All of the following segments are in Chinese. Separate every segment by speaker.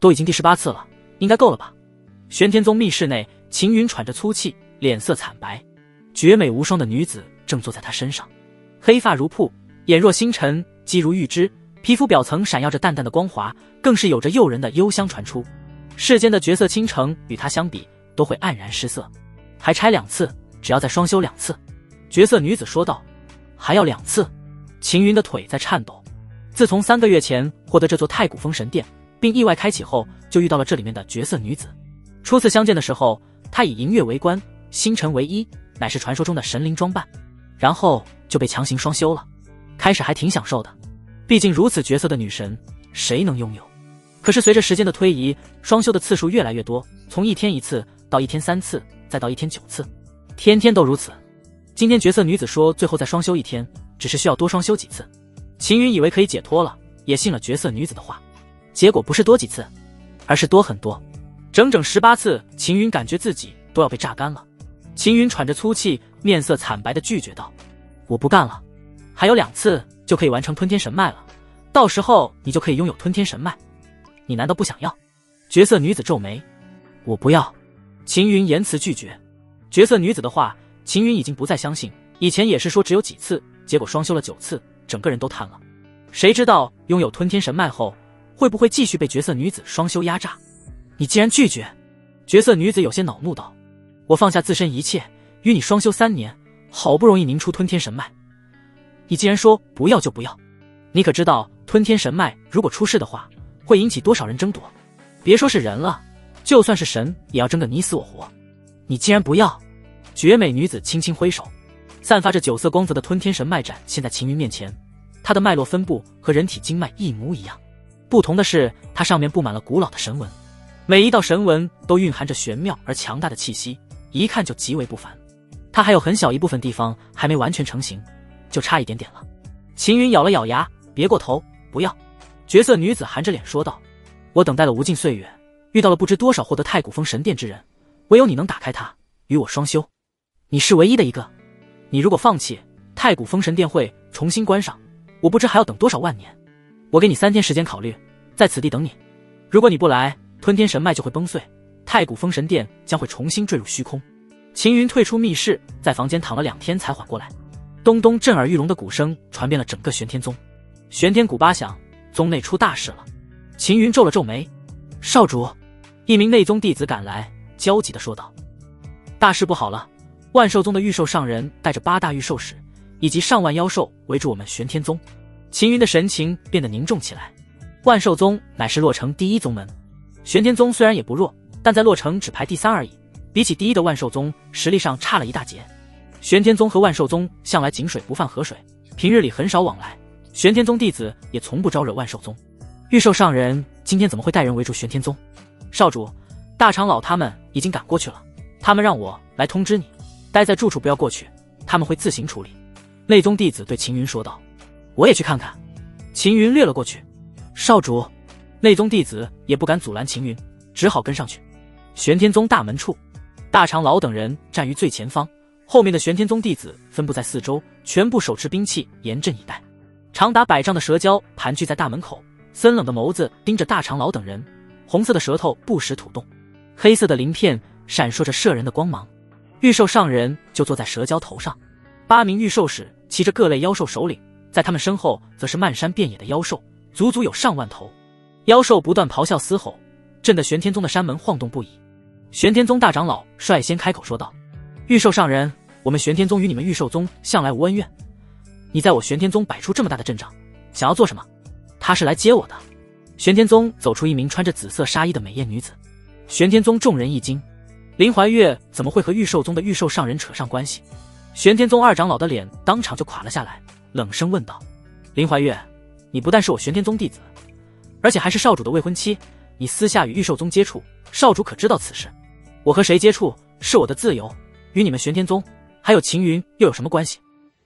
Speaker 1: 都已经第18次了，应该够了吧？玄天宗密室内，秦云喘着粗气，脸色惨白。绝美无双的女子正坐在他身上，黑发如瀑，眼若星辰，肌如玉脂，皮肤表层闪耀着淡淡的光华，更是有着诱人的幽香传出。世间的绝色倾城与她相比，都会黯然失色。还差2次，只要再双修2次。绝色女子说道。还要2次？秦云的腿在颤抖。自从3个月前获得这座太古峰神殿，并意外开启后，就遇到了这里面的绝色女子。初次相见的时候，她以银月为冠，星辰为衣，乃是传说中的神灵装扮，然后就被强行双修了。开始还挺享受的，毕竟如此绝色的女神，谁能拥有？可是随着时间的推移，双修的次数越来越多，从1天1次到1天3次，再到1天9次，天天都如此。今天绝色女子说最后再双修1天，只是需要多双修几次。秦云以为可以解脱了，也信了绝色女子的话。结果不是多几次，而是多很多，整整18次。秦云感觉自己都要被榨干了。秦云喘着粗气，面色惨白地拒绝道：我不干了，还有2次就可以完成吞天神脉了，到时候你就可以拥有吞天神脉，你难道不想要？绝色女子皱眉：我不要。秦云言辞拒绝。绝色女子的话，秦云已经不再相信，以前也是说只有几次，结果双修了9次，整个人都瘫了。谁知道拥有吞天神脉后，会不会继续被绝色女子双修压榨？你既然拒绝，绝色女子有些恼怒道：我放下自身一切，与你双修3年，好不容易凝出吞天神脉，你既然说不要就不要，你可知道吞天神脉如果出事的话，会引起多少人争夺？别说是人了，就算是神也要争个你死我活。你既然不要，绝美女子轻轻挥手，散发着9色光泽的吞天神脉展现在秦云面前。它的脉络分布和人体经脉一模一样，不同的是它上面布满了古老的神纹，每一道神纹都蕴含着玄妙而强大的气息，一看就极为不凡。它还有很小一部分地方还没完全成型，就差一点点了。秦云咬了咬牙，别过头，不要。绝色女子含着脸说道：我等待了无尽岁月，遇到了不知多少获得太古峰神殿之人，唯有你能打开它，与我双修。你是唯一的一个，你如果放弃，太古峰神殿会重新关上，我不知还要等多少万年。我给你3天时间考虑，在此地等你。如果你不来，吞天神脉就会崩碎，太古峰神殿将会重新坠入虚空。秦云退出密室，在房间躺了2天才缓过来。咚咚震耳欲聋的鼓声传遍了整个玄天宗，玄天鼓8响，宗内出大事了。秦云皱了皱眉：少主。一名内宗弟子赶来，焦急地说道：大事不好了，万寿宗的御兽上人带着8大御兽使以及上万妖兽围住我们玄天宗。秦云的神情变得凝重起来。万寿宗乃是洛城第1宗门，玄天宗虽然也不弱，但在洛城只排第3而已，比起第1的万寿宗实力上差了一大截。玄天宗和万寿宗向来井水不犯河水，平日里很少往来，玄天宗弟子也从不招惹万寿宗。御兽上人今天怎么会带人围住玄天宗？少主，大长老他们已经赶过去了，他们让我来通知你，待在住处不要过去，他们会自行处理。内宗弟子对秦云说道：我也去看看。秦云掠了过去。少主。内宗弟子也不敢阻拦秦云，只好跟上去。玄天宗大门处，大长老等人站于最前方，后面的玄天宗弟子分布在4周，全部手持兵器，严阵以待。长达100丈的蛇蛟盘踞在大门口，森冷的眸子盯着大长老等人，红色的舌头不时吐动，黑色的鳞片闪烁着摄人的光芒。御兽上人就坐在蛇蛟头上，8名御兽使骑着各类妖兽首领，在他们身后则是漫山遍野的妖兽，足足有上万头。妖兽不断咆哮嘶吼，震得玄天宗的山门晃动不已。玄天宗大长老率先开口说道：御兽上人，我们玄天宗与你们御兽宗向来无恩怨，你在我玄天宗摆出这么大的阵仗，想要做什么？他是来接我的。玄天宗走出一名穿着紫色纱衣的美艳女子。玄天宗众人一惊，林怀月怎么会和御兽宗的御兽上人扯上关系？玄天宗2长老的脸当场就垮了下来，冷声问道：林怀月，你不但是我玄天宗弟子，而且还是少主的未婚妻，你私下与御兽宗接触，少主可知道此事？我和谁接触是我的自由，与你们玄天宗还有秦云又有什么关系？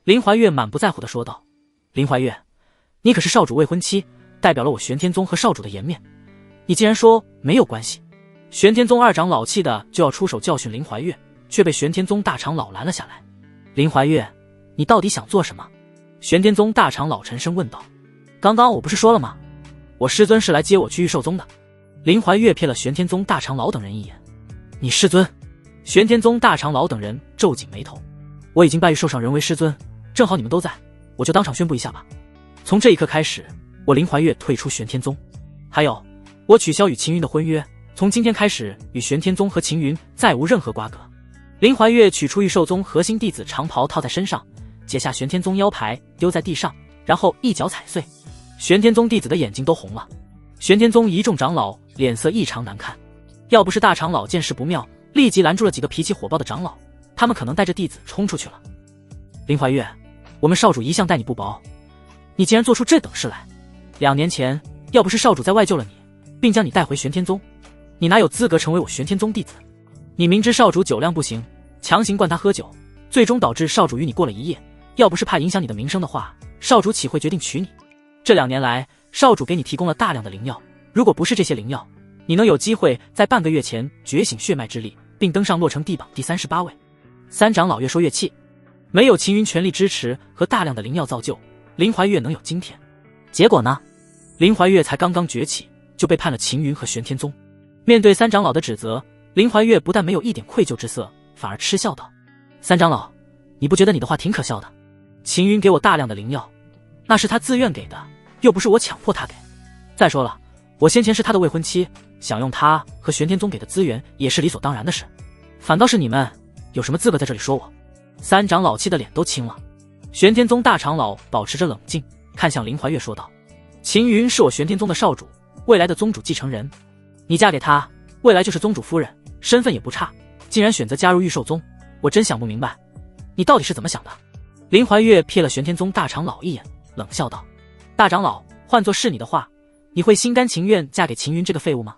Speaker 1: 林怀月满不在乎地说道。林怀月，你可是少主未婚妻，代表了我玄天宗和少主的颜面，你既然说没有关系。玄天宗2长老气的就要出手教训林怀月，却被玄天宗大长老拦了下来。林怀月，你到底想做什么？玄天宗大长老沉声问道。刚刚我不是说了吗？我师尊是来接我去御兽宗的。林怀岳瞥了玄天宗大长老等人一眼。你师尊？玄天宗大长老等人皱紧眉头。我已经拜玉兽上人为师尊，正好你们都在，我就当场宣布一下吧。从这一刻开始，我林怀岳退出玄天宗。还有，我取消与秦云的婚约，从今天开始与玄天宗和秦云再无任何瓜葛。林怀岳取出玉兽宗核心弟子长袍套在身上，解下玄天宗腰牌丢在地上，然后一脚踩碎。玄天宗弟子的眼睛都红了。玄天宗一众长老脸色异常难看，要不是大长老见势不妙，立即拦住了几个脾气火爆的长老，他们可能带着弟子冲出去了。林怀岳，我们少主一向待你不薄，你竟然做出这等事来！2年前，要不是少主在外救了你，并将你带回玄天宗，你哪有资格成为我玄天宗弟子？你明知少主酒量不行，强行灌他喝酒，最终导致少主与你过了一夜。要不是怕影响你的名声的话，少主岂会决定娶你？这2年来，少主给你提供了大量的灵药，如果不是这些灵药，你能有机会在半个月前觉醒血脉之力，并登上洛城地榜第38位。三长老越说越气，没有秦云全力支持和大量的灵药造就，林怀岳能有今天？结果呢？林怀岳才刚刚崛起，就背叛了秦云和玄天宗。面对三长老的指责，林怀岳不但没有一点愧疚之色，反而嗤笑道：三长老，你不觉得你的话挺可笑的？秦云给我大量的灵药，那是他自愿给的，又不是我强迫他给。再说了，我先前是他的未婚妻，想用他和玄天宗给的资源也是理所当然的事，反倒是你们有什么资格在这里说我？三长老气的脸都青了。玄天宗大长老保持着冷静，看向林怀岳说道：秦云是我玄天宗的少主，未来的宗主继承人，你嫁给他，未来就是宗主夫人，身份也不差，竟然选择加入玉兽宗，我真想不明白，你到底是怎么想的？林怀岳瞥了玄天宗大长老一眼，冷笑道：大长老，换作是你的话，你会心甘情愿嫁给秦云这个废物吗？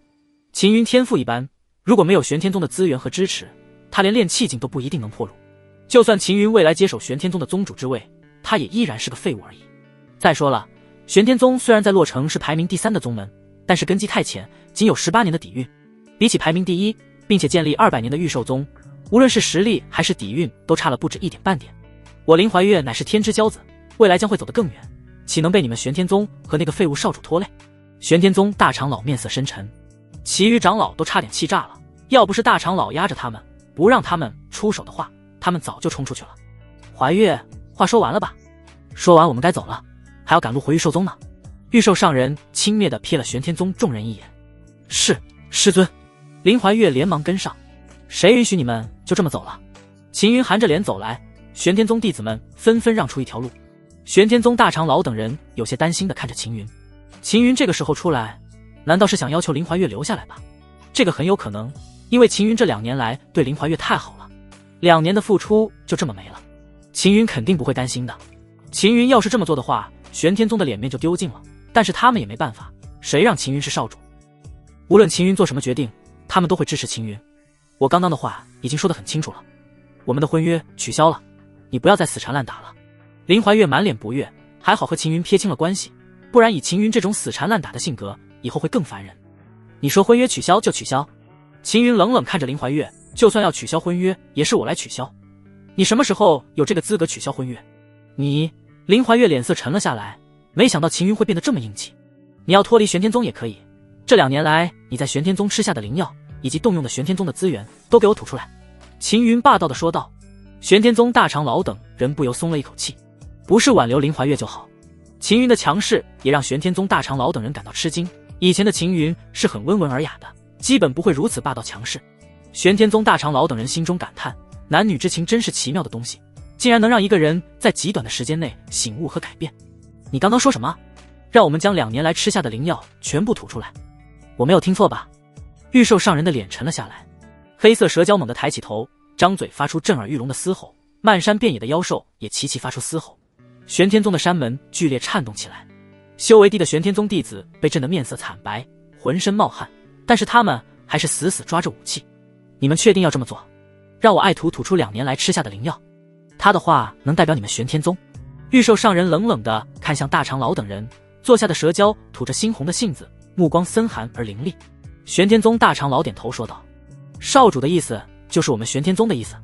Speaker 1: 秦云天赋一般，如果没有玄天宗的资源和支持，他连练气境都不一定能破入。就算秦云未来接手玄天宗的宗主之位，他也依然是个废物而已。再说了，玄天宗虽然在洛城是排名第3的宗门，但是根基太浅，仅有18年的底蕴，比起排名第1并且建立200年的玉兽宗，无论是实力还是底蕴都差了不止1点半点。我林怀岳乃是天之骄子，未来将会走得更远，岂能被你们玄天宗和那个废物少主拖累？玄天宗大长老面色深沉，其余长老都差点气炸了，要不是大长老压着他们，不让他们出手的话，他们早就冲出去了。怀岳，话说完了吧？说完我们该走了，还要赶路回玉兽宗呢。玉兽上人轻蔑地瞥了玄天宗众人一眼。是，师尊。林怀岳连忙跟上。谁允许你们就这么走了？秦云含着脸走来，玄天宗弟子们纷纷让出一条路。玄天宗大长老等人有些担心地看着秦云。秦云这个时候出来，难道是想要求林怀岳留下来吧？这个很有可能，因为秦云这2年来对林怀岳太好了，2年的付出就这么没了。秦云肯定不会担心的。秦云要是这么做的话，玄天宗的脸面就丢尽了，但是他们也没办法，谁让秦云是少主？无论秦云做什么决定，他们都会支持秦云。我刚刚的话已经说得很清楚了，我们的婚约取消了，你不要再死缠烂打了。林怀岳满脸不悦，还好和秦云撇清了关系，不然以秦云这种死缠烂打的性格，以后会更烦人。你说婚约取消就取消？秦云冷冷看着林怀岳，就算要取消婚约，也是我来取消。你什么时候有这个资格取消婚约？你……林怀岳脸色沉了下来，没想到秦云会变得这么硬气。你要脱离玄天宗也可以，这2年来你在玄天宗吃下的灵药以及动用的玄天宗的资源都给我吐出来。秦云霸道地说道。玄天宗大长老等人不由松了一口气，不是挽留林怀岳就好。秦云的强势也让玄天宗大长老等人感到吃惊，以前的秦云是很温文尔雅的，基本不会如此霸道强势。玄天宗大长老等人心中感叹，男女之情真是奇妙的东西，竟然能让一个人在极短的时间内醒悟和改变。你刚刚说什么？让我们将2年来吃下的灵药全部吐出来？我没有听错吧？玉兽上人的脸沉了下来，黑色蛇蛟猛地抬起头，张嘴发出震耳欲聋的嘶吼，漫山遍野的妖兽也齐齐发出嘶吼。玄天宗的山门剧烈颤动起来，修为低的玄天宗弟子被震得面色惨白，浑身冒汗，但是他们还是死死抓着武器。你们确定要这么做？让我爱徒吐出2年来吃下的灵药？他的话能代表你们玄天宗？玉兽上人冷冷地看向大长老等人，坐下的蛇蛟吐着猩红的杏子，目光森寒而凌厉。玄天宗大长老点头说道：少主的意思就是我们玄天宗的意思，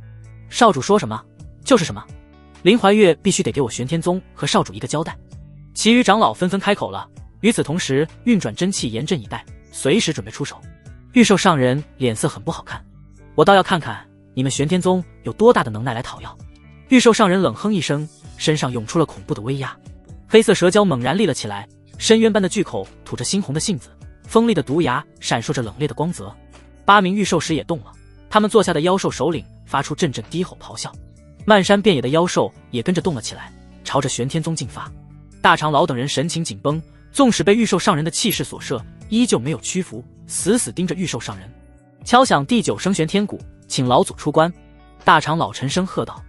Speaker 1: 少主说什么就是什么。林怀岳必须得给我玄天宗和少主一个交代。其余长老纷纷开口了，与此同时运转真气严阵以待，随时准备出手。玉兽上人脸色很不好看，我倒要看看你们玄天宗有多大的能耐来讨要。玉兽上人冷哼一声，身上涌出了恐怖的威压，黑色蛇蛟猛然立了起来，深渊般的巨口吐着猩红的杏子，锋利的毒牙闪烁着冷冽的光泽。8名玉兽使也动了，他们坐下的妖兽首领发出阵阵低吼咆哮，漫山遍野的妖兽也跟着动了起来，朝着玄天宗进发。大长老等人神情紧绷，纵使被玉兽上人的气势所慑，依旧没有屈服，死死盯着玉兽上人。敲响第9声玄天鼓，请老祖出关。大长老沉声喝道：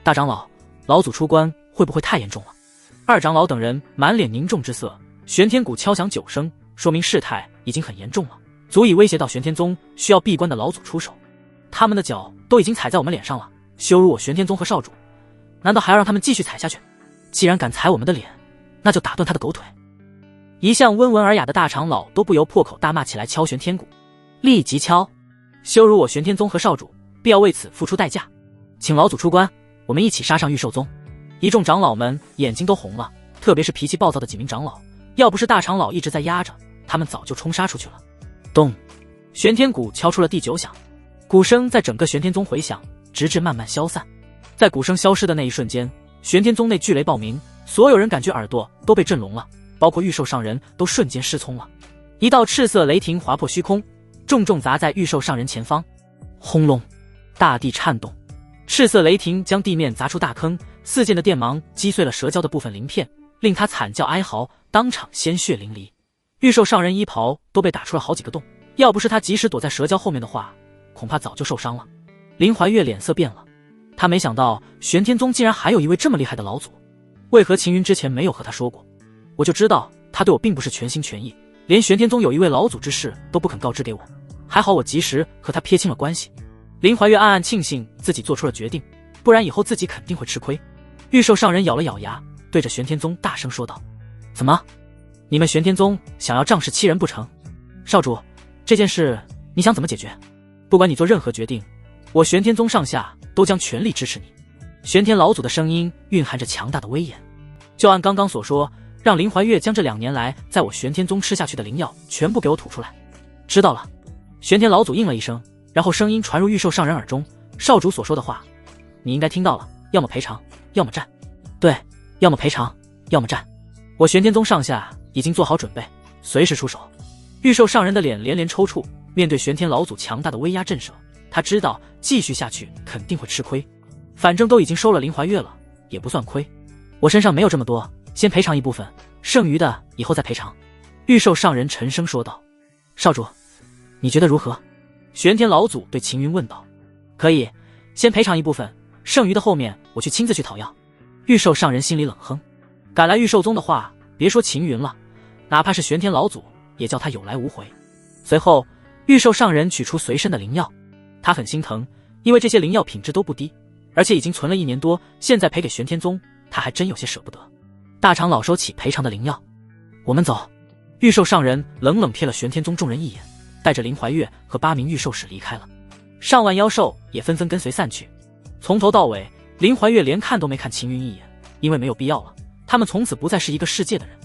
Speaker 1: 大长老，老祖出关会不会太严重了？二长老等人满脸凝重之色。玄天鼓敲响9声，说明事态已经很严重了，足以威胁到玄天宗需要闭关的老祖出手。他们的脚都已经踩在我们脸上了，羞辱我玄天宗和少主，难道还要让他们继续踩下去？既然敢踩我们的脸，那就打断他的狗腿。一向温文尔雅的大长老都不由破口大骂起来，敲玄天鼓，立即敲！羞辱我玄天宗和少主，必要为此付出代价。请老祖出关，我们一起杀上玉兽宗。一众长老们眼睛都红了，特别是脾气暴躁的几名长老，要不是大长老一直在压着，他们早就冲杀出去了。咚！玄天鼓敲出了第9响，鼓声在整个玄天宗回响，直至慢慢消散。在鼓声消失的那一瞬间，玄天宗内巨雷爆鸣，所有人感觉耳朵都被震聋了，包括玉兽上人都瞬间失聪了。一道赤色雷霆划破虚空，重重砸在玉兽上人前方。轰隆！大地颤动，赤色雷霆将地面砸出大坑，4溅的电芒击碎了蛇蛟的部分鳞片，令他惨叫哀嚎，当场鲜血淋漓。玉兽上人衣袍都被打出了好几个洞，要不是他及时躲在蛇蛟后面的话，恐怕早就受伤了。林怀月脸色变了，他没想到玄天宗竟然还有一位这么厉害的老祖，为何秦云之前没有和他说过？我就知道他对我并不是全心全意，连玄天宗有一位老祖之事都不肯告知给我，还好我及时和他撇清了关系。林怀月暗暗庆幸自己做出了决定，不然以后自己肯定会吃亏。玉兽上人咬了咬牙，对着玄天宗大声说道：怎么，你们玄天宗想要仗势欺人不成？少主，这件事你想怎么解决？不管你做任何决定，我玄天宗上下都将全力支持你。玄天老祖的声音蕴含着强大的威严。就按刚刚所说，让林怀月将这2年来在我玄天宗吃下去的灵药全部给我吐出来。知道了。玄天老祖应了一声，然后声音传入玉兽上人耳中，少主所说的话你应该听到了，要么赔偿，要么战。对，要么赔偿，要么战。我玄天宗上下已经做好准备，随时出手。玉兽上人的脸连连抽搐，面对玄天老祖强大的威压震慑，他知道继续下去肯定会吃亏，反正都已经收了林怀月了，也不算亏。我身上没有这么多，先赔偿一部分，剩余的以后再赔偿。玉兽上人沉声说道。少主，你觉得如何？玄天老祖对秦云问道。可以，先赔偿一部分，剩余的后面我去亲自去讨要。玉兽上人心里冷哼，赶来玉兽宗的话，别说秦云了，哪怕是玄天老祖也叫他有来无回。随后玉兽上人取出随身的灵药，他很心疼，因为这些灵药品质都不低，而且已经存了1年多，现在赔给玄天宗，他还真有些舍不得。大长老收起赔偿的灵药，我们走。玉兽上人冷冷瞥了玄天宗众人一眼，带着林怀月和8名玉兽使离开了。上万妖兽也纷纷跟随散去。从头到尾，林怀月连看都没看秦云一眼，因为没有必要了，他们从此不再是一个世界的人。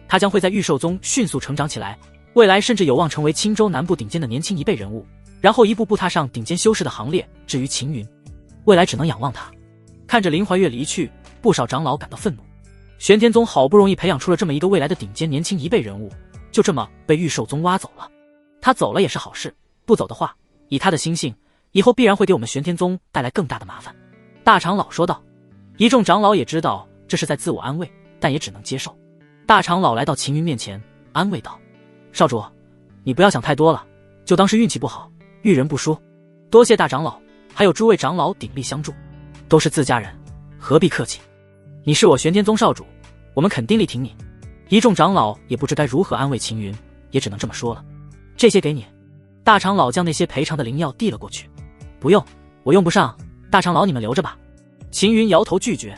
Speaker 1: 他将会在玉兽宗迅速成长起来，未来甚至有望成为青州南部顶尖的年轻一辈人物，然后一步步踏上顶尖修士的行列。至于秦云，未来只能仰望他。看着林怀月离去，不少长老感到愤怒。玄天宗好不容易培养出了这么一个未来的顶尖年轻一辈人物，就这么被玉兽宗挖走了。他走了也是好事，不走的话，以他的心性，以后必然会给我们玄天宗带来更大的麻烦。大长老说道。一众长老也知道这是在自我安慰，但也只能接受。大长老来到秦云面前，安慰道：少主，你不要想太多了，就当是运气不好，遇人不淑。多谢大长老，还有诸位长老鼎力相助，都是自家人，何必客气。你是我玄天宗少主，我们肯定力挺你。一众长老也不知该如何安慰秦云，也只能这么说了。这些给你。大长老将那些赔偿的灵药递了过去。不用，我用不上，大长老你们留着吧。秦云摇头拒绝。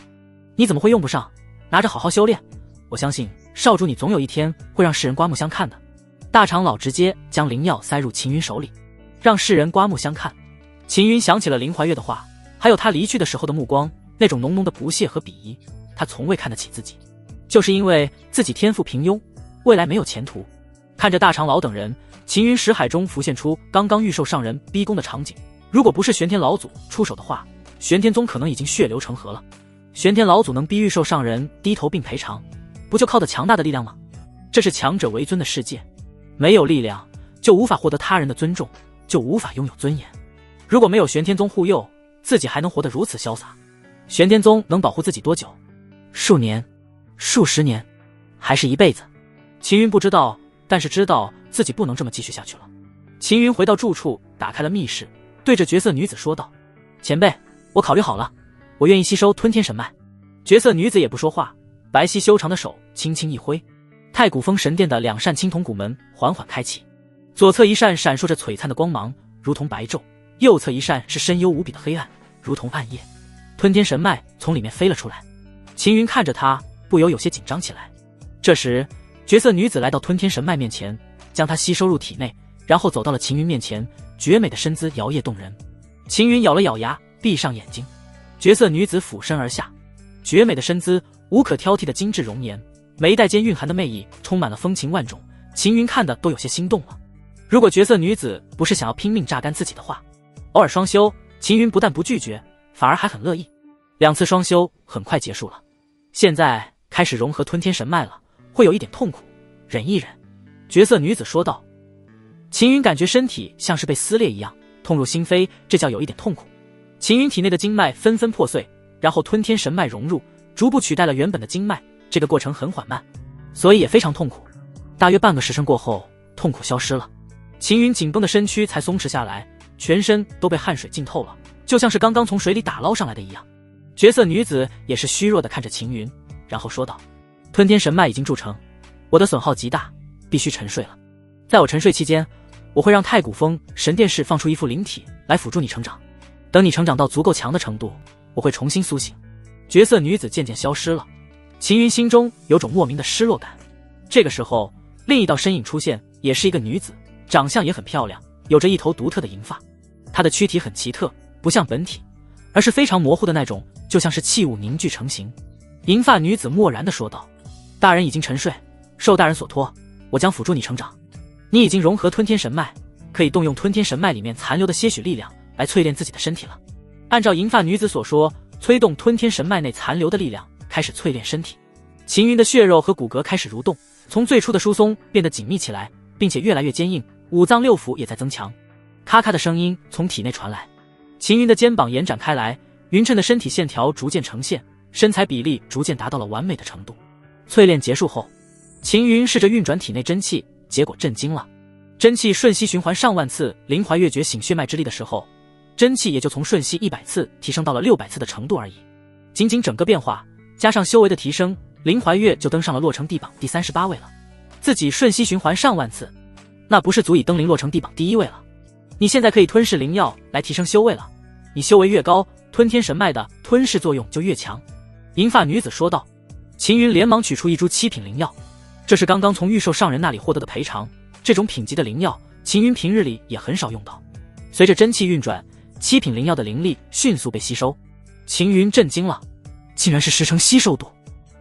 Speaker 1: 你怎么会用不上？拿着好好修炼，我相信少主你总有一天会让世人刮目相看的。大长老直接将灵药塞入秦云手里。让世人刮目相看。秦云想起了林怀月的话，还有他离去的时候的目光，那种浓浓的不屑和鄙夷。他从未看得起自己，就是因为自己天赋平庸，未来没有前途。看着大长老等人，秦云识海中浮现出刚刚御兽上人逼宫的场景。如果不是玄天老祖出手的话，玄天宗可能已经血流成河了。玄天老祖能逼御兽上人低头并赔偿，不就靠的强大的力量吗？这是强者为尊的世界，没有力量就无法获得他人的尊重，就无法拥有尊严。如果没有玄天宗护佑，自己还能活得如此潇洒？玄天宗能保护自己多久？数年、数十年，还是一辈子？秦云不知道，但是知道自己不能这么继续下去了。秦云回到住处，打开了密室，对着绝色女子说道：“前辈，我考虑好了，我愿意吸收吞天神脉。”绝色女子也不说话，白皙修长的手轻轻一挥，太古峰神殿的2扇青铜古门缓缓开启。左侧一扇闪烁着璀璨的光芒，如同白昼；右侧一扇是深幽无比的黑暗，如同暗夜。吞天神脉从里面飞了出来，秦云看着他，不由有些紧张起来。这时，绝色女子来到吞天神脉面前，将它吸收入体内，然后走到了秦云面前，绝美的身姿摇曳动人。秦云咬了咬牙，闭上眼睛。绝色女子俯身而下，绝美的身姿，无可挑剔的精致容颜，眉黛间蕴含的魅意充满了风情万种。秦云看的都有些心动了。如果绝色女子不是想要拼命榨干自己的话，偶尔双修，秦云不但不拒绝，反而还很乐意。2次双修很快结束了，现在开始融合吞天神脉了，会有一点痛苦，忍一忍。绝色女子说道。秦云感觉身体像是被撕裂一样，痛入心扉，这叫有一点痛苦。秦云体内的经脉纷纷破碎，然后吞天神脉融入，逐步取代了原本的经脉，这个过程很缓慢，所以也非常痛苦。大约半个时辰过后，痛苦消失了，秦云紧绷的身躯才松弛下来，全身都被汗水浸透了，就像是刚刚从水里打捞上来的一样。绝色女子也是虚弱的看着秦云，然后说道：“吞天神脉已经铸成，我的损耗极大，必须沉睡了。在我沉睡期间，我会让太古峰神殿释放出一副灵体来辅助你成长，等你成长到足够强的程度，我会重新苏醒。”绝色女子渐渐消失了，秦云心中有种莫名的失落感。这个时候，另一道身影出现，也是一个女子，长相也很漂亮，有着一头独特的银发。她的躯体很奇特，不像本体，而是非常模糊的那种，就像是器物凝聚成型。银发女子漠然地说道：“大人已经沉睡，受大人所托，我将辅助你成长。你已经融合吞天神脉，可以动用吞天神脉里面残留的些许力量来淬炼自己的身体了。”按照银发女子所说，催动吞天神脉内残留的力量，开始淬炼身体。秦云的血肉和骨骼开始蠕动，从最初的疏松变得紧密起来，并且越来越坚硬，五脏六腑也在增强。咔咔的声音从体内传来，秦云的肩膀延展开来，匀称的身体线条逐渐呈现，身材比例逐渐达到了完美的程度。淬炼结束后，秦云试着运转体内真气，结果震惊了。真气瞬息循环上万次，灵怀月觉醒血脉之力的时候，真气也就从瞬息100次提升到了600次的程度而已。仅仅整个变化加上修为的提升，林怀月就登上了洛城地榜第38位了。自己瞬息循环上万次，那不是足以登临洛城地榜第1位了。你现在可以吞噬灵药来提升修为了，你修为越高，吞天神脉的吞噬作用就越强。银发女子说道。秦云连忙取出一株7品灵药，这是刚刚从御兽上人那里获得的赔偿。这种品级的灵药，秦云平日里也很少用到。随着真气运转，7品灵药的灵力迅速被吸收。秦云震惊了，竟然是10成吸收度。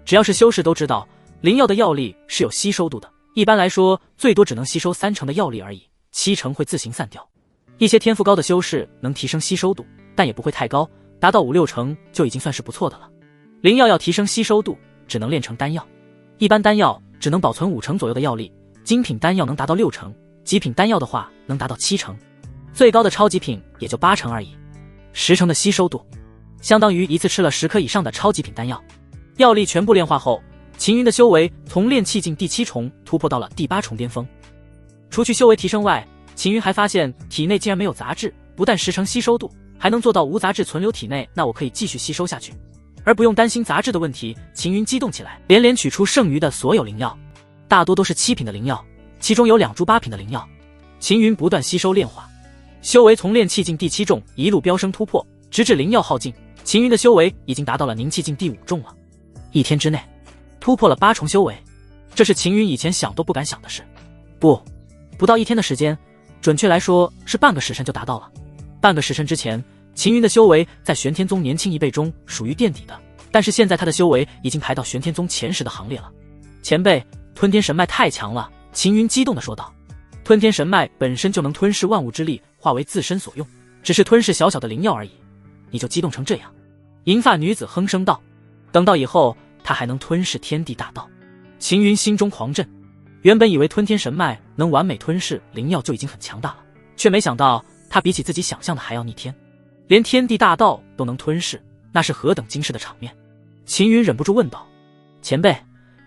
Speaker 1: 只要是修士都知道，灵药的药力是有吸收度的，一般来说最多只能吸收3成的药力而已，7成会自行散掉。一些天赋高的修士能提升吸收度，但也不会太高，达到5、6成就已经算是不错的了。灵药要提升吸收度，只能炼成丹药，一般丹药只能保存5成左右的药力，精品丹药能达到6成，极品丹药的话能达到7成，最高的超级品也就8成而已。10成的吸收度，相当于一次吃了10颗以上的超级品丹药。药力全部炼化后，秦云的修为从炼气境第7重突破到了第8重巅峰。除去修为提升外，秦云还发现体内竟然没有杂质，不但10成吸收度，还能做到无杂质存留体内，那我可以继续吸收下去，而不用担心杂质的问题。秦云激动起来，连连取出剩余的所有灵药，大多都是7品的灵药，其中有2株8品的灵药。秦云不断吸收炼化，修为从炼气境第7重一路飙升突破，直至灵药耗尽，秦云的修为已经达到了凝气境第5重了。1天之内突破了8重修为，这是秦云以前想都不敢想的事。不到1天的时间，准确来说是半个时辰就达到了。半个时辰之前，秦云的修为在玄天宗年轻一辈中属于垫底的，但是现在他的修为已经排到玄天宗前10的行列了。前辈，吞天神脉太强了，秦云激动地说道。吞天神脉本身就能吞噬万物之力，化为自身所用，只是吞噬小小的灵药而已，你就激动成这样？银发女子哼声道。等到以后，她还能吞噬天地大道。秦云心中狂震，原本以为吞天神脉能完美吞噬灵药就已经很强大了，却没想到它比起自己想象的还要逆天，连天地大道都能吞噬，那是何等惊世的场面。秦云忍不住问道，前辈，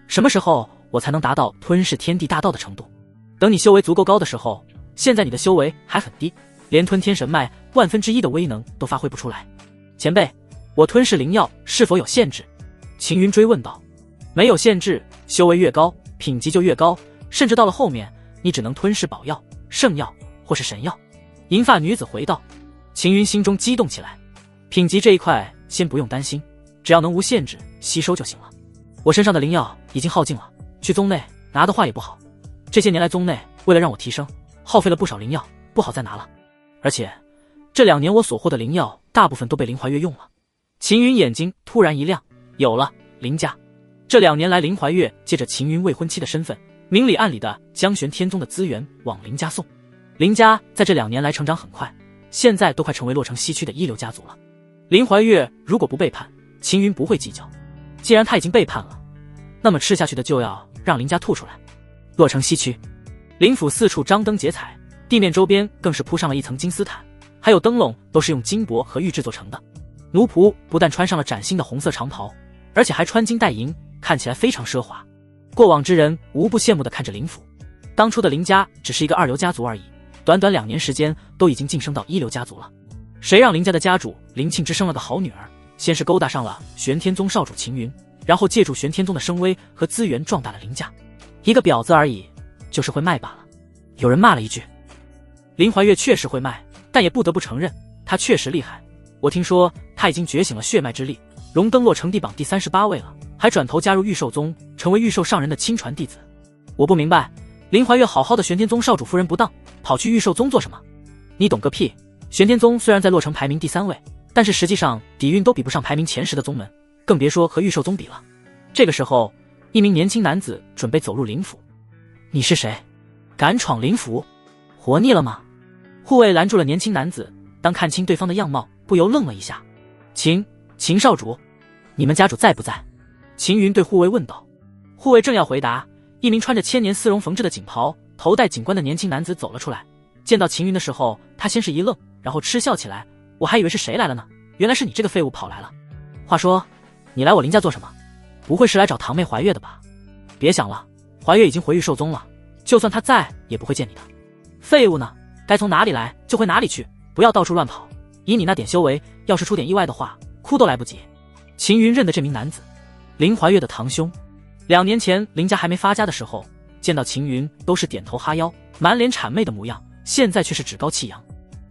Speaker 1: 什么时候我才能达到吞噬天地大道的程度？等你修为足够高的时候，现在你的修为还很低，连吞天神脉1/1000的威能都发挥不出来。前辈，我吞噬灵药是否有限制？秦云追问道。没有限制，修为越高，品级就越高，甚至到了后面，你只能吞噬宝药、圣药或是神药。银发女子回道。秦云心中激动起来，品级这一块先不用担心，只要能无限制吸收就行了。我身上的灵药已经耗尽了，去宗内拿的话也不好。这些年来宗内为了让我提升，耗费了不少灵药，不好再拿了。而且这2年我所获的灵药大部分都被林怀月用了。秦云眼睛突然一亮，有了，林家。这2年来，林怀月借着秦云未婚妻的身份，明里暗里的将玄天宗的资源往林家送。林家在这2年来成长很快，现在都快成为洛城西区的一流家族了。林怀月如果不背叛，秦云不会计较。既然他已经背叛了，那么吃下去的就要让林家吐出来。洛城西区，林府四处张灯结彩，地面周边更是铺上了一层金丝毯，还有灯笼都是用金箔和玉制作成的。奴仆不但穿上了崭新的红色长袍，而且还穿金戴银，看起来非常奢华。过往之人无不羡慕地看着林府。当初的林家只是一个2流家族而已，短短2年时间都已经晋升到1流家族了。谁让林家的家主林庆之生了个好女儿，先是勾搭上了玄天宗少主秦云，然后借助玄天宗的声威和资源壮大了林家。一个婊子而已，就是会卖罢了。有人骂了一句，林怀月确实会卖，但也不得不承认他确实厉害。我听说他已经觉醒了血脉之力，荣登洛城地榜第38位了，还转头加入御兽宗，成为御兽上人的亲传弟子。我不明白，林怀月好好的玄天宗少主夫人不当，跑去御兽宗做什么？你懂个屁！玄天宗虽然在洛城排名第3位，但是实际上底蕴都比不上排名前10的宗门，更别说和御兽宗比了。这个时候，一名年轻男子准备走入林府。你是谁？敢闯林府？活腻了吗？护卫拦住了年轻男子，当看清对方的样貌，不由愣了一下。秦少主，你们家主在不在？秦云对护卫问道。护卫正要回答，一名穿着千年丝绒缝制的锦袍、头戴锦冠的年轻男子走了出来。见到秦云的时候，他先是一愣，然后嗤笑起来。我还以为是谁来了呢，原来是你这个废物跑来了。话说，你来我林家做什么？不会是来找堂妹怀月的吧？别想了，怀月已经回御兽宗了，就算他在也不会见你的。废物呢，该从哪里来就回哪里去，不要到处乱跑。以你那点修为，要是出点意外的话，哭都来不及。秦云认得这名男子，林怀月的堂兄。2年前林家还没发家的时候，见到秦云都是点头哈腰，满脸谄媚的模样，现在却是趾高气扬。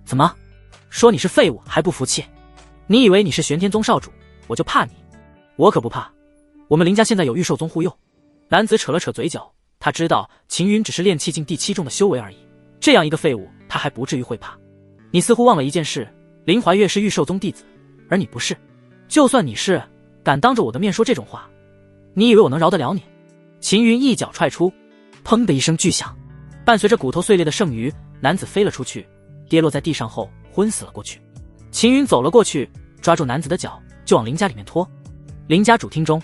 Speaker 1: 怎么说你是废物还不服气？你以为你是玄天宗少主，我就怕你？我可不怕，我们林家现在有御兽宗护佑。男子扯了扯嘴角，他知道秦云只是炼气境第7重的修为而已，这样一个废物他还不至于会怕。你似乎忘了一件事，林怀月是御兽宗弟子，而你不是。就算你是，敢当着我的面说这种话，你以为我能饶得了你？秦云一脚踹出，砰的一声巨响，伴随着骨头碎裂的剩余，男子飞了出去，跌落在地上后昏死了过去。秦云走了过去，抓住男子的脚就往林家里面拖。林家主厅中，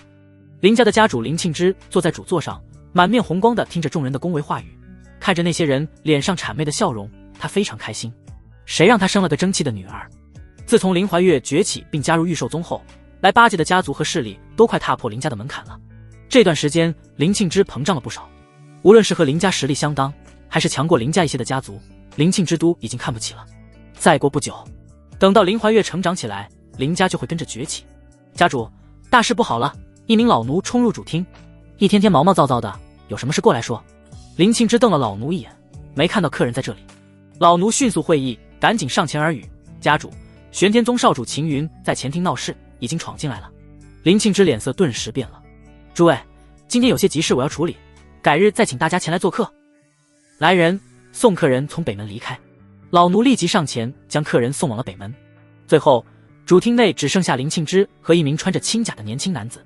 Speaker 1: 林家的家主林庆之坐在主座上，满面红光的听着众人的恭维话语，看着那些人脸上谄媚的笑容，他非常开心。谁让他生了个争气的女儿？自从林怀月崛起并加入御兽宗后，来8届的家族和势力都快踏破林家的门槛了。这段时间林庆之膨胀了不少，无论是和林家实力相当，还是强过林家一些的家族，林庆之都已经看不起了。再过不久，等到林怀月成长起来，林家就会跟着崛起。家主，大事不好了！一名老奴冲入主厅，一天天毛毛躁躁的，有什么事过来说。林庆之瞪了老奴一眼，没看到客人在这里。老奴迅速会意，赶紧上前耳语：家主，玄天宗少主秦云在前厅闹事，已经闯进来了。林庆之脸色顿时变了。诸位，今天有些急事我要处理，改日再请大家前来做客。来人，送客人从北门离开。老奴立即上前将客人送往了北门。最后主厅内只剩下林庆之和一名穿着青甲的年轻男子。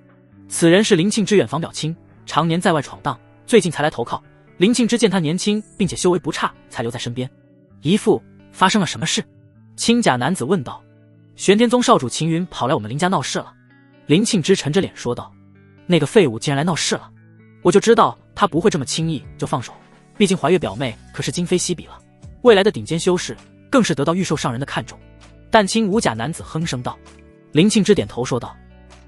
Speaker 1: 此人是林庆之远房表亲，常年在外闯荡，最近才来投靠，林庆之见他年轻并且修为不差，才留在身边。姨父，发生了什么事？青甲男子问道。玄天宗少主秦云跑来我们林家闹事了。林庆之沉着脸说道。那个废物竟然来闹事了，我就知道他不会这么轻易就放手，毕竟怀月表妹可是今非昔比了，未来的顶尖修士更是得到御兽上人的看重。淡青五甲男子哼声道。林庆之点头说道，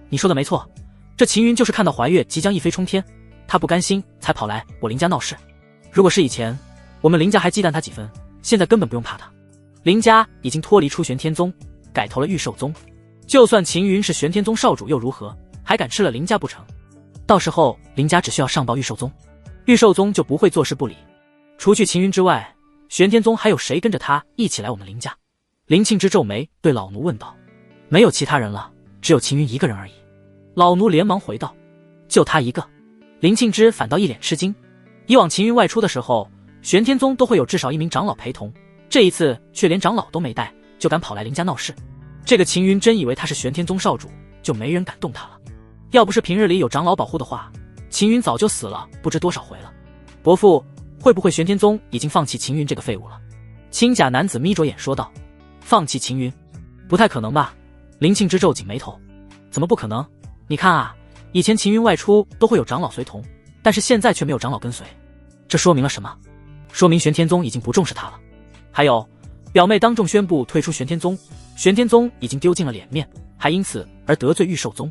Speaker 1: 你说的没错，这秦云就是看到怀月即将一飞冲天，他不甘心才跑来我林家闹事。如果是以前，我们林家还忌惮他几分，现在根本不用怕他。林家已经脱离出玄天宗，改投了御兽宗，就算秦云是玄天宗少主又如何，还敢吃了林家不成？到时候林家只需要上报御兽宗，御兽宗就不会坐视不理。除去秦云之外，玄天宗还有谁跟着他一起来我们林家？林庆之皱眉对老奴问道。没有其他人了，只有秦云一个人而已。老奴连忙回道。就他一个？林庆之反倒一脸吃惊。以往秦云外出的时候，玄天宗都会有至少一名长老陪同，这一次却连长老都没带，就敢跑来林家闹事。这个秦云真以为他是玄天宗少主，就没人敢动他了。要不是平日里有长老保护的话，秦云早就死了不知多少回了。伯父，会不会玄天宗已经放弃秦云这个废物了？青甲男子眯着眼说道。放弃秦云？不太可能吧？林庆之皱紧眉头。怎么不可能？你看啊，以前秦云外出都会有长老随同，但是现在却没有长老跟随，这说明了什么？说明玄天宗已经不重视他了。还有，表妹当众宣布退出玄天宗，玄天宗已经丢尽了脸面，还因此而得罪御兽宗。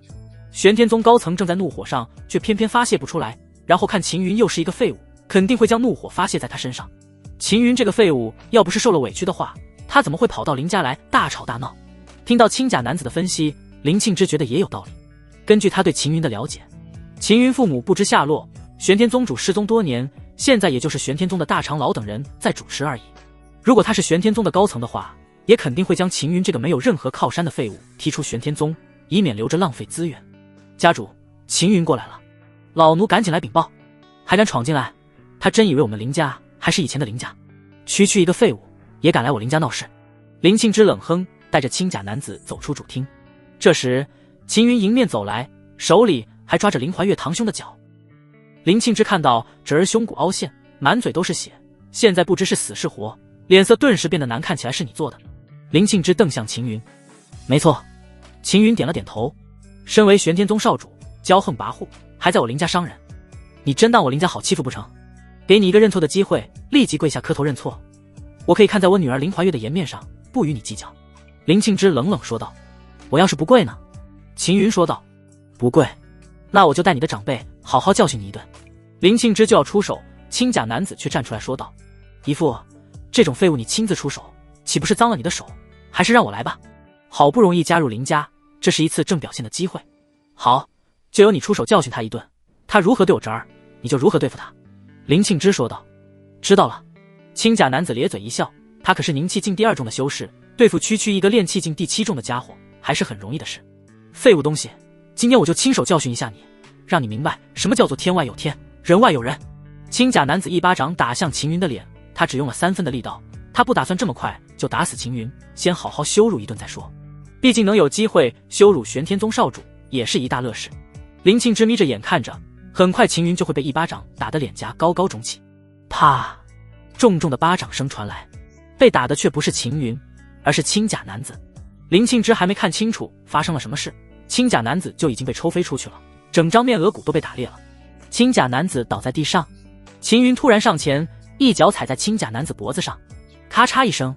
Speaker 1: 玄天宗高层正在怒火上，却偏偏发泄不出来，然后看秦云又是一个废物，肯定会将怒火发泄在他身上。秦云这个废物要不是受了委屈的话，他怎么会跑到林家来大吵大闹？听到青甲男子的分析，林庆之觉得也有道理。根据他对秦云的了解，秦云父母不知下落，玄天宗主失踪多年，现在也就是玄天宗的大长老等人在主持而已。如果他是玄天宗的高层的话，也肯定会将秦云这个没有任何靠山的废物踢出玄天宗，以免留着浪费资源。家主，秦云过来了。老奴赶紧来禀报。还敢闯进来？他真以为我们林家还是以前的林家？区区一个废物也敢来我林家闹事？林庆之冷哼，带着青甲男子走出主厅。这时秦云迎面走来，手里还抓着林怀月堂兄的脚。林庆之看到侄儿胸骨凹陷，满嘴都是血，现在不知是死是活，脸色顿时变得难看起来。是你做的？林庆之瞪向秦云。没错。秦云点了点头。身为玄天宗少主，骄横跋扈，还在我林家伤人，你真当我林家好欺负不成？给你一个认错的机会，立即跪下磕头认错，我可以看在我女儿林怀月的颜面上，不与你计较。林庆之冷冷说道。我要是不跪呢？秦云说道。不跪，那我就带你的长辈好好教训你一顿。林庆之就要出手，青甲男子却站出来说道。姨父，这种废物你亲自出手，岂不是脏了你的手？还是让我来吧，好不容易加入林家，这是一次正表现的机会。好，就由你出手教训他一顿，他如何对我侄儿，你就如何对付他。林庆之说道。知道了。青甲男子咧嘴一笑，他可是宁气境第2重的修士，对付区一个炼气境第7重的家伙还是很容易的事。废物东西，今天我就亲手教训一下你，让你明白什么叫做天外有天，人外有人。青甲男子一巴掌打向秦云的脸，他只用了3分的力道，他不打算这么快就打死秦云，先好好羞辱一顿再说。毕竟能有机会羞辱玄天宗少主也是一大乐事。林庆之眯着眼看着，很快秦云就会被一巴掌打得脸颊高高肿起。啪！重重的巴掌声传来，被打的却不是秦云，而是青甲男子。林庆之还没看清楚发生了什么事，青甲男子就已经被抽飞出去了，整张面额骨都被打裂了。青甲男子倒在地上，秦云突然上前，一脚踩在青甲男子脖子上，咔嚓一声，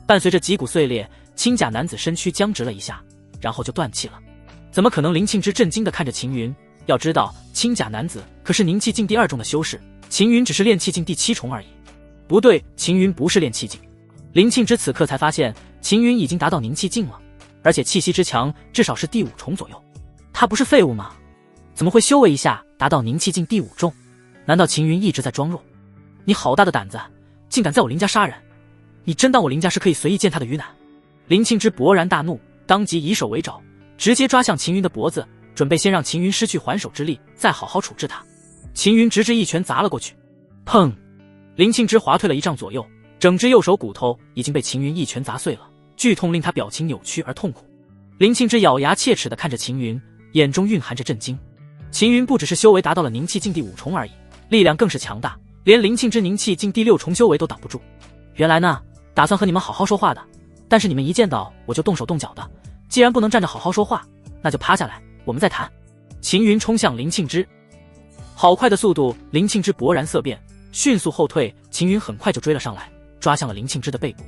Speaker 1: 伴随着脊骨碎裂，青甲男子身躯僵直了一下，然后就断气了。怎么可能？林庆之震惊地看着秦云，要知道青甲男子可是宁气境第2重的修士，秦云只是炼气境第7重而已。不对，秦云不是炼气境。林庆之此刻才发现秦云已经达到宁气境了，而且气息之强至少是第5重左右。他不是废物吗？怎么会修为一下达到宁气境第5重？难道秦云一直在装弱？你好大的胆子，竟敢在我林家杀人！你真当我林家是可以随意践踏的鱼腩？林庆之勃然大怒，当即以手为爪，直接抓向秦云的脖子，准备先让秦云失去还手之力，再好好处置他。秦云直直一拳砸了过去，砰！林庆之滑退了1丈左右，整只右手骨头已经被秦云一拳砸碎了，剧痛令他表情扭曲而痛苦。林庆之咬牙切齿地看着秦云，眼中蕴含着震惊。秦云不只是修为达到了宁气境第5重而已，力量更是强大，连林庆之凝气境第6重修为都挡不住。原来呢，打算和你们好好说话的，但是你们一见到我就动手动脚的。既然不能站着好好说话，那就趴下来，我们再谈。秦云冲向林庆之，好快的速度，林庆之勃然色变，迅速后退。秦云很快就追了上来，抓向了林庆之的背部。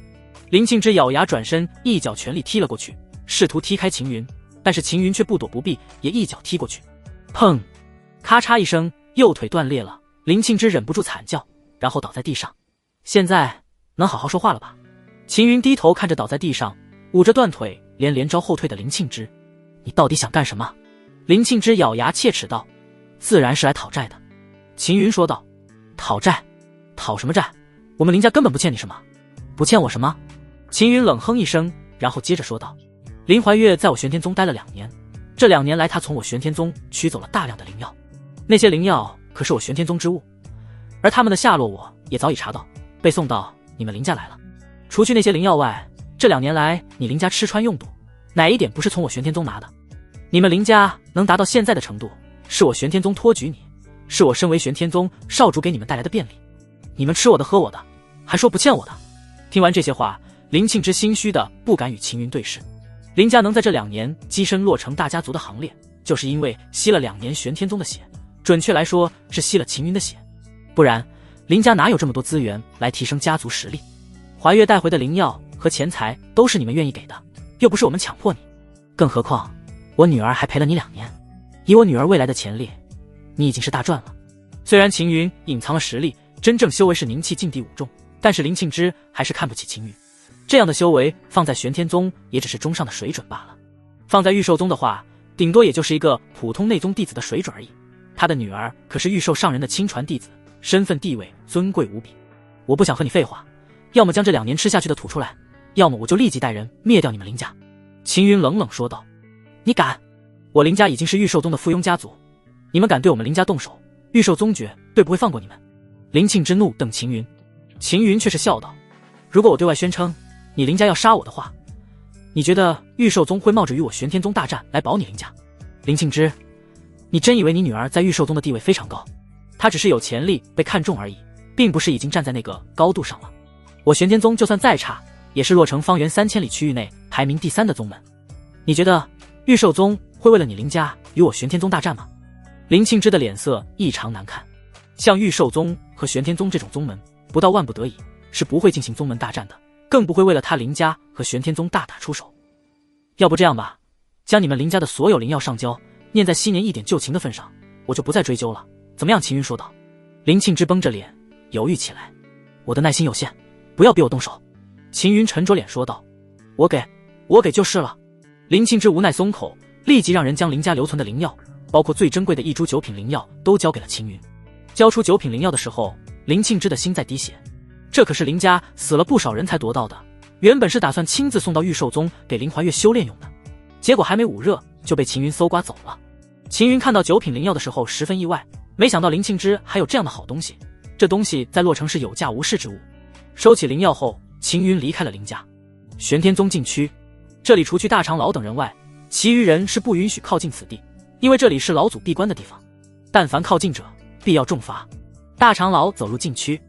Speaker 1: 林庆之咬牙转身，一脚全力踢了过去，试图踢开秦云，但是秦云却不躲不避，也一脚踢过去。砰！咔嚓一声，右腿断裂了。林庆之忍不住惨叫，然后倒在地上。现在能好好说话了吧？秦云低头看着倒在地上捂着断腿连招后退的林庆之，你到底想干什么？林庆之咬牙切齿道，自然是来讨债的。秦云说道，讨债？讨什么债？我们林家根本不欠你什么。不欠我什么？秦云冷哼一声，然后接着说道，林怀月在我玄天宗待了2年，这2年来他从我玄天宗取走了大量的灵药，那些灵药可是我玄天宗之物，而他们的下落我也早已查到，被送到你们林家来了。除去那些灵药外，这2年来你林家吃穿用度，哪一点不是从我玄天宗拿的？你们林家能达到现在的程度，是我玄天宗托举你，是我身为玄天宗少主给你们带来的便利。你们吃我的喝我的，还说不欠我的。听完这些话，林庆之心虚的不敢与秦云对视。林家能在这2年跻身落成大家族的行列，就是因为吸了2年玄天宗的血，准确来说是吸了秦云的血，不然林家哪有这么多资源来提升家族实力？怀月带回的灵药和钱财都是你们愿意给的，又不是我们强迫你。更何况我女儿还陪了你2年，以我女儿未来的潜力，你已经是大赚了。虽然秦云隐藏了实力，真正修为是凝气境第5重，但是林庆之还是看不起秦云。这样的修为放在玄天宗也只是中上的水准罢了，放在御兽宗的话，顶多也就是一个普通内宗弟子的水准而已。他的女儿可是御兽上人的亲传弟子，身份地位尊贵无比。我不想和你废话，要么将这2年吃下去的吐出来，要么我就立即带人灭掉你们林家。秦云冷冷说道，你敢？我林家已经是御兽宗的附庸家族，你们敢对我们林家动手，御兽宗绝对不会放过你们。林庆之怒瞪秦云，秦云却是笑道，如果我对外宣称你林家要杀我的话，你觉得御兽宗会冒着与我玄天宗大战来保你林家？林庆之，你真以为你女儿在御兽宗的地位非常高？她只是有潜力被看中而已，并不是已经站在那个高度上了。我玄天宗就算再差，也是洛城方圆3000里区域内排名第3的宗门。你觉得御兽宗会为了你林家与我玄天宗大战吗？林庆之的脸色异常难看，像御兽宗和玄天宗这种宗门，不到万不得已是不会进行宗门大战的，更不会为了他林家和玄天宗大打出手。要不这样吧，将你们林家的所有灵药上交，念在昔年一点旧情的份上，我就不再追究了，怎么样？秦云说道。林庆之绷着脸犹豫起来，我的耐心有限，不要逼我动手。秦云沉着脸说道，我给就是了。林庆之无奈松口，立即让人将林家留存的灵药，包括最珍贵的1株9品灵药都交给了秦云。交出9品灵药的时候，林庆之的心在滴血，这可是林家死了不少人才夺到的，原本是打算亲自送到御兽宗给林怀月修炼用的，结果还没捂热就被秦云搜刮走了。秦云看到9品灵药的时候十分意外，没想到林庆之还有这样的好东西，这东西在洛城是有价无市之物。收起灵药后，秦云离开了林家。玄天宗禁区，这里除去大长老等人外，其余人是不允许靠近此地，因为这里是老祖闭关的地方，但凡靠近者必要重罚。大长老走入禁区，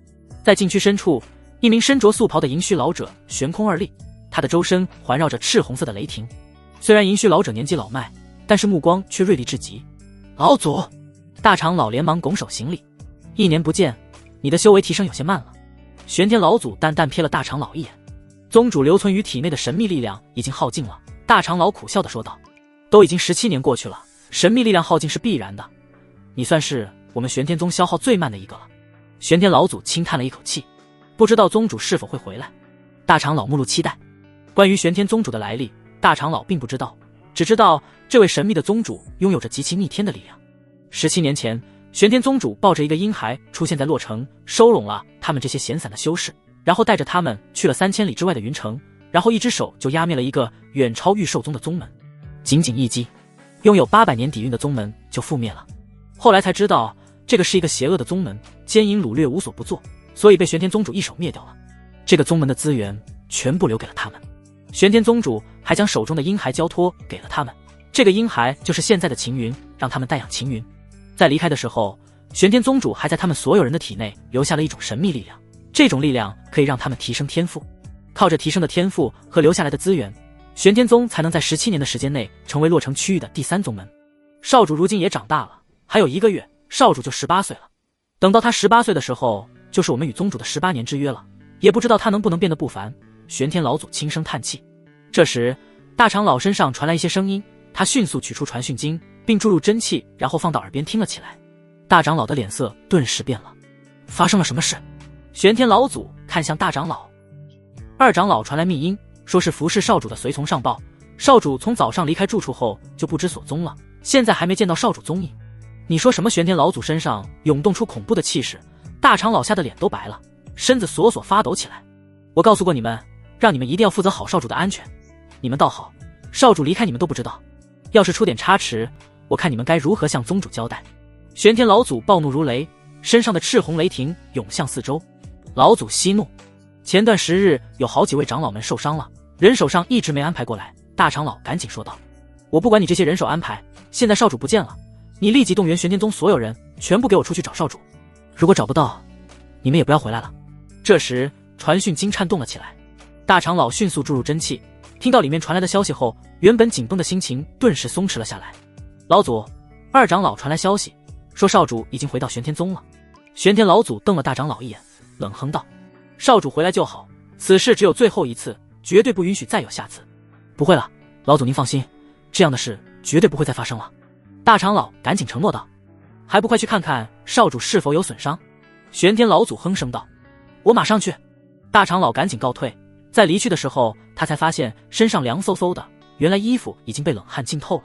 Speaker 1: 在禁区深处，一名身着素袍的银须老者悬空而立，他的周身环绕着赤红色的雷霆。虽然银须老者年纪老迈，但是目光却锐利至极。老祖！大长老连忙拱手行礼，1年不见，你的修为提升有些慢了。玄天老祖淡淡瞥了大长老一眼，宗主留存于体内的神秘力量已经耗尽了。大长老苦笑地说道，都已经17年过去了，神秘力量耗尽是必然的，你算是我们玄天宗消耗最慢的一个了。玄天老祖轻叹了一口气，不知道宗主是否会回来。大长老目露期待。关于玄天宗主的来历，大长老并不知道，只知道这位神秘的宗主拥有着极其逆天的力量。17年前，玄天宗主抱着一个婴孩出现在洛城，收拢了他们这些闲散的修士，然后带着他们去了3000里之外的云城，然后一只手就压灭了一个远超御兽宗的宗门。仅仅一击，拥有800年底蕴的宗门就覆灭了。后来才知道，这个是一个邪恶的宗门，奸淫掳掠无所不作，所以被玄天宗主一手灭掉了。这个宗门的资源全部留给了他们，玄天宗主还将手中的婴孩交托给了他们。这个婴孩就是现在的秦云，让他们代养秦云。在离开的时候，玄天宗主还在他们所有人的体内留下了一种神秘力量，这种力量可以让他们提升天赋。靠着提升的天赋和留下来的资源，玄天宗才能在17年的时间内成为洛城区域的第3宗门。少主如今也长大了，还有1个月，少主就18岁了。等到他18岁的时候，就是我们与宗主的18年之约了。也不知道他能不能变得不凡。玄天老祖轻声叹气。这时，大长老身上传来一些声音，他迅速取出传讯经，并注入真气，然后放到耳边听了起来。大长老的脸色顿时变了。发生了什么事？玄天老祖看向大长老。二长老传来密音，说是服侍少主的随从上报，少主从早上离开住处后就不知所踪了，现在还没见到少主踪影。你说什么？玄天老祖身上涌动出恐怖的气势，大长老吓得脸都白了，身子索索发抖起来。我告诉过你们，让你们一定要负责好少主的安全，你们倒好，少主离开你们都不知道，要是出点差池，我看你们该如何向宗主交代。玄天老祖暴怒如雷，身上的赤红雷霆涌向四周。老祖息怒，前段10日有好几位长老们受伤了，人手上一直没安排过来。大长老赶紧说道，我不管你这些人手安排，现在少主不见了，你立即动员玄天宗所有人，全部给我出去找少主，如果找不到，你们也不要回来了。这时传讯经颤动了起来，大长老迅速注入真气，听到里面传来的消息后，原本紧绷的心情顿时松弛了下来。老祖，二长老传来消息，说少主已经回到玄天宗了。玄天老祖瞪了大长老一眼，冷哼道，少主回来就好，此事只有最后一次，绝对不允许再有下次。不会了，老祖您放心，这样的事绝对不会再发生了。大长老赶紧承诺道，还不快去看看少主是否有损伤？玄天老祖哼声道，我马上去。大长老赶紧告退，在离去的时候，他才发现身上凉飕飕的，原来衣服已经被冷汗浸透了。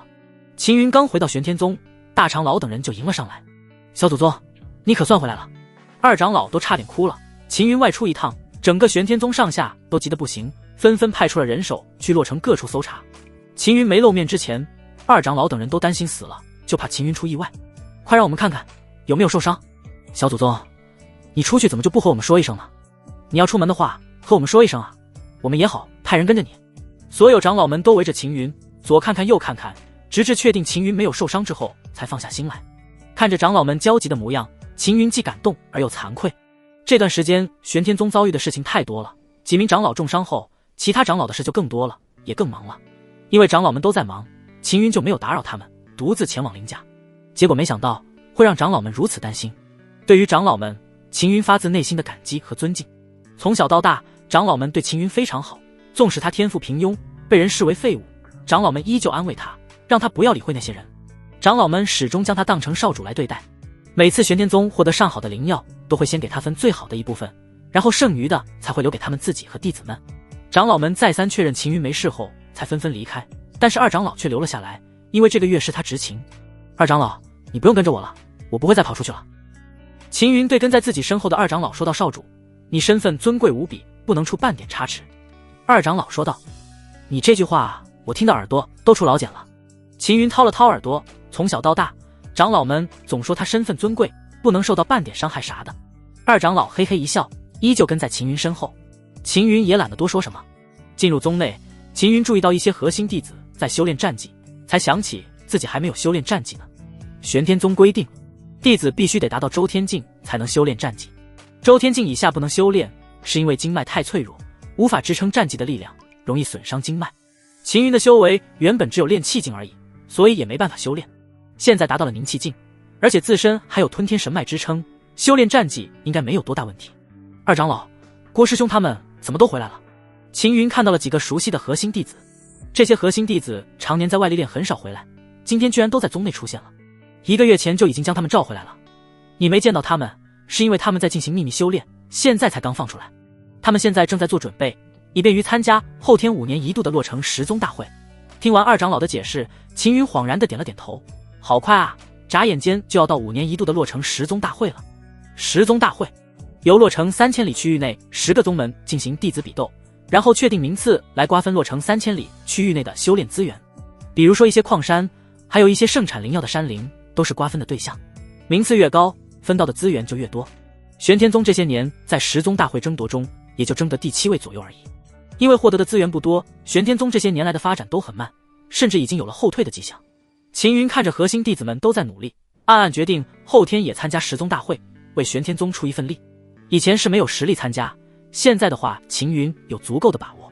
Speaker 1: 秦云刚回到玄天宗，大长老等人就迎了上来，小祖宗，你可算回来了。二长老都差点哭了。秦云外出一趟，整个玄天宗上下都急得不行，纷纷派出了人手去洛城各处搜查。秦云没露面之前，二长老等人都担心死了，就怕秦云出意外。快让我们看看有没有受伤。小祖宗，你出去怎么就不和我们说一声呢？你要出门的话和我们说一声啊，我们也好派人跟着你。所有长老们都围着秦云，左看看右看看，直至确定秦云没有受伤之后才放下心来。看着长老们焦急的模样，秦云既感动而又惭愧。这段时间玄天宗遭遇的事情太多了，几名长老重伤后，其他长老的事就更多了，也更忙了。因为长老们都在忙，秦云就没有打扰他们，独自前往林家。结果没想到会让长老们如此担心。对于长老们，秦云发自内心的感激和尊敬。从小到大，长老们对秦云非常好，纵使他天赋平庸，被人视为废物，长老们依旧安慰他，让他不要理会那些人。长老们始终将他当成少主来对待。每次玄天宗获得上好的灵药，都会先给他分最好的一部分，然后剩余的才会留给他们自己和弟子们。长老们再三确认秦云没事后，才纷纷离开，但是二长老却留了下来，因为这个月是他执勤。二长老，你不用跟着我了，我不会再跑出去了。秦云对跟在自己身后的二长老说道，少主，你身份尊贵无比，不能出半点差池。二长老说道，你这句话我听到耳朵都出老茧了。秦云掏了掏耳朵，从小到大，长老们总说他身份尊贵，不能受到半点伤害啥的。二长老嘿嘿一笑，依旧跟在秦云身后。秦云也懒得多说什么。进入宗内，秦云注意到一些核心弟子在修炼战技，才想起自己还没有修炼战技呢。玄天宗规定，弟子必须得达到周天境才能修炼战技，周天境以下不能修炼，是因为经脉太脆弱，无法支撑战技的力量，容易损伤经脉。秦云的修为原本只有炼气境而已，所以也没办法修炼。现在达到了凝气境，而且自身还有吞天神脉支撑，修炼战技应该没有多大问题。二长老，郭师兄他们怎么都回来了？秦云看到了几个熟悉的核心弟子，这些核心弟子常年在外历练，很少回来，今天居然都在宗内出现了。1个月前就已经将他们召回来了。你没见到他们，是因为他们在进行秘密修炼，现在才刚放出来。他们现在正在做准备，以便于参加后天5年一度的洛城10宗大会。听完二长老的解释，秦云恍然地点了点头。好快啊，眨眼间就要到5年一度的洛城10宗大会了。10宗大会由洛城3000里区域内10个宗门进行弟子比斗，然后确定名次来瓜分洛城3000里区域内的修炼资源。比如说一些矿山，还有一些盛产灵药的山林，都是瓜分的对象。名次越高，分到的资源就越多。玄天宗这些年在10宗大会争夺中，也就争得第7位左右而已。因为获得的资源不多，玄天宗这些年来的发展都很慢，甚至已经有了后退的迹象。秦云看着核心弟子们都在努力，暗暗决定后天也参加十宗大会，为玄天宗出一份力。以前是没有实力参加，现在的话秦云有足够的把握。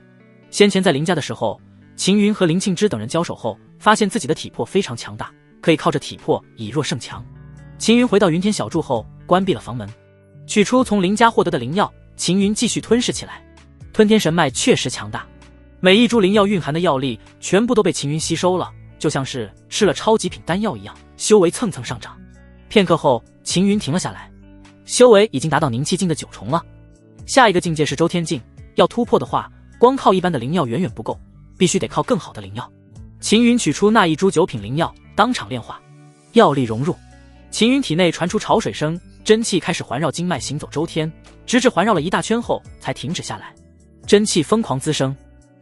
Speaker 1: 先前在林家的时候，秦云和林庆之等人交手后，发现自己的体魄非常强大，可以靠着体魄以弱胜强。秦云回到云天小筑后，关闭了房门，取出从林家获得的灵药，秦云继续吞噬起来。吞天神脉确实强大，每一株灵药蕴含的药力全部都被秦云吸收了，就像是吃了超级品丹药一样，修为蹭蹭上涨。片刻后，秦云停了下来，修为已经达到凝气境的9重了。下一个境界是周天境，要突破的话，光靠一般的灵药远远不够，必须得靠更好的灵药。秦云取出那一株9品灵药，当场炼化，药力融入。秦云体内传出潮水声，真气开始环绕经脉行走周天，直至环绕了一大圈后才停止下来。真气疯狂滋生，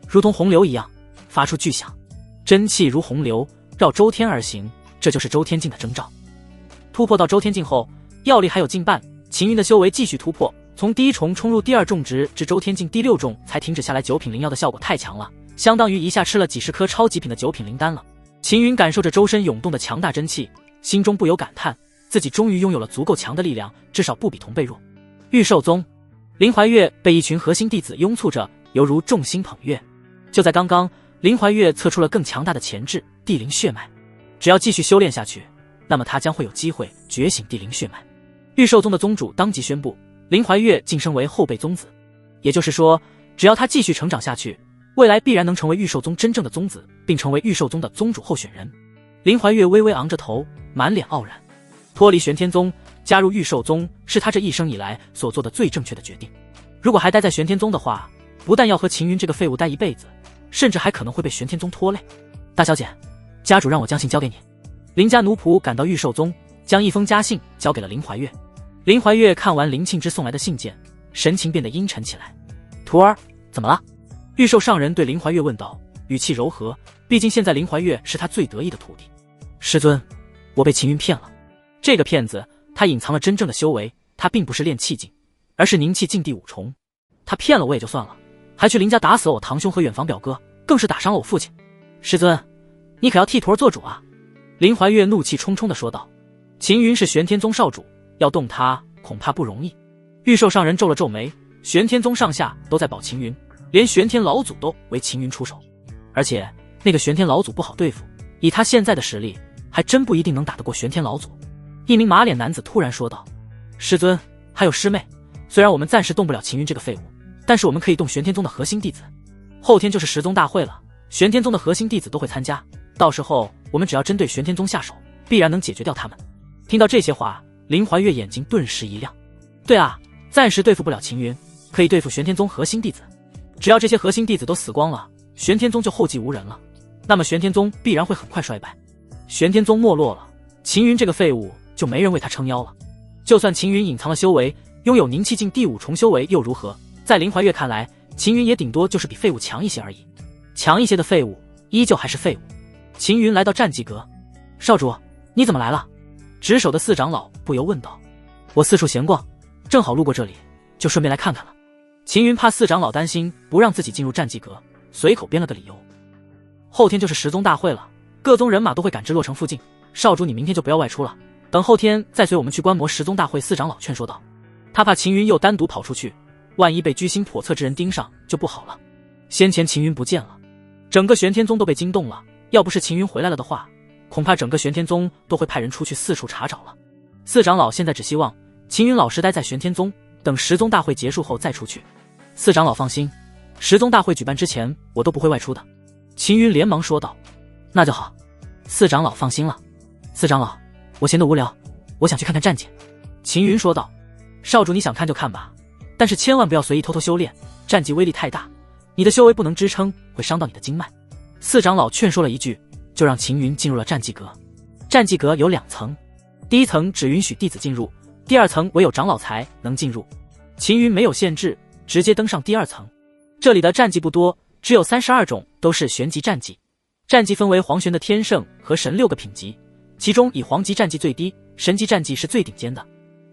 Speaker 1: 如同洪流一样发出巨响，真气如洪流绕周天而行，这就是周天境的征兆。突破到周天境后，药力还有近半，秦云的修为继续突破，从第1重冲入第2重值至周天境第6重才停止下来。9品灵药的效果太强了，相当于一下吃了几十颗超级品的9品灵丹了。秦云感受着周身涌动的强大真气，心中不由感叹，自己终于拥有了足够强的力量，至少不比同辈弱。玉兽宗，林怀月被一群核心弟子拥簇着，犹如众星捧月。就在刚刚，林怀月测出了更强大的潜质地灵血脉，只要继续修炼下去，那么他将会有机会觉醒地灵血脉。玉兽宗的宗主当即宣布，林怀月晋升为后辈宗子，也就是说，只要他继续成长下去，未来必然能成为玉兽宗真正的宗子，并成为玉兽宗的宗主候选人。林怀月微微昂着头，满脸傲然。脱离玄天宗，加入玉兽宗，是他这一生以来所做的最正确的决定。如果还待在玄天宗的话，不但要和秦云这个废物待一辈子，甚至还可能会被玄天宗拖累。大小姐，家主让我将信交给你。林家奴仆赶到玉兽宗，将一封家信交给了林怀月。林怀月看完林庆之送来的信件，神情变得阴沉起来。徒儿，怎么了？玉兽上人对林怀月问道，语气柔和，毕竟现在林怀月是他最得意的徒弟。师尊，我被秦云骗了。这个骗子，他隐藏了真正的修为，他并不是炼气境，而是凝气境第5重。他骗了我也就算了，还去林家打死了我堂兄和远房表哥，更是打伤了我父亲。师尊，你可要替徒儿做主啊！林怀月怒气冲冲地说道。秦云是玄天宗少主，要动他恐怕不容易。玉兽上人皱了皱眉，玄天宗上下都在保秦云，连玄天老祖都为秦云出手，而且那个玄天老祖不好对付，以他现在的实力，还真不一定能打得过玄天老祖。一名马脸男子突然说道，师尊，还有师妹，虽然我们暂时动不了秦云这个废物，但是我们可以动玄天宗的核心弟子。后天就是10宗大会了，玄天宗的核心弟子都会参加，到时候我们只要针对玄天宗下手，必然能解决掉他们。听到这些话，林怀月眼睛顿时一亮。对啊，暂时对付不了秦云，可以对付玄天宗核心弟子。只要这些核心弟子都死光了，玄天宗就后继无人了，那么玄天宗必然会很快衰败。玄天宗没落了，秦云这个废物就没人为他撑腰了。就算秦云隐藏了修为，拥有凝气境第5重修为又如何？在林怀月看来，秦云也顶多就是比废物强一些而已。强一些的废物依旧还是废物。秦云来到战绩阁，少主，你怎么来了？值守的4长老不由问道。我四处闲逛，正好路过这里，就顺便来看看了。秦云怕4长老担心不让自己进入战绩阁，随口编了个理由。后天就是10宗大会了，各宗人马都会赶至洛城附近，少主你明天就不要外出了，等后天再随我们去观摩10宗大会。4长老劝说道。他怕秦云又单独跑出去，万一被居心叵测之人盯上就不好了。先前秦云不见了，整个玄天宗都被惊动了，要不是秦云回来了的话，恐怕整个玄天宗都会派人出去四处查找了。4长老现在只希望秦云老实待在玄天宗，等10宗大会结束后再出去。4长老放心，10宗大会举办之前我都不会外出的。秦云连忙说道。那就好，4长老放心了。4长老，我闲得无聊，我想去看看战绩。秦云说道。少主你想看就看吧，但是千万不要随意偷偷修炼，战绩威力太大，你的修为不能支撑，会伤到你的经脉。4长老劝说了一句，就让秦云进入了战绩阁。战绩阁有2层，第1层只允许弟子进入，第2层唯有长老才能进入。秦云没有限制，直接登上第2层。这里的战绩不多，只有32种，都是玄级战绩。战绩分为黄玄的天圣和神6个品级，其中以黄级战绩最低，神级战绩是最顶尖的。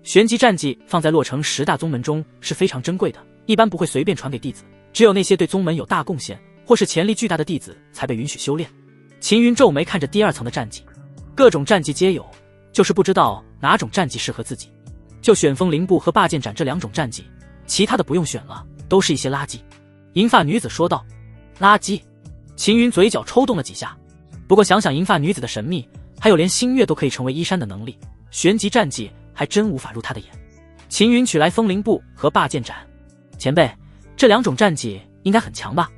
Speaker 1: 玄级战绩放在洛城10大宗门中是非常珍贵的，一般不会随便传给弟子，只有那些对宗门有大贡献或是潜力巨大的弟子才被允许修炼。秦云皱眉看着第2层的战绩，各种战绩皆有，就是不知道哪种战绩适合自己，就选风铃步和霸剑斩这2种战绩，其他的不用选了，都是一些垃圾。银发女子说道。垃圾？秦云嘴角抽动了几下，不过想想银发女子的神秘，还有连星月都可以成为衣衫的能力，旋即战绩还真无法入他的眼。秦云取来风铃步和霸剑斩。前辈，这2种战绩应该很强吧？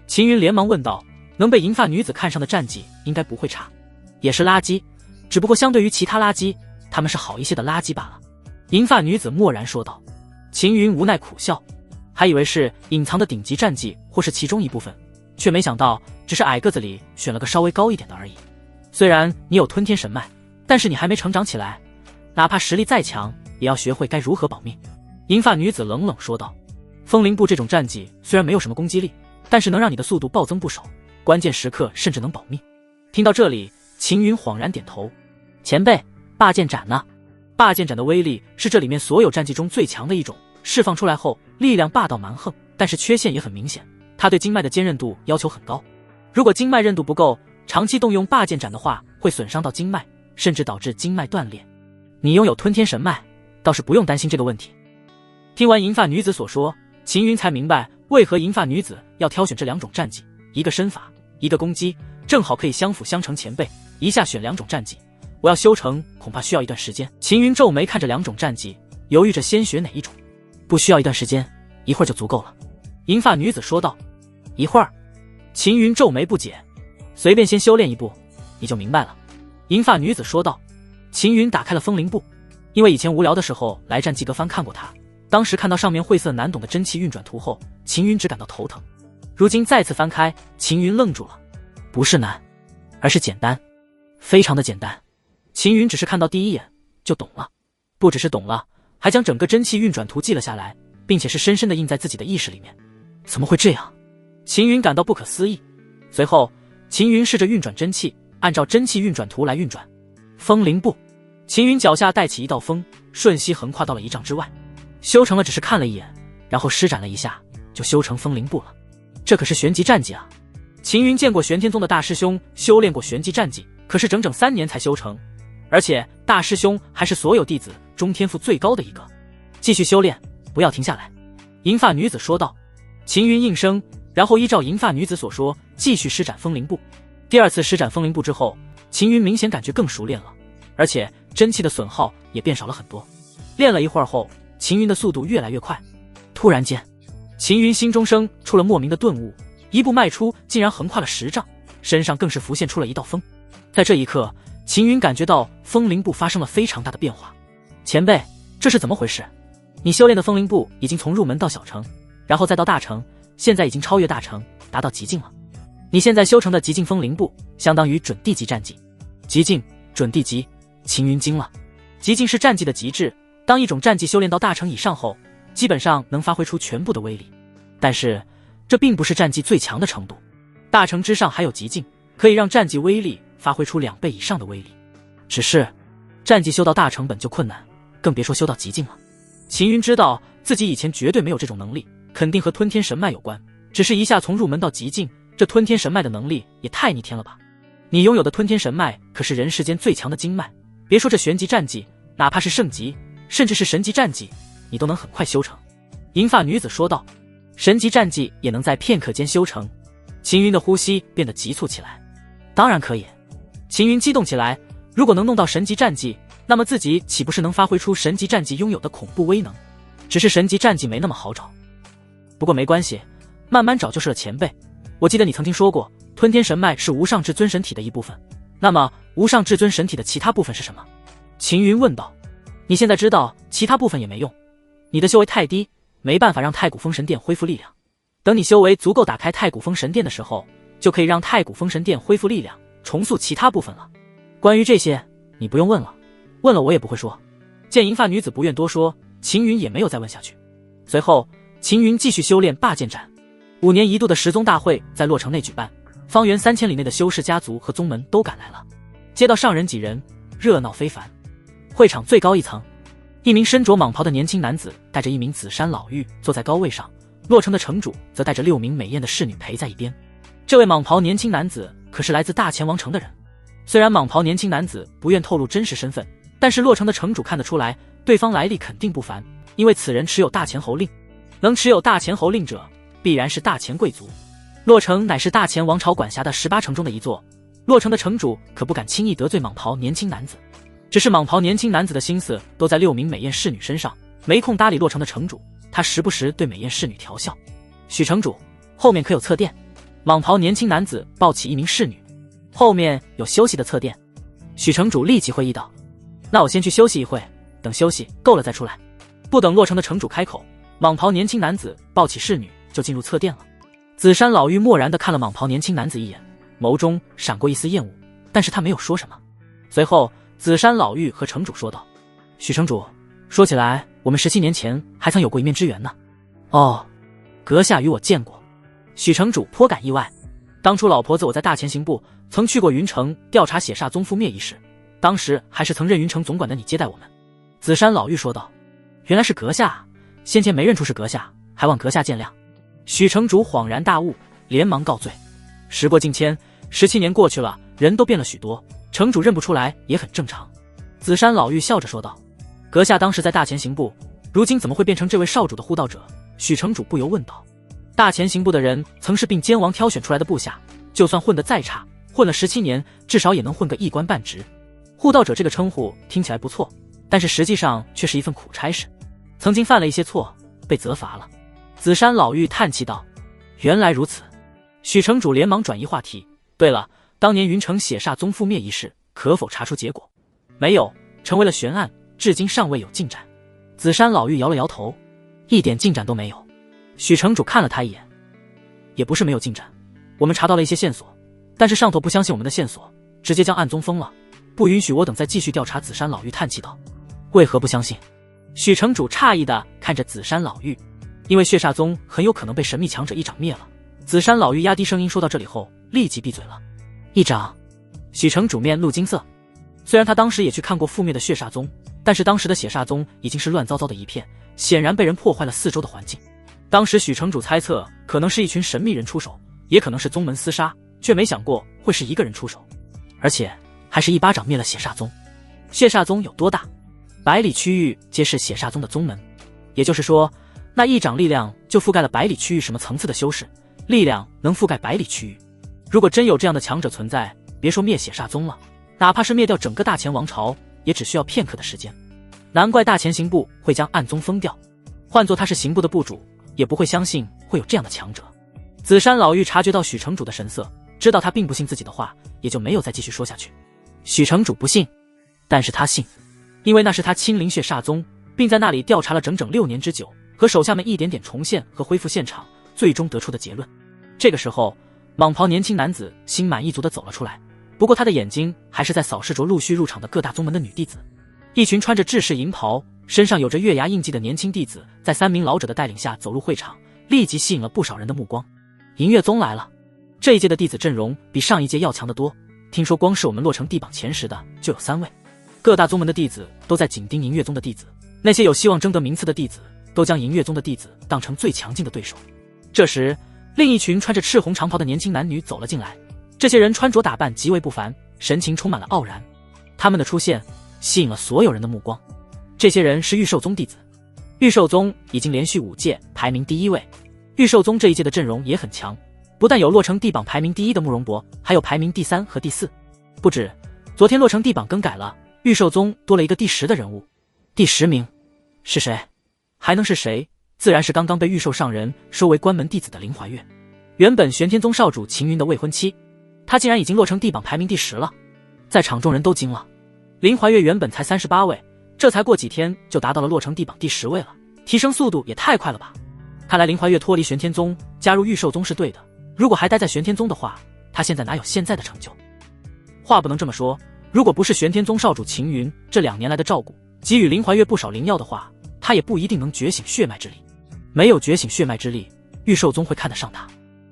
Speaker 1: 秦云连忙问道。能被银发女子看上的战绩应该不会差，也是垃圾，只不过相对于其他垃圾，他们是好一些的垃圾罢了。银发女子默然说道。秦云无奈苦笑，还以为是隐藏的顶级战绩或是其中一部分，却没想到只是矮个子里选了个稍微高一点的而已。虽然你有吞天神脉，但是你还没成长起来，哪怕实力再强，也要学会该如何保命。银发女子冷冷说道。风铃步这种战绩虽然没有什么攻击力，但是能让你的速度暴增不少，关键时刻甚至能保命。听到这里，秦云恍然点头。前辈，霸剑斩呢？霸剑斩的威力是这里面所有战绩中最强的一种，释放出来后力量霸道蛮横，但是缺陷也很明显，它对经脉的坚韧度要求很高。如果经脉韧度不够，长期动用霸剑斩的话，会损伤到经脉，甚至导致经脉断裂。你拥有吞天神脉，倒是不用担心这个问题。听完银发女子所说，秦云才明白为何银发女子要挑选这2种战绩，一个身法，一个攻击，正好可以相辅相成。前辈，一下选2种战绩，我要修成恐怕需要一段时间。秦云皱眉看着2种战绩，犹豫着先学哪一种。不需要一段时间，一会儿就足够了。银发女子说道。一会儿？秦云皱眉不解。随便先修炼一步，你就明白了。银发女子说道。秦云打开了风铃步，因为以前无聊的时候来战记阁翻看过它，当时看到上面晦涩难懂的真气运转图后，秦云只感到头疼。如今再次翻开，秦云愣住了。不是难，而是简单，非常的简单。秦云只是看到第一眼就懂了，不只是懂了，还将整个真气运转图记了下来，并且是深深的印在自己的意识里面。怎么会这样？秦云感到不可思议。随后秦云试着运转真气，按照真气运转图来运转。风铃步，秦云脚下带起一道风，瞬息横跨到了1丈之外。修成了只是看了一眼，然后施展了一下，就修成风铃步了。这可是玄级战绩啊！秦云见过玄天宗的大师兄修炼过玄级战绩，可是整整3年才修成，而且大师兄还是所有弟子中天赋最高的一个。继续修炼，不要停下来。银发女子说道。秦云应声，然后依照银发女子所说，继续施展风铃步。第2次施展风铃步之后，秦云明显感觉更熟练了，而且真气的损耗也变少了很多。练了一会儿后，秦云的速度越来越快。突然间，秦云心中生出了莫名的顿悟，一步迈出竟然横跨了10丈，身上更是浮现出了一道风。在这一刻，秦云感觉到风铃步发生了非常大的变化。前辈，这是怎么回事？你修炼的风铃步已经从入门到小成，然后再到大成，现在已经超越大成，达到极境了。你现在修成的极境风铃步相当于准地级战绩。极境、准地级，秦云惊了。极境是战绩的极致，当一种战绩修炼到大成以上后，基本上能发挥出全部的威力。但是这并不是战绩最强的程度，大成之上还有极境，可以让战绩威力发挥出2倍以上的威力。只是战绩修到大成本就困难，更别说修到极境了。秦云知道自己以前绝对没有这种能力，肯定和吞天神脉有关，只是一下从入门到极境，这吞天神脉的能力也太逆天了吧。你拥有的吞天神脉可是人世间最强的经脉，别说这玄级战绩，哪怕是圣级甚至是神级战绩，你都能很快修成。银发女子说道。神级战绩也能在片刻间修成。秦云的呼吸变得急促起来。当然可以。秦云激动起来，如果能弄到神级战绩，那么自己岂不是能发挥出神级战绩拥有的恐怖威能？只是神级战绩没那么好找。不过没关系，慢慢找就是了。前辈，我记得你曾经说过，吞天神脉是无上至尊神体的一部分，那么无上至尊神体的其他部分是什么？秦云问道。你现在知道其他部分也没用，你的修为太低，没办法让太古封神殿恢复力量。等你修为足够打开太古封神殿的时候，就可以让太古封神殿恢复力量，重塑其他部分了。关于这些，你不用问了，问了我也不会说。见银发女子不愿多说，秦云也没有再问下去。随后，秦云继续修炼霸剑斩。5年一度的十宗大会在洛城内举办，方圆3000里内的修士家族和宗门都赶来了，街道上人挤人，热闹非凡。会场最高一层，一名身着蟒袍的年轻男子带着一名紫衫老妪坐在高位上，洛城的城主则带着6名美艳的侍女陪在一边。这位蟒袍年轻男子可是来自大前王城的人。虽然蟒袍年轻男子不愿透露真实身份，但是洛城的城主看得出来，对方来历肯定不凡，因为此人持有大钱侯令，能持有大钱侯令者，必然是大钱贵族。洛城乃是大钱王朝管辖的18城中的一座，洛城的城主可不敢轻易得罪蟒袍年轻男子。只是蟒袍年轻男子的心思都在6名美艳侍女身上，没空搭理洛城的城主。他时不时对美艳侍女调笑。许城主，后面可有侧殿？蟒袍年轻男子抱起一名侍女。后面有休息的侧殿。许城主立即会意道：那我先去休息一会，等休息够了再出来。不等洛城的城主开口，蟒袍年轻男子抱起侍女就进入侧殿了。紫山老妪漠然地看了蟒袍年轻男子一眼，眸中闪过一丝厌恶，但是他没有说什么。随后紫山老妪和城主说道：许城主，说起来我们17年前还曾有过一面之缘呢。哦，阁下与我见过。许城主颇感意外，当初老婆子我在大前行部曾去过云城调查血煞宗覆灭一事，当时还是曾任云城总管的你接待我们。紫山老妪说道：原来是阁下，先前没认出是阁下，还望阁下见谅。许城主恍然大悟，连忙告罪。时过境迁，17年过去了，人都变了许多，城主认不出来也很正常。紫山老妪笑着说道：阁下当时在大前行部，如今怎么会变成这位少主的护道者？许城主不由问道。大前行部的人曾是并肩王挑选出来的部下，就算混得再差，混了17年，至少也能混个一官半职。护道者这个称呼听起来不错，但是实际上却是一份苦差事。曾经犯了一些错，被责罚了。紫山老妪叹气道：原来如此。许城主连忙转移话题：对了，当年云城血煞宗覆灭一事，可否查出结果？没有，成为了悬案，至今尚未有进展。紫山老妪摇了摇头：一点进展都没有。许城主看了他一眼：也不是没有进展，我们查到了一些线索，但是上头不相信我们的线索，直接将案宗封了，不允许我等再继续调查。紫山老妪叹气道：为何不相信？许城主诧异地看着紫山老妪：因为血煞宗很有可能被神秘强者一掌灭了。紫山老妪压低声音说到这里后，立即闭嘴了。一掌？许城主面露惊色。虽然他当时也去看过覆灭的血煞宗，但是当时的血煞宗已经是乱糟糟的一片，显然被人破坏了四周的环境。当时许城主猜测可能是一群神秘人出手，也可能是宗门厮杀，却没想过会是一个人出手，而且还是一巴掌灭了血煞宗。血煞宗有多大？100里区域皆是血煞宗的宗门，也就是说那一掌力量就覆盖了100里区域什么层次的修士，力量能覆盖100里区域。如果真有这样的强者存在，别说灭血煞宗了，哪怕是灭掉整个大前王朝，也只需要片刻的时间。难怪大前行部会将暗宗封掉，换作他是行部的部主，也不会相信会有这样的强者。紫山老妪察觉到许城主的神色，知道他并不信自己的话，也就没有再继续说下去。许城主不信，但是他信，因为那是他亲临血煞宗，并在那里调查了整整6年之久，和手下们一点点重现和恢复现场，最终得出的结论。这个时候，蟒袍年轻男子心满意足地走了出来，不过他的眼睛还是在扫视着陆续入场的各大宗门的女弟子。一群穿着制式银袍，身上有着月牙印记的年轻弟子，在3名老者的带领下走入会场，立即吸引了不少人的目光。银月宗来了，这一届的弟子阵容比上一届要强得多，听说光是我们洛城地榜前10的就有3位。各大宗门的弟子都在紧盯银月宗的弟子，那些有希望争得名次的弟子都将银月宗的弟子当成最强劲的对手。这时，另一群穿着赤红长袍的年轻男女走了进来，这些人穿着打扮极为不凡，神情充满了傲然。他们的出现吸引了所有人的目光。这些人是御兽宗弟子，御兽宗已经连续5届排名第1位。御兽宗这一届的阵容也很强，不但有洛城地榜排名第1的慕容博，还有排名第3和第4。不止，昨天洛城地榜更改了，御兽宗多了一个第10的人物。第10名是谁？还能是谁？自然是刚刚被御兽上人收为关门弟子的林怀月，原本玄天宗少主秦云的未婚妻，她竟然已经洛城地榜排名第10了。在场众人都惊了，林怀月原本才38位，这才过几天就达到了洛城地榜第10位了，提升速度也太快了吧。看来林怀月脱离玄天宗加入御兽宗是对的，如果还待在玄天宗的话，他现在哪有现在的成就？话不能这么说，如果不是玄天宗少主秦云这2年来的照顾，给予林怀月不少灵药的话，他也不一定能觉醒血脉之力。没有觉醒血脉之力，御兽宗会看得上他。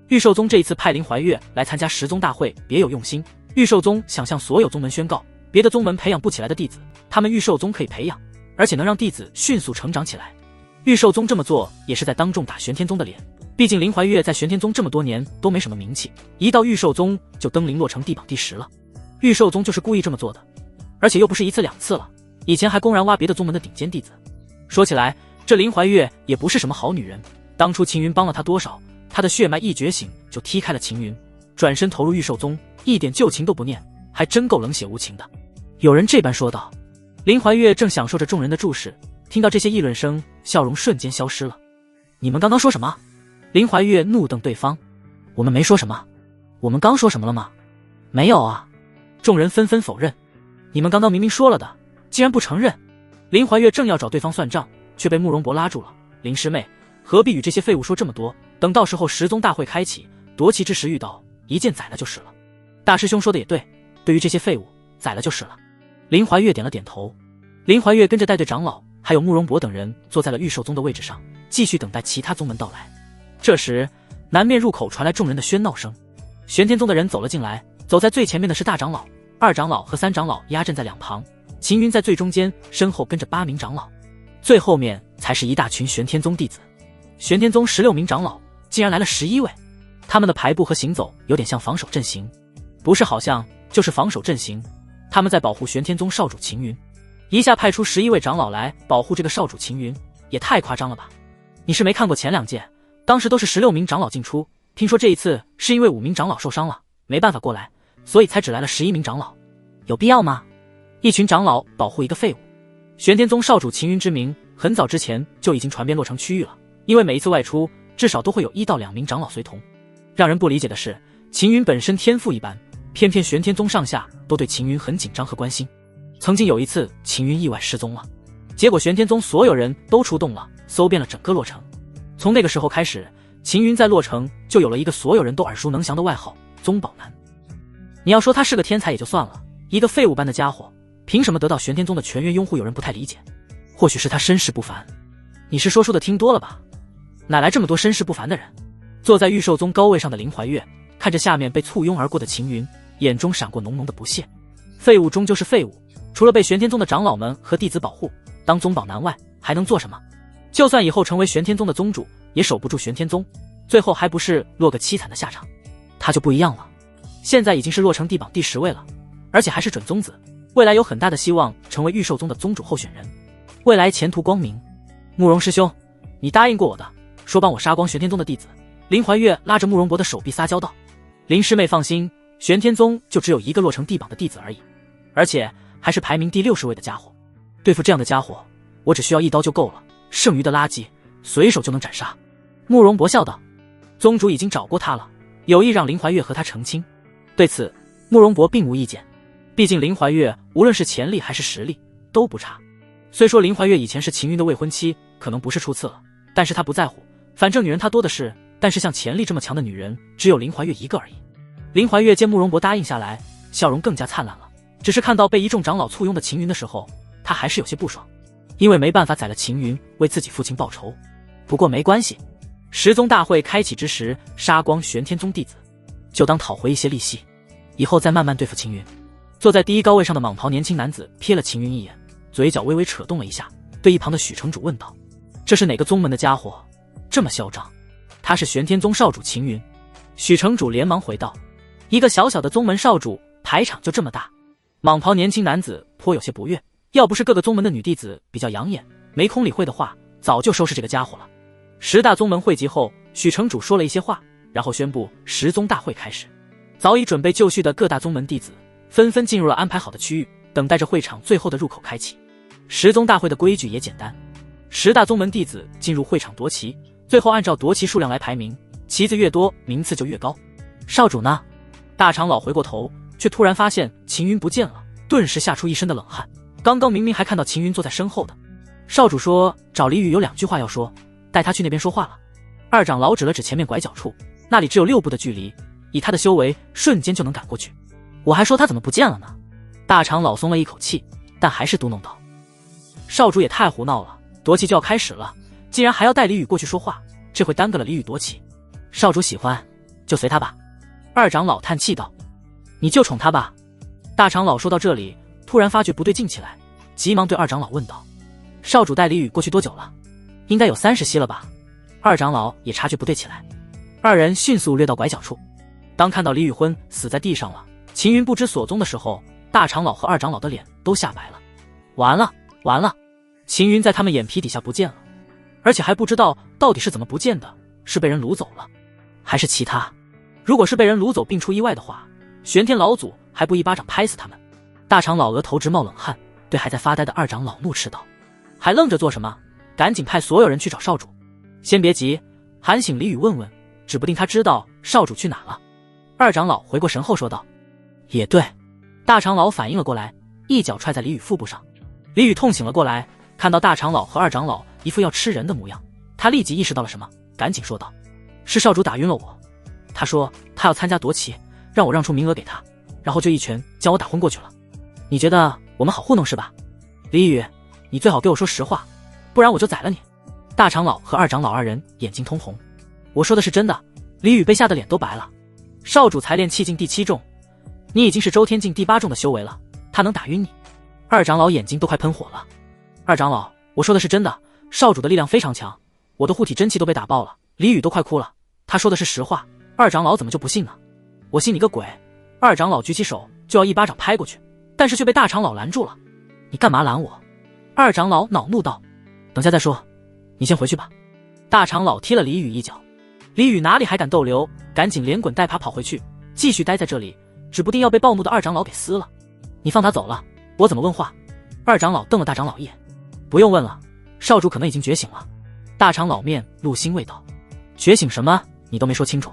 Speaker 1: 御兽宗这一次派林怀月来参加10宗大会，别有用心。御兽宗想向所有宗门宣告，别的宗门培养不起来的弟子，他们御兽宗可以培养，而且能让弟子迅速成长起来。御兽宗这么做也是在当众打玄天宗的脸，毕竟林怀月在玄天宗这么多年都没什么名气，一到御兽宗就登临洛城地榜第10了。御兽宗就是故意这么做的，而且又不是1次2次了，以前还公然挖别的宗门的顶尖弟子。说起来，这林怀月也不是什么好女人，当初秦云帮了她多少，她的血脉一觉醒就踢开了秦云，转身投入御兽宗，一点旧情都不念，还真够冷血无情的。有人这般说道。林怀月正享受着众人的注视，听到这些议论声，笑容瞬间消失了。你们刚刚说什么？林怀月怒瞪对方。我们没说什么。我们刚说什么了吗？没有啊。众人纷纷否认。你们刚刚明明说了的，竟然不承认。林怀月正要找对方算账，却被慕容博拉住了。林师妹，何必与这些废物说这么多？等到时候十宗大会开启，夺旗之时遇到，一剑宰了就是了。大师兄说的也对，对于这些废物，宰了就是了。林怀月点了点头。林怀月跟着带队长老还有慕容博等人坐在了御兽宗的位置上，继续等待其他宗门到来。这时南面入口传来众人的喧闹声，玄天宗的人走了进来，走在最前面的是大长老、二长老和三长老压阵在两旁，秦云在最中间，身后跟着8名长老，最后面才是一大群玄天宗弟子。玄天宗16名长老竟然来了11位，他们的排布和行走有点像防守阵型，不是好像就是防守阵型。他们在保护玄天宗少主秦云，一下派出11位长老来保护这个少主秦云，也太夸张了吧。你是没看过前2届，当时都是16名长老进出，听说这一次是因为5名长老受伤了，没办法过来，所以才只来了11名长老，有必要吗？一群长老保护一个废物。玄天宗少主秦云之名很早之前就已经传遍洛城区域了，因为每一次外出至少都会有1到2名长老随同。让人不理解的是，秦云本身天赋一般，偏偏玄天宗上下都对秦云很紧张和关心。曾经有一次秦云意外失踪了，结果玄天宗所有人都出动了，搜遍了整个洛城。从那个时候开始，秦云在洛城就有了一个所有人都耳熟能详的外号——宗宝男。你要说他是个天才也就算了，一个废物般的家伙，凭什么得到玄天宗的全员拥护？有人不太理解，或许是他身世不凡。你是说书的听多了吧？哪来这么多身世不凡的人？坐在御兽宗高位上的林怀月看着下面被簇拥而过的秦云，眼中闪过浓浓的不屑。废物终究是废物，除了被玄天宗的长老们和弟子保护，当宗宝男外还能做什么？就算以后成为玄天宗的宗主，也守不住玄天宗，最后还不是落个凄惨的下场。他就不一样了，现在已经是洛城地榜第10位了，而且还是准宗子，未来有很大的希望成为御兽宗的宗主候选人，未来前途光明。慕容师兄，你答应过我的，说帮我杀光玄天宗的弟子。林怀月拉着慕容博的手臂撒娇道。林师妹放心，玄天宗就只有一个洛城地榜的弟子而已，而且还是排名第60位的家伙。对付这样的家伙，我只需要一刀就够了，剩余的垃圾随手就能斩杀。慕容博笑道。宗主已经找过他了，有意让林怀月和他成亲。对此慕容博并无意见，毕竟林怀月无论是潜力还是实力都不差。虽说林怀月以前是秦云的未婚妻，可能不是初次了，但是他不在乎，反正女人他多的是，但是像潜力这么强的女人只有林怀月一个而已。林怀月见慕容博答应下来，笑容更加灿烂了，只是看到被一众长老簇拥的秦云的时候，他还是有些不爽，因为没办法宰了秦云为自己父亲报仇。不过没关系，10宗大会开启之时杀光玄天宗弟子，就当讨回一些利息，以后再慢慢对付秦云。坐在第一高位上的蟒袍年轻男子瞥了秦云一眼，嘴角微微扯动了一下，对一旁的许城主问道：这是哪个宗门的家伙这么嚣张？他是玄天宗少主秦云。许城主连忙回道：一个小小的宗门少主，排场就这么大？蟒袍年轻男子颇有些不悦，要不是各个宗门的女弟子比较养眼，没空理会的话，早就收拾这个家伙了。10大宗门汇集后，许城主说了一些话，然后宣布10宗大会开始。早已准备就绪的各大宗门弟子纷纷进入了安排好的区域，等待着会场最后的入口开启。10宗大会的规矩也简单，10大宗门弟子进入会场夺旗，最后按照夺旗数量来排名，旗子越多名次就越高。少主呢？大长老回过头，却突然发现秦云不见了，顿时吓出一身的冷汗。刚刚明明还看到秦云坐在身后的。少主说找李宇有2句话要说，带他去那边说话了。二长老指了指前面拐角处，那里只有6步的距离，以他的修为瞬间就能赶过去。我还说他怎么不见了呢？大长老松了一口气，但还是嘟囔道：少主也太胡闹了，夺旗就要开始了，竟然还要带李宇过去说话，这会耽搁了李宇夺旗。少主喜欢就随他吧。二长老叹气道：你就宠他吧。大长老说到这里，突然发觉不对劲起来，急忙对二长老问道：少主带李宇过去多久了？应该有30息了吧？二长老也察觉不对起来，二人迅速掠到拐角处。当看到李宇昏死在地上了，秦云不知所踪的时候，大长老和二长老的脸都吓白了。完了，完了，秦云在他们眼皮底下不见了，而且还不知道到底是怎么不见的，是被人掳走了，还是其他？如果是被人掳走并出意外的话，玄天老祖还不一巴掌拍死他们？大长老额头直冒冷汗，对还在发呆的二长老怒斥道：“还愣着做什么？赶紧派所有人去找少主！”先别急，喊醒李宇问问，指不定他知道少主去哪了。二长老回过神后说道：“也对。”大长老反应了过来，一脚踹在李宇腹部上。李宇痛醒了过来，看到大长老和二长老一副要吃人的模样，他立即意识到了什么，赶紧说道：“是少主打晕了我，他说他要参加夺旗，让我让出名额给他，然后就一拳将我打昏过去了。你觉得我们好糊弄是吧？李宇，你最好给我说实话，不然我就宰了你。”大长老和二长老二人眼睛通红。我说的是真的。李宇被吓得脸都白了。少主才练气境第7重，你已经是周天境第8重的修为了，他能打晕你？二长老眼睛都快喷火了。二长老，我说的是真的，少主的力量非常强，我的护体真气都被打爆了。李宇都快哭了，他说的是实话，二长老怎么就不信呢？我信你个鬼！二长老举起手就要一巴掌拍过去，但是却被大长老拦住了。你干嘛拦我？二长老恼怒道：“等下再说，你先回去吧。”大长老踢了李宇一脚。李宇哪里还敢逗留，赶紧连滚带爬跑回去，继续待在这里，指不定要被暴怒的二长老给撕了。你放他走了，我怎么问话？二长老瞪了大长老一眼。不用问了，少主可能已经觉醒了。大长老面露欣慰道：“觉醒什么？你都没说清楚。”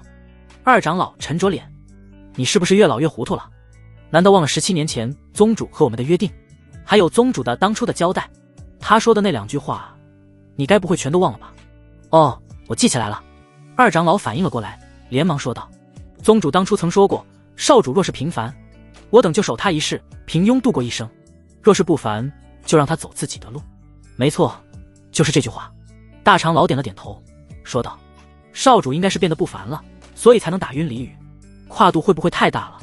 Speaker 1: 二长老沉着脸：“你是不是越老越糊涂了？难道忘了17年前宗主和我们的约定，还有宗主的当初的交代？他说的那2句话，你该不会全都忘了吧？”哦，我记起来了。二长老反应了过来，连忙说道：“宗主当初曾说过，少主若是平凡，我等就守他一世，平庸度过一生；若是不凡，就让他走自己的路。”没错，就是这句话。大长老点了点头，说道：“少主应该是变得不凡了，所以才能打晕李宇，跨度会不会太大了？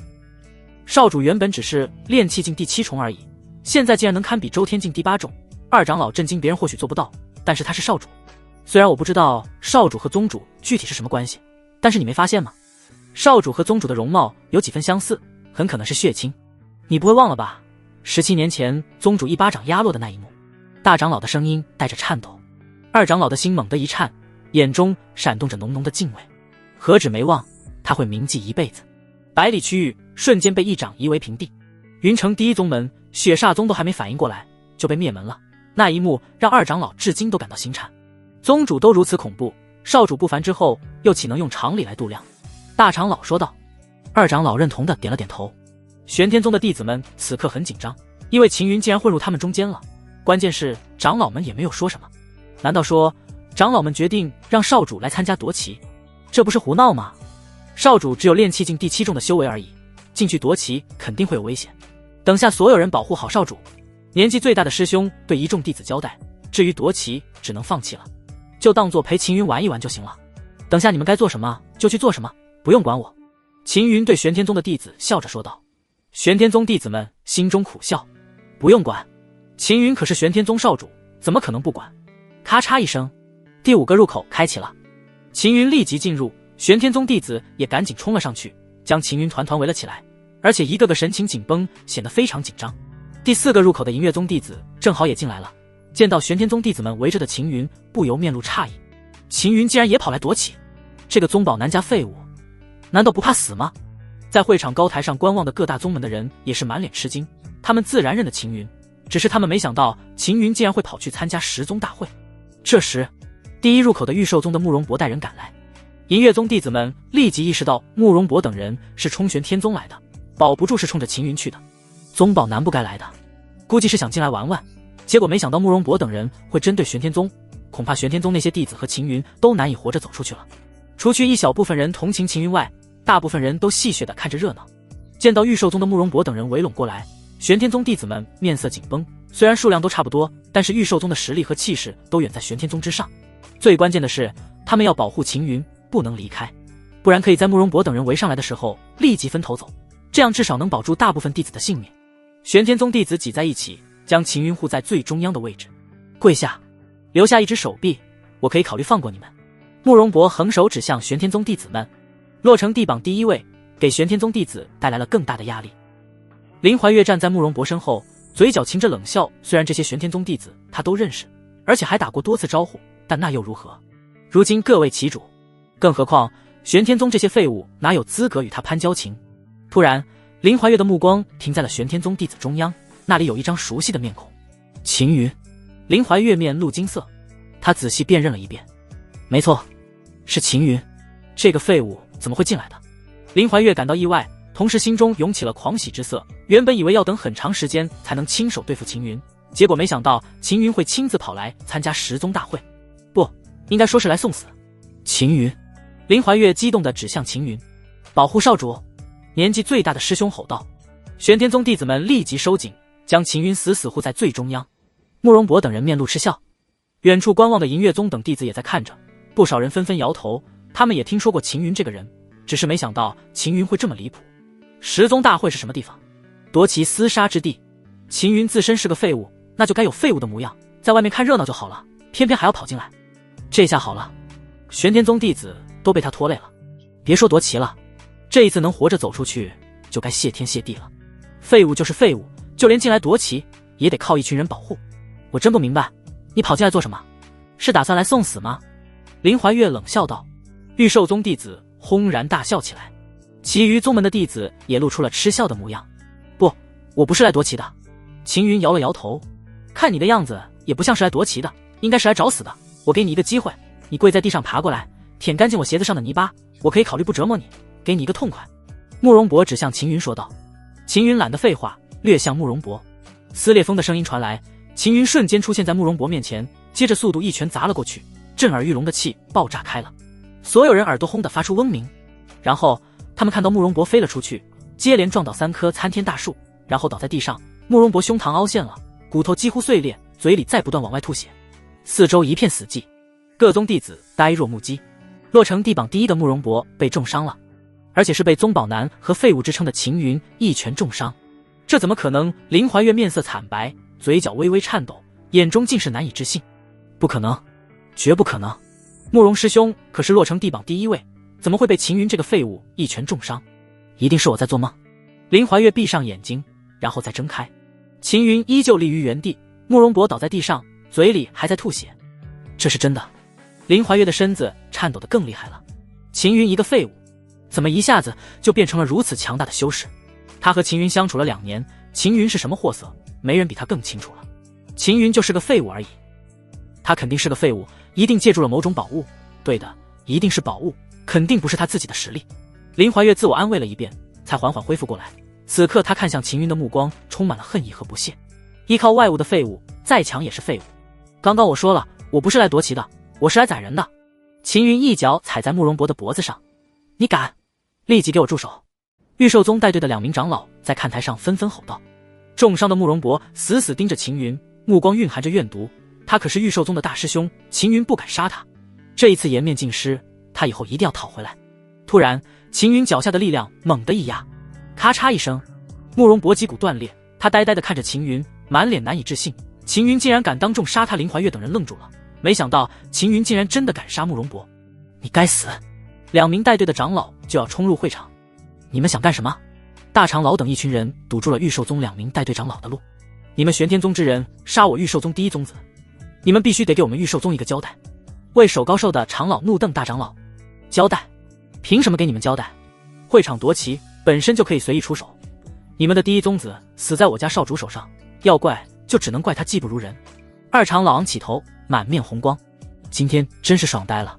Speaker 1: 少主原本只是练气境第7重而已，现在竟然能堪比周天境第8重。”二长老震惊，别人或许做不到，但是他是少主。虽然我不知道少主和宗主具体是什么关系，但是你没发现吗？少主和宗主的容貌有几分相似，很可能是血亲。你不会忘了吧？17年前宗主一巴掌压落的那一幕。大长老的声音带着颤抖。二长老的心猛地一颤，眼中闪动着浓浓的敬畏。何止没忘，他会铭记一辈子。百里区域瞬间被一掌夷为平地。云城第一宗门血煞宗都还没反应过来，就被灭门了。那一幕让二长老至今都感到心颤。宗主都如此恐怖，少主不凡之后又岂能用常理来度量？大长老说道。二长老认同的点了点头。玄天宗的弟子们此刻很紧张，因为秦云竟然混入他们中间了。关键是长老们也没有说什么。难道说长老们决定让少主来参加夺旗？这不是胡闹吗？少主只有练气境第7重的修为而已，进去夺旗肯定会有危险。等下所有人保护好少主。年纪最大的师兄对一众弟子交代，至于夺旗只能放弃了，就当做陪秦云玩一玩就行了。等下你们该做什么就去做什么，不用管我。秦云对玄天宗的弟子笑着说道。玄天宗弟子们心中苦笑，不用管，秦云可是玄天宗少主，怎么可能不管？咔嚓一声，第5个入口开启了。秦云立即进入，玄天宗弟子也赶紧冲了上去，将秦云团团围了起来，而且一个个神情紧绷，显得非常紧张。第4个入口的银月宗弟子正好也进来了，见到玄天宗弟子们围着的秦云，不由面露诧异。秦云竟然也跑来夺旗，这个宗保南家废物，难道不怕死吗？在会场高台上观望的各大宗门的人也是满脸吃惊，他们自然认得秦云，只是他们没想到秦云竟然会跑去参加10宗大会。这时，第1入口的御兽宗的慕容博带人赶来，银月宗弟子们立即意识到慕容博等人是冲玄天宗来的，保不住是冲着秦云去的。宗保南不该来的，估计是想进来玩玩，结果没想到慕容博等人会针对玄天宗，恐怕玄天宗那些弟子和秦云都难以活着走出去了。除去一小部分人同情秦云外，大部分人都戏谑地看着热闹。见到御兽宗的慕容博等人围拢过来，玄天宗弟子们面色紧绷，虽然数量都差不多，但是御兽宗的实力和气势都远在玄天宗之上。最关键的是，他们要保护秦云，不能离开，不然可以在慕容博等人围上来的时候立即分头走，这样至少能保住大部分弟子的性命。玄天宗弟子挤在一起，将秦云护在最中央的位置。跪下，留下一只手臂，我可以考虑放过你们。慕容博横手指向玄天宗弟子们，落成地榜第1位，给玄天宗弟子带来了更大的压力。林怀月站在慕容博身后，嘴角噙着冷笑。虽然这些玄天宗弟子他都认识，而且还打过多次招呼，但那又如何？如今各为其主，更何况玄天宗这些废物哪有资格与他攀交情？突然，林怀月的目光停在了玄天宗弟子中央，那里有一张熟悉的面孔。秦云。林怀月面露惊色，他仔细辨认了一遍，没错，是秦云。这个废物怎么会进来的？林怀月感到意外，同时心中涌起了狂喜之色。原本以为要等很长时间才能亲手对付秦云，结果没想到秦云会亲自跑来参加十宗大会，不应该说是来送死。秦云。林怀月激动地指向秦云，保护少主！年纪最大的师兄吼道。玄天宗弟子们立即收紧，将秦云死死护在最中央。慕容博等人面露嗤笑，远处观望的银月宗等弟子也在看着，不少人纷纷摇头。他们也听说过秦云这个人，只是没想到秦云会这么离谱。十宗大会是什么地方？夺其厮杀之地。秦云自身是个废物，那就该有废物的模样，在外面看热闹就好了，偏偏还要跑进来。这下好了，玄天宗弟子都被他拖累了。别说夺旗了，这一次能活着走出去，就该谢天谢地了。废物就是废物，就连进来夺旗也得靠一群人保护。我真不明白，你跑进来做什么？是打算来送死吗？林怀月冷笑道。玉寿宗弟子轰然大笑起来，其余宗门的弟子也露出了嗤笑的模样。不，我不是来夺旗的。秦云摇了摇头，看你的样子也不像是来夺旗的，应该是来找死的。我给你一个机会，你跪在地上爬过来，舔干净我鞋子上的泥巴，我可以考虑不折磨你，给你一个痛快。慕容博指向秦云说道。秦云懒得废话，掠向慕容博。撕裂风的声音传来，秦云瞬间出现在慕容博面前，接着速度一拳砸了过去，震耳欲聋的气爆炸开了，所有人耳朵轰地发出嗡鸣。然后他们看到慕容博飞了出去，接连撞倒3棵参天大树，然后倒在地上。慕容博胸膛凹陷了，骨头几乎碎裂，嘴里在不断往外吐血。四周一片死寂，各宗弟子呆若木鸡。落成地榜第一的慕容博被重伤了，而且是被宗宝男和废物之称的秦云一拳重伤。这怎么可能？林怀月面色惨白，嘴角微微颤抖，眼中尽是难以置信。不可能，绝不可能！慕容师兄可是落成地榜第一位，怎么会被秦云这个废物一拳重伤？一定是我在做梦。林怀月闭上眼睛，然后再睁开。秦云依旧立于原地，慕容博倒在地上，嘴里还在吐血。这是真的。林怀月的身子颤抖得更厉害了。秦云一个废物，怎么一下子就变成了如此强大的修士？他和秦云相处了2年，秦云是什么货色，没人比他更清楚了。秦云就是个废物而已。他肯定是个废物，一定借助了某种宝物。对的，一定是宝物，肯定不是他自己的实力。林怀月自我安慰了一遍，才缓缓恢复过来。此刻他看向秦云的目光充满了恨意和不屑。依靠外物的废物，再强也是废物。刚刚我说了，我不是来夺旗的，我是来宰人的。秦云一脚踩在慕容博的脖子上。你敢？立即给我住手！玉寿宗带队的2名长老在看台上纷纷吼道。重伤的慕容博死死盯着秦云，目光蕴含着怨毒。他可是玉寿宗的大师兄，秦云不敢杀他。这一次颜面尽失，他以后一定要讨回来。突然，秦云脚下的力量猛地一压，咔嚓一声，慕容博脊骨断裂。他呆呆地看着秦云，满脸难以置信。秦云竟然敢当众杀他！林怀月等人愣住了，没想到秦云竟然真的敢杀慕容博。你该死！2名带队的长老就要冲入会场。你们想干什么？大长老等一群人堵住了玉寿宗2名带队长老的路。你们玄天宗之人杀我玉寿宗第一宗子，你们必须得给我们玉寿宗一个交代。为首高寿的长老怒瞪大长老。交代？凭什么给你们交代？会场夺旗本身就可以随意出手，你们的第一宗子死在我家少主手上，要怪就只能怪他技不如人。2长老昂起头，满面红光。今天真是爽呆了。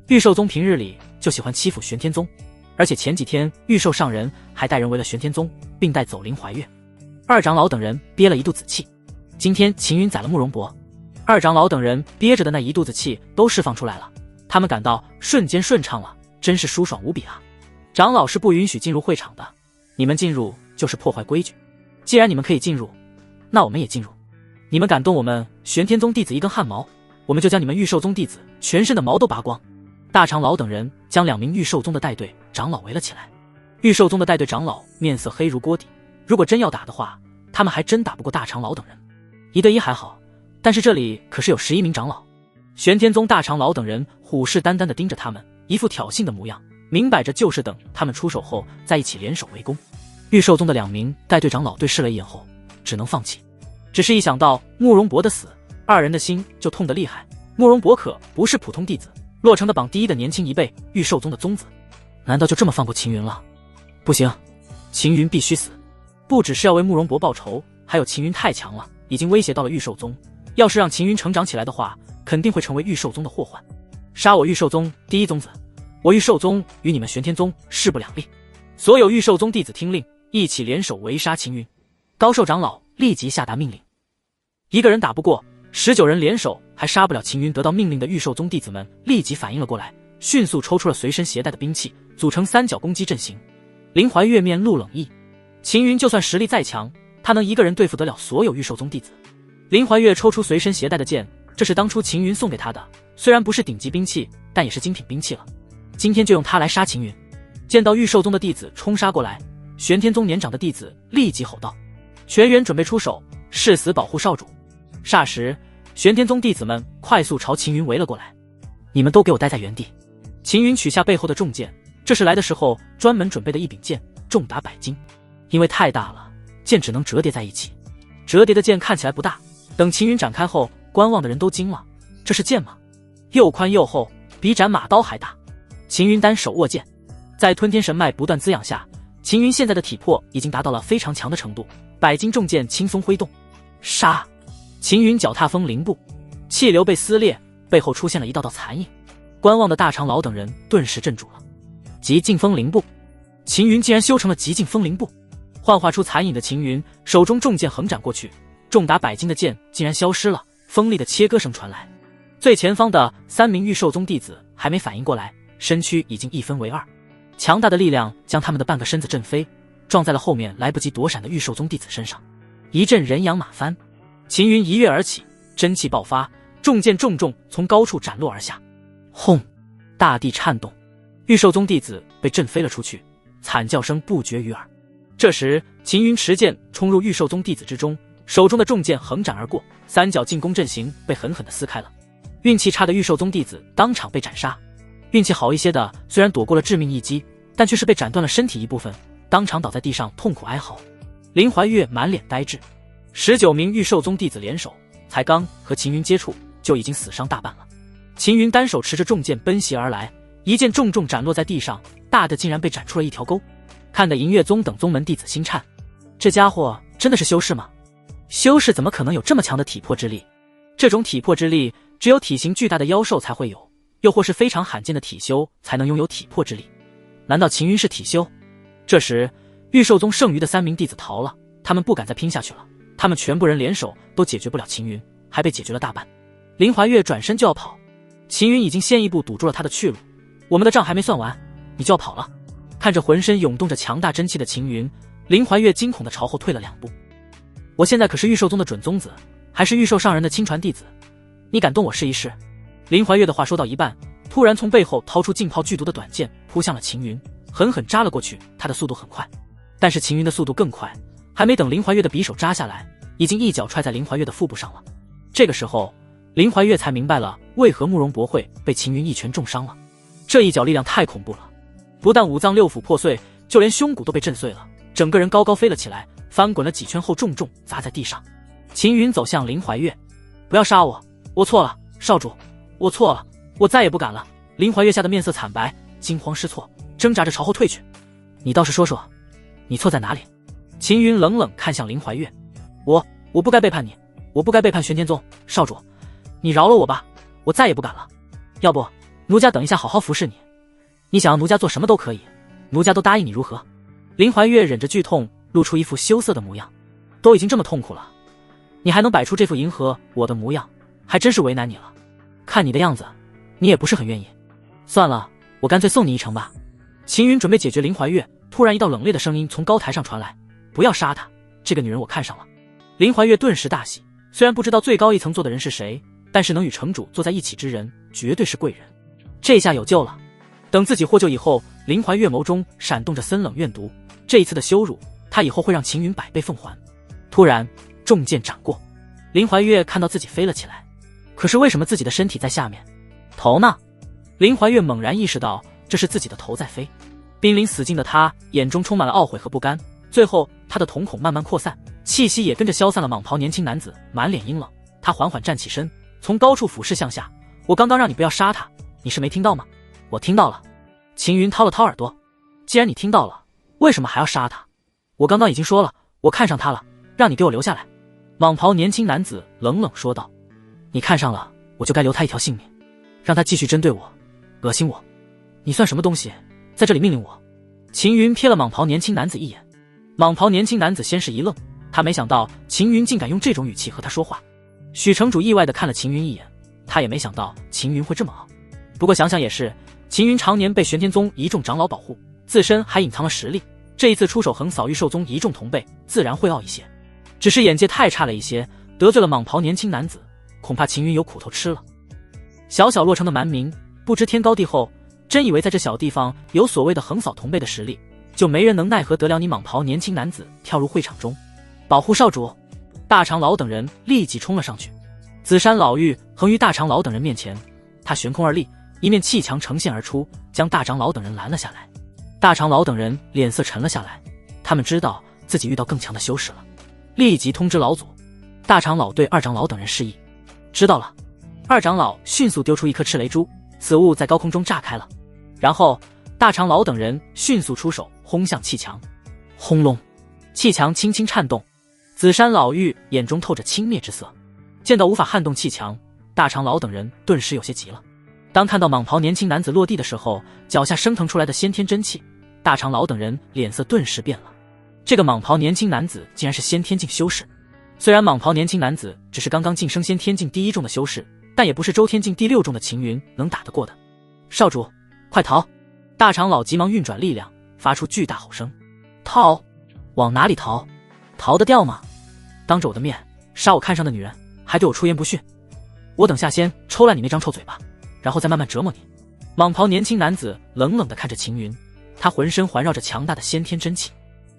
Speaker 1: 玉寿宗平日里就喜欢欺负玄天宗，而且前几天玉寿上人还带人围了玄天宗，并带走林怀月。2长老等人憋了一肚子气。今天秦云宰了慕容博，2长老等人憋着的那一肚子气都释放出来了，他们感到瞬间顺畅了，真是舒爽无比啊！长老是不允许进入会场的，你们进入就是破坏规矩。既然你们可以进入，那我们也进入。你们敢动我们玄天宗弟子一根汗毛，我们就将你们玉寿宗弟子全身的毛都拔光。大长老等人将2名玉寿宗的带队长老围了起来。玉寿宗的带队长老面色黑如锅底，如果真要打的话，他们还真打不过大长老等人。1对1还好，但是这里可是有11名长老。玄天宗大长老等人虎视眈眈地盯着他们，一副挑衅的模样，明摆着就是等他们出手后在一起联手围攻。玉寿宗的2名带队长老对视了一眼后，只能放弃。只是一想到慕容博的死，二人的心就痛得厉害。慕容博可不是普通弟子，洛城的榜第一的年轻一辈，玉寿宗的宗子，难道就这么放过秦云了？不行，秦云必须死。不只是要为慕容博报仇，还有秦云太强了，已经威胁到了玉寿宗。要是让秦云成长起来的话，肯定会成为玉寿宗的祸患。杀我玉寿宗第一宗子，我玉寿宗与你们玄天宗势不两立。所有玉寿宗弟子听令，一起联手围杀秦云。高寿长老立即下达命令。一个人打不过，19人联手还杀不了秦云。得到命令的玉寿宗弟子们立即反应了过来，迅速抽出了随身携带的兵器，组成三角攻击阵型。林怀月面露冷意，秦云就算实力再强，他能一个人对付得了所有玉寿宗弟子？林怀月抽出随身携带的剑，这是当初秦云送给他的，虽然不是顶级兵器，但也是精品兵器了。今天就用它来杀秦云。见到玉寿宗的弟子冲杀过来，玄天宗年长的弟子立即吼道：“全员准备出手，誓死保护少主！”霎时，玄天宗弟子们快速朝秦云围了过来。你们都给我待在原地！秦云取下背后的重剑，这是来的时候专门准备的一柄剑，重达100斤。因为太大了，剑只能折叠在一起。折叠的剑看起来不大，等秦云展开后，观望的人都惊了，这是剑吗？又宽又厚，比斩马刀还大。秦云单手握剑，在吞天神脉不断滋养下，秦云现在的体魄已经达到了非常强的程度，100斤重剑轻松挥动。杀！秦云脚踏风灵步，气流被撕裂，背后出现了一道道残影。观望的大长老等人顿时镇住了。极劲风灵步，秦云竟然修成了极劲风灵步。幻化出残影的秦云手中重剑横斩过去，重达100斤的剑竟然消失了，锋利的切割声传来。最前方的3名玉寿宗弟子还没反应过来，身躯已经一分为二，强大的力量将他们的半个身子震飞，撞在了后面来不及躲闪的玉寿宗弟子身上。一阵人仰马翻，秦云一跃而起，真气爆发，重剑重从高处斩落而下。轰！大地颤动，玉寿宗弟子被震飞了出去，惨叫声不绝于耳。这时，秦云持剑冲入玉寿宗弟子之中，手中的重剑横斩而过，三角进攻阵型被狠狠地撕开了。运气差的玉寿宗弟子当场被斩杀，运气好一些的虽然躲过了致命一击，但却是被斩断了身体一部分，当场倒在地上痛苦哀嚎。林怀月满脸呆滞，19名玉寿宗弟子联手，才刚和秦云接触，就已经死伤大半了。秦云单手持着重剑奔袭而来，一剑重斩落在地上，大的竟然被斩出了一条沟，看得银月宗等宗门弟子心颤。这家伙真的是修士吗？修士怎么可能有这么强的体魄之力？这种体魄之力只有体型巨大的妖兽才会有，又或是非常罕见的体修才能拥有体魄之力。难道秦云是体修？这时玉寿宗剩余的3名弟子逃了，他们不敢再拼下去了，他们全部人联手都解决不了秦云，还被解决了大半。林怀月转身就要跑，秦云已经先一步堵住了他的去路。我们的账还没算完，你就要跑了？看着浑身涌动着强大真气的秦云，林怀月惊恐地朝后退了2步。我现在可是玉寿宗的准宗子，还是玉寿上人的亲传弟子，你敢动我试一试？林怀月的话说到一半，突然从背后掏出劲炮剧毒的短剑扑向了秦云，狠狠扎了过去。他的速度很快，但是秦云的速度更快，还没等林怀月的匕首扎下来，已经一脚踹在林怀月的腹部上了。这个时候林怀月才明白了为何慕容博会被秦云一拳重伤了，这一脚力量太恐怖了，不但五脏六腑破碎，就连胸骨都被震碎了，整个人高高飞了起来，翻滚了几圈后重砸在地上。秦云走向林怀月，不要杀我，我错了，少主，我错了，我再也不敢了。林怀月吓得面色惨白，惊慌失措，挣扎着朝后退去。你倒是说说，你错在哪里？秦云冷冷看向林怀月，我不该背叛你，我不该背叛玄天宗，少主，你饶了我吧，我再也不敢了。要不奴家等一下好好服侍你，你想要奴家做什么都可以，奴家都答应你，如何？林怀月忍着剧痛，露出一副羞涩的模样。都已经这么痛苦了，你还能摆出这副迎合我的模样，还真是为难你了。看你的样子，你也不是很愿意。算了，我干脆送你一程吧。秦云准备解决林怀月，突然一道冷冽的声音从高台上传来，不要杀她，这个女人我看上了。林怀月顿时大喜，虽然不知道最高一层坐的人是谁，但是能与城主坐在一起之人绝对是贵人，这下有救了。等自己获救以后，林怀月眸中闪动着森冷怨毒，这一次的羞辱他以后会让秦云100倍奉还。突然重剑斩过，林怀月看到自己飞了起来，可是为什么自己的身体在下面？头呢？林怀月猛然意识到这是自己的头在飞，濒临死境的他眼中充满了懊悔和不甘，最后他的瞳孔慢慢扩散，气息也跟着消散了。蟒袍年轻男子满脸阴冷，他缓缓站起身，从高处俯视向下。我刚刚让你不要杀他，你是没听到吗？我听到了。秦云掏了掏耳朵，既然你听到了，为什么还要杀他？我刚刚已经说了，我看上他了，让你给我留下来。蟒袍年轻男子冷冷说道，你看上了，我就该留他一条性命，让他继续针对我，恶心我。你算什么东西，在这里命令我？秦云瞥了蟒袍年轻男子一眼。蟒袍年轻男子先是一愣，他没想到秦云竟敢用这种语气和他说话。许城主意外地看了秦云一眼，他也没想到秦云会这么傲。不过想想也是，秦云常年被玄天宗一众长老保护，自身还隐藏了实力，这一次出手横扫御兽宗一众同辈，自然会傲一些。只是眼界太差了一些，得罪了蟒袍年轻男子，恐怕秦云有苦头吃了。小小洛城的蛮民不知天高地厚，真以为在这小地方有所谓的横扫同辈的实力，就没人能奈何得了你。蟒袍年轻男子跳入会场中，保护少主！大长老等人立即冲了上去。紫山老妪横于大长老等人面前，他悬空而立，一面气墙呈现而出，将大长老等人拦了下来。大长老等人脸色沉了下来，他们知道自己遇到更强的修士了，立即通知老祖。大长老对二长老等人示意，知道了。二长老迅速丢出一颗赤雷珠，此物在高空中炸开了，然后大长老等人迅速出手轰向气墙。轰隆，气墙轻轻颤动。紫山老妪眼中透着轻蔑之色，见到无法撼动气墙，大长老等人顿时有些急了。当看到蟒袍年轻男子落地的时候，脚下升腾出来的先天真气，大长老等人脸色顿时变了。这个蟒袍年轻男子竟然是先天境修士。虽然蟒袍年轻男子只是刚刚晋升先天境第1重的修士，但也不是周天境第6重的秦云能打得过的。少主，快逃！大长老急忙运转力量，发出巨大吼声。逃？往哪里逃？逃得掉吗？当着我的面杀我看上的女人，还对我出言不逊，我等下先抽烂你那张臭嘴巴，然后再慢慢折磨你。蟒袍年轻男子冷冷地看着秦云，他浑身环绕着强大的先天真气。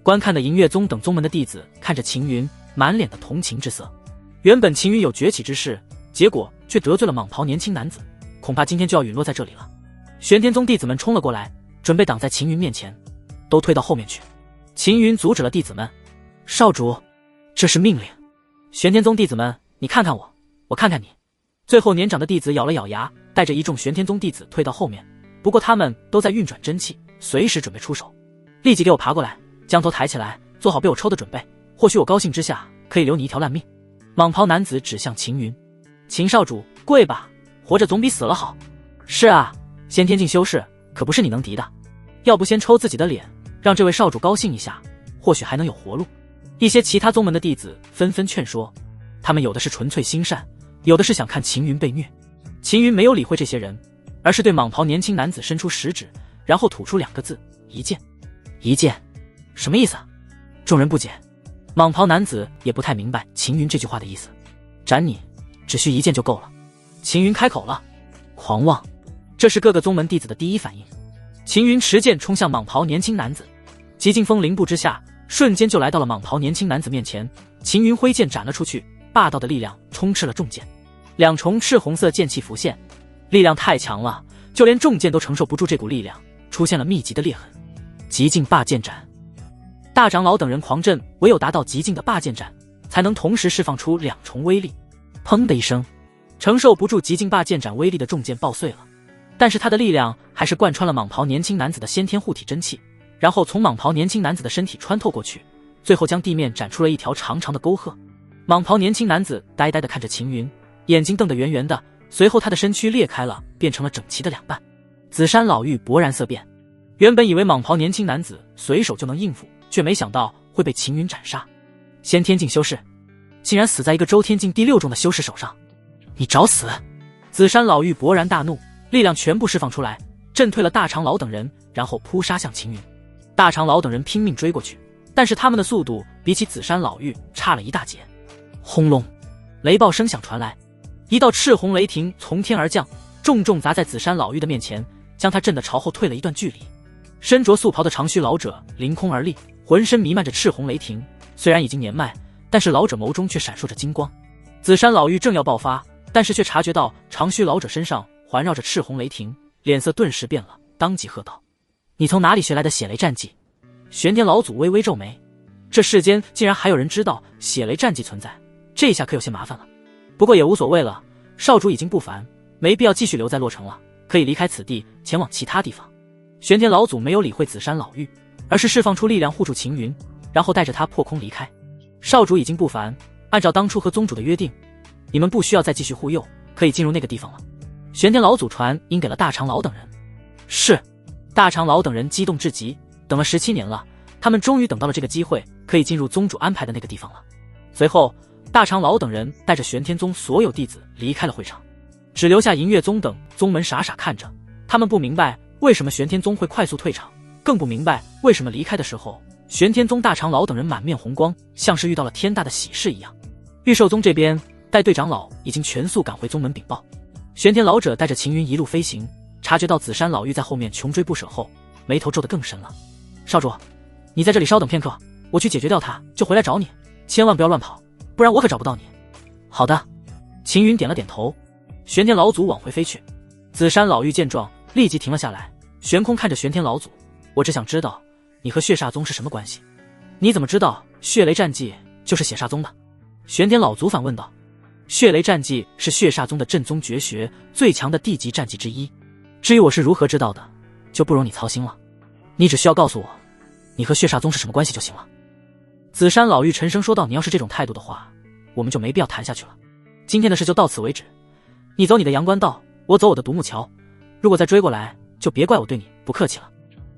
Speaker 1: 观看的银月宗等宗门的弟子看着秦云，满脸的同情之色。原本秦云有崛起之势，结果却得罪了蟒袍年轻男子，恐怕今天就要陨落在这里了。玄天宗弟子们冲了过来，准备挡在秦云面前，都退到后面去。秦云阻止了弟子们，少主，这是命令。玄天宗弟子们，你看看我，我看看你。最后年长的弟子咬了咬牙，带着一众玄天宗弟子退到后面。不过他们都在运转真气，随时准备出手。立即给我爬过来，将头抬起来，做好被我抽的准备。或许我高兴之下可以留你一条烂命。蟒袍男子指向秦云，秦少主跪吧，活着总比死了好。是啊，先天境修士可不是你能敌的，要不先抽自己的脸，让这位少主高兴一下，或许还能有活路。一些其他宗门的弟子纷纷劝说，他们有的是纯粹心善，有的是想看秦云被虐。秦云没有理会这些人，而是对蟒袍年轻男子伸出食指，然后吐出2个字：一剑。一剑，什么意思？众人不解，蟒袍男子也不太明白秦云这句话的意思。斩你，只需1剑就够了。秦云开口了。狂妄，这是各个宗门弟子的第一反应。秦云持剑冲向蟒袍年轻男子，极劲风凌步之下，瞬间就来到了蟒袍年轻男子面前。秦云挥剑斩了出去，霸道的力量充斥了重剑，2重赤红色剑气浮现，力量太强了，就连重剑都承受不住这股力量，出现了密集的裂痕。极劲霸剑斩，大长老等人狂震，唯有达到极劲的霸剑斩，才能同时释放出2重威力。砰的一声，承受不住极劲霸剑斩威力的重剑爆碎了，但是他的力量还是贯穿了蟒袍年轻男子的先天护体真气，然后从蟒袍年轻男子的身体穿透过去，最后将地面斩出了一条长长的沟壑。蟒袍年轻男子呆呆地看着秦云，眼睛瞪得圆圆的，随后他的身躯裂开了，变成了整齐的2半。紫山老妪勃然色变，原本以为蟒袍年轻男子随手就能应付，却没想到会被秦云斩杀。先天境修士竟然死在一个周天境第6重的修士手上，你找死！紫山老妪勃然大怒，力量全部释放出来，震退了大长老等人，然后扑杀向秦云。大长老等人拼命追过去，但是他们的速度比起紫山老妪差了一大截。轰隆，雷暴声响传来，一道赤红雷霆从天而降，重重砸在紫山老妪的面前，将他震得朝后退了一段距离。身着素袍的长须老者凌空而立，浑身弥漫着赤红雷霆，虽然已经年迈，但是老者眸中却闪烁着金光。紫山老妪正要爆发，但是却察觉到长须老者身上环绕着赤红雷霆，脸色顿时变了，当即喝道：你从哪里学来的血雷战技？玄天老祖微微皱眉，这世间竟然还有人知道血雷战绩存在，这下可有些麻烦了。不过也无所谓了，少主已经不凡，没必要继续留在洛城了，可以离开此地，前往其他地方。玄天老祖没有理会紫山老妪，而是释放出力量护住秦云，然后带着他破空离开。少主已经不凡，按照当初和宗主的约定，你们不需要再继续护佑，可以进入那个地方了。玄天老祖传音给了大长老等人。是。大长老等人激动至极，等了17年了，他们终于等到了这个机会，可以进入宗主安排的那个地方了。随后大长老等人带着玄天宗所有弟子离开了会场，只留下银月宗等宗门傻傻看着。他们不明白为什么玄天宗会快速退场，更不明白为什么离开的时候，玄天宗大长老等人满面红光，像是遇到了天大的喜事一样。玉寿宗这边，带队长老已经全速赶回宗门禀报。玄天老者带着秦云一路飞行，察觉到紫山老妪在后面穷追不舍后，眉头皱得更深了。少主，你在这里稍等片刻，我去解决掉他，就回来找你，千万不要乱跑，不然我可找不到你。好的。秦云点了点头。玄天老祖往回飞去。紫山老妪见状，立即停了下来，悬空看着玄天老祖，我只想知道你和血煞宗是什么关系？你怎么知道血雷战技就是血煞宗的？玄天老祖反问道。血雷战技是血煞宗的正宗绝学，最强的地级战技之一。至于我是如何知道的，就不容你操心了。你只需要告诉我，你和血煞宗是什么关系就行了。紫山老妪沉声说道。你要是这种态度的话，我们就没必要谈下去了。今天的事就到此为止，你走你的阳关道，我走我的独木桥。如果再追过来，就别怪我对你不客气了。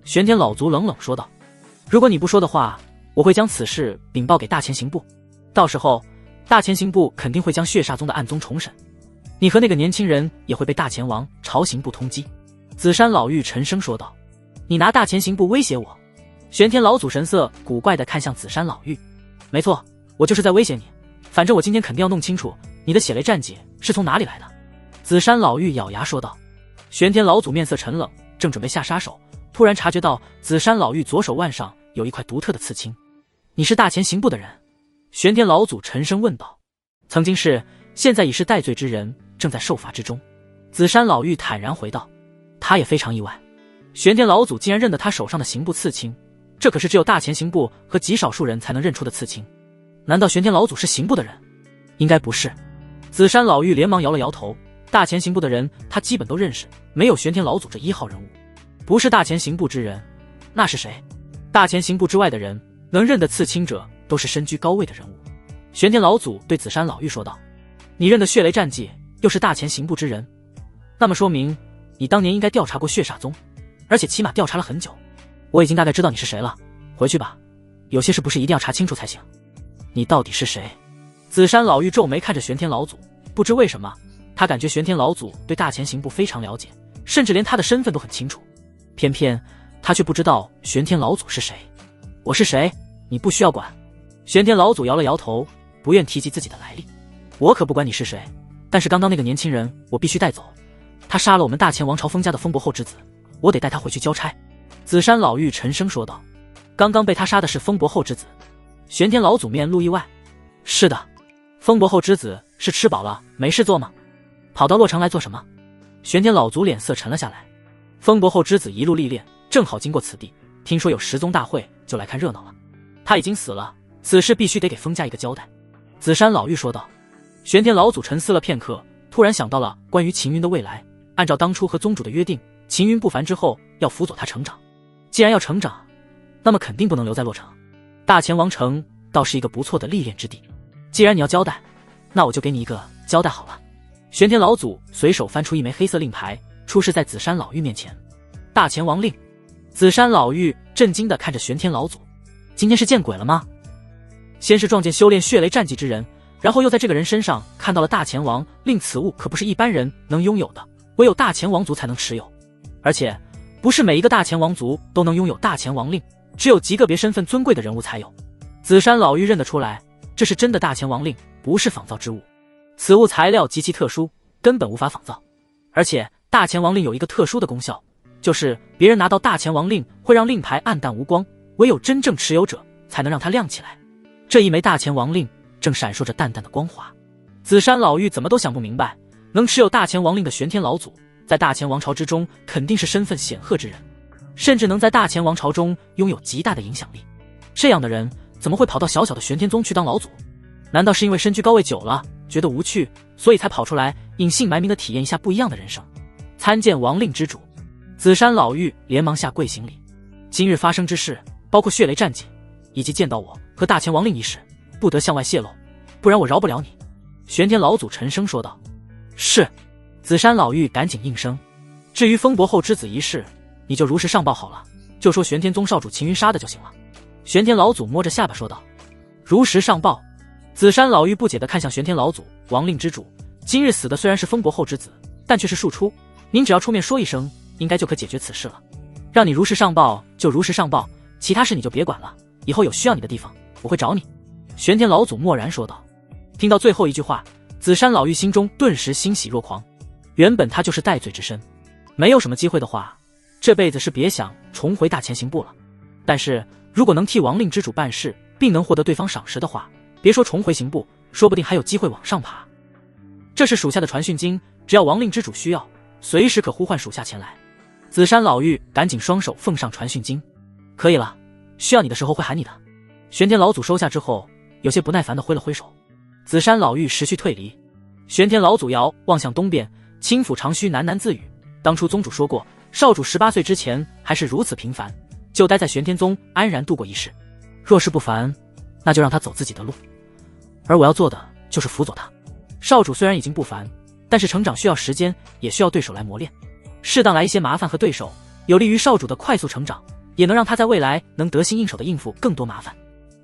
Speaker 1: 玄天老族冷冷说道。如果你不说的话，我会将此事禀报给大前刑部，到时候大前刑部肯定会将血煞宗的暗宗重审，你和那个年轻人也会被大前王朝刑部通缉。紫山老妪沉声说道。你拿大前刑部威胁我？玄天老祖神色古怪地看向紫山老妪。没错，我就是在威胁你，反正我今天肯定要弄清楚你的血雷战技是从哪里来的。紫山老妪咬牙说道。玄天老祖面色沉冷，正准备下杀手，突然察觉到紫山老妪左手腕上有一块独特的刺青。你是大前刑部的人？玄天老祖沉声问道。曾经是，现在已是戴罪之人，正在受罚之中。紫山老妪坦然回道。他也非常意外，玄天老祖竟然认得他手上的刑部刺青，这可是只有大前刑部和极少数人才能认出的刺青。难道玄天老祖是刑部的人？应该不是。紫山老妪连忙摇了摇头，大前刑部的人他基本都认识，没有玄天老祖这一号人物。不是大前刑部之人，那是谁？大前刑部之外的人能认得刺青者都是身居高位的人物。玄天老祖对紫山老妪说道。你认得血雷战技，又是大前刑部之人，那么说明你当年应该调查过血煞宗，而且起码调查了很久。我已经大概知道你是谁了，回去吧，有些事不是一定要查清楚才行。你到底是谁？紫山老妪皱眉看着玄天老祖，不知为什么，他感觉玄天老祖对大前刑部非常了解，甚至连他的身份都很清楚，偏偏他却不知道玄天老祖是谁。我是谁，你不需要管。玄天老祖摇了摇头，不愿提及自己的来历。我可不管你是谁，但是刚刚那个年轻人我必须带走，他杀了我们大前王朝封家的风伯后之子，我得带他回去交差。紫山老妪沉声说道。刚刚被他杀的是风伯后之子？玄天老祖面露意外。是的。风伯后之子是吃饱了没事做吗？跑到洛城来做什么？玄天老祖脸色沉了下来。风伯后之子一路历练，正好经过此地，听说有十宗大会，就来看热闹了。他已经死了，此事必须得给封家一个交代。紫山老妪说道。玄天老祖沉思了片刻，突然想到了关于秦云的未来。按照当初和宗主的约定，秦云不凡之后要辅佐他成长，既然要成长，那么肯定不能留在洛城。大前王城倒是一个不错的历练之地，既然你要交代，那我就给你一个交代好了。玄天老祖随手翻出一枚黑色令牌，出示在紫山老妪面前。大前王令。紫山老妪震惊地看着玄天老祖，今天是见鬼了吗？先是撞见修炼血雷战技之人，然后又在这个人身上看到了大前王令，此物可不是一般人能拥有的，唯有大前王族才能持有，而且不是每一个大前王族都能拥有大前王令，只有极个别身份尊贵的人物才有。紫山老妪认得出来，这是真的大前王令，不是仿造之物。此物材料极其特殊，根本无法仿造，而且大前王令有一个特殊的功效，就是别人拿到大前王令会让令牌暗淡无光，唯有真正持有者才能让它亮起来。这一枚大前王令正闪烁着淡淡的光华。紫山老妪怎么都想不明白，能持有大前王令的玄天老祖，在大前王朝之中肯定是身份显赫之人，甚至能在大前王朝中拥有极大的影响力。这样的人怎么会跑到小小的玄天宗去当老祖？难道是因为身居高位久了，觉得无趣，所以才跑出来隐姓埋名的体验一下不一样的人生？参见王令之主。紫山老妪连忙下跪行礼。今日发生之事，包括血雷战绩，以及见到我和大前王令一事，不得向外泄露，不然我饶不了你。玄天老祖沉声说道。是。紫山老妪赶紧应声。至于风伯后之子一事，你就如实上报好了，就说玄天宗少主秦云杀的就行了。玄天老祖摸着下巴说道。如实上报。紫山老妪不解地看向玄天老祖。王令之主，今日死的虽然是风伯后之子，但却是庶出，您只要出面说一声，应该就可解决此事了。让你如实上报就如实上报，其他事你就别管了，以后有需要你的地方我会找你。玄天老祖默然说道。听到最后一句话，紫山老妪心中顿时欣喜若狂。原本他就是戴罪之身，没有什么机会的话，这辈子是别想重回大前刑部了。但是如果能替王令之主办事，并能获得对方赏识的话，别说重回刑部，说不定还有机会往上爬。这是属下的传讯经，只要王令之主需要，随时可呼唤属下前来。紫山老妪赶紧双手奉上传讯经。可以了，需要你的时候会喊你的。玄天老祖收下之后，有些不耐烦地挥了挥手。紫山老妪识趣退离。玄天老祖遥望向东边，轻抚长须喃喃自语。当初宗主说过，少主18岁之前还是如此平凡，就待在玄天宗安然度过一世。若是不凡，那就让他走自己的路，而我要做的就是辅佐他。少主虽然已经不凡，但是成长需要时间，也需要对手来磨练。适当来一些麻烦和对手，有利于少主的快速成长，也能让他在未来能得心应手的应付更多麻烦。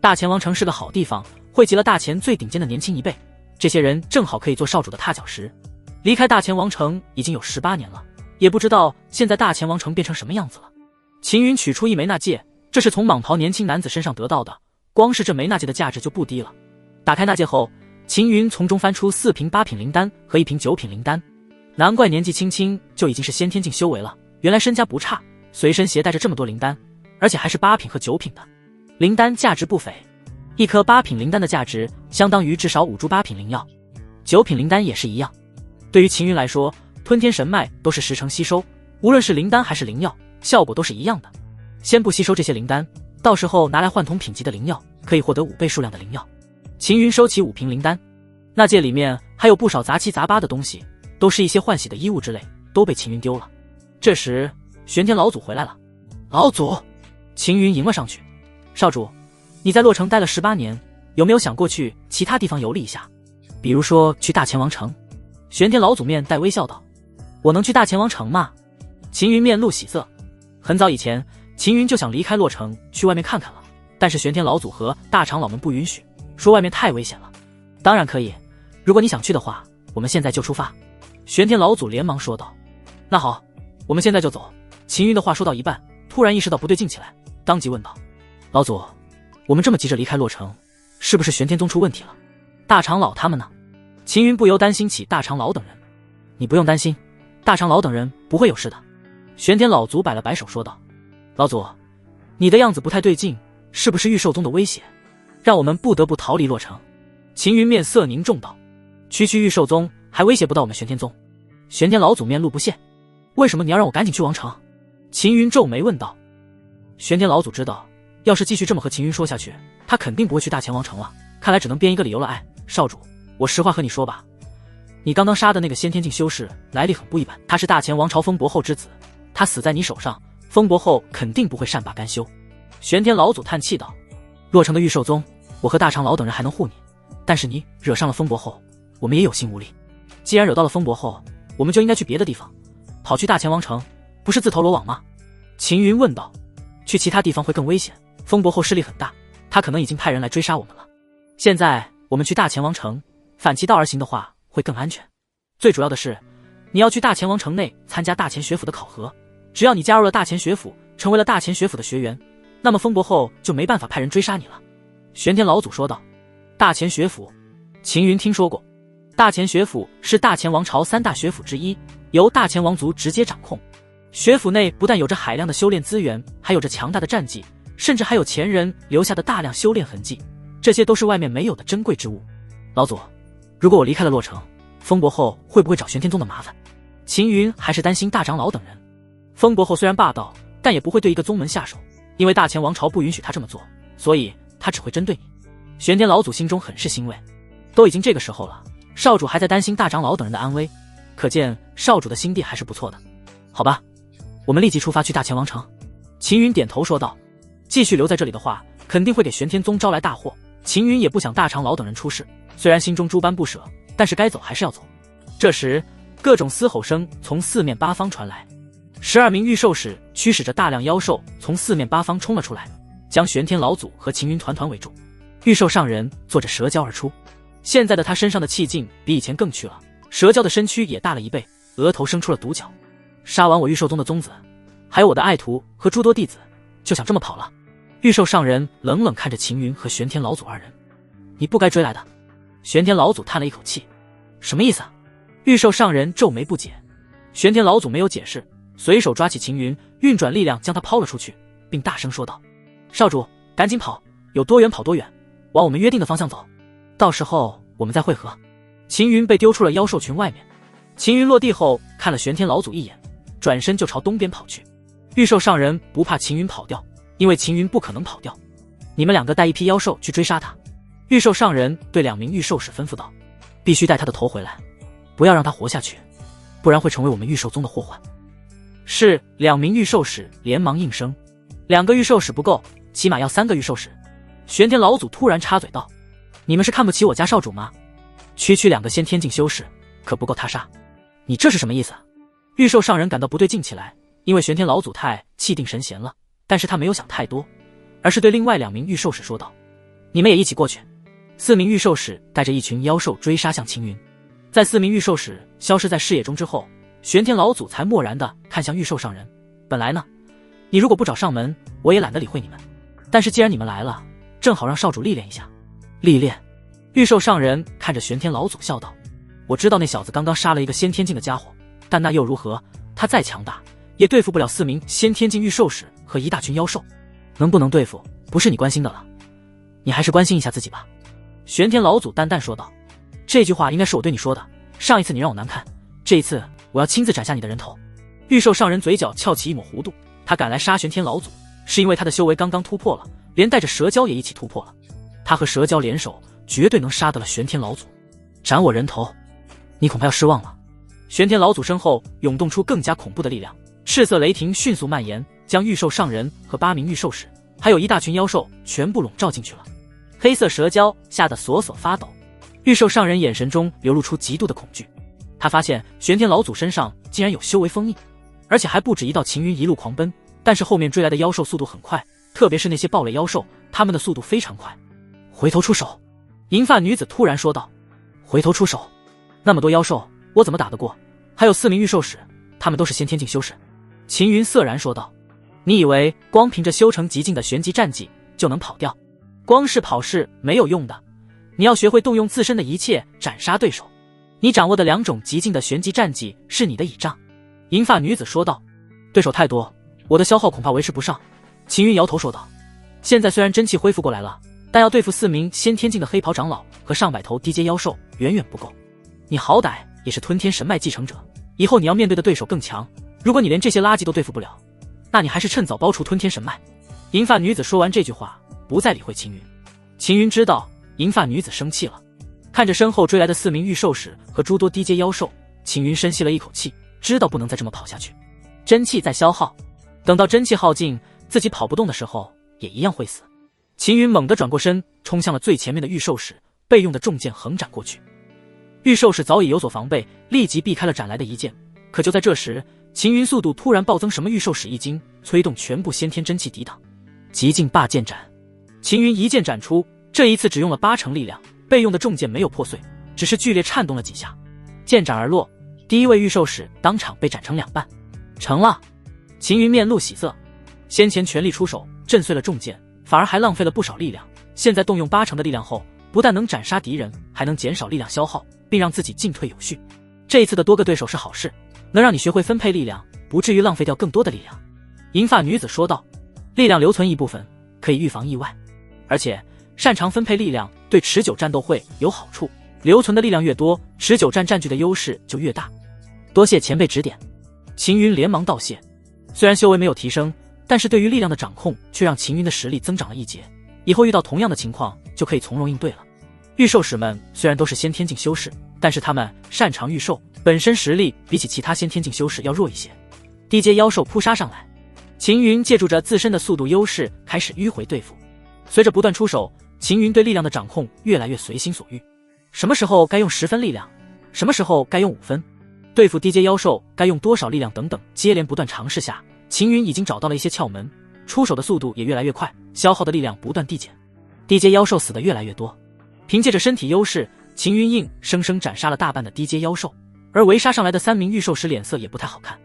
Speaker 1: 大前王城是个好地方，汇集了大前最顶尖的年轻一辈，这些人正好可以做少主的踏脚石。离开大前王城已经有18年了，也不知道现在大前王城变成什么样子了。秦云取出一枚纳戒，这是从蟒袍年轻男子身上得到的，光是这枚纳戒的价值就不低了。打开纳戒后，秦云从中翻出4瓶8品灵丹和1瓶9品灵丹。难怪年纪轻轻就已经是先天境修为了，原来身家不差，随身携带着这么多灵丹，而且还是8品和9品的。灵丹价值不菲，一颗8品灵丹的价值相当于至少5株8品灵药，9品灵丹也是一样。对于秦云来说，吞天神脉都是10成吸收，无论是灵丹还是灵药，效果都是一样的。先不吸收这些灵丹，到时候拿来换同品级的灵药，可以获得5倍数量的灵药。秦云收起5瓶灵丹，纳戒里面还有不少杂七杂八的东西，都是一些换洗的衣物之类，都被秦云丢了。这时玄天老祖回来了。老祖！秦云迎了上去。少主，你在洛城待了18年，有没有想过去其他地方游历一下？比如说去大前王城？玄天老祖面带微笑道。我能去大前王城吗？秦云面露喜色。很早以前，秦云就想离开洛城去外面看看了，但是玄天老祖和大长老们不允许，说外面太危险了。当然可以，如果你想去的话，我们现在就出发。玄天老祖连忙说道。那好，我们现在就走。秦云的话说到一半，突然意识到不对劲起来，当即问道。老祖，我们这么急着离开洛城，是不是玄天宗出问题了？大长老他们呢？秦云不由担心起大长老等人。你不用担心，大长老等人不会有事的。玄天老祖摆了摆手说道。老祖，你的样子不太对劲，是不是御兽宗的威胁，让我们不得不逃离洛城？秦云面色凝重道。区御兽宗还威胁不到我们玄天宗。玄天老祖面露不屑。为什么你要让我赶紧去王城？秦云皱眉问道。玄天老祖知道，要是继续这么和秦云说下去，他肯定不会去大前王城了，看来只能编一个理由了。哎，少主，我实话和你说吧，你刚刚杀的那个先天境修士来历很不一般，他是大前王朝风伯后之子，他死在你手上，风伯后肯定不会善罢甘休。玄天老祖叹气道。洛城的御兽宗，我和大长老等人还能护你，但是你惹上了风伯后，我们也有心无力。既然惹到了风伯后，我们就应该去别的地方，跑去大前王城，不是自投罗网吗？秦云问道。去其他地方会更危险，风伯后势力很大，他可能已经派人来追杀我们了。现在我们去大前王城，反其道而行的话会更安全。最主要的是，你要去大前王城内参加大前学府的考核，只要你加入了大前学府，成为了大前学府的学员，那么风伯后就没办法派人追杀你了。玄天老祖说道。大前学府，秦云听说过。大前学府是大前王朝3大学府之一，由大前王族直接掌控。学府内不但有着海量的修炼资源，还有着强大的战绩，甚至还有前人留下的大量修炼痕迹，这些都是外面没有的珍贵之物。老祖，如果我离开了洛城，风伯后会不会找玄天宗的麻烦？秦云还是担心大长老等人。风伯后虽然霸道，但也不会对一个宗门下手，因为大前王朝不允许他这么做，所以他只会针对你。玄天老祖心中很是欣慰，都已经这个时候了，少主还在担心大长老等人的安危，可见少主的心地还是不错的。好吧，我们立即出发去大乾王城。秦云点头说道，继续留在这里的话，肯定会给玄天宗招来大祸。秦云也不想大长老等人出事，虽然心中诸般不舍，但是该走还是要走。这时各种嘶吼声从四面八方传来，12名御兽使驱使着大量妖兽从四面八方冲了出来，将玄天老祖和秦云团团围住。御兽上人坐着蛇蛟而出，现在的他身上的气劲比以前更去了，蛇蛟的身躯也大了1倍，额头生出了独角。杀完我御兽宗的宗子，还有我的爱徒和诸多弟子，就想这么跑了？御兽上人冷冷看着秦云和玄天老祖二人，你不该追来的。玄天老祖叹了一口气，什么意思啊？御兽上人皱眉不解。玄天老祖没有解释，随手抓起秦云，运转力量将他抛了出去，并大声说道，少主赶紧跑，有多远跑多远，往我们约定的方向走，到时候我们再会合。秦云被丢出了妖兽群外面，秦云落地后看了玄天老祖一眼，转身就朝东边跑去。御兽上人不怕秦云跑掉，因为秦云不可能跑掉。你们两个带一批妖兽去追杀他。御兽上人对2名御兽使吩咐道，必须带他的头回来，不要让他活下去，不然会成为我们御兽宗的祸患。是，2名御兽使连忙应声。2个御兽使不够，起码要3个御兽使。玄天老祖突然插嘴道，你们是看不起我家少主吗？区2个先天境修士可不够他杀，你这是什么意思？御兽上人感到不对劲起来，因为玄天老祖太气定神闲了，但是他没有想太多，而是对另外2名御兽使说道，你们也一起过去。4名御兽使带着一群妖兽追杀向秦云。在4名御兽使消失在视野中之后，玄天老祖才漠然地看向御兽上人，本来呢，你如果不找上门，我也懒得理会你们，但是既然你们来了，正好让少主历练一下。历练？御兽上人看着玄天老祖笑道，我知道那小子刚刚杀了一个先天境的家伙，但那又如何？他再强大也对付不了4名先天境御兽使和一大群妖兽，能不能对付不是你关心的了，你还是关心一下自己吧。玄天老祖淡淡说道，这句话应该是我对你说的，上一次你让我难看，这一次我要亲自斩下你的人头。御兽上人嘴角翘起一抹弧度，他赶来杀玄天老祖，是因为他的修为刚刚突破了，连带着蛇蛟也一起突破了，他和蛇蛟联手绝对能杀得了玄天老祖，斩我人头，你恐怕要失望了。玄天老祖身后涌动出更加恐怖的力量，赤色雷霆迅速蔓延，将御兽上人和8名御兽使还有一大群妖兽全部笼罩进去了。黑色蛇蛟吓得索索发抖，御兽上人眼神中流露出极度的恐惧，他发现玄天老祖身上竟然有修为封印，而且还不止一道秦云一路狂奔，但是后面追来的妖兽速度很快，特别是那些暴类妖兽，他们的速度非常快。回头出手！银发女子突然说道，回头出手？那么多妖兽我怎么打得过？还有4名御兽使，他们都是先天境修士。秦云色然说道，你以为光凭着修成极境的玄级战技就能跑掉？光是跑是没有用的，你要学会动用自身的一切斩杀对手。你掌握的2种极境的玄级战技是你的倚仗。银发女子说道，对手太多，我的消耗恐怕维持不上。秦云摇头说道，现在虽然真气恢复过来了，但要对付4名先天境的黑袍长老和上百头低阶妖兽远远不够。你好歹也是吞天神脉继承者，以后你要面对的对手更强，如果你连这些垃圾都对付不了，那你还是趁早包除吞天神脉。银发女子说完这句话，不再理会秦云。秦云知道银发女子生气了，看着身后追来的4名御兽使和诸多低阶妖兽，秦云深吸了一口气，知道不能再这么跑下去。真气在消耗，等到真气耗尽，自己跑不动的时候也一样会死。秦云猛地转过身，冲向了最前面的御兽使，备用的重剑横斩过去。御兽使早已有所防备，立即避开了斩来的一剑。可就在这时，秦云速度突然暴增，什么御兽使一惊，催动全部先天真气抵挡。极境霸剑斩！秦云一剑斩出，这一次只用了80%力量，备用的重剑没有破碎，只是剧烈颤动了几下。剑斩而落，第一位御兽使当场被斩成2半。成了！秦云面露喜色，先前全力出手震碎了重剑，反而还浪费了不少力量，现在动用80%的力量后，不但能斩杀敌人，还能减少力量消耗，并让自己进退有序。这一次的多个对手是好事，能让你学会分配力量，不至于浪费掉更多的力量。银发女子说道，力量留存一部分可以预防意外，而且擅长分配力量对持久战斗会有好处，留存的力量越多，持久战占据的优势就越大。多谢前辈指点。秦云连忙道谢，虽然修为没有提升，但是对于力量的掌控却让秦云的实力增长了一截。以后遇到同样的情况就可以从容应对了。御兽使们虽然都是先天境修士，但是他们擅长御兽，本身实力比起其他先天境修士要弱一些。低阶妖兽扑杀上来，秦云借助着自身的速度优势开始迂回对付。随着不断出手，秦云对力量的掌控越来越随心所欲，什么时候该用10分力量，什么时候该用5分，对付低阶妖兽该用多少力量等等，接连不断尝试下，秦云已经找到了一些窍门，出手的速度也越来越快，消耗的力量不断递减，低阶妖兽死得越来越多。凭借着身体优势，秦云硬生生斩杀了大半的低阶妖兽，而围杀上来的3名御兽使脸色也不太好看。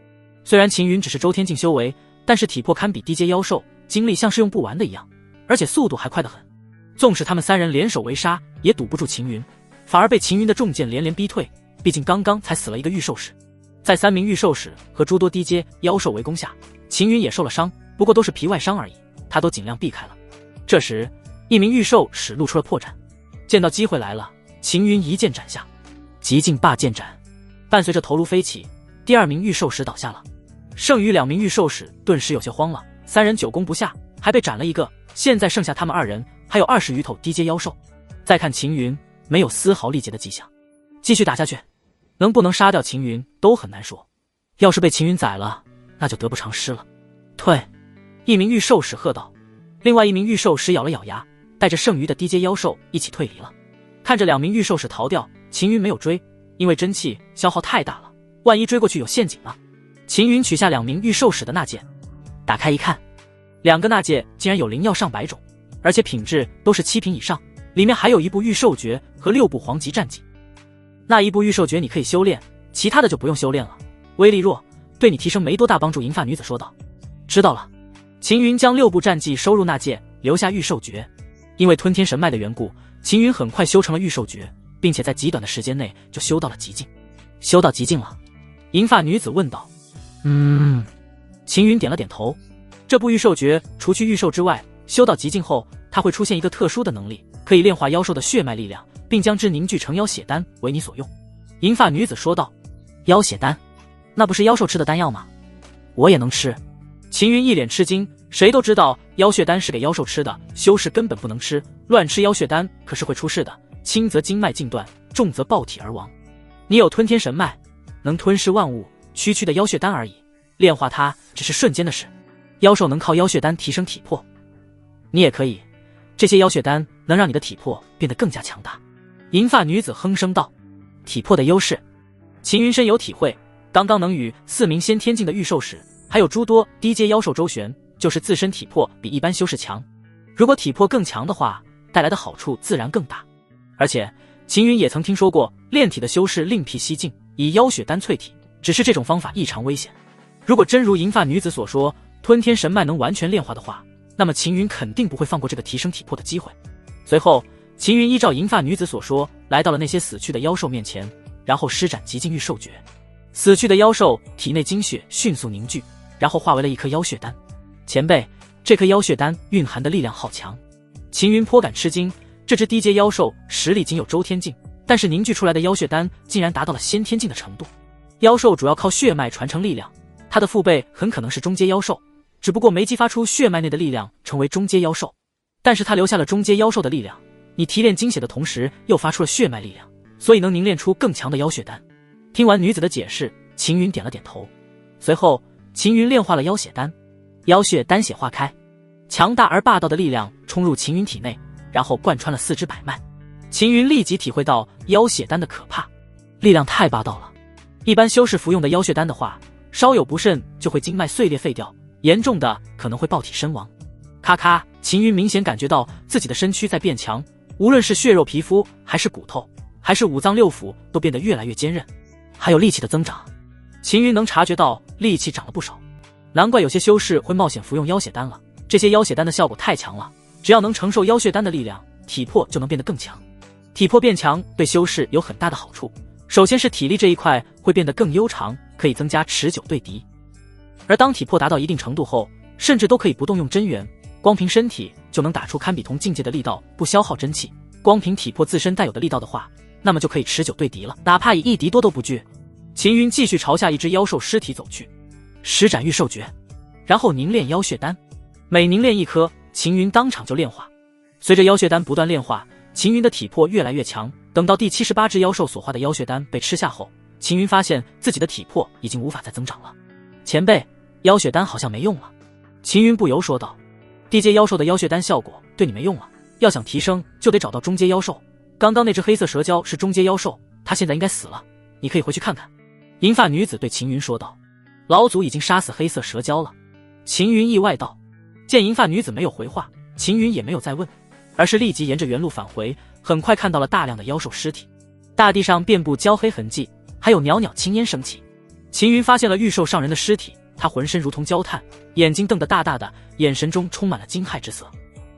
Speaker 1: 虽然秦云只是周天境修为，但是体魄堪比低阶妖兽，精力像是用不完的一样，而且速度还快得很。纵使他们3人联手围杀，也堵不住秦云，反而被秦云的重剑连连逼退。毕竟刚刚才死了一个御兽使，在3名御兽使和诸多低阶妖兽围攻下，秦云也受了伤，不过都是皮外伤而已，他都尽量避开了。这时，一名御兽使露出了破绽，见到机会来了，秦云一剑斩下，极尽霸剑斩。伴随着头颅飞起，第2名御兽使倒下了。剩余2名御兽使顿时有些慌了，3人久攻不下，还被斩了一个，现在剩下他们2人，还有20余头低阶妖兽。再看秦云，没有丝毫力竭的迹象，继续打下去，能不能杀掉秦云都很难说。要是被秦云宰了，那就得不偿失了。退！一名御兽使喝道。另外一名御兽使咬了咬牙，带着剩余的低阶妖兽一起退离了。看着2名御兽使逃掉，秦云没有追，因为真气消耗太大了，万一追过去有陷阱了。秦云取下2名御兽使的纳戒，打开一看，2个纳戒竟然有灵药上百种，而且品质都是7品以上，里面还有1部御兽诀和6部皇级战技。那1部御兽诀你可以修炼，其他的就不用修炼了，威力弱，对你提升没多大帮助。银发女子说道。知道了。秦云将6部战技收入纳戒，留下御兽诀。因为吞天神脉的缘故，秦云很快修成了御兽诀，并且在极短的时间内就修到了极境。修到极境了？银发女子问道。秦云点了点头。这部御兽诀除去御兽之外，修到极境后，它会出现一个特殊的能力，可以炼化妖兽的血脉力量，并将之凝聚成妖血丹为你所用。银发女子说道。妖血丹？那不是妖兽吃的丹药吗？我也能吃。秦云一脸吃惊，谁都知道妖血丹是给妖兽吃的，修士根本不能吃，乱吃妖血丹可是会出事的，轻则经脉尽断，重则爆体而亡。你有吞天神脉，能吞噬万物，区区的妖血丹而已，炼化它只是瞬间的事。妖兽能靠妖血丹提升体魄，你也可以，这些妖血丹能让你的体魄变得更加强大。银发女子哼声道。体魄的优势，秦云深有体会，刚刚能与4名先天境的御兽使还有诸多低阶妖兽周旋，就是自身体魄比一般修士强。如果体魄更强的话，带来的好处自然更大。而且秦云也曾听说过炼体的修士另辟蹊径，以妖血丹淬体，只是这种方法异常危险。如果真如银发女子所说，吞天神脉能完全炼化的话，那么秦云肯定不会放过这个提升体魄的机会。随后秦云依照银发女子所说，来到了那些死去的妖兽面前，然后施展极境御兽诀。死去的妖兽体内精血迅速凝聚，然后化为了一颗妖血丹。前辈，这颗妖血丹蕴含的力量好强。秦云颇感吃惊，这只低阶妖兽实力仅有周天境，但是凝聚出来的妖血丹竟然达到了先天境的程度。妖兽主要靠血脉传承力量，它的父辈很可能是中阶妖兽，只不过没激发出血脉内的力量成为中阶妖兽，但是它留下了中阶妖兽的力量。你提炼精血的同时又发出了血脉力量，所以能凝练出更强的妖血丹。听完女子的解释，秦云点了点头。随后秦云炼化了妖血丹，妖血丹血化开，强大而霸道的力量冲入秦云体内，然后贯穿了4肢百脉。秦云立即体会到妖血丹的可怕，力量太霸道了。一般修士服用的妖血丹的话，稍有不慎就会经脉碎裂废掉，严重的可能会爆体身亡。咔咔，秦云明显感觉到自己的身躯在变强，无论是血肉皮肤，还是骨头，还是5脏6腑，都变得越来越坚韧，还有力气的增长。秦云能察觉到力气长了不少，难怪有些修士会冒险服用妖血丹了。这些妖血丹的效果太强了，只要能承受妖血丹的力量，体魄就能变得更强。体魄变强对修士有很大的好处，首先是体力这一块会变得更悠长，可以增加持久对敌。而当体魄达到一定程度后，甚至都可以不动用真元，光凭身体就能打出堪比同境界的力道，不消耗真气。光凭体魄自身带有的力道的话，那么就可以持久对敌了，哪怕以一敌多都不惧。秦云继续朝下一只妖兽尸体走去，施展御兽诀，然后凝练妖血丹。每凝练1颗，秦云当场就炼化。随着妖血丹不断炼化，秦云的体魄越来越强。等到第78只妖兽所化的妖血丹被吃下后，秦云发现自己的体魄已经无法再增长了。前辈，妖血丹好像没用了。秦云不由说道：地阶妖兽的妖血丹效果对你没用了，要想提升就得找到中阶妖兽。刚刚那只黑色蛇蛟是中阶妖兽，它现在应该死了，你可以回去看看。银发女子对秦云说道：老祖已经杀死黑色蛇蛟了。秦云意外道。见银发女子没有回话，秦云也没有再问，而是立即沿着原路返回，很快看到了大量的妖兽尸体，大地上遍布焦黑痕迹，还有袅袅青烟升起。秦云发现了玉兽上人的尸体，他浑身如同焦炭，眼睛瞪得大大的，眼神中充满了惊骇之色。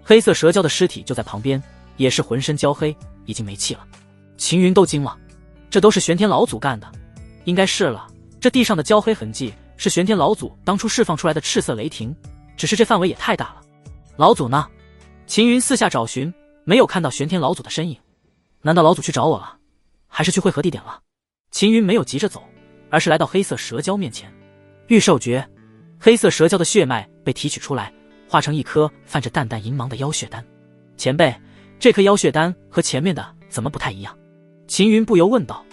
Speaker 1: 黑色蛇蛟的尸体就在旁边，也是浑身焦黑，已经没气了。秦云都惊了，这都是玄天老祖干的。应该是了，这地上的焦黑痕迹是玄天老祖当初释放出来的赤色雷霆，只是这范围也太大了。老祖呢？秦云四下找寻，没有看到玄天老祖的身影。难道老祖去找我了，还是去汇合地点了？秦云没有急着走，而是来到黑色蛇蛟面前。御兽诀，黑色蛇蛟的血脉被提取出来，化成一颗泛着淡淡银芒的妖血丹。前辈，这颗妖血丹和前面的怎么不太一样？秦云不由问道。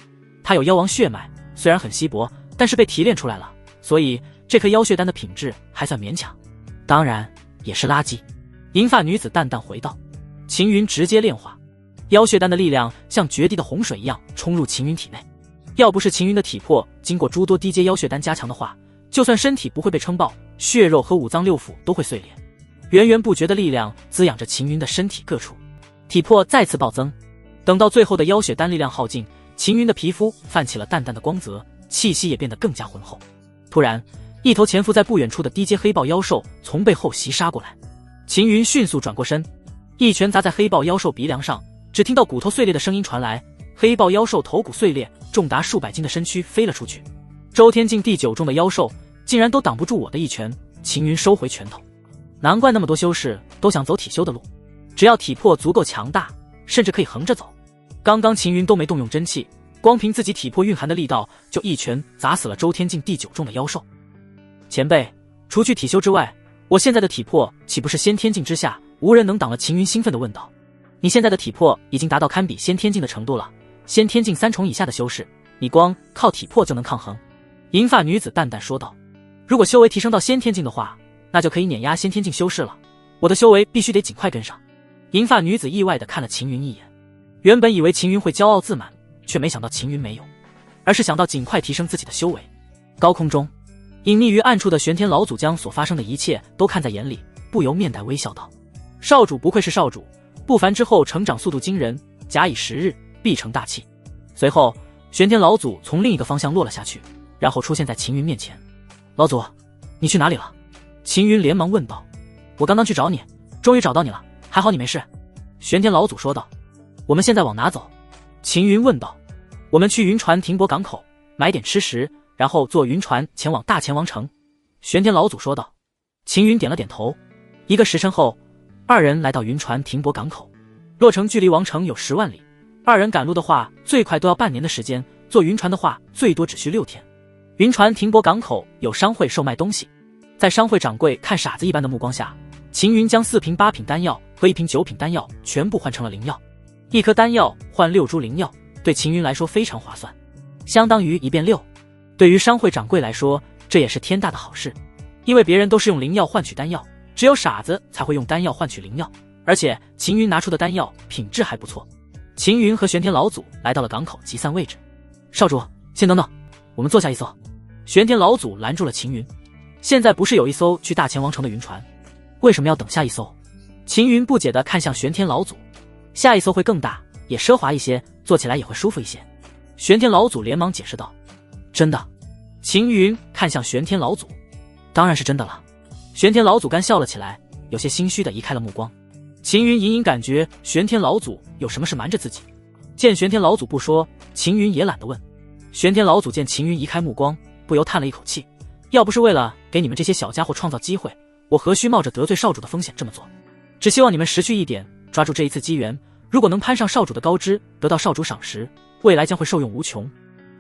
Speaker 1: 它有妖王血脉，虽然很稀薄，但是被提炼出来了，所以这颗妖血丹的品质还算勉强。当然也是垃圾。银发女子淡淡回道。秦云直接炼化妖血丹的力量像绝地的洪水一样冲入秦云体内。要不是秦云的体魄经过诸多低阶妖血丹加强的话，就算身体不会被撑爆，血肉和五脏六腑都会碎裂。源源不绝的力量滋养着秦云的身体各处，体魄再次暴增。等到最后的妖血丹力量耗尽，秦云的皮肤泛起了淡淡的光泽，气息也变得更加浑厚。突然，一头潜伏在不远处的低阶黑豹妖兽从背后袭杀过来。秦云迅速转过身，一拳砸在黑豹妖兽鼻梁上，只听到骨头碎裂的声音传来，黑豹妖兽头骨碎裂，重达数百斤的身躯飞了出去。周天境第9重的妖兽竟然都挡不住我的一拳。秦云收回拳头，难怪那么多修士都想走体修的路，只要体魄足够强大，甚至可以横着走。刚刚秦云都没动用真气，光凭自己体魄蕴含的力道，就一拳砸死了周天境第9重的妖兽。前辈，除去体修之外，我现在的体魄岂不是先天境之下无人能挡了？秦云兴奋地问道。你现在的体魄已经达到堪比先天境的程度了，先天境3重以下的修士，你光靠体魄就能抗衡。银发女子淡淡说道。如果修为提升到先天境的话，那就可以碾压先天境修士了，我的修为必须得尽快跟上。银发女子意外地看了秦云一眼，原本以为秦云会骄傲自满，却没想到秦云没有，而是想到尽快提升自己的修为。高空中，隐匿于暗处的玄天老祖将所发生的一切都看在眼里，不由面带微笑道：少主不愧是少主，不凡之后成长速度惊人，假以时日必成大器。随后玄天老祖从另一个方向落了下去，然后出现在秦云面前。老祖，你去哪里了？秦云连忙问道。我刚刚去找你，终于找到你了，还好你没事。玄天老祖说道。我们现在往哪走？秦云问道。我们去云船停泊港口买点吃食，然后坐云船前往大前王城。玄天老祖说道。秦云点了点头。1个时辰后，二人来到云船停泊港口。洛城距离王城有10万里，二人赶路的话最快都要半年的时间，坐云船的话最多只需6天。云船停泊港口有商会售卖东西，在商会掌柜看傻子一般的目光下，秦云将4瓶8品丹药和1瓶9品丹药全部换成了灵药，1颗丹药换6株灵药，对秦云来说非常划算，相当于1变6。对于商会掌柜来说，这也是天大的好事，因为别人都是用灵药换取丹药，只有傻子才会用丹药换取灵药，而且秦云拿出的丹药品质还不错。秦云和玄天老祖来到了港口集散位置。少主，先等等，我们坐下一艘。玄天老祖拦住了秦云。现在不是有一艘去大前王城的云船，为什么要等下一艘？秦云不解地看向玄天老祖。下一艘会更大，也奢华一些，坐起来也会舒服一些。玄天老祖连忙解释道。真的？秦云看向玄天老祖。当然是真的了。玄天老祖干笑了起来，有些心虚地移开了目光。秦云隐隐感觉玄天老祖有什么事瞒着自己。见玄天老祖不说，秦云也懒得问。玄天老祖见秦云移开目光，不由叹了一口气，要不是为了给你们这些小家伙创造机会，我何须冒着得罪少主的风险这么做？只希望你们识趣一点，抓住这一次机缘，如果能攀上少主的高枝，得到少主赏识，未来将会受用无穷。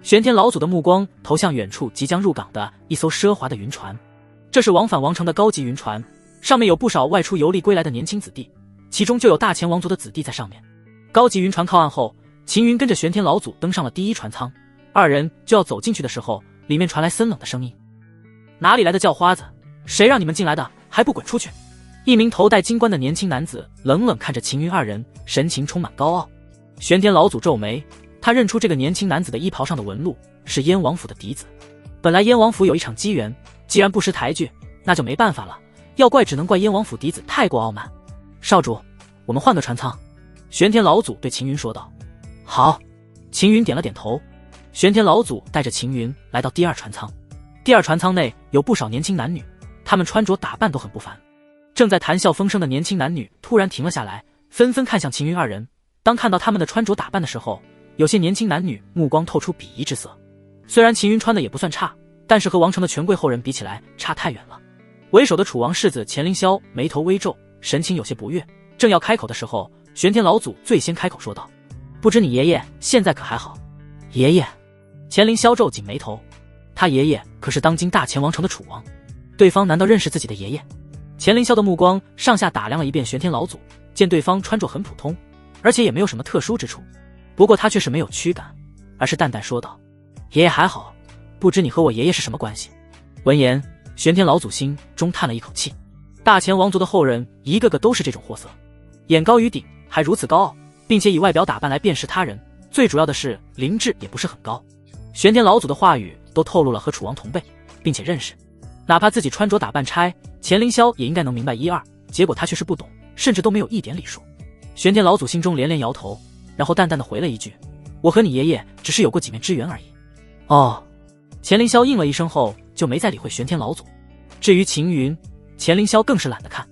Speaker 1: 玄天老祖的目光投向远处即将入港的一艘奢华的云船，这是往返王城的高级云船，上面有不少外出游历归来的年轻子弟，其中就有大前王族的子弟在上面。高级云船靠岸后，秦云跟着玄天老祖登上了第一船舱。二人就要走进去的时候，里面传来森冷的声音：“哪里来的叫花子？谁让你们进来的？还不滚出去！”一名头戴金冠的年轻男子冷冷看着秦云二人，神情充满高傲。玄天老祖皱眉，他认出这个年轻男子的衣袍上的纹路是燕王府的嫡子。本来燕王府有一场机缘，既然不识抬举，那就没办法了，要怪只能怪燕王府嫡子太过傲慢。少主，我们换个船舱。玄天老祖对秦云说道。好。秦云点了点头。玄天老祖带着秦云来到第二船舱。第二船舱内有不少年轻男女，他们穿着打扮都很不凡。正在谈笑风生的年轻男女突然停了下来，纷纷看向秦云二人。当看到他们的穿着打扮的时候，有些年轻男女目光透出鄙夷之色。虽然秦云穿的也不算差，但是和王城的权贵后人比起来差太远了。为首的楚王世子钱凌霄眉头微皱，神情有些不悦。正要开口的时候，玄天老祖最先开口说道：“不知你爷爷现在可还好？”爷爷。钱凌霄皱紧眉头，他爷爷可是当今大前王城的楚王，对方难道认识自己的爷爷？钱凌霄的目光上下打量了一遍玄天老祖，见对方穿着很普通，而且也没有什么特殊之处，不过他却是没有驱赶，而是淡淡说道：“爷爷还好，不知你和我爷爷是什么关系？”闻言，玄天老祖心中叹了一口气，大前王族的后人一个个都是这种货色，眼高于顶，还如此高傲，并且以外表打扮来辨识他人，最主要的是灵智也不是很高。玄天老祖的话语都透露了和楚王同辈，并且认识，哪怕自己穿着打扮差，钱凌霄也应该能明白一二，结果他却是不懂，甚至都没有一点礼数。玄天老祖心中连连摇头，然后淡淡的回了一句：“我和你爷爷只是有过几面之缘而已。”哦。钱凌霄应了一声后就没再理会玄天老祖。至于秦云，钱凌霄更是懒得看，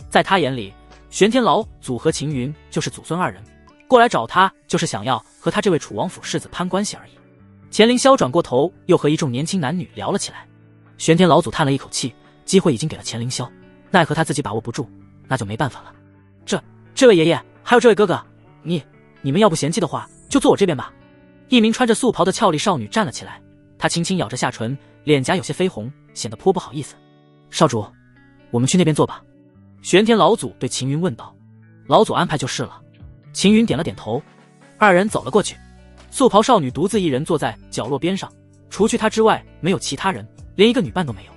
Speaker 1: 在他眼里，玄天老祖和秦云就是祖孙二人，过来找他就是想要和他这位楚王府世子攀关系而已。钱凌霄转过头，又和一众年轻男女聊了起来。玄天老祖叹了一口气，机会已经给了钱凌霄，奈何他自己把握不住，那就没办法了。这位爷爷，还有这位哥哥，你们要不嫌弃的话，就坐我这边吧。一名穿着素袍的俏丽少女站了起来，她轻轻咬着下唇，脸颊有些绯红，显得颇不好意思。少主，我们去那边坐吧。玄天老祖对秦云问道。老祖安排就是了。秦云点了点头。二人走了过去。素袍少女独自一人坐在角落边上，除去她之外没有其他人，连一个女伴都没有。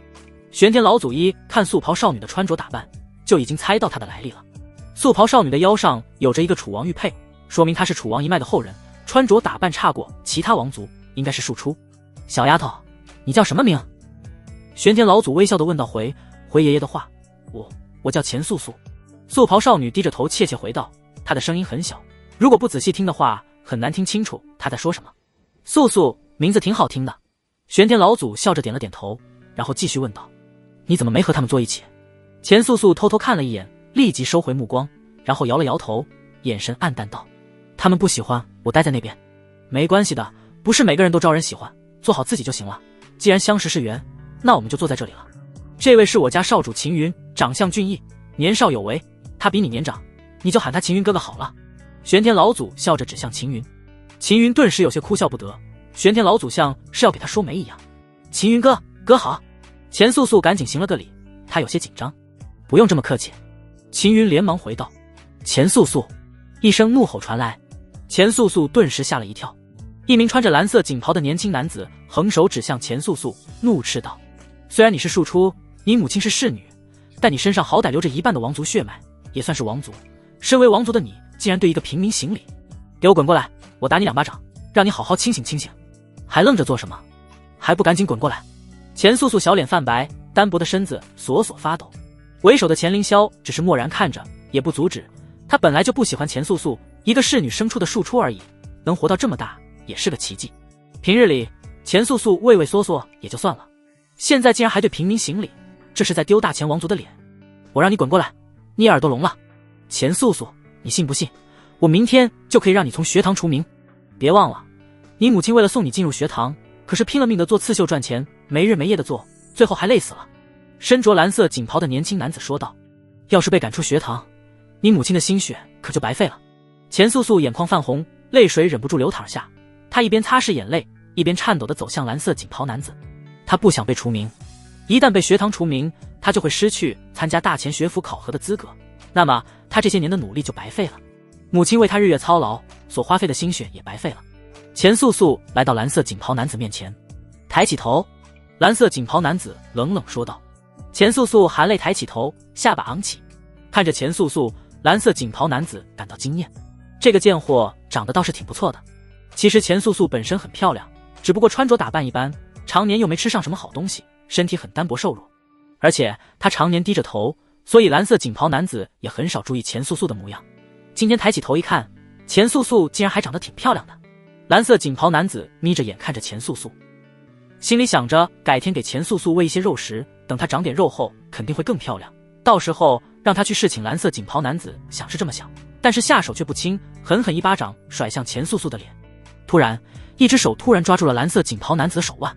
Speaker 1: 玄天老祖一看素袍少女的穿着打扮，就已经猜到她的来历了。素袍少女的腰上有着一个楚王玉佩，说明她是楚王一脉的后人，穿着打扮差过其他王族，应该是庶出。小丫头，你叫什么名？玄天老祖微笑地问道。回爷爷的话，我叫钱素素。素袍少女低着头怯怯回道，她的声音很小，如果不仔细听的话很难听清楚她在说什么。素素名字挺好听的。玄天老祖笑着点了点头，然后继续问道，你怎么没和他们坐一起？钱素素偷偷看了一眼，立即收回目光，然后摇了摇头，眼神暗淡道，他们不喜欢我待在那边。没关系的，不是每个人都招人喜欢，做好自己就行了。既然相识是缘，那我们就坐在这里了。这位是我家少主秦云，长相俊逸，年少有为，他比你年长，你就喊他秦云哥哥好了。玄天老祖笑着指向秦云。秦云顿时有些哭笑不得，玄天老祖像是要给他说媒一样。秦云哥好。钱素素赶紧行了个礼，他有些紧张。不用这么客气。秦云连忙回道。钱素素，一声怒吼传来，钱素素顿时吓了一跳。一名穿着蓝色锦袍的年轻男子横手指向钱素素，怒斥道，虽然你是庶出，你母亲是侍女，但你身上好歹流着一半的王族血脉，也算是王族。身为王族的你，竟然对一个平民行礼，给我滚过来，我打你2巴掌，让你好好清醒清醒。还愣着做什么？还不赶紧滚过来。钱素素小脸泛白，单薄的身子索索发抖。为首的钱凌霄只是默然看着，也不阻止。他本来就不喜欢钱素素，一个侍女生出的庶出而已，能活到这么大也是个奇迹。平日里钱素素畏畏缩缩也就算了，现在竟然还对平民行礼，这是在丢大前王族的脸。我让你滚过来，你耳朵聋了？钱素素，你信不信我明天就可以让你从学堂除名？别忘了，你母亲为了送你进入学堂，可是拼了命的做刺绣赚钱，没日没夜的做，最后还累死了。身着蓝色锦袍的年轻男子说道，要是被赶出学堂，你母亲的心血可就白费了。钱素素眼眶泛红，泪水忍不住流淌下，她一边擦拭眼泪，一边颤抖地走向蓝色锦袍男子。她不想被除名，一旦被学堂除名，她就会失去参加大前学府考核的资格，那么他这些年的努力就白费了，母亲为他日月操劳所花费的心血也白费了。钱素素来到蓝色锦袍男子面前，抬起头，蓝色锦袍男子冷冷说道。钱素素含泪抬起头，下巴昂起，看着钱素素，蓝色锦袍男子感到惊艳，这个贱货长得倒是挺不错的。其实钱素素本身很漂亮，只不过穿着打扮一般，常年又没吃上什么好东西，身体很单薄瘦弱，而且她常年低着头，所以蓝色锦袍男子也很少注意钱素素的模样。今天抬起头一看，钱素素竟然还长得挺漂亮的。蓝色锦袍男子眯着眼看着钱素素，心里想着改天给钱素素喂一些肉食，等她长点肉后肯定会更漂亮，到时候让她去侍寝。蓝色锦袍男子想是这么想，但是下手却不轻，狠狠一巴掌甩向钱素素的脸。突然一只手突然抓住了蓝色锦袍男子的手腕，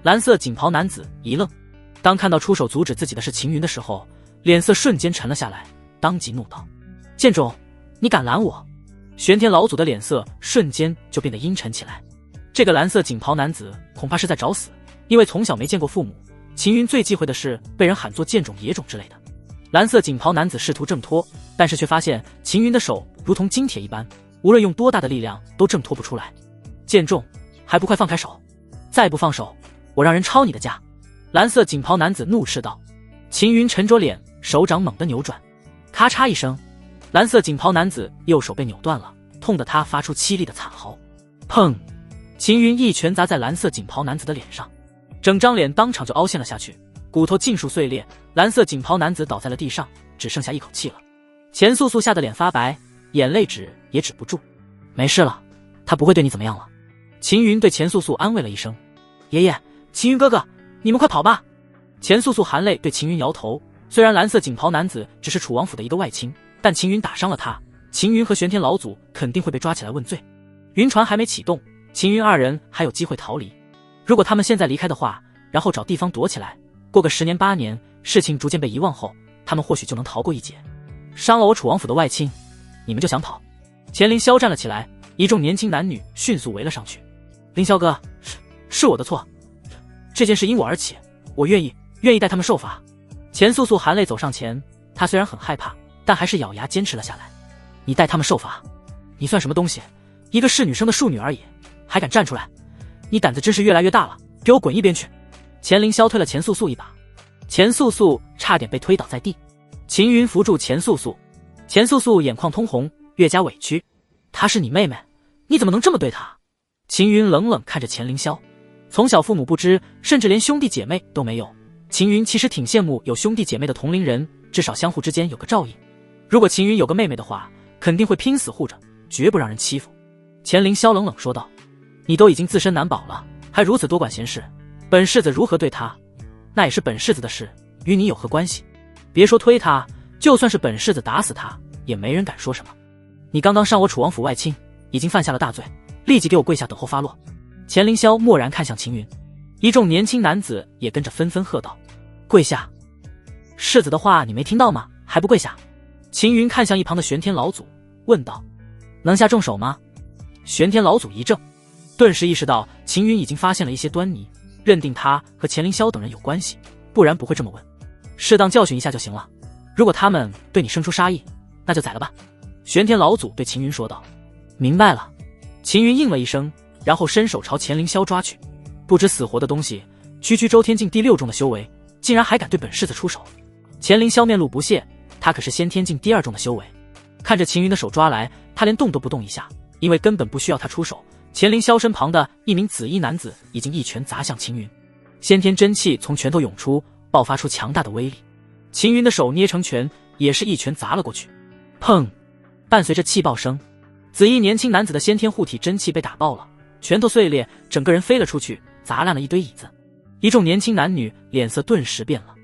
Speaker 1: 蓝色锦袍男子一愣，当看到出手阻止自己的是秦云的时候，脸色瞬间沉了下来，当即怒道：贱种，你敢拦我！玄天老祖的脸色瞬间就变得阴沉起来。这个蓝色锦袍男子恐怕是在找死，因为从小没见过父母，秦云最忌讳的是被人喊作贱种野种之类的。蓝色锦袍男子试图挣脱，但是却发现秦云的手如同金铁一般，无论用多大的力量都挣脱不出来。贱种，还不快放开手！再不放手，我让人抄你的家！蓝色锦袍男子怒斥道。秦云沉着脸，手掌猛地扭转，咔嚓一声，蓝色锦袍男子右手被扭断了，痛得他发出凄厉的惨嚎。砰！秦云一拳砸在蓝色锦袍男子的脸上，整张脸当场就凹陷了下去，骨头尽数碎裂，蓝色锦袍男子倒在了地上，只剩下一口气了。钱素素吓得脸发白，眼泪止也止不住。没事了，他不会对你怎么样了。秦云对钱素素安慰了一声。爷爷，秦云哥哥，你们快跑吧！钱素素含泪对秦云摇头，虽然蓝色锦袍男子只是楚王府的一个外卿，但秦云打伤了他，秦云和玄天老祖肯定会被抓起来问罪。云船还没启动，秦云二人还有机会逃离。如果他们现在离开的话，然后找地方躲起来，过个10年8年，事情逐渐被遗忘后，他们或许就能逃过一劫。伤了我楚王府的外卿，你们就想跑？钱凌霄站了起来，一众年轻男女迅速围了上去。凌霄哥，是我的错，这件事因我而起，我愿意带他们受罚。钱素素含泪走上前，她虽然很害怕，但还是咬牙坚持了下来。你带他们受罚？你算什么东西？一个侍女生的庶女而已，还敢站出来？你胆子真是越来越大了，给我滚一边去！钱凌霄推了钱素素一把，钱素素差点被推倒在地。秦云扶住钱素素，钱素素眼眶通红，越加委屈。她是你妹妹，你怎么能这么对她？秦云冷冷看着钱凌霄，从小父母不知，甚至连兄弟姐妹都没有。秦云其实挺羡慕有兄弟姐妹的同龄人，至少相互之间有个照应。如果秦云有个妹妹的话，肯定会拼死护着，绝不让人欺负。钱凌霄冷冷说道：你都已经自身难保了，还如此多管闲事，本世子如何对他，那也是本世子的事，与你有何关系？别说推他，就算是本世子打死他，也没人敢说什么。你刚刚伤我楚王府外卿，已经犯下了大罪，立即给我跪下等候发落。钱凌霄蓦然看向秦云，一众年轻男子也跟着纷纷喝道：跪下！世子的话你没听到吗？还不跪下！秦云看向一旁的玄天老祖，问道：能下重手吗？玄天老祖一怔，顿时意识到秦云已经发现了一些端倪，认定他和钱凌霄等人有关系，不然不会这么问。适当教训一下就行了，如果他们对你生出杀意，那就宰了吧。玄天老祖对秦云说道。明白了。秦云应了一声，然后伸手朝钱凌霄抓去。不知死活的东西，区区周天境第6重的修为，竟然还敢对本世子出手。钱凌霄面露不屑，他可是先天境第2重的修为。看着秦云的手抓来，他连动都不动一下，因为根本不需要他出手。钱凌霄身旁的一名紫衣男子已经一拳砸向秦云，先天真气从拳头涌出，爆发出强大的威力。秦云的手捏成拳，也是一拳砸了过去。砰！伴随着气爆声，紫衣年轻男子的先天护体真气被打爆了，拳头碎裂，整个人飞了出去，砸烂了一堆椅子。一众年轻男女脸色顿时变了。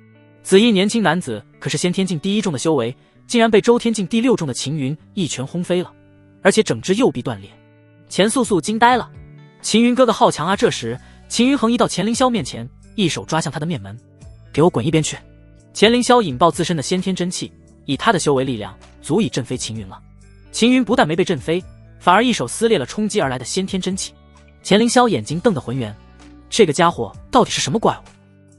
Speaker 1: 紫衣年轻男子可是先天境第1重的修为，竟然被周天境第6重的秦云一拳轰飞了，而且整只右臂断裂。钱素素惊呆了，秦云哥哥好强啊！这时秦云横移到钱凌霄面前，一手抓向他的面门，给我滚一边去！钱凌霄引爆自身的先天真气，以他的修为力量足以震飞秦云了。秦云不但没被震飞，反而一手撕裂了冲击而来的先天真气。钱凌霄眼睛瞪得浑圆，这个家伙到底是什么怪物？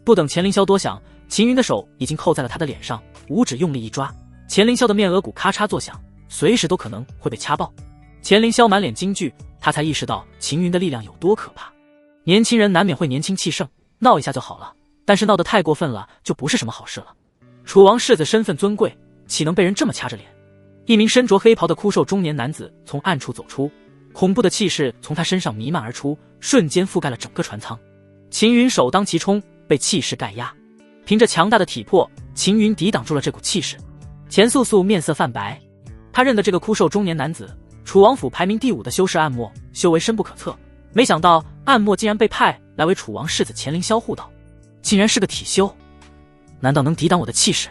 Speaker 1: 不等钱凌霄多想，秦云的手已经扣在了他的脸上，五指用力一抓，钱凌霄的面额骨咔嚓作响，随时都可能会被掐爆。钱凌霄满脸惊惧，他才意识到秦云的力量有多可怕。年轻人难免会年轻气盛，闹一下就好了，但是闹得太过分了，就不是什么好事了。楚王世子身份尊贵，岂能被人这么掐着脸？一名身着黑袍的枯瘦中年男子从暗处走出，恐怖的气势从他身上弥漫而出，瞬间覆盖了整个船舱。秦云首当其冲，被气势盖压。凭着强大的体魄，秦云抵挡住了这股气势。钱素素面色泛白，他认得这个枯瘦中年男子，楚王府排名第5的修士暗墨，修为深不可测。没想到暗墨竟然被派来为楚王世子钱凌霄护道，竟然是个体修，难道能抵挡我的气势？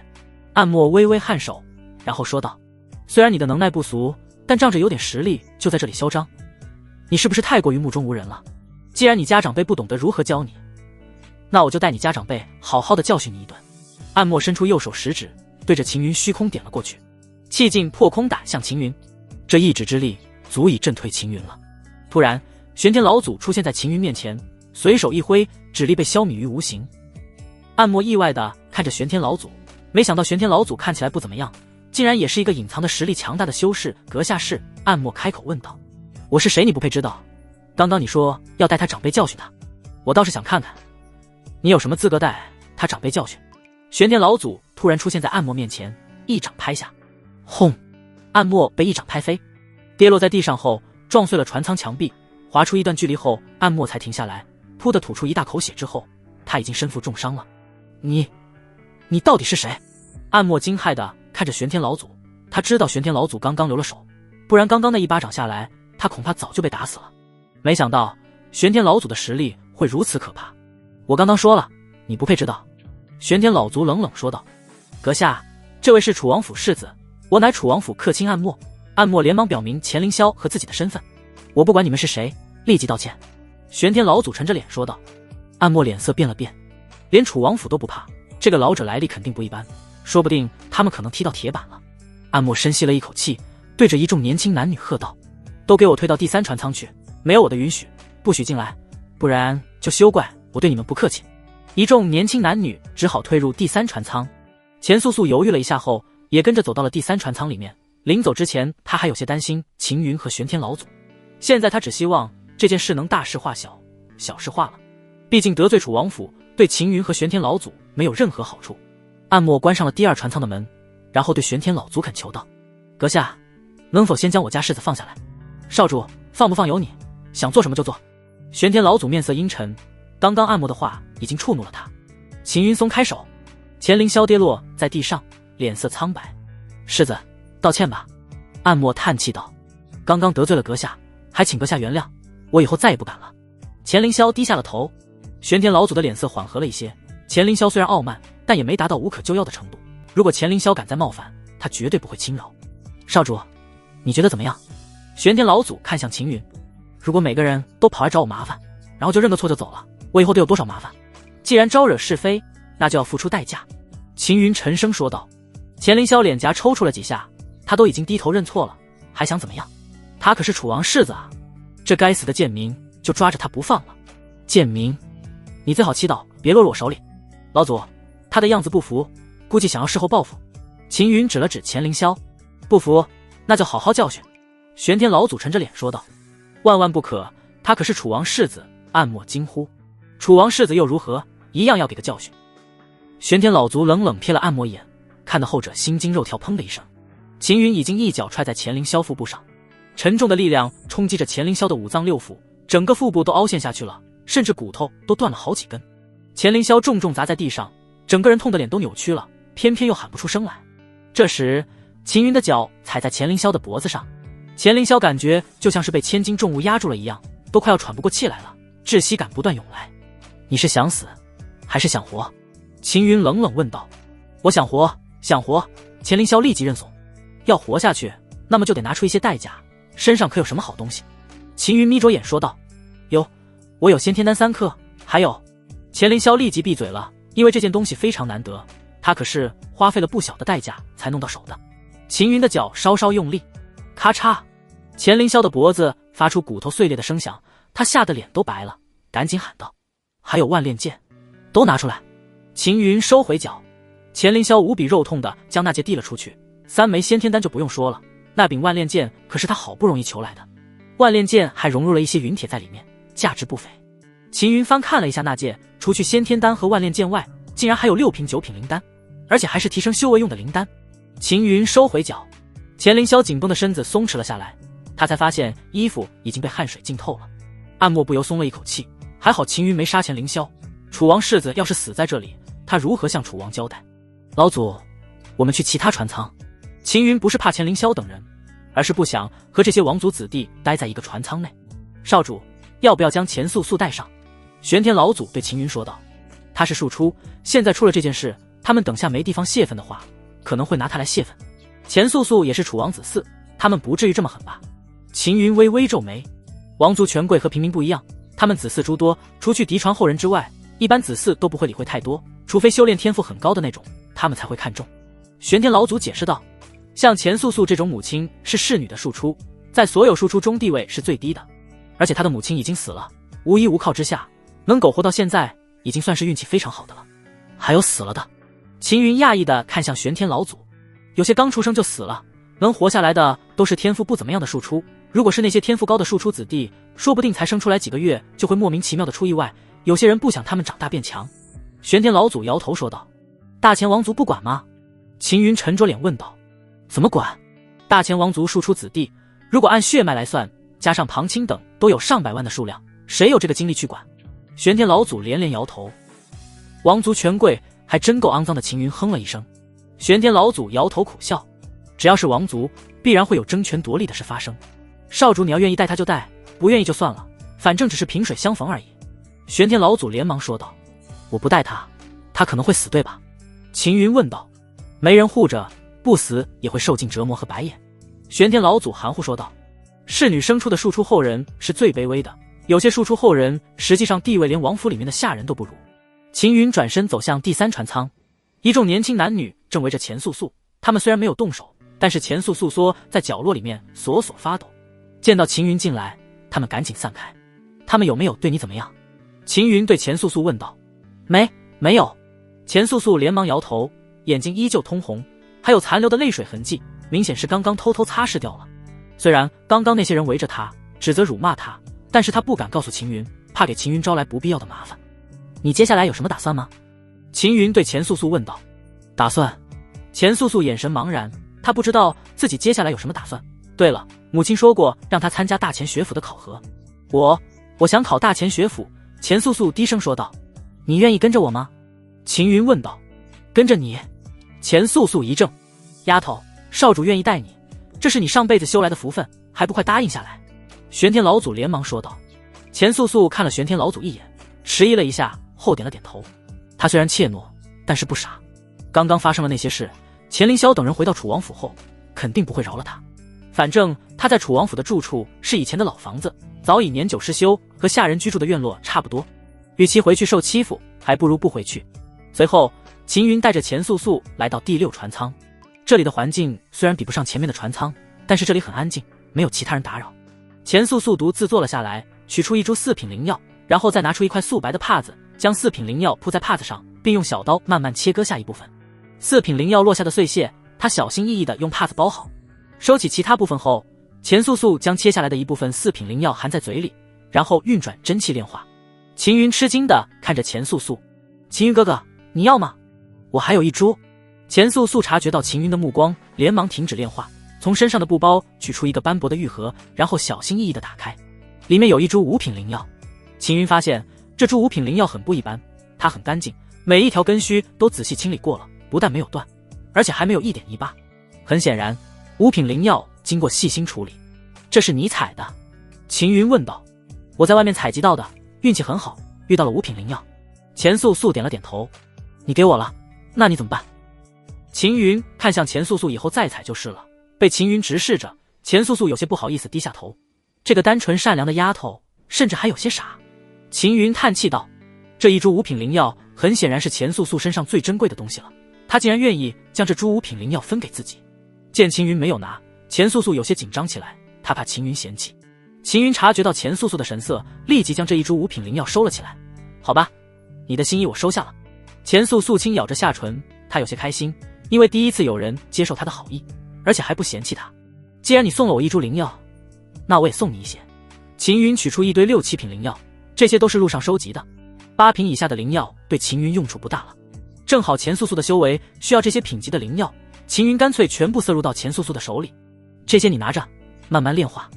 Speaker 1: 暗墨微微颔首，然后说道：虽然你的能耐不俗，但仗着有点实力就在这里嚣张，你是不是太过于目中无人了？既然你家长辈不懂得如何教你，那我就带你家长辈好好的教训你一顿。暗墨伸出右手食指，对着秦云虚空点了过去，气劲破空打向秦云，这一指之力足以震退秦云了。突然玄天老祖出现在秦云面前，随手一挥，指力被消弭于无形。暗墨意外地看着玄天老祖，没想到玄天老祖看起来不怎么样，竟然也是一个隐藏的实力强大的修士。阁下是？暗墨开口问道。我是谁你不配知道？刚刚你说要带他长辈教训他，我倒是想看看你有什么资格带他长辈教训。玄天老祖突然出现在暗墨面前，一掌拍下，轰！暗墨被一掌拍飞，跌落在地上后撞碎了船舱墙壁，滑出一段距离后，暗墨才停下来，噗地吐出一大口血之后，他已经身负重伤了。你到底是谁？暗墨惊骇地看着玄天老祖，他知道玄天老祖刚刚留了手，不然刚刚那一巴掌下来，他恐怕早就被打死了。没想到玄天老祖的实力会如此可怕。我刚刚说了，你不配知道。玄天老祖冷冷说道。阁下，这位是楚王府世子，我乃楚王府客卿暗墨。暗墨连忙表明钱凌霄和自己的身份。我不管你们是谁，立即道歉。玄天老祖沉着脸说道。暗墨脸色变了变，连楚王府都不怕，这个老者来历肯定不一般，说不定他们可能踢到铁板了。暗墨深吸了一口气，对着一众年轻男女喝道：都给我退到第3船舱去，没有我的允许不许进来，不然就休怪我对你们不客气。一众年轻男女只好退入第3船舱。钱素素犹豫了一下后，也跟着走到了第3船舱里面。临走之前，他还有些担心秦云和玄天老祖，现在他只希望这件事能大事化小，小事化了。毕竟得罪楚王府对秦云和玄天老祖没有任何好处。暗墨关上了第2船舱的门，然后对玄天老祖恳求道：阁下，能否先将我家世子放下来？少主，放不放由你，想做什么就做。玄天老祖面色阴沉，刚刚暗墨的话已经触怒了他。秦云松开手，钱凌霄跌落在地上，脸色苍白。世子，道歉吧。暗墨叹气道：刚刚得罪了阁下，还请阁下原谅，我以后再也不敢了。钱凌霄低下了头。玄天老祖的脸色缓和了一些，钱凌霄虽然傲慢，但也没达到无可救药的程度，如果钱凌霄敢再冒犯，他绝对不会轻饶。少主，你觉得怎么样？玄天老祖看向秦云，如果每个人都跑来找我麻烦，然后就认个错就走了，我以后得有多少麻烦？既然招惹是非，那就要付出代价。秦云沉声说道。钱凌霄脸颊抽搐了几下，他都已经低头认错了，还想怎么样？他可是楚王世子啊，这该死的贱民就抓着他不放了。贱民，你最好祈祷别落入我手里。老祖，他的样子不服，估计想要事后报复。秦云指了指钱凌霄，不服那就好好教训。玄天老祖沉着脸说道。万万不可，他可是楚王世子。暗墨惊呼。楚王世子又如何，一样要给个教训。玄天老祖冷冷瞥了暗墨一眼，看得后者心惊肉跳，砰的一声。秦云已经一脚踹在钱凌霄腹部上，沉重的力量冲击着钱凌霄的5脏6腑，整个腹部都凹陷下去了，甚至骨头都断了好几根。钱凌霄重重砸在地上，整个人痛得脸都扭曲了，偏偏又喊不出声来。这时秦云的脚踩在钱凌霄的脖子上，钱凌霄感觉就像是被千斤重物压住了一样，都快要喘不过气来了，窒息感不断涌来。你是想死还是想活？秦云冷冷问道。我想活，想活。钱凌霄立即认怂。要活下去，那么就得拿出一些代价，身上可有什么好东西？秦云眯着眼说道。我有先天丹3颗，还有。钱凌霄立即闭嘴了，因为这件东西非常难得，他可是花费了不小的代价才弄到手的。秦云的脚稍稍用力，咔嚓，钱凌霄的脖子发出骨头碎裂的声响，他吓得脸都白了，赶紧喊道：还有万炼剑，都拿出来。秦云收回脚，钱凌霄无比肉痛的将那戒递了出去， 3枚先天丹就不用说了，那柄万炼剑可是他好不容易求来的。万炼剑还融入了一些陨铁在里面，价值不菲。秦云翻看了一下那剑，除去先天丹和万炼剑外，竟然还有6瓶9品灵丹，而且还是提升修为用的灵丹。秦云收回脚，钱凌霄紧绷的身子松弛了下来，他才发现衣服已经被汗水浸透了，暗默不由松了一口气。还好秦云没杀钱凌霄，楚王世子要是死在这里，他如何向楚王交代？老祖，我们去其他船舱。秦云不是怕钱凌霄等人，而是不想和这些王族子弟待在一个船舱内。少主，要不要将钱素素带上？玄天老祖对秦云说道。他是庶出，现在出了这件事，他们等下没地方泄愤的话，可能会拿他来泄愤。钱素素也是楚王子嗣，他们不至于这么狠吧？秦云微微皱眉。王族权贵和平民不一样，他们子嗣诸多，除去嫡传后人之外，一般子嗣都不会理会太多，除非修炼天赋很高的那种，他们才会看重。玄天老祖解释道，像钱素素这种母亲是侍女的庶出，在所有庶出中地位是最低的，而且她的母亲已经死了，无依无靠之下，能苟活到现在，已经算是运气非常好的了。还有死了的。秦云讶异地看向玄天老祖，有些刚出生就死了，能活下来的都是天赋不怎么样的庶出，如果是那些天赋高的庶出子弟，说不定才生出来几个月就会莫名其妙的出意外，有些人不想他们长大变强。玄天老祖摇头说道，大钱王族不管吗？秦云沉着脸问道。怎么管？大钱王族庶出子弟，如果按血脉来算，加上旁亲等，都有上百万的数量，谁有这个精力去管？玄天老祖连连摇头。王族权贵还真够肮脏的。秦云哼了一声。玄天老祖摇头苦笑，只要是王族，必然会有争权夺利的事发生。少主你要愿意带他就带，不愿意就算了，反正只是萍水相逢而已。玄天老祖连忙说道。我不带他，他可能会死对吧？秦云问道。没人护着，不死也会受尽折磨和白眼。玄天老祖含糊说道。侍女生出的庶出后人是最卑微的，有些庶出后人实际上地位连王府里面的下人都不如。秦云转身走向第3船舱，一众年轻男女正围着钱素素，他们虽然没有动手，但是钱素素缩在角落里面索索发抖。见到秦云进来，他们赶紧散开。他们有没有对你怎么样？秦云对钱素素问道。没有。钱素素连忙摇头，眼睛依旧通红，还有残留的泪水痕迹，明显是刚刚偷偷擦拭掉了。虽然刚刚那些人围着他指责辱骂他，但是他不敢告诉秦云，怕给秦云招来不必要的麻烦。你接下来有什么打算吗？秦云对钱素素问道。打算？钱素素眼神茫然，她不知道自己接下来有什么打算。对了，母亲说过让她参加大钱学府的考核。我想考大钱学府。钱素素低声说道。你愿意跟着我吗？秦云问道。跟着你？钱素素一怔。丫头，少主愿意带你，这是你上辈子修来的福分，还不快答应下来？玄天老祖连忙说道。钱素素看了玄天老祖一眼，迟疑了一下后点了点头。他虽然怯懦，但是不傻。刚刚发生了那些事，钱凌霄等人回到楚王府后，肯定不会饶了他。反正他在楚王府的住处是以前的老房子，早已年久失修，和下人居住的院落差不多。与其回去受欺负，还不如不回去。随后，秦云带着钱素素来到第6船舱。这里的环境虽然比不上前面的船舱，但是这里很安静，没有其他人打扰。钱素素独自坐了下来，取出一株4品灵药，然后再拿出一块素白的帕子，将4品灵药铺在帕子上，并用小刀慢慢切割下一部分。4品灵药落下的碎屑，他小心翼翼地用帕子包好。收起其他部分后，钱素素将切下来的一部分4品灵药含在嘴里，然后运转真气炼化。秦云吃惊地看着钱素素。秦云哥哥，你要吗？我还有一株。钱素素察觉到秦云的目光，连忙停止炼化，从身上的布包取出一个斑驳的玉盒，然后小心翼翼地打开，里面有一株5品灵药。秦云发现这株5品灵药很不一般，它很干净，每一条根须都仔细清理过了，不但没有断，而且还没有一点泥巴。很显然，5品灵药经过细心处理。这是你采的？秦云问道。我在外面采集到的，运气很好，遇到了5品灵药。钱素素点了点头。你给我了，那你怎么办？秦云看向钱素素以后再采就是了。被秦云直视着，钱素素有些不好意思低下头。这个单纯善良的丫头，甚至还有些傻。秦云叹气道，这一株5品灵药很显然是钱素素身上最珍贵的东西了，她竟然愿意将这株5品灵药分给自己。见秦云没有拿，钱素素有些紧张起来，她怕秦云嫌弃。秦云察觉到钱素素的神色，立即将这一株5品灵药收了起来。好吧，你的心意我收下了。钱素素轻咬着下唇，她有些开心，因为第一次有人接受他的好意，而且还不嫌弃他。既然你送了我一株灵药，那我也送你一些。秦云取出一堆6、7瓶灵药，这些都是路上收集的。8瓶以下的灵药对秦云用处不大了，正好钱素素的修为需要这些品级的灵药，秦云干脆全部塞入到钱素素的手里。这些你拿着，慢慢炼化。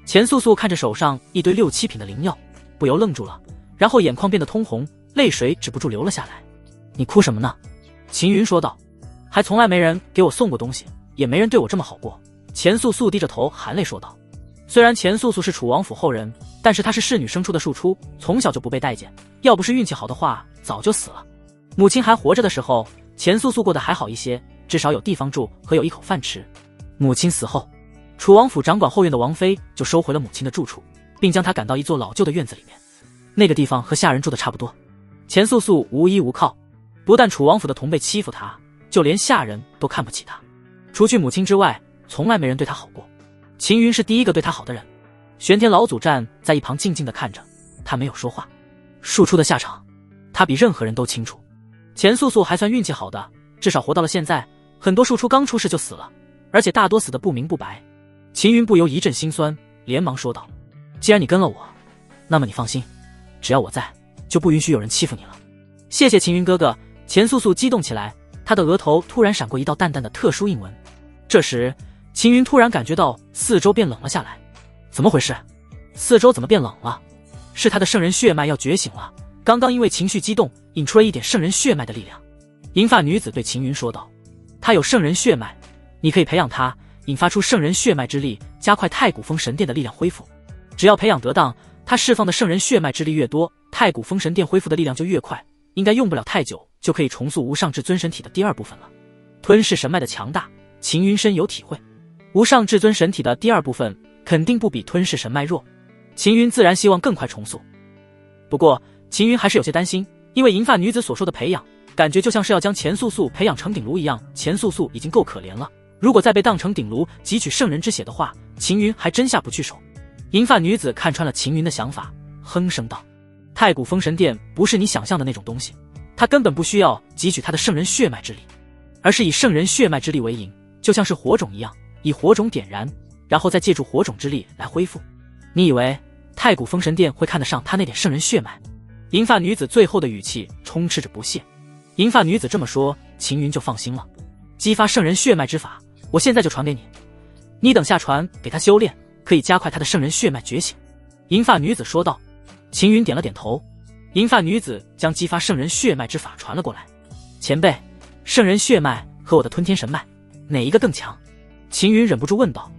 Speaker 1: 钱素素看着手上一堆6、7瓶的灵药，不由愣住了，然后眼眶变得通红，泪水止不住流了下来。你哭什么呢？秦云说道。还从来没人给我送过东西，也没人对我这么好过。钱素素低着头含泪说道。虽然钱素素是楚王府后人，但是她是侍女生出的庶出，从小就不被待见，要不是运气好的话早就死了。母亲还活着的时候，钱素素过得还好一些，至少有地方住和有一口饭吃。母亲死后，楚王府掌管后院的王妃就收回了母亲的住处，并将她赶到一座老旧的院子里面。那个地方和下人住的差不多。钱素素无依无靠，不但楚王府的同辈欺负她，就连下人都看不起她。除去母亲之外，从来没人对她好过。秦云是第一个对她好的人。玄天老祖站在一旁静静地看着，他没有说话。庶出的下场，他比任何人都清楚。钱素素还算运气好的，至少活到了现在。很多庶出刚出世就死了，而且大多死得不明不白。秦云不由一阵心酸，连忙说道：既然你跟了我，那么你放心，只要我在，就不允许有人欺负你了。谢谢秦云哥哥。钱素素激动起来，她的额头突然闪过一道淡淡的特殊印纹。这时秦云突然感觉到四周变冷了下来。怎么回事？四周怎么变冷了？是他的圣人血脉要觉醒了，刚刚因为情绪激动引出了一点圣人血脉的力量。银发女子对秦云说道，他有圣人血脉，你可以培养他，引发出圣人血脉之力，加快太古封神殿的力量恢复。只要培养得当，他释放的圣人血脉之力越多，太古封神殿恢复的力量就越快，应该用不了太久就可以重塑无上至尊神体的第2部分了。吞噬神脉的强大，秦云深有体会。无上至尊神体的第2部分肯定不比吞噬神脉弱，秦云自然希望更快重塑。不过秦云还是有些担心，因为银发女子所说的培养，感觉就像是要将钱素素培养成鼎炉一样。钱素素已经够可怜了，如果再被当成鼎炉汲取圣人之血的话，秦云还真下不去手。银发女子看穿了秦云的想法，哼声道：太古封神殿不是你想象的那种东西，他根本不需要汲取他的圣人血脉之力，而是以圣人血脉之力为引，就像是火种一样，以火种点燃，然后再借助火种之力来恢复。你以为太古封神殿会看得上他那点圣人血脉？银发女子最后的语气充斥着不屑。银发女子这么说，秦云就放心了。激发圣人血脉之法，我现在就传给你，你等下传给他修炼，可以加快他的圣人血脉觉醒。银发女子说道。秦云点了点头。银发女子将激发圣人血脉之法传了过来。前辈，圣人血脉和我的吞天神脉，哪一个更强？秦云忍不住问道。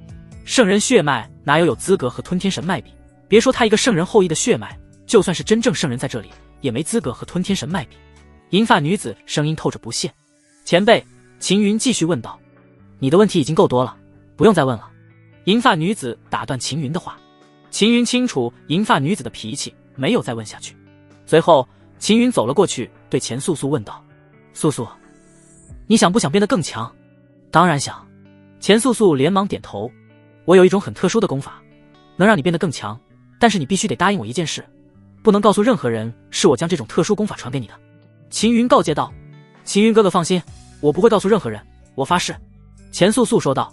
Speaker 1: 圣人血脉哪有资格和吞天神脉比？别说他一个圣人后裔的血脉，就算是真正圣人在这里，也没资格和吞天神脉比。银发女子声音透着不屑。前辈，秦云继续问道。你的问题已经够多了，不用再问了。银发女子打断秦云的话。秦云清楚银发女子的脾气，没有再问下去。随后秦云走了过去，对钱素素问道：素素，你想不想变得更强？当然想。钱素素连忙点头。我有一种很特殊的功法，能让你变得更强，但是你必须得答应我一件事，不能告诉任何人是我将这种特殊功法传给你的。秦云告诫道。秦云哥哥放心，我不会告诉任何人，我发誓。钱素素说道。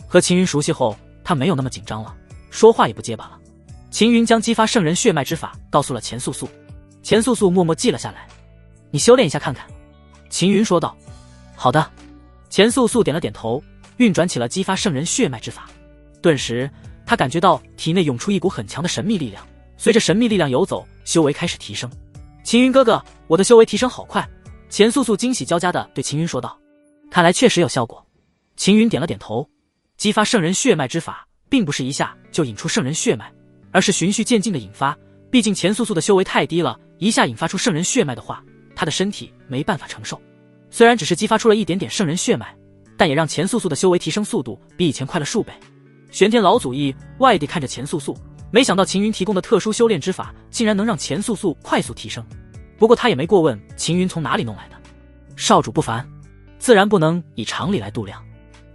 Speaker 1: 和秦云熟悉后，他没有那么紧张了，说话也不结巴了。秦云将激发圣人血脉之法告诉了钱素素。钱素素默默记了下来。你修炼一下看看。秦云说道。好的。钱素素点了点头，运转起了激发圣人血脉之法。顿时他感觉到体内涌出一股很强的神秘力量，随着神秘力量游走，修为开始提升。秦云哥哥，我的修为提升好快。钱素素惊喜交加地对秦云说道。看来确实有效果。秦云点了点头。激发圣人血脉之法并不是一下就引出圣人血脉，而是循序渐进的引发，毕竟钱素素的修为太低了，一下引发出圣人血脉的话，她的身体没办法承受。虽然只是激发出了一点点圣人血脉，但也让钱素素的修为提升速度比以前快了数倍。玄天老祖意外地看着钱素素，没想到秦云提供的特殊修炼之法竟然能让钱素素快速提升。不过他也没过问秦云从哪里弄来的。少主不凡，自然不能以常理来度量，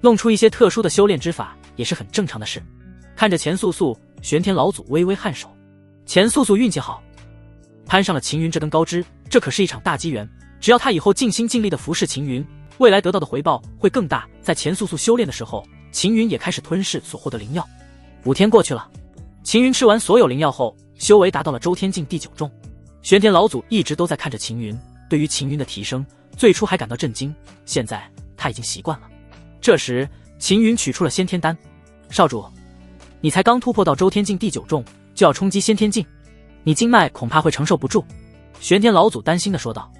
Speaker 1: 弄出一些特殊的修炼之法也是很正常的事。看着钱素素，玄天老祖微微颔首。钱素素运气好，攀上了秦云这根高枝，这可是一场大机缘。只要他以后尽心尽力的服侍秦云，未来得到的回报会更大。在钱素素修炼的时候，秦云也开始吞噬所获得灵药。5天过去了，秦云吃完所有灵药后，修为达到了周天境第9重。玄天老祖一直都在看着秦云，对于秦云的提升，最初还感到震惊，现在他已经习惯了。这时，秦云取出了先天丹。少主，你才刚突破到周天境第9重，就要冲击先天境，你经脉恐怕会承受不住。玄天老祖担心地说道。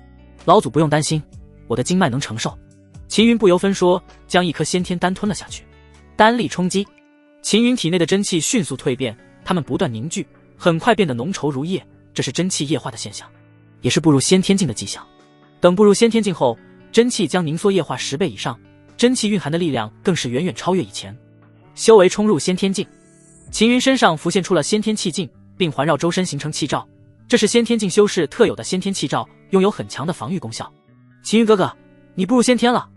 Speaker 1: 老祖不用担心，我的经脉能承受。秦云不由分说，将一颗先天丹吞了下去。丹力冲击，秦云体内的真气迅速蜕变，它们不断凝聚，很快变得浓稠如液，这是真气液化的现象，也是步入先天境的迹象。等步入先天境后，真气将凝缩液化10倍以上，真气蕴含的力量更是远远超越以前。修为冲入先天境，秦云身上浮现出了先天气劲，并环绕周身形成气罩，这是先天境修士特有的先天气罩，拥有很强的防御功效。秦云哥哥，你步入先天了？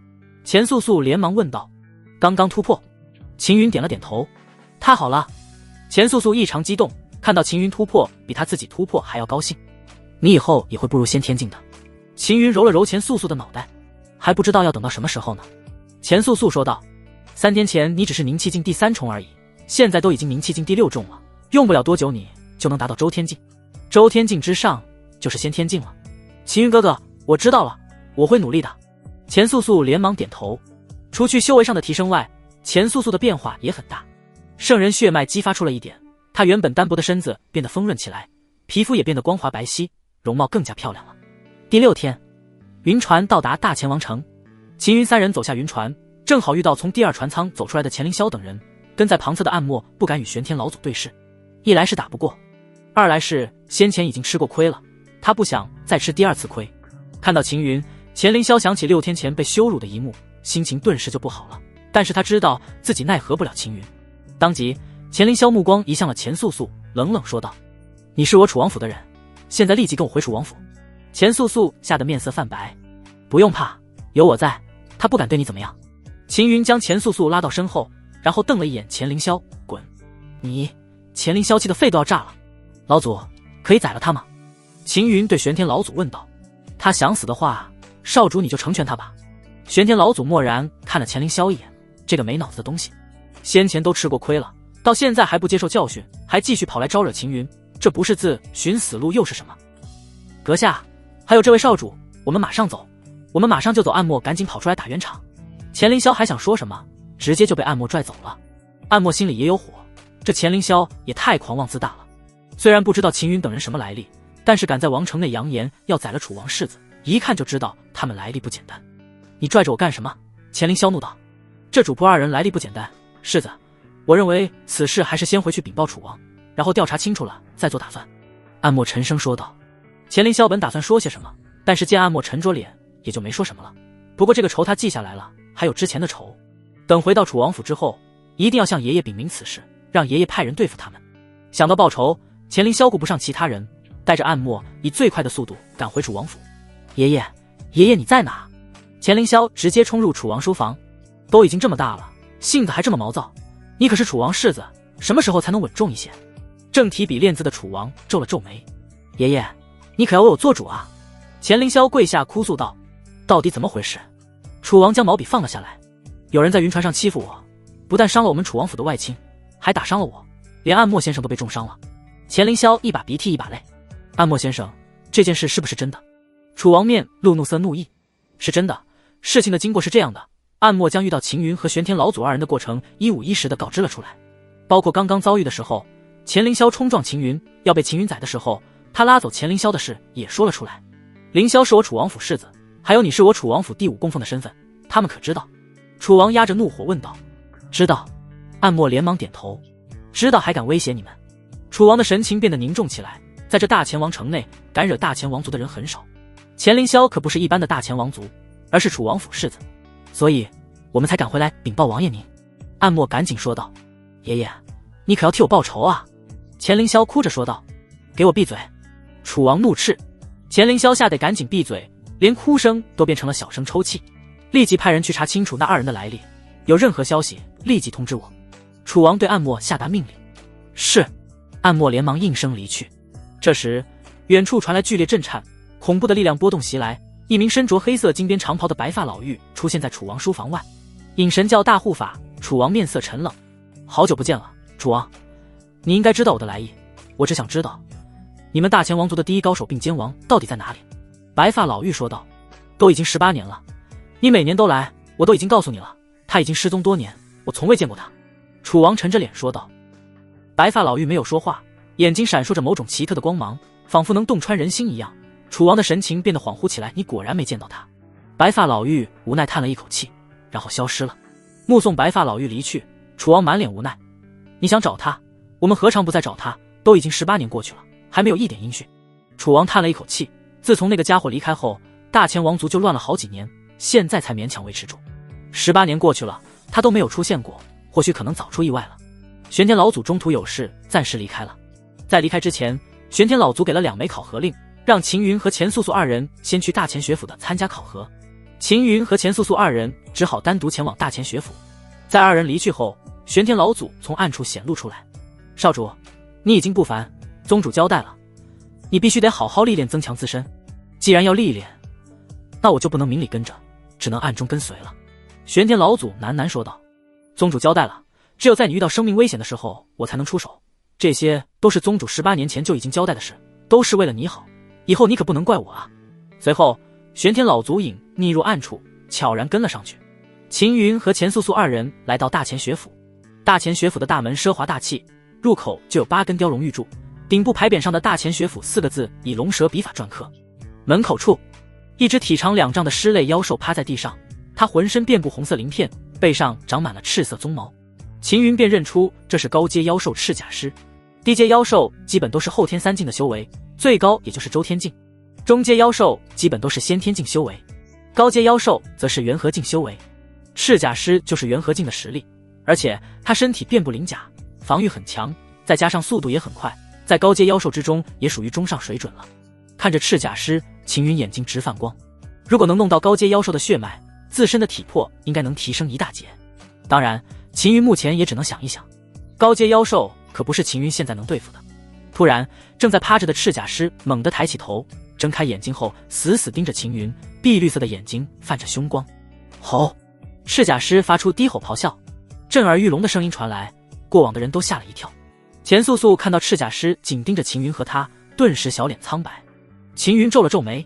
Speaker 1: 钱素素连忙问道。刚刚突破。秦云点了点头。太好了！钱素素异常激动，看到秦云突破比他自己突破还要高兴。你以后也会步入先天境的。秦云揉了揉钱素素的脑袋，还不知道要等到什么时候呢。钱素素说道：3天前你只是凝气境第3重而已，现在都已经凝气境第6重了，用不了多久你就能达到周天境。周天境之上就是先天境了。秦云哥哥，我知道了，我会努力的。钱素素连忙点头。除去修为上的提升外，钱素素的变化也很大。圣人血脉激发出了一点，她原本单薄的身子变得丰润起来，皮肤也变得光滑白皙，容貌更加漂亮了。第6天，云船到达大钱王城，秦云3人走下云船，正好遇到从第2船舱走出来的钱凌霄等人。跟在旁侧的暗墨不敢与玄天老祖对视，一来是打不过，二来是先前已经吃过亏了，他不想再吃第2次亏。看到秦云，钱凌霄想起6天前被羞辱的一幕，心情顿时就不好了，但是他知道自己奈何不了秦云。当即钱凌霄目光移向了钱素素，冷冷说道：你是我楚王府的人，现在立即跟我回楚王府。钱素素吓得面色泛白。不用怕，有我在，他不敢对你怎么样。秦云将钱素素拉到身后，然后瞪了一眼钱凌霄，滚！你……钱凌霄气得肺都要炸了。老祖，可以宰了他吗？秦云对玄天老祖问道。他想死的话，少主你就成全他吧。玄天老祖默然看了钱凌霄一眼，这个没脑子的东西，先前都吃过亏了，到现在还不接受教训，还继续跑来招惹秦云，这不是自寻死路又是什么？阁下，还有这位少主，我们马上走，我们马上就走。暗墨赶紧跑出来打圆场。钱凌霄还想说什么，直接就被暗墨拽走了。暗墨心里也有火，这钱凌霄也太狂妄自大了。虽然不知道秦云等人什么来历，但是敢在王城内扬言要宰了楚王世子，一看就知道他们来历不简单。你拽着我干什么？钱凌霄怒道。这主仆2人来历不简单，世子，我认为此事还是先回去禀报楚王，然后调查清楚了再做打算。暗墨沉声说道。钱凌霄本打算说些什么，但是见暗墨沉着脸，也就没说什么了。不过这个仇他记下来了，还有之前的仇，等回到楚王府之后，一定要向爷爷禀明此事，让爷爷派人对付他们。想到报仇，钱凌霄顾不上其他人，带着暗墨以最快的速度赶回楚王府。爷爷，爷爷你在哪？钱凌霄直接冲入楚王书房。都已经这么大了，性子还这么毛躁，你可是楚王世子，什么时候才能稳重一些？正提笔练字的楚王皱了皱眉。爷爷，你可要为我做主啊！钱凌霄跪下哭诉道。到底怎么回事？楚王将毛笔放了下来。有人在云船上欺负我，不但伤了我们楚王府的外卿，还打伤了我，连暗墨先生都被重伤了。钱凌霄一把鼻涕一把泪。暗墨先生，这件事是不是真的？楚王面露怒色怒意。是真的，事情的经过是这样的，暗墨将遇到秦云和玄天老祖2人的过程一五一十地告知了出来，包括刚刚遭遇的时候，钱凌霄冲撞秦云要被秦云宰的时候，他拉走钱凌霄的事也说了出来。凌霄是我楚王府世子，还有你是我楚王府第5供奉的身份，他们可知道？楚王压着怒火问道。知道。暗墨连忙点头。知道还敢威胁你们？楚王的神情变得凝重起来，在这大钱王城内，敢惹大钱王族的人很少。钱凌霄可不是一般的大钱王族，而是楚王府世子，所以我们才赶回来禀报王爷您。暗墨赶紧说道。爷爷，你可要替我报仇啊！钱凌霄哭着说道。给我闭嘴！楚王怒斥。钱凌霄吓得赶紧闭嘴，连哭声都变成了小声抽泣。立即派人去查清楚那2人的来历，有任何消息立即通知我。楚王对暗墨下达命令。是。暗墨连忙应声离去。这时远处传来剧烈震颤，恐怖的力量波动袭来，一名身着黑色金边长袍的白发老妪出现在楚王书房外。引神教大护法，楚王面色沉冷。好久不见了，楚王，你应该知道我的来意。我只想知道，你们大前王族的第一高手并肩王到底在哪里？白发老妪说道。都已经18年了，你每年都来，我都已经告诉你了，他已经失踪多年，我从未见过他。楚王沉着脸说道。白发老妪没有说话，眼睛闪烁着某种奇特的光芒，仿佛能洞穿人心一样。楚王的神情变得恍惚起来，你果然没见到他。白发老妪无奈叹了一口气，然后消失了。目送白发老妪离去，楚王满脸无奈。你想找他，我们何尝不再找他？都已经18年过去了，还没有一点音讯。楚王叹了一口气，自从那个家伙离开后，大前王族就乱了好几年，现在才勉强维持住。18年过去了，他都没有出现过，或许可能早出意外了。玄天老祖中途有事，暂时离开了。在离开之前，玄天老祖给了2枚考核令，让秦云和钱素素2人先去大前学府的参加考核。秦云和钱素素2人只好单独前往大前学府。在2人离去后，玄天老祖从暗处显露出来。少主，你已经不凡，宗主交代了，你必须得好好历练增强自身。既然要历练，那我就不能明里跟着，只能暗中跟随了。玄天老祖喃喃说道。宗主交代了，只有在你遇到生命危险的时候，我才能出手。这些都是宗主18年前就已经交代的事，都是为了你好，以后你可不能怪我啊。随后，玄天老祖隐匿入暗处，悄然跟了上去。秦云和钱素素2人来到大前学府。大前学府的大门奢华大气，入口就有8根雕龙玉柱，顶部牌匾上的大前学府4个字以龙蛇笔法篆刻。门口处，一只体长2丈的狮类妖兽趴在地上，它浑身遍布红色鳞片，背上长满了赤色鬃毛。秦云便认出这是高阶妖兽赤甲狮。低阶妖兽基本都是后天3境的修为，最高也就是周天境。中阶妖兽基本都是先天境修为，高阶妖兽则是元和境修为。赤甲狮就是元和境的实力，而且它身体遍布鳞甲，防御很强，再加上速度也很快，在高阶妖兽之中也属于中上水准了。看着赤甲狮，秦云眼睛直泛光。如果能弄到高阶妖兽的血脉，自身的体魄应该能提升一大截。当然，秦云目前也只能想一想，高阶妖兽可不是秦云现在能对付的。突然，正在趴着的赤甲狮猛地抬起头，睁开眼睛后死死盯着秦云，碧绿色的眼睛泛着凶光。吼！赤甲狮发出低吼咆哮，震耳欲聋的声音传来，过往的人都吓了一跳。钱素素看到赤甲狮紧盯着秦云和他，顿时小脸苍白。秦云皱了皱眉，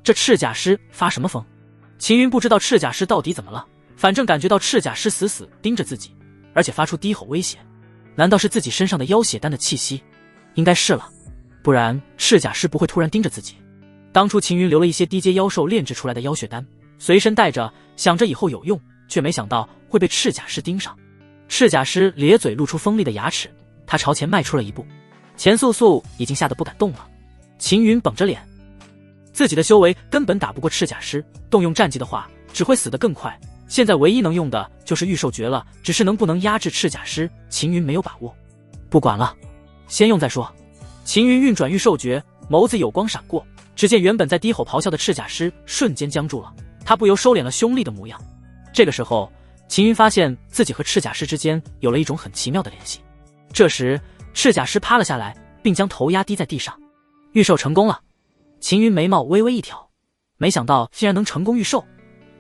Speaker 1: 这赤甲狮发什么疯？秦云不知道赤甲狮到底怎么了，反正感觉到赤甲狮死死盯着自己，而且发出低吼威胁。难道是自己身上的妖血丹的气息？应该是了，不然赤甲狮不会突然盯着自己。当初秦云留了一些低阶妖兽炼制出来的妖血丹，随身带着，想着以后有用，却没想到会被赤甲狮盯上。赤甲狮咧嘴露出锋利的牙齿，他朝前迈出了一步。钱素素已经吓得不敢动了。秦云绷着脸，自己的修为根本打不过赤甲狮，动用战技的话只会死得更快。现在唯一能用的就是御兽诀了，只是能不能压制赤甲狮，秦云没有把握。不管了，先用再说。秦云运转御兽诀，眸子有光闪过，只见原本在低吼咆哮的赤甲狮瞬间僵住了，他不由收敛了凶厉的模样。这个时候，秦云发现自己和赤甲狮之间有了一种很奇妙的联系。这时，赤甲狮趴了下来，并将头压低在地上。御兽成功了。秦云眉毛微微一挑，没想到竟然能成功御兽，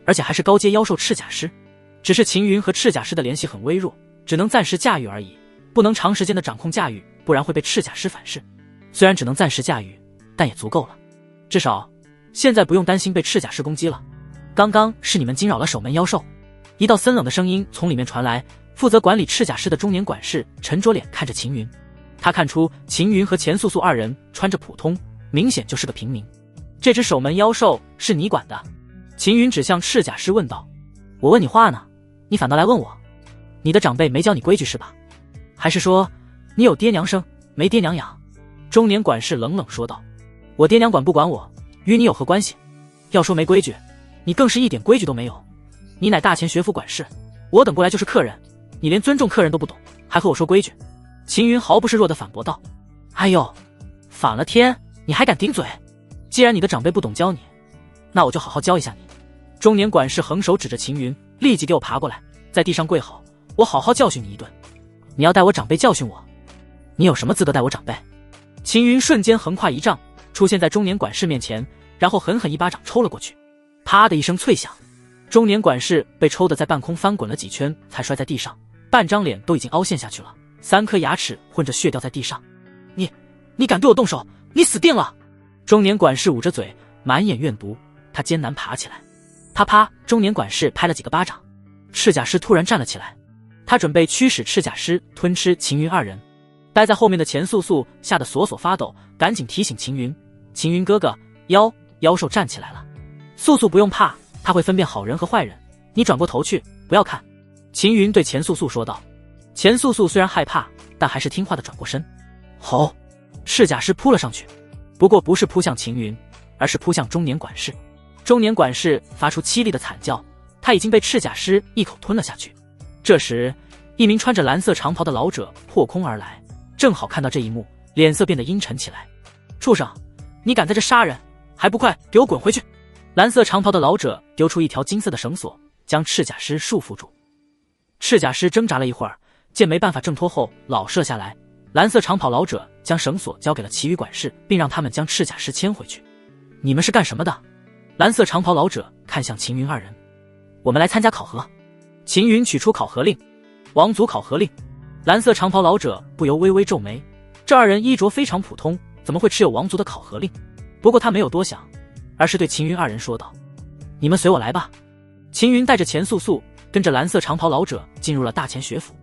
Speaker 1: 而且还是高阶妖兽赤甲狮。只是秦云和赤甲狮的联系很微弱，只能暂时驾驭而已，不能长时间的掌控驾驭，不然会被赤甲狮反噬。虽然只能暂时驾驭，但也足够了，至少现在不用担心被赤甲狮攻击了。刚刚是你们惊扰了守门妖兽。一道森冷的声音从里面传来，负责管理赤甲狮的中年管事沉着脸看着秦云。他看出秦云和钱素素2人穿着普通，明显就是个平民。这只守门妖兽是你管的？秦云指向赤甲狮问道。我问你话呢，你反倒来问我？你的长辈没教你规矩是吧？还是说你有爹娘生，没爹娘养？中年管事冷冷说道。我爹娘管不管我，与你有何关系？要说没规矩，你更是一点规矩都没有。你乃大前学府管事，我等过来就是客人，你连尊重客人都不懂，还和我说规矩？秦云毫不示弱地反驳道。哎呦，反了天，你还敢顶嘴？既然你的长辈不懂教你，那我就好好教一下你。中年管事横手指着秦云，立即给我爬过来，在地上跪好，我好好教训你一顿。你要带我长辈教训我？你有什么资格带我长辈？秦云瞬间横跨1丈，出现在中年管事面前，然后狠狠一巴掌抽了过去。啪的一声脆响，中年管事被抽得在半空翻滚了几圈，才摔在地上，半张脸都已经凹陷下去了，3颗牙齿混着血掉在地上。你敢对我动手，你死定了！中年管事捂着嘴，满眼怨毒，他艰难爬起来。啪啪，中年管事拍了几个巴掌。赤甲师突然站了起来，他准备驱使赤甲师吞吃秦云二人。待在后面的钱素素吓得索索发抖，赶紧提醒秦云：“秦云哥哥，妖兽站起来了。素素不用怕，他会分辨好人和坏人。你转过头去，不要看。”秦云对钱素素说道。钱素素虽然害怕，但还是听话的转过身。吼！赤甲师扑了上去，不过不是扑向秦云，而是扑向中年管事。中年管事发出凄厉的惨叫，他已经被赤甲师一口吞了下去。这时，一名穿着蓝色长袍的老者破空而来，正好看到这一幕，脸色变得阴沉起来。畜生，你敢在这杀人，还不快给我滚回去！蓝色长袍的老者丢出一条金色的绳索，将赤甲师束缚住。赤甲师挣扎了一会儿，见没办法挣脱后，老实了下来。蓝色长袍老者将绳索交给了其余管事，并让他们将赤甲师牵回去。你们是干什么的？蓝色长袍老者看向秦云二人。我们来参加考核。秦云取出考核令。王族考核令。蓝色长袍老者不由微微皱眉，这二人衣着非常普通，怎么会持有王族的考核令？不过他没有多想，而是对秦云二人说道：“你们随我来吧。”秦云带着钱素素跟着蓝色长袍老者进入了大钱学府。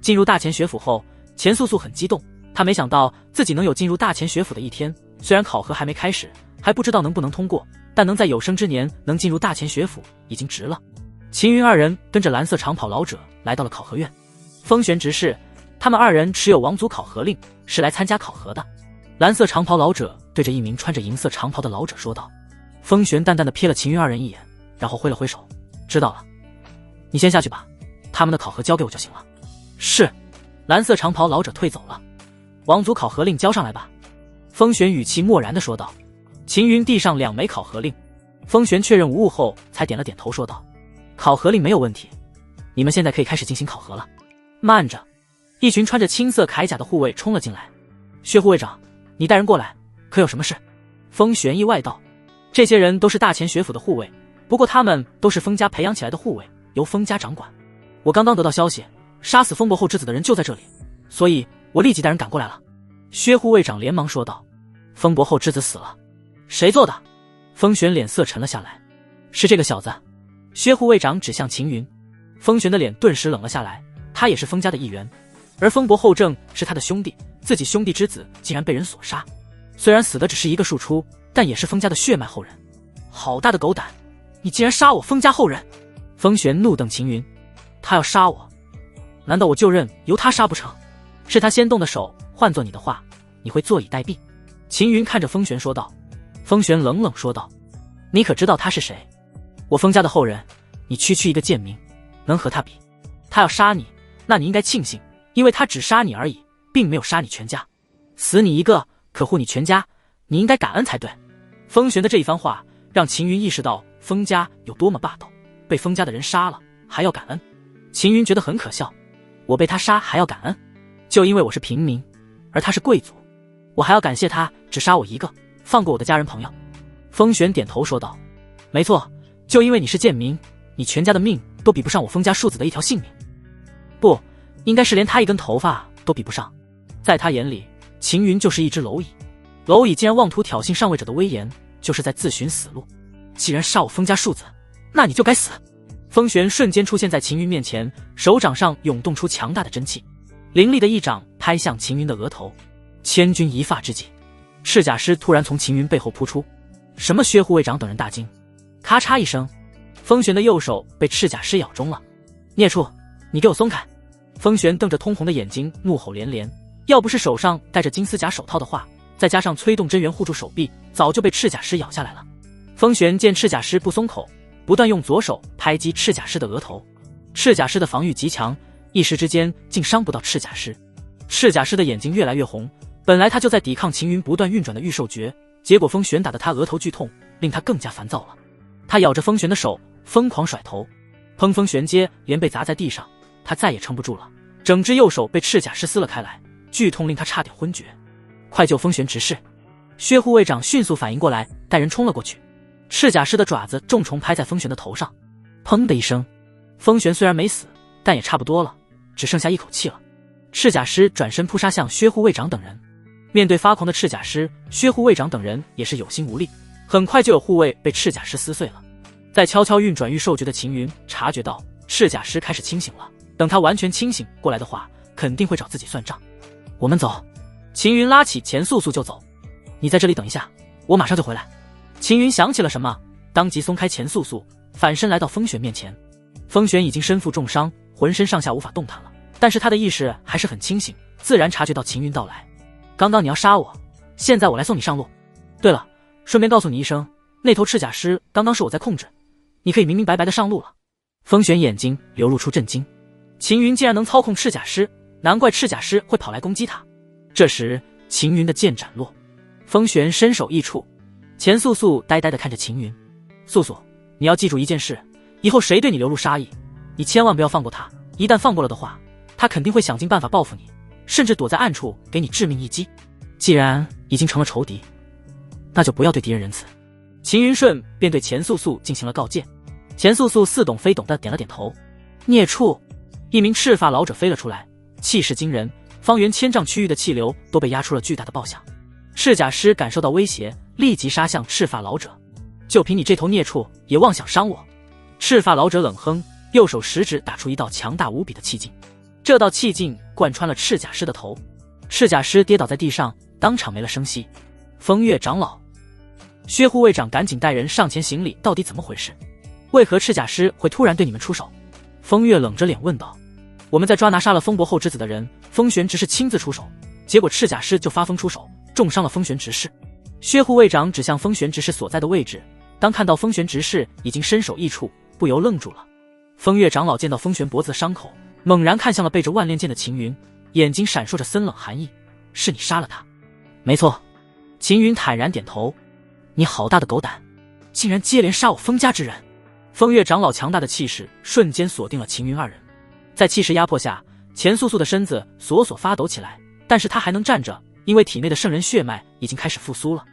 Speaker 1: 进入大钱学府后，钱素素很激动，她没想到自己能有进入大钱学府的一天。虽然考核还没开始，还不知道能不能通过，但能在有生之年能进入大钱学府已经值了。秦云二人跟着蓝色长袍老者来到了考核院。风玄直视，他们二人持有王族考核令，是来参加考核的。蓝色长袍老者对着一名穿着银色长袍的老者说道。风玄淡淡的瞥了秦云二人一眼，然后挥了挥手：“知道了，你先下去吧，他们的考核交给我就行了。”是。蓝色长袍老者退走了。王族考核令交上来吧。风玄语气漠然地说道。秦云递上2枚考核令，风玄确认无误后才点了点头说道：“考核令没有问题，你们现在可以开始进行考核了。”慢着！一群穿着青色铠甲的护卫冲了进来。薛护卫长，你带人过来，可有什么事？风玄意外道。这些人都是大钱学府的护卫，不过他们都是风家培养起来的护卫，由风家掌管。我刚刚得到消息，杀死风伯后之子的人就在这里，所以我立即带人赶过来了。薛护卫长连忙说道。风伯后之子死了，谁做的？风玄脸色沉了下来。是这个小子。薛护卫长指向秦云。风玄的脸顿时冷了下来，他也是风家的一员，而风伯后正是他的兄弟，自己兄弟之子竟然被人所杀，虽然死的只是一个庶出，但也是风家的血脉后人。好大的狗胆，你竟然杀我风家后人！风玄怒瞪秦云。他要杀我，难道我就任由他杀不成？是他先动的手，换做你的话，你会坐以待毙。秦云看着风玄说道。风玄冷冷说道：“你可知道他是谁？我风家的后人，你区区一个贱民，能和他比？他要杀你，那你应该庆幸，因为他只杀你而已，并没有杀你全家。死你一个，可护你全家，你应该感恩才对。”风玄的这一番话让秦云意识到风家有多么霸道，被风家的人杀了还要感恩。秦云觉得很可笑，我被他杀还要感恩，就因为我是平民，而他是贵族，我还要感谢他只杀我一个，放过我的家人朋友。风玄点头说道：“没错，就因为你是贱民，你全家的命都比不上我风家庶子的一条性命。不，应该是连他一根头发都比不上。”在他眼里，秦云就是一只蝼蚁，蝼蚁既然妄图挑衅上位者的威严，就是在自寻死路。既然杀我风家庶子，那你就该死！风玄瞬间出现在秦云面前，手掌上涌动出强大的真气，凌厉的一掌拍向秦云的额头。千钧一发之际，赤甲师突然从秦云背后扑出。什么？薛护卫长等人大惊。咔嚓一声，风玄的右手被赤甲师咬中了。孽畜，你给我松开！风玄瞪着通红的眼睛，怒吼连连。要不是手上戴着金丝甲手套的话，再加上催动真元护住手臂，早就被赤甲师咬下来了。风玄见赤甲师不松口，不断用左手拍击赤甲师的额头。赤甲师的防御极强，一时之间竟伤不到赤甲师。赤甲师的眼睛越来越红，本来他就在抵抗秦云不断运转的御兽诀，结果风玄打得他额头剧痛，令他更加烦躁了。他咬着风玄的手，疯狂甩头，砰风玄接连被砸在地上，他再也撑不住了，整只右手被赤甲师撕了开来，剧痛令他差点昏厥。快救风玄执事！薛护卫长迅速反应过来，带人冲了过去。赤甲尸的爪子重重拍在风玄的头上，砰的一声，风玄虽然没死，但也差不多了，只剩下一口气了。赤甲尸转身扑杀向薛护卫长等人。面对发狂的赤甲尸，薛护卫长等人也是有心无力，很快就有护卫被赤甲尸撕碎了。在悄悄运转御兽诀的秦云察觉到赤甲尸开始清醒了，等他完全清醒过来的话，肯定会找自己算账。我们走。秦云拉起钱素素就走。你在这里等一下，我马上就回来。秦云想起了什么，当即松开钱素素，反身来到风玄面前。风玄已经身负重伤，浑身上下无法动弹了，但是他的意识还是很清醒，自然察觉到秦云到来。刚刚你要杀我，现在我来送你上路。对了，顺便告诉你一声，那头赤甲尸刚刚是我在控制，你可以明明白白的上路了。风玄眼睛流露出震惊，秦云竟然能操控赤甲尸，难怪赤甲尸会跑来攻击他。这时秦云的剑斩落，风玄伸手一触，钱素素呆呆地看着秦云。素素，你要记住一件事，以后谁对你流露杀意，你千万不要放过他，一旦放过了的话，他肯定会想尽办法报复你，甚至躲在暗处给你致命一击。既然已经成了仇敌，那就不要对敌人仁慈。秦云顺便对钱素素进行了告诫。钱素素似懂非懂的点了点头。孽畜！一名赤发老者飞了出来，气势惊人，方圆1000丈区域的气流都被压出了巨大的爆响。赤甲尸感受到威胁，立即杀向赤发老者。就凭你这头孽畜也妄想伤我！赤发老者冷哼，右手食指打出一道强大无比的气劲，这道气劲贯穿了赤甲尸的头，赤甲尸跌倒在地上，当场没了声息。风月长老，薛护卫长赶紧带人上前行礼，到底怎么回事？为何赤甲尸会突然对你们出手？风月冷着脸问道。我们在抓拿杀了风伯后之子的人，风玄执事亲自出手，结果赤甲尸就发疯出手，重伤了风玄执事。薛护卫长指向风玄执事所在的位置，当看到风玄执事已经伸手一触，不由愣住了。风月长老见到风玄脖子的伤口，猛然看向了背着万炼剑的秦云，眼睛闪烁着森冷寒意。是你杀了他？没错。秦云坦然点头。你好大的狗胆，竟然接连杀我风家之人！风月长老强大的气势瞬间锁定了秦云二人，在气势压迫下，钱素素的身子索索发抖起来，但是他还能站着，因为体内的圣人血脉已经开始复苏了。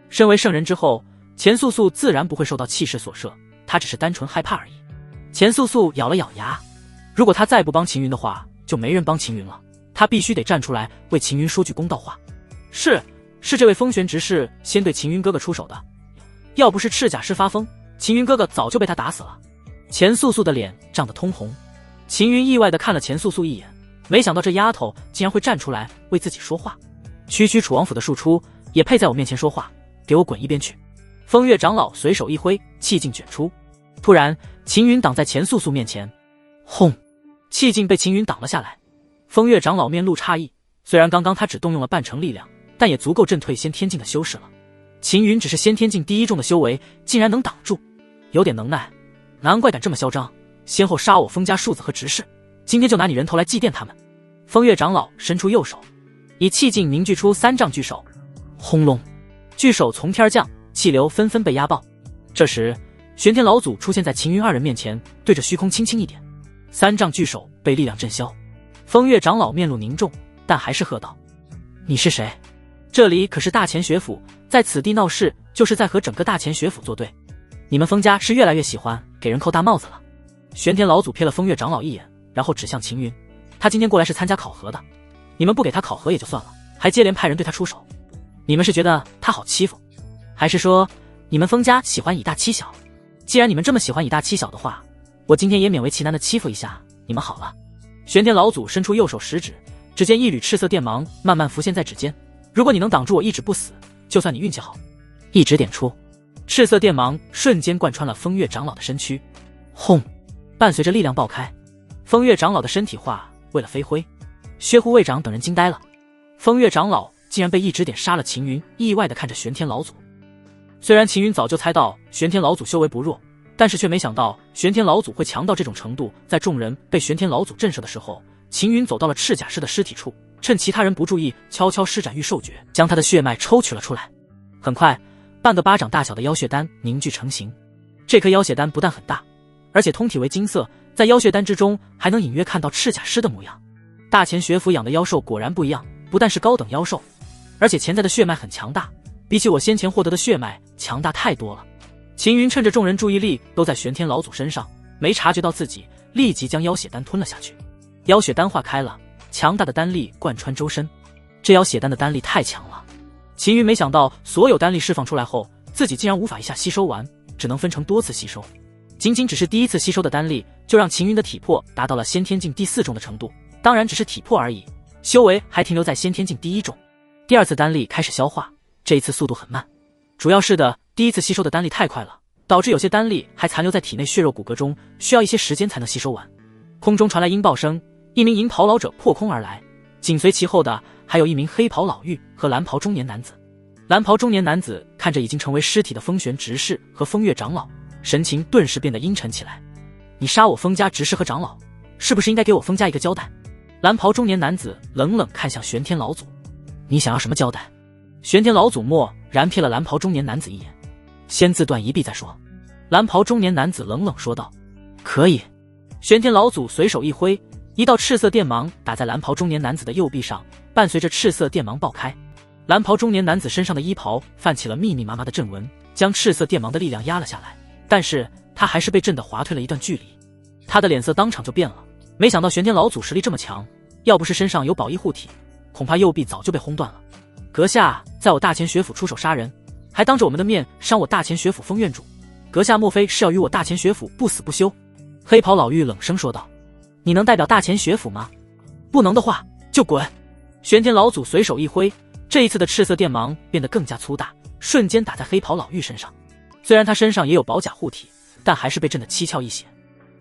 Speaker 1: 身为圣人之后，钱素素自然不会受到气势所摄，他只是单纯害怕而已。钱素素咬了咬牙，如果他再不帮秦云的话，就没人帮秦云了，他必须得站出来为秦云说句公道话。是这位风玄执事先对秦云哥哥出手的，要不是赤甲尸发疯，秦云哥哥早就被他打死了。钱素素的脸涨得通红，秦云意外地看了钱素素一眼，没想到这丫头竟然会站出来为自己说话。区楚王府的庶出也配在我面前说话，给我滚一边去！风月长老随手一挥，气劲卷出。突然秦云挡在钱素素面前，轰！气劲被秦云挡了下来。风月长老面露诧异，虽然刚刚他只动用了半成力量，但也足够震退先天境的修士了。秦云只是先天境第1重的修为，竟然能挡住，有点能耐，难怪敢这么嚣张，先后杀我风家庶子和执事，今天就拿你人头来祭奠他们。风月长老伸出右手，以气劲凝聚出3丈巨手，轰隆，巨手从天而降，气流纷纷被压爆。这时玄天老祖出现在秦云二人面前，对着虚空轻轻一点，3丈巨手被力量震消。风月长老面露凝重，但还是喝道：你是谁？这里可是大钱学府，在此地闹事就是在和整个大钱学府作对，你们风家是越来越喜欢给人扣大帽子了。玄天老祖瞥了风月长老一眼，然后指向秦云，他今天过来是参加考核的，你们不给他考核也就算了，还接连派人对他出手，你们是觉得他好欺负，还是说你们风家喜欢以大欺小？既然你们这么喜欢以大欺小的话，我今天也勉为其难的欺负一下你们好了。玄天老祖伸出右手食指，只见一缕赤色电芒慢慢浮现在指尖，如果你能挡住我一指不死，就算你运气好。一指点出，赤色电芒瞬间贯穿了风月长老的身躯，轰！伴随着力量爆开，风月长老的身体化为了飞灰。薛护卫长等人惊呆了，风月长老竟然被一指点杀了。秦云意外地看着玄天老祖，虽然秦云早就猜到玄天老祖修为不弱，但是却没想到玄天老祖会强到这种程度。在众人被玄天老祖震慑的时候，秦云走到了赤甲尸的尸体处，趁其他人不注意，悄悄施展御兽诀，将他的血脉抽取了出来。很快，半个巴掌大小的妖血丹凝聚成型。这颗妖血丹不但很大，而且通体为金色，在妖血丹之中还能隐约看到赤甲尸的模样。大钱学府养的妖兽果然不一样，不但是高等妖兽，而且潜在的血脉很强大，比起我先前获得的血脉强大太多了。秦云趁着众人注意力都在玄天老祖身上，没察觉到自己，立即将妖血丹吞了下去。妖血丹化开了，强大的丹力贯穿周身。这妖血丹的丹力太强了，秦云没想到所有丹力释放出来后，自己竟然无法一下吸收完，只能分成多次吸收。仅仅只是第一次吸收的丹力，就让秦云的体魄达到了先天境第4重的程度，当然只是体魄而已，修为还停留在先天境第1重。第2次丹力开始消化，这一次速度很慢，主要是第一次吸收的丹力太快了，导致有些丹力还残留在体内血肉骨骼中，需要一些时间才能吸收完。空中传来鹰爆声，一名银袍老者破空而来，紧随其后的还有一名黑袍老妪和蓝袍中年男子。蓝袍中年男子看着已经成为尸体的风玄执事和风月长老，神情顿时变得阴沉起来。你杀我风家执事和长老，是不是应该给我风家一个交代？蓝袍中年男子冷冷看向玄天老祖，你想要什么交代？玄天老祖蓦然瞥了蓝袍中年男子一眼，先自断一臂再说。蓝袍中年男子冷冷说道，可以。玄天老祖随手一挥，一道赤色电芒打在蓝袍中年男子的右臂上，伴随着赤色电芒爆开，蓝袍中年男子身上的衣袍泛起了密密麻麻的阵纹，将赤色电芒的力量压了下来，但是他还是被震得滑退了一段距离。他的脸色当场就变了，没想到玄天老祖实力这么强，要不是身上有宝衣护体，恐怕右臂早就被轰断了。阁下在我大前学府出手杀人，还当着我们的面伤我大前学府封院主，阁下莫非是要与我大前学府不死不休？黑袍老妪冷声说道，你能代表大前学府吗？不能的话就滚。玄天老祖随手一挥，这一次的赤色电芒变得更加粗大，瞬间打在黑袍老妪身上。虽然他身上也有宝甲护体，但还是被震得七窍一血。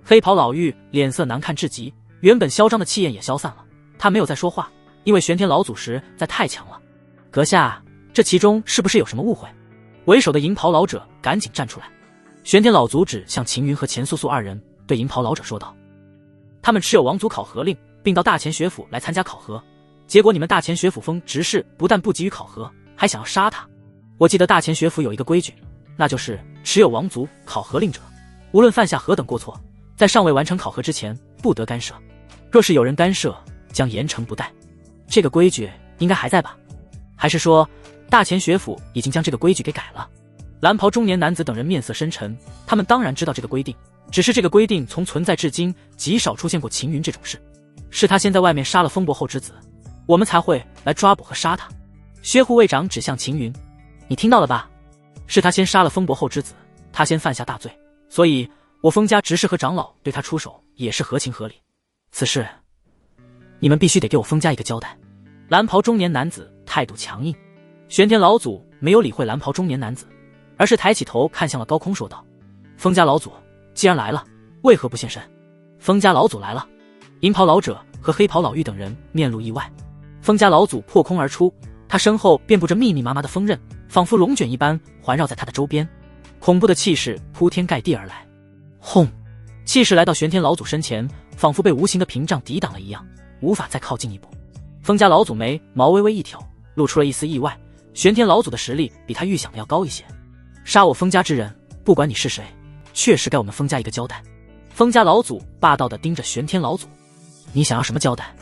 Speaker 1: 黑袍老妪脸色难看至极，原本嚣张的气焰也消散了，他没有再说话，因为玄天老祖实在太强了。阁下，这其中是不是有什么误会？为首的银袍老者赶紧站出来。玄天老祖指向秦云和钱素素二人，对银袍老者说道，他们持有王族考核令，并到大前学府来参加考核，结果你们大前学府封执事不但不给予考核，还想要杀他。我记得大前学府有一个规矩，那就是持有王族考核令者，无论犯下何等过错，在尚未完成考核之前不得干涉，若是有人干涉，将严惩不贷。这个规矩应该还在吧？还是说大前学府已经将这个规矩给改了？蓝袍中年男子等人面色深沉，他们当然知道这个规定，只是这个规定从存在至今极少出现过秦云这种事，是他先在外面杀了风伯后之子，我们才会来抓捕和杀他。薛护卫长指向秦云，你听到了吧？是他先杀了风伯后之子，他先犯下大罪，所以我封家执事和长老对他出手也是合情合理。此事你们必须得给我封家一个交代。蓝袍中年男子态度强硬。玄天老祖没有理会蓝袍中年男子，而是抬起头看向了高空说道，封家老祖既然来了，为何不现身？封家老祖来了。银袍老者和黑袍老妪等人面露意外。封家老祖破空而出，他身后遍布着密密麻麻的锋刃，仿佛龙卷一般环绕在他的周边，恐怖的气势铺天盖地而来。轰！气势来到玄天老祖身前，仿佛被无形的屏障抵挡了一样，无法再靠近一步。封家老祖眉毛微微一挑，露出了一丝意外，玄天老祖的实力比他预想的要高一些。杀我封家之人，不管你是谁，确实该我们封家一个交代。封家老祖霸道地盯着玄天老祖，你想要什么交代？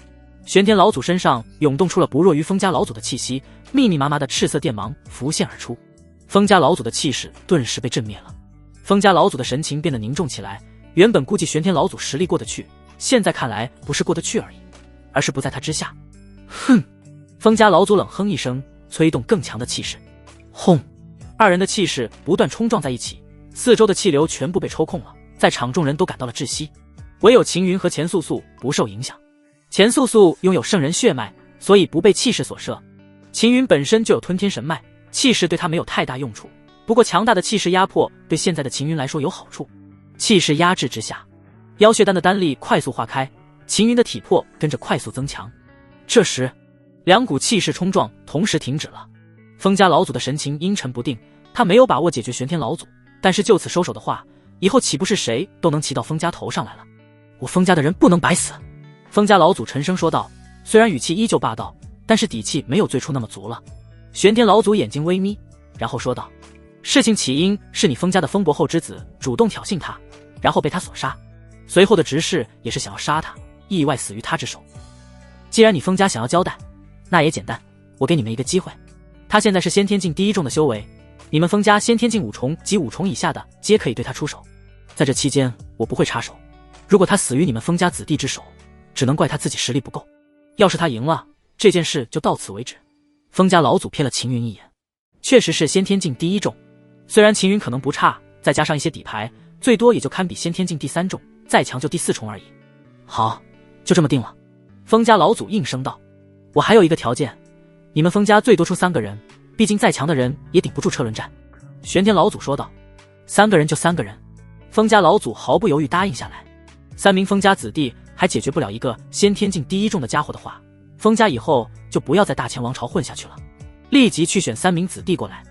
Speaker 1: 玄天老祖身上涌动出了不弱于封家老祖的气息，密密麻麻的赤色电芒浮现而出，封家老祖的气势顿时被震灭了。封家老祖的神情变得凝重起来，原本估计玄天老祖实力过得去，现在看来不是过得去而已，而是不在他之下。哼！封家老祖冷哼一声，催动更强的气势。轰！二人的气势不断冲撞在一起，四周的气流全部被抽空了，在场众人都感到了窒息，唯有秦云和钱素素不受影响。钱素素拥有圣人血脉，所以不被气势所摄。秦云本身就有吞天神脉，气势对他没有太大用处，不过强大的气势压迫对现在的秦云来说有好处。气势压制之下，妖血丹的丹力快速化开，秦云的体魄跟着快速增强。这时两股气势冲撞同时停止了。封家老祖的神情阴沉不定，他没有把握解决玄天老祖，但是就此收手的话，以后岂不是谁都能骑到封家头上来了？我封家的人不能白死。封家老祖沉声说道，虽然语气依旧霸道，但是底气没有最初那么足了。玄天老祖眼睛微眯，然后说道，事情起因是你封家的风伯后之子主动挑衅他，然后被他所杀，随后的执事也是想要杀他，意外死于他之手。既然你封家想要交代，那也简单，我给你们一个机会。他现在是先天境第1重的修为，你们封家先天境5重及5重以下的，皆可以对他出手。在这期间，我不会插手。如果他死于你们封家子弟之手，只能怪他自己实力不够。要是他赢了，这件事就到此为止。封家老祖瞥了秦云一眼，确实是先天境第1重，虽然秦云可能不差，再加上一些底牌，最多也就堪比先天境第3重，再强就第4重而已。好，就这么定了。封家老祖应声道：我还有一个条件，你们封家最多出3个人，毕竟再强的人也顶不住车轮战。玄天老祖说道：3个人就3个人。封家老祖毫不犹豫答应下来。3名封家子弟还解决不了一个先天境第1重的家伙的话，封家以后就不要在大前王朝混下去了，立即去选3名子弟过来。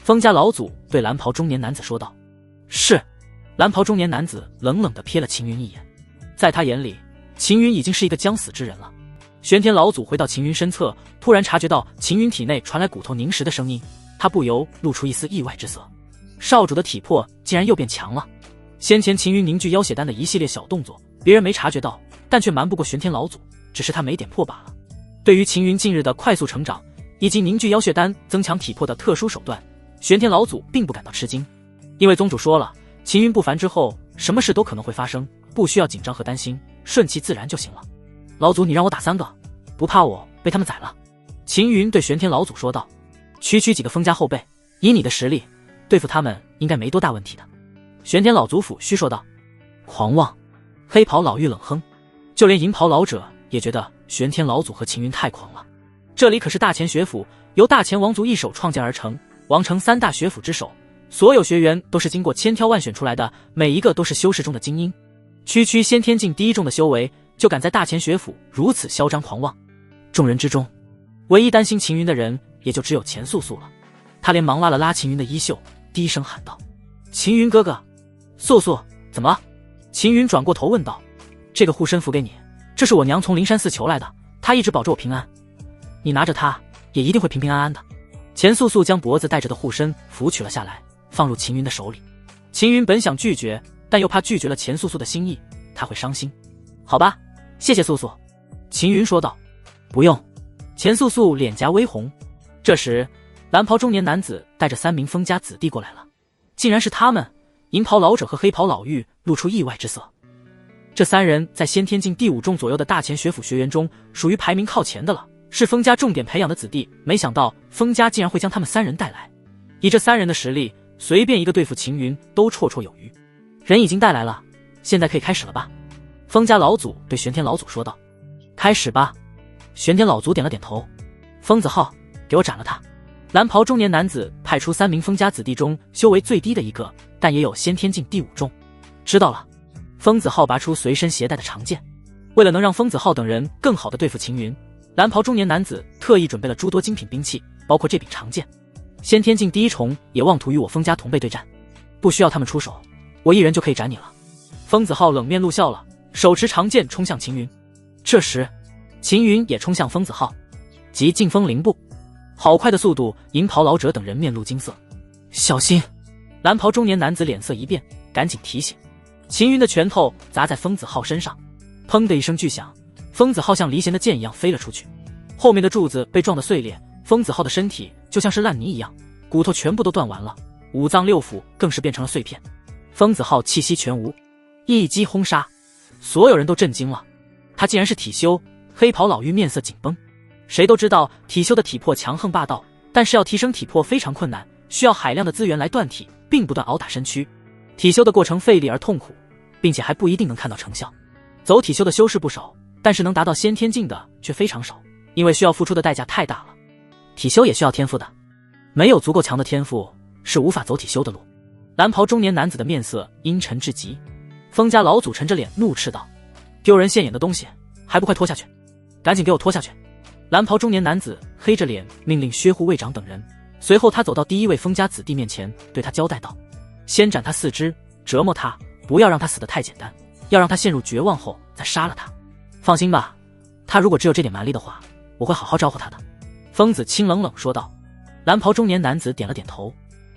Speaker 1: 封家老祖对蓝袍中年男子说道：是。蓝袍中年男子冷冷地瞥了秦云一眼，在他眼里，秦云已经是一个将死之人了。玄天老祖回到秦云身侧，突然察觉到秦云体内传来骨头凝实的声音，他不由露出一丝意外之色。少主的体魄竟然又变强了。先前秦云凝聚妖血丹的一系列小动作，别人没察觉到，但却瞒不过玄天老祖，只是他没点破罢了。对于秦云近日的快速成长，以及凝聚妖血丹增强体魄的特殊手段，玄天老祖并不感到吃惊，因为宗主说了，秦云不凡之后，什么事都可能会发生，不需要紧张和担心，顺其自然就行了。老祖，你让我打3个，不怕我被他们宰了？秦云对玄天老祖说道。区区几个封家后辈，以你的实力，对付他们应该没多大问题的。玄天老祖抚须说道。狂妄！黑袍老妪冷哼，就连银袍老者也觉得玄天老祖和秦云太狂了。这里可是大前学府，由大前王族一手创建而成，王城3大学府之首，所有学员都是经过千挑万选出来的，每一个都是修士中的精英。区区先天境第1重的修为，就敢在大前学府如此嚣张狂妄。众人之中，唯一担心秦云的人也就只有钱素素了。他连忙拉了拉秦云的衣袖，低声喊道：秦云哥哥。素素，怎么了？秦云转过头问道。这个护身符给你，这是我娘从灵山寺求来的，她一直保着我平安，你拿着它也一定会平平安安的。钱素素将脖子戴着的护身符取了下来，放入秦云的手里。秦云本想拒绝，但又怕拒绝了钱素素的心意，他会伤心。好吧，谢谢素素。秦云说道。不用。钱素素脸颊微红。这时，蓝袍中年男子带着3名封家子弟过来了，竟然是他们。银袍老者和黑袍老妪露出意外之色。这3人在先天境第5重左右的大前学府学员中，属于排名靠前的了，是封家重点培养的子弟。没想到封家竟然会将他们3人带来，以这3人的实力，随便一个对付秦云都绰绰有余。人已经带来了，现在可以开始了吧？封家老祖对玄天老祖说道。开始吧。玄天老祖点了点头。疯子浩，给我斩了他。蓝袍中年男子派出3名封家子弟中修为最低的一个，但也有先天境第5重。知道了。疯子浩拔出随身携带的长剑，为了能让疯子浩等人更好地对付秦云，蓝袍中年男子特意准备了诸多精品兵器，包括这柄长剑。先天境第1重也妄图与我封家同辈对战，不需要他们出手，我一人就可以斩你了。疯子浩冷面露笑了，手持长剑冲向秦云。这时，秦云也冲向疯子浩，即劲风凌步。好快的速度，银袍老者等人面露惊色。小心！蓝袍中年男子脸色一变，赶紧提醒。秦云的拳头砸在疯子浩身上，砰的一声巨响，疯子浩像离弦的箭一样飞了出去，后面的柱子被撞得碎裂，疯子浩的身体就像是烂泥一样，骨头全部都断完了，五脏六腑更是变成了碎片。疯子浩气息全无，一击轰杀，所有人都震惊了，他竟然是体修。黑袍老妪面色紧绷。谁都知道体修的体魄强横霸道，但是要提升体魄非常困难，需要海量的资源来锻体，并不断熬打身躯。体修的过程费力而痛苦，并且还不一定能看到成效。走体修的修士不少，但是能达到先天境的却非常少，因为需要付出的代价太大了。体修也需要天赋的，没有足够强的天赋是无法走体修的路。蓝袍中年男子的面色阴沉至极。封家老祖沉着脸怒斥道：丢人现眼的东西，还不快脱下去！赶紧给我脱下去！蓝袍中年男子黑着脸命令薛护卫长等人，随后他走到第1位封家子弟面前，对他交代道：先斩他4肢，折磨他，不要让他死得太简单，要让他陷入绝望后再杀了他。放心吧，他如果只有这点蛮力的话，我会好好招呼他的。疯子清冷冷说道。蓝袍中年男子点了点头。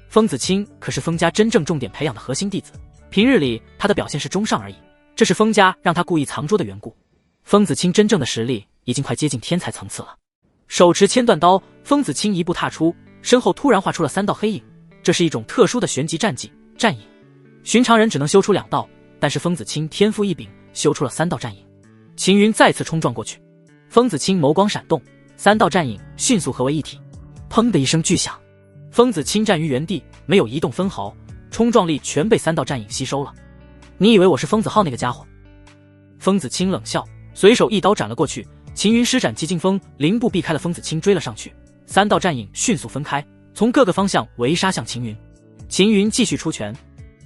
Speaker 1: 疯子清可是封家真正重点培养的核心弟子，平日里他的表现是中上而已，这是封家让他故意藏拙的缘故。疯子清真正的实力已经快接近天才层次了。手持千断刀，疯子清一步踏出，身后突然画出了3道黑影，这这是一种特殊的玄级战技战影，寻常人只能修出2道，但是风子清天赋异禀，修出了3道战影。秦云再次冲撞过去，风子清眸光闪动，3道战影迅速合为一体，砰的一声巨响，风子清站于原地，没有移动分毫，冲撞力全被3道战影吸收了。你以为我是风子浩那个家伙？风子清冷笑，随手一刀斩了过去。秦云施展极劲风，0步避开了风子清，追了上去。3道战影迅速分开，从各个方向围杀向秦云。秦云继续出拳，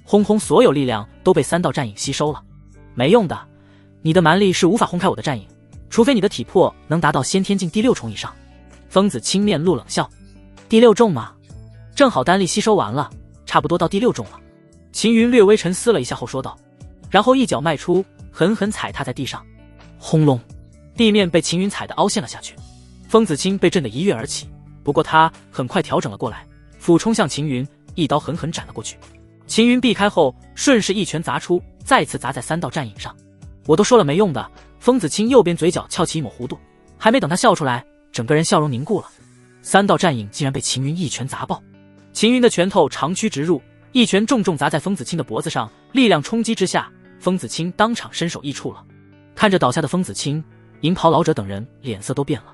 Speaker 1: 轰轰，所有力量都被3道战影吸收了。没用的，你的蛮力是无法轰开我的战影，除非你的体魄能达到先天境第6重以上。风子清面露冷笑，第6重吗？正好丹力吸收完了，差不多到第6重了。秦云略微沉思了一下后说道，然后一脚迈出，狠狠踩踏在地上，轰隆，地面被秦云踩得凹陷了下去。风子清被震得一跃而起，不过他很快调整了过来，俯冲向秦云，一刀狠狠斩了过去。秦云避开后，顺势一拳砸出，再次砸在3道战影上。我都说了没用的。风子清右边嘴角翘起一抹弧度，还没等他笑出来，整个人笑容凝固了。3道战影竟然被秦云一拳砸爆。秦云的拳头长驱直入，一拳重重砸在风子清的脖子上，力量冲击之下，风子清当场身首异处了。看着倒下的风子清，银袍老者等人脸色都变了。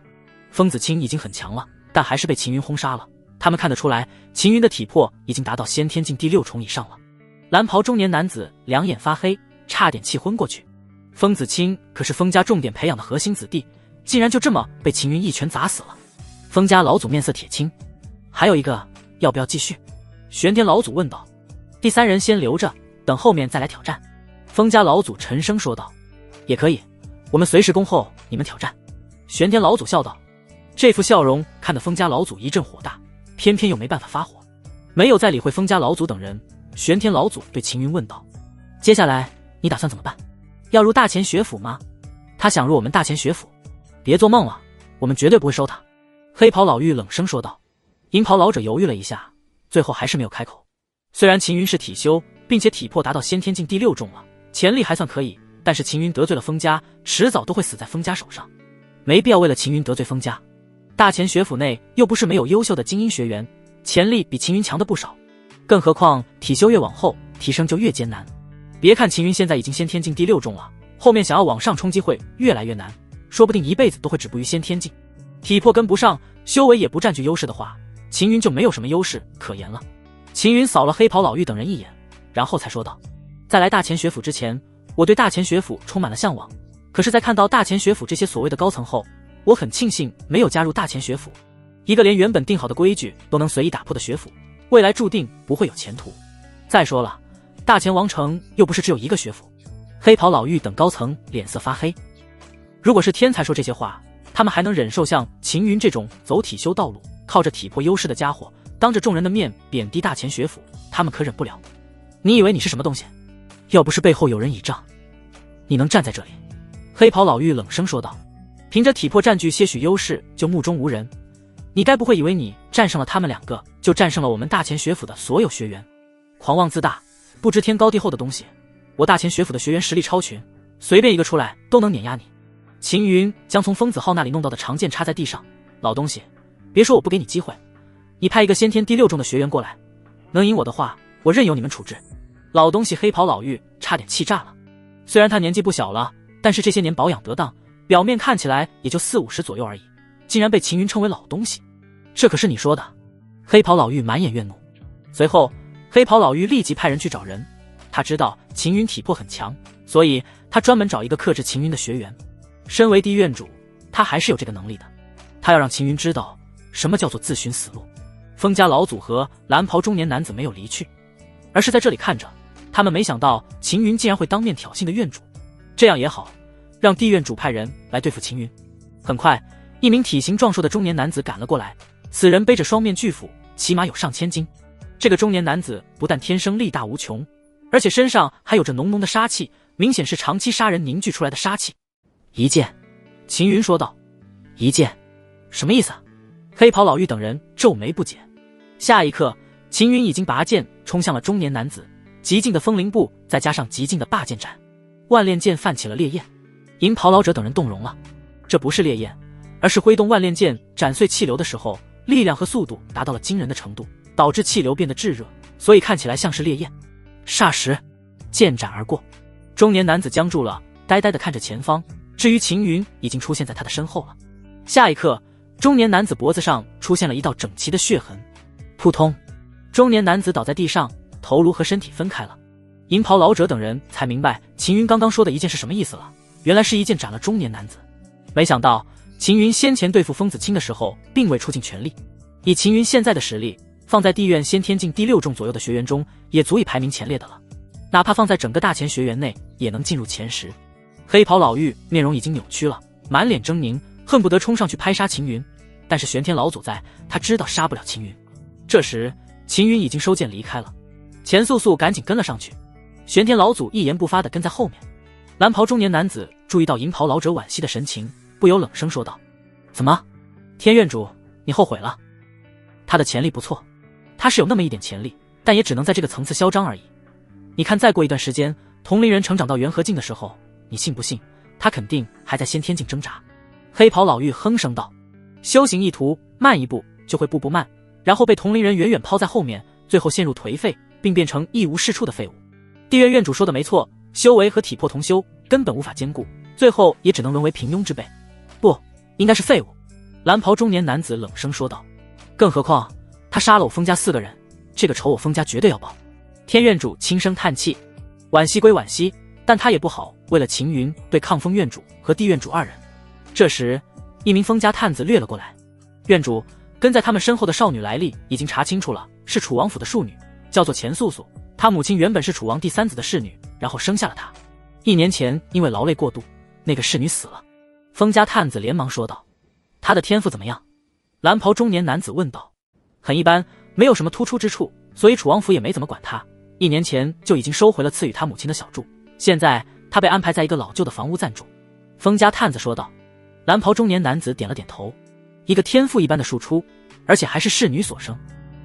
Speaker 1: 风子清已经很强了，但还是被秦云轰杀了。他们看得出来，秦云的体魄已经达到先天境第6重以上了。蓝袍中年男子两眼发黑，差点气昏过去。风子清可是风家重点培养的核心子弟，竟然就这么被秦云一拳砸死了。风家老祖面色铁青，还有一个，要不要继续？玄天老祖问道。第3人先留着，等后面再来挑战。风家老祖沉声说道。也可以，我们随时恭候你们挑战。玄天老祖笑道。这副笑容看得风家老祖一阵火大，偏偏又没办法发火，没有再理会风家老祖等人。玄天老祖对秦云问道，接下来你打算怎么办？要入大钱学府吗？他想入我们大钱学府？别做梦了，我们绝对不会收他。黑袍老妪冷声说道。银袍老者犹豫了一下，最后还是没有开口。虽然秦云是体修，并且体魄达到先天境第6重了，潜力还算可以，但是秦云得罪了风家，迟早都会死在风家手上，没必要为了秦云得罪风家。大钱学府内又不是没有优秀的精英学员，潜力比秦云强的不少，更何况体修越往后提升就越艰难。别看秦云现在已经先天境第6重了，后面想要往上冲击会越来越难，说不定一辈子都会止步于先天境。体魄跟不上，修为也不占据优势的话，秦云就没有什么优势可言了。秦云扫了黑袍老妪等人一眼，然后才说道，在来大钱学府之前，我对大钱学府充满了向往，可是在看到大钱学府这些所谓的高层后，我很庆幸没有加入大钱学府。一个连原本定好的规矩都能随意打破的学府，未来注定不会有前途。再说了，大钱王城又不是只有一个学府。黑袍老妪等高层脸色发黑，如果是天才说这些话，他们还能忍受像秦云这种走体修道路，靠着体魄优势的家伙当着众人的面贬低大钱学府，他们可忍不了。你以为你是什么东西？要不是背后有人倚仗，你能站在这里？黑袍老妪冷声说道。凭着体魄占据些许优势就目中无人，你该不会以为你战胜了他们2个就战胜了我们大钱学府的所有学员？狂妄自大，不知天高地厚的东西，我大钱学府的学员实力超群，随便一个出来都能碾压你。秦云将从风子浩那里弄到的长剑插在地上，老东西，别说我不给你机会，你派一个先天第6重的学员过来，能赢我的话，我任由你们处置。老东西黑袍老妪差点气炸了，虽然他年纪不小了，但是这些年保养得当，表面看起来也就40、50左右而已，竟然被秦云称为老东西，这可是你说的？黑袍老妪满眼怨怒。随后黑袍老妪立即派人去找人，他知道秦云体魄很强，所以他专门找一个克制秦云的学员。身为第一院主，他还是有这个能力的，他要让秦云知道什么叫做自寻死路。风家老祖和蓝袍中年男子没有离去，而是在这里看着，他们没想到秦云竟然会当面挑衅的院主，这样也好，让地院主派人来对付秦云。很快，一名体型壮硕的中年男子赶了过来，此人背着双面巨斧，起码有上千斤。这个中年男子不但天生力大无穷，而且身上还有着浓浓的杀气，明显是长期杀人凝聚出来的杀气。一剑，秦云说道。一剑，什么意思？黑袍老妪等人皱眉不解。下一刻，秦云已经拔剑冲向了中年男子，极劲的风灵步再加上极劲的霸剑斩，万炼剑泛起了烈焰。银袍老者等人动容了，这不是烈焰，而是挥动万炼剑斩碎气流的时候，力量和速度达到了惊人的程度，导致气流变得炙热，所以看起来像是烈焰。霎时，剑斩而过，中年男子僵住了，呆呆地看着前方。至于秦云，已经出现在他的身后了。下一刻，中年男子脖子上出现了一道整齐的血痕，扑通，中年男子倒在地上，头颅和身体分开了。银袍老者等人才明白秦云刚刚说的一剑是什么意思了，原来是一剑斩了中年男子。没想到秦云先前对付风子清的时候并未出尽全力，以秦云现在的实力，放在地院先天境第6重左右的学员中，也足以排名前列的了。哪怕放在整个大前学员内，也能进入前10。黑袍老妪面容已经扭曲了，满脸狰狞，恨不得冲上去拍杀秦云。但是玄天老祖在，他知道杀不了秦云。这时秦云已经收剑离开了，钱素素赶紧跟了上去。玄天老祖一言不发地跟在后面。蓝袍中年男子注意到银袍老者惋惜的神情，不由冷声说道：怎么，天院主，你后悔了？他的潜力不错，他是有那么一点潜力，但也只能在这个层次嚣张而已。你看再过一段时间，同龄人成长到元和境的时候，你信不信他肯定还在先天境挣扎。黑袍老妪哼声道：修行意图慢一步就会步步慢，然后被同龄人远远抛在后面，最后陷入颓废，并变成一无是处的废物。地院院主说的没错，修为和体魄同修根本无法兼顾，最后也只能沦为平庸之辈。不，应该是废物。蓝袍中年男子冷声说道：更何况他杀了我封家4个人，这个仇我封家绝对要报。天院主轻声叹气，惋惜归惋惜，但他也不好为了秦云对抗封院主和地院主2人。这时一名封家探子掠了过来：院主，跟在他们身后的少女来历已经查清楚了，是楚王府的庶女，叫做钱素素。她母亲原本是楚王第3子的侍女，然后生下了她。1年前因为劳累过度，那个侍女死了。封家探子连忙说道：她的天赋怎么样？蓝袍中年男子问道：很一般，没有什么突出之处，所以楚王府也没怎么管她。1年前就已经收回了赐予她母亲的小筑，现在她被安排在一个老旧的房屋暂住。封家探子说道。蓝袍中年男子点了点头，一个天赋一般的庶出，而且还是侍女所生，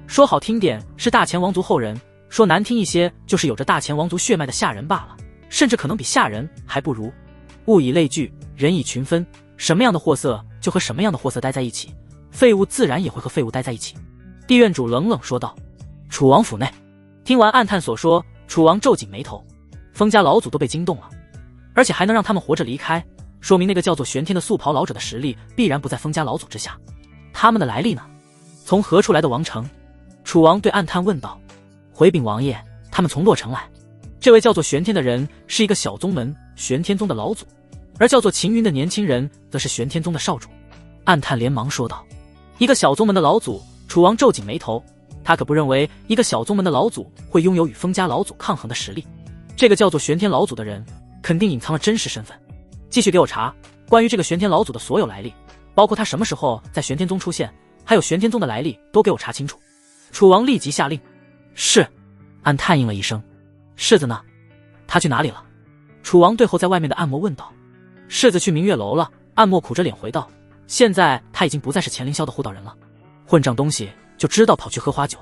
Speaker 1: 说好听点是大前王族后人，说难听一些就是有着大前王族血脉的下人罢了，甚至可能比下人还不如。物以类聚，人以群分，什么样的货色就和什么样的货色待在一起，废物自然也会和废物待在一起。地院主冷冷说道。楚王府内，听完暗探所说，楚王皱紧眉头，封家老祖都被惊动了，而且还能让他们活着离开，说明那个叫做玄天的素袍老者的实力必然不在封家老祖之下。他们的来历呢？从何处来的王城？楚王对暗探问道。回禀王爷，他们从洛城来。这位叫做玄天的人是一个小宗门玄天宗的老祖，而叫做秦云的年轻人则是玄天宗的少主。暗探连忙说道。一个小宗门的老祖？楚王皱紧眉头，他可不认为一个小宗门的老祖会拥有与封家老祖抗衡的实力。这个叫做玄天老祖的人肯定隐藏了真实身份。继续给我查关于这个玄天老祖的所有来历，包括他什么时候在玄天宗出现，还有玄天宗的来历都给我查清楚。楚王立即下令。是。暗探应了一声。世子呢？他去哪里了？楚王对候在外面的暗默问道。世子去明月楼了。暗默苦着脸回道。现在他已经不再是钱凌霄的护道人了，混账东西就知道跑去喝花酒。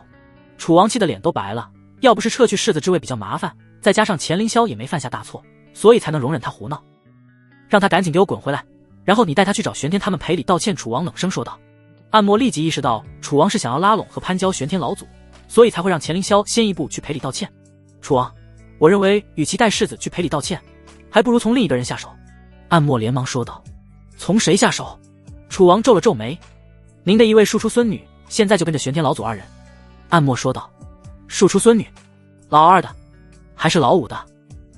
Speaker 1: 楚王气得脸都白了，要不是撤去世子之位比较麻烦，再加上钱凌霄也没犯下大错，所以才能容忍他胡闹。让他赶紧给我滚回来，然后你带他去找玄天他们赔礼道歉。楚王冷声说道。暗默立即意识到楚王是想要拉拢和攀交玄天老祖，所以才会让钱凌霄先一步去赔礼道歉。楚王，我认为与其带世子去赔礼道歉，还不如从另一个人下手。暗默连忙说道。从谁下手？楚王皱了皱眉。您的一位庶出孙女现在就跟着玄天老祖2人。暗默说道。庶出孙女？老2的还是老5的？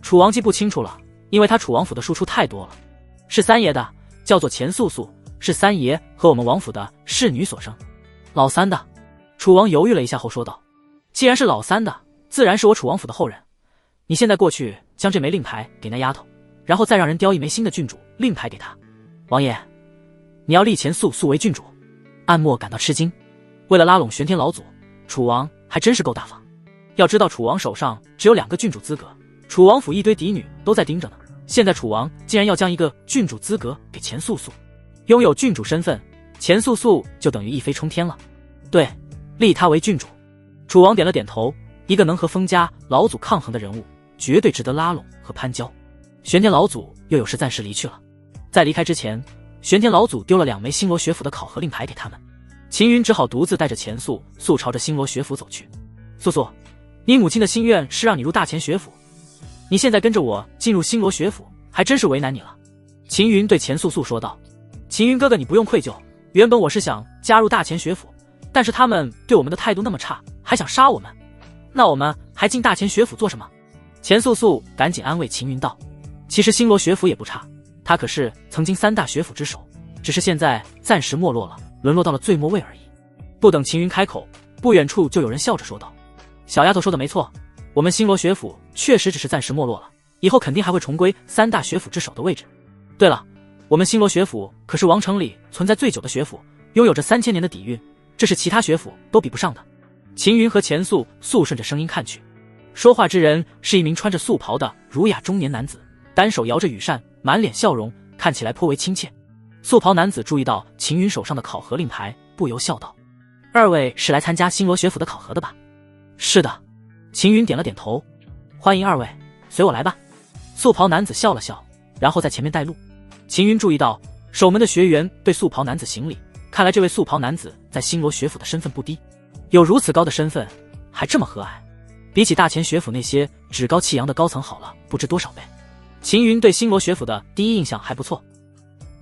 Speaker 1: 楚王记不清楚了，因为他楚王府的庶出太多了。是3爷的，叫做钱素素，是3爷和我们王府的侍女所生。老3的？楚王犹豫了一下后说道。既然是老3的，自然是我楚王府的后人。你现在过去将这枚令牌给那丫头，然后再让人雕一枚新的郡主令牌给她。王爷，你要立钱素素为郡主？暗默感到吃惊。为了拉拢玄天老祖，楚王还真是够大方。要知道楚王手上只有2个郡主资格，楚王府一堆嫡女都在盯着呢，现在楚王竟然要将一个郡主资格给钱素素，拥有郡主身份，钱素素就等于一飞冲天了。对，立她为郡主。楚王点了点头，一个能和封家老祖抗衡的人物，绝对值得拉拢和攀交。玄天老祖又有事暂时离去了，在离开之前，玄天老祖丢了2枚星罗学府的考核令牌给他们。秦云只好独自带着钱素朝着星罗学府走去。素素，你母亲的心愿是让你入大钱学府，你现在跟着我进入星罗学府，还真是为难你了。秦云对钱素说道。秦云哥哥，你不用愧疚，原本我是想加入大钱学府，但是他们对我们的态度那么差，还想杀我们，那我们还进大钱学府做什么？钱素赶紧安慰秦云道，其实星罗学府也不差，他可是曾经3大学府之首，只是现在暂时没落了，沦落到了最末位而已。不等秦云开口，不远处就有人笑着说道，小丫头说的没错，我们星罗学府确实只是暂时没落了，以后肯定还会重归3大学府之首的位置。对了，我们星罗学府可是王城里存在最久的学府，拥有着3000年的底蕴，这是其他学府都比不上的。秦云和钱素顺着声音看去，说话之人是一名穿着素袍的儒雅中年男子，单手摇着羽扇，满脸笑容，看起来颇为亲切。素袍男子注意到秦云手上的考核令牌，不由笑道，二位是来参加星罗学府的考核的吧？是的。秦云点了点头，欢迎二位，随我来吧。素袍男子笑了笑，然后在前面带路。秦云注意到守门的学员对素袍男子行礼，看来这位素袍男子在星罗学府的身份不低，有如此高的身份，还这么和蔼，比起大钱学府那些趾高气扬的高层好了不知多少倍。秦云对星罗学府的第一印象还不错。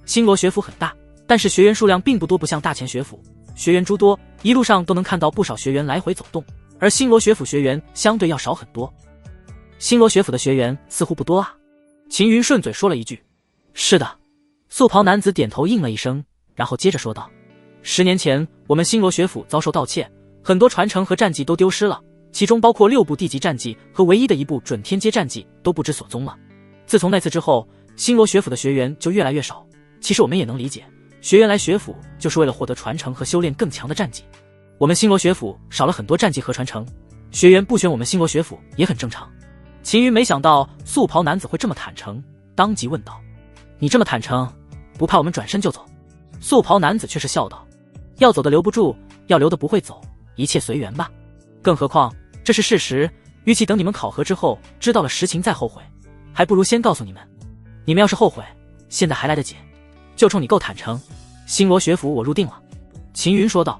Speaker 1: 星罗学府很大，但是学员数量并不多，不像大钱学府，学员诸多，一路上都能看到不少学员来回走动，而星罗学府学员相对要少很多。星罗学府的学员似乎不多啊。秦云顺嘴说了一句，是的。素袍男子点头应了一声，然后接着说道，10年前我们星罗学府遭受盗窃，很多传承和战绩都丢失了，其中包括6部地级战绩和唯一的一部准天阶战绩都不知所踪了。自从那次之后，星罗学府的学员就越来越少，其实我们也能理解，学员来学府就是为了获得传承和修炼更强的战绩，我们星罗学府少了很多战绩和传承，学员不选我们星罗学府也很正常。秦云没想到素袍男子会这么坦诚，当即问道，你这么坦诚，不怕我们转身就走？素袍男子却是笑道，要走的留不住，要留的不会走，一切随缘吧。更何况这是事实，与其等你们考核之后知道了实情再后悔，还不如先告诉你们，你们要是后悔，现在还来得及。就冲你够坦诚，星罗学府我入定了。秦云说道，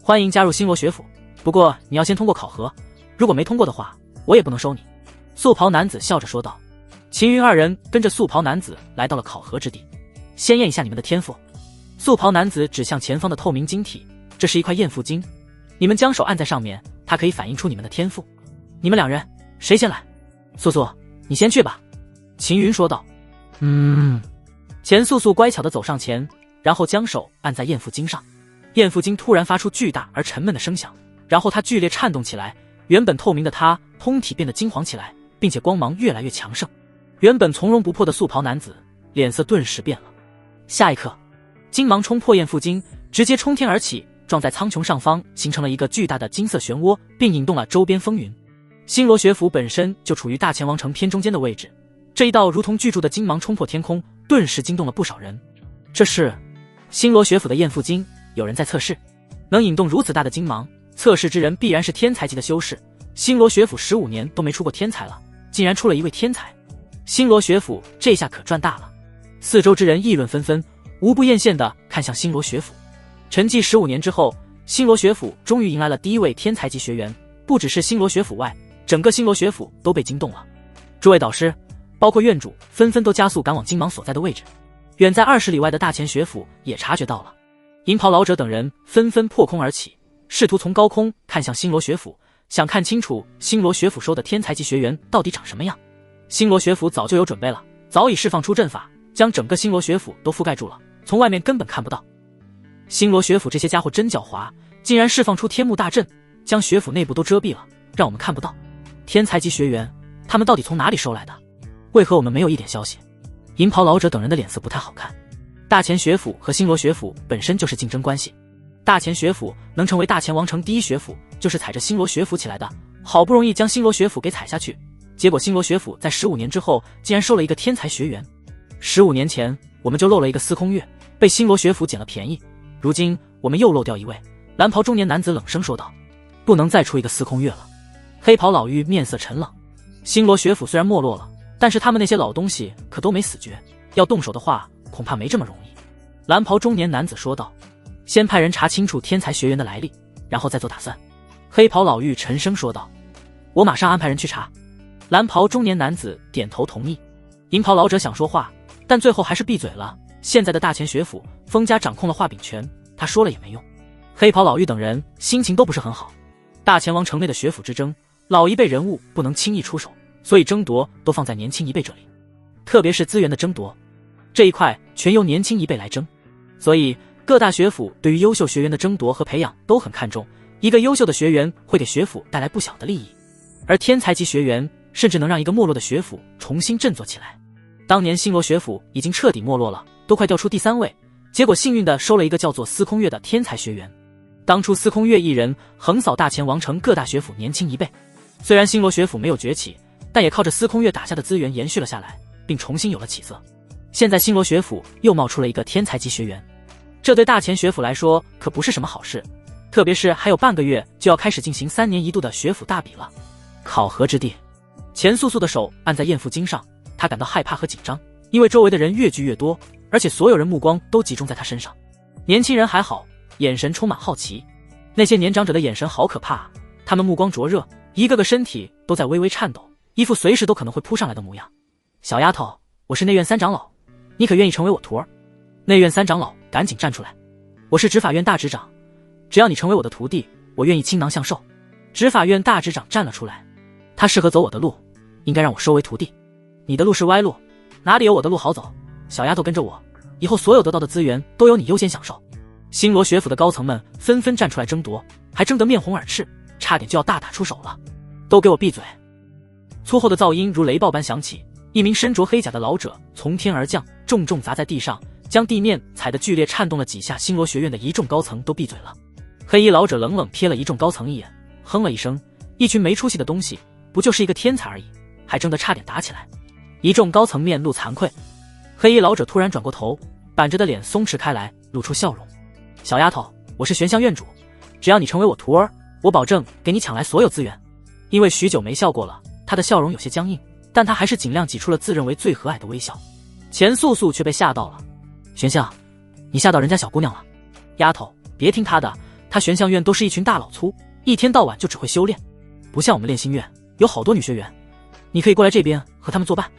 Speaker 1: 欢迎加入星罗学府，不过你要先通过考核，如果没通过的话，我也不能收你。素袍男子笑着说道。秦云二人跟着素袍男子来到了考核之地，先验一下你们的天赋。素袍男子指向前方的透明晶体，这是一块验腹晶，你们将手按在上面，它可以反映出你们的天赋。你们2人谁先来？素，你先去吧。秦云说道。钱素乖巧地走上前，然后将手按在验腹晶上，验腹晶突然发出巨大而沉闷的声响，然后它剧烈颤动起来，原本透明的它通体变得金黄起来，并且光芒越来越强盛。原本从容不迫的素袍男子脸色顿时变了。下一刻，金芒冲破验腹晶，直接冲天而起，撞在苍穹上方，形成了一个巨大的金色漩涡，并引动了周边风云。星罗学府本身就处于大钱王城偏中间的位置，这一道如同巨柱的金芒冲破天空，顿时惊动了不少人。这是星罗学府的验腹晶，有人在测试，能引动如此大的金芒，测试之人必然是天才级的修士。星罗学府15年都没出过天才了，竟然出了一位天才，星罗学府这下可赚大了。四周之人议论纷纷，无不艳羡地看向星罗学府。沉寂15年之后，星罗学府终于迎来了第一位天才级学员，不只是星罗学府外，整个星罗学府都被惊动了。诸位导师，包括院主，纷纷都加速赶往金芒所在的位置。远在20里外的大钱学府也察觉到了，银袍老者等人纷纷破空而起，试图从高空看向星罗学府，想看清楚星罗学府收的天才级学员到底长什么样。星罗学府早就有准备了，早已释放出阵法，将整个星罗学府都覆盖住了，从外面根本看不到。星罗学府这些家伙真狡猾，竟然释放出天幕大阵，将学府内部都遮蔽了，让我们看不到。天才级学员，他们到底从哪里收来的？为何我们没有一点消息？银袍老者等人的脸色不太好看。大钱学府和星罗学府本身就是竞争关系，大钱学府能成为大钱王城第一学府，就是踩着星罗学府起来的，好不容易将星罗学府给踩下去，结果星罗学府在15年之后竟然收了一个天才学员。15年前我们就漏了一个司空月，被星罗学府捡了便宜，如今我们又漏掉一位。蓝袍中年男子冷声说道，不能再出一个司空月了。黑袍老妪面色沉冷，星罗学府虽然没落了，但是他们那些老东西可都没死绝，要动手的话恐怕没这么容易。蓝袍中年男子说道，先派人查清楚天才学员的来历，然后再做打算。黑袍老妪沉声说道：“我马上安排人去查。”蓝袍中年男子点头同意。银袍老者想说话，但最后还是闭嘴了。现在的大前学府，封家掌控了画柄权，他说了也没用。黑袍老妪等人心情都不是很好。大前王城内的学府之争，老一辈人物不能轻易出手，所以争夺都放在年轻一辈这里，特别是资源的争夺，这一块全由年轻一辈来争。所以各大学府对于优秀学员的争夺和培养都很看重，一个优秀的学员会给学府带来不小的利益，而天才级学员甚至能让一个没落的学府重新振作起来。当年星罗学府已经彻底没落了，都快掉出第3位，结果幸运的收了一个叫做司空月的天才学员。当初司空月一人横扫大前王城各大学府年轻一辈，虽然星罗学府没有崛起，但也靠着司空月打下的资源延续了下来，并重新有了起色。现在星罗学府又冒出了一个天才级学员，这对大前学府来说可不是什么好事，特别是还有半个月就要开始进行3年一度的学府大比了。考核之地，钱素素的手按在艳妇经上，她感到害怕和紧张，因为周围的人越聚越多，而且所有人目光都集中在她身上。年轻人还好，眼神充满好奇，那些年长者的眼神好可怕啊，他们目光灼热，一个个身体都在微微颤抖，一副随时都可能会扑上来的模样。小丫头，我是内院3长老，你可愿意成为我徒儿？内院3长老赶紧站出来，我是执法院大执掌，只要你成为我的徒弟，我愿意倾囊相授。执法院大执掌站了出来，他适合走我的路，应该让我收为徒弟。你的路是歪路，哪里有我的路好走？小丫头跟着我，以后所有得到的资源都由你优先享受。星罗学府的高层们纷纷站出来争夺，还争得面红耳赤，差点就要大打出手了。都给我闭嘴！粗厚的噪音如雷暴般响起，一名身着黑甲的老者从天而降，重重砸在地上，将地面踩得剧烈颤动了几下。星罗学院的一众高层都闭嘴了。黑衣老者冷冷瞥了一众高层一眼，哼了一声，一群没出息的东西，不就是一个天才而已，还争得差点打起来。一众高层面露惭愧。黑衣老者突然转过头，板着的脸松弛开来，露出笑容。小丫头，我是玄象院主，只要你成为我徒儿，我保证给你抢来所有资源。因为许久没笑过了，他的笑容有些僵硬，但他还是尽量挤出了自认为最和蔼的微笑。钱素素却被吓到了。玄象，你吓到人家小姑娘了。丫头，别听他的，他玄象院都是一群大老粗，一天到晚就只会修炼，不像我们炼心院有好多女学员，你可以过来这边和他们作伴。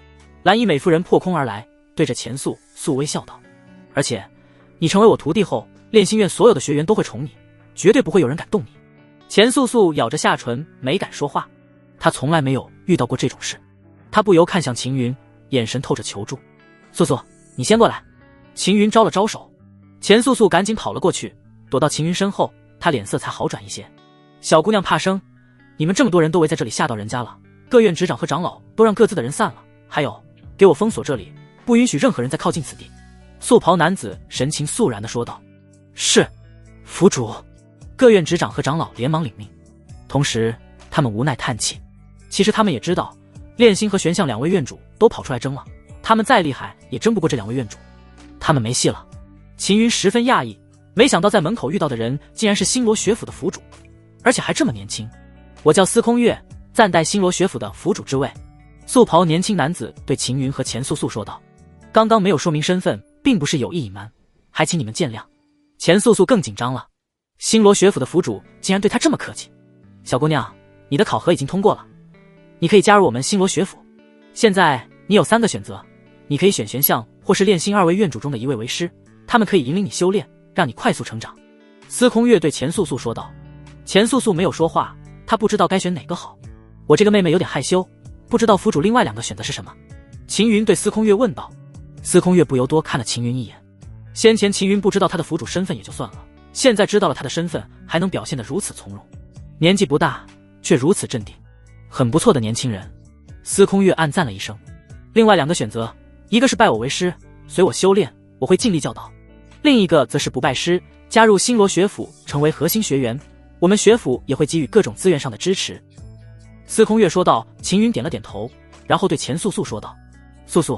Speaker 1: 蓝衣美妇人破空而来，对着钱素素微笑道，而且你成为我徒弟后，炼心院所有的学员都会宠你，绝对不会有人敢动你。钱素素咬着下唇，没敢说话。她从来没有遇到过这种事。她不由看向秦云，眼神透着求助。素素，你先过来。秦云招了招手，钱素素赶紧跑了过去，躲到秦云身后，她脸色才好转一些。小姑娘怕生，你们这么多人都围在这里吓到人家了，各院执掌和长老都让各自的人散了，还有给我封锁这里，不允许任何人再靠近此地。素袍男子神情肃然地说道。是，府主。各院执掌和长老连忙领命，同时他们无奈叹气。其实他们也知道，炼心和玄象2位院主都跑出来争了，他们再厉害也争不过这2位院主，他们没戏了。秦云十分讶异，没想到在门口遇到的人竟然是星罗学府的府主，而且还这么年轻。我叫司空月，暂代星罗学府的府主之位。素袍年轻男子对秦云和钱素素说道，刚刚没有说明身份，并不是有意隐瞒，还请你们见谅。钱素素更紧张了，星罗学府的府主竟然对她这么客气。小姑娘，你的考核已经通过了，你可以加入我们星罗学府。现在你有3个选择，你可以选玄象或是炼心2位院主中的1位为师，他们可以引领你修炼，让你快速成长。司空月对钱素素说道。钱素素没有说话，她不知道该选哪个好。我这个妹妹有点害羞，不知道府主另外2个选择是什么。秦云对司空月问道。司空月不由多看了秦云一眼。先前秦云不知道他的府主身份也就算了，现在知道了他的身份，还能表现得如此从容，年纪不大却如此镇定，很不错的年轻人。司空月暗赞了一声。另外2个选择，一个是拜我为师，随我修炼，我会尽力教导；另一个则是不拜师，加入星罗学府，成为核心学员，我们学府也会给予各种资源上的支持。司空月说道。秦云点了点头，然后对钱素素说道，素素，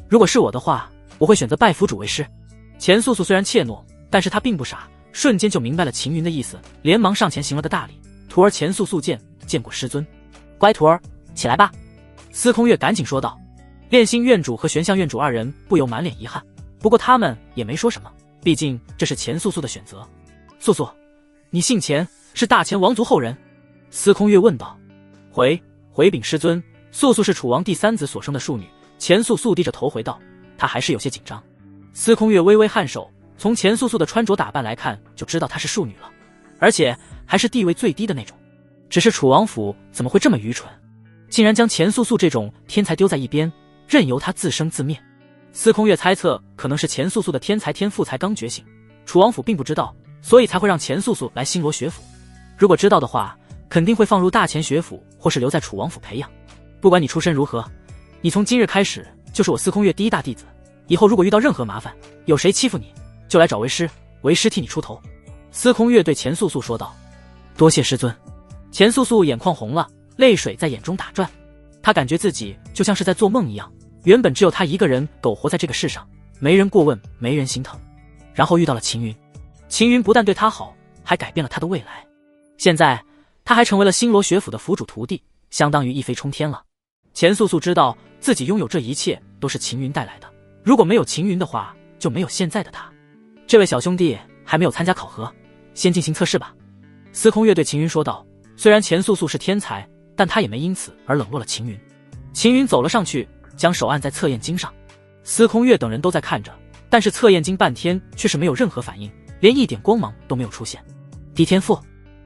Speaker 1: 如果是我的话，我会选择拜府主为师。钱素素虽然怯懦，但是她并不傻，瞬间就明白了秦云的意思，连忙上前行了个大礼。徒儿钱素素见过师尊。乖徒儿，起来吧。司空月赶紧说道。炼心院主和玄象院主2人不由满脸遗憾，不过他们也没说什么，毕竟这是钱素素的选择。素素，你姓钱，是大钱王族后人？司空月问道。回禀师尊，素素是楚王第3子所生的庶女。钱素素低着头回道，她还是有些紧张。司空月微微颔首，从钱素素的穿着打扮来看，就知道她是庶女了，而且还是地位最低的那种。只是楚王府怎么会这么愚蠢，竟然将钱素素这种天才丢在一边，任由她自生自灭？司空月猜测，可能是钱素素的天才天赋才刚觉醒，楚王府并不知道，所以才会让钱素素来星罗学府。如果知道的话，肯定会放入大钱学府，或是留在楚王府培养。不管你出身如何，你从今日开始就是我司空月第一大弟子。以后如果遇到任何麻烦，有谁欺负你，就来找为师，为师替你出头。司空月对钱素素说道。多谢师尊。钱素素眼眶红了，泪水在眼中打转。她感觉自己就像是在做梦一样，原本只有她一个人苟活在这个世上，没人过问，没人心疼。然后遇到了秦云，秦云不但对她好，还改变了她的未来。现在她还成为了星罗学府的府主徒弟，相当于一飞冲天了。钱素素知道自己拥有这一切都是秦云带来的，如果没有秦云的话，就没有现在的她。这位小兄弟还没有参加考核，先进行测试吧。司空月对秦云说道。虽然钱素素是天才，但他也没因此而冷落了秦云。秦云走了上去，将手按在测验经上。司空月等人都在看着，但是测验经半天却是没有任何反应，连一点光芒都没有出现。低天赋，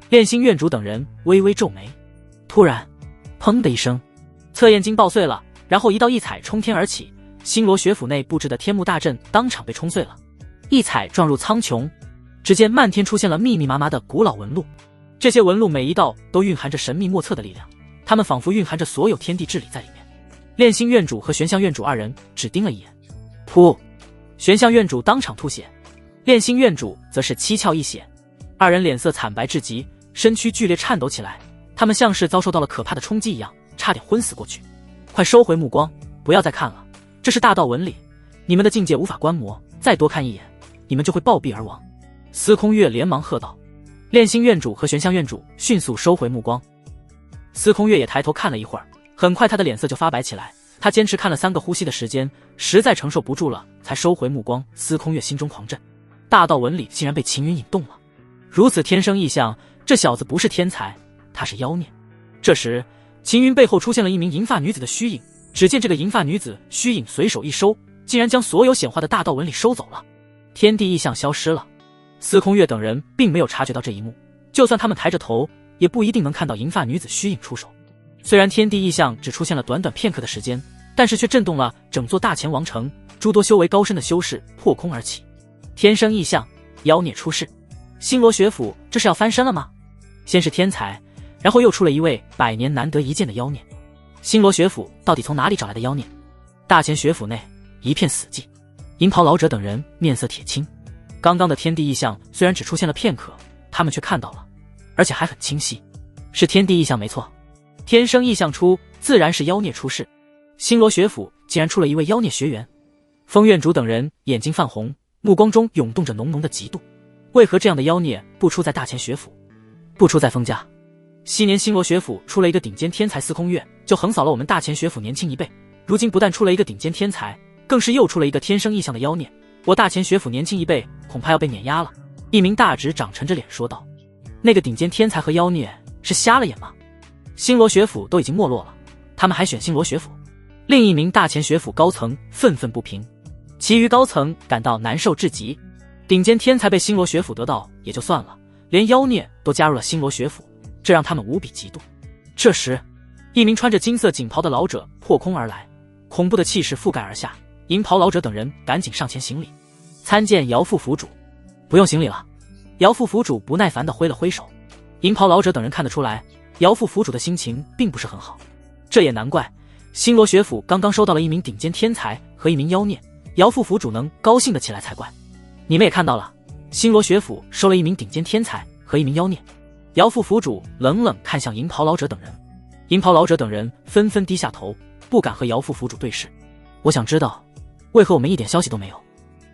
Speaker 1: 炼心院主等人微微皱眉。突然砰的一声，测验经爆碎了，然后一道异彩冲天而起，星罗学府内布置的天幕大阵当场被冲碎了，异彩撞入苍穹，只见漫天出现了密密麻麻的古老纹路，这些纹路每一道都蕴含着神秘莫测的力量，它们仿佛蕴含着所有天地之理在里面。炼心院主和玄象院主二人只盯了一眼，噗！玄象院主当场吐血，炼心院主则是七窍一血，二人脸色惨白至极，身躯剧烈颤抖起来，他们像是遭受到了可怕的冲击一样，差点昏死过去。快收回目光，不要再看了，这是大道纹理，你们的境界无法观摩，再多看一眼，你们就会暴毙而亡。司空月连忙喝道。炼心院主和玄象院主迅速收回目光，司空月也抬头看了一会儿，很快他的脸色就发白起来。他坚持看了3个呼吸的时间，实在承受不住了，才收回目光。司空月心中狂震，大道纹理竟然被秦云引动了，如此天生异象，这小子不是天才，他是妖孽。这时秦云背后出现了一名银发女子的虚影，只见这个银发女子虚影随手一收，竟然将所有显化的大道纹理收走了，天地异象消失了。司空月等人并没有察觉到这一幕，就算他们抬着头，也不一定能看到银发女子虚影出手。虽然天地异象只出现了短短片刻的时间，但是却震动了整座大钱王城，诸多修为高深的修士破空而起。天生异象，妖孽出世，星罗学府这是要翻身了吗？先是天才，然后又出了一位100年难得一见的妖孽，星罗学府到底从哪里找来的妖孽？大钱学府内一片死寂，银袍老者等人面色铁青。刚刚的天地异象虽然只出现了片刻，他们却看到了，而且还很清晰，是天地异象没错。天生异象出，自然是妖孽出世。星罗学府竟然出了一位妖孽学员。风院主等人眼睛泛红，目光中涌动着浓浓的嫉妒。为何这样的妖孽不出在大钱学府，不出在风家？昔年星罗学府出了一个顶尖天才司空月，就横扫了我们大钱学府年轻一辈，如今不但出了一个顶尖天才，更是又出了一个天生异象的妖孽，我大钱学府年轻一辈恐怕要被碾压了。一名大侄长沉着脸说道。那个顶尖天才和妖孽是瞎了眼吗？星罗学府都已经没落了，他们还选星罗学府？另一名大钱学府高层愤愤不平，其余高层感到难受至极。顶尖天才被星罗学府得到也就算了，连妖孽都加入了星罗学府，这让他们无比嫉妒。这时一名穿着金色锦袍的老者破空而来，恐怖的气势覆盖而下，银袍老者等人赶紧上前行礼，参见姚副府主。不用行礼了。姚副府主不耐烦地挥了挥手。银袍老者等人看得出来，姚副府主的心情并不是很好。这也难怪，星罗学府刚刚收到了一名顶尖天才和一名妖孽，姚副府主能高兴得起来才怪。你们也看到了，星罗学府收了一名顶尖天才和一名妖孽。姚副府主冷冷看向银袍老者等人，银袍老者等人纷纷低下头，不敢和姚副府主对视。我想知道，为何我们一点消息都没有？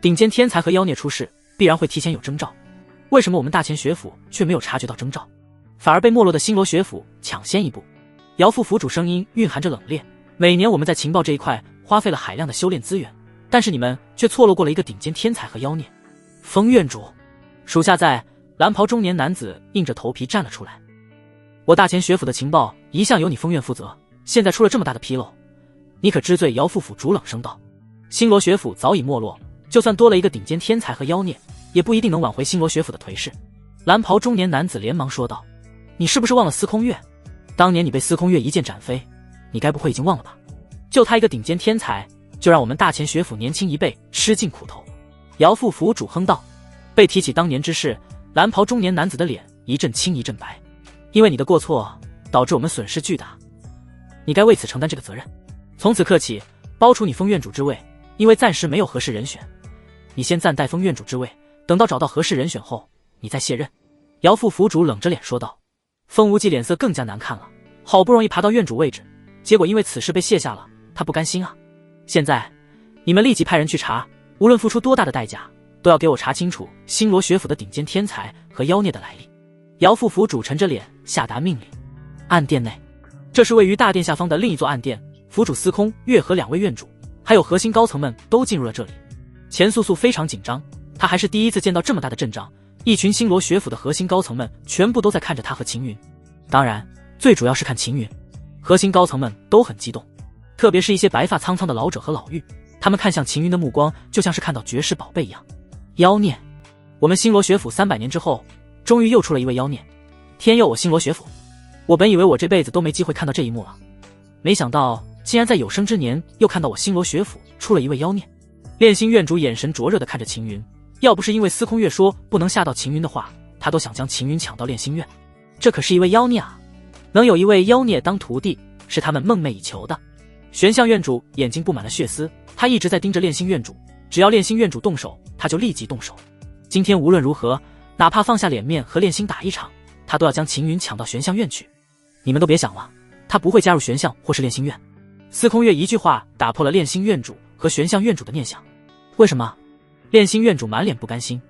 Speaker 1: 顶尖天才和妖孽出世，必然会提前有征兆，为什么我们大钱学府却没有察觉到征兆，反而被没落的星罗学府抢先一步？姚副府主声音蕴含着冷冽。每年我们在情报这一块花费了海量的修炼资源，但是你们却错落过了一个顶尖天才和妖孽，封院主，属下在。蓝袍中年男子硬着头皮站了出来。我大前学府的情报一向由你封院负责，现在出了这么大的纰漏，你可知罪？姚副府主冷声道。星罗学府早已没落，就算多了一个顶尖天才和妖孽，也不一定能挽回星罗学府的颓势。蓝袍中年男子连忙说道。你是不是忘了司空月？当年你被司空月一剑斩飞，你该不会已经忘了吧？就他一个顶尖天才，就让我们大前学府年轻一辈吃尽苦头。姚副府主哼道。被提起当年之事，蓝袍中年男子的脸一阵青一阵白。因为你的过错导致我们损失巨大，你该为此承担这个责任。从此刻起，剥除你封院主之位，因为暂时没有合适人选，你先暂代封院主之位，等到找到合适人选后，你再卸任。姚副府主冷着脸说道。风无忌脸色更加难看了，好不容易爬到院主位置，结果因为此事被卸下了，他不甘心啊。现在你们立即派人去查，无论付出多大的代价，都要给我查清楚星罗学府的顶尖天才和妖孽的来历。姚副府主沉着脸下达命令。暗殿内，这是位于大殿下方的另一座暗殿，府主司空月和2位院主还有核心高层们都进入了这里。钱素素非常紧张，她还是第一次见到这么大的阵仗，一群星罗学府的核心高层们全部都在看着她和秦云，当然最主要是看秦云。核心高层们都很激动，特别是一些白发苍苍的老者和老妪，他们看向秦云的目光就像是看到绝世宝贝一样。妖孽，我们星罗学府300年之后终于又出了一位妖孽，天佑我星罗学府。我本以为我这辈子都没机会看到这一幕了，没想到竟然在有生之年又看到我星罗学府出了一位妖孽。炼心院主眼神灼热地看着秦云，要不是因为司空月说不能吓到秦云的话，他都想将秦云抢到炼心院。这可是一位妖孽啊，能有一位妖孽当徒弟是他们梦寐以求的。玄象院主眼睛布满了血丝，他一直在盯着炼心院主，只要炼心院主动手，他就立即动手。今天无论如何，哪怕放下脸面和炼心打一场，他都要将秦云抢到玄象院去。你们都别想了，他不会加入玄象或是炼心院。司空月一句话打破了炼心院主和玄象院主的念想。为什么？炼心院主满脸不甘心。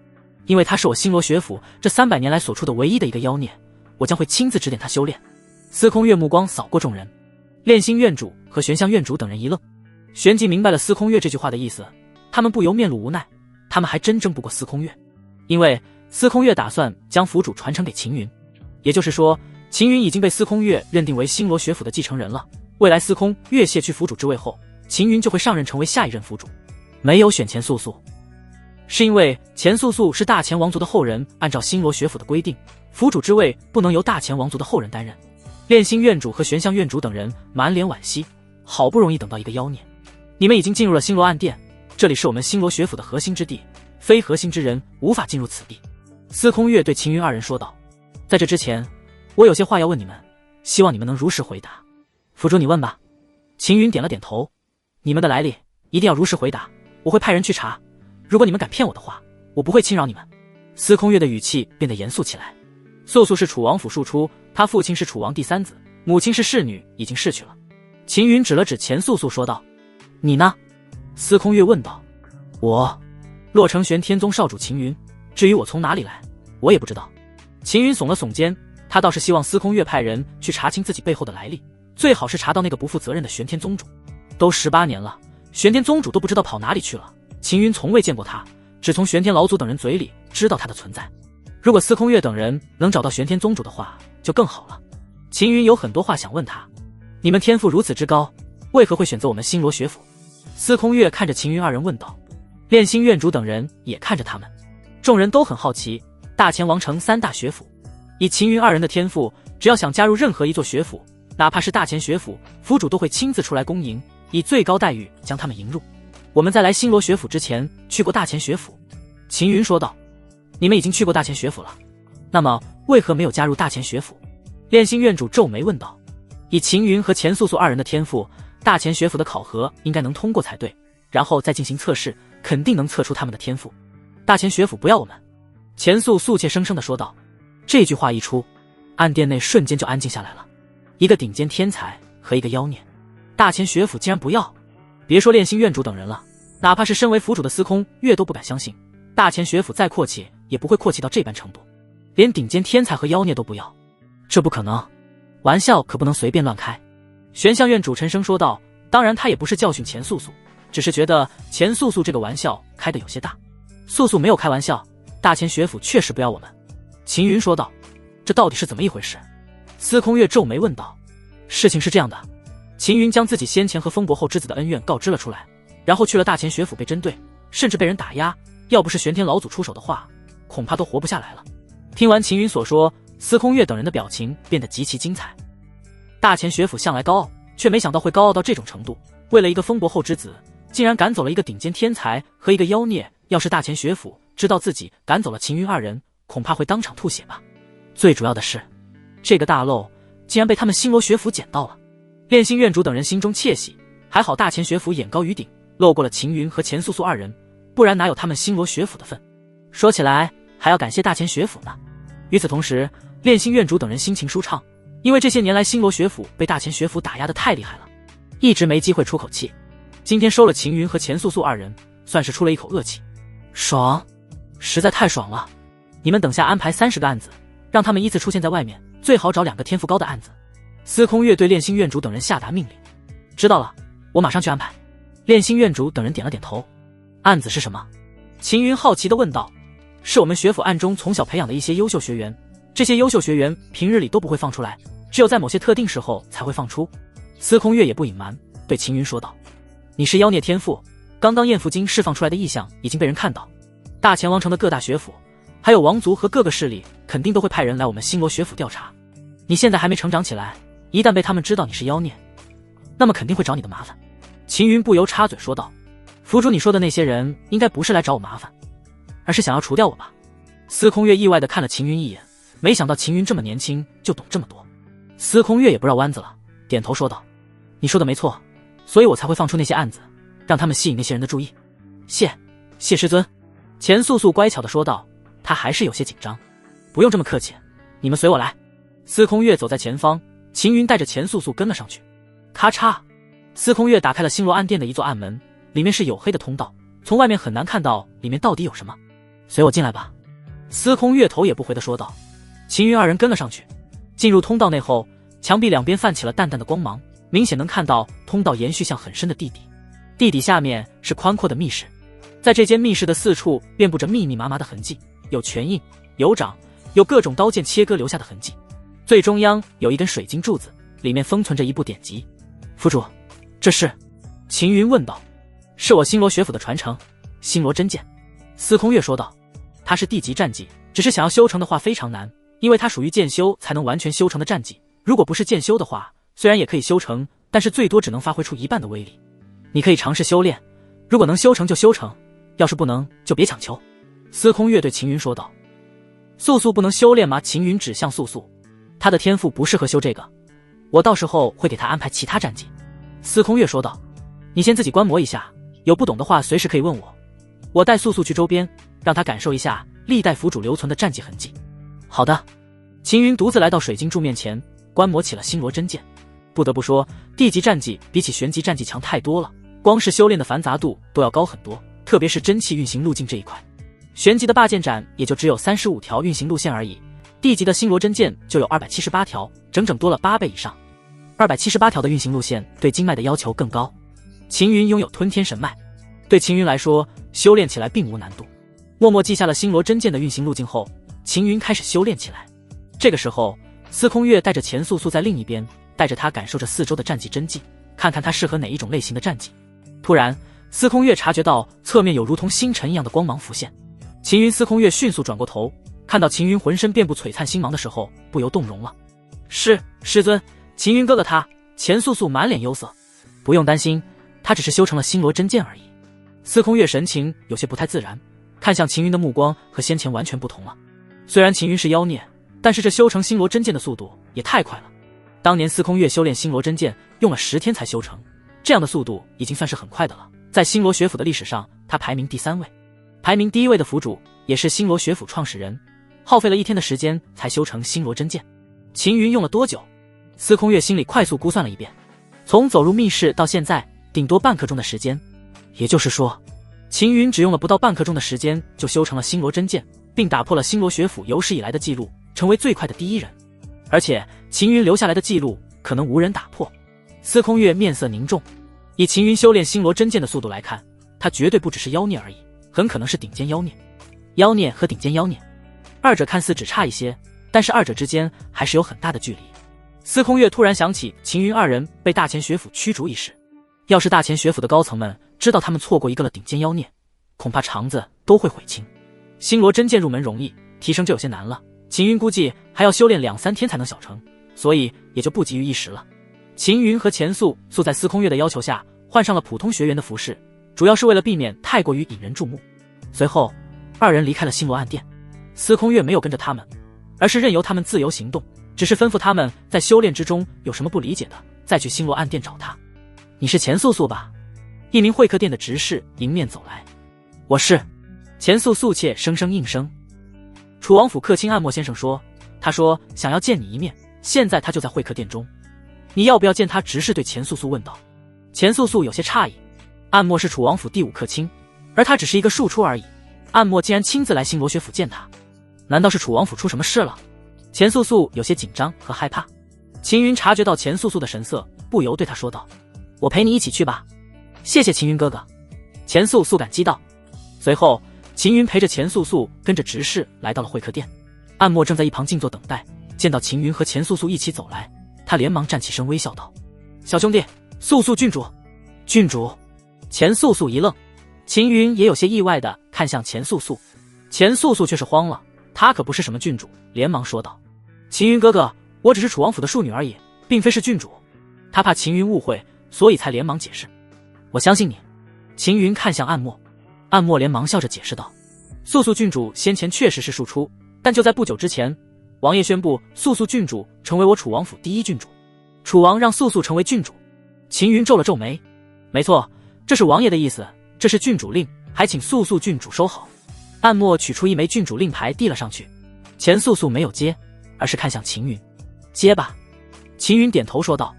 Speaker 1: 因为他是我星罗学府这300年来所出的唯一的一个妖孽，我将会亲自指点他修炼。司空月目光扫过众人，炼心院主和玄象院主等人一愣，旋即明白了司空月这句话的意思，他们不由面露无奈。他们还真争不过司空月，因为司空月打算将府主传承给秦云，也就是说秦云已经被司空月认定为星罗学府的继承人了。未来司空月卸去府主之位后，秦云就会上任成为下一任府主。没有选钱素素，是因为钱素素是大前王族的后人，按照星罗学府的规定，府主之位不能由大前王族的后人担任。炼心院主和玄象院主等人满脸惋惜，好不容易等到一个妖孽，你们已经进入了星罗暗殿，这里是我们星罗学府的核心之地，非核心之人无法进入此地。司空月对秦云二人说道。在这之前，我有些话要问你们，希望你们能如实回答。府主你问吧。秦云点了点头。你们的来历一定要如实回答，我会派人去查，如果你们敢骗我的话，我不会轻饶你们。司空月的语气变得严肃起来。素素是楚王府庶出，他父亲是楚王第3子，母亲是侍女，已经逝去了。秦云指了指钱素素说道。你呢？司空月问道。我洛城玄天宗少主秦云，至于我从哪里来，我也不知道。秦云耸了耸肩，他倒是希望司空月派人去查清自己背后的来历，最好是查到那个不负责任的玄天宗主。都18年了，玄天宗主都不知道跑哪里去了。秦云从未见过他，只从玄天老祖等人嘴里知道他的存在。如果司空月等人能找到玄天宗主的话，就更好了。秦云有很多话想问他。你们天赋如此之高，为何会选择我们星罗学府？司空月看着秦云二人问道。炼心院主等人也看着他们，众人都很好奇。大前王城3大学府，以秦云二人的天赋，只要想加入任何一座学府，哪怕是大前学府，府主都会亲自出来恭迎，以最高待遇将他们迎入。我们在来星罗学府之前去过大前学府。秦云说道。你们已经去过大前学府了，那么为何没有加入大前学府？炼心院主皱眉问道。以秦云和钱素素二人的天赋，大前学府的考核应该能通过才对，然后再进行测试，肯定能测出他们的天赋。大前学府不要我们。钱素素怯生生地说道。这句话一出，暗殿内瞬间就安静下来了。一个顶尖天才和一个妖孽，大前学府竟然不要。别说炼心院主等人了，哪怕是身为府主的司空月都不敢相信，大前学府再阔气也不会阔气到这般程度，连顶尖天才和妖孽都不要，这不可能，玩笑可不能随便乱开。玄象院主沉声说道。当然他也不是教训钱素素，只是觉得钱素素这个玩笑开得有些大。素素没有开玩笑，大前学府确实不要我们。秦云说道。这到底是怎么一回事？司空月皱眉问道。事情是这样的，秦云将自己先前和风伯后之子的恩怨告知了出来，然后去了大前学府被针对，甚至被人打压，要不是玄天老祖出手的话，恐怕都活不下来了。听完秦云所说，司空月等人的表情变得极其精彩。大前学府向来高傲，却没想到会高傲到这种程度，为了一个风伯后之子，竟然赶走了一个顶尖天才和一个妖孽。要是大前学府知道自己赶走了秦云二人，恐怕会当场吐血吧。最主要的是，这个大漏竟然被他们星罗学府捡到了。炼心院主等人心中窃喜，还好大前学府眼高于顶，漏过了秦云和钱素素二人，不然哪有他们星罗学府的份。说起来还要感谢大前学府呢。与此同时，炼心院主等人心情舒畅，因为这些年来星罗学府被大前学府打压得太厉害了，一直没机会出口气。今天收了秦云和钱素素二人，算是出了一口恶气。爽，实在太爽了。你们等下安排30个案子，让他们依次出现在外面，最好找2个天赋高的案子。司空月对炼心院主等人下达命令。知道了，我马上去安排。炼心院主等人点了点头。案子是什么？秦云好奇地问道。是我们学府暗中从小培养的一些优秀学员，这些优秀学员平日里都不会放出来，只有在某些特定时候才会放出。司空月也不隐瞒，对秦云说道。你是妖孽天赋，刚刚艳福经释放出来的异象已经被人看到，大前王城的各大学府还有王族和各个势力肯定都会派人来我们星罗学府调查。你现在还没成长起来，一旦被他们知道你是妖孽，那么肯定会找你的麻烦。秦云不由插嘴说道。府主你说的那些人应该不是来找我麻烦，而是想要除掉我吧。司空月意外地看了秦云一眼，没想到秦云这么年轻就懂这么多。司空月也不绕弯子了，点头说道。你说的没错，所以我才会放出那些案子，让他们吸引那些人的注意。谢师尊。钱素素乖巧地说道，她还是有些紧张。不用这么客气，你们随我来。司空月走在前方，秦云带着钱素素跟了上去。咔嚓，司空月打开了星罗暗殿的一座暗门，里面是黝黑的通道，从外面很难看到里面到底有什么。随我进来吧。司空月头也不回地说道。秦云二人跟了上去。进入通道内后，墙壁两边泛起了淡淡的光芒，明显能看到通道延续向很深的地底，地底下面是宽阔的密室。在这间密室的四处遍布着密密麻麻的痕迹，有拳印，有掌，有各种刀剑切割留下的痕迹。最中央有一根水晶柱子，里面封存着一部典籍。府主，这是？秦云问道。是我星罗学府的传承，星罗真剑。司空月说道。它是地级战技，只是想要修成的话非常难，因为它属于剑修才能完全修成的战技。如果不是剑修的话，虽然也可以修成，但是最多只能发挥出一半的威力。你可以尝试修炼，如果能修成就修成，要是不能就别强求。司空月对秦云说道。素素不能修炼吗？秦云指向素素。她的天赋不适合修这个，我到时候会给她安排其他战技。司空月说道。你先自己观摩一下，有不懂的话随时可以问我。我带素素去周边，让她感受一下历代府主留存的战绩痕迹。好的。秦云独自来到水晶柱面前，观摩起了星罗真剑。不得不说，地级战技比起玄级战技强太多了，光是修炼的繁杂度都要高很多，特别是真气运行路径这一块。玄级的霸剑斩也就只有35条运行路线而已，地级的星罗真剑就有278条，整整多了8倍以上。278条的运行路线对经脉的要求更高。秦云拥有吞天神脉，对秦云来说修炼起来并无难度。默默记下了星罗真剑的运行路径后，秦云开始修炼起来。这个时候，司空月带着钱素素在另一边，带着他感受着四周的战技真迹，看看他适合哪一种类型的战技。突然，司空月察觉到侧面有如同星辰一样的光芒浮现。秦云司空月迅速转过头，看到秦云浑身遍布璀璨星芒的时候，不由动容了。师尊，秦云哥哥他……钱素素满脸忧色。不用担心，他只是修成了星罗真剑而已。司空月神情有些不太自然，看向秦云的目光和先前完全不同了。虽然秦云是妖孽，但是这修成星罗真剑的速度也太快了。当年司空月修炼星罗真剑用了10天才修成，这样的速度已经算是很快的了。在星罗学府的历史上，他排名第3位。排名第1位的府主也是星罗学府创始人，耗费了1天的时间才修成星罗真剑。秦云用了多久？司空月心里快速估算了一遍，从走入密室到现在顶多半刻钟的时间，也就是说秦云只用了不到半刻钟的时间就修成了星罗真剑，并打破了星罗学府有史以来的记录，成为最快的第1人。而且秦云留下来的记录可能无人打破。司空月面色凝重，以秦云修炼星罗真剑的速度来看，他绝对不只是妖孽而已，很可能是顶尖妖孽。妖孽和顶尖妖孽，二者看似只差一些，但是二者之间还是有很大的距离。司空月突然想起秦云二人被大前学府驱逐一事，要是大前学府的高层们知道他们错过一个了顶尖妖孽，恐怕肠子都会悔青。星罗真剑入门容易，提升就有些难了。秦云估计还要修炼2-3天才能小成，所以也就不急于一时了。秦云和钱素素在司空月的要求下换上了普通学员的服饰，主要是为了避免太过于引人注目。随后二人离开了星罗暗殿，司空月没有跟着他们，而是任由他们自由行动，只是吩咐他们在修炼之中有什么不理解的，再去星罗暗殿找他。你是钱素素吧？一名会客店的执事迎面走来。我是。钱素素怯生生应声。楚王府客卿暗墨先生说，他说想要见你一面，现在他就在会客店中，你要不要见他？执事对钱素素问道。钱素素有些诧异，暗墨是楚王府第5客卿，而他只是一个庶出而已，暗墨竟然亲自来星罗学府见他，难道是楚王府出什么事了？钱素素有些紧张和害怕。秦云察觉到钱素素的神色，不由对他说道，我陪你一起去吧。谢谢秦云哥哥。钱素素感激道。随后秦云陪着钱素素跟着执事来到了会客店，暗墨正在一旁静坐等待，见到秦云和钱素素一起走来，他连忙站起身微笑道，小兄弟，素素郡主。郡主。钱素素一愣，秦云也有些意外地看向钱素素，钱素素却是慌了，她可不是什么郡主，连忙说道，秦云哥哥，我只是楚王府的庶女而已，并非是郡主。他怕秦云误会，所以才连忙解释，我相信你。秦云看向暗墨，暗墨连忙笑着解释道，素素郡主先前确实是庶出，但就在不久之前，王爷宣布素素郡主成为我楚王府第1郡主，楚王让素素成为郡主。秦云皱了皱眉，没错，这是王爷的意思，这是郡主令，还请素素郡主收好。暗墨取出一枚郡主令牌递了上去，钱素素没有接，而是看向秦云，接吧。秦云点头说道，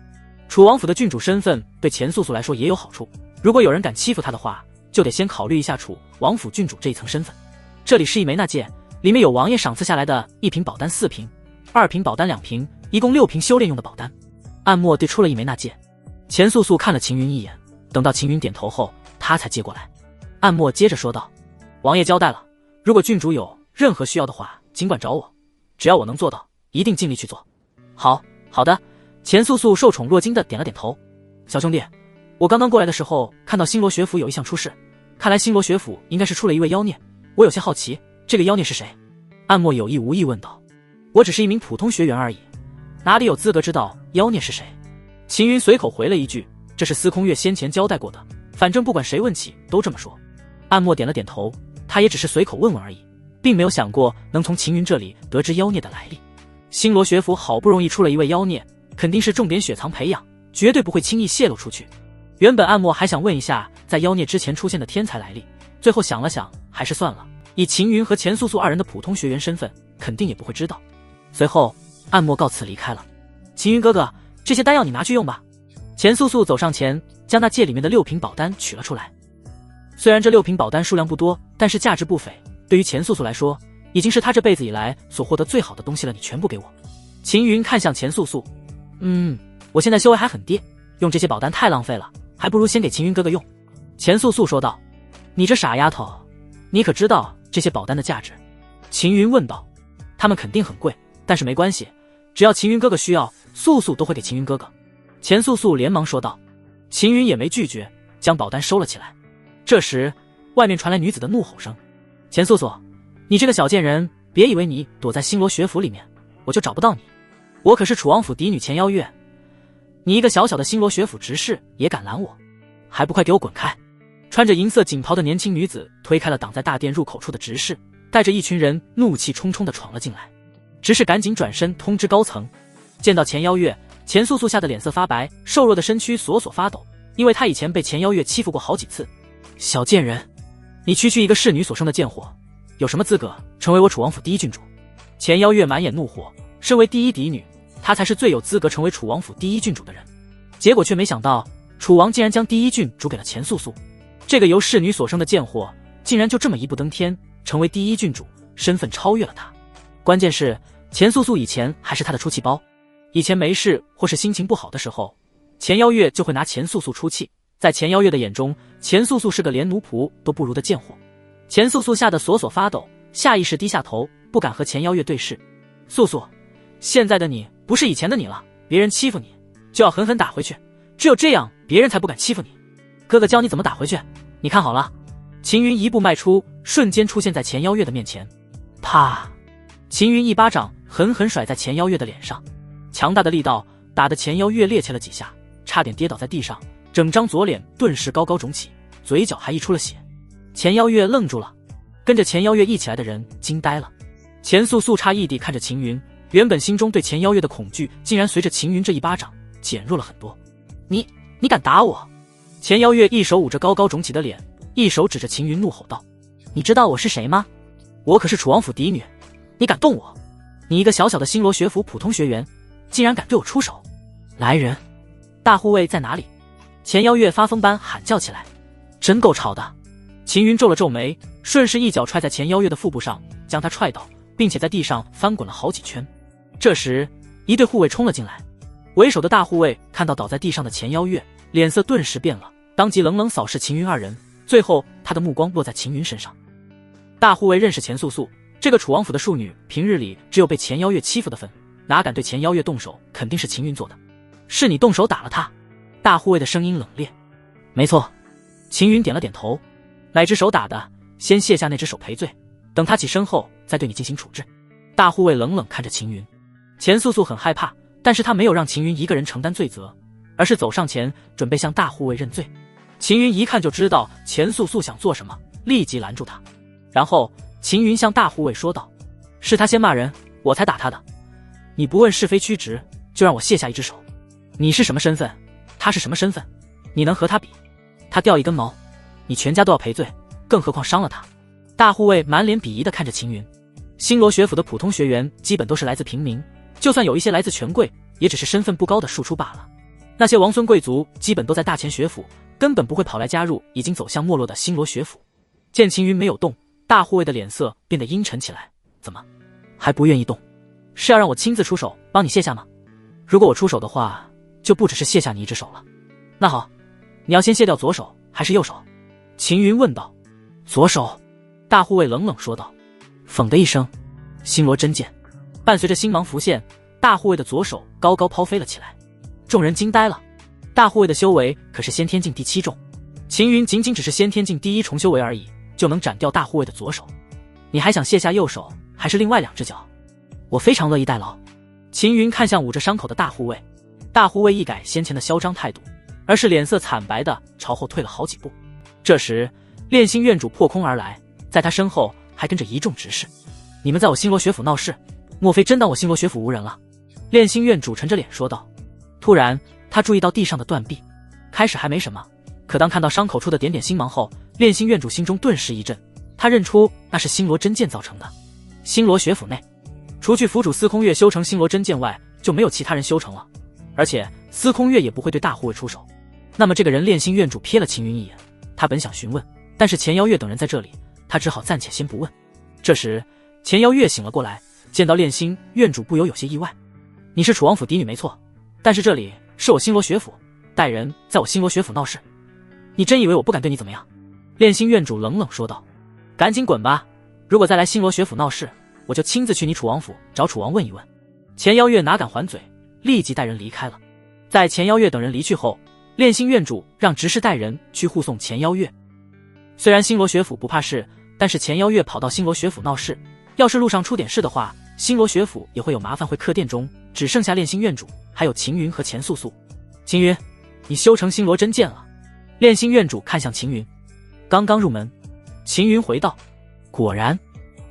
Speaker 1: 楚王府的郡主身份对钱素素来说也有好处，如果有人敢欺负她的话，就得先考虑一下楚王府郡主这一层身份。这里是一枚纳戒，里面有王爷赏赐下来的1瓶宝丹4瓶，2瓶宝丹2瓶，一共6瓶修炼用的宝丹。暗墨递出了一枚纳戒，钱素素看了秦云一眼，等到秦云点头后，他才接过来。暗墨接着说道，王爷交代了，如果郡主有任何需要的话，尽管找我，只要我能做到，一定尽力去做。好的。钱素素受宠若惊的点了点头。小兄弟，我刚刚过来的时候看到星罗学府有一项出事，看来星罗学府应该是出了一位妖孽，我有些好奇，这个妖孽是谁？暗墨有意无意问道。我只是一名普通学员而已，哪里有资格知道妖孽是谁？秦云随口回了一句，这是司空月先前交代过的，反正不管谁问起都这么说。暗墨点了点头，他也只是随口问问而已，并没有想过能从秦云这里得知妖孽的来历。星罗学府好不容易出了一位妖孽，肯定是重点雪藏培养，绝对不会轻易泄露出去。原本暗墨还想问一下在妖孽之前出现的天才来历，最后想了想，还是算了，以秦云和钱素素2人的普通学员身份，肯定也不会知道。随后暗墨告辞离开了。秦云哥哥，这些丹药你拿去用吧。钱素素走上前，将那戒里面的6瓶宝丹取了出来。虽然这6瓶宝丹数量不多，但是价值不菲，对于钱素素来说，已经是她这辈子以来所获得最好的东西了，你全部给我。秦云看向钱素素，我现在修为还很低，用这些宝丹太浪费了，还不如先给秦云哥哥用。钱素素说道。你这傻丫头，你可知道这些宝丹的价值？秦云问道。他们肯定很贵，但是没关系，只要秦云哥哥需要，素素都会给秦云哥哥。钱素素连忙说道。秦云也没拒绝，将宝丹收了起来。这时外面传来女子的怒吼声，钱素素，你这个小贱人，别以为你躲在星罗学府里面，我就找不到你，我可是楚王府嫡女钱妖月，你一个小小的星罗学府执事也敢拦我，还不快给我滚开！穿着银色锦袍的年轻女子推开了挡在大殿入口处的执事，带着一群人怒气冲冲地闯了进来。执事赶紧转身通知高层。见到钱妖月，钱素素吓得脸色发白，瘦弱的身躯索索发抖，因为她以前被钱妖月欺负过好几次。小贱人，你区区一个侍女所生的贱货，有什么资格成为我楚王府第1郡主？钱妖月满眼怒火，身为第1嫡女，她才是最有资格成为楚王府第1郡主的人，结果却没想到楚王竟然将第1郡主给了钱素素。这个由侍女所生的贱货，竟然就这么一步登天，成为第1郡主，身份超越了她。关键是钱素素以前还是她的出气包，以前没事或是心情不好的时候，钱妖月就会拿钱素素出气。在钱妖月的眼中，钱素素是个连奴仆都不如的贱货。钱素素吓得索索发抖，下意识低下头，不敢和钱邀月对视。素素，现在的你不是以前的你了，别人欺负你就要狠狠打回去，只有这样别人才不敢欺负你。哥哥教你怎么打回去，你看好了。秦云一步迈出，瞬间出现在钱邀月的面前。啪！秦云一巴掌狠狠甩在钱邀月的脸上，强大的力道打得钱邀月趔趄了几下，差点跌倒在地上，整张左脸顿时高高肿起，嘴角还溢出了血。钱邀月愣住了，跟着钱邀月一起来的人惊呆了。钱素素诧异地看着秦云，原本心中对钱邀月的恐惧竟然随着秦云这一巴掌减弱了很多。你敢打我？钱邀月一手捂着高高肿起的脸，一手指着秦云怒吼道：你知道我是谁吗？我可是楚王府嫡女，你敢动我？你一个小小的星罗学府普通学员，竟然敢对我出手！来人，大护卫在哪里？钱邀月发疯般喊叫起来。真够吵的！秦云皱了皱眉，顺势一脚踹在钱邀月的腹部上，将他踹倒，并且在地上翻滚了好几圈。这时一队护卫冲了进来，为首的大护卫看到倒在地上的钱邀月，脸色顿时变了，当即冷冷扫视秦云二人，最后他的目光落在秦云身上。大护卫认识钱素素，这个楚王府的庶女，平日里只有被钱邀月欺负的份，哪敢对钱邀月动手，肯定是秦云做的。是你动手打了他？大护卫的声音冷冽。没错。秦云点了点头。哪只手打的？先卸下那只手赔罪，等他起身后再对你进行处置。大护卫冷冷看着秦云。钱素素很害怕，但是他没有让秦云一个人承担罪责，而是走上前准备向大护卫认罪。秦云一看就知道钱素素想做什么，立即拦住他。然后秦云向大护卫说道：是他先骂人，我才打他的，你不问是非曲直，就让我卸下一只手。你是什么身份？他是什么身份？你能和他比？他掉一根毛，你全家都要赔罪，更何况伤了他。大护卫满脸鄙夷地看着秦云。星罗学府的普通学员基本都是来自平民，就算有一些来自权贵，也只是身份不高的庶出罢了。那些王孙贵族基本都在大钱学府，根本不会跑来加入已经走向没落的星罗学府。见秦云没有动，大护卫的脸色变得阴沉起来。怎么还不愿意动？是要让我亲自出手帮你卸下吗？如果我出手的话，就不只是卸下你一只手了。那好，你要先卸掉左手还是右手？秦云问道。左手。大护卫冷冷说道。讽的一声，星罗真剑伴随着星芒浮现，大护卫的左手高高抛飞了起来。众人惊呆了。大护卫的修为可是先天境第7重，秦云仅仅只是先天境第1重修为而已，就能斩掉大护卫的左手。你还想卸下右手还是另外2只脚？我非常乐意代劳。秦云看向捂着伤口的大护卫。大护卫一改先前的嚣张态度，而是脸色惨白的朝后退了好几步。这时炼心院主破空而来，在他身后还跟着一众执事。你们在我星罗学府闹事，莫非真当我星罗学府无人了？炼心院主沉着脸说道。突然他注意到地上的断臂，开始还没什么，可当看到伤口处的点点星芒后，炼心院主心中顿时一震，他认出那是星罗真剑造成的。星罗学府内除去府主司空月修成星罗真剑外，就没有其他人修成了，而且司空月也不会对大护卫出手。那么这个人炼心院主瞥了秦云一眼，他本想询问，但是钱邀月等人在这里，他只好暂且先不问。这时钱邀月醒了过来，见到炼心院主不由有些意外。你是楚王府嫡女没错，但是这里是我星罗学府，带人在我星罗学府闹事，你真以为我不敢对你怎么样？炼心院主冷冷说道。赶紧滚吧，如果再来星罗学府闹事，我就亲自去你楚王府找楚王问一问。钱邀月哪敢还嘴，立即带人离开了。在钱邀月等人离去后，炼心院主让执事带人去护送钱邀月。虽然星罗学府不怕事，但是钱邀月跑到星罗学府闹事，要是路上出点事的话，星罗学府也会有麻烦。会客店中只剩下炼心院主还有秦云和钱素素。秦云，你修成星罗真剑了？炼心院主看向秦云。刚刚入门。秦云回道。果然，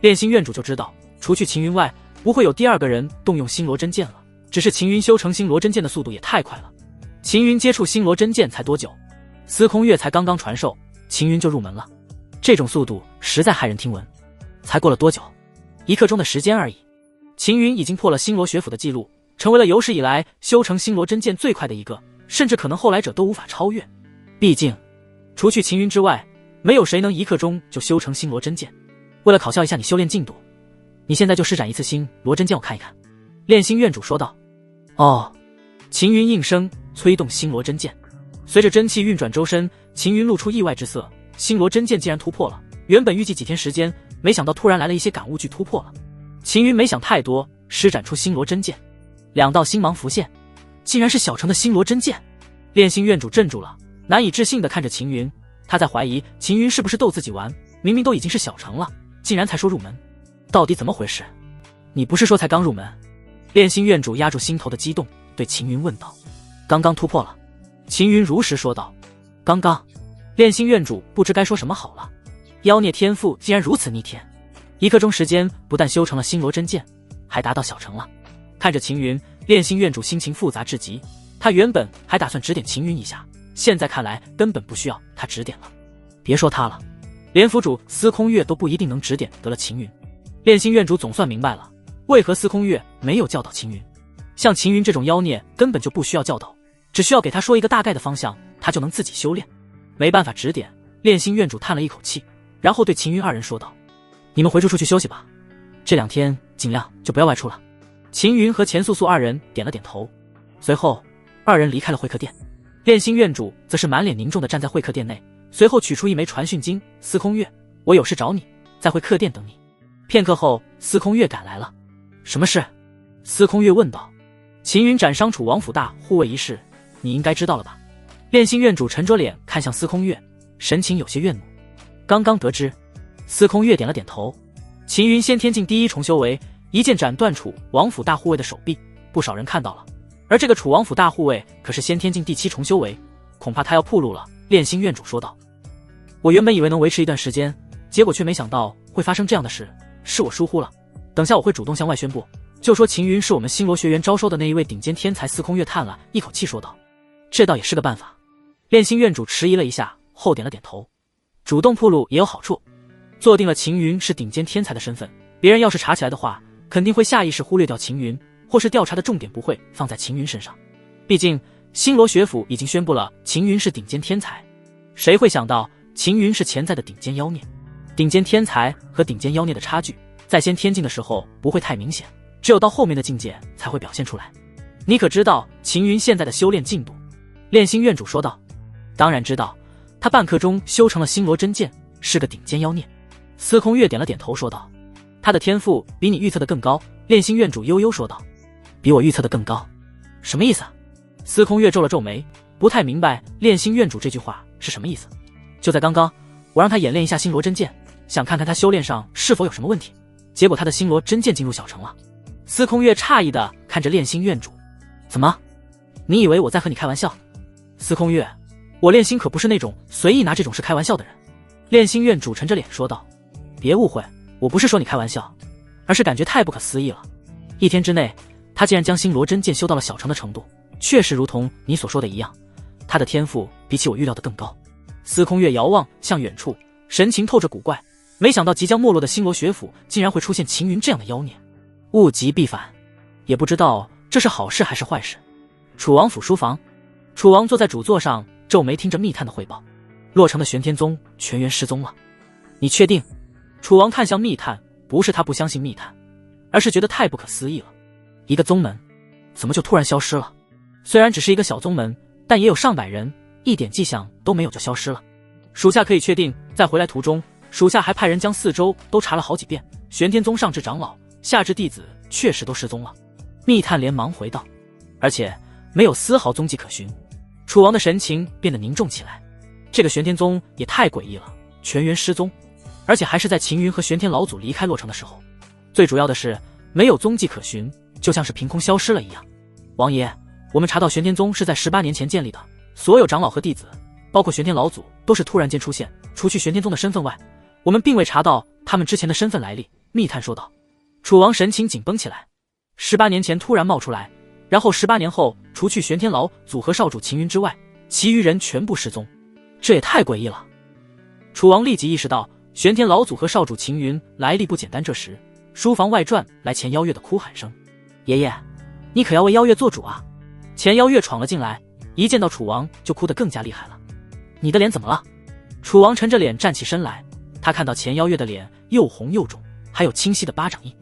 Speaker 1: 炼心院主就知道除去秦云外，不会有第2个人动用星罗真剑了，只是秦云修成星罗真剑的速度也太快了。秦云接触星罗真剑才多久？司空月才刚刚传授，秦云就入门了，这种速度实在骇人听闻。才过了多久？1刻钟的时间而已。秦云已经破了星罗学府的记录，成为了有史以来修成星罗真剑最快的一个，甚至可能后来者都无法超越。毕竟除去秦云之外，没有谁能1刻钟就修成星罗真剑。为了考校一下你修炼进度，你现在就施展一次星罗真剑我看一看。炼心院主说道。哦。秦云应声催动星罗真剑，随着真气运转周身，秦云露出意外之色，星罗真剑竟然突破了，原本预计几天时间，没想到突然来了一些感悟剧突破了。秦云没想太多，施展出星罗真剑，2道星芒浮现，竟然是小城的星罗真剑。炼心院主镇住了，难以置信地看着秦云，他在怀疑秦云是不是逗自己玩，明明都已经是小城了，竟然才说入门，到底怎么回事？你不是说才刚入门？炼心院主压住心头的激动，对秦云问道。刚刚突破了。秦云如实说道。刚刚。炼心院主不知该说什么好了，妖孽天赋竟然如此逆天，1刻钟时间不但修成了星罗真剑，还达到小成了。看着秦云，炼心院主心情复杂至极，他原本还打算指点秦云一下，现在看来根本不需要他指点了。别说他了，连府主司空月都不一定能指点得了秦云。炼心院主总算明白了，为何司空月没有教导秦云。像秦云这种妖孽根本就不需要教导，只需要给他说一个大概的方向，他就能自己修炼。没办法指点，炼心院主叹了一口气，然后对秦云2人说道：“你们回住处去休息吧，这2天尽量就不要外出了。”秦云和钱素素2人点了点头，随后2人离开了会客殿。炼心院主则是满脸凝重地站在会客殿内，随后取出一枚传讯经：“司空月，我有事找你，在会客殿等你。”片刻后，司空月赶来了。什么事？司空月问道。秦云斩伤楚王府大护卫一事，你应该知道了吧？炼心院主沉着脸看向司空月，神情有些怨怒。刚刚得知。司空月点了点头。秦云先天境第1重修为，一剑斩断楚王府大护卫的手臂，不少人看到了。而这个楚王府大护卫可是先天境第7重修为，恐怕他要暴露了。炼心院主说道。我原本以为能维持一段时间，结果却没想到会发生这样的事，是我疏忽了。等下我会主动向外宣布，就说秦云是我们星罗学园招收的那一位顶尖天才。司空月叹了一口气说道。这倒也是个办法。炼心院主迟疑了一下，后点了点头。主动暴露也有好处，坐定了秦云是顶尖天才的身份，别人要是查起来的话，肯定会下意识忽略掉秦云，或是调查的重点不会放在秦云身上。毕竟星罗学府已经宣布了秦云是顶尖天才，谁会想到秦云是潜在的顶尖妖孽？顶尖天才和顶尖妖孽的差距，在先天境的时候不会太明显，只有到后面的境界才会表现出来。你可知道秦云现在的修炼进度？炼心院主说道。当然知道，他半刻钟修成了星罗真剑，是个顶尖妖孽。司空月点了点头说道。他的天赋比你预测的更高。炼心院主悠悠说道。比我预测的更高？什么意思？司空月皱了皱眉，不太明白炼心院主这句话是什么意思。就在刚刚，我让他演练一下星罗真剑，想看看他修炼上是否有什么问题，结果他的星罗真剑进入小成了。司空月诧异地看着炼心院主。怎么？你以为我在和你开玩笑？司空月，我炼心可不是那种随意拿这种事开玩笑的人。炼心院主沉着脸说道。别误会，我不是说你开玩笑，而是感觉太不可思议了。1天之内，他竟然将星罗真剑修到了小成的程度，确实如同你所说的一样，他的天赋比起我预料的更高。司空月遥望向远处，神情透着古怪，没想到即将没落的星罗学府竟然会出现秦云这样的妖孽。物极必反，也不知道这是好事还是坏事。楚王府书房，楚王坐在主座上，皱眉听着密探的汇报。洛城的玄天宗全员失踪了。你确定？楚王看向密探，不是他不相信密探，而是觉得太不可思议了。一个宗门怎么就突然消失了？虽然只是一个小宗门，但也有上百人，一点迹象都没有就消失了。属下可以确定，在回来途中，属下还派人将4周都查了好几遍，玄天宗上至长老，下至弟子确实都失踪了。密探连忙回道，而且没有丝毫踪迹可寻。楚王的神情变得凝重起来。这个玄天宗也太诡异了，全员失踪，而且还是在秦云和玄天老祖离开洛城的时候。最主要的是没有踪迹可寻，就像是凭空消失了一样。王爷，我们查到玄天宗是在18年前建立的，所有长老和弟子，包括玄天老祖，都是突然间出现，除去玄天宗的身份外，我们并未查到他们之前的身份来历。密探说道。楚王神情紧绷起来。18年前突然冒出来，然后18年后，除去玄天老祖和少主秦云之外，其余人全部失踪，这也太诡异了。楚王立即意识到玄天老祖和少主秦云来历不简单。这时书房外传来钱邀月的哭喊声。爷爷，你可要为邀月做主啊！钱邀月闯了进来，一见到楚王就哭得更加厉害了。你的脸怎么了？楚王沉着脸站起身来，他看到钱邀月的脸又红又肿，还有清晰的巴掌印。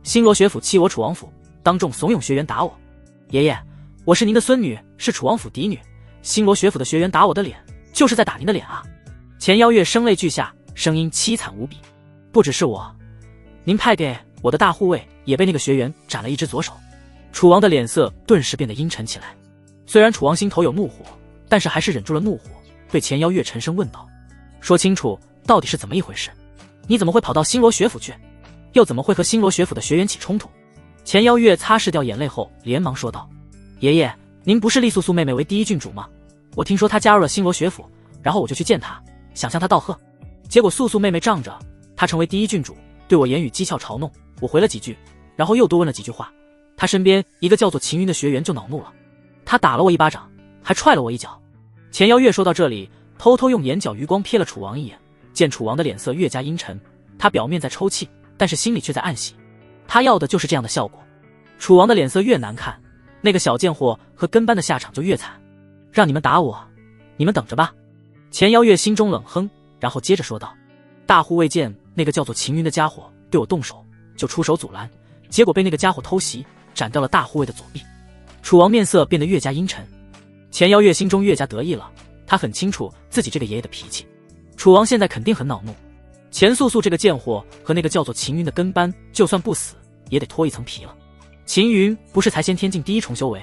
Speaker 1: 星罗学府欺我楚王府，当众怂恿学员打我。爷爷，我是您的孙女，是楚王府嫡女，星罗学府的学员打我的脸，就是在打您的脸啊！钱邀月声泪俱下，声音凄惨无比。不只是我，您派给我的大护卫也被那个学员斩了一只左手。楚王的脸色顿时变得阴沉起来。虽然楚王心头有怒火，但是还是忍住了怒火，对钱邀月沉声问道：说清楚到底是怎么一回事？你怎么会跑到星罗学府去？又怎么会和星罗学府的学员起冲突？钱邀月擦拭掉眼泪后连忙说道：爷爷，您不是立素素妹妹为第一郡主吗？我听说她加入了星罗学府，然后我就去见她，想向她道贺。结果素素妹妹仗着她成为第一郡主，对我言语讥诮嘲弄，我回了几句，然后又多问了几句话。她身边一个叫做秦云的学员就恼怒了，他打了我一巴掌，还踹了我一脚。钱邀月说到这里，偷偷用眼角余光瞥了楚王一眼，见楚王的脸色越加阴沉，他表面在抽泣，但是心里却在暗喜。他要的就是这样的效果。楚王的脸色越难看，那个小贱货和跟班的下场就越惨。让你们打我，你们等着吧。钱邀月心中冷哼，然后接着说道：大护卫见那个叫做秦云的家伙对我动手，就出手阻拦，结果被那个家伙偷袭，斩掉了大护卫的左臂。楚王面色变得越加阴沉，钱邀月心中越加得意了。他很清楚自己这个爷爷的脾气，楚王现在肯定很恼怒。钱素素这个贱货和那个叫做秦云的跟班，就算不死也得脱一层皮了。秦云不是才先天境第1重修为，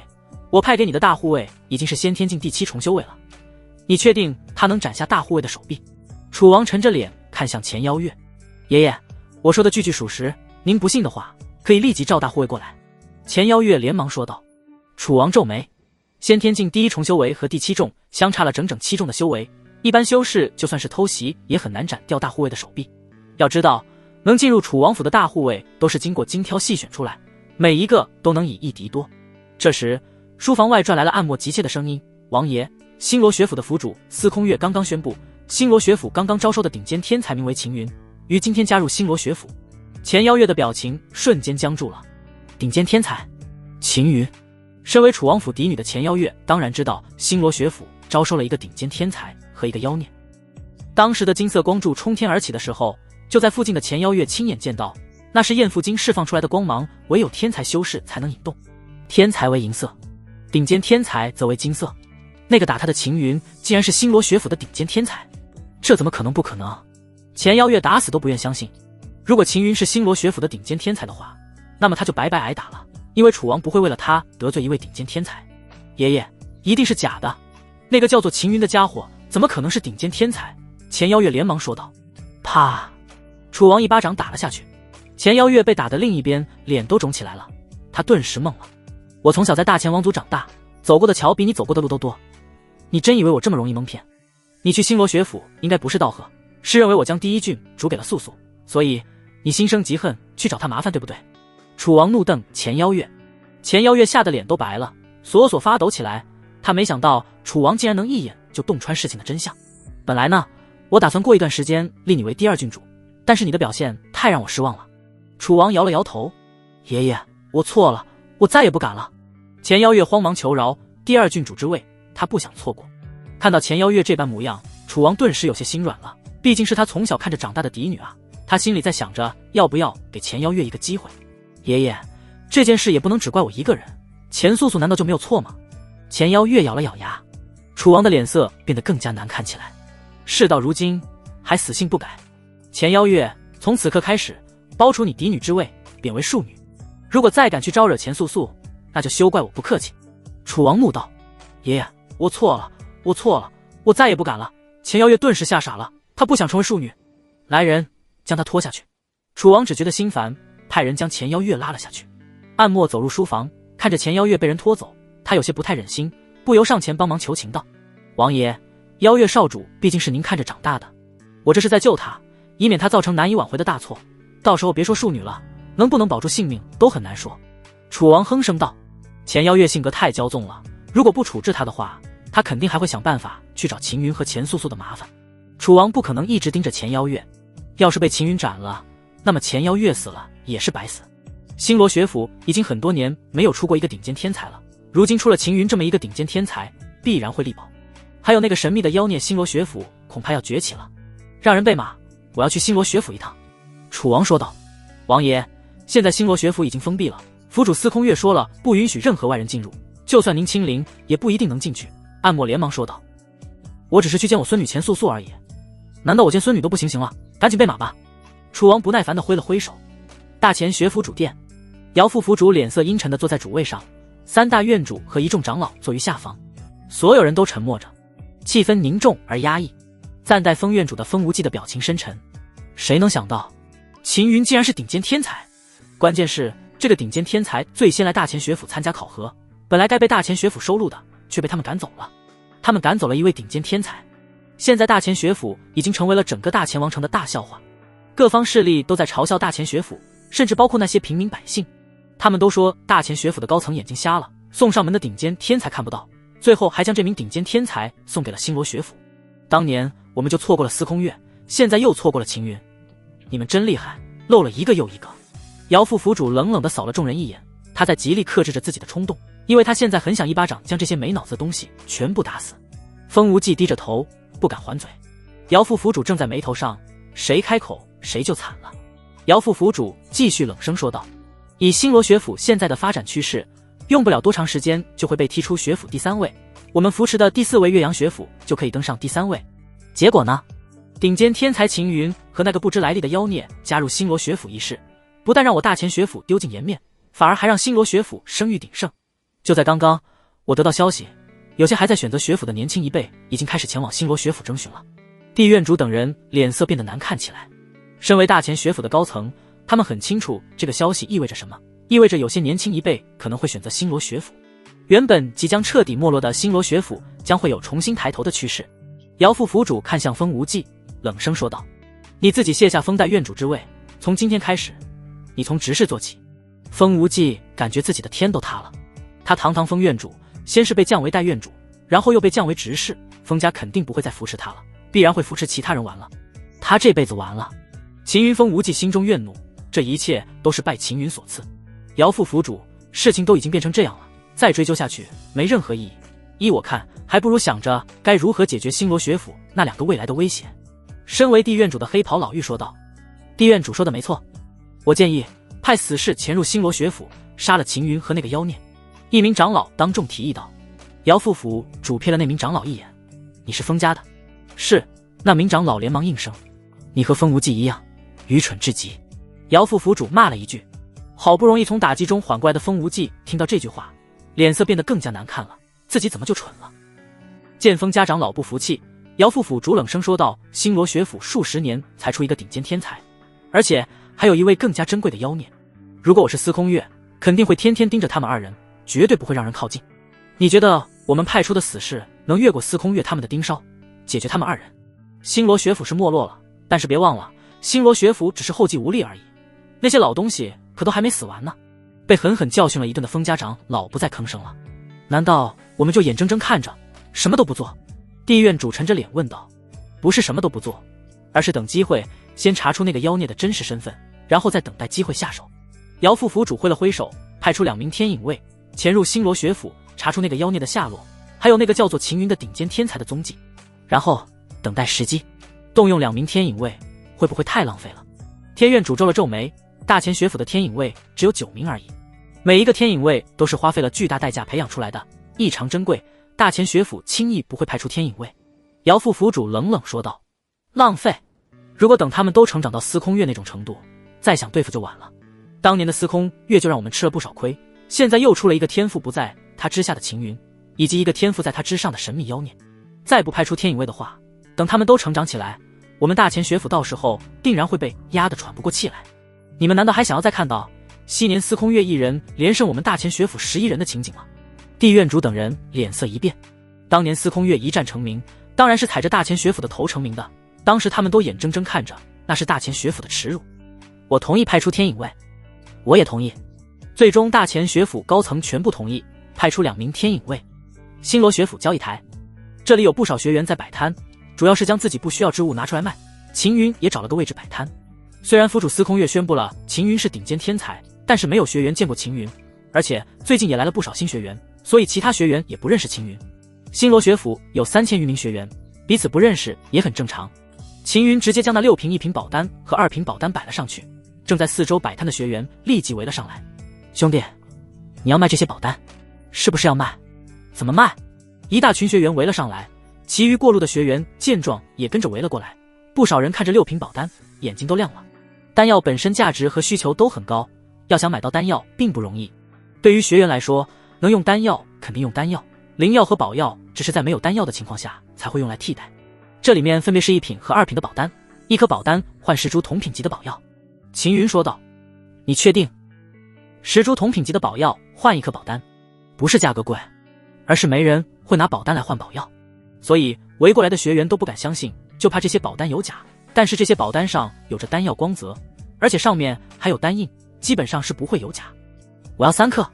Speaker 1: 我派给你的大护卫已经是先天境第7重修为了，你确定他能斩下大护卫的手臂？楚王沉着脸看向钱邀月：爷爷，我说的句句属实，您不信的话可以立即召大护卫过来。钱邀月连忙说道。楚王皱眉，先天境第1重修为和第7重相差了整整7重的修为，一般修士就算是偷袭也很难斩掉大护卫的手臂。要知道，能进入楚王府的大护卫都是经过精挑细选出来，每一个都能以一敌多。这时，书房外传来了暗默急切的声音：王爷，星罗学府的府主司空月刚刚宣布，星罗学府刚刚招收的顶尖天才名为秦云，于今天加入星罗学府。钱邀月的表情瞬间僵住了。顶尖天才？秦云？身为楚王府嫡女的钱邀月当然知道星罗学府招收了一个顶尖天才和一个妖孽。当时的金色光柱冲天而起的时候，就在附近的钱邀月亲眼见到，那是焰缚金释放出来的光芒，唯有天才修士才能引动。天才为银色，顶尖天才则为金色。那个打他的秦云竟然是星罗学府的顶尖天才，这怎么可能？不可能！钱邀月打死都不愿相信。如果秦云是星罗学府的顶尖天才的话，那么他就白白挨打了，因为楚王不会为了他得罪一位顶尖天才。爷爷，一定是假的，那个叫做秦云的家伙怎么可能是顶尖天才？钱邀月连忙说道。啪！楚王一巴掌打了下去，钱邀月被打的另一边脸都肿起来了，他顿时懵了。我从小在大钱王族长大，走过的桥比你走过的路都多，你真以为我这么容易蒙骗？你去星罗学府应该不是道贺，是认为我将第1郡主给了素素，所以你心生嫉恨去找他麻烦，对不对？楚王怒瞪钱邀月，钱邀月吓得脸都白了，索索发抖起来。他没想到楚王竟然能一眼就洞穿事情的真相。本来呢，我打算过一段时间立你为第2郡主，但是你的表现太让我失望了。楚王摇了摇头：爷爷，我错了，我再也不敢了。钱邀月慌忙求饶，第2郡主之位他不想错过。看到钱邀月这般模样，楚王顿时有些心软了，毕竟是他从小看着长大的嫡女啊。他心里在想着要不要给钱邀月一个机会。爷爷，这件事也不能只怪我一个人，钱素素难道就没有错吗？钱邀月咬了咬牙。楚王的脸色变得更加难看起来，事到如今还死性不改。钱邀月，从此刻开始剥除你嫡女之位，贬为庶女，如果再敢去招惹钱素素，那就休怪我不客气。楚王怒道：爷爷，我错了，我错了，我再也不敢了。钱邀月顿时吓傻了，他不想成为庶女。来人，将他拖下去。楚王只觉得心烦，派人将钱邀月拉了下去。暗默走入书房，看着钱邀月被人拖走，他有些不太忍心，不由上前帮忙求情道：王爷，邀月少主毕竟是您看着长大的，我这是在救他，以免他造成难以挽回的大错，到时候别说庶女了，能不能保住性命都很难说。楚王哼声道：钱邀月性格太骄纵了，如果不处置他的话，他肯定还会想办法去找秦云和钱素素的麻烦。楚王不可能一直盯着钱邀月，要是被秦云斩了，那么钱邀月死了也是白死。星罗学府已经很多年没有出过一个顶尖天才了，如今出了秦云这么一个顶尖天才，必然会力保。还有那个神秘的妖孽，星罗学府恐怕要崛起了。让人备马，我要去星罗学府一趟。楚王说道。王爷，现在星罗学府已经封闭了，府主司空月说了，不允许任何外人进入，就算您亲临也不一定能进去。暗默连忙说道。我只是去见我孙女钱素素而已，难道我见孙女都不行了？赶紧备马吧！楚王不耐烦地挥了挥手。大前学府主殿，姚副府主脸色阴沉地坐在主位上，3大院主和一众长老坐于下方，所有人都沉默着，气氛凝重而压抑。暂代封院主的封无忌的表情深沉，谁能想到秦云竟然是顶尖天才？关键是这个顶尖天才最先来大前学府参加考核，本来该被大前学府收录的，却被他们赶走了。他们赶走了一位顶尖天才，现在大前学府已经成为了整个大前王城的大笑话，各方势力都在嘲笑大前学府，甚至包括那些平民百姓。他们都说大前学府的高层眼睛瞎了，送上门的顶尖天才看不到，最后还将这名顶尖天才送给了星罗学府。当年我们就错过了司空月，现在又错过了秦云，你们真厉害，漏了一个又一个。姚副府主冷冷地扫了众人一眼，他在极力克制着自己的冲动，因为他现在很想一巴掌将这些没脑子的东西全部打死。风无忌低着头不敢还嘴，姚副府主正在眉头上，谁开口谁就惨了。姚副府主继续冷声说道，以星罗学府现在的发展趋势，用不了多长时间就会被踢出学府第3位，我们扶持的第4位岳阳学府就可以登上第3位。结果呢？顶尖天才秦云和那个不知来历的妖孽加入星罗学府一事，不但让我大前学府丢尽颜面，反而还让星罗学府声誉鼎盛。就在刚刚，我得到消息，有些还在选择学府的年轻一辈已经开始前往星罗学府征询了。地院主等人脸色变得难看起来。身为大前学府的高层，他们很清楚这个消息意味着什么，意味着有些年轻一辈可能会选择星罗学府。原本即将彻底没落的星罗学府将会有重新抬头的趋势。姚副府主看向风无忌，冷声说道，你自己卸下封代院主之位，从今天开始，你从执事做起。风无忌感觉自己的天都塌了，他堂堂封院主，先是被降为代院主，然后又被降为执事，封家肯定不会再扶持他了，必然会扶持其他人完了。他这辈子完了。秦云风无忌心中怨怒，这一切都是拜秦云所赐。姚副府主，事情都已经变成这样了，再追究下去没任何意义。依我看，还不如想着该如何解决星罗学府那2个未来的威胁。身为地院主的黑袍老妪说道，地院主说的没错，我建议派死士潜入星罗学府，杀了秦云和那个妖孽。一名长老当众提议道。姚副府主瞥了那名长老一眼，你是封家的？是。那名长老连忙应声，你和风无忌一样愚蠢至极。姚副府主骂了一句。好不容易从打击中缓过来的风无忌听到这句话，脸色变得更加难看了，自己怎么就蠢了？见风家长老不服气，姚副府主冷声说道，星罗学府数十年才出一个顶尖天才，而且还有一位更加珍贵的妖孽，如果我是司空月，肯定会天天盯着他们2人，绝对不会让人靠近。你觉得我们派出的死士能越过司空月他们的盯梢，解决他们2人？星罗学府是没落了，但是别忘了，星罗学府只是后继无力而已，那些老东西可都还没死完呢。被狠狠教训了一顿的风家长老不再吭声了。难道我们就眼睁睁看着什么都不做？地院主沉着脸问道。不是什么都不做，而是等机会，先查出那个妖孽的真实身份，然后再等待机会下手。姚副府主挥了挥手，派出2名天影卫潜入星罗学府，查出那个妖孽的下落，还有那个叫做秦云的顶尖天才的踪迹，然后等待时机。动用2名天影卫会不会太浪费了？天院主皱了皱眉，大前学府的天影卫只有9名而已，每一个天影卫都是花费了巨大代价培养出来的，异常珍贵，大前学府轻易不会派出天影卫。姚副府主冷冷说道，浪费？如果等他们都成长到司空月那种程度，再想对付就晚了。当年的司空月就让我们吃了不少亏，现在又出了一个天赋不在他之下的秦云，以及一个天赋在他之上的神秘妖孽，再不派出天影卫的话，等他们都成长起来，我们大前学府到时候定然会被压得喘不过气来。你们难道还想要再看到昔年司空月一人连胜我们大前学府11人的情景吗？地院主等人脸色一变，当年司空月一战成名，当然是踩着大前学府的头成名的，当时他们都眼睁睁看着那是大前学府的耻辱。我同意派出天影卫。我也同意。最终大前学府高层全部同意派出2名天影卫。星罗学府交易台，这里有不少学员在摆摊，主要是将自己不需要之物拿出来卖。秦云也找了个位置摆摊。虽然府主司空月宣布了秦云是顶尖天才，但是没有学员见过秦云，而且最近也来了不少新学员，所以其他学员也不认识秦云。星罗学府有3000余名学员，彼此不认识也很正常。秦云直接将那6瓶1瓶保单和2瓶保单摆了上去，正在四周摆摊的学员立即围了上来。兄弟，你要卖这些保单，是不是要卖？怎么卖？一大群学员围了上来，其余过路的学员见状也跟着围了过来，不少人看着6瓶宝丹，眼睛都亮了。丹药本身价值和需求都很高，要想买到丹药并不容易。对于学员来说，能用丹药肯定用丹药，灵药和宝药只是在没有丹药的情况下才会用来替代。这里面分别是1品和2品的宝丹，1颗宝丹换10株同品级的宝药。秦云说道：你确定？10株同品级的宝药换1颗宝丹，不是价格贵，而是没人会拿宝丹来换宝药，所以围过来的学员都不敢相信，就怕这些宝丹有假。但是这些宝丹上有着丹药光泽，而且上面还有丹印，基本上是不会有假。我要3颗。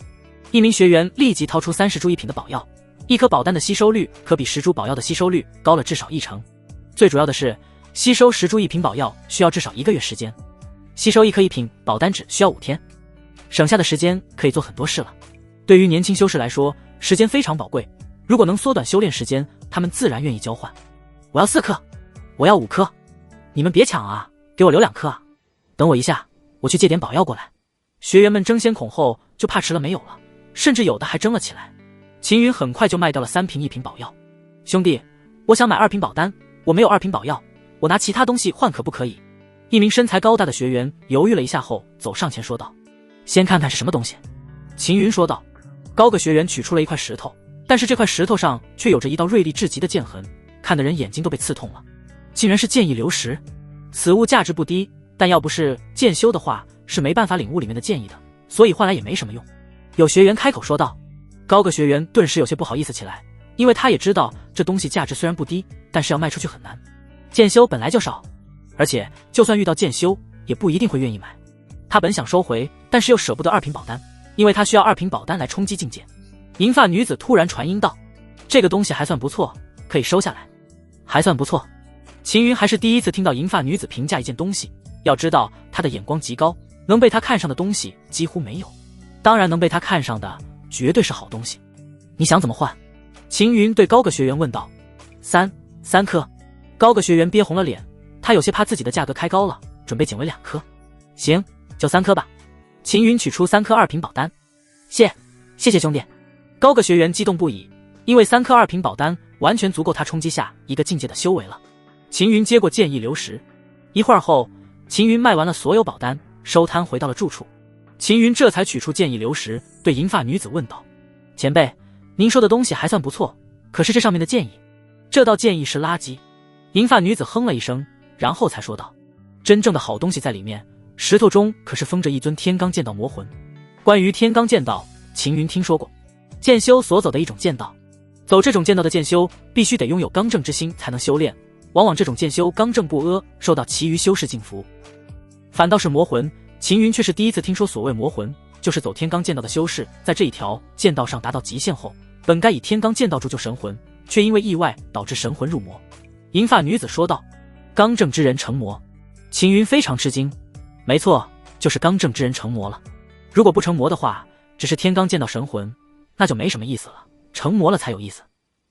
Speaker 1: 一名学员立即掏出30株1品的宝药，1颗宝丹的吸收率可比10株宝药的吸收率高了至少1成。最主要的是，吸收10株1品宝药需要至少1个月时间，吸收1颗1品宝丹只需要5天，省下的时间可以做很多事了。对于年轻修士来说，时间非常宝贵，如果能缩短修炼时间，他们自然愿意交换。我要4颗，我要5颗，你们别抢啊，给我留2颗啊！等我一下，我去借点宝药过来。学员们争先恐后，就怕迟了没有了，甚至有的还争了起来。秦云很快就卖掉了3瓶1品宝药。兄弟，我想买2瓶宝丹，我没有2瓶宝药，我拿其他东西换可不可以？一名身材高大的学员犹豫了一下后，走上前说道：先看看是什么东西。秦云说道。高个学员取出了一块石头，但是这块石头上却有着一道锐利至极的剑痕，看得人眼睛都被刺痛了。竟然是剑意流石，此物价值不低，但要不是剑修的话，是没办法领悟里面的剑意的，所以换来也没什么用。有学员开口说道。高个学员顿时有些不好意思起来，因为他也知道这东西价值虽然不低，但是要卖出去很难。剑修本来就少，而且就算遇到剑修，也不一定会愿意买。他本想收回，但是又舍不得2瓶宝丹，因为他需要2瓶宝丹来冲击境界。银发女子突然传音道：这个东西还算不错，可以收下来。还算不错。秦云还是第一次听到银发女子评价一件东西，要知道她的眼光极高，能被她看上的东西几乎没有，当然能被她看上的绝对是好东西。你想怎么换？秦云对高个学员问道。3颗。高个学员憋红了脸，他有些怕自己的价格开高了，准备减为2颗。行，就3颗吧。秦云取出3颗2品宝丹。谢谢兄弟。高个学员激动不已，因为3颗2品宝丹完全足够他冲击下一个境界的修为了。秦云接过剑意流石，一会儿后，秦云卖完了所有宝丹，收摊回到了住处。秦云这才取出剑意流石，对银发女子问道：前辈，您说的东西还算不错，可是这上面的剑意，这道剑意是垃圾。银发女子哼了一声，然后才说道：真正的好东西在里面，石头中可是封着一尊天罡剑道魔魂。关于天罡剑道，秦云听说过，剑修所走的一种剑道，走这种剑道的剑修必须得拥有刚正之心才能修炼，往往这种剑修刚正不阿，受到其余修士敬服。反倒是魔魂，秦云却是第一次听说，所谓魔魂就是走天罡剑道的修士在这一条剑道上达到极限后，本该以天罡剑道铸就神魂，却因为意外导致神魂入魔。银发女子说道：刚正之人成魔。秦云非常吃惊，没错，就是刚正之人成魔了。如果不成魔的话，只是天罡剑道神魂，那就没什么意思了，成魔了才有意思。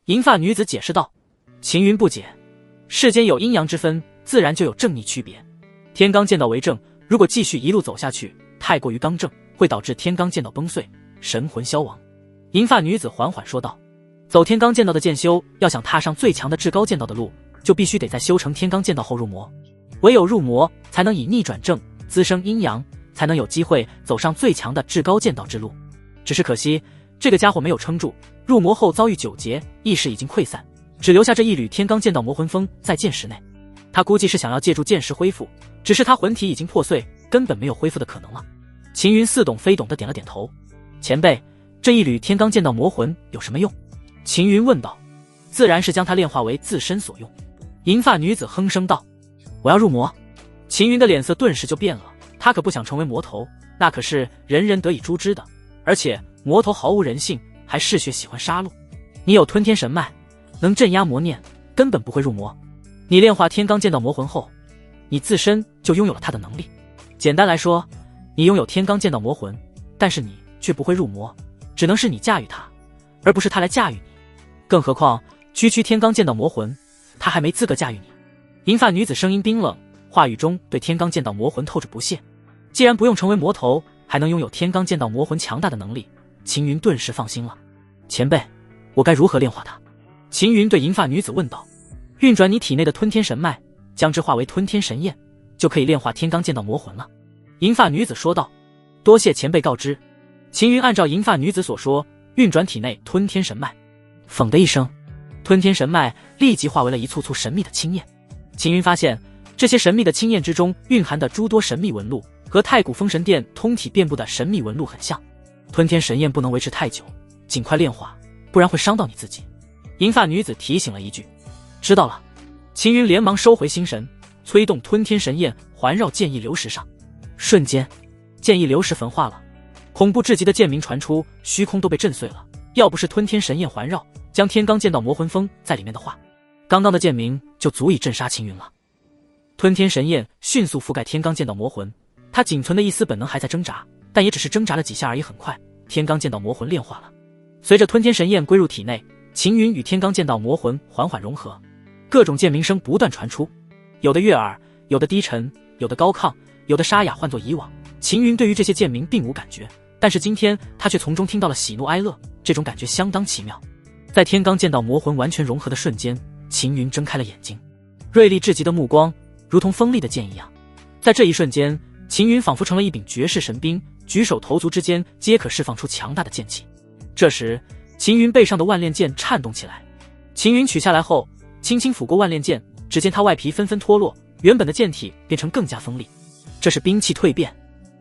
Speaker 1: 银发女子解释道。秦云不解，世间有阴阳之分，自然就有正逆区别。天罡剑道为正，如果继续一路走下去，太过于刚正，会导致天罡剑道崩碎，神魂消亡。银发女子缓缓说道：走天罡剑道的剑修，要想踏上最强的至高剑道的路，就必须得在修成天罡剑道后入魔，唯有入魔，才能以逆转正，滋生阴阳，才能有机会走上最强的至高剑道之路。只是可惜，这个家伙没有撑住，入魔后遭遇9劫，意识已经溃散，只留下这一缕天罡剑道魔魂封在剑石内。他估计是想要借助剑石恢复，只是他魂体已经破碎，根本没有恢复的可能了。秦云似懂非懂地点了点头。前辈，这一缕天罡剑道魔魂有什么用？秦云问道。自然是将它炼化为自身所用。银发女子哼声道：我要入魔。秦云的脸色顿时就变了，他可不想成为魔头，那可是人人得以诛之的，而且魔头毫无人性，还嗜血喜欢杀戮。你有吞天神脉，能镇压魔念，根本不会入魔。你炼化天罡剑道魔魂后，你自身就拥有了它的能力。简单来说，你拥有天罡剑道魔魂，但是你却不会入魔，只能是你驾驭它，而不是它来驾驭你。更何况区天罡剑道魔魂，他还没资格驾驭你。银发女子声音冰冷，话语中对天罡剑道魔魂透着不屑。既然不用成为魔头，还能拥有天罡剑道魔魂强大的能力，秦云顿时放心了。前辈，我该如何炼化它？秦云对银发女子问道。运转你体内的吞天神脉，将之化为吞天神焰，就可以炼化天罡剑道魔魂了。银发女子说道：多谢前辈告知。秦云按照银发女子所说，运转体内吞天神脉，讽的一声，吞天神脉立即化为了一簇簇神秘的青焰。秦云发现这些神秘的青焰之中蕴含的诸多神秘纹路和太古封神殿通体遍布的神秘纹路很像。吞天神焰不能维持太久，尽快炼化，不然会伤到你自己。银发女子提醒了一句。知道了。秦云连忙收回心神，催动吞天神焰环绕剑意流石上。瞬间剑意流石焚化了，恐怖至极的剑鸣传出，虚空都被震碎了。要不是吞天神焰环绕，将天罡剑道魔魂封在里面的话，刚刚的剑鸣就足以震杀秦云了。吞天神焰迅速覆盖天罡剑道魔魂，他仅存的一丝本能还在挣扎，但也只是挣扎了几下而已。很快天罡剑道魔魂炼化了。随着吞天神焰归入体内，秦云与天罡剑道魔魂缓缓融合，各种剑鸣声不断传出，有的悦耳，有的低沉，有的高亢，有的沙哑。换作以往，秦云对于这些剑鸣并无感觉，但是今天他却从中听到了喜怒哀乐，这种感觉相当奇妙。在天罡剑道魔魂完全融合的瞬间，秦云睁开了眼睛，锐利至极的目光如同锋利的剑一样。在这一瞬间，秦云仿佛成了一柄绝世神兵，举手投足之间皆可释放出强大的剑气。这时秦云背上的万炼剑颤动起来，秦云取下来后轻轻抚过万炼剑，只见它外皮纷纷脱落，原本的剑体变成更加锋利。这是兵器蜕变，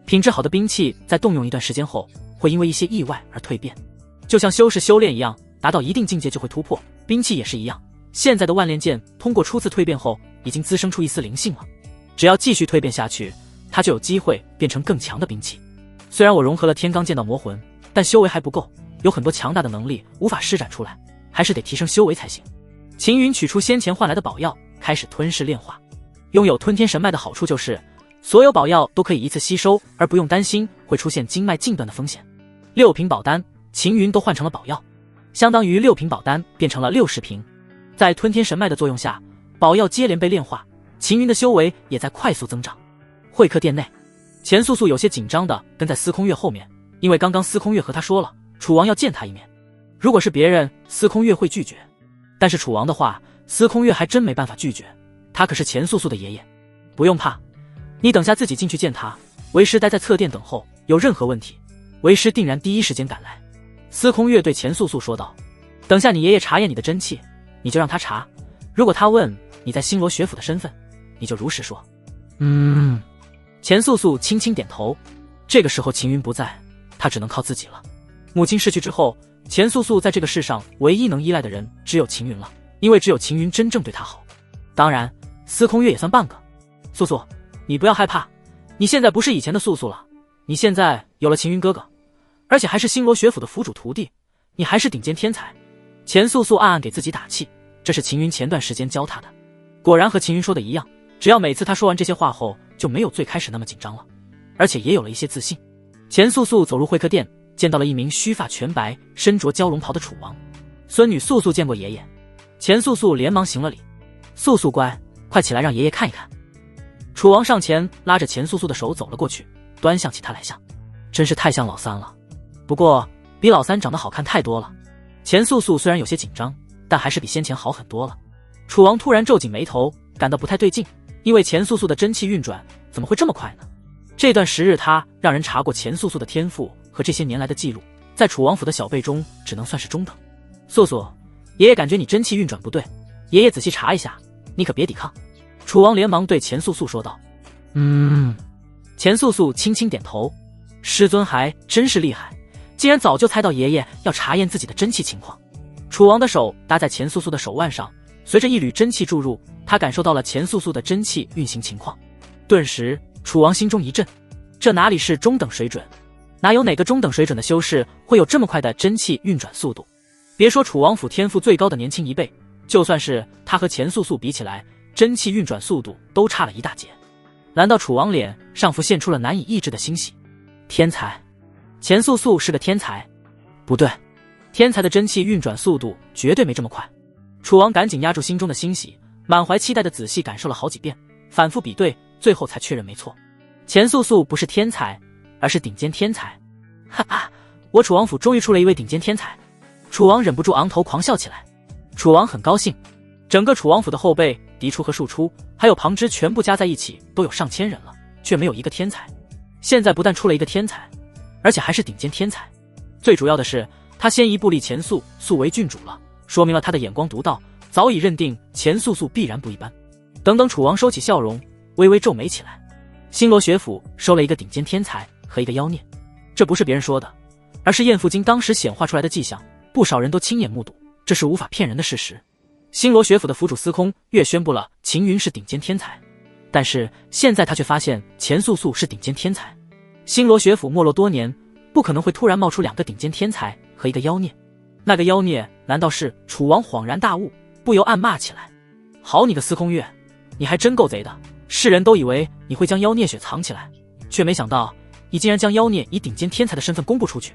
Speaker 1: 品质好的兵器在动用一段时间后会因为一些意外而蜕变，就像修士修炼一样，达到一定境界就会突破，兵器也是一样。现在的万炼剑通过初次蜕变后已经滋生出一丝灵性了，只要继续蜕变下去，它就有机会变成更强的兵器。虽然我融合了天罡剑道魔魂，但修为还不够，有很多强大的能力无法施展出来，还是得提升修为才行。秦云取出先前换来的宝药，开始吞噬炼化。拥有吞天神脉的好处就是所有宝药都可以一次吸收，而不用担心会出现经脉尽断的风险。6瓶宝丹秦云都换成了宝药，相当于6瓶宝丹变成了60瓶。在吞天神脉的作用下，宝药接连被炼化，秦云的修为也在快速增长。会客殿内，钱素素有些紧张地跟在司空月后面，因为刚刚司空月和他说了楚王要见他一面。如果是别人，司空月会拒绝，但是楚王的话，司空月还真没办法拒绝，他可是钱素素的爷爷。不用怕，你等下自己进去见他，为师待在侧殿等候，有任何问题，为师定然第一时间赶来。司空月对钱素素说道。等下你爷爷查验你的真气，你就让他查，如果他问你在星罗学府的身份，你就如实说。钱素素轻轻点头。这个时候秦云不在，他只能靠自己了。母亲逝去之后，钱素素在这个世上唯一能依赖的人只有秦云了，因为只有秦云真正对她好。当然司空月也算半个。素素，你不要害怕，你现在不是以前的素素了，你现在有了秦云哥哥，而且还是星罗学府的府主徒弟，你还是顶尖天才。钱素素暗暗给自己打气，这是秦云前段时间教她的。果然和秦云说的一样，只要每次他说完这些话后，就没有最开始那么紧张了，而且也有了一些自信。钱素素走入会客殿，见到了一名须发全白、身着蛟龙袍的楚王。孙女素素见过爷爷。钱素素连忙行了礼。素素乖，快起来让爷爷看一看。楚王上前拉着钱素素的手走了过去，端详起她来像，真是太像老三了，不过比老三长得好看太多了。钱素素虽然有些紧张，但还是比先前好很多了。楚王突然皱紧眉头，感到不太对劲，因为钱素素的真气运转怎么会这么快呢？这段时日他让人查过钱素素的天赋和这些年来的记录，在楚王府的小辈中只能算是中等。素素，爷爷感觉你真气运转不对，爷爷仔细查一下，你可别抵抗。楚王连忙对钱素素说道。钱素素轻轻点头，师尊还真是厉害，竟然早就猜到爷爷要查验自己的真气情况。楚王的手搭在钱素素的手腕上，随着一缕真气注入，他感受到了钱素素的真气运行情况。顿时楚王心中一震，这哪里是中等水准，哪有哪个中等水准的修士会有这么快的真气运转速度？别说楚王府天赋最高的年轻一辈，就算是他和钱素素比起来，真气运转速度都差了一大截。难道楚王脸上浮现出了难以抑制的欣喜？天才，钱素素是个天才？不对，天才的真气运转速度绝对没这么快。楚王赶紧压住心中的欣喜，满怀期待的仔细感受了好几遍，反复比对，最后才确认没错。钱素素不是天才，而是顶尖天才。哈哈，我楚王府终于出了一位顶尖天才。楚王忍不住昂头狂笑起来。楚王很高兴，整个楚王府的后辈嫡出和庶出，还有旁支全部加在一起都有上千人了，却没有一个天才。现在不但出了一个天才，而且还是顶尖天才。最主要的是，他先一步立钱素素为郡主了，说明了他的眼光独到，早已认定钱素素必然不一般。等等，楚王收起笑容，微微皱眉起来。星罗学府收了一个顶尖天才和一个妖孽，这不是别人说的，而是晏父经当时显化出来的迹象，不少人都亲眼目睹，这是无法骗人的事实。星罗学府的府主司空月宣布了秦云是顶尖天才，但是现在他却发现钱素素是顶尖天才。星罗学府没落多年，不可能会突然冒出2个顶尖天才和一个妖孽。那个妖孽难道是？楚王恍然大悟，不由暗骂起来：好你个司空月，你还真够贼的！世人都以为你会将妖孽血藏起来，却没想到你竟然将妖孽以顶尖天才的身份公布出去。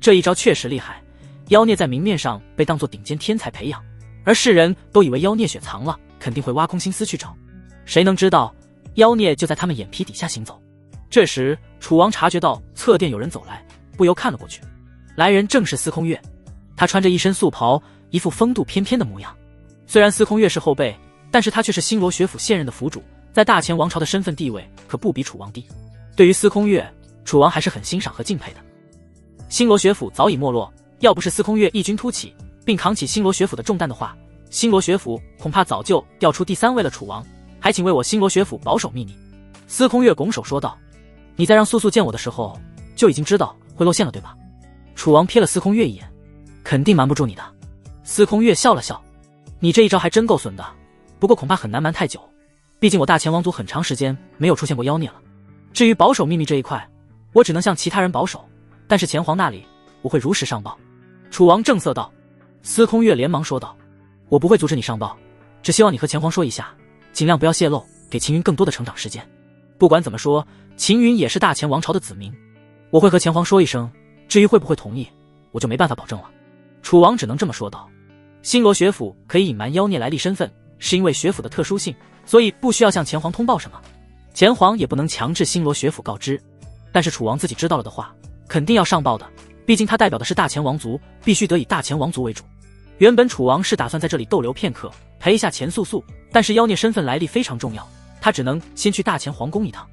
Speaker 1: 这一招确实厉害，妖孽在明面上被当作顶尖天才培养，而世人都以为妖孽血藏了，肯定会挖空心思去找。谁能知道妖孽就在他们眼皮底下行走。这时楚王察觉到侧殿有人走来，不由看了过去。来人正是司空月，他穿着一身素袍，一副风度翩翩的模样。虽然司空月是后辈，但是他却是星罗学府现任的府主，在大前王朝的身份地位可不比楚王低。对于司空月，楚王还是很欣赏和敬佩的。星罗学府早已没落，要不是司空月异军突起，并扛起星罗学府的重担的话，星罗学府恐怕早就调出第3位了。楚王，还请为我星罗学府保守秘密。司空月拱手说道：你在让素素见我的时候，就已经知道会露馅了，对吧？楚王瞥了司空月一眼，肯定瞒不住你的。司空月笑了笑：你这一招还真够损的，不过恐怕很难瞒太久，毕竟我大前王族很长时间没有出现过妖孽了。至于保守秘密这一块，我只能向其他人保守，但是前皇那里我会如实上报。楚王正色道。司空月连忙说道：我不会阻止你上报，只希望你和前皇说一下，尽量不要泄露，给秦云更多的成长时间。不管怎么说，秦云也是大前王朝的子民，我会和前皇说一声，至于会不会同意，我就没办法保证了。楚王只能这么说道。星罗学府可以隐瞒妖孽来历身份，是因为学府的特殊性，所以不需要向前皇通报什么，前皇也不能强制星罗学府告知。但是楚王自己知道了的话，肯定要上报的，毕竟他代表的是大前王族，必须得以大前王族为主。原本楚王是打算在这里逗留片刻，陪一下钱素素，但是妖孽身份来历非常重要，他只能先去大前皇宫一趟。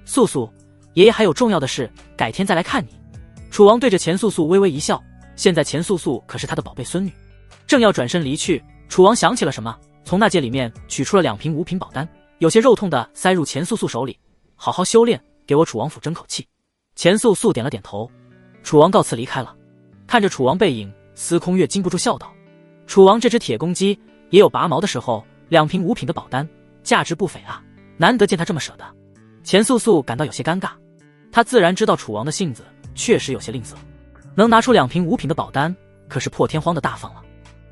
Speaker 1: 素素，爷爷还有重要的事，改天再来看你。楚王对着钱素素微微一笑，现在钱素素可是他的宝贝孙女。正要转身离去，楚王想起了什么，从那戒里面取出了2瓶5品宝丹，有些肉痛的塞入钱素素手里。好好修炼，给我楚王府争口气。钱素素点了点头，楚王告辞离开了。看着楚王背影，司空月禁不住笑道：楚王这只铁公鸡也有拔毛的时候，2瓶5品的宝丹价值不菲啊，难得见他这么舍得。钱素素感到有些尴尬，他自然知道楚王的性子确实有些吝啬，能拿出2瓶5品的宝丹可是破天荒的大方了。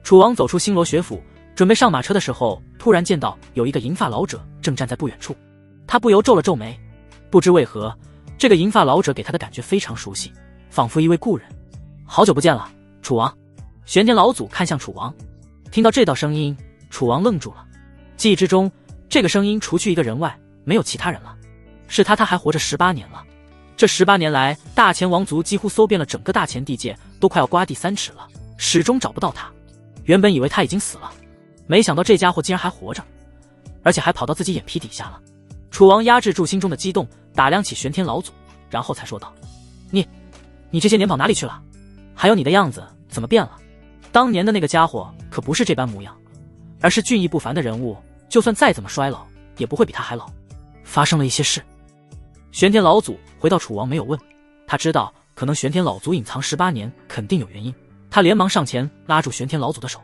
Speaker 1: 楚王走出星罗学府，准备上马车的时候，突然见到有一个银发老者正站在不远处，他不由皱了皱眉，不知为何，这个银发老者给他的感觉非常熟悉，仿佛一位故人。好久不见了，楚王。玄天老祖看向楚王，听到这道声音，楚王愣住了。记忆之中，这个声音除去一个人外，没有其他人了。是他还活着18年了。这18年来，大前王族几乎搜遍了整个大前地界，都快要刮地3尺了，始终找不到他。原本以为他已经死了，没想到这家伙竟然还活着，而且还跑到自己眼皮底下了。楚王压制住心中的激动，打量起玄天老祖，然后才说道：你这些年跑哪里去了？还有你的样子怎么变了？当年的那个家伙可不是这般模样，而是俊逸不凡的人物，就算再怎么衰老，也不会比他还老。发生了一些事。玄天老祖回到楚王没有问，他知道可能玄天老祖隐藏18年肯定有原因，他连忙上前拉住玄天老祖的手：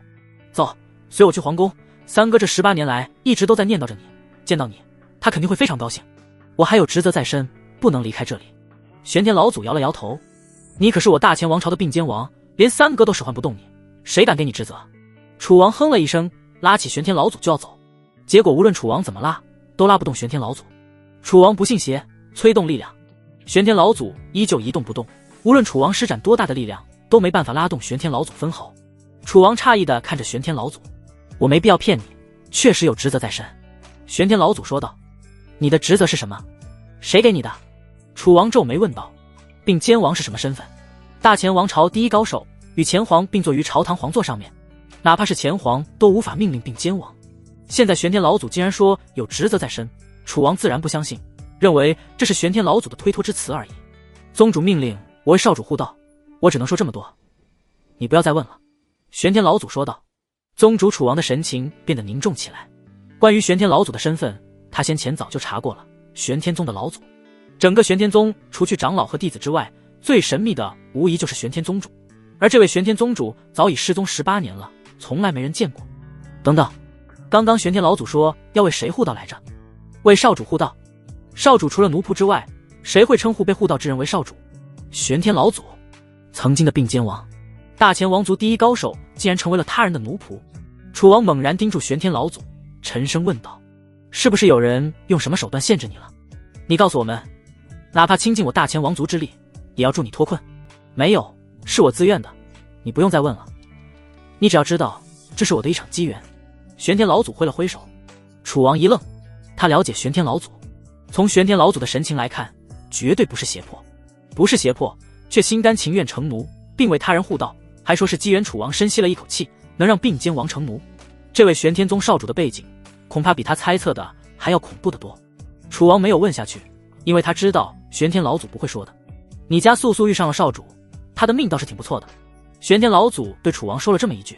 Speaker 1: 走，随我去皇宫，三哥这18年来一直都在念叨着你，见到你他肯定会非常高兴，我还有职责在身，不能离开这里。玄天老祖摇了摇头：你可是我大前王朝的并肩王，连三哥都使唤不动你，谁敢给你职责？楚王哼了一声，拉起玄天老祖就要走，结果无论楚王怎么拉，都拉不动玄天老祖。楚王不信邪，催动力量，玄天老祖依旧一动不动，无论楚王施展多大的力量，都没办法拉动玄天老祖分毫。楚王诧异地看着玄天老祖：我没必要骗你，确实有职责在身。玄天老祖说道：你的职责是什么？谁给你的？楚王皱眉问道：并肩王是什么身份？大前王朝第一高手，与前皇并坐于朝堂皇座上面，哪怕是前皇都无法命令并肩王。现在玄天老祖竟然说有职责在身，楚王自然不相信，认为这是玄天老祖的推脱之词而已。宗主命令我为少主护道，我只能说这么多，你不要再问了。玄天老祖说道。宗主楚王的神情变得凝重起来。关于玄天老祖的身份，他先前早就查过了，玄天宗的老祖。整个玄天宗除去长老和弟子之外，最神秘的无疑就是玄天宗主，而这位玄天宗主早已失踪18年了，从来没人见过。等等，刚刚玄天老祖说要为谁护道来着？为少主护道。少主除了奴仆之外，谁会称呼被护道之人为少主？玄天老祖，曾经的并肩王，大前王族第一高手，竟然成为了他人的奴仆。楚王猛然盯住玄天老祖，沉声问道：是不是有人用什么手段限制你了？你告诉我们，哪怕倾尽我大前王族之力，也要助你脱困。没有，是我自愿的，你不用再问了。你只要知道，这是我的一场机缘。玄天老祖挥了挥手。楚王一愣，他了解玄天老祖，从玄天老祖的神情来看，绝对不是胁迫，不是胁迫，却心甘情愿成奴，并为他人护道，还说是机缘。楚王深吸了一口气，能让并肩王成奴，这位玄天宗少主的背景，恐怕比他猜测的还要恐怖得多。楚王没有问下去，因为他知道玄天老祖不会说的。你家素素遇上了少主，他的命倒是挺不错的。玄天老祖对楚王说了这么一句。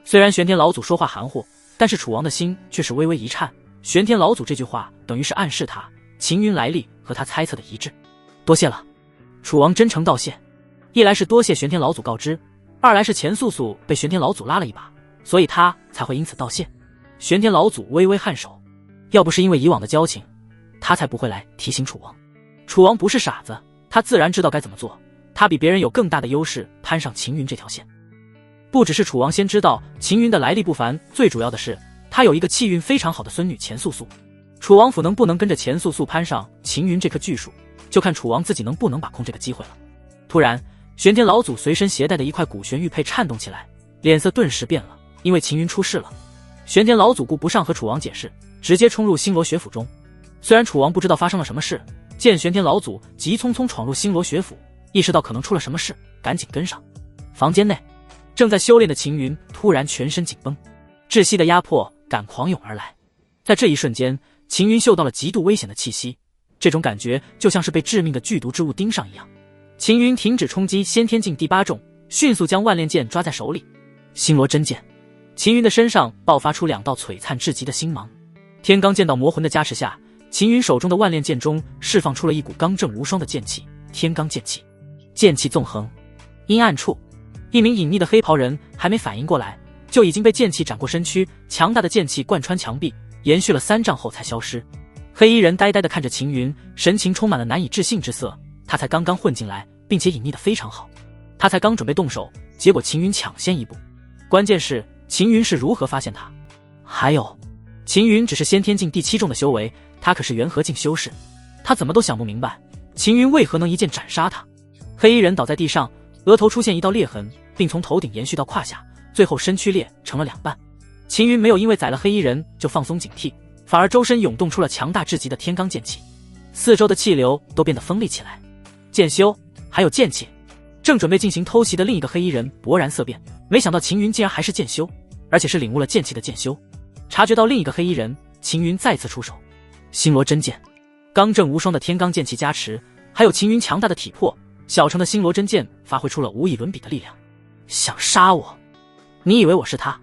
Speaker 1: 虽然玄天老祖说话含糊，但是楚王的心却是微微一颤。玄天老祖这句话等于是暗示他秦云来历和他猜测的一致。多谢了。楚王真诚道谢，一来是多谢玄天老祖告知，二来是钱素素被玄天老祖拉了一把，所以他才会因此道谢。玄天老祖微微颔首，要不是因为以往的交情，他才不会来提醒楚王。楚王不是傻子，他自然知道该怎么做，他比别人有更大的优势攀上秦云这条线。不只是楚王先知道秦云的来历不凡，最主要的是他有一个气运非常好的孙女钱素素。楚王府能不能跟着钱素素攀上秦云这棵巨树，就看楚王自己能不能把控这个机会了。突然，玄天老祖随身携带的一块古玄玉佩颤动起来，脸色顿时变了，因为秦云出事了。玄天老祖顾不上和楚王解释，直接冲入星罗学府中。虽然楚王不知道发生了什么事，见玄天老祖急匆匆闯入星罗学府，意识到可能出了什么事，赶紧跟上。房间内，正在修炼的秦云突然全身紧绷，窒息的压迫感狂涌而来。在这一瞬间，秦云嗅到了极度危险的气息，这种感觉就像是被致命的剧毒之物盯上一样。秦云停止冲击先天境第8重，迅速将万炼剑抓在手里。星罗真剑。秦云的身上爆发出2道璀璨至极的星芒。天罡剑道魔魂的加持下，秦云手中的万炼剑中释放出了一股刚正无双的剑气，天罡剑气。剑气纵横。阴暗处，一名隐匿的黑袍人还没反应过来，就已经被剑气斩过身躯，强大的剑气贯穿墙壁，延续了3丈后才消失。黑衣人呆呆地看着秦云，神情充满了难以置信之色。他才刚刚混进来，并且隐匿得非常好，他才刚准备动手，结果秦云抢先一步。关键是秦云是如何发现他？还有，秦云只是先天境第7重的修为，他可是元和境修士，他怎么都想不明白，秦云为何能一剑斩杀他。黑衣人倒在地上，额头出现一道裂痕，并从头顶延续到胯下，最后身躯裂成了2半。秦云没有因为宰了黑衣人就放松警惕，反而周身涌动出了强大至极的天罡剑气，四周的气流都变得锋利起来。剑修，还有剑气。正准备进行偷袭的另一个黑衣人勃然色变，没想到秦云竟然还是剑修，而且是领悟了剑气的剑修。察觉到另一个黑衣人，秦云再次出手。星罗真剑，刚正无双的天罡剑气加持，还有秦云强大的体魄，小成的星罗真剑发挥出了无以伦比的力量。想杀我？你以为我是他？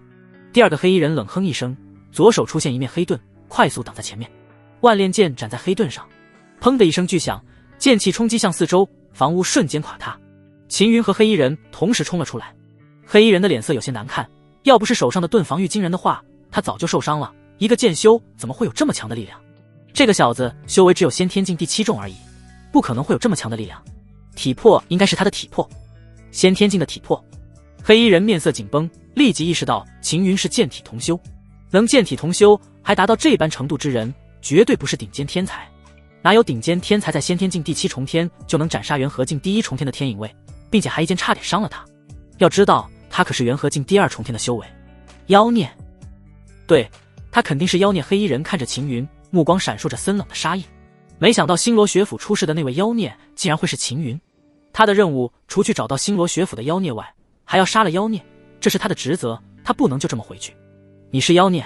Speaker 1: 第2个黑衣人冷哼一声，左手出现一面黑盾，快速挡在前面。万炼剑斩在黑盾上，砰的一声巨响，剑气冲击向四周，房屋瞬间垮塌。秦云和黑衣人同时冲了出来。黑衣人的脸色有些难看，要不是手上的盾防御惊人的话，他早就受伤了。一个剑修怎么会有这么强的力量？这个小子修为只有先天境第7重而已，不可能会有这么强的力量。体魄应该是他的体魄，先天境的体魄。黑衣人面色紧绷，立即意识到秦云是剑体同修，能剑体同修还达到这般程度之人，绝对不是顶尖天才。哪有顶尖天才在先天境第7重天就能斩杀元和境第1重天的天影卫，并且还一剑差点伤了他？要知道他可是元和境第2重天的修为。妖孽，对，他肯定是妖孽。黑衣人看着秦云，目光闪烁着森冷的杀意。没想到星罗学府出事的那位妖孽竟然会是秦云。他的任务除去找到星罗学府的妖孽外，还要杀了妖孽，这是他的职责，他不能就这么回去。你是妖孽，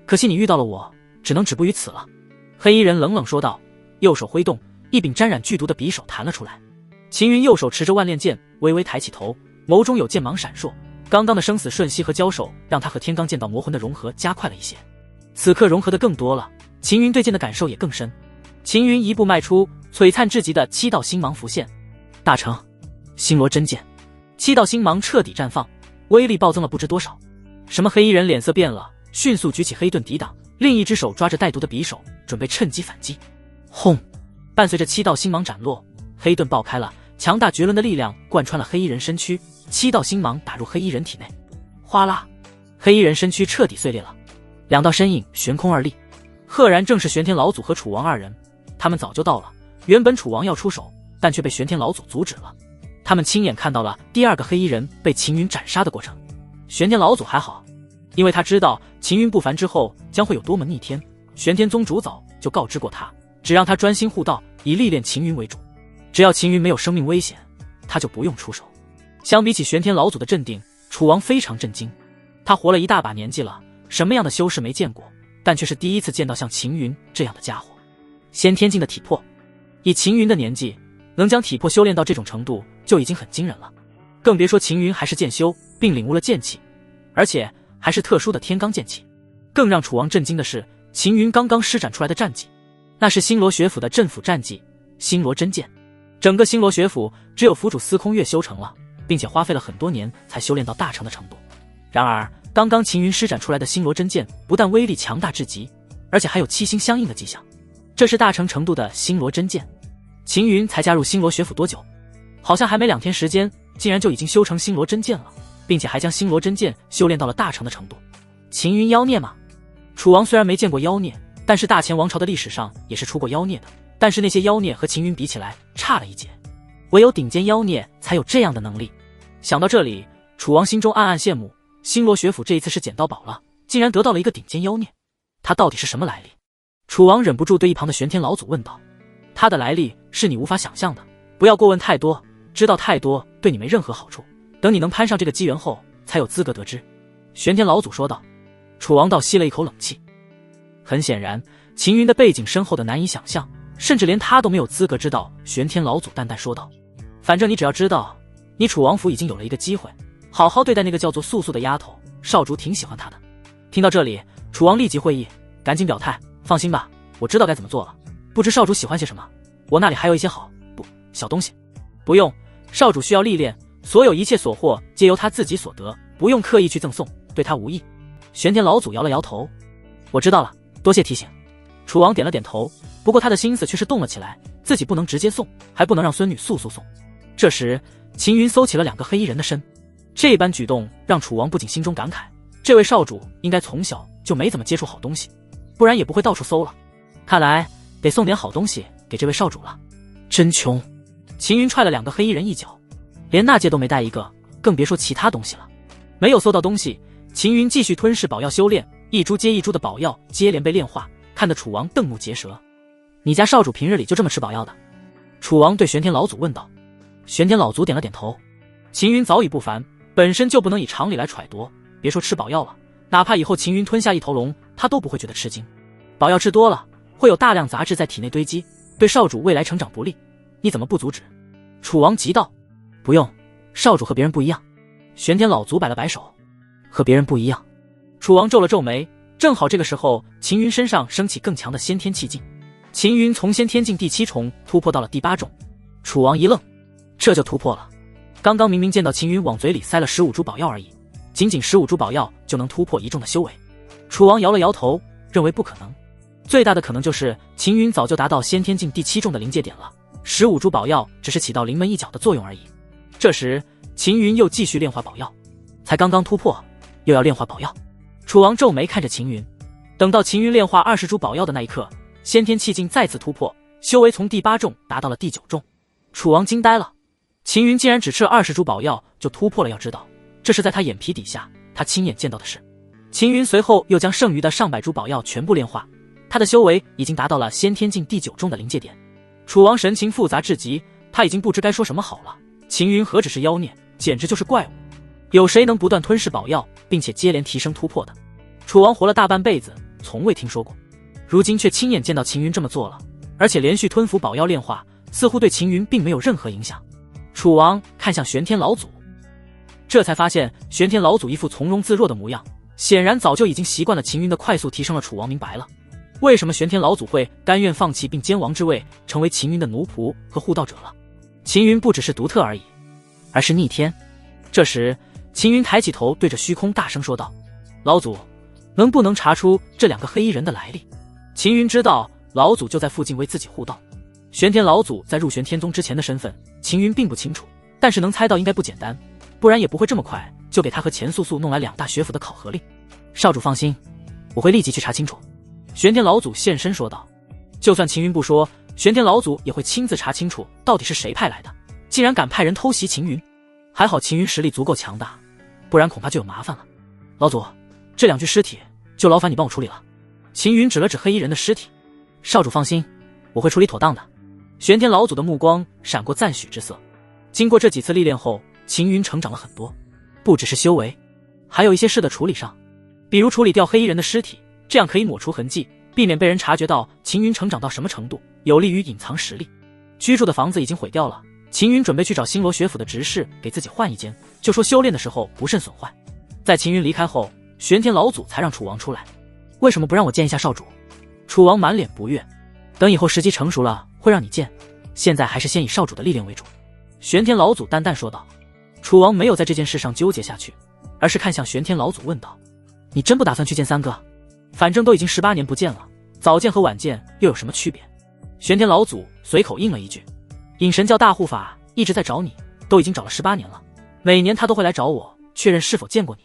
Speaker 1: 可可惜你遇到了我，只能止步于此了。黑衣人冷冷说道，右手挥动，一柄沾染剧毒的匕首弹了出来。秦云右手持着万炼剑，微微抬起头，眸中有剑芒闪烁。刚刚的生死瞬息和交手，让他和天罡剑道魔魂的融合加快了一些。此刻融合的更多了，秦云对剑的感受也更深。秦云一步迈出，璀璨至极的7道星芒浮现。大成，星罗真剑，7道星芒彻底绽放，威力暴增了不知多少。什么黑衣人脸色变了，迅速举起黑盾抵挡，另一只手抓着带毒的匕首，准备趁机反击。轰！伴随着7道星芒斩落，黑盾爆开了，强大绝伦的力量贯穿了黑衣人身躯，7道星芒打入黑衣人体内。哗啦！黑衣人身躯彻底碎裂了，2道身影悬空而立，赫然正是玄天老祖和楚王2人。他们早就到了，原本楚王要出手，但却被玄天老祖阻止了。他们亲眼看到了第2个黑衣人被秦云斩杀的过程。玄天老祖还好，因为他知道秦云不凡之后将会有多么逆天，玄天宗主早就告知过他，只让他专心护道，以历练秦云为主。只要秦云没有生命危险，他就不用出手。相比起玄天老祖的镇定，楚王非常震惊。他活了一大把年纪了，什么样的修士没见过，但却是第一次见到像秦云这样的家伙。先天境的体魄，以秦云的年纪，能将体魄修炼到这种程度就已经很惊人了。更别说秦云还是剑修，并领悟了剑气，而且还是特殊的天罡剑气。更让楚王震惊的是，秦云刚刚施展出来的战技，那是星罗学府的镇府战技星罗真剑。整个星罗学府只有府主司空月修成了，并且花费了很多年才修炼到大成的程度。然而刚刚秦云施展出来的星罗真剑不但威力强大至极，而且还有7星相应的迹象，这是大成程度的星罗真剑。秦云才加入星罗学府多久？好像还没2天时间，竟然就已经修成星罗真剑了，并且还将星罗真剑修炼到了大成的程度。秦云妖孽吗？楚王虽然没见过妖孽，但是大前王朝的历史上也是出过妖孽的，但是那些妖孽和秦云比起来差了一截，唯有顶尖妖孽才有这样的能力。想到这里，楚王心中暗暗羡慕，星罗学府这一次是捡到宝了，竟然得到了一个顶尖妖孽。他到底是什么来历？楚王忍不住对一旁的玄天老祖问道。他的来历是你无法想象的，不要过问太多，知道太多对你没任何好处，等你能攀上这个机缘后才有资格得知。玄天老祖说道。楚王倒吸了一口冷气。很显然，秦云的背景深厚的难以想象，甚至连他都没有资格知道。玄天老祖淡淡说道，反正你只要知道，你楚王府已经有了一个机会，好好对待那个叫做素素的丫头，少主挺喜欢她的。听到这里，楚王立即会意，赶紧表态，放心吧，我知道该怎么做了。不知少主喜欢些什么，我那里还有一些小东西。不用，少主需要历练，所有一切所获皆由他自己所得，不用刻意去赠送，对他无益。玄天老祖摇了摇头，我知道了，多谢提醒。楚王点了点头，不过他的心思却是动了起来，自己不能直接送，还不能让孙女素素送。这时秦云搜起了2个黑衣人的身，这般举动让楚王不仅心中感慨，这位少主应该从小就没怎么接触好东西，不然也不会到处搜了。看来得送点好东西给这位少主了。真穷！秦云踹了2个黑衣人一脚，连那戒都没带一个，更别说其他东西了。没有搜到东西，秦云继续吞噬宝药修炼，一株接一株的宝药接连被炼化，看得楚王瞠目结舌。你家少主平日里就这么吃宝药的？楚王对玄天老祖问道。玄天老祖点了点头。秦云早已不凡，本身就不能以常理来揣度，别说吃宝药了，哪怕以后秦云吞下一头龙，他都不会觉得吃惊。宝药吃多了，会有大量杂质在体内堆积，对少主未来成长不利，你怎么不阻止？楚王急道。不用，少主和别人不一样。玄天老祖摆了摆手。和别人不一样？楚王皱了皱眉，正好这个时候秦云身上升起更强的先天气劲，秦云从先天境第7重突破到了第8重。楚王一愣，这就突破了？刚刚明明见到秦云往嘴里塞了15株宝药而已，仅仅15株宝药就能突破1重的修为。楚王摇了摇头，认为不可能，最大的可能就是秦云早就达到先天境第7重的临界点了，15株宝药只是起到临门一脚的作用而已。这时秦云又继续炼化宝药，才刚刚突破又要炼化宝药。楚王皱眉看着秦云，等到秦云炼化20株宝药的那一刻，先天气境再次突破，修为从第8重达到了第9重。楚王惊呆了，秦云竟然只吃了20株宝药就突破了，要知道这是在他眼皮底下，他亲眼见到的事。秦云随后又将剩余的上百株宝药全部炼化，他的修为已经达到了先天境第9重的临界点。楚王神情复杂至极，他已经不知该说什么好了。秦云何止是妖孽，简直就是怪物，有谁能不断吞噬宝药并且接连提升突破的？楚王活了大半辈子，从未听说过，如今却亲眼见到秦云这么做了，而且连续吞服宝药炼化，似乎对秦云并没有任何影响。楚王看向玄天老祖，这才发现玄天老祖一副从容自若的模样，显然早就已经习惯了秦云的快速提升。了楚王明白了，为什么玄天老祖会甘愿放弃并兼王之位，成为秦云的奴仆和护道者了。秦云不只是独特而已，而是逆天。这时秦云抬起头，对着虚空大声说道：老祖，能不能查出这2个黑衣人的来历？秦云知道老祖就在附近为自己护道，玄天老祖在入玄天宗之前的身份秦云并不清楚，但是能猜到应该不简单，不然也不会这么快就给他和钱素素弄来2大学府的考核令。少主放心，我会立即去查清楚。玄天老祖现身说道。就算秦云不说，玄天老祖也会亲自查清楚到底是谁派来的，竟然敢派人偷袭秦云。还好秦云实力足够强大，不然恐怕就有麻烦了。老祖，这2具尸体就劳烦你帮我处理了。秦云指了指黑衣人的尸体。少主放心，我会处理妥当的。玄天老祖的目光闪过赞许之色。经过这几次历练后，秦云成长了很多，不只是修为，还有一些事的处理上，比如处理掉黑衣人的尸体，这样可以抹除痕迹，避免被人察觉到秦云成长到什么程度，有利于隐藏实力。居住的房子已经毁掉了，秦云准备去找星罗学府的执事给自己换一间，就说修炼的时候不慎损坏。在秦云离开后，玄天老祖才让楚王出来。为什么不让我见一下少主？楚王满脸不悦。等以后时机成熟了会让你见，现在还是先以少主的历练为主。玄天老祖淡淡说道。楚王没有在这件事上纠结下去，而是看向玄天老祖问道：你真不打算去见3个？反正都已经18年不见了，早见和晚见又有什么区别？玄天老祖随口应了一句：隐神教大护法一直在找你，都已经找了18年了，每年他都会来找我确认是否见过你。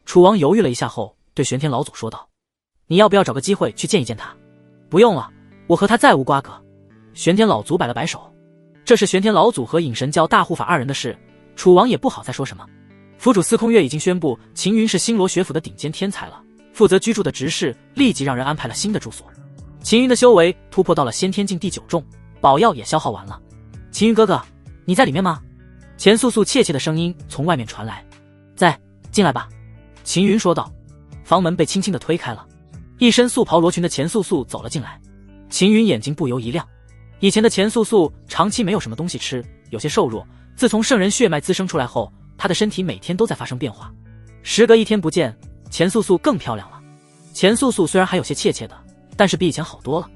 Speaker 1: 楚王犹豫了一下后对玄天老祖说道：你要不要找个机会去见一见他？不用了，我和他再无瓜葛。玄天老祖摆了摆手。这是玄天老祖和隐神教大护法2人的事，楚王也不好再说什么。府主司空月已经宣布秦云是星罗学府的顶尖天才了，负责居住的执事立即让人安排了新的住所。秦云的修为突破到了先天境第9重，宝药也消耗完了。秦云哥哥，你在里面吗？钱素素怯怯的声音从外面传来。在，进来吧。秦云说道。房门被轻轻的推开了，一身素袍罗裙的钱素素走了进来。秦云眼睛不由一亮，以前的钱素素长期没有什么东西吃，有些瘦弱，自从圣人血脉滋生出来后，她的身体每天都在发生变化。时隔1天不见，钱素素更漂亮了。钱素素虽然还有些怯怯的，但是比以前好多了。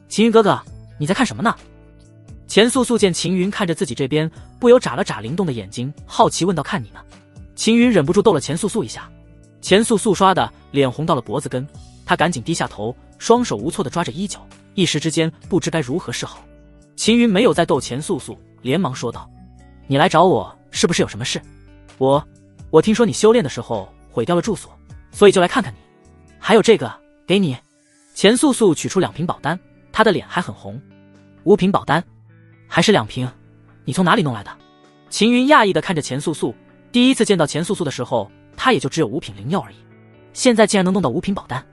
Speaker 1: 秦云哥哥，你在看什么呢？钱素素见秦云看着自己这边，不由眨了眨灵动的眼睛，好奇问道：看你呢？秦云忍不住逗了钱素素一下。钱素素刷的脸红到了脖子根，她赶紧低下头，双手无措地抓着衣角，一时之间不知该如何是好。秦云没有再逗钱素素，连忙说道：你来找我是不是有什么事？我听说你修炼的时候毁掉了住所，所以就来看看你。还有这个给你。钱素素取出2瓶宝丹，她的脸还很红。5瓶宝丹？还是2瓶？你从哪里弄来的？秦云讶异地看着钱素素，第一次见到钱素素的时候，她也就只有5品灵药而已，现在竟然能弄到5瓶宝丹。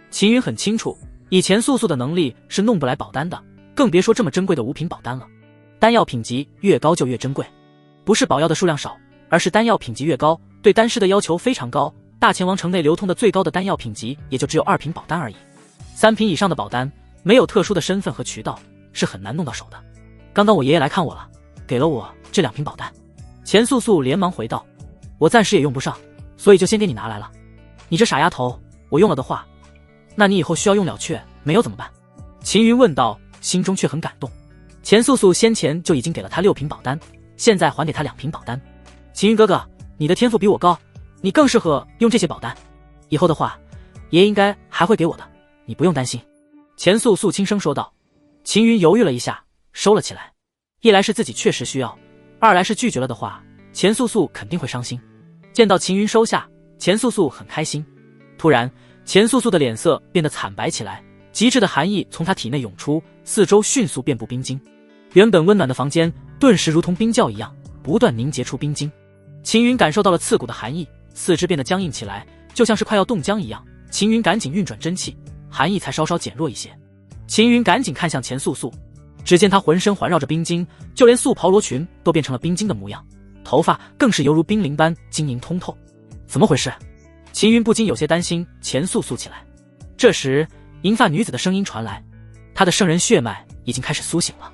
Speaker 1: 秦云很清楚，以钱素素的能力是弄不来宝丹的，更别说这么珍贵的5品宝丹了。丹药品级越高就越珍贵，不是宝药的数量少，而是丹药品级越高，对丹师的要求非常高。大乾王城内流通的最高的丹药品级也就只有2品宝丹而已，3品以上的宝丹没有特殊的身份和渠道是很难弄到手的。刚刚我爷爷来看我了，给了我这2瓶宝丹。钱素素连忙回道：我暂时也用不上，所以就先给你拿来了。你这傻丫头，我用了的话，那你以后需要用了却没有怎么办？秦云问道，心中却很感动。钱素素先前就已经给了他6瓶宝丹，现在还给他2瓶宝丹。秦云哥哥，你的天赋比我高，你更适合用这些宝丹，以后的话爷爷应该还会给我的，你不用担心。钱素素轻声说道。秦云犹豫了一下，收了起来。一来是自己确实需要，二来是拒绝了的话，钱素素肯定会伤心。见到秦云收下，钱素素很开心。突然，钱素素的脸色变得惨白起来，极致的寒意从她体内涌出，四周迅速遍布冰晶。原本温暖的房间顿时如同冰窖一样，不断凝结出冰晶。秦云感受到了刺骨的寒意，四肢变得僵硬起来，就像是快要冻僵一样。秦云赶紧运转真气，寒意才稍稍减弱一些。秦云赶紧看向钱素素，只见她浑身环绕着冰晶，就连素袍罗裙都变成了冰晶的模样，头发更是犹如冰凌般晶莹通透。怎么回事？秦云不禁有些担心钱素素起来。这时，银发女子的声音传来，她的圣人血脉已经开始苏醒了。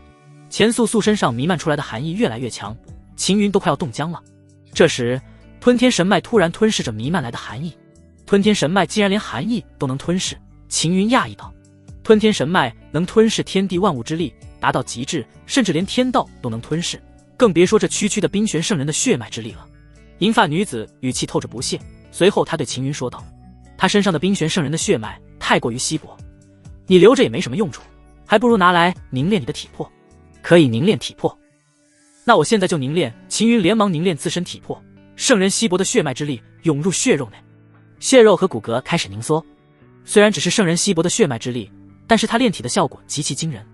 Speaker 1: 钱素素身上弥漫出来的寒意越来越强，秦云都快要冻僵了。这时，吞天神脉突然吞噬着弥漫来的寒意。吞天神脉竟然连寒意都能吞噬，秦云讶异道：吞天神脉能吞噬天地万物之力，达到极致，甚至连天道都能吞噬，更别说这区区的冰玄圣人的血脉之力了。银发女子语气透着不屑，随后她对秦云说道：她身上的冰玄圣人的血脉太过于稀薄，你留着也没什么用处，还不如拿来凝练你的体魄。可以凝练体魄？那我现在就凝练。秦云连忙凝练自身体魄，圣人稀薄的血脉之力涌入血肉内，血肉和骨骼开始凝缩。虽然只是圣人稀薄的血脉之力，但是他炼体的效果极其惊人。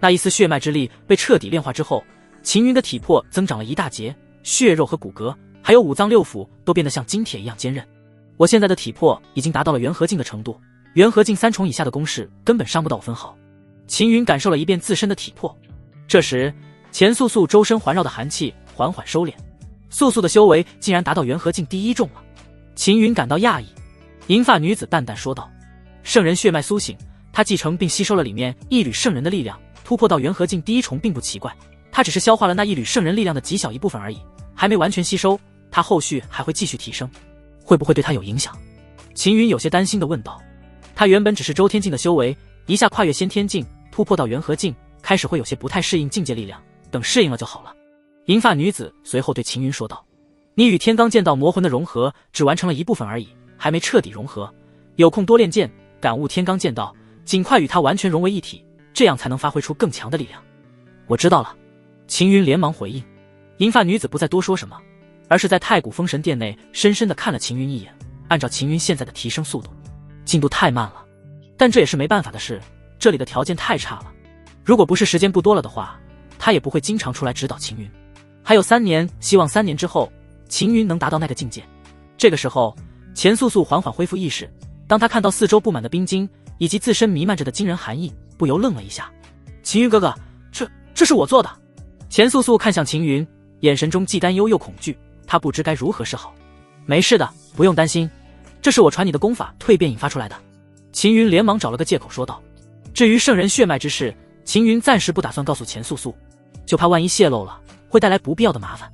Speaker 1: 那一丝血脉之力被彻底炼化之后，秦云的体魄增长了一大截，血肉和骨骼还有五脏六腑都变得像金铁一样坚韧。我现在的体魄已经达到了元和境的程度，元和境3重以下的攻势根本伤不到我分毫。秦云感受了一遍自身的体魄。这时，钱素素周身环绕的寒气缓缓收敛，素素的修为竟然达到元和境第1重了。秦云感到讶异。银发女子淡淡说道：圣人血脉苏醒，他继承并吸收了里面一缕圣人的力量，突破到元和境第1重并不奇怪，他只是消化了那一缕圣人力量的极小一部分而已，还没完全吸收，他后续还会继续提升，会不会对他有影响？秦云有些担心地问道。他原本只是周天境的修为，一下跨越先天境，突破到元和境，开始会有些不太适应境界力量，等适应了就好了。银发女子随后对秦云说道：你与天罡剑道魔魂的融合只完成了一部分而已，还没彻底融合，有空多练剑，感悟天罡剑道，尽快与它完全融为一体，这样才能发挥出更强的力量。我知道了。秦云连忙回应。银发女子不再多说什么，而是在太古封神殿内深深地看了秦云一眼。按照秦云现在的提升速度，进度太慢了，但这也是没办法的事，这里的条件太差了。如果不是时间不多了的话，他也不会经常出来指导秦云。还有3年，希望3年之后秦云能达到那个境界。这个时候，钱素素缓缓恢复意识，当他看到四周布满的冰晶以及自身弥漫着的惊人寒意，不由愣了一下。秦云哥哥，这是我做的。钱素素看向秦云，眼神中既担忧又恐惧，他不知该如何是好。没事的，不用担心，这是我传你的功法蜕变引发出来的。秦云连忙找了个借口说道。至于圣人血脉之事，秦云暂时不打算告诉钱素素，就怕万一泄露了，会带来不必要的麻烦。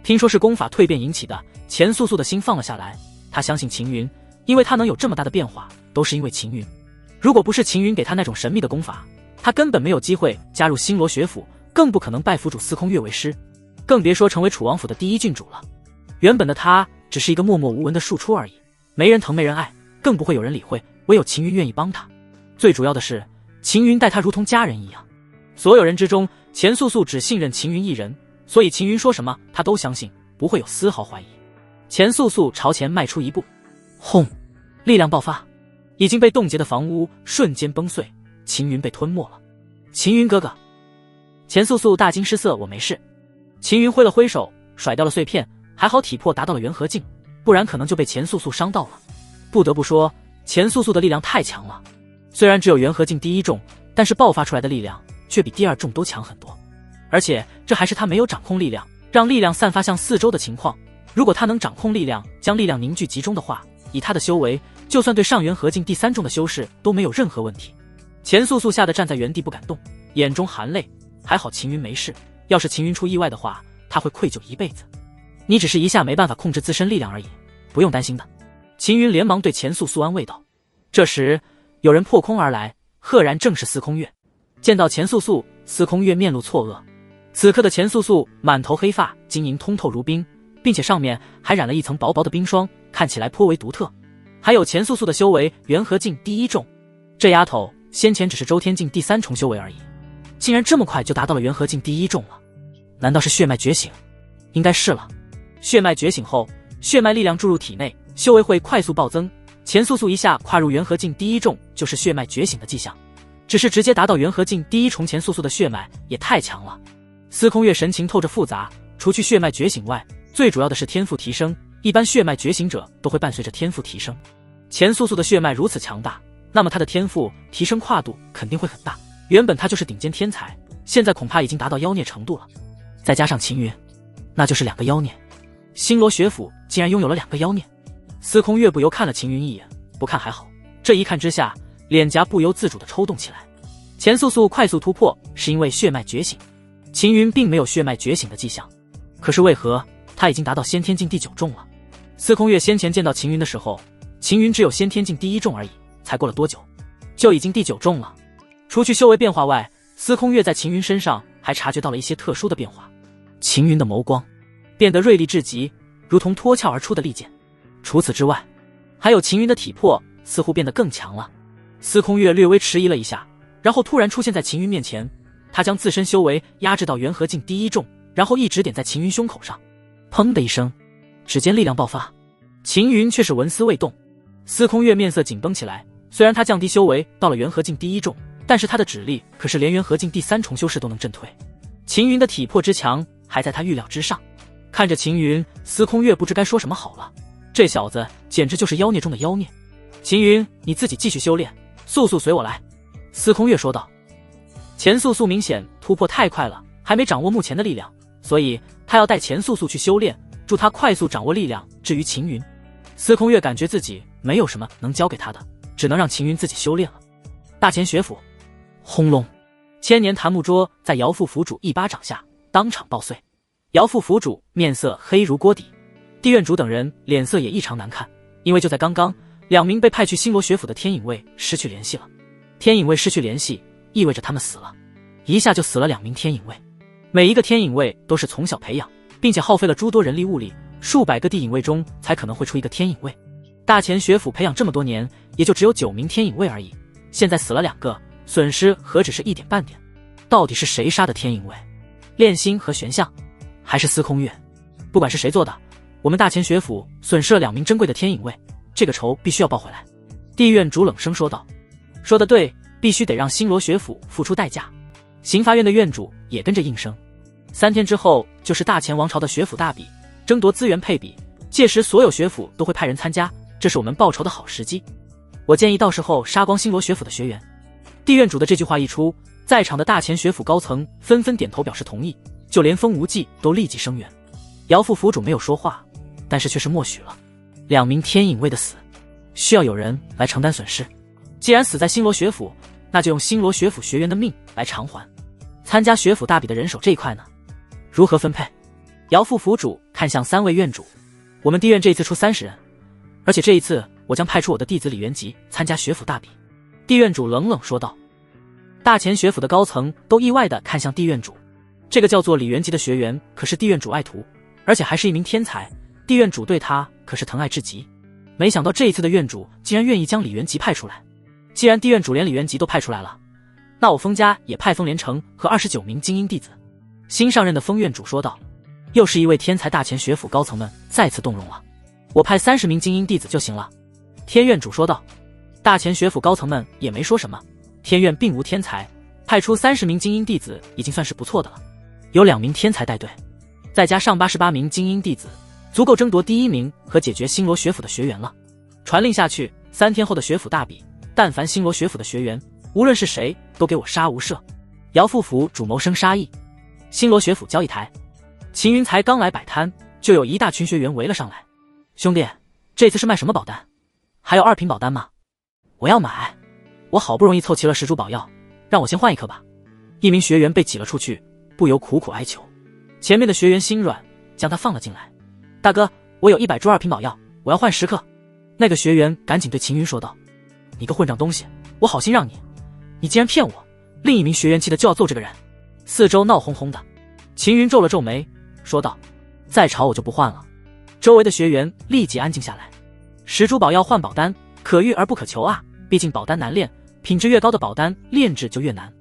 Speaker 1: 听说是功法蜕变引起的，钱素素的心放了下来。他相信秦云，因为他能有这么大的变化，都是因为秦云。如果不是秦云给他那种神秘的功法，他根本没有机会加入星罗学府，更不可能拜府主司空月为师，更别说成为楚王府的第1郡主了。原本的他只是一个默默无闻的庶出而已，没人疼没人爱，更不会有人理会，唯有秦云愿意帮他。最主要的是，秦云待他如同家人一样。所有人之中，钱素素只信任秦云一人，所以秦云说什么他都相信，不会有丝毫怀疑。钱素素朝前迈出一步，轰！力量爆发，已经被冻结的房屋瞬间崩碎，秦云被吞没了。秦云哥哥！钱素素大惊失色，我没事。秦云挥了挥手，甩掉了碎片，还好体魄达到了元和境，不然可能就被钱素素伤到了。不得不说，钱素素的力量太强了，虽然只有元和境第1重，但是爆发出来的力量却比第2重都强很多。而且这还是他没有掌控力量，让力量散发向四周的情况。如果他能掌控力量，将力量凝聚集中的话，以他的修为，就算对上元和境第3重的修士都没有任何问题。钱素素吓得站在原地不敢动，眼中含泪。还好秦云没事，要是秦云出意外的话，他会愧疚一辈子。你只是一下没办法控制自身力量而已，不用担心的。秦云连忙对钱素素安慰道。这时有人破空而来，赫然正是司空月。见到钱素素，司空月面露错愕。此刻的钱素素满头黑发，晶莹通透如冰，并且上面还染了一层薄薄的冰霜，看起来颇为独特。还有钱素素的修为元和境第1重，这丫头先前只是周天境第3重修为而已，竟然这么快就达到了元和境第1重了。难道是血脉觉醒？应该是了。血脉觉醒后，血脉力量注入体内，修为会快速暴增。钱素素一下跨入元和境第1重，就是血脉觉醒的迹象。只是直接达到元和境第1重，钱素素的血脉也太强了。司空月神情透着复杂，除去血脉觉醒外，最主要的是天赋提升。一般血脉觉醒者都会伴随着天赋提升。钱素素的血脉如此强大，那么她的天赋提升跨度肯定会很大。原本她就是顶尖天才，现在恐怕已经达到妖孽程度了。再加上秦云，那就是2个妖孽。星罗学府竟然拥有了2个妖孽。司空月不由看了秦云一眼，不看还好，这一看之下，脸颊不由自主地抽动起来。钱素素快速突破，是因为血脉觉醒。秦云并没有血脉觉醒的迹象，可是为何他已经达到先天境第9重了？司空月先前见到秦云的时候，秦云只有先天境第1重而已，才过了多久，就已经第9重了。除去修为变化外，司空月在秦云身上还察觉到了一些特殊的变化。秦云的眸光变得锐利至极，如同脱壳而出的利剑。除此之外，还有秦云的体魄似乎变得更强了。司空月略微迟疑了一下，然后突然出现在秦云面前。他将自身修为压制到元和境第1重，然后一指点在秦云胸口上。砰的一声，指尖力量爆发，秦云却是纹丝未动。司空月面色紧绷起来，虽然他降低修为到了元和境第1重，但是他的指力可是连元和境第3重修士都能震退。秦云的体魄之强还在他预料之上。看着秦云，司空月不知该说什么好了。这小子简直就是妖孽中的妖孽。秦云，你自己继续修炼，素素随我来。司空月说道。钱素素明显突破太快了，还没掌握目前的力量，所以他要带钱素素去修炼，助他快速掌握力量。至于秦云，司空月感觉自己没有什么能教给他的，只能让秦云自己修炼了。大钱学府，轰隆，千年檀木桌在姚副府主一巴掌下当场爆碎。姚副府主面色黑如锅底，地院主等人脸色也异常难看，因为就在刚刚，2名被派去星罗学府的天影卫失去联系了。天影卫失去联系意味着他们死了，一下就死了2名天影卫。每一个天影卫都是从小培养，并且耗费了诸多人力物力，数百个地影卫中才可能会出一个天影卫。大钱学府培养这么多年，也就只有9名天影卫而已，现在死了2个，损失何止是一点半点？到底是谁杀的天影卫？炼心和玄象，还是司空月？不管是谁做的，我们大钱学府损失了2名珍贵的天影卫，这个仇必须要报回来。地院主冷声说道。说得对，必须得让星罗学府付出代价。刑罚院的院主也跟着应声。3天之后就是大钱王朝的学府大比，争夺资源配比，届时所有学府都会派人参加，这是我们报仇的好时机。我建议到时候杀光星罗学府的学员。地院主的这句话一出，在场的大钱学府高层纷纷点头表示同意，就连风无忌都立即声援。姚副府主没有说话，但是却是默许了。2名天影卫的死，需要有人来承担损失。既然死在星罗学府，那就用星罗学府学员的命来偿还。参加学府大比的人手这一块呢，如何分配？姚副府主看向3位院主，我们地院这一次出30人，而且这一次我将派出我的弟子李元吉参加学府大比。地院主冷冷说道。大钱学府的高层都意外地看向地院主，这个叫做李元吉的学员可是地院主爱徒，而且还是一名天才，地院主对他可是疼爱至极。没想到这一次的院主竟然愿意将李元吉派出来。既然地院主连李元吉都派出来了，那我封家也派封连城和29名精英弟子。新上任的封院主说道。又是一位天才，大钱学府高层们再次动容了。我派30名精英弟子就行了。天院主说道。大钱学府高层们也没说什么，天院并无天才，派出30名精英弟子已经算是不错的了。有2名天才带队，再加上88名精英弟子，足够争夺第1名和解决星罗学府的学员了。传令下去，3天后的学府大比，但凡星罗学府的学员，无论是谁，都给我杀无赦。姚副府主谋生杀意。星罗学府交易台，秦云才刚来摆摊，就有一大群学员围了上来。兄弟，这次是卖什么保单？还有2品保单吗？我要买。我好不容易凑齐了10株宝药，让我先换一颗吧。一名学员被挤了出去，不由苦苦哀求。前面的学员心软，将他放了进来。大哥，我有100株2品宝药，我要换10颗。那个学员赶紧对秦云说道。你个混账东西，我好心让你，你竟然骗我！另一名学员气得就要揍这个人。四周闹哄哄的，秦云皱了皱眉，说道：再吵我就不换了。周围的学员立即安静下来。10株宝药换保单，可遇而不可求啊，毕竟保单难炼，品质越高的保单炼制就越难。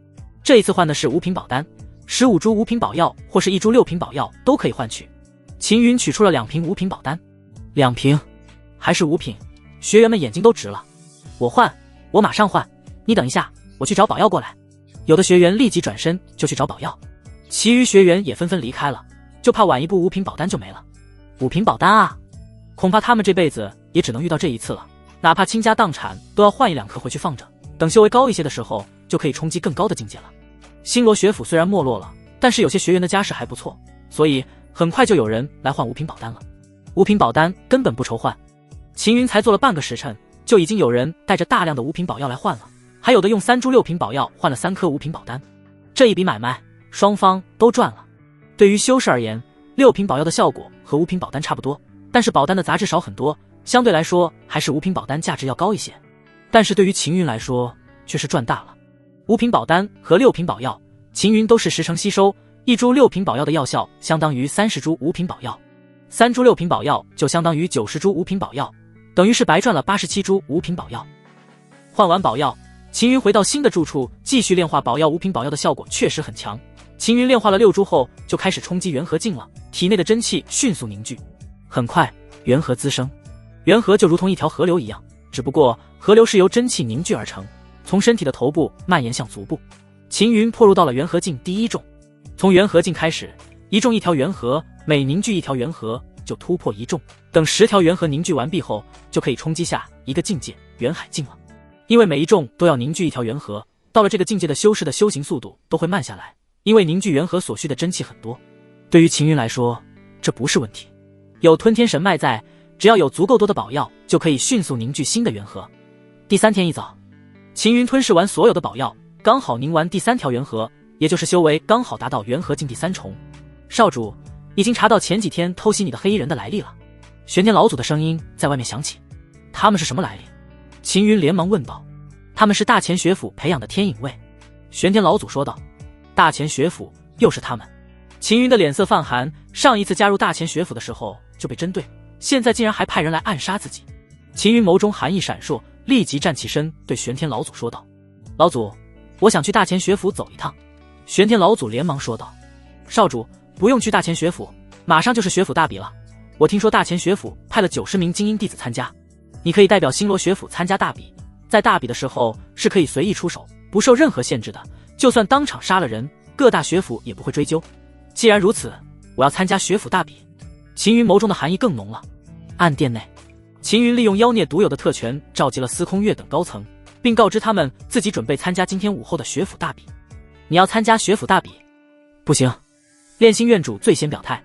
Speaker 1: 这一次换的是5品保单，15株5品宝药或是1株6品宝药都可以换取。秦云取出了2瓶5品保单，2瓶还是5品，学员们眼睛都直了。我换，我马上换，你等一下，我去找宝药过来。有的学员立即转身就去找宝药，其余学员也纷纷离开了，就怕晚一步5品保单就没了。5品保单啊，恐怕他们这辈子也只能遇到这一次了，哪怕倾家荡产都要换1-2颗回去放着，等修为高一些的时候就可以冲击更高的境界了。星罗学府虽然没落了，但是有些学员的家世还不错，所以很快就有人来换5品保单了。5品保单根本不愁换，秦云才做了半个时辰，就已经有人带着大量的5品宝药来换了，还有的用3株6品宝药换了3颗5品宝丹。这一笔买卖，双方都赚了。对于修士而言，6品宝药的效果和5品宝丹差不多，但是宝丹的杂质少很多，相对来说还是5品宝丹价值要高一些。但是对于秦云来说，却是赚大了。5品宝丹和6品宝药，秦云都是10成吸收，1株6品宝药的药效相当于30株5品宝药，3株6品宝药就相当于90株5品宝药，等于是白赚了87株5品宝药。换完宝药，秦云回到新的住处，继续炼化宝药。5品宝药的效果确实很强。秦云炼化了6株后，就开始冲击元河境了，体内的真气迅速凝聚，很快元河滋生。元河就如同一条河流一样，只不过河流是由真气凝聚而成，从身体的头部蔓延向足部。秦云破入到了元河境第1重，从元河境开始，一重一条元河，每凝聚一条元河就突破1重，等10条元河凝聚完毕后，就可以冲击下一个境界元海境了。因为每一重都要凝聚一条元河，到了这个境界的修士的修行速度都会慢下来，因为凝聚元河所需的真气很多。对于秦云来说，这不是问题，有吞天神脉在，只要有足够多的宝药，就可以迅速凝聚新的元河。第3天一早，秦云吞噬完所有的宝药，刚好凝完第3条元河，也就是修为刚好达到元河境第3重。少主，已经查到前几天偷袭你的黑衣人的来历了。玄天老祖的声音在外面响起。他们是什么来历？秦云连忙问道。他们是大前学府培养的天影卫。玄天老祖说道。大前学府又是他们？秦云的脸色泛寒，上一次加入大前学府的时候就被针对，现在竟然还派人来暗杀自己。秦云眸中寒意闪烁，立即站起身对玄天老祖说道。老祖，我想去大前学府走一趟。玄天老祖连忙说道。少主，不用去大前学府，马上就是学府大比了。我听说大前学府派了90名精英弟子参加，你可以代表星罗学府参加大比，在大比的时候是可以随意出手，不受任何限制的，就算当场杀了人，各大学府也不会追究。既然如此，我要参加学府大比。秦云眸中的寒意更浓了。暗殿内，秦云利用妖孽独有的特权召集了司空月等高层，并告知他们自己准备参加今天午后的学府大比。你要参加学府大比？不行，炼心院主最先表态。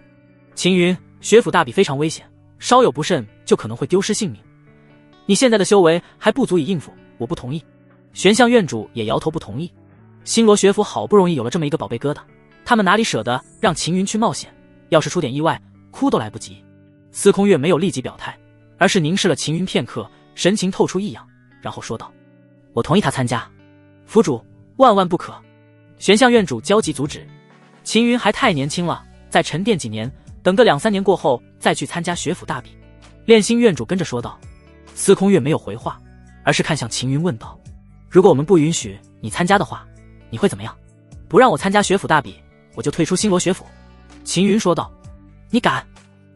Speaker 1: 秦云，学府大比非常危险，稍有不慎就可能会丢失性命，你现在的修为还不足以应付，我不同意。玄象院主也摇头不同意。星罗学府好不容易有了这么一个宝贝疙瘩，他们哪里舍得让秦云去冒险，要是出点意外，哭都来不及。司空月没有立即表态，而是凝视了秦云片刻，神情透出异样，然后说道：我同意他参加，府主万万不可。玄象院主焦急阻止。秦云还太年轻了，再沉淀几年，等个2-3年过后再去参加学府大比。炼心院主跟着说道。司空月没有回话，而是看向秦云问道：如果我们不允许你参加的话，你会怎么样？不让我参加学府大比，我就退出星罗学府。秦云说道。你敢？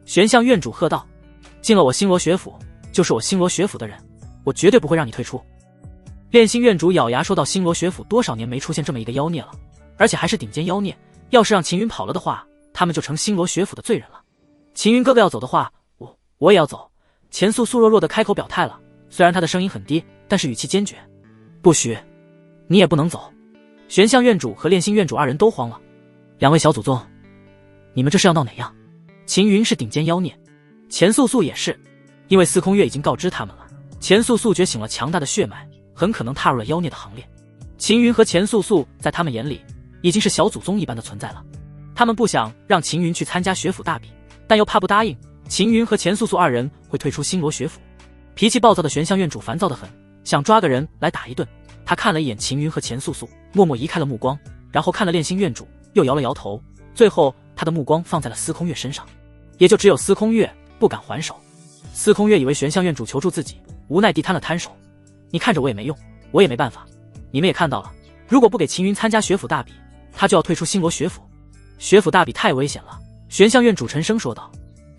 Speaker 1: 玄象院主喝道。进了我星罗学府，就是我星罗学府的人，我绝对不会让你退出。炼心院主咬牙说道。星罗学府多少年没出现这么一个妖孽了，而且还是顶尖妖孽，要是让秦云跑了的话，他们就成星罗学府的罪人了。秦云哥哥要走的话，我也要走。钱素素弱弱的开口表态了，虽然他的声音很低，但是语气坚决。不许，你也不能走。玄象院主和炼心院主2人都慌了。2位小祖宗，你们这是要闹哪样？秦云是顶尖妖孽，钱素素也是，因为司空月已经告知他们了，钱素素觉醒了强大的血脉，很可能踏入了妖孽的行列。秦云和钱素素在他们眼里已经是小祖宗一般的存在了，他们不想让秦云去参加学府大比，但又怕不答应秦云和钱素素2人会退出星罗学府。脾气暴躁的玄象院主烦躁得很，想抓个人来打一顿。他看了一眼秦云和钱素素，默默移开了目光，然后看了炼心院主，又摇了摇头，最后他的目光放在了司空月身上，也就只有司空月不敢还手。司空月以为玄象院主求助自己，无奈地摊了摊手。你看着我也没用，我也没办法。你们也看到了，如果不给秦云参加学府大比，他就要退出星罗学府。学府大比太危险了，玄象院主沉声说道。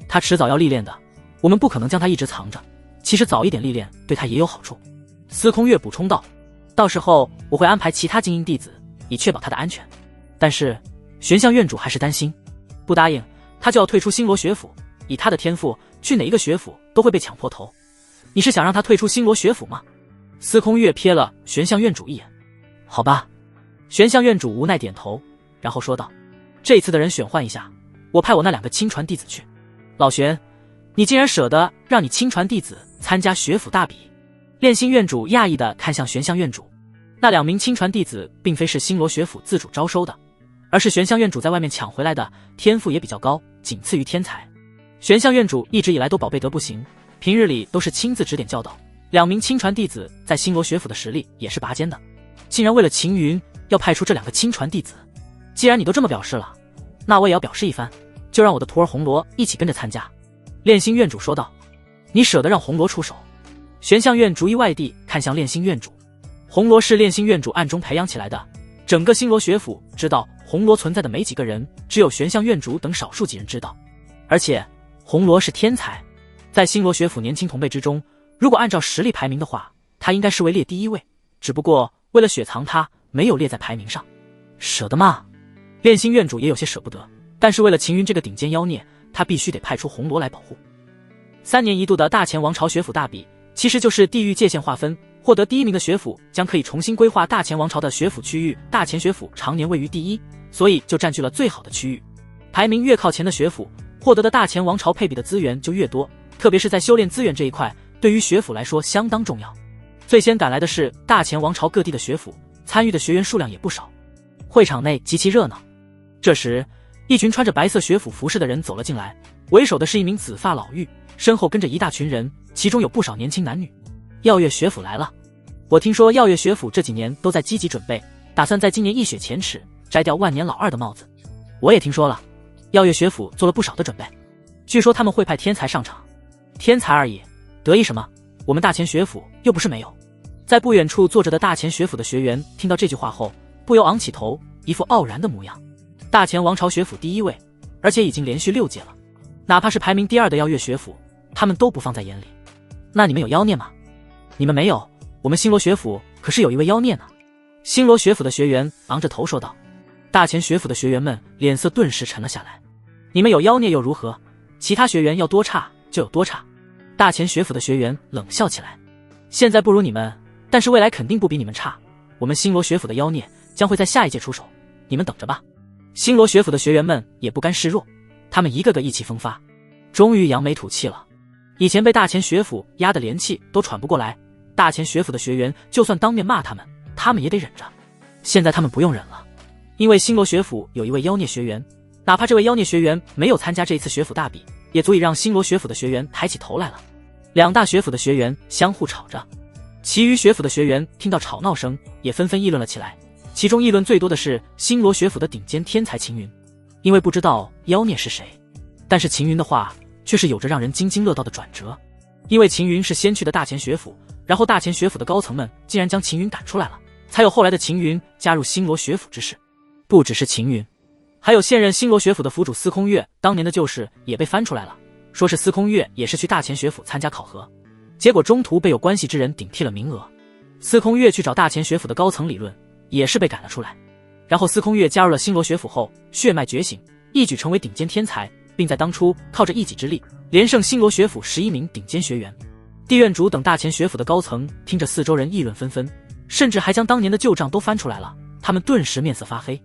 Speaker 1: 他迟早要历练的，我们不可能将他一直藏着，其实早一点历练对他也有好处。司空月补充道。到时候我会安排其他精英弟子，以确保他的安全。但是玄象院主还是担心，不答应他就要退出星罗学府，以他的天赋，去哪一个学府都会被抢破头。你是想让他退出星罗学府吗？司空月瞥了玄象院主一眼。好吧。玄象院主无奈点头，然后说道。这次的人选换一下，我派我那2个亲传弟子去。老玄，你竟然舍得让你亲传弟子参加学府大比？炼心院主讶异地看向玄象院主。那2名亲传弟子并非是星罗学府自主招收的，而是玄象院主在外面抢回来的，天赋也比较高，仅次于天才。玄象院主一直以来都宝贝得不行，平日里都是亲自指点教导。2名亲传弟子在星罗学府的实力也是拔尖的，竟然为了秦云要派出这2个亲传弟子。既然你都这么表示了，那我也要表示一番，就让我的徒儿红罗一起跟着参加。炼心院主说道。你舍得让红罗出手？玄象院逐一外地看向炼心院主。红罗是炼心院主暗中培养起来的，整个星罗学府知道红罗存在的没几个人，只有玄象院主等少数几人知道。而且红罗是天才，在星罗学府年轻同辈之中，如果按照实力排名的话，他应该是位列第1位，只不过为了雪藏他，没有列在排名上。舍得吗？炼心院主也有些舍不得，但是为了秦云这个顶尖妖孽，他必须得派出红罗来保护。3年一度的大前王朝学府大比，其实就是地域界限划分，获得第1名的学府将可以重新规划大前王朝的学府区域。大前学府常年位于第1，所以就占据了最好的区域。排名越靠前的学府，获得的大前王朝配比的资源就越多，特别是在修炼资源这一块，对于学府来说相当重要。最先赶来的是大前王朝各地的学府，参与的学员数量也不少。会场内极其热闹。这时，一群穿着白色学府服饰的人走了进来，为首的是一名紫发老妪，身后跟着一大群人，其中有不少年轻男女。耀月学府来了。我听说耀月学府这几年都在积极准备，打算在今年一雪前耻，摘掉万年老二的帽子。我也听说了，耀月学府做了不少的准备，据说他们会派天才上场。天才而已，得意什么？我们大前学府又不是没有。在不远处坐着的大前学府的学员听到这句话后，不由昂起头，一副傲然的模样。大前王朝学府第1位，而且已经连续6届了，哪怕是排名第2的耀月学府，他们都不放在眼里。那你们有妖孽吗？你们没有，我们星罗学府可是有一位妖孽呢。星罗学府的学员昂着头说道。大前学府的学员们脸色顿时沉了下来。你们有妖孽又如何？其他学员要多差就有多差。大前学府的学员冷笑起来。现在不如你们，但是未来肯定不比你们差。我们星罗学府的妖孽将会在下一届出手，你们等着吧。星罗学府的学员们也不甘示弱，他们一个个意气风发，终于扬眉吐气了。以前被大前学府压得连气都喘不过来，大前学府的学员就算当面骂他们，他们也得忍着。现在他们不用忍了，因为星罗学府有一位妖孽学员，哪怕这位妖孽学员没有参加这次学府大比，也足以让星罗学府的学员抬起头来了。2大学府的学员相互吵着，其余学府的学员听到吵闹声，也纷纷议论了起来。其中议论最多的是星罗学府的顶尖天才秦云，因为不知道妖孽是谁，但是秦云的话却是有着让人津津乐道的转折。因为秦云是先去的大前学府，然后大前学府的高层们竟然将秦云赶出来了，才有后来的秦云加入星罗学府之事。不只是秦云，还有现任星罗学府的府主司空月，当年的旧事也被翻出来了，说是司空月也是去大前学府参加考核，结果中途被有关系之人顶替了名额。司空月去找大前学府的高层理论，也是被赶了出来。然后司空月加入了星罗学府后，血脉觉醒，一举成为顶尖天才，并在当初靠着一己之力连胜星罗学府11名顶尖学员。地院主等大前学府的高层听着四周人议论纷纷，甚至还将当年的旧账都翻出来了，他们顿时面色发黑。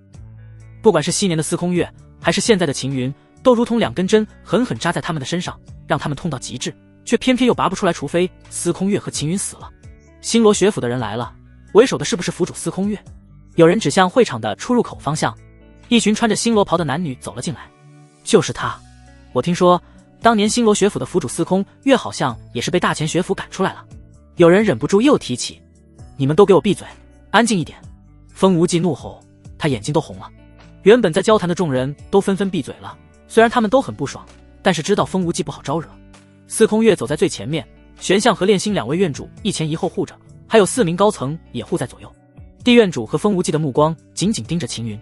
Speaker 1: 不管是昔年的司空月，还是现在的秦云，都如同2根针狠狠扎在他们的身上，让他们痛到极致，却偏偏又拔不出来，除非司空月和秦云死了。星罗学府的人来了，为首的是不是府主司空月？有人指向会场的出入口方向，一群穿着星罗袍的男女走了进来。就是他，我听说当年星罗学府的府主司空月好像也是被大前学府赶出来了。有人忍不住又提起，你们都给我闭嘴，安静一点。风无忌怒吼，他眼睛都红了。原本在交谈的众人都纷纷闭嘴了，虽然他们都很不爽，但是知道风无忌不好招惹。司空月走在最前面，玄象和炼心2位院主一前一后护着，还有4名高层也护在左右。地院主和风无忌的目光紧紧盯着秦云，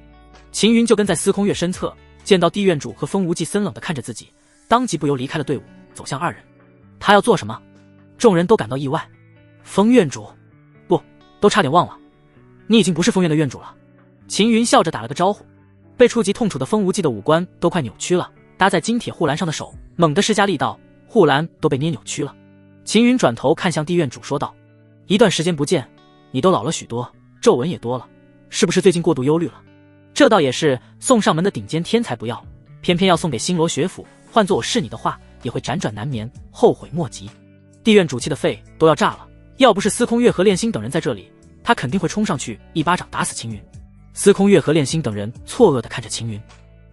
Speaker 1: 秦云就跟在司空月身侧，见到地院主和风无忌森冷地看着自己，当即不由离开了队伍，走向2人。他要做什么？众人都感到意外。风院主，不，都差点忘了，你已经不是风院的院主了。秦云笑着打了个招呼。被触及痛楚的风无忌的五官都快扭曲了，搭在金铁护栏上的手猛地施加力道，护栏都被捏扭曲了。秦云转头看向地院主说道，一段时间不见，你都老了许多，皱纹也多了，是不是最近过度忧虑了？这倒也是，送上门的顶尖天才不要，偏偏要送给星罗学府，换做我是你的话，也会辗转难眠，后悔莫及。地院主气的肺都要炸了，要不是司空月和炼心等人在这里，他肯定会冲上去一巴掌打死秦云。司空月和练心等人错愕地看着秦云，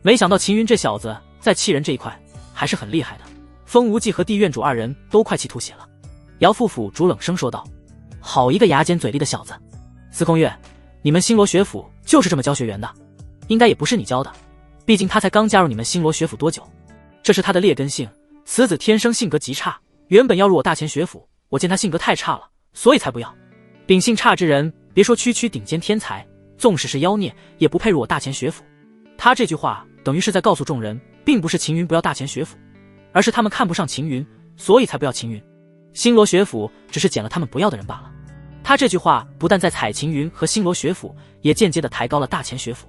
Speaker 1: 没想到秦云这小子在气人这一块还是很厉害的。风无忌和地院主二人都快气吐血了。姚副府主冷声说道：“好一个牙尖嘴利的小子！司空月，你们星罗学府就是这么教学员的？应该也不是你教的，毕竟他才刚加入你们星罗学府多久？这是他的劣根性，此子天生性格极差，原本要入我大钱学府，我见他性格太差了，所以才不要。秉性差之人，别说区区顶尖天才，纵使是妖孽，也不配入我大钱学府。”他这句话等于是在告诉众人，并不是秦云不要大钱学府，而是他们看不上秦云，所以才不要秦云。星罗学府只是捡了他们不要的人罢了。他这句话不但在踩秦云和星罗学府，也间接的抬高了大钱学府。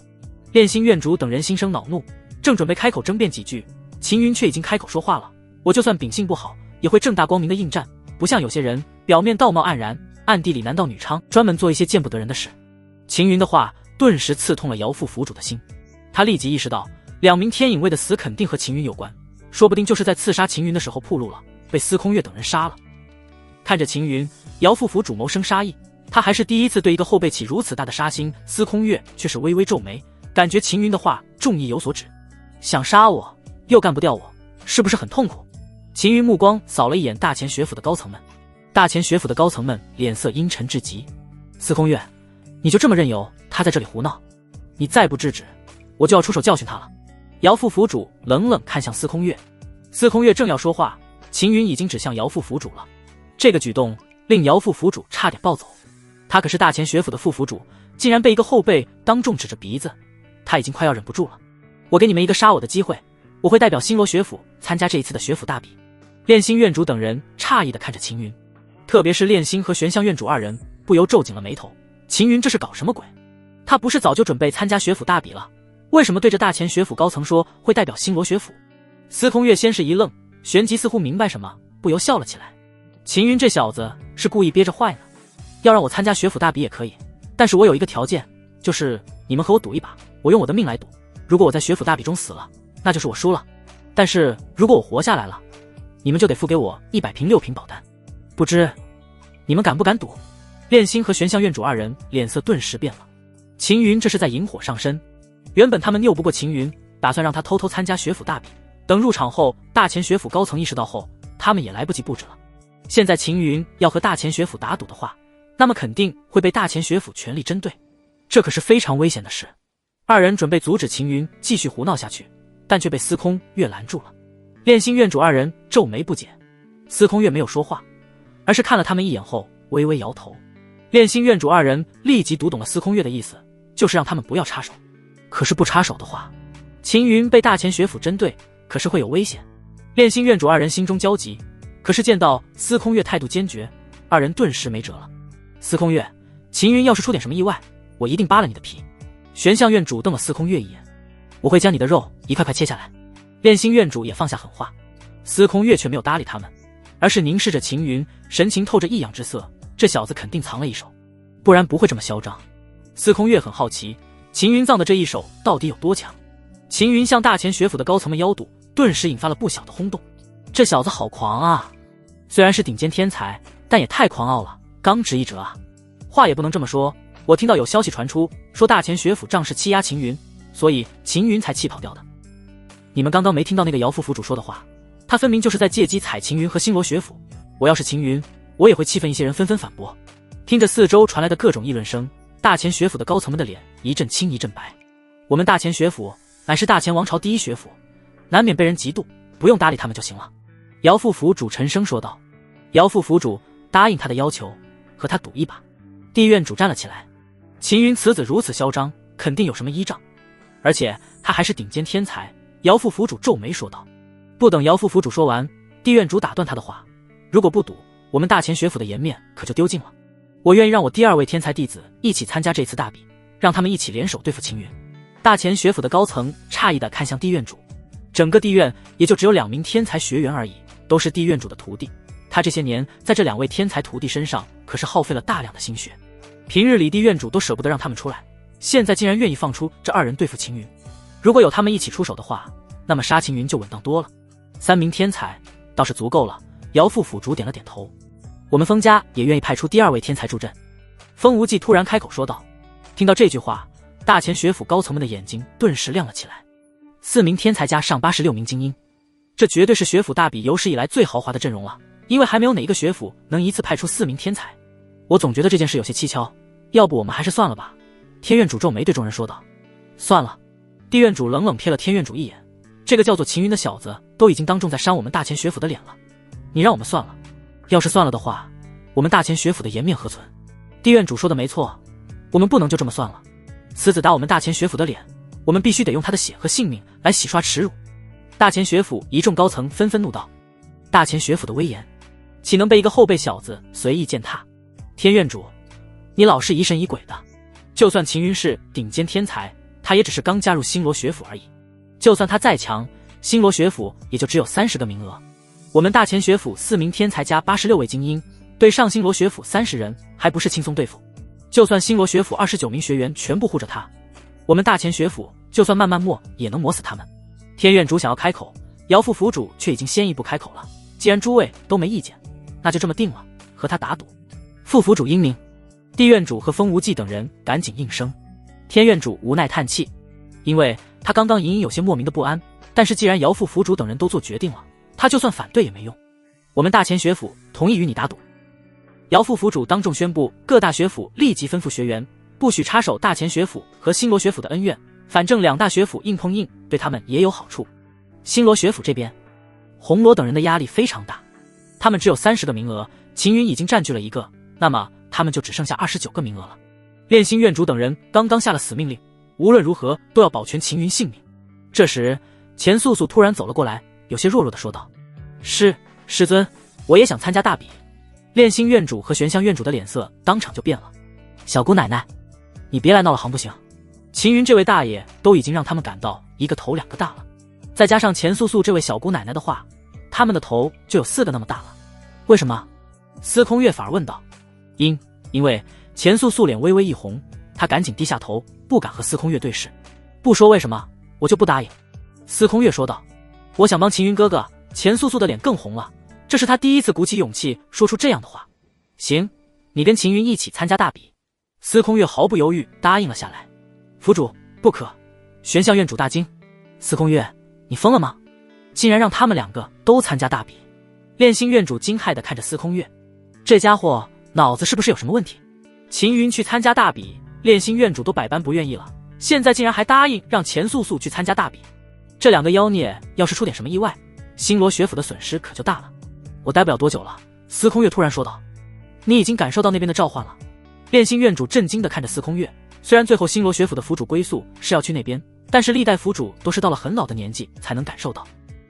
Speaker 1: 炼心院主等人心生恼怒，正准备开口争辩几句，秦云却已经开口说话了：“我就算秉性不好，也会正大光明的应战，不像有些人表面道貌岸然，暗地里男盗女娼，专门做一些见不得人的事。”秦云的话顿时刺痛了姚副府主的心，他立即意识到2名天影卫的死肯定和秦云有关，说不定就是在刺杀秦云的时候暴露了，被司空月等人杀了。看着秦云，姚副府主谋生杀意，他还是第一次对一个后辈起如此大的杀心。司空月却是微微皱眉，感觉秦云的话重意有所指，想杀我又干不掉我，是不是很痛苦？秦云目光扫了一眼大钱学府的高层们，大钱学府的高层们脸色阴沉至极。司空月，你就这么任由他在这里胡闹？你再不制止，我就要出手教训他了。姚副府主冷冷看向司空月，司空月正要说话，秦云已经指向姚副府主了。这个举动令姚副府主差点暴走，他可是大钱学府的副府主，竟然被一个后辈当众指着鼻子，他已经快要忍不住了。我给你们一个杀我的机会，我会代表星罗学府参加这一次的学府大比。炼心院主等人诧异地看着秦云，特别是炼心和玄象院主二人不由皱紧了眉头。秦云这是搞什么鬼？他不是早就准备参加学府大比了，为什么对着大钱学府高层说会代表星罗学府？司空月先是一愣，旋即似乎明白什么，不由笑了起来。秦云这小子是故意憋着坏呢，要让我参加学府大比也可以，但是我有一个条件，就是你们和我赌一把，我用我的命来赌，如果我在学府大比中死了，那就是我输了，但是如果我活下来了，你们就得付给我100瓶6瓶保单，不知你们敢不敢赌？炼心和玄象院主二人脸色顿时变了。秦云这是在引火上身，原本他们拗不过秦云，打算让他偷偷参加学府大比，等入场后大钱学府高层意识到后，他们也来不及布置了。现在秦云要和大钱学府打赌的话，那么肯定会被大钱学府全力针对，这可是非常危险的事。二人准备阻止秦云继续胡闹下去，但却被司空月拦住了。炼心院主二人皱眉不解，司空月没有说话，而是看了他们一眼后微微摇头。炼心院主二人立即读懂了司空月的意思，就是让他们不要插手。可是不插手的话，秦云被大钱学府针对，可是会有危险。炼心院主二人心中焦急，可是见到司空月态度坚决，二人顿时没辙了。司空月，秦云要是出点什么意外，我一定扒了你的皮。玄象院主瞪了司空月一眼，我会将你的肉一块块切下来。炼心院主也放下狠话，司空月却没有搭理他们，而是凝视着秦云，神情透着异样之色。这小子肯定藏了一手，不然不会这么嚣张。司空月很好奇，秦云藏的这一手到底有多强。秦云向大钱学府的高层们邀赌，顿时引发了不小的轰动。这小子好狂啊！虽然是顶尖天才，但也太狂傲了，刚直一折啊！话也不能这么说，我听到有消息传出，说大钱学府仗势欺压秦云，所以秦云才气跑掉的。你们刚刚没听到那个姚副府主说的话，他分明就是在借机踩秦云和星罗学府。我要是秦云，我也会气愤。一些人纷纷反驳。听着四周传来的各种议论声，大钱学府的高层们的脸一阵青一阵白。我们大钱学府乃是大钱王朝第一学府，难免被人嫉妒，不用搭理他们就行了。姚副府主沉声说道。姚副府主答应他的要求，和他赌一把。地院主站了起来。秦云此子如此嚣张，肯定有什么依仗，而且他还是顶尖天才。姚副府主皱眉说道。不等姚副府主说完，地院主打断他的话，如果不赌，我们大钱学府的颜面可就丢尽了。我愿意让我第2位天才弟子一起参加这次大比，让他们一起联手对付秦云。大钱学府的高层诧异地看向地院主，整个地院也就只有2名天才学员而已，都是地院主的徒弟。他这些年在这2位天才徒弟身上可是耗费了大量的心血，平日里地院主都舍不得让他们出来，现在竟然愿意放出这2人对付秦云。如果有他们一起出手的话，那么杀秦云就稳当多了。3名天才倒是足够了。姚副府主点了点头，我们封家也愿意派出第2位天才助阵。风无忌突然开口说道。听到这句话，大前学府高层们的眼睛顿时亮了起来。4名天才加上86名精英，这绝对是学府大比有史以来最豪华的阵容了，因为还没有哪一个学府能一次派出4名天才。我总觉得这件事有些蹊跷，要不我们还是算了吧。天院主皱眉对众人说道。算了。地院主冷冷瞥了天院主一眼，这个叫做秦云的小子都已经当众在伤我们大前学府的脸了，你让我们算了？要是算了的话，我们大前学府的颜面何存？地院主说的没错，我们不能就这么算了。此子打我们大前学府的脸，我们必须得用他的血和性命来洗刷耻辱。大前学府一众高层纷纷怒道。大前学府的威严，岂能被一个后辈小子随意践踏？天院主，你老是疑神疑鬼的。就算秦云是顶尖天才，他也只是刚加入星罗学府而已。就算他再强，星罗学府也就只有30个名额。我们大前学府4名天才加86位精英，对上星罗学府30人，还不是轻松对付？就算星罗学府29名学员全部护着他，我们大前学府就算慢慢磨也能磨死他们。天院主想要开口，姚副府主却已经先一步开口了。既然诸位都没意见，那就这么定了，和他打赌。副府主英明。地院主和风无忌等人赶紧应声。天院主无奈叹气，因为他刚刚隐隐有些莫名的不安，但是既然姚副府主等人都做决定了，他就算反对也没用。我们大前学府同意与你打赌。姚副府主当众宣布，各大学府立即吩咐学员不许插手大前学府和星罗学府的恩怨，反正2大学府硬碰硬，对他们也有好处。星罗学府这边，红罗等人的压力非常大，他们只有30个名额，秦云已经占据了1个，那么他们就只剩下29个名额了。炼心院主等人刚刚下了死命令，无论如何都要保全秦云性命。这时钱素素突然走了过来，有些弱弱的说道：师尊，我也想参加大比。炼心院主和玄香院主的脸色当场就变了。小姑奶奶，你别来闹了行不行？秦云这位大爷都已经让他们感到一个头2个大了，再加上钱素素这位小姑奶奶的话，他们的头就有4个那么大了。为什么？司空月反而问道。因为钱素素脸微微一红，她赶紧低下头，不敢和司空月对视。不说为什么，我就不答应。司空月说道。我想帮秦云哥哥。钱素素的脸更红了，这是他第一次鼓起勇气说出这样的话。行，你跟秦云一起参加大比。司空月毫不犹豫答应了下来。府主，不可！玄象院主大惊。司空月，你疯了吗？竟然让他们2个都参加大比。炼心院主惊骇地看着司空月，这家伙脑子是不是有什么问题？秦云去参加大比，炼心院主都百般不愿意了，现在竟然还答应让钱素素去参加大比。这2个妖孽要是出点什么意外，星罗学府的损失可就大了。我待不了多久了，司空月突然说道。你已经感受到那边的召唤了？炼心院主震惊地看着司空月。虽然最后星罗学府的府主归宿是要去那边，但是历代府主都是到了很老的年纪才能感受到。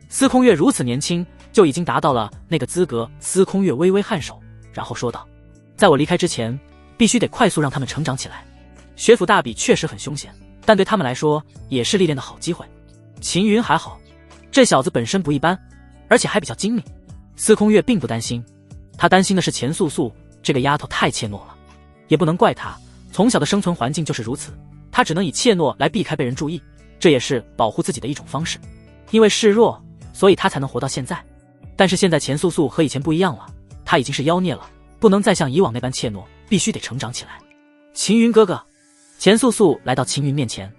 Speaker 1: 司空月如此年轻就已经达到了那个资格。司空月微微颔首，然后说道：在我离开之前，必须得快速让他们成长起来。学府大比确实很凶险，但对他们来说也是历练的好机会。秦云还好，这小子本身不一般，而且还比较精明。司空月并不担心，他担心的是钱素素这个丫头太怯懦了。也不能怪他，从小的生存环境就是如此，他只能以怯懦来避开被人注意，这也是保护自己的一种方式。因为示弱，所以他才能活到现在。但是现在钱素素和以前不一样了，他已经是妖孽了，不能再像以往那般怯懦，必须得成长起来。秦云哥哥。钱素素来到秦云面前，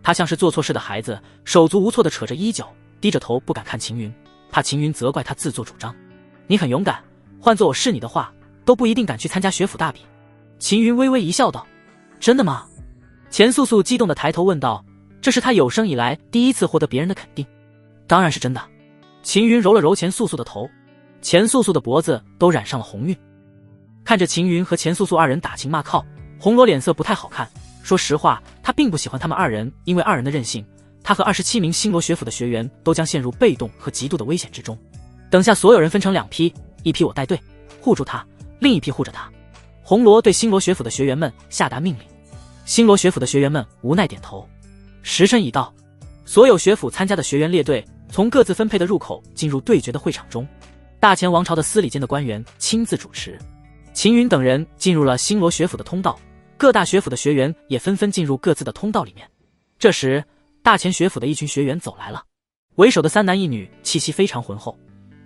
Speaker 1: 他像是做错事的孩子，手足无措地扯着衣角，低着头不敢看秦云，怕秦云责怪他自作主张。你很勇敢，换做我是你的话，都不一定敢去参加学府大比。秦云微微一笑道。真的吗？钱素素激动地抬头问道，这是他有生以来第一次获得别人的肯定。当然是真的。秦云揉了揉钱素素的头，钱素素的脖子都染上了红晕。看着秦云和钱素素2人打情骂俏，红罗脸色不太好看。说实话，他并不喜欢他们2人，因为2人的任性，他和27名星罗学府的学员都将陷入被动和极度的危险之中。等下所有人分成2批，一批我带队护住他，另一批护着他。红罗对星罗学府的学员们下达命令。星罗学府的学员们无奈点头。时辰已到，所有学府参加的学员列队，从各自分配的入口进入对决的会场中。大前王朝的司礼监的官员亲自主持。秦云等人进入了星罗学府的通道，各大学府的学员也纷纷进入各自的通道里面。这时大前学府的一群学员走来了，为首的3男1女气息非常浑厚，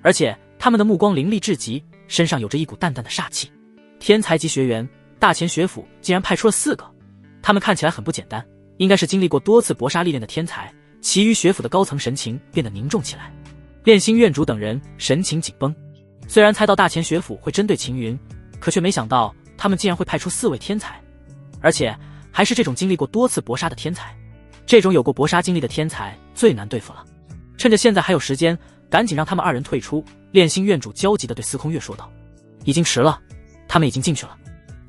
Speaker 1: 而且他们的目光凌厉至极，身上有着一股淡淡的煞气。天才级学员大前学府竟然派出了4个，他们看起来很不简单，应该是经历过多次搏杀历练的天才。其余学府的高层神情变得凝重起来，炼心院主等人神情紧绷。虽然猜到大前学府会针对秦云，可却没想到他们竟然会派出4位天才，而且还是这种经历过多次搏杀的天才。这种有过搏杀经历的天才最难对付了。趁着现在还有时间，赶紧让他们2人退出。炼心院主焦急地对司空月说道：“已经迟了，他们已经进去了。”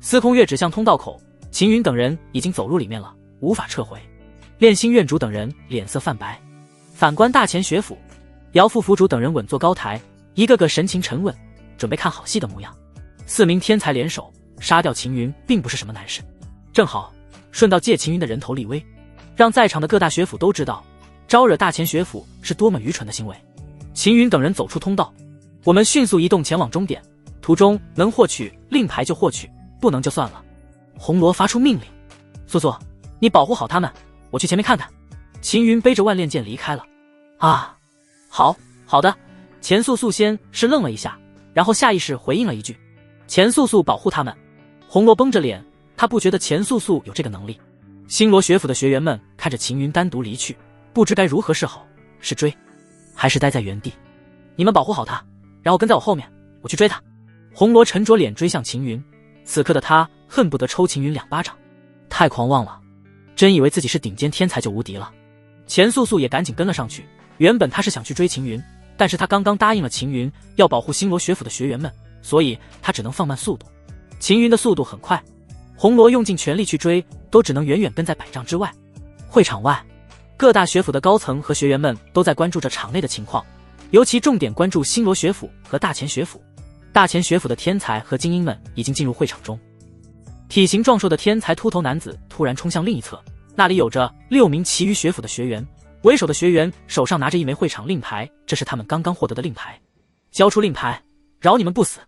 Speaker 1: 司空月指向通道口，秦云等人已经走入里面了，无法撤回。炼心院主等人脸色泛白。反观大前学府，姚副府主等人稳坐高台，一个个神情沉稳，准备看好戏的模样。4名天才联手杀掉秦云并不是什么难事，正好顺道借秦云的人头立威，让在场的各大学府都知道招惹大前学府是多么愚蠢的行为。秦云等人走出通道，我们迅速移动前往终点，途中能获取令牌就获取，不能就算了。红罗发出命令：“素素，你保护好他们，我去前面看看。”秦云背着万炼剑离开了。啊，好的。钱素素先是愣了一下，然后下意识回应了一句：“钱素素保护他们。”红罗绷着脸，他不觉得钱素素有这个能力。星罗学府的学员们看着秦云单独离去，不知该如何是好，是追还是待在原地。你们保护好他，然后跟在我后面，我去追他。红罗沉着脸追向秦云，此刻的他恨不得抽秦云2巴掌，太狂妄了，真以为自己是顶尖天才就无敌了。钱素素也赶紧跟了上去，原本他是想去追秦云，但是他刚刚答应了秦云要保护星罗学府的学员们，所以他只能放慢速度。秦云的速度很快，红罗用尽全力去追，都只能远远跟在100丈之外。会场外，各大学府的高层和学员们都在关注着场内的情况，尤其重点关注星罗学府和大前学府。大前学府的天才和精英们已经进入会场中。体型壮硕的天才秃头男子突然冲向另一侧，那里有着6名其余学府的学员，为首的学员手上拿着一枚会场令牌，这是他们刚刚获得的令牌。交出令牌，饶你们不死！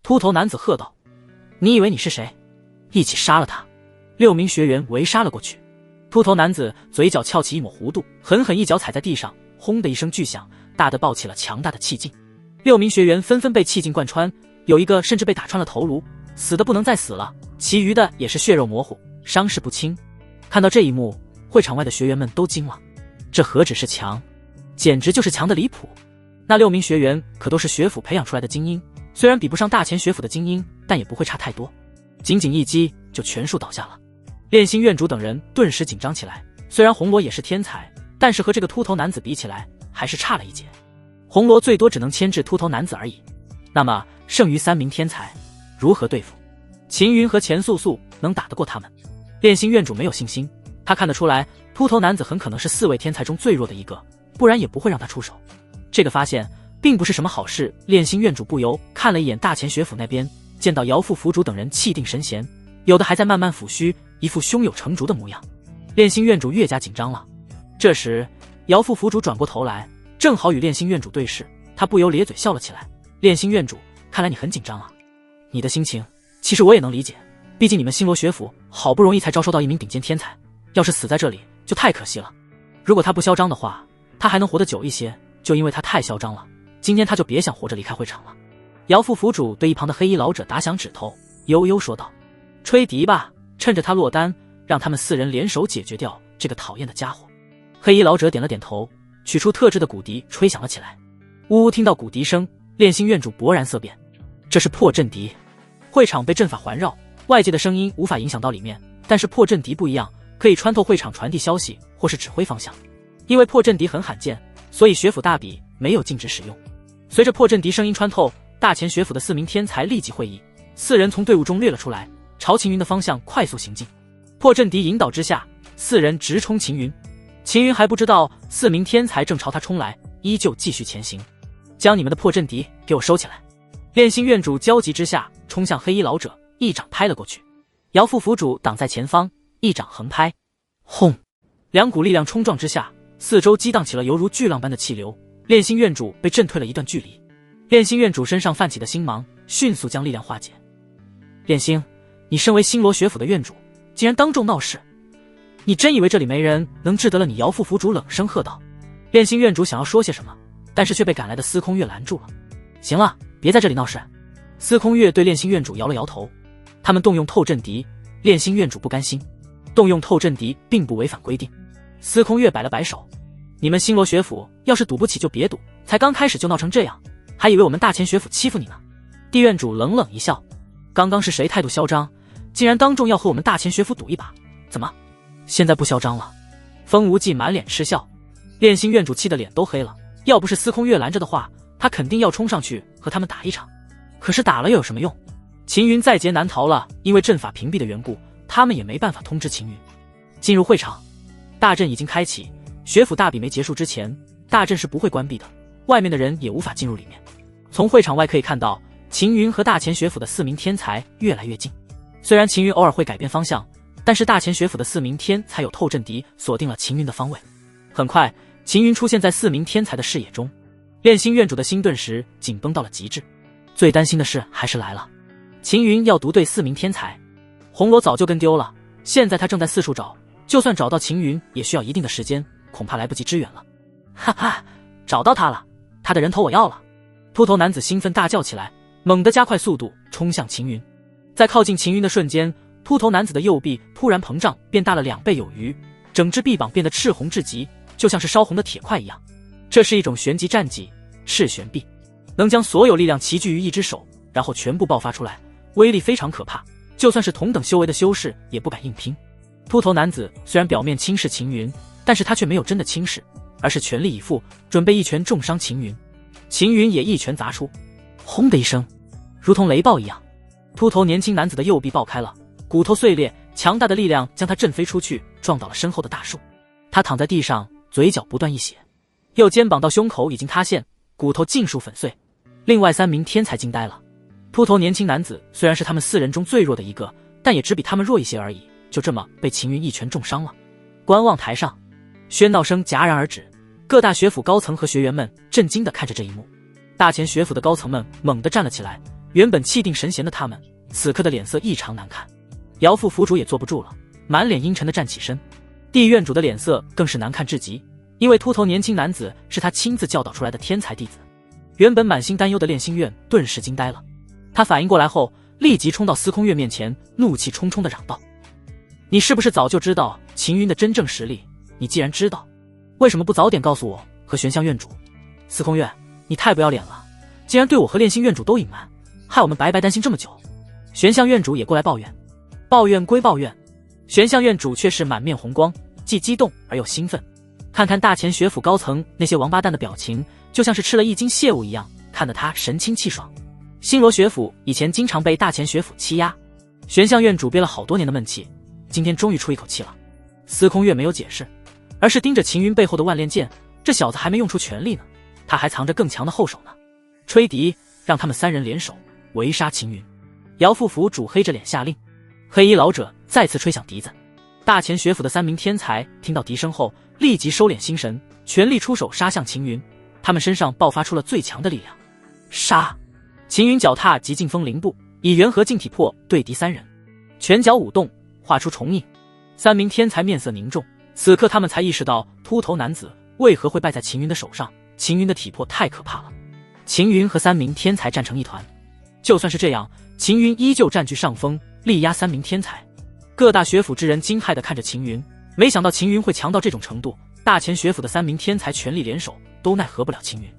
Speaker 1: 秃头男子喝道：“你以为你是谁？一起杀了他！” 6名学员围杀了过去。秃头男子嘴角翘起一抹弧度，狠狠一脚踩在地上，轰的一声巨响，大的爆起了强大的气劲。6名学员纷纷被气劲贯穿，有一个甚至被打穿了头颅，死的不能再死了，其余的也是血肉模糊，伤势不轻。看到这一幕，会场外的学员们都惊了，这何止是强，简直就是强的离谱。那6名学员可都是学府培养出来的精英，虽然比不上大前学府的精英，但也不会差太多，仅仅一击就全数倒下了。炼心院主等人顿时紧张起来，虽然红罗也是天才，但是和这个秃头男子比起来还是差了一截。红罗最多只能牵制秃头男子而已，那么剩余3名天才如何对付？秦云和钱素素能打得过他们？炼心院主没有信心，他看得出来秃头男子很可能是4位天才中最弱的一个，不然也不会让他出手。这个发现并不是什么好事，炼心院主不由看了一眼大前学府那边，见到姚副府主等人气定神闲，有的还在慢慢抚须，一副胸有成竹的模样。炼心院主越加紧张了。这时姚副府主转过头来，正好与炼心院主对视，他不由咧嘴笑了起来。炼心院主，看来你很紧张啊。你的心情其实我也能理解，毕竟你们星罗学府好不容易才招收到一名顶尖天才，要是死在这里就太可惜了。如果他不嚣张的话，他还能活得久一些，就因为他太嚣张了，今天他就别想活着离开会场了。姚副府主对一旁的黑衣老者打响指头，悠悠说道：“吹笛吧，趁着他落单，让他们4人联手解决掉这个讨厌的家伙。”黑衣老者点了点头，取出特制的骨笛吹响了起来。呜呜，听到骨笛声，炼心院主勃然色变，这是破阵笛。会场被阵法环绕，外界的声音无法影响到里面，但是破阵笛不一样，可以穿透会场传递消息或是指挥方向。因为破阵笛很罕见，所以学府大比没有禁止使用。随着破阵笛声音穿透，大前学府的4名天才立即会意，4人从队伍中掠了出来，朝秦云的方向快速行进。破阵笛引导之下，4人直冲秦云。秦云还不知道4名天才正朝他冲来，依旧继续前行。将你们的破阵笛给我收起来！炼心院主焦急之下冲向黑衣老者，一掌拍了过去。姚副府主挡在前方，一掌横拍，轰！2股力量冲撞之下，四周激荡起了犹如巨浪般的气流，炼心院主被震退了一段距离。炼心院主身上泛起的星芒迅速将力量化解。炼心，你身为星罗学府的院主，竟然当众闹事，你真以为这里没人能治得了你？姚副府主冷声喝道。炼心院主想要说些什么，但是却被赶来的司空月拦住了。行了，别在这里闹事。司空月对炼心院主摇了摇头，他们动用透阵敌，炼心院主不甘心。动用透阵敌并不违反规定。司空月摆了摆手，你们星罗学府要是赌不起就别赌，才刚开始就闹成这样，还以为我们大钱学府欺负你呢。地院主冷冷一笑，刚刚是谁态度嚣张，竟然当众要和我们大钱学府赌一把？怎么，现在不嚣张了？风无忌满脸嗤笑，炼心院主气得脸都黑了，要不是司空月拦着的话，他肯定要冲上去和他们打一场。可是打了又有什么用？秦云在劫难逃了，因为阵法屏蔽的缘故，他们也没办法通知秦云。进入会场，大阵已经开启，学府大比没结束之前，大阵是不会关闭的，外面的人也无法进入里面。从会场外可以看到，秦云和大钱学府的4名天才越来越近。虽然秦云偶尔会改变方向，但是大钱学府的4名天才有透阵敌锁定了秦云的方位。很快，秦云出现在4名天才的视野中，炼心院主的心顿时紧绷到了极致。最担心的事还是来了，秦云要独对4名天才，红罗早就跟丢了，现在他正在四处找，就算找到秦云也需要一定的时间，恐怕来不及支援了。哈哈，找到他了，他的人头我要了。秃头男子兴奋大叫起来，猛地加快速度冲向秦云。在靠近秦云的瞬间，秃头男子的右臂突然膨胀变大了2倍有余，整只臂膀变得赤红至极，就像是烧红的铁块一样。这是一种玄级战技赤玄臂，能将所有力量齐聚于一只手，然后全部爆发出来，威力非常可怕，就算是同等修为的修士也不敢硬拼。秃头男子虽然表面轻视秦云，但是他却没有真的轻视，而是全力以赴，准备一拳重伤秦云。秦云也一拳砸出，轰的一声，如同雷暴一样，秃头年轻男子的右臂爆开了，骨头碎裂，强大的力量将他震飞出去，撞倒了身后的大树。他躺在地上，嘴角不断溢血，右肩膀到胸口已经塌陷，骨头尽数粉碎。另外3名天才惊呆了，秃头年轻男子虽然是他们4人中最弱的一个，但也只比他们弱一些而已，就这么被秦云一拳重伤了。观望台上，喧闹声戛然而止，各大学府高层和学员们震惊地看着这一幕。大钱学府的高层们猛地站了起来，原本气定神闲的他们，此刻的脸色异常难看。姚副府主也坐不住了，满脸阴沉地站起身。地院主的脸色更是难看至极，因为秃头年轻男子是他亲自教导出来的天才弟子。原本满心担忧的炼心院顿时惊呆了，他反应过来后，立即冲到司空月面前，怒气冲冲地嚷道：你是不是早就知道秦云的真正实力？你既然知道，为什么不早点告诉我和玄象院主？司空月，你太不要脸了，竟然对我和炼心院主都隐瞒，害我们白白担心这么久。玄象院主也过来抱怨，抱怨归抱怨，玄象院主却是满面红光，既激动而又兴奋。看看大钱学府高层那些王八蛋的表情，就像是吃了1斤蟹物一样，看得他神清气爽。星罗学府以前经常被大钱学府欺压，玄象院主憋了好多年的闷气，今天终于出一口气了。司空月没有解释，而是盯着秦云背后的万炼剑，这小子还没用出全力呢，他还藏着更强的后手呢。吹笛，让他们3人联手围杀秦云。姚副府主黑着脸下令，黑衣老者再次吹响笛子。大钱学府的3名天才听到笛声后，立即收敛心神，全力出手杀向秦云。他们身上爆发出了最强的力量，杀！秦云脚踏极劲风灵步，以元和劲体魄对敌3人，拳脚舞动，画出重影。3名天才面色凝重，此刻他们才意识到秃头男子为何会败在秦云的手上。秦云的体魄太可怕了。秦云和3名天才战成一团，就算是这样，秦云依旧占据上风，力压3名天才。各大学府之人惊骇地看着秦云，没想到秦云会强到这种程度。大钱学府的3名天才全力联手，都奈何不了秦云。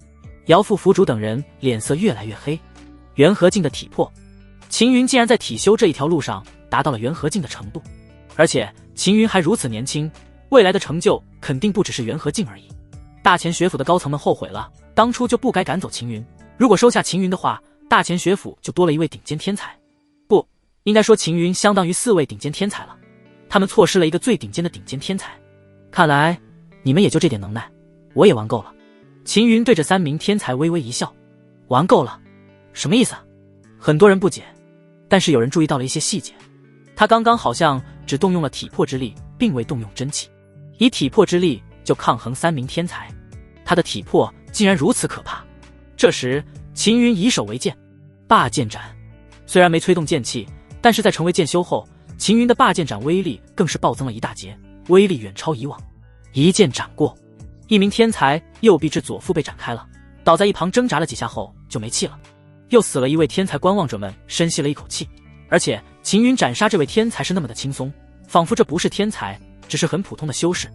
Speaker 1: 姚副府主等人脸色越来越黑。元和境的体魄，秦云竟然在体修这一条路上达到了元和境的程度，而且秦云还如此年轻，未来的成就肯定不只是元和境而已。大钱学府的高层们后悔了，当初就不该赶走秦云，如果收下秦云的话，大钱学府就多了一位顶尖天才。不，应该说秦云相当于4位顶尖天才了，他们错失了一个最顶尖的顶尖天才。看来你们也就这点能耐，我也玩够了。秦云对着3名天才微微一笑，玩够了？什么意思？很多人不解，但是有人注意到了一些细节。他刚刚好像只动用了体魄之力，并未动用真气，以体魄之力就抗衡3名天才，他的体魄竟然如此可怕。这时秦云以手为剑，霸剑斩。虽然没催动剑气，但是在成为剑修后，秦云的霸剑斩威力更是暴增了一大截，威力远超以往。一剑斩过，一名天才右臂至左腹被斩开了，倒在一旁挣扎了几下后就没气了。又死了一位天才，观望者们深吸了一口气，而且秦云斩杀这位天才是那么的轻松，仿佛这不是天才，只是很普通的修士。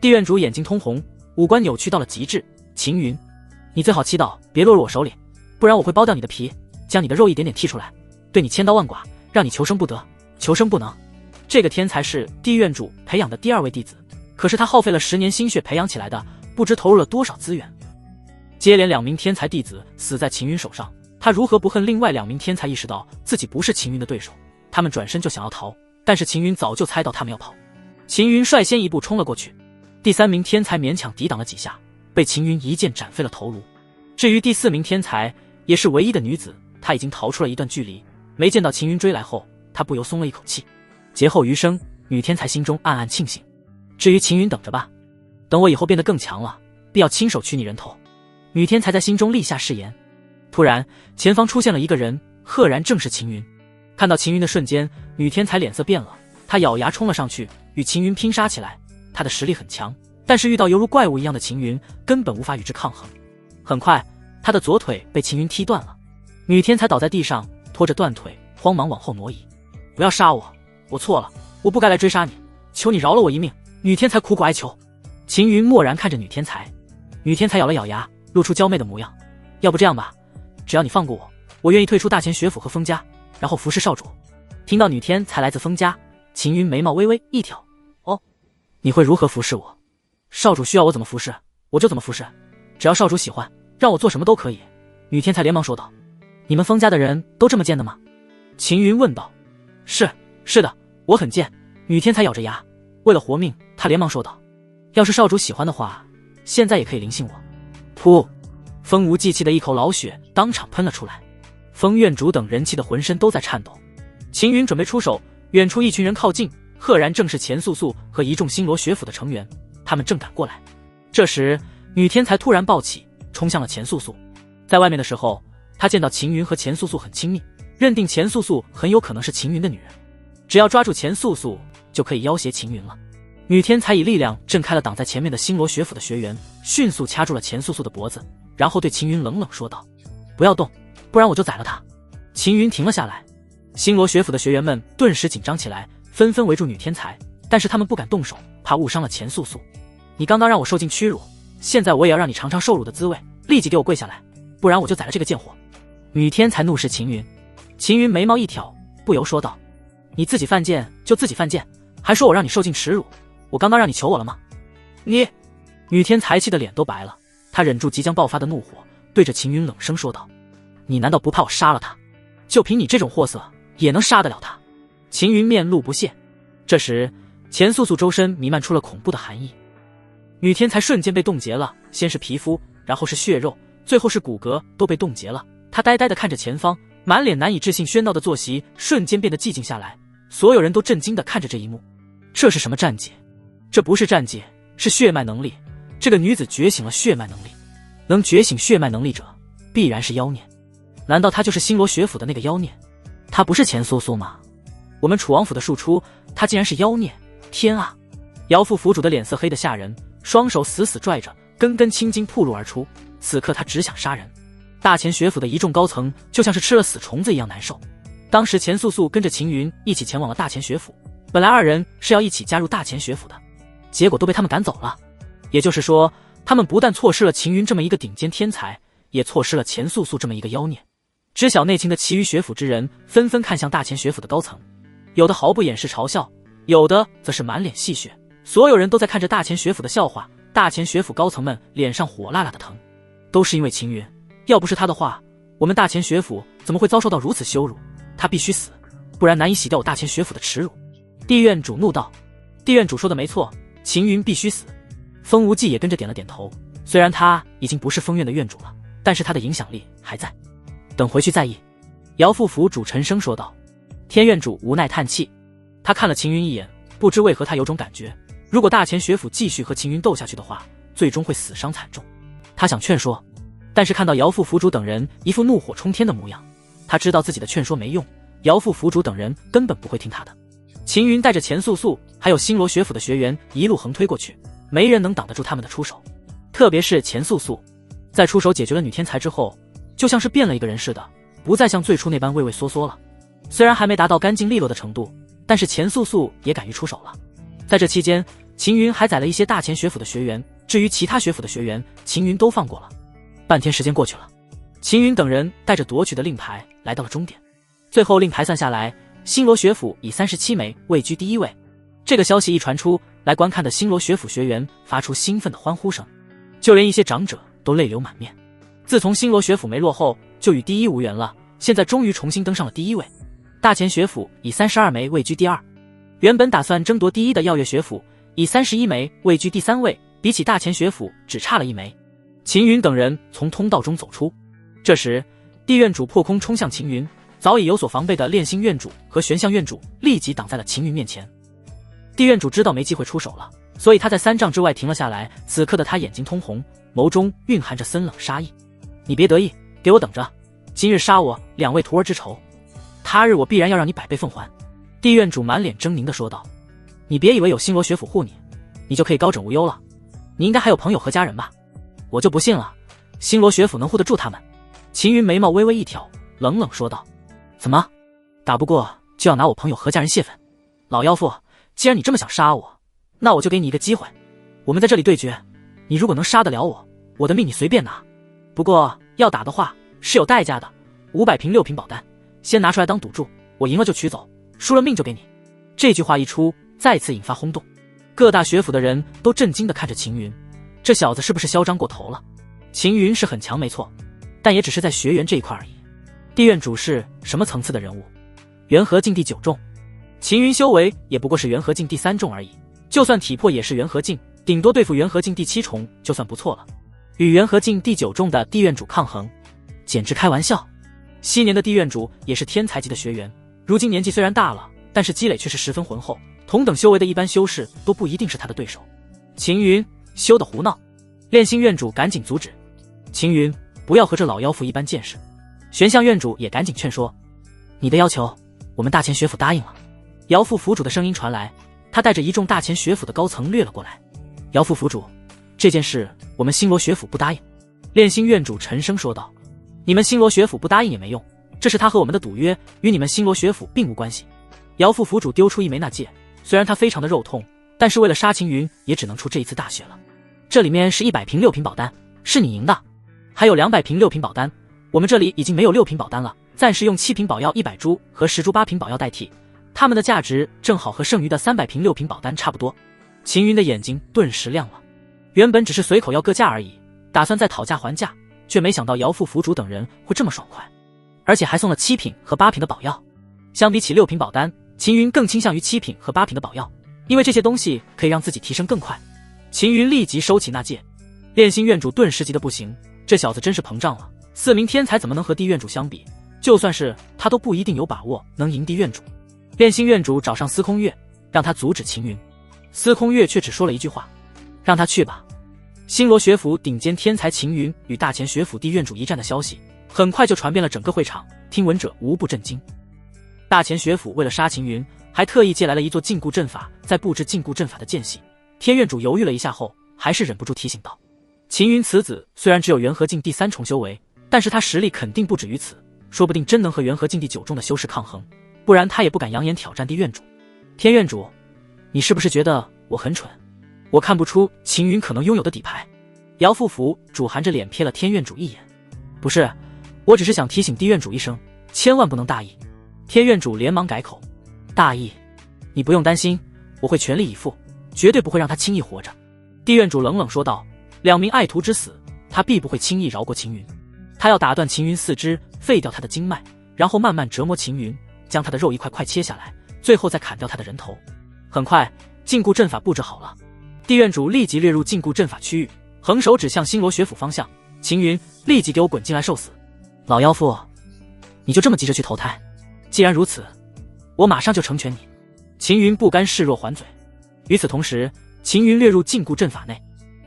Speaker 1: 地院主眼睛通红，五官扭曲到了极致。秦云，你最好祈祷别落入我手里，不然我会剥掉你的皮，将你的肉一点点剔出来，对你千刀万剐，让你求生不得，求生不能。这个天才是地院主培养的第2位弟子，可是他耗费了10年心血培养起来的，不知投入了多少资源。接连2名天才弟子死在秦云手上，他如何不恨？另外2名天才意识到自己不是秦云的对手，他们转身就想要逃，但是秦云早就猜到他们要跑。秦云率先一步冲了过去，第3名天才勉强抵挡了几下，被秦云一剑斩废了头颅。至于第4名天才，也是唯一的女子，她已经逃出了一段距离，没见到秦云追来后，她不由松了一口气。劫后余生，女天才心中暗暗庆幸。至于秦云，等着吧，等我以后变得更强了，必要亲手取你人头。女天才在心中立下誓言。突然，前方出现了一个人，赫然正是秦云。看到秦云的瞬间，女天才脸色变了，她咬牙冲了上去，与秦云拼杀起来。她的实力很强，但是遇到犹如怪物一样的秦云，根本无法与之抗衡。很快，她的左腿被秦云踢断了，女天才倒在地上，拖着断腿，慌忙往后挪移。不要杀我，我错了，我不该来追杀你，求你饶了我一命。女天才苦苦哀求。秦云默然看着女天才，女天才咬了咬牙，露出娇媚的模样。要不这样吧，只要你放过我，我愿意退出大前学府和封家，然后服侍少主。听到女天才来自封家，秦云眉毛微微一挑。哦，你会如何服侍我？少主需要我怎么服侍，我就怎么服侍，只要少主喜欢，让我做什么都可以。女天才连忙说道。你们封家的人都这么贱的吗？秦云问道。是的，我很贱。女天才咬着牙，为了活命，她连忙说道。要是少主喜欢的话，现在也可以临幸我。噗！风无忌气的一口老血当场喷了出来，风院主等人气的浑身都在颤抖。秦云准备出手，远处一群人靠近，赫然正是钱素素和一众星罗学府的成员，他们正赶过来。这时，女天才突然暴起，冲向了钱素素。在外面的时候，她见到秦云和钱素素很亲密，认定钱素素很有可能是秦云的女人，只要抓住钱素素，就可以要挟秦云了。女天才以力量震开了挡在前面的星罗学府的学员，迅速掐住了钱素素的脖子，然后对秦云冷冷说道：不要动，不然我就宰了他。秦云停了下来，星罗学府的学员们顿时紧张起来，纷纷围住女天才，但是他们不敢动手，怕误伤了钱素素。你刚刚让我受尽屈辱，现在我也要让你尝尝受辱的滋味，立即给我跪下来，不然我就宰了这个贱货。女天才怒视秦云，秦云眉毛一挑，不由说道：你自己犯贱就自己犯贱，还说我让你受尽耻辱，我刚刚让你求我了吗？你……女天才气得脸都白了，她忍住即将爆发的怒火，对着秦云冷声说道：你难道不怕我杀了他？就凭你这种货色，也能杀得了他？秦云面露不屑。这时，钱素素周身弥漫出了恐怖的寒意。女天才瞬间被冻结了，先是皮肤，然后是血肉，最后是骨骼都被冻结了。她呆呆地看着前方，满脸难以置信，喧闹的坐席瞬间变得寂静下来，所有人都震惊地看着这一幕。这是什么战绩？这不是战绩，是血脉能力。这个女子觉醒了血脉能力，能觉醒血脉能力者必然是妖孽。难道她就是星罗学府的那个妖孽？她不是钱素素吗？我们楚王府的庶出，她竟然是妖孽！天啊！姚副府主的脸色黑得吓人，双手死死拽着，根根青筋暴露而出。此刻他只想杀人。大钱学府的一众高层就像是吃了死虫子一样难受。当时钱素素跟着秦云一起前往了大钱学府，本来2人是要一起加入大钱学府的，结果都被他们赶走了。也就是说，他们不但错失了秦云这么一个顶尖天才，也错失了钱素素这么一个妖孽。知晓内情的其余学府之人纷纷看向大钱学府的高层，有的毫不掩饰嘲笑，有的则是满脸戏谑。所有人都在看着大钱学府的笑话，大钱学府高层们脸上火辣辣的疼，都是因为秦云。要不是他的话，我们大钱学府怎么会遭受到如此羞辱？他必须死，不然难以洗掉我大钱学府的耻辱。地院主怒道。地院主说的没错，秦云必须死。风无忌也跟着点了点头，虽然他已经不是风院的院主了，但是他的影响力还在。等回去再议。姚副府主沉声说道。天院主无奈叹气，他看了秦云一眼，不知为何他有种感觉，如果大钱学府继续和秦云斗下去的话，最终会死伤惨重。他想劝说，但是看到姚副府主等人一副怒火冲天的模样，他知道自己的劝说没用，姚副府主等人根本不会听他的。秦云带着钱素素还有星罗学府的学员一路横推过去，没人能挡得住他们的出手。特别是钱素素，在出手解决了女天才之后，就像是变了一个人似的，不再像最初那般畏畏缩缩了。虽然还没达到干净利落的程度，但是钱素素也敢于出手了。在这期间，秦云还宰了一些大钱学府的学员，至于其他学府的学员，秦云都放过了。半天时间过去了，秦云等人带着夺取的令牌来到了终点。最后令牌算下来，星罗学府以37枚位居第一位。这个消息一传出，来观看的星罗学府学员发出兴奋的欢呼声，就连一些长者都泪流满面。自从星罗学府没落后，就与第一无缘了，现在终于重新登上了第一位。大钱学府以32枚位居第二。原本打算争夺第一的耀月学府以31枚位居第三位，比起大钱学府只差了1枚。秦云等人从通道中走出，这时地院主破空冲向秦云，早已有所防备的炼心院主和玄象院主立即挡在了秦云面前。地院主知道没机会出手了，所以他在3丈之外停了下来。此刻的他眼睛通红，眸中蕴含着森冷杀意。你别得意，给我等着，今日杀我2位徒儿之仇，他日我必然要让你百倍奉还。地院主满脸狰狞地说道。你别以为有星罗学府护你，你就可以高枕无忧了。你应该还有朋友和家人吧？我就不信了，星罗学府能护得住他们。秦云眉毛微微一挑，冷冷说道。怎么，打不过就要拿我朋友和家人泄愤？老妖妇，既然你这么想杀我，那我就给你一个机会，我们在这里对决，你如果能杀得了我，我的命你随便拿。不过要打的话是有代价的，500瓶6品宝丹，先拿出来当赌注，我赢了就取走，输了命就给你。这句话一出，再次引发轰动，各大学府的人都震惊地看着秦云，这小子是不是嚣张过头了？秦云是很强没错，但也只是在学员这一块而已。地院主是什么层次的人物？元和境第9重，秦云修为也不过是元和境第3重而已，就算体魄也是元和境，顶多对付元和境第7重就算不错了。与元和境第9重的地院主抗衡，简直开玩笑。昔年的地院主也是天才级的学员，如今年纪虽然大了，但是积累却是十分浑厚，同等修为的一般修士都不一定是他的对手。秦云，休得胡闹！炼心院主赶紧阻止。秦云，不要和这老妖妇一般见识。玄象院主也赶紧劝说。你的要求，我们大钱学府答应了。姚副府主的声音传来，他带着一众大钱学府的高层掠了过来。姚副府主，这件事我们星罗学府不答应。炼心院主沉声说道。你们星罗学府不答应也没用，这是他和我们的赌约，与你们星罗学府并无关系。姚副府主丢出一枚纳戒，虽然他非常的肉痛，但是为了杀秦云也只能出这一次大血了。这里面是100瓶6品宝丹，是你赢的，还有200瓶6品宝丹，我们这里已经没有6品宝丹了，暂时用7品宝药100株和10株8品宝药代替，它们的价值正好和剩余的300瓶6品宝丹差不多。秦云的眼睛顿时亮了，原本只是随口要个价而已，打算再讨价还价，却没想到姚副府主等人会这么爽快，而且还送了7品和8品的宝药。相比起6品宝丹，秦云更倾向于7品和8品的宝药，因为这些东西可以让自己提升更快。秦云立即收起纳戒，炼心院主顿时急得不行，这小子真是膨胀了，4名天才怎么能和地院主相比？就算是他都不一定有把握能赢地院主。炼心院主找上司空月，让他阻止秦云。司空月却只说了一句话，让他去吧。星罗学府顶尖天才秦云与大钱学府地院主一战的消息很快就传遍了整个会场，听闻者无不震惊。大钱学府为了杀秦云，还特意借来了一座禁锢阵法，在布置禁锢阵法的间隙，天院主犹豫了一下后，还是忍不住提醒道：秦云此子虽然只有元和境第3重修为，但是他实力肯定不止于此，说不定真能和元和境第9重的修士抗衡，不然他也不敢扬言挑战地院主。天院主，你是不是觉得我很蠢？我看不出秦云可能拥有的底牌。姚副府主含着脸瞥了天院主一眼。不是，我只是想提醒地院主一声，千万不能大意。天院主连忙改口，大意？你不用担心，我会全力以赴，绝对不会让他轻易活着。地院主冷冷说道，2名爱徒之死，他必不会轻易饶过秦云。他要打断秦云4肢，废掉他的经脉，然后慢慢折磨秦云，将他的肉一块块切下来，最后再砍掉他的人头。很快，禁锢阵法布置好了，地院主立即掠入禁锢阵法区域，横手指向星罗学府方向。秦云，立即给我滚进来受死！老妖妇，你就这么急着去投胎？既然如此，我马上就成全你。秦云不甘示弱还嘴。与此同时，秦云掠入禁锢阵法内。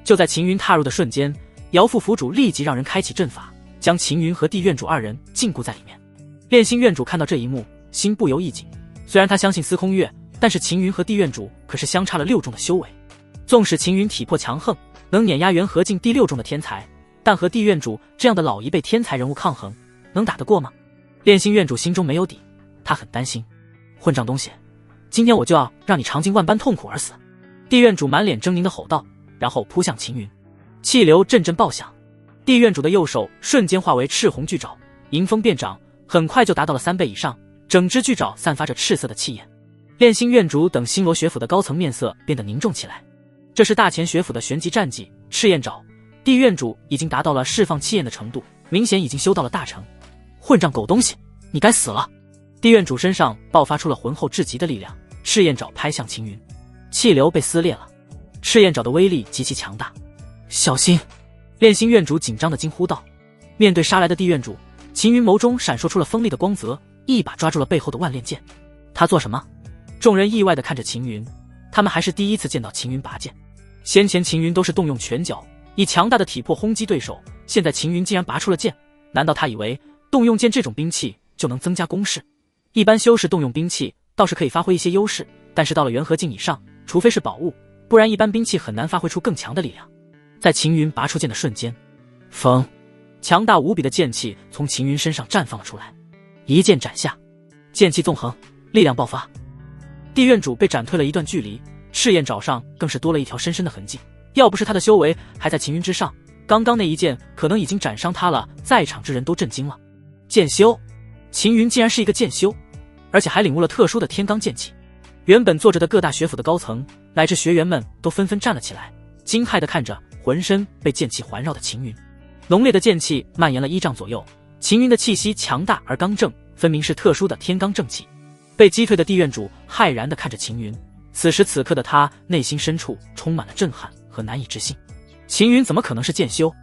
Speaker 1: 就在秦云踏入的瞬间，姚副府主立即让人开启阵法，将秦云和地院主2人禁锢在里面。炼心院主看到这一幕，心不由一紧。虽然他相信司空月，但是秦云和地院主可是相差了6重的修为。纵使秦云体魄强横，能碾压元和境第6重的天才，但和地院主这样的老一辈天才人物抗衡，能打得过吗？炼心院主心中没有底，他很担心。混账东西，今天我就要让你尝尽万般痛苦而死！地院主满脸狰狞地吼道，然后扑向秦云。气流阵阵爆响，地院主的右手瞬间化为赤红巨爪，迎风便掌，很快就达到了3倍以上，整只巨爪散发着赤色的气焰。炼心院主等星罗学府的高层面色变得凝重起来。这是大前学府的玄级战技赤焰爪，地院主已经达到了释放气焰的程度，明显已经修到了大成。混账狗东西，你该死了！地院主身上爆发出了浑厚至极的力量，赤焰爪拍向秦云，气流被撕裂了。赤焰爪的威力极其强大，小心！炼心院主紧张地惊呼道。面对杀来的地院主，秦云眸中闪烁出了锋利的光泽，一把抓住了背后的万炼剑。他做什么？众人意外地看着秦云，他们还是第一次见到秦云拔剑。先前秦云都是动用拳脚，以强大的体魄轰击对手，现在秦云竟然拔出了剑，难道他以为动用剑这种兵器就能增加攻势？一般修士动用兵器倒是可以发挥一些优势，但是到了元和境以上，除非是宝物，不然一般兵器很难发挥出更强的力量。在秦云拔出剑的瞬间，风，强大无比的剑气从秦云身上绽放了出来，一剑斩下，剑气纵横，力量爆发。地院主被斩退了一段距离，赤焰爪上更是多了一条深深的痕迹。要不是他的修为还在秦云之上，刚刚那一剑可能已经斩伤他了。在场之人都震惊了，剑修，秦云竟然是一个剑修，而且还领悟了特殊的天罡剑气。原本坐着的各大学府的高层乃至学员们都纷纷站了起来，惊骇地看着浑身被剑气环绕的秦云。浓烈的剑气蔓延了1丈左右，秦云的气息强大而刚正，分明是特殊的天罡正气。被击退的地院主骇然地看着秦云，此时此刻的他内心深处充满了震撼和难以置信。秦云怎么可能是剑修？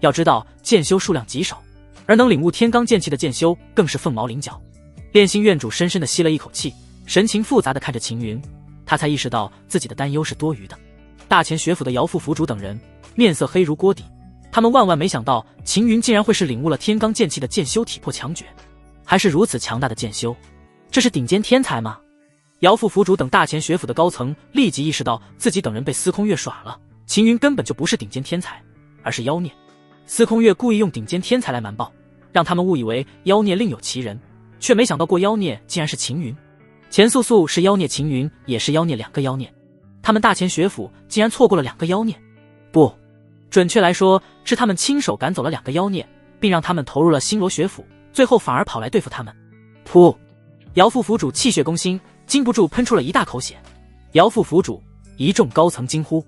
Speaker 1: 要知道剑修数量极少，而能领悟天罡剑气的剑修更是凤毛麟角。炼心院主深深地吸了一口气，神情复杂地看着秦云，他才意识到自己的担忧是多余的。大前学府的姚副府主等人面色黑如锅底，他们万万没想到秦云竟然会是领悟了天罡剑气的剑修体魄强绝，还是如此强大的剑修，这是顶尖天才吗？姚副府主等大前学府的高层立即意识到自己等人被司空月耍了，秦云根本就不是顶尖天才，而是妖孽。司空月故意用顶尖天才来瞒报，让他们误以为妖孽另有其人，却没想到过妖孽竟然是秦云。钱素素是妖孽，秦云也是妖孽，2个妖孽，他们大前学府竟然错过了2个妖孽。不，准确来说是他们亲手赶走了2个妖孽，并让他们投入了星罗学府，最后反而跑来对付他们。噗！姚副府主气血攻心，禁不住喷出了一大口血。姚副府主，一众高层惊呼。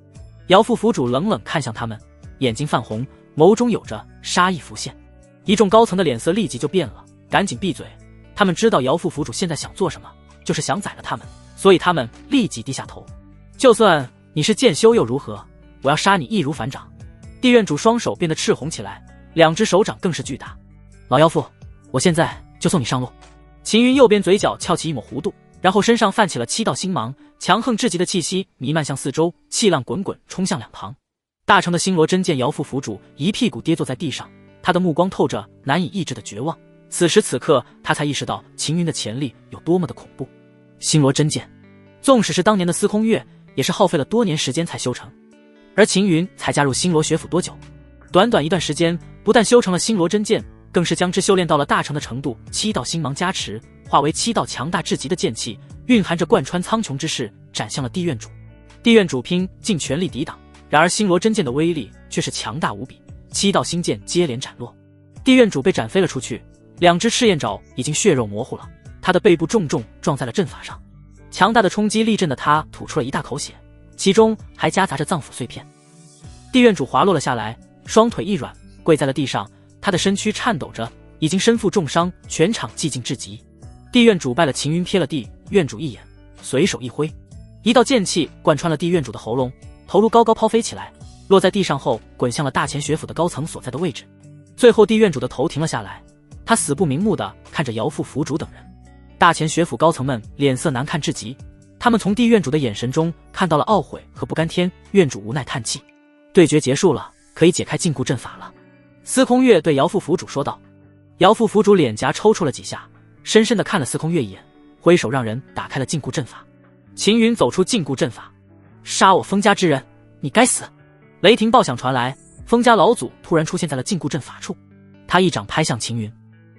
Speaker 1: 姚副府主冷冷看向他们，眼睛泛红，眸中有着杀意浮现。一众高层的脸色立即就变了，赶紧闭嘴。他们知道姚副府主现在想做什么，就是想宰了他们，所以他们立即低下头。就算你是剑修又如何，我要杀你易如反掌。地院主双手变得赤红起来，2只手掌更是巨大。老妖妇，我现在就送你上路。秦云右边嘴角翘起一抹弧度，然后身上泛起了7道星芒，强横至极的气息弥漫向四周，气浪滚滚冲向两旁。大成的星罗真剑姚副府主一屁股跌坐在地上，他的目光透着难以抑制的绝望。此时此刻，他才意识到秦云的潜力有多么的恐怖。星罗真剑，纵使是当年的司空月，也是耗费了多年时间才修成，而秦云才加入星罗学府多久？短短一段时间，不但修成了星罗真剑，更是将之修炼到了大成的程度。7道星芒加持，化为7道强大至极的剑气，蕴含着贯穿苍穹之势，斩向了地院主。地院主拼尽全力抵挡，然而星罗真剑的威力却是强大无比，7道星剑接连斩落，地院主被斩飞了出去，2只赤焰爪已经血肉模糊了，他的背部重重撞在了阵法上，强大的冲击力震得他吐出了一大口血，其中还夹杂着脏腑碎片。地院主滑落了下来，双腿一软，跪在了地上，他的身躯颤抖着，已经身负重伤，全场寂静至极。地院主拜了秦云瞥了地院主一眼，随手一挥，一道剑气贯穿了地院主的喉咙，头颅高高抛飞起来，落在地上后滚向了大前学府的高层所在的位置。最后地院主的头停了下来，他死不瞑目地看着姚副府主等人。大前学府高层们脸色难看至极，他们从地院主的眼神中看到了懊悔和不甘。天院主无奈叹气，对决结束了，可以解开禁锢阵法了。司空月对姚副府主说道。姚副府主脸颊抽搐了几下，深深地看了司空月一眼，挥手让人打开了禁锢阵法。秦云走出禁锢阵法，杀我封家之人，你该死！雷霆爆响传来，封家老祖突然出现在了禁锢阵法处，他一掌拍向秦云，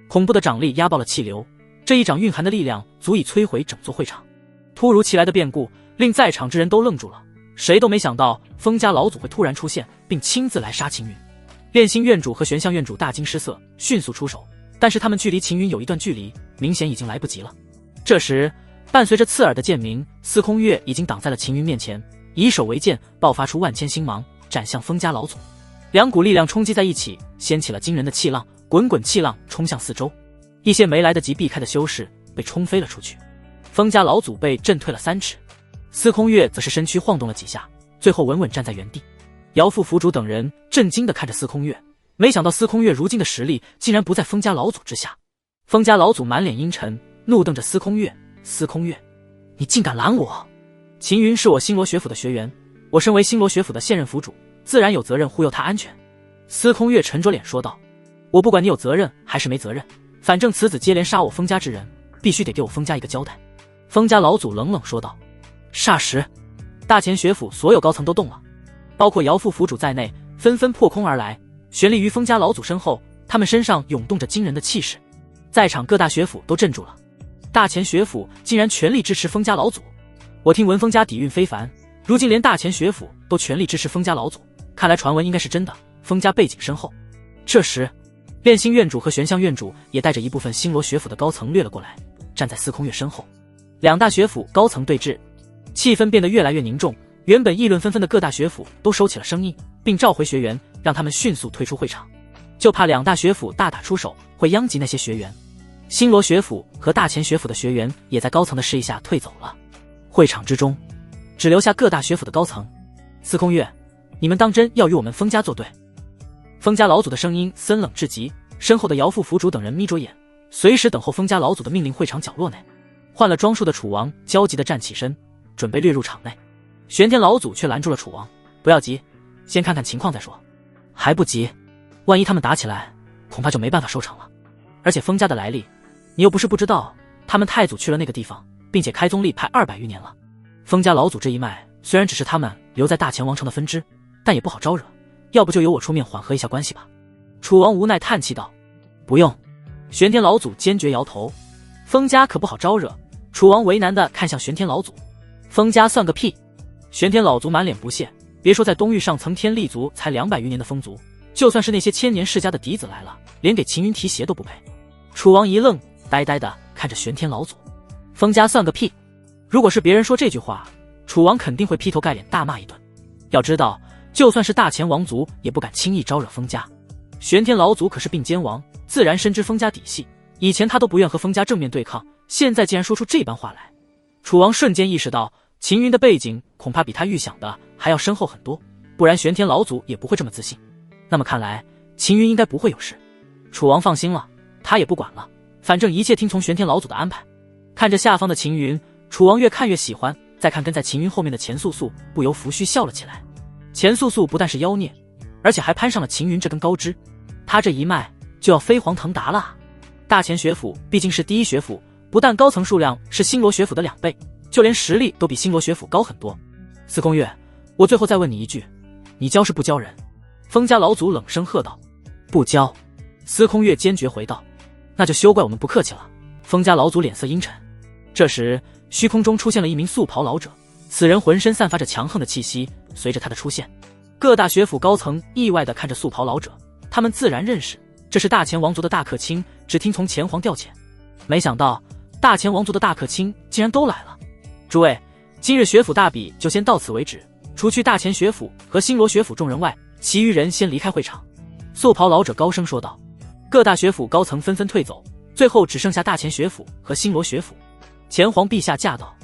Speaker 1: 恐怖的掌力压爆了气流，这一掌蕴含的力量足以摧毁整座会场。突如其来的变故令在场之人都愣住了，谁都没想到封家老祖会突然出现，并亲自来杀秦云。炼心院主和玄象院主大惊失色，迅速出手，但是他们距离秦云有一段距离，明显已经来不及了。这时，伴随着刺耳的剑鸣，司空月已经挡在了秦云面前，以手为剑，爆发出万千星芒，斩向封家老祖。两股力量冲击在一起，掀起了惊人的气浪，滚滚气浪冲向四周，一些没来得及避开的修士被冲飞了出去。封家老祖被震退了3尺，司空月则是身躯晃动了几下，最后稳稳站在原地。姚副府主等人震惊地看着司空月，没想到司空月如今的实力竟然不在封家老祖之下。封家老祖满脸阴沉，怒瞪着司空月：“司空月，你竟敢拦我！秦云是我星罗学府的学员，我身为星罗学府的现任府主，自然有责任护佑他安全。”司空月沉着脸说道：“我不管你有责任还是没责任，反正此子接连杀我封家之人，必须得给我封家一个交代。”封家老祖冷冷说道。霎时，大前学府所有高层都动了，包括姚副府主在内，纷纷破空而来，悬立于封家老祖身后，他们身上涌动着惊人的气势。在场各大学府都镇住了，大前学府竟然全力支持封家老祖。我听闻封家底蕴非凡，如今连大前学府都全力支持封家老祖，看来传闻应该是真的，封家背景深厚。这时，炼心院主和玄象院主也带着一部分星罗学府的高层掠了过来，站在司空月身后。两大学府高层对峙，气氛变得越来越凝重，原本议论纷纷的各大学府都收起了声音，并召回学员，让他们迅速退出会场，就怕两大学府大打出手会殃及那些学员。星罗学府和大前学府的学员也在高层的示意下退走了。会场之中只留下各大学府的高层。司空月，你们当真要与我们封家作对？封家老祖的声音森冷至极，身后的姚副府主等人眯着眼，随时等候封家老祖的命令。会场角落内，换了装束的楚王焦急地站起身，准备掠入场内。玄天老祖却拦住了楚王：“不要急，先看看情况再说。”还不急，万一他们打起来，恐怕就没办法收场了。而且封家的来历，你又不是不知道，他们太祖去了那个地方，并且开宗立派200余年了。封家老祖这一脉虽然只是他们留在大前王城的分支，但也不好招惹，要不就由我出面缓和一下关系吧。楚王无奈叹气道：“不用。”玄天老祖坚决摇头：“封家可不好招惹。”楚王为难地看向玄天老祖：“封家算个屁！”玄天老族满脸不屑，别说在东域上层天立族才200余年的风族，就算是那些千年世家的嫡子来了，连给秦云提鞋都不配。楚王一愣，呆呆地看着玄天老祖：“封家算个屁！”如果是别人说这句话，楚王肯定会劈头盖脸大骂一顿。要知道，就算是大前王族也不敢轻易招惹封家。玄天老祖可是并肩王，自然深知封家底细，以前他都不愿和封家正面对抗，现在竟然说出这般话来。楚王瞬间意识到，秦云的背景恐怕比他预想的还要深厚很多，不然玄天老祖也不会这么自信。那么看来，秦云应该不会有事。楚王放心了，他也不管了，反正一切听从玄天老祖的安排。看着下方的秦云，楚王越看越喜欢，再看跟在秦云后面的钱素素，不由拂须笑了起来。钱素素不但是妖孽，而且还攀上了秦云这根高枝，他这一脉就要飞黄腾达了。大前学府毕竟是第一学府，不但高层数量是星罗学府的2倍，就连实力都比星罗学府高很多。司空月，我最后再问你一句，你教是不教人？封家老祖冷声喝道。不教。司空月坚决回道。那就休怪我们不客气了。封家老祖脸色阴沉。这时虚空中出现了一名素袍老者，此人浑身散发着强横的气息。随着他的出现，各大学府高层意外地看着素袍老者，他们自然认识，这是大前王族的大客卿，只听从前皇调遣。没想到大前王族的大客卿竟然都来了。诸位，今日学府大比就先到此为止，除去大前学府和星罗学府众人外，其余人先离开会场。素袍老者高声说道。各大学府高层纷纷退走，最后只剩下大前学府和星罗学府。前皇陛下驾到。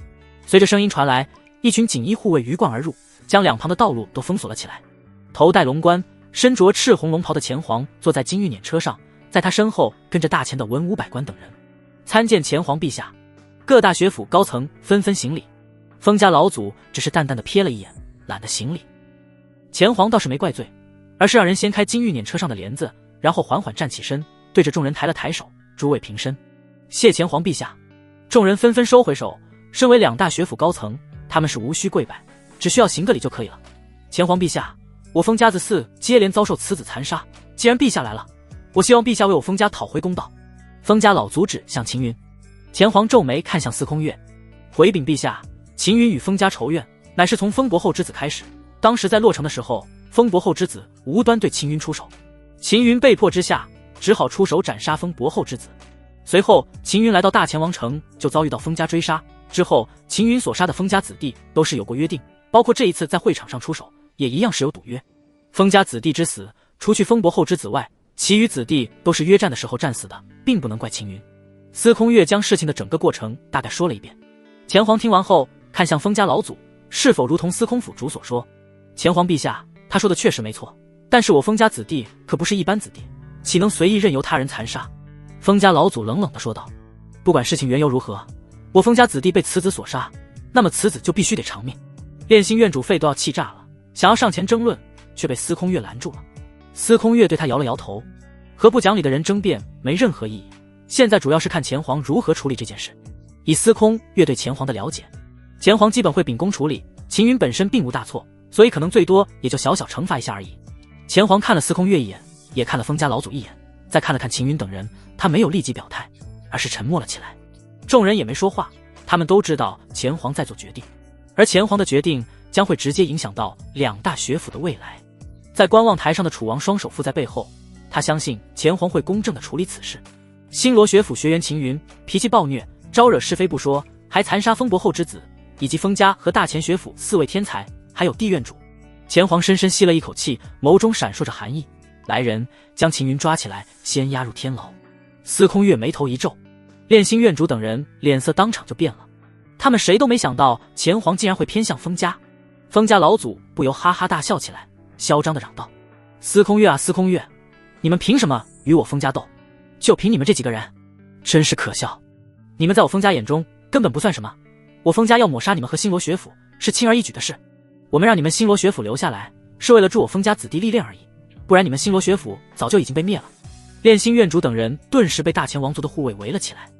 Speaker 1: 随着声音传来，一群锦衣护卫鱼贯而入，将两旁的道路都封锁了起来。头戴龙冠，身着赤红龙袍的前皇坐在金玉辇车上，在他身后跟着大前的文武百官等人。参见前皇陛下。各大学府高层纷纷行礼，封家老祖只是淡淡的瞥了一眼，懒得行礼。前皇倒是没怪罪，而是让人掀开金玉辇车上的帘子，然后缓缓站起身，对着众人抬了抬手：“诸位平身。”谢前皇陛下。众人纷纷收回手，身为两大学府高层，他们是无需跪拜，只需要行个礼就可以了。前皇陛下，我封家子嗣接连遭受此子残杀，既然陛下来了，我希望陛下为我封家讨回公道。封家老族指向秦云。前皇皱眉看向司空月，回禀陛下，秦云与封家仇怨，乃是从风伯后之子开始。当时在洛城的时候，风伯后之子无端对秦云出手，秦云被迫之下，只好出手斩杀风伯后之子。随后，秦云来到大前王城，就遭遇到封家追杀。之后，秦云所杀的封家子弟都是有过约定，包括这一次在会场上出手，也一样是有赌约。封家子弟之死，除去风伯后之子外，其余子弟都是约战的时候战死的，并不能怪秦云。司空月将事情的整个过程大概说了一遍。前皇听完后，看向封家老祖，是否如同司空府主所说？前皇陛下，他说的确实没错，但是我封家子弟可不是一般子弟，岂能随意任由他人残杀？封家老祖冷冷地说道：不管事情缘由如何，我封家子弟被此子所杀，那么此子就必须得偿命。炼心院主肺都要气炸了，想要上前争论，却被司空月拦住了。司空月对他摇了摇头，和不讲理的人争辩没任何意义，现在主要是看前皇如何处理这件事。以司空月对前皇的了解，前皇基本会秉公处理，秦云本身并无大错，所以可能最多也就小小惩罚一下而已。前皇看了司空月一眼，也看了封家老祖一眼，再看了看秦云等人，他没有立即表态，而是沉默了起来。众人也没说话，他们都知道前皇在做决定，而前皇的决定将会直接影响到两大学府的未来。在观望台上的楚王双手附在背后，他相信前皇会公正地处理此事。星罗学府学员秦云脾气暴虐，招惹是非不说，还残杀风伯后之子，以及封家和大前学府4位天才，还有地院主。前皇深深吸了一口气，眸中闪烁着寒意。来人，将秦云抓起来，先押入天牢。司空月眉头一皱，炼心院主等人脸色当场就变了。他们谁都没想到前皇竟然会偏向封家。封家老祖不由哈哈大笑起来，嚣张地嚷道：司空月啊司空月，你们凭什么与我封家斗？就凭你们这几个人，真是可笑。你们在我封家眼中根本不算什么，我封家要抹杀你们和星罗学府是轻而易举的事。我们让你们星罗学府留下来，是为了助我封家子弟历练而已，不然你们星罗学府早就已经被灭了。炼心院主等人顿时被大前王族的护卫围了起来，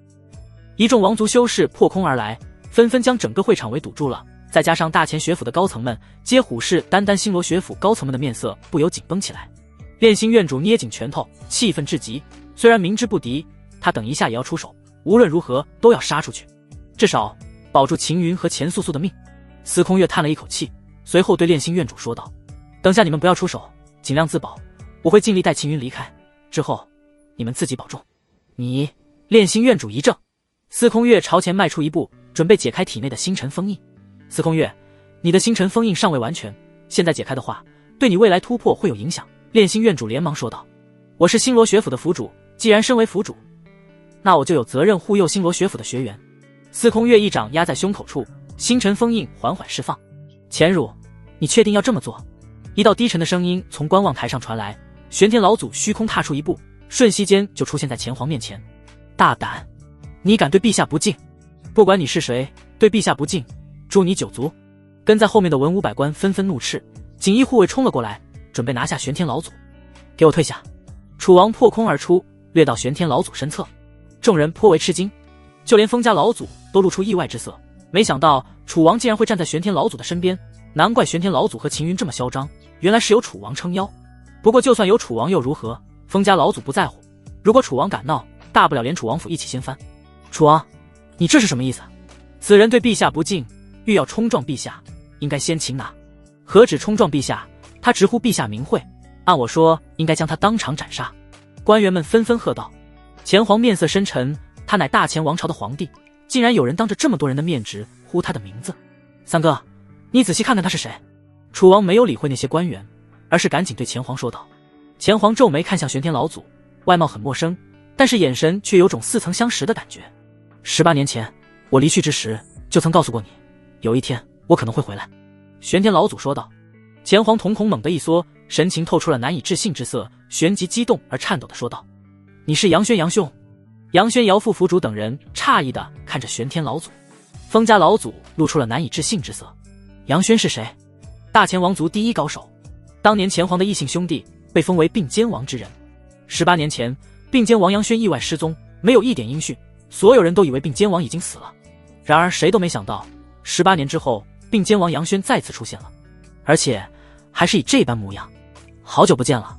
Speaker 1: 一众王族修士破空而来，纷纷将整个会场围堵住了。再加上大前学府的高层们皆虎视眈眈，星罗学府高层们的面色不由紧绷起来。炼心院主捏紧拳头，气愤至极，虽然明知不敌，他等一下也要出手，无论如何都要杀出去，至少保住秦云和钱素素的命。司空月叹了一口气，随后对炼心院主说道：等下你们不要出手，尽量自保，我会尽力带秦云离开，之后你们自己保重。你……炼心院主一怔，司空月朝前迈出一步，准备解开体内的星辰封印。司空月，你的星辰封印尚未完全，现在解开的话，对你未来突破会有影响。炼心院主连忙说道：我是星罗学府的府主，既然身为府主，那我就有责任护佑星罗学府的学员。司空月一掌压在胸口处，星辰封印缓缓释放。钱汝，你确定要这么做？一道低沉的声音从观望台上传来，玄天老祖虚空踏出一步，瞬息间就出现在前皇面前。大胆，你敢对陛下不敬？不管你是谁，对陛下不敬，诛你9族！跟在后面的文武百官纷纷怒斥，锦衣护卫冲了过来，准备拿下玄天老祖。给我退下！楚王破空而出，掠到玄天老祖身侧。众人颇为吃惊，就连封家老祖都露出意外之色，没想到楚王竟然会站在玄天老祖的身边，难怪玄天老祖和秦云这么嚣张，原来是有楚王撑腰。不过就算有楚王又如何，封家老祖不在乎，如果楚王敢闹，大不了连楚王府一起掀翻。楚王，你这是什么意思？此人对陛下不敬，欲要冲撞陛下，应该先擒拿。何止冲撞陛下，他直呼陛下名讳，按我说应该将他当场斩杀。官员们纷纷喝道。前皇面色深沉，他乃大前王朝的皇帝，竟然有人当着这么多人的面直呼他的名字。三哥，你仔细看看他是谁？楚王没有理会那些官员，而是赶紧对前皇说道。前皇皱眉看向玄天老祖，外貌很陌生，但是眼神却有种似曾相识的感觉。18年前我离去之时就曾告诉过你，有一天我可能会回来。玄天老祖说道。前皇瞳孔猛地一缩，神情透出了难以置信之色，旋即激动而颤抖地说道：你是杨轩杨兄？杨轩姚副府主等人诧异地看着玄天老祖。封家老祖露出了难以置信之色。杨轩是谁？大前王族第一高手，当年前皇的异姓兄弟，被封为并肩王之人。18年前并肩王杨轩意外失踪，没有一点音讯，所有人都以为并肩王已经死了。然而谁都没想到18年之后，并肩王杨轩再次出现了，而且还是以这般模样。好久不见了，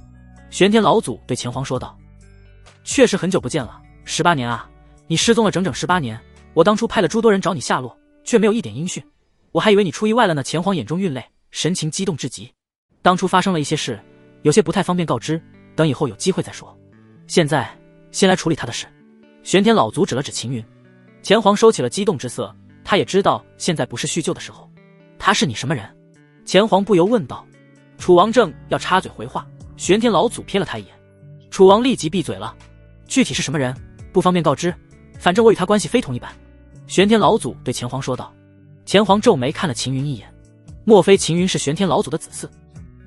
Speaker 1: 玄天老祖对前皇说道。确实很久不见了，18年啊，你失踪了整整18年，我当初派了诸多人找你下落，却没有一点音讯，我还以为你出意外了呢。钱黄眼中蕴泪，神情激动至极。当初发生了一些事，有些不太方便告知，等以后有机会再说。现在先来处理他的事。玄天老祖指了指秦云。钱黄收起了激动之色，他也知道现在不是叙旧的时候。他是你什么人？钱黄不由问道。楚王正要插嘴回话，玄天老祖瞥了他一眼，楚王立即闭嘴了。具体是什么人，不方便告知，反正我与他关系非同一般。玄天老祖对钱黄说道。钱黄皱眉看了秦云一眼，莫非秦云是玄天老祖的子嗣？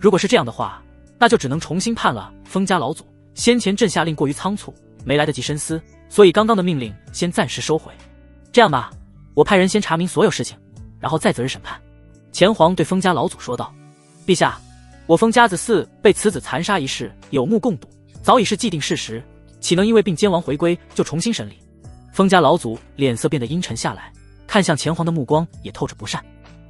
Speaker 1: 如果是这样的话，那就只能重新判了封家老祖。先前朕下令过于仓促，没来得及深思，所以刚刚的命令先暂时收回。这样吧，我派人先查明所有事情，然后再择日审判。钱黄对封家老祖说道。陛下，我封家子嗣被此子残杀一事有目共睹，早已是既定事实，岂能因为并监王回归就重新审理？封家老祖脸色变得阴沉下来，看向钱黄的目光也透着不善。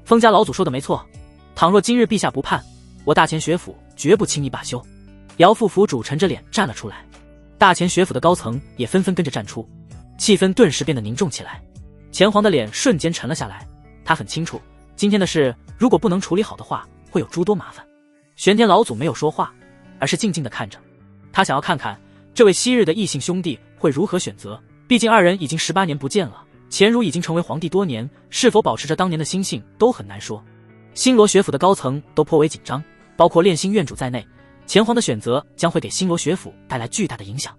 Speaker 1: 封家老祖说的没错，倘若今日陛下不判，我大钱学府绝不轻易罢休。姚副府主沉着脸站了出来，大钱学府的高层也纷纷跟着站出，气氛顿时变得凝重起来。钱黄的脸瞬间沉了下来，他很清楚今天的事如果不能处理好的话，会有诸多麻烦。玄天老祖没有说话，而是静静地看着，他想要看看这位昔日的异姓兄弟会如何选择。毕竟二人已经18年不见了，钱如已经成为皇帝多年，是否保持着当年的心性都很难说。星罗学府的高层都颇为紧张，包括炼心院主在内，钱黄的选择将会给星罗学府带来巨大的影响。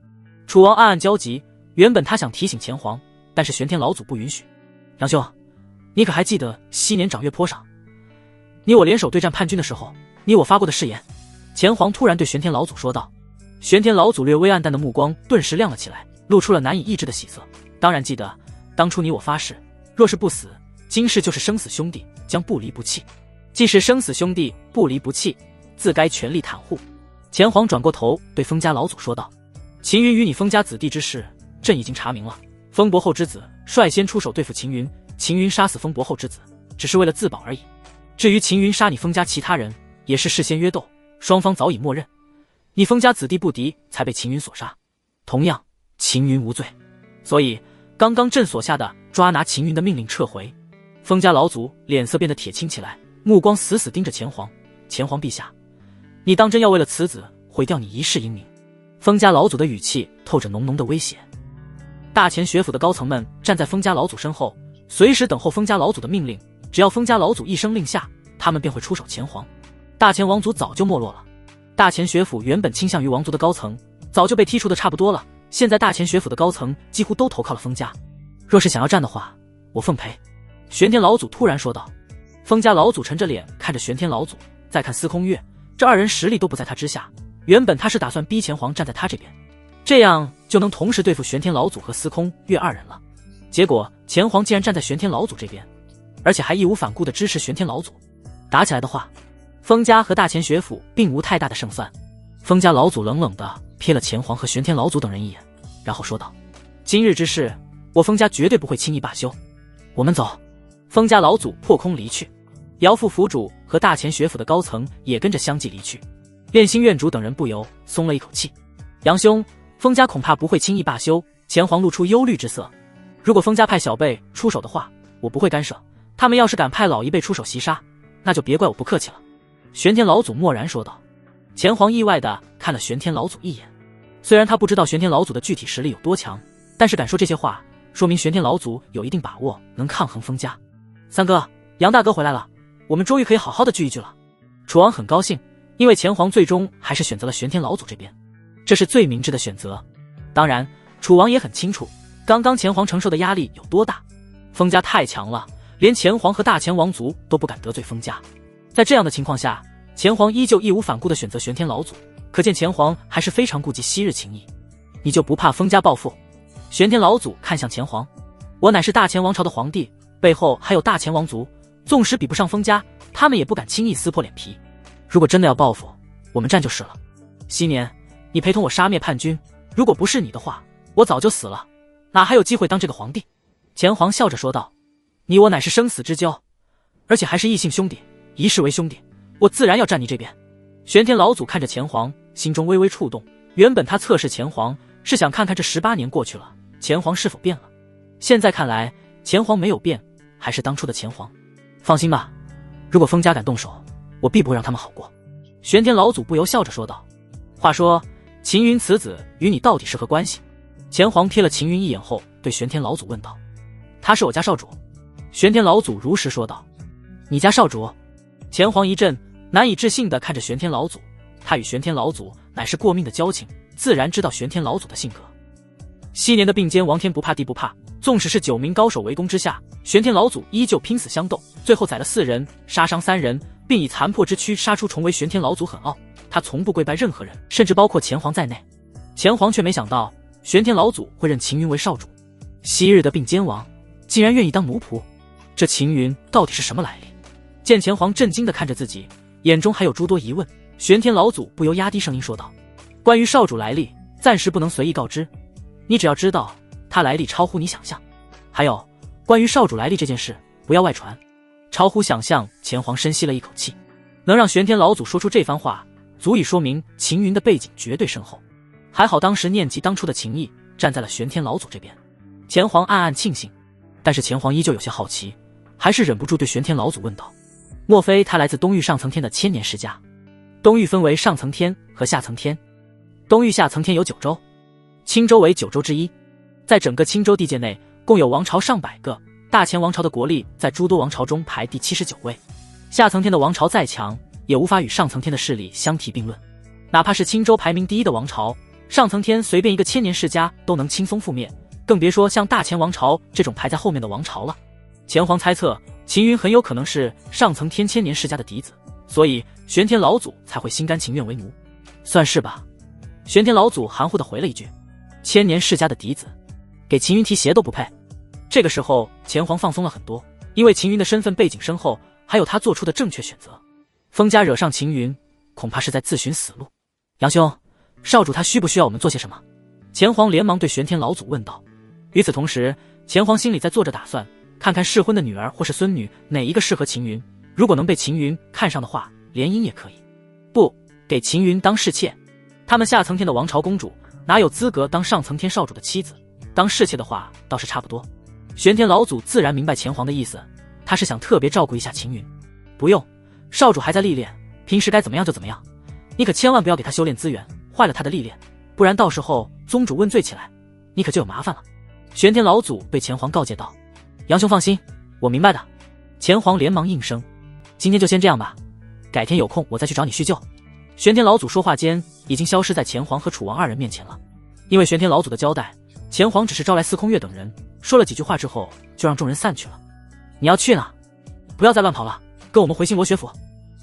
Speaker 1: 楚王暗暗焦急，原本他想提醒钱黄，但是玄天老祖不允许。杨兄，你可还记得昔年掌月坡上你我联手对战叛军的时候，你我发过的誓言？钱黄突然对玄天老祖说道。玄天老祖略微暗淡的目光顿时亮了起来，露出了难以抑制的喜色。当然记得，当初你我发誓，若是不死，今世就是生死兄弟，将不离不弃。既是生死兄弟，不离不弃，自该全力袒护。钱黄转过头对封家老祖说道。秦云与你封家子弟之事，朕已经查明了。封伯后之子率先出手对付秦云，秦云杀死封伯后之子，只是为了自保而已。至于秦云杀你封家其他人，也是事先约斗，双方早已默认，你封家子弟不敌，才被秦云所杀。同样，秦云无罪，所以刚刚朕所下的抓拿秦云的命令撤回。封家老祖脸色变得铁青起来，目光死死盯着钱黄。钱黄陛下，你当真要为了此子毁掉你一世英名？封家老祖的语气透着浓浓的威胁。大钱学府的高层们站在封家老祖身后，随时等候封家老祖的命令，只要封家老祖一声令下，他们便会出手钱黄。大钱王族早就没落了，大钱学府原本倾向于王族的高层早就被剔除的差不多了，现在大钱学府的高层几乎都投靠了封家，若是想要战的话，我奉陪。玄天老祖突然说道。封家老祖沉着脸看着玄天老祖，再看司空月，这二人实力都不在他之下，原本他是打算逼钱黄站在他这边，这样就能同时对付玄天老祖和司空月二人了。结果钱黄竟然站在玄天老祖这边，而且还义无反顾地支持玄天老祖。打起来的话，封家和大钱学府并无太大的胜算。封家老祖冷冷地瞥了钱黄和玄天老祖等人一眼，然后说道：今日之事，我封家绝对不会轻易罢休。我们走。封家老祖破空离去，姚副府主和大钱学府的高层也跟着相继离去。炼心院主等人不由松了一口气。杨兄，封家恐怕不会轻易罢休。钱黄露出忧虑之色。如果封家派小辈出手的话，我不会干涉，他们要是敢派老一辈出手袭杀，那就别怪我不客气了。玄天老祖默然说道。钱黄意外地看了玄天老祖一眼，虽然他不知道玄天老祖的具体实力有多强，但是敢说这些话，说明玄天老祖有一定把握能抗衡封家。三哥，杨大哥回来了，我们终于可以好好的聚一聚了。楚王很高兴，因为钱黄最终还是选择了玄天老祖这边，这是最明智的选择。当然，楚王也很清楚，刚刚钱黄承受的压力有多大。封家太强了，连钱黄和大钱王族都不敢得罪封家。在这样的情况下，钱黄依旧义无反顾地选择玄天老祖，可见钱黄还是非常顾及昔日情谊。你就不怕封家报复？玄天老祖看向钱黄，我乃是大钱王朝的皇帝，背后还有大钱王族，纵使比不上封家，他们也不敢轻易撕破脸皮。如果真的要报复，我们战就是了。昔年你陪同我杀灭叛军，如果不是你的话，我早就死了，哪还有机会当这个皇帝？钱黄笑着说道。你我乃是生死之交，而且还是异姓兄弟，一世为兄弟，我自然要站你这边。玄天老祖看着钱黄，心中微微触动。原本他测试钱黄是想看看这18年过去了，钱黄是否变了。现在看来，钱皇没有变，还是当初的钱皇。放心吧，如果封家敢动手，我必不会让他们好过。玄天老祖不由笑着说道。话说，秦云此子与你到底是何关系？钱皇瞥了秦云一眼后，对玄天老祖问道。他是我家少主。玄天老祖如实说道。你家少主？钱皇一震，难以置信地看着玄天老祖。他与玄天老祖乃是过命的交情，自然知道玄天老祖的性格。昔年的并肩王天不怕地不怕，纵使是9名高手围攻之下，玄天老祖依旧拼死相斗，最后宰了4人，杀伤3人，并以残破之躯杀出重围。玄天老祖很傲，他从不跪拜任何人，甚至包括钱皇在内。钱皇却没想到玄天老祖会认秦云为少主，昔日的并肩王竟然愿意当奴仆，这秦云到底是什么来历？见钱皇震惊地看着自己，眼中还有诸多疑问，玄天老祖不由压低声音说道：关于少主来历，暂时不能随意告知，你只要知道他来历超乎你想象。还有关于少主来历这件事，不要外传。超乎想象，钱皇深吸了一口气，能让玄天老祖说出这番话，足以说明秦云的背景绝对深厚。还好当时念及当初的情谊，站在了玄天老祖这边。钱皇暗暗庆幸，但是钱皇依旧有些好奇，还是忍不住对玄天老祖问道：莫非他来自东域上层天的千年世家？东域分为上层天和下层天，东域下层天有9州，青州为9州之一。在整个青州地界内，共有王朝上百个，大前王朝的国力在诸多王朝中排第79位。下层天的王朝再强，也无法与上层天的势力相提并论。哪怕是青州排名第1的王朝，上层天随便一个千年世家都能轻松覆灭，更别说像大前王朝这种排在后面的王朝了。钱皇猜测秦云很有可能是上层天千年世家的嫡子，所以玄天老祖才会心甘情愿为奴。算是吧。玄天老祖含糊地回了一句：千年世家的嫡子，给秦云提鞋都不配。这个时候钱皇放松了很多，因为秦云的身份背景深厚，还有他做出的正确选择。封家惹上秦云，恐怕是在自寻死路。杨兄，少主他需不需要我们做些什么？钱皇连忙对玄天老祖问道。与此同时，钱皇心里在做着打算，看看适婚的女儿或是孙女哪一个适合秦云，如果能被秦云看上的话，联姻也可以。不，给秦云当侍妾。他们下层天的王朝公主哪有资格当上层天少主的妻子？当侍妾的话倒是差不多。玄天老祖自然明白钱皇的意思，他是想特别照顾一下秦云。不用，少主还在历练，平时该怎么样就怎么样，你可千万不要给他修炼资源，坏了他的历练，不然到时候宗主问罪起来，你可就有麻烦了。玄天老祖被钱皇告诫道。杨兄放心，我明白的。钱皇连忙应声。今天就先这样吧，改天有空我再去找你叙旧。玄天老祖说话间已经消失在钱皇和楚王2人面前了。因为玄天老祖的交代，钱皇只是招来司空月等人，说了几句话之后就让众人散去了。你要去哪？不要再乱跑了，跟我们回星罗学府。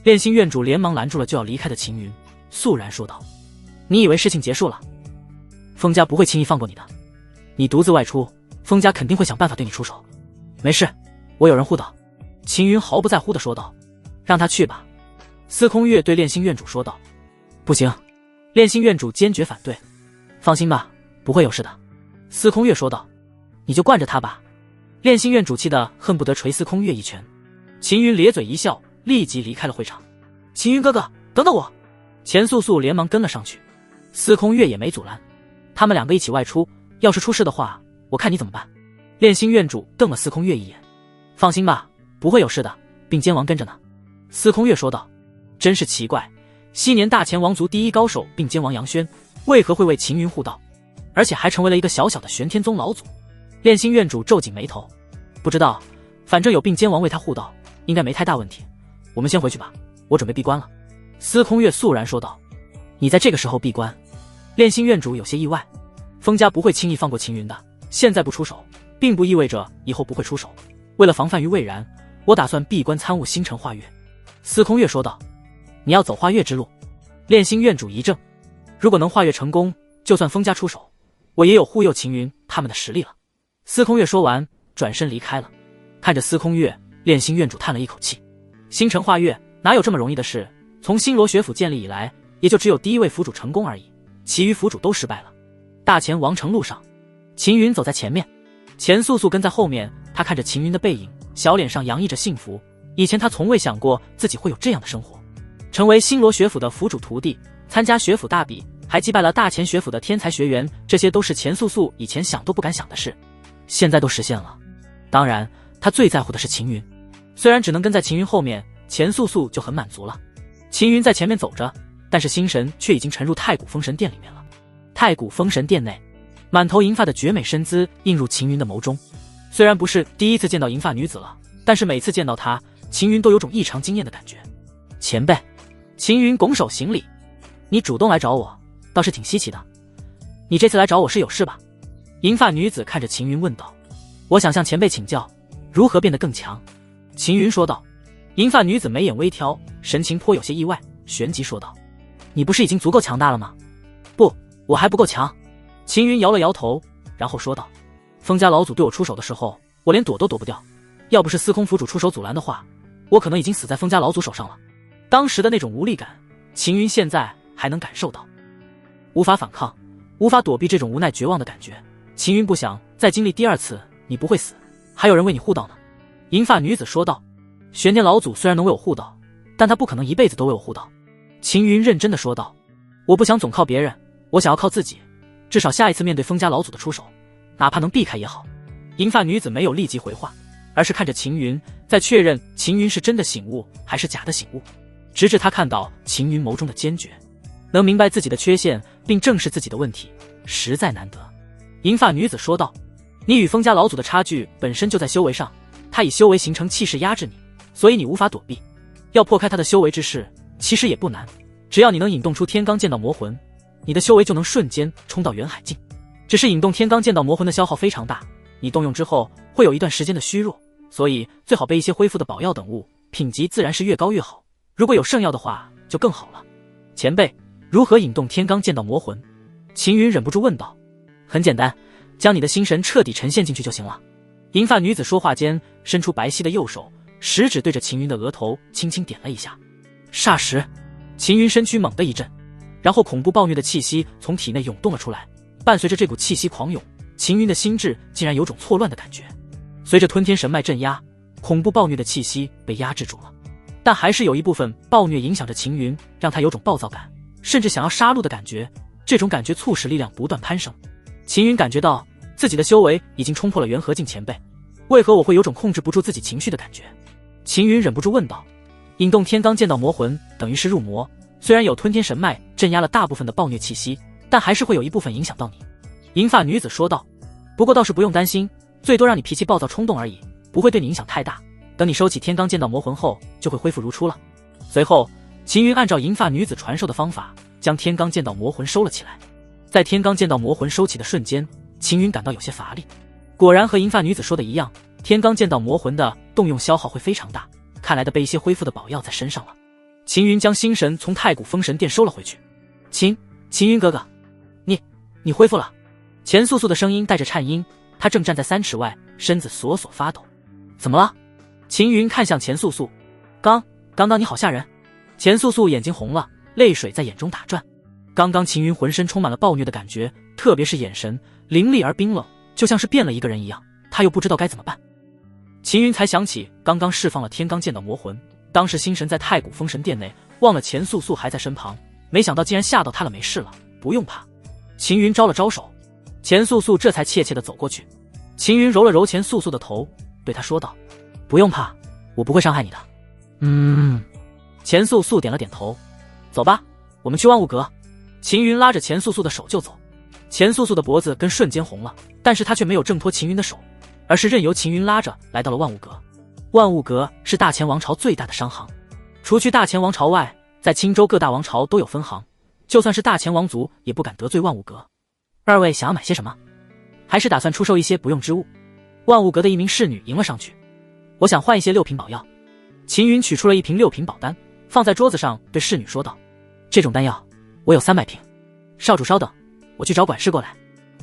Speaker 1: 炼心院主连忙拦住了就要离开的秦云，肃然说道：你以为事情结束了？封家不会轻易放过你的，你独自外出，封家肯定会想办法对你出手。没事，我有人护导。秦云毫不在乎地说道。让他去吧。司空月对炼心院主说道。不行。炼心院主坚决反对。放心吧，不会有事的。司空月说道。你就惯着他吧。炼心院主气得恨不得捶司空月一拳。秦云咧嘴一笑，立即离开了会场。秦云哥哥，等等我。钱素素连忙跟了上去。司空月也没阻拦。他们2个一起外出，要是出事的话，我看你怎么办。炼心院主瞪了司空月一眼。放心吧，不会有事的，并肩王跟着呢。司空月说道。真是奇怪，昔年大前王族第1高手并肩王杨轩，为何会为秦云护道，而且还成为了一个小小的玄天宗老祖？炼心院主皱紧眉头。不知道，反正有并肩王为他护道，应该没太大问题。我们先回去吧，我准备闭关了。司空月肃然说道。你在这个时候闭关？炼心院主有些意外。封家不会轻易放过秦云的，现在不出手，并不意味着以后不会出手。为了防范于未然，我打算闭关参悟星辰化月。司空月说道。你要走化月之路？炼心院主一怔。如果能化月成功，就算封家出手，我也有护佑秦云他们的实力了。司空月说完，转身离开了。看着司空月，炼心院主叹了一口气。星辰化月哪有这么容易的事？从星罗学府建立以来，也就只有第1位府主成功而已，其余府主都失败了。大前王城路上，秦云走在前面，钱素素跟在后面。他看着秦云的背影，小脸上洋溢着幸福。以前他从未想过自己会有这样的生活，成为星罗学府的府主徒弟，参加学府大比，还击败了大前学府的天才学员，这些都是钱素素以前想都不敢想的事。现在都实现了。当然，他最在乎的是秦云，虽然只能跟在秦云后面，钱素素就很满足了。秦云在前面走着，但是心神却已经沉入太古封神殿里面了。太古封神殿内，满头银发的绝美身姿映入秦云的眸中。虽然不是第一次见到银发女子了，但是每次见到她，秦云都有种异常惊艳的感觉。前辈，秦云拱手行礼。你主动来找我，倒是挺稀奇的。你这次来找我是有事吧？银发女子看着秦云问道。我想向前辈请教，如何变得更强。秦云说道。银发女子眉眼微挑，神情颇有些意外，旋即说道：你不是已经足够强大了吗？不，我还不够强。秦云摇了摇头，然后说道：封家老祖对我出手的时候，我连躲都躲不掉，要不是司空府主出手阻拦的话，我可能已经死在封家老祖手上了。当时的那种无力感，秦云现在还能感受到。无法反抗，无法躲避这种无奈绝望的感觉，秦云不想再经历第二次。你不会死，还有人为你护道呢。银发女子说道。玄天老祖虽然能为我护道，但他不可能一辈子都为我护道。秦云认真的说道。我不想总靠别人，我想要靠自己，至少下一次面对封家老祖的出手，哪怕能避开也好。银发女子没有立即回话，而是看着秦云，在确认秦云是真的醒悟还是假的醒悟，直至他看到秦云眸中的坚决，能明白自己的缺陷并正视自己的问题，实在难得。银发女子说道。你与封家老祖的差距本身就在修为上，他以修为形成气势压制你，所以你无法躲避。要破开他的修为之势，其实也不难，只要你能引动出天罡剑道魔魂，你的修为就能瞬间冲到元海境。只是引动天罡剑道魔魂的消耗非常大，你动用之后会有一段时间的虚弱，所以最好备一些恢复的宝药等物，品级自然是越高越好。如果有圣药的话就更好了。前辈，如何引动天罡剑道魔魂？秦云忍不住问道。很简单，将你的心神彻底沉陷进去就行了。银发女子说话间，伸出白皙的右手，食指对着秦云的额头轻轻点了一下。霎时，秦云身躯猛地一震，然后恐怖暴虐的气息从体内涌动了出来。伴随着这股气息狂涌，秦云的心智竟然有种错乱的感觉。随着吞天神脉镇压，恐怖暴虐的气息被压制住了，但还是有一部分暴虐影响着秦云，让他有种暴躁感，甚至想要杀戮的感觉。这种感觉促使力量不断攀升。秦云感觉到自己的修为已经冲破了元和境。前辈，为何我会有种控制不住自己情绪的感觉？秦云忍不住问道。引动天罡剑道魔魂等于是入魔，虽然有吞天神脉镇压了大部分的暴虐气息，但还是会有一部分影响到你。银发女子说道。不过倒是不用担心，最多让你脾气暴躁冲动而已，不会对你影响太大。等你收起天罡剑道魔魂后，就会恢复如初了。随后，秦云按照银发女子传授的方法，将天罡剑道魔魂收了起来。在天罡剑道魔魂收起的瞬间，秦云感到有些乏力。果然和银发女子说的一样，天罡剑道魔魂的动用消耗会非常大，看来得备一些恢复的宝药在身上了。秦云将心神从太古封神殿收了回去。秦云哥哥，你恢复了。钱素素的声音带着颤音，她正站在3尺外，身子索索发抖。怎么了？秦云看向钱素素。刚刚你好吓人。钱素素眼睛红了，泪水在眼中打转。刚刚秦云浑身充满了暴虐的感觉，特别是眼神凌厉而冰冷，就像是变了一个人一样，他又不知道该怎么办。秦云才想起刚刚释放了天罡剑道魔魂，当时心神在太古封神殿内，忘了钱素素还在身旁，没想到竟然吓到他了。没事了，不用怕。秦云招了招手，钱素素这才怯怯地走过去。秦云揉了揉钱素素的头，对他说道：不用怕，我不会伤害你的。钱素素点了点头。走吧，我们去万物阁。秦云拉着钱素素的手就走。钱素素的脖子跟瞬间红了，但是他却没有挣脱秦云的手，而是任由秦云拉着来到了万物阁。万物阁是大钱王朝最大的商行，除去大钱王朝外，在青州各大王朝都有分行，就算是大钱王族也不敢得罪万物阁。二位想要买些什么？还是打算出售一些不用之物？万物阁的一名侍女迎了上去。我想换一些6品宝药。秦云取出了一瓶6品宝丹，放在桌子上，对侍女说道：这种丹药我有300瓶。少主稍等，我去找管事过来。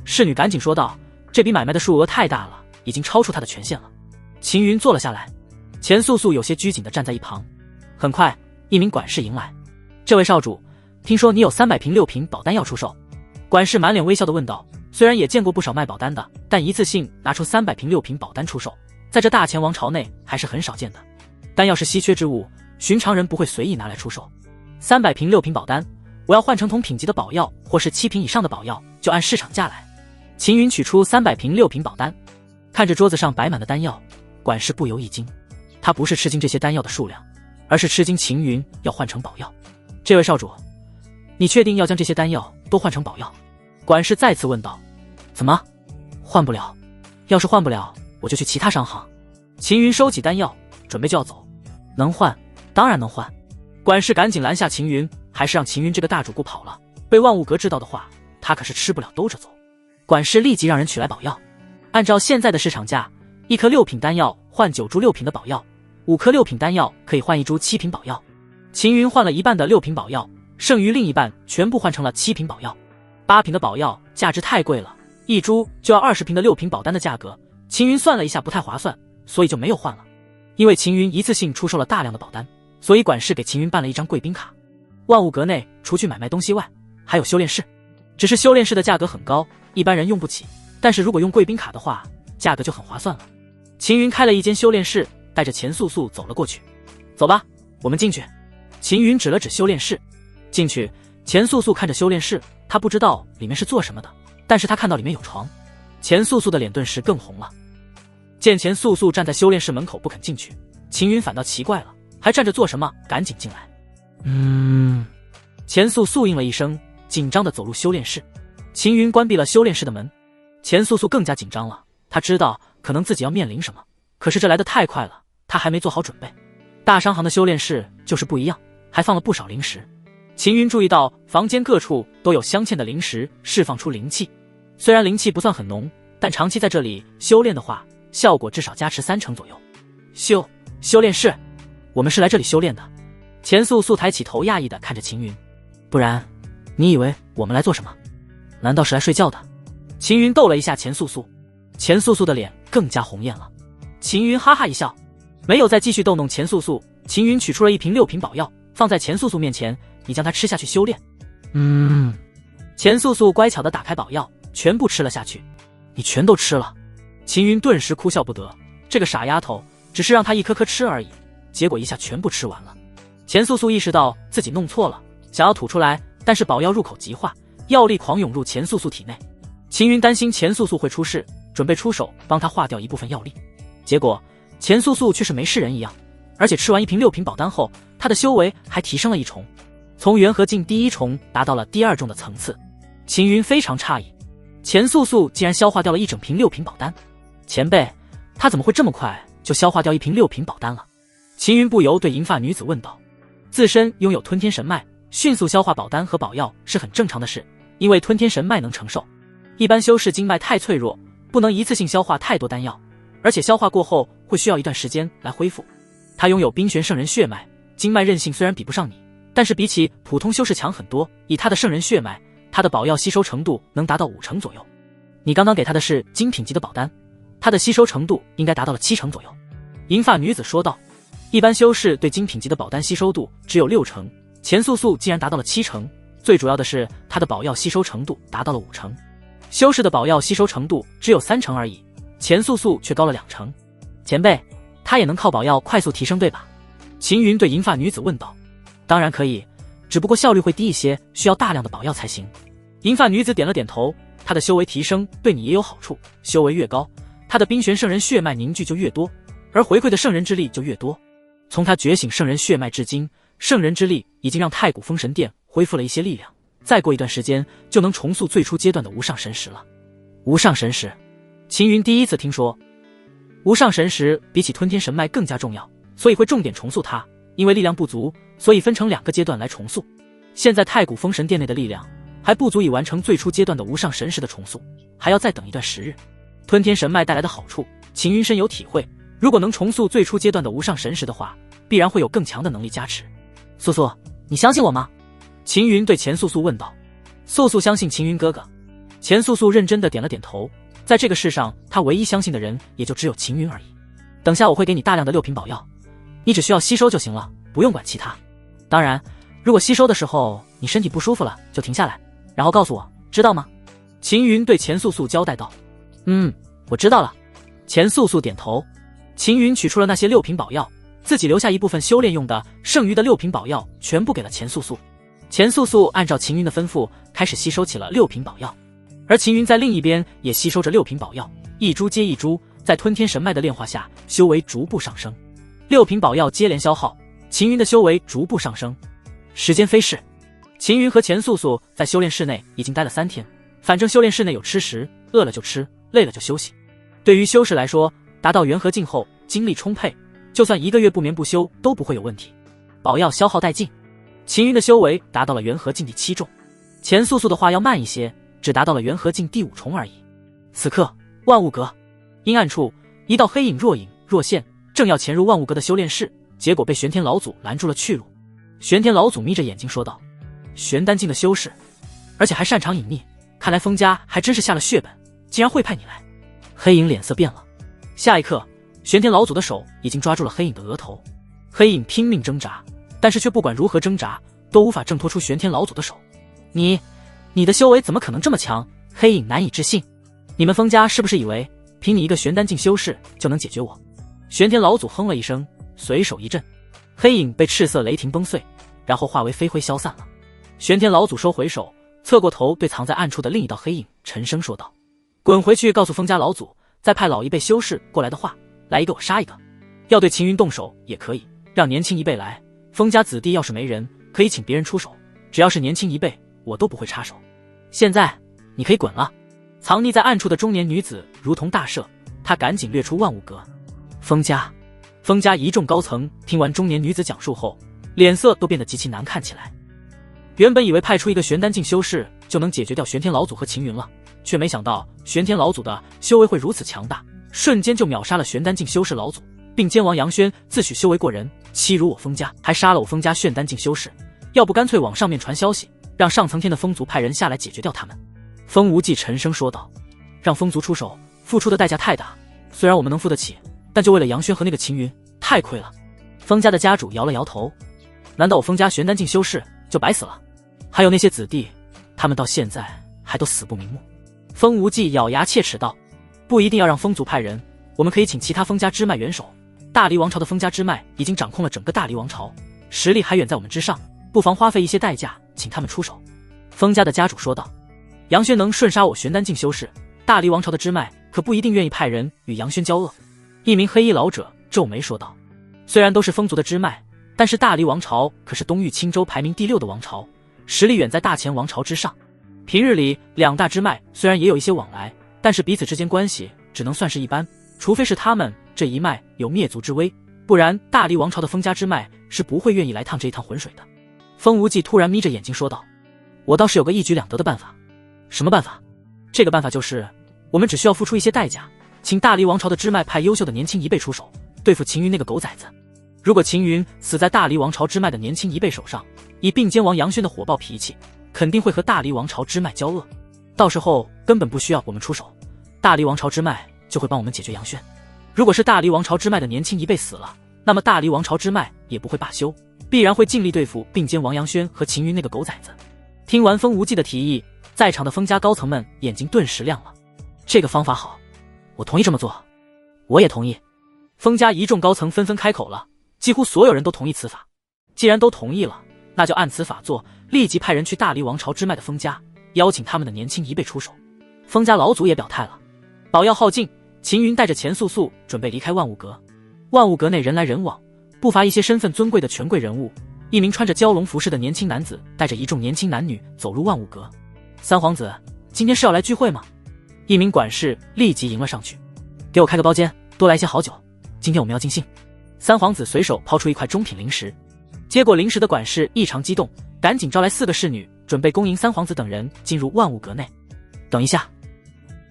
Speaker 1: 侍女赶紧说道，这笔买卖的数额太大了，已经超出她的权限了。秦云坐了下来，钱素素有些拘谨地站在一旁。很快，一名管事迎来。这位少主，听说你有300瓶6品宝丹要出售。管事满脸微笑地问道，虽然也见过不少卖宝丹的，但一次性拿出300瓶6品宝丹出售，在这大钱王朝内还是很少见的。丹药是稀缺之物，寻常人不会随意拿来出售。300瓶6品宝丹，我要换成同品级的宝药或是7品以上的宝药，就按市场价来。秦云取出300瓶6品宝丹。看着桌子上摆满的丹药，管事不由一惊。他不是吃惊这些丹药的数量，而是吃惊秦云要换成宝药。这位少主，你确定要将这些丹药都换成宝药？管事再次问道。怎么，换不了？要是换不了，我就去其他商行。秦云收起丹药，准备就要走。能换，当然能换。管事赶紧拦下秦云，还是让秦云这个大主顾跑了。被万物阁知道的话，他可是吃不了兜着走。管事立即让人取来宝药，按照现在的市场价，1颗6品丹药换9株6品的宝药，5颗6品丹药可以换1株7品宝药。秦云换了一半的6品宝药，剩余另一半全部换成了7品宝药。8品的宝药价值太贵了，1株就要20瓶的6品宝丹的价格。秦云算了一下不太划算，所以就没有换了。因为秦云一次性出售了大量的宝丹，所以管事给秦云办了一张贵宾卡。万物阁内除去买卖东西外，还有修炼室，只是修炼室的价格很高，一般人用不起，但是如果用贵宾卡的话，价格就很划算了。秦云开了一间修炼室，带着钱素素走了过去。走吧，我们进去。秦云指了指修炼室。进去，钱素素看着修炼室，她不知道里面是做什么的，但是她看到里面有床，钱素素的脸顿时更红了。见钱素素站在修炼室门口不肯进去，秦云反倒奇怪了，还站着做什么？赶紧进来。钱素素应了一声，紧张地走入修炼室。秦云关闭了修炼室的门，钱素素更加紧张了，她知道可能自己要面临什么，可是这来得太快了，她还没做好准备。大商行的修炼室就是不一样，还放了不少灵石。秦云注意到房间各处都有镶嵌的灵石释放出灵气，虽然灵气不算很浓，但长期在这里修炼的话，效果至少加持3成左右。修炼室，我们是来这里修炼的。钱素素抬起头讶异地看着秦云，不然你以为我们来做什么？难道是来睡觉的？秦云逗了一下钱素素，钱素素的脸更加红艳了。秦云哈哈一笑，没有再继续逗弄钱素素。秦云取出了1瓶6品宝药，放在钱素素面前，你将它吃下去修炼。钱素素乖巧地打开宝药，全部吃了下去。你全都吃了？秦云顿时哭笑不得，这个傻丫头只是让她一颗颗吃而已，结果一下全部吃完了。钱素素意识到自己弄错了，想要吐出来，但是宝药入口即化，药力狂涌入钱素素体内。秦云担心钱素素会出事，准备出手帮她化掉一部分药力，结果钱素素却是没事人一样，而且吃完1瓶6品宝丹后，她的修为还提升了1重，从元和境第1重达到了第2重的层次。秦云非常诧异，钱素素竟然消化掉了1整瓶6品宝丹。前辈，她怎么会这么快就消化掉1瓶6品宝丹了？秦云不由对银发女子问道。自身拥有吞天神脉，迅速消化宝丹和宝药是很正常的事，因为吞天神脉能承受。一般修士经脉太脆弱，不能一次性消化太多丹药，而且消化过后会需要一段时间来恢复。他拥有冰玄圣人血脉，经脉韧性虽然比不上你，但是比起普通修士强很多。以他的圣人血脉，他的宝药吸收程度能达到5成左右。你刚刚给他的是精品级的宝丹，他的吸收程度应该达到了7成左右。银发女子说道。一般修士对精品级的宝丹吸收度只有6成，钱素素竟然达到了7成，最主要的是他的宝药吸收程度达到了5成。修士的宝药吸收程度只有3成而已，钱素素却高了2成。前辈，他也能靠宝药快速提升对吧？秦云对银发女子问道。当然可以，只不过效率会低一些，需要大量的宝药才行。银发女子点了点头，她的修为提升对你也有好处，修为越高，她的冰玄圣人血脉凝聚就越多，而回馈的圣人之力就越多。从他觉醒圣人血脉至今，圣人之力已经让太古封神殿恢复了一些力量，再过一段时间就能重塑最初阶段的无上神石了。无上神石，秦云第一次听说。无上神石比起吞天神脉更加重要，所以会重点重塑它，因为力量不足，所以分成2个阶段来重塑。现在太古封神殿内的力量还不足以完成最初阶段的无上神石的重塑，还要再等一段时日。吞天神脉带来的好处，秦云深有体会。如果能重塑最初阶段的无上神石的话，必然会有更强的能力加持。素素，你相信我吗？秦云对钱素素问道。素素相信秦云哥哥。钱素素认真的点了点头，在这个世上，他唯一相信的人也就只有秦云而已。等下我会给你大量的6品宝药，你只需要吸收就行了，不用管其他。当然，如果吸收的时候你身体不舒服了，就停下来，然后告诉我，知道吗？秦云对钱素素交代道。我知道了。钱素素点头。秦云取出了那些6品宝药，自己留下一部分修炼用的，剩余的6品宝药全部给了钱素素。钱素素按照秦云的吩咐，开始吸收起了6品宝药，而秦云在另一边也吸收着6品宝药，一株接一株，在在吞天神脉的炼化下，修为逐步上升。6瓶宝药接连消耗，秦云的修为逐步上升。时间飞逝，秦云和钱素素在修炼室内已经待了3天。反正修炼室内有吃食，饿了就吃，累了就休息。对于修士来说，达到元和境后，精力充沛，就算1个月不眠不休都不会有问题。宝药消耗殆尽，秦云的修为达到了元和境第7重，钱素素的话要慢一些，只达到了元和境第5重而已。此刻，万物阁阴暗处，一道黑影若隐若现，正要潜入万物阁的修炼室，结果被玄天老祖拦住了去路。玄天老祖眯着眼睛说道：“玄丹境的修士，而且还擅长隐匿，看来封家还真是下了血本，竟然会派你来。”黑影脸色变了，下一刻，玄天老祖的手已经抓住了黑影的额头。黑影拼命挣扎，但是却不管如何挣扎，都无法挣脱出玄天老祖的手。你的修为怎么可能这么强？黑影难以置信。你们封家是不是以为凭你一个玄丹境修士就能解决我？玄天老祖哼了一声，随手一震，黑影被赤色雷霆崩碎，然后化为飞灰消散了。玄天老祖收回手，侧过头对藏在暗处的另一道黑影沉声说道：“滚回去告诉封家老祖，再派老一辈修士过来的话，来一个我杀一个。要对秦云动手也可以，让年轻一辈来。封家子弟要是没人，可以请别人出手，只要是年轻一辈，我都不会插手。现在你可以滚了。”藏匿在暗处的中年女子如同大赦，她赶紧掠出万物阁。封家一众高层听完中年女子讲述后，脸色都变得极其难看起来。原本以为派出一个玄丹境修士就能解决掉玄天老祖和秦云了，却没想到玄天老祖的修为会如此强大，瞬间就秒杀了玄丹境修士老祖，并奸王杨轩自诩修为过人，欺辱我封家，还杀了我封家玄丹境修士。要不干脆往上面传消息，让上层天的风族派人下来解决掉他们。风无忌沉声说道：“让风族出手，付出的代价太大，虽然我们能付得起，但就为了杨轩和那个秦云，太亏了。”封家的家主摇了摇头：“难道我封家玄丹境修士就白死了？还有那些子弟，他们到现在还都死不瞑目。”风无忌咬牙切齿道：“不一定要让风族派人，我们可以请其他封家支脉元首。大黎王朝的封家支脉已经掌控了整个大黎王朝，实力还远在我们之上，不妨花费一些代价请他们出手。”封家的家主说道：“杨轩能瞬杀我玄丹境修士，大黎王朝的支脉可不一定愿意派人与杨轩交恶。”一名黑衣老者皱眉说道：“虽然都是风族的支脉，但是大黎王朝可是东域青州排名第6的王朝，实力远在大前王朝之上。平日里两大支脉虽然也有一些往来，但是彼此之间关系只能算是一般，除非是他们这一脉有灭族之威，不然大黎王朝的封家支脉是不会愿意来趟这一趟浑水的。”风无忌突然眯着眼睛说道：“我倒是有个一举两得的办法。”“什么办法？”“这个办法就是，我们只需要付出一些代价，请大黎王朝的支脉派优秀的年轻一辈出手，对付秦云那个狗崽子。如果秦云死在大黎王朝支脉的年轻一辈手上，以并肩王杨轩的火爆脾气，肯定会和大黎王朝支脉交恶。到时候根本不需要我们出手，大黎王朝支脉就会帮我们解决杨轩。如果是大黎王朝支脉的年轻一辈死了，那么大黎王朝支脉也不会罢休，必然会尽力对付并肩王杨轩和秦云那个狗崽子。”听完风无忌的提议，在场的封家高层们眼睛顿时亮了。这个方法好，我同意这么做。我也同意。封家一众高层纷纷开口了，几乎所有人都同意此法。既然都同意了，那就按此法做，立即派人去大黎王朝支脉的封家，邀请他们的年轻一辈出手。封家老祖也表态了。宝药耗尽，秦云带着钱素素准备离开万物阁。万物阁内人来人往，不乏一些身份尊贵的权贵人物。一名穿着蛟龙服饰的年轻男子带着一众年轻男女走入万物阁。“三皇子，今天是要来聚会吗？”一名管事立即迎了上去：“给我开个包间，多来一些好酒，今天我们要尽兴。”三皇子随手抛出一块中品灵石，接过灵石的管事异常激动，赶紧招来4个侍女，准备恭迎三皇子等人进入万物阁内。“等一下！”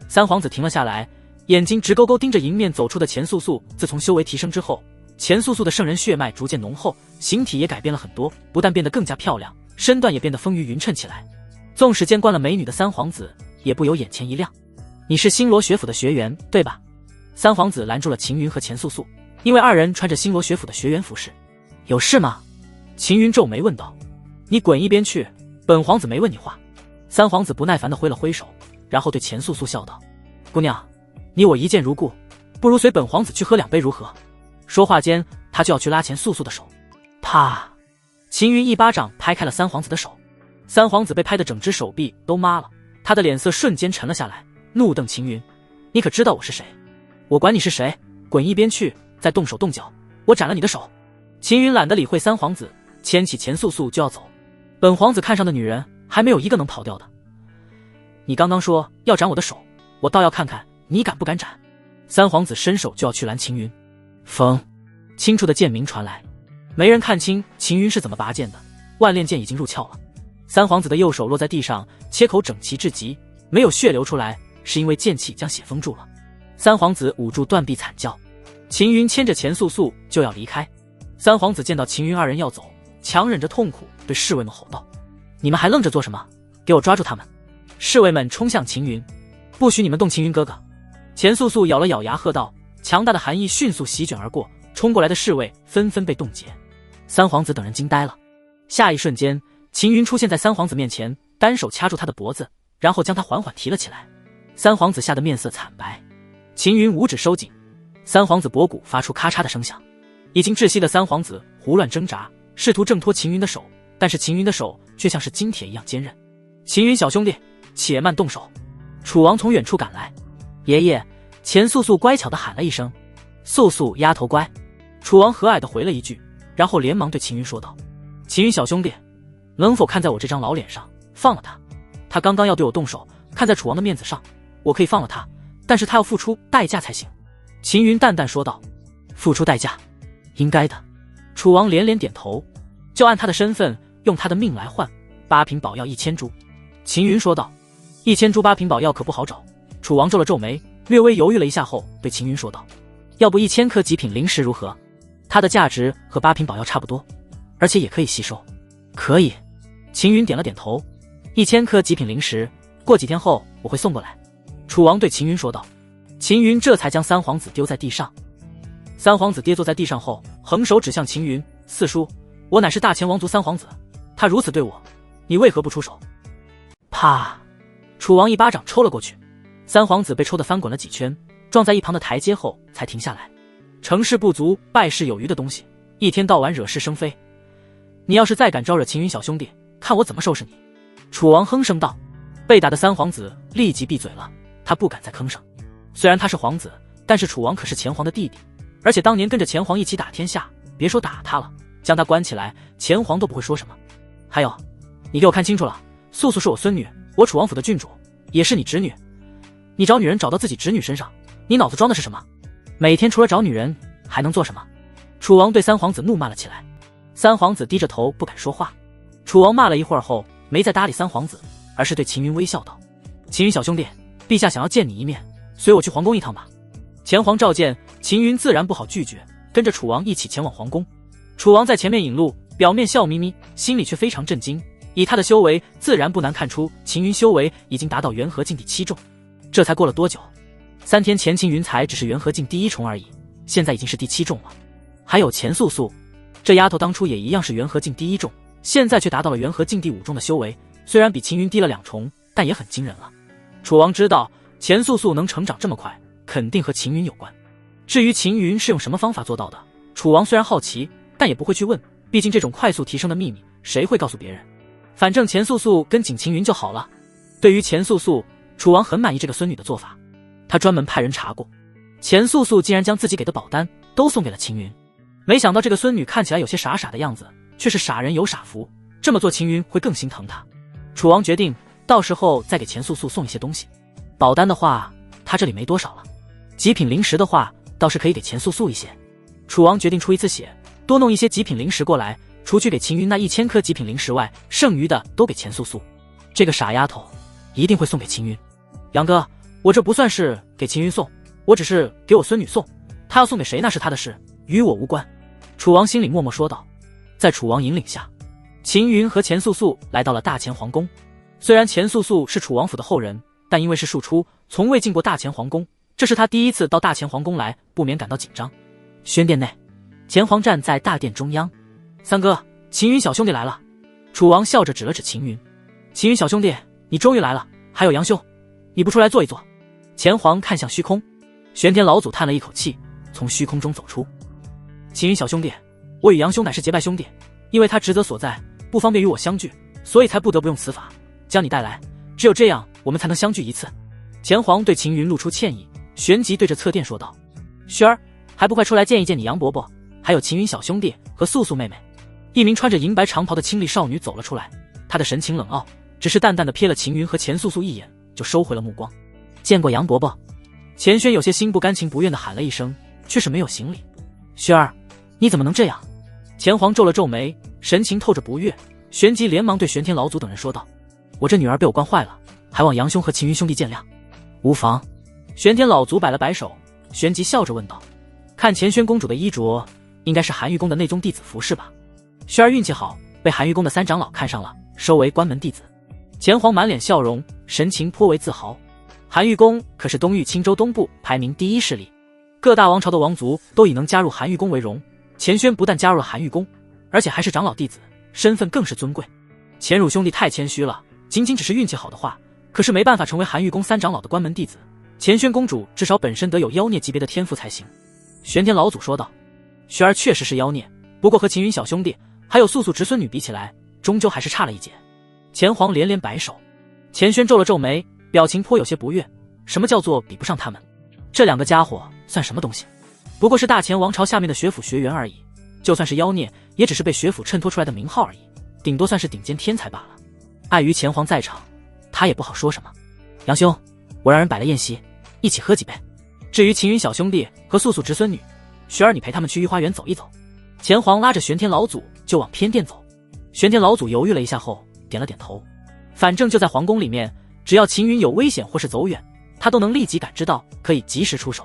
Speaker 1: 三皇子停了下来，眼睛直勾勾盯着迎面走出的钱素素。自从修为提升之后，钱素素的圣人血脉逐渐浓厚，形体也改变了很多，不但变得更加漂亮，身段也变得丰腴匀称起来。纵使见惯了美女的三皇子，也不由眼前一亮。“你是星罗学府的学员，对吧？”三皇子拦住了秦云和钱素素，因为2人穿着星罗学府的学员服饰。“有事吗？”秦云皱眉问道。“你滚一边去，本皇子没问你话。”三皇子不耐烦地挥了挥手，然后对钱素素笑道：“姑娘，你我一见如故，不如随本皇子去喝2杯如何？”说话间，他就要去拉钱素素的手。啪！秦云一巴掌拍开了三皇子的手。三皇子被拍的整只手臂都麻了，他的脸色瞬间沉了下来，怒瞪秦云：“你可知道我是谁？”我管你是谁，滚一边去，再动手动脚，我斩了你的手。秦云懒得理会三皇子，牵起钱素素就要走。本皇子看上的女人还没有一个能跑掉的。你刚刚说要斩我的手，我倒要看看你敢不敢斩。三皇子伸手就要去拦秦云。风，清楚的剑鸣传来，没人看清秦云是怎么拔剑的，万炼剑已经入鞘了。三皇子的右手落在地上，切口整齐至极，没有血流出来，是因为剑气将血封住了。三皇子捂住断臂惨叫。秦云牵着钱素素就要离开。三皇子见到秦云二人要走，强忍着痛苦对侍卫们吼道：你们还愣着做什么？给我抓住他们！侍卫们冲向秦云，不许你们动秦云哥哥！钱素素咬了咬牙喝道，强大的寒意迅速席卷而过，冲过来的侍卫纷纷被冻结。三皇子等人惊呆了。下一瞬间，秦云出现在三皇子面前，单手掐住他的脖子，然后将他缓缓提了起来。三皇子吓得面色惨白。秦云五指收紧，三皇子脖骨发出咔嚓的声响。已经窒息的三皇子胡乱挣扎，试图挣脱秦云的手，但是秦云的手却像是金铁一样坚韧。秦云小兄弟，且慢动手！楚王从远处赶来。爷爷，钱素素乖巧地喊了一声：素素丫头乖。楚王和蔼地回了一句，然后连忙对秦云说道：秦云小兄弟，能否看在我这张老脸上放了他？他刚刚要对我动手，看在楚王的面子上，我可以放了他，但是他要付出代价才行。秦云淡淡说道：付出代价，应该的。楚王连连点头，就按他的身份，用他的命来换8瓶宝药1000株。秦云说道：1000株8瓶宝药可不好找。楚王皱了皱眉，略微犹豫了一下后对秦云说道：要不1000颗极品灵石如何？它的价值和8瓶宝药差不多，而且也可以吸收。可以。秦云点了点头。1000颗极品灵石，过几天后我会送过来。楚王对秦云说道。秦云这才将三皇子丢在地上。三皇子跌坐在地上后，横手指向秦云：四叔，我乃是大前王族三皇子，他如此对我，你为何不出手？啪！楚王一巴掌抽了过去，三皇子被抽得翻滚了几圈，撞在一旁的台阶后才停下来。成事不足败事有余的东西，一天到晚惹是生非，你要是再敢招惹秦云小兄弟，看我怎么收拾你！楚王哼声道。被打的三皇子立即闭嘴了，他不敢再吭声。虽然他是皇子，但是楚王可是前皇的弟弟，而且当年跟着前皇一起打天下，别说打他了，将他关起来，前皇都不会说什么。还有，你给我看清楚了，素素是我孙女，我楚王府的郡主，也是你侄女。你找女人找到自己侄女身上，你脑子装的是什么？每天除了找女人还能做什么？楚王对三皇子怒骂了起来。三皇子低着头不敢说话。楚王骂了一会儿后没再搭理三皇子，而是对秦云微笑道：秦云小兄弟，陛下想要见你一面，随我去皇宫一趟吧。前皇召见，秦云自然不好拒绝，跟着楚王一起前往皇宫。楚王在前面引路，表面笑眯眯，心里却非常震惊。以他的修为，自然不难看出秦云修为已经达到元和境第7重。这才过了多久？3天前秦云才只是元和境第1重而已，现在已经是第7重了。还有钱素素，这丫头当初也一样是元和境第1重，现在却达到了元和境第5重的修为，虽然比秦云低了2重，但也很惊人了。楚王知道钱素素能成长这么快，肯定和秦云有关。至于秦云是用什么方法做到的，楚王虽然好奇，但也不会去问，毕竟这种快速提升的秘密，谁会告诉别人？反正钱素素跟紧秦云就好了。对于钱素素，楚王很满意这个孙女的做法，他专门派人查过，钱素素竟然将自己给的宝丹都送给了秦云。没想到这个孙女看起来有些傻傻的样子，却是傻人有傻福，这么做秦云会更心疼她。楚王决定到时候再给钱素素送一些东西。宝丹的话他这里没多少了，极品灵石的话倒是可以给钱素素一些。楚王决定出一次血，多弄一些极品灵石过来，除去给秦云那1000颗极品灵石外，剩余的都给钱素素。这个傻丫头一定会送给秦云。杨哥，我这不算是给秦云送，我只是给我孙女送，她要送给谁那是她的事，与我无关。楚王心里默默说道。在楚王引领下，秦云和钱素素来到了大前皇宫。虽然钱素素是楚王府的后人，但因为是庶出，从未进过大前皇宫，这是他第一次到大前皇宫来，不免感到紧张。宣殿内，前皇站在大殿中央。三哥，秦云小兄弟来了。楚王笑着指了指秦云。秦云小兄弟，你终于来了。还有杨兄，你不出来坐一坐？前皇看向虚空。玄天老祖叹了一口气，从虚空中走出。秦云小兄弟，我与杨兄乃是结拜兄弟，因为他职责所在，不方便与我相聚，所以才不得不用此法将你带来，只有这样我们才能相聚一次。前皇对秦云露出歉意，旋即对着侧殿说道。萱儿，还不快出来见一见你杨伯伯，还有秦云小兄弟和素素妹妹。一名穿着银白长袍的清丽少女走了出来，她的神情冷傲，只是淡淡的瞥了秦云和钱素素一眼，就收回了目光。见过杨伯伯。钱轩有些心不甘情不愿的喊了一声，却是没有行礼。萱儿，你怎么能这样？钱皇皱了皱眉，神情透着不悦，旋即连忙对玄天老祖等人说道：我这女儿被我惯坏了，还望杨兄和秦云兄弟见谅。无妨。玄天老祖摆了摆手，旋即笑着问道：看钱轩公主的衣着，应该是寒玉宫的内宗弟子服饰吧？萱儿运气好，被寒玉宫的三长老看上了，收为关门弟子。钱皇满脸笑容，神情颇为自豪。寒玉宫可是东域青州东部排名第一势力，各大王朝的王族都以能加入寒玉宫为荣。钱轩不但加入了寒玉宫，而且还是长老弟子，身份更是尊贵。钱汝兄弟太谦虚了，仅仅只是运气好的话，可是没办法成为寒玉宫三长老的关门弟子。钱轩公主至少本身得有妖孽级别的天赋才行。玄天老祖说道：萱儿确实是妖孽，不过和秦云小兄弟还有素素侄孙女比起来，终究还是差了一截。钱皇连连摆手。钱轩皱了皱眉，表情颇有些不悦。什么叫做比不上他们？这两个家伙算什么东西？不过是大钱王朝下面的学府学员而已，就算是妖孽，也只是被学府衬托出来的名号而已，顶多算是顶尖天才罢了。碍于钱皇在场，他也不好说什么。杨兄，我让人摆了宴席，一起喝几杯。至于秦云小兄弟和素素侄孙女，萱儿你陪他们去御花园走一走。钱皇拉着玄天老祖就往偏殿走。玄天老祖犹豫了一下后点了点头，反正就在皇宫里面，只要秦云有危险或是走远，他都能立即感知到，可以及时出手。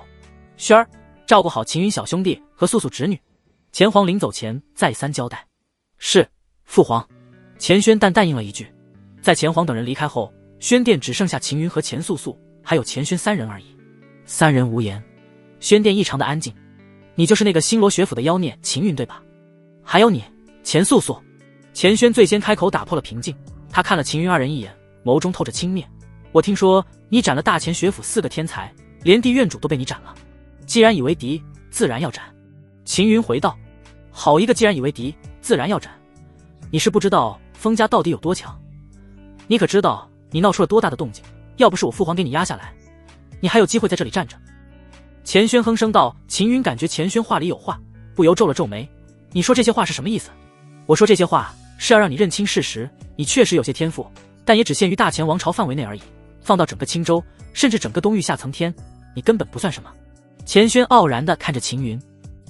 Speaker 1: 萱儿，照顾好秦云小兄弟和素素侄女。钱皇临走前再三交代。是，父皇。钱轩淡淡应了一句。在钱皇等人离开后，轩殿只剩下秦云和钱素素还有钱轩三人而已。三人无言，轩殿异常的安静。你就是那个星罗学府的妖孽秦云对吧？还有你，钱素素。钱轩最先开口打破了平静，他看了秦云二人一眼，眸中透着轻蔑。我听说你斩了大钱学府4个天才，连地院主都被你斩了，既然以为敌，自然要斩。秦云回道：好一个既然以为敌，自然要斩。你是不知道封家到底有多强，你可知道你闹出了多大的动静？要不是我父皇给你压下来，你还有机会在这里站着。钱轩哼声道。秦云感觉钱轩话里有话，不由皱了皱眉。你说这些话是什么意思？我说这些话是要让你认清事实，你确实有些天赋，但也只限于大钱王朝范围内而已，放到整个青州，甚至整个东域下层天，你根本不算什么。钱轩傲然地看着秦云。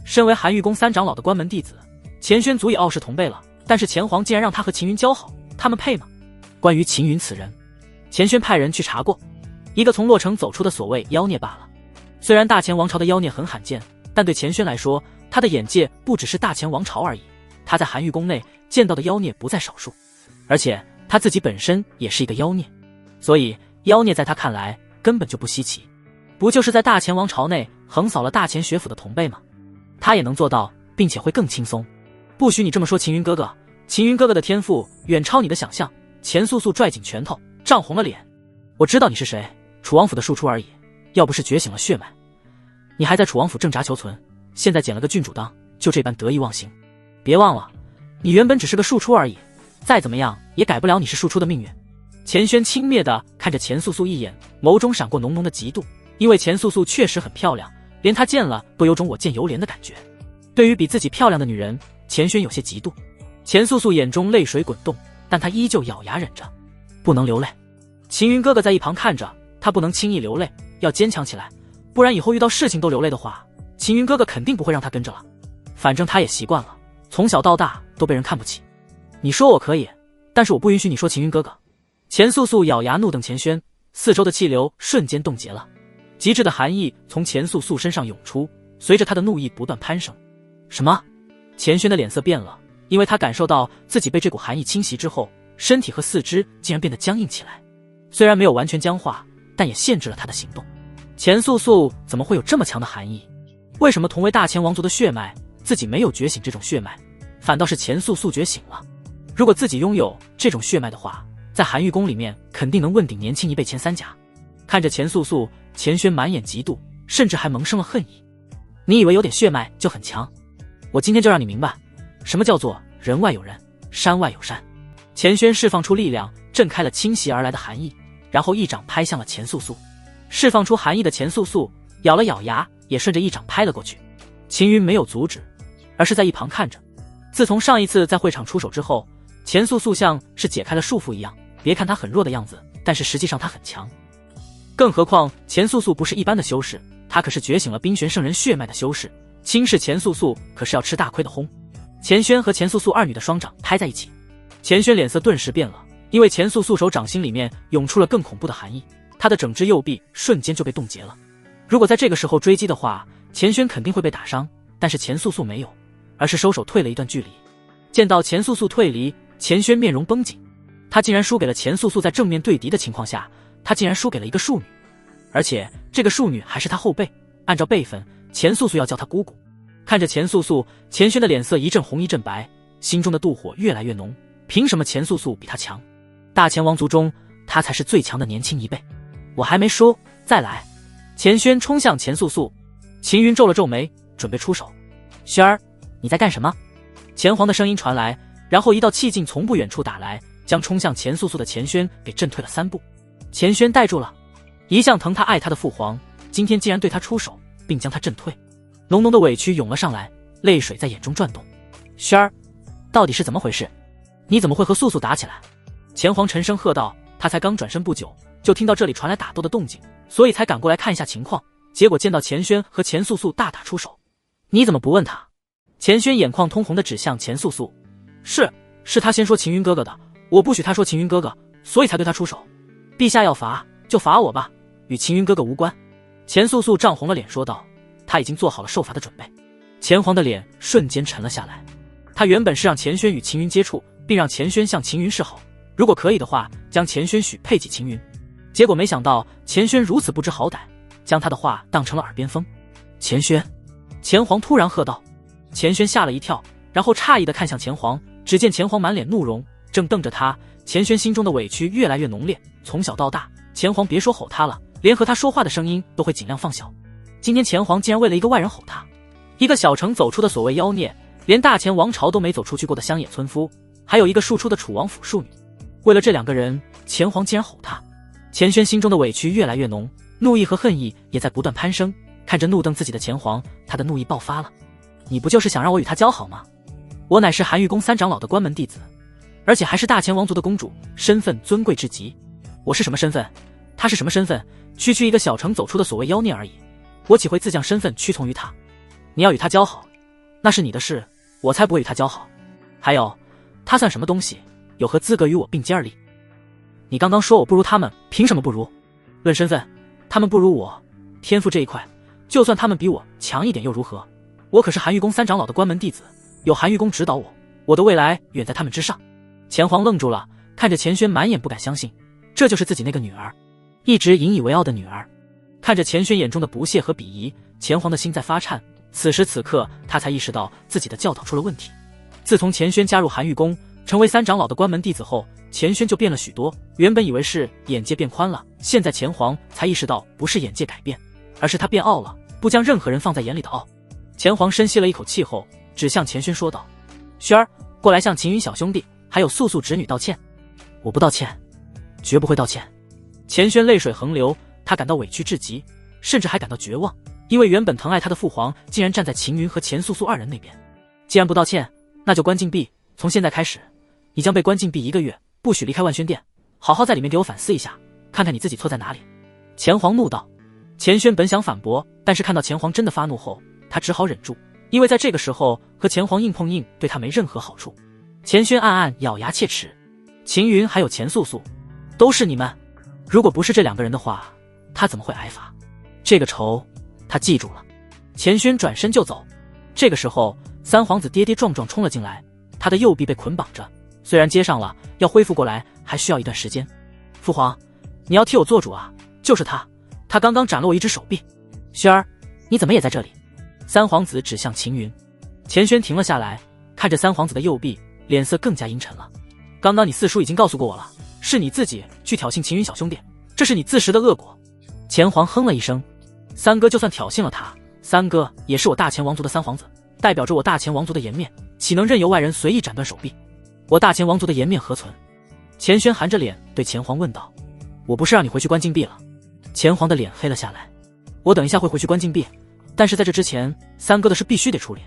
Speaker 1: 身为寒玉宫三长老的关门弟子，钱轩足以傲视同辈了，但是钱皇竟然让他和秦云交好，他们配吗？关于秦云此人，钱轩派人去查过，一个从洛城走出的所谓妖孽罢了。虽然大钱王朝的妖孽很罕见，但对钱轩来说，他的眼界不只是大钱王朝而已，他在寒玉宫内见到的妖孽不在少数，而且他自己本身也是一个妖孽，所以妖孽在他看来根本就不稀奇，不就是在大钱王朝内横扫了大钱学府的同辈吗？他也能做到，并且会更轻松。不许你这么说秦云哥哥，秦云哥哥的天赋远超你的想象。钱素素拽紧拳头，涨红了脸。我知道你是谁，楚王府的庶出而已，要不是觉醒了血脉，你还在楚王府挣扎求存，现在捡了个郡主当，就这般得意忘形。别忘了，你原本只是个庶出而已，再怎么样也改不了你是庶出的命运。钱轩轻蔑地看着钱素素一眼，眸中闪过浓浓的嫉妒，因为钱素素确实很漂亮，连他见了都有种我见犹怜的感觉。对于比自己漂亮的女人，钱轩有些嫉妒。钱素素眼中泪水滚动，但她依旧咬牙忍着，不能流泪。秦云哥哥在一旁看着，他不能轻易流泪，要坚强起来，不然以后遇到事情都流泪的话，秦云哥哥肯定不会让他跟着了。反正他也习惯了，从小到大都被人看不起。你说我可以，但是我不允许你说秦云哥哥。钱素素咬牙怒瞪钱轩，四周的气流瞬间冻结了，极致的寒意从钱素素身上涌出，随着他的怒意不断攀升。什么？钱轩的脸色变了，因为他感受到自己被这股寒意侵袭之后，身体和四肢竟然变得僵硬起来。虽然没有完全僵化，但也限制了他的行动。钱素素怎么会有这么强的寒意？为什么同为大钱王族的血脉，自己没有觉醒这种血脉，反倒是钱素素觉醒了？如果自己拥有这种血脉的话，在寒玉宫里面肯定能问鼎年轻一辈前三甲。看着钱素素，钱轩满眼嫉妒，甚至还萌生了恨意。你以为有点血脉就很强？我今天就让你明白，什么叫做人外有人，山外有山。钱轩释放出力量，震开了侵袭而来的寒意，然后一掌拍向了钱素素。释放出寒意的钱素素咬了咬牙，也顺着一掌拍了过去。秦云没有阻止，而是在一旁看着。自从上一次在会场出手之后，钱素素像是解开了束缚一样，别看她很弱的样子，但是实际上她很强。更何况钱素素不是一般的修士，她可是觉醒了冰玄圣人血脉的修士，轻视钱素素可是要吃大亏的轰。钱轩和钱素素二女的双掌拍在一起，钱轩脸色顿时变了，因为钱素素手掌心里面涌出了更恐怖的寒意，她的整只右臂瞬间就被冻结了。如果在这个时候追击的话，钱轩肯定会被打伤，但是钱素素没有，而是收手退了一段距离。见到钱素素退离，钱轩面容绷紧，他竟然输给了钱素素。在正面对敌的情况下，他竟然输给了一个庶女，而且这个庶女还是他后辈，按照辈分，钱素素要叫他姑姑。看着钱素素，钱轩的脸色一阵红一阵白，心中的妒火越来越浓。凭什么钱素素比他强？大钱王族中，他才是最强的年轻一辈。我还没输，再来！钱轩冲向钱素素，秦云皱了皱眉，准备出手。轩儿，你在干什么？钱皇的声音传来，然后一道气劲从不远处打来，将冲向钱素素的钱轩给震退了3步。钱轩呆住了，一向疼他爱他的父皇，今天竟然对他出手，并将他震退。浓浓的委屈涌了上来，泪水在眼中转动。轩儿，到底是怎么回事？你怎么会和素素打起来？钱皇沉声喝道。他才刚转身不久，就听到这里传来打斗的动静，所以才赶过来看一下情况，结果见到钱轩和钱素素大打出手。你怎么不问他？钱轩眼眶通红的指向钱素素。是他先说秦云哥哥的，我不许他说秦云哥哥，所以才对他出手。陛下要罚就罚我吧，与秦云哥哥无关。钱素素涨红了脸说道。他已经做好了受罚的准备。钱皇的脸瞬间沉了下来。他原本是让钱轩与秦云接触，并让钱轩向秦云示好，如果可以的话，将钱轩许配给秦云。结果没想到钱轩如此不知好歹，将他的话当成了耳边风。钱轩！钱皇突然喝道。钱轩吓了一跳，然后诧异地看向钱皇，只见钱皇满脸怒容，正瞪着他。钱轩心中的委屈越来越浓烈，从小到大，钱皇别说吼他了，连和他说话的声音都会尽量放小。今天钱皇竟然为了一个外人吼他，一个小城走出的所谓妖孽，连大钱王朝都没走出去过的乡野村夫，还有一个庶出的楚王府庶女，为了这2个人，钱皇竟然吼他。钱轩心中的委屈越来越浓，怒意和恨意也在不断攀升。看着怒瞪自己的钱皇，他的怒意爆发了。你不就是想让我与他交好吗？我乃是寒玉宫3长老的关门弟子，而且还是大钱王族的公主，身份尊贵至极。我是什么身份？他是什么身份？区区一个小城走出的所谓妖孽而已，我岂会自降身份屈从于他？你要与他交好，那是你的事，我才不会与他交好。还有，他算什么东西？有何资格与我并肩而立？你刚刚说我不如他们，凭什么不如？论身份，他们不如我，天赋这一块，就算他们比我强一点又如何？我可是寒玉宫3长老的关门弟子，有寒玉宫指导我，我的未来远在他们之上。钱皇愣住了，看着钱轩满眼不敢相信，这就是自己那个女儿，一直引以为傲的女儿。看着钱轩眼中的不屑和鄙夷，钱皇的心在发颤。此时此刻，他才意识到自己的教导出了问题。自从钱轩加入寒玉宫，成为3长老的关门弟子后，钱轩就变了许多。原本以为是眼界变宽了，现在钱皇才意识到不是眼界改变，而是他变傲了，不将任何人放在眼里的傲。钱皇深吸了一口气后，指向钱轩说道：轩儿，过来向秦云小兄弟还有素素侄女道歉。我不道歉，绝不会道歉。钱轩泪水横流，他感到委屈至极，甚至还感到绝望，因为原本疼爱他的父皇竟然站在秦云和钱素素2人那边。既然不道歉，那就关禁闭，从现在开始，你将被关禁闭1个月，不许离开万轩殿，好好在里面给我反思一下，看看你自己错在哪里。钱皇怒道。钱轩本想反驳，但是看到钱皇真的发怒后，他只好忍住，因为在这个时候和钱皇硬碰硬对他没任何好处。钱轩暗暗咬牙切齿，秦云还有钱素素，都是你们，如果不是这2个人的话，他怎么会挨罚？这个仇他记住了。钱轩转身就走，这个时候3皇子跌跌撞撞冲了进来，他的右臂被捆绑着，虽然接上了，要恢复过来还需要一段时间。父皇，你要替我做主啊，就是他刚刚斩了我1只手臂。轩儿，你怎么也在这里？3皇子指向秦云。钱轩停了下来，看着3皇子的右臂，脸色更加阴沉了。刚刚你四叔已经告诉过我了，是你自己去挑衅秦云小兄弟，这是你自食的恶果。钱皇哼了一声，三哥就算挑衅了他，三哥也是我大钱王族的3皇子，代表着我大钱王族的颜面，岂能任由外人随意斩断手臂？我大钱王族的颜面何存？钱轩含着脸对钱皇问道。我不是让你回去关禁闭了？钱皇的脸黑了下来。我等一下会回去关禁闭，但是在这之前，三哥的事必须得处理。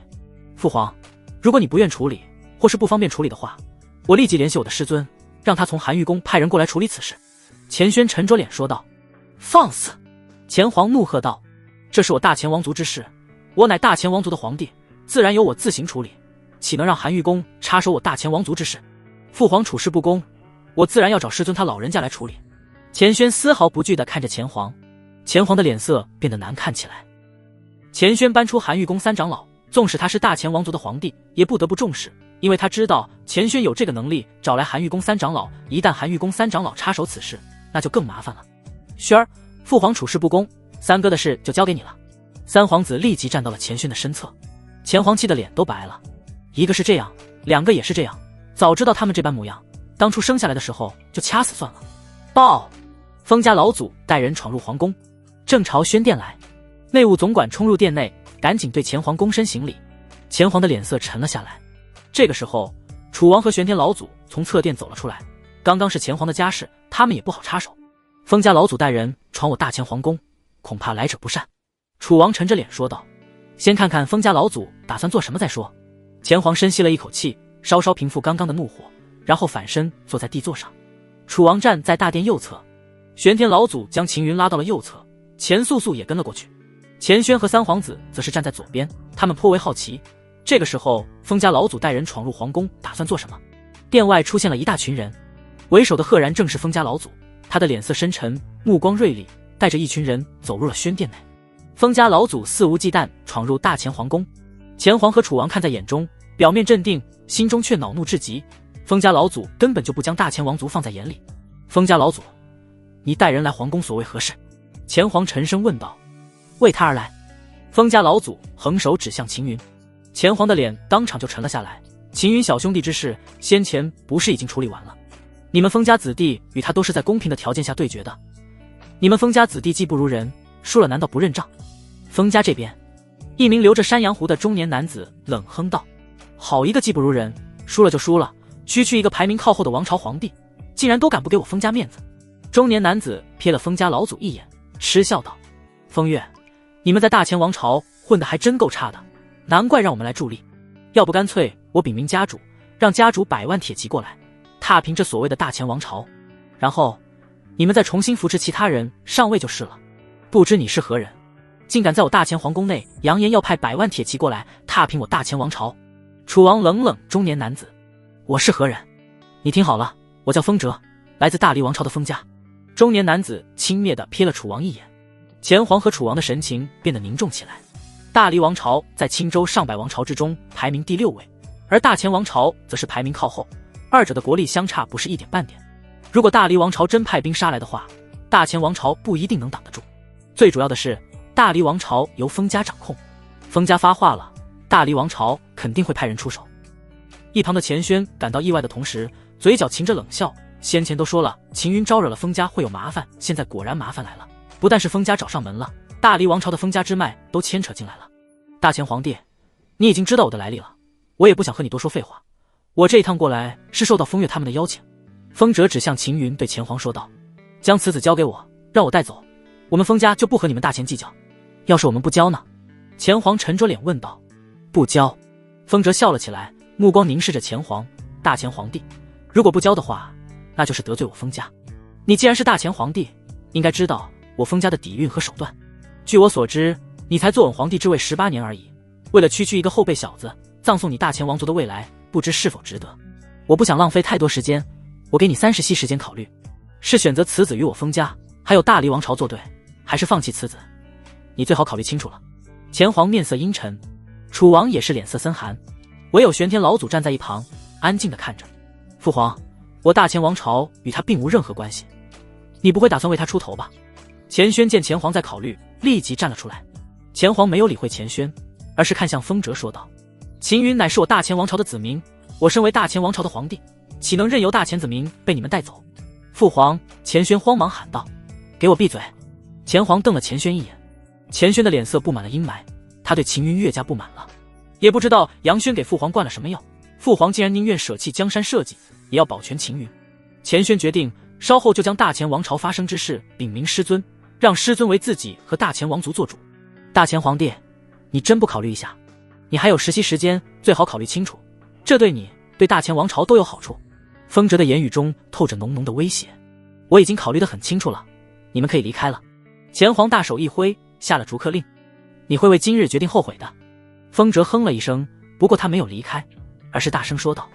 Speaker 1: 父皇，如果你不愿处理，或是不方便处理的话，我立即联系我的师尊，让他从寒玉宫派人过来处理此事。钱轩沉着脸说道。放肆！钱皇怒喝道，这是我大钱王族之事，我乃大钱王族的皇帝，自然由我自行处理，岂能让寒玉宫插手我大钱王族之事？父皇处事不公，我自然要找师尊他老人家来处理。钱轩丝毫不惧地看着钱皇，钱皇的脸色变得难看起来。钱轩搬出寒玉宫三长老，纵使他是大钱王族的皇帝，也不得不重视，因为他知道钱轩有这个能力找来寒玉宫三长老，一旦寒玉宫三长老插手此事，那就更麻烦了。轩儿，父皇处事不公，三哥的事就交给你了。三皇子立即站到了钱轩的身侧，钱皇气的脸都白了，一个是这样，两个也是这样，早知道他们这般模样，当初生下来的时候就掐死算了。报！封家老祖带人闯入皇宫，正朝轩殿来。内务总管冲入殿内，赶紧对钱皇躬身行礼。钱皇的脸色沉了下来。这个时候，楚王和玄天老祖从侧殿走了出来。刚刚是钱皇的家事，他们也不好插手。封家老祖带人闯我大钱皇宫，恐怕来者不善。楚王沉着脸说道：“先看看封家老祖打算做什么再说。”钱皇深吸了一口气，稍稍平复刚刚的怒火，然后反身坐在地座上。楚王站在大殿右侧，玄天老祖将秦云拉到了右侧，钱素素也跟了过去。钱轩和三皇子则是站在左边，他们颇为好奇，这个时候封家老祖带人闯入皇宫，打算做什么？殿外出现了一大群人，为首的赫然正是封家老祖，他的脸色深沉，目光锐利，带着一群人走入了轩殿内。封家老祖肆无忌惮闯入大钱皇宫，钱皇和楚王看在眼中，表面镇定，心中却恼怒至极。封家老祖根本就不将大钱王族放在眼里。封家老祖，你带人来皇宫所为何事？钱皇沉声问道。为他而来。封家老祖横手指向秦云，钱皇的脸当场就沉了下来。秦云小兄弟之事，先前不是已经处理完了？你们封家子弟与他都是在公平的条件下对决的，你们封家子弟技不如人，输了难道不认账？封家这边，一名留着山羊胡的中年男子冷哼道：好一个技不如人，输了就输了，区区一个排名靠后的王朝皇帝，竟然都敢不给我封家面子。中年男子瞥了封家老祖一眼，嗤笑道：风月，你们在大钱王朝混得还真够差的，难怪让我们来助力。要不干脆我禀明家主，让家主100万铁骑过来，踏平这所谓的大钱王朝，然后你们再重新扶持其他人上位就是了。不知你是何人，竟敢在我大钱皇宫内扬言要派100万铁骑过来踏平我大钱王朝？楚王冷冷中年男子：我是何人？你听好了，我叫风哲，来自大黎王朝的封家。中年男子轻蔑地瞥了楚王一眼。钱皇和楚王的神情变得凝重起来。大黎王朝在青州上百王朝之中排名第6位，而大钱王朝则是排名靠后，二者的国力相差不是一点半点。如果大黎王朝真派兵杀来的话，大钱王朝不一定能挡得住。最主要的是，大黎王朝由封家掌控，封家发话了，大黎王朝肯定会派人出手。一旁的钱轩感到意外的同时，嘴角噙着冷笑。先前都说了，秦云招惹了封家会有麻烦，现在果然麻烦来了。不但是封家找上门了，大黎王朝的封家之脉都牵扯进来了。大钱皇帝，你已经知道我的来历了，我也不想和你多说废话。我这一趟过来是受到风月他们的邀请。风哲指向秦云对钱皇说道：将此子交给我，让我带走，我们封家就不和你们大钱计较。要是我们不交呢？钱皇沉着脸问道。不交。风哲笑了起来，目光凝视着钱皇。大钱皇帝，如果不交的话，那就是得罪我封家。你既然是大钱皇帝，应该知道我封家的底蕴和手段。据我所知，你才坐稳皇帝之位18年而已，为了区区一个后辈小子，葬送你大钱王族的未来，不知是否值得？我不想浪费太多时间，我给你30息时间考虑，是选择此子与我封家还有大黎王朝作对，还是放弃此子？你最好考虑清楚了。钱皇面色阴沉，楚王也是脸色森寒，唯有玄天老祖站在一旁安静地看着。父皇，我大钱王朝与他并无任何关系，你不会打算为他出头吧？钱轩见钱皇在考虑，立即站了出来。钱皇没有理会钱轩，而是看向风哲说道：秦云乃是我大钱王朝的子民，我身为大钱王朝的皇帝，岂能任由大钱子民被你们带走？父皇！钱轩慌忙喊道：给我闭嘴！钱皇瞪了钱轩一眼，钱轩的脸色布满了阴霾，他对秦云越加不满了。也不知道杨轩给父皇灌了什么药，父皇竟然宁愿舍弃江山社稷，也要保全秦云。钱轩决定稍后就将大钱王朝发生之事禀明师尊，让师尊为自己和大钱王族做主。大钱皇帝，你真不考虑一下？你还有实习时间，最好考虑清楚，这对你、对大前王朝都有好处。风哲的言语中透着浓浓的威胁。我已经考虑得很清楚了，你们可以离开了。前皇大手一挥，下了逐客令。你会为今日决定后悔的。风哲哼了一声，不过他没有离开，而是大声说道：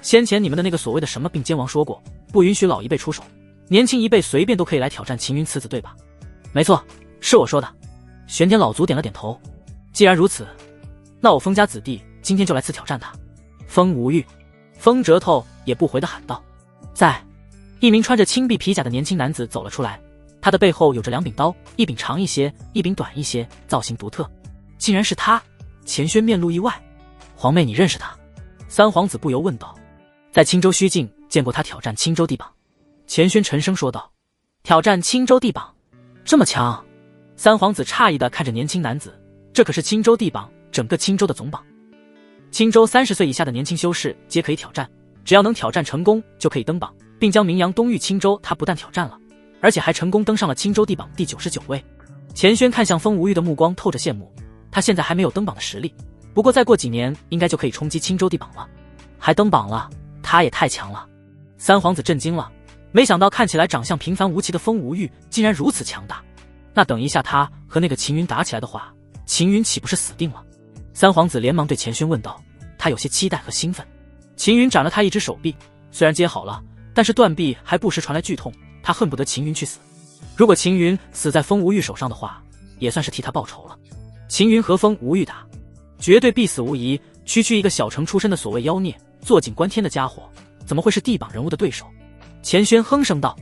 Speaker 1: 先前你们的那个所谓的什么并肩王说过，不允许老一辈出手，年轻一辈随便都可以来挑战秦云此子，对吧？没错，是我说的。玄天老族点了点头。既然如此，那我风家子弟今天就来次挑战他。风无欲。风折头也不回地喊道：在。一名穿着青碧皮甲的年轻男子走了出来，他的背后有着2柄刀，一柄长一些，一柄短一些，造型独特。竟然是他！钱轩面露意外。皇妹，你认识他？三皇子不由问道。在青州虚境见过他挑战青州地榜。钱轩沉声说道。挑战青州地榜？这么强？三皇子诧异地看着年轻男子，这可是青州地榜，整个青州的总榜。青州30岁以下的年轻修士皆可以挑战，只要能挑战成功就可以登榜，并将名扬东域青州。他不但挑战了，而且还成功登上了青州地榜第99位。钱轩看向风无欲的目光透着羡慕，他现在还没有登榜的实力，不过再过几年应该就可以冲击青州地榜了。还登榜了，他也太强了。三皇子震惊了，没想到看起来长相平凡无奇的风无欲竟然如此强大。那等一下他和那个秦云打起来的话，秦云岂不是死定了？三皇子连忙对钱轩问道，他有些期待和兴奋。秦云斩了他一只手臂，虽然接好了，但是断臂还不时传来剧痛，他恨不得秦云去死。如果秦云死在风无欲手上的话，也算是替他报仇了。秦云和风无欲打，绝对必死无疑。区区一个小城出身的所谓妖孽，坐井观天的家伙，怎么会是地榜人物的对手？钱轩哼声道，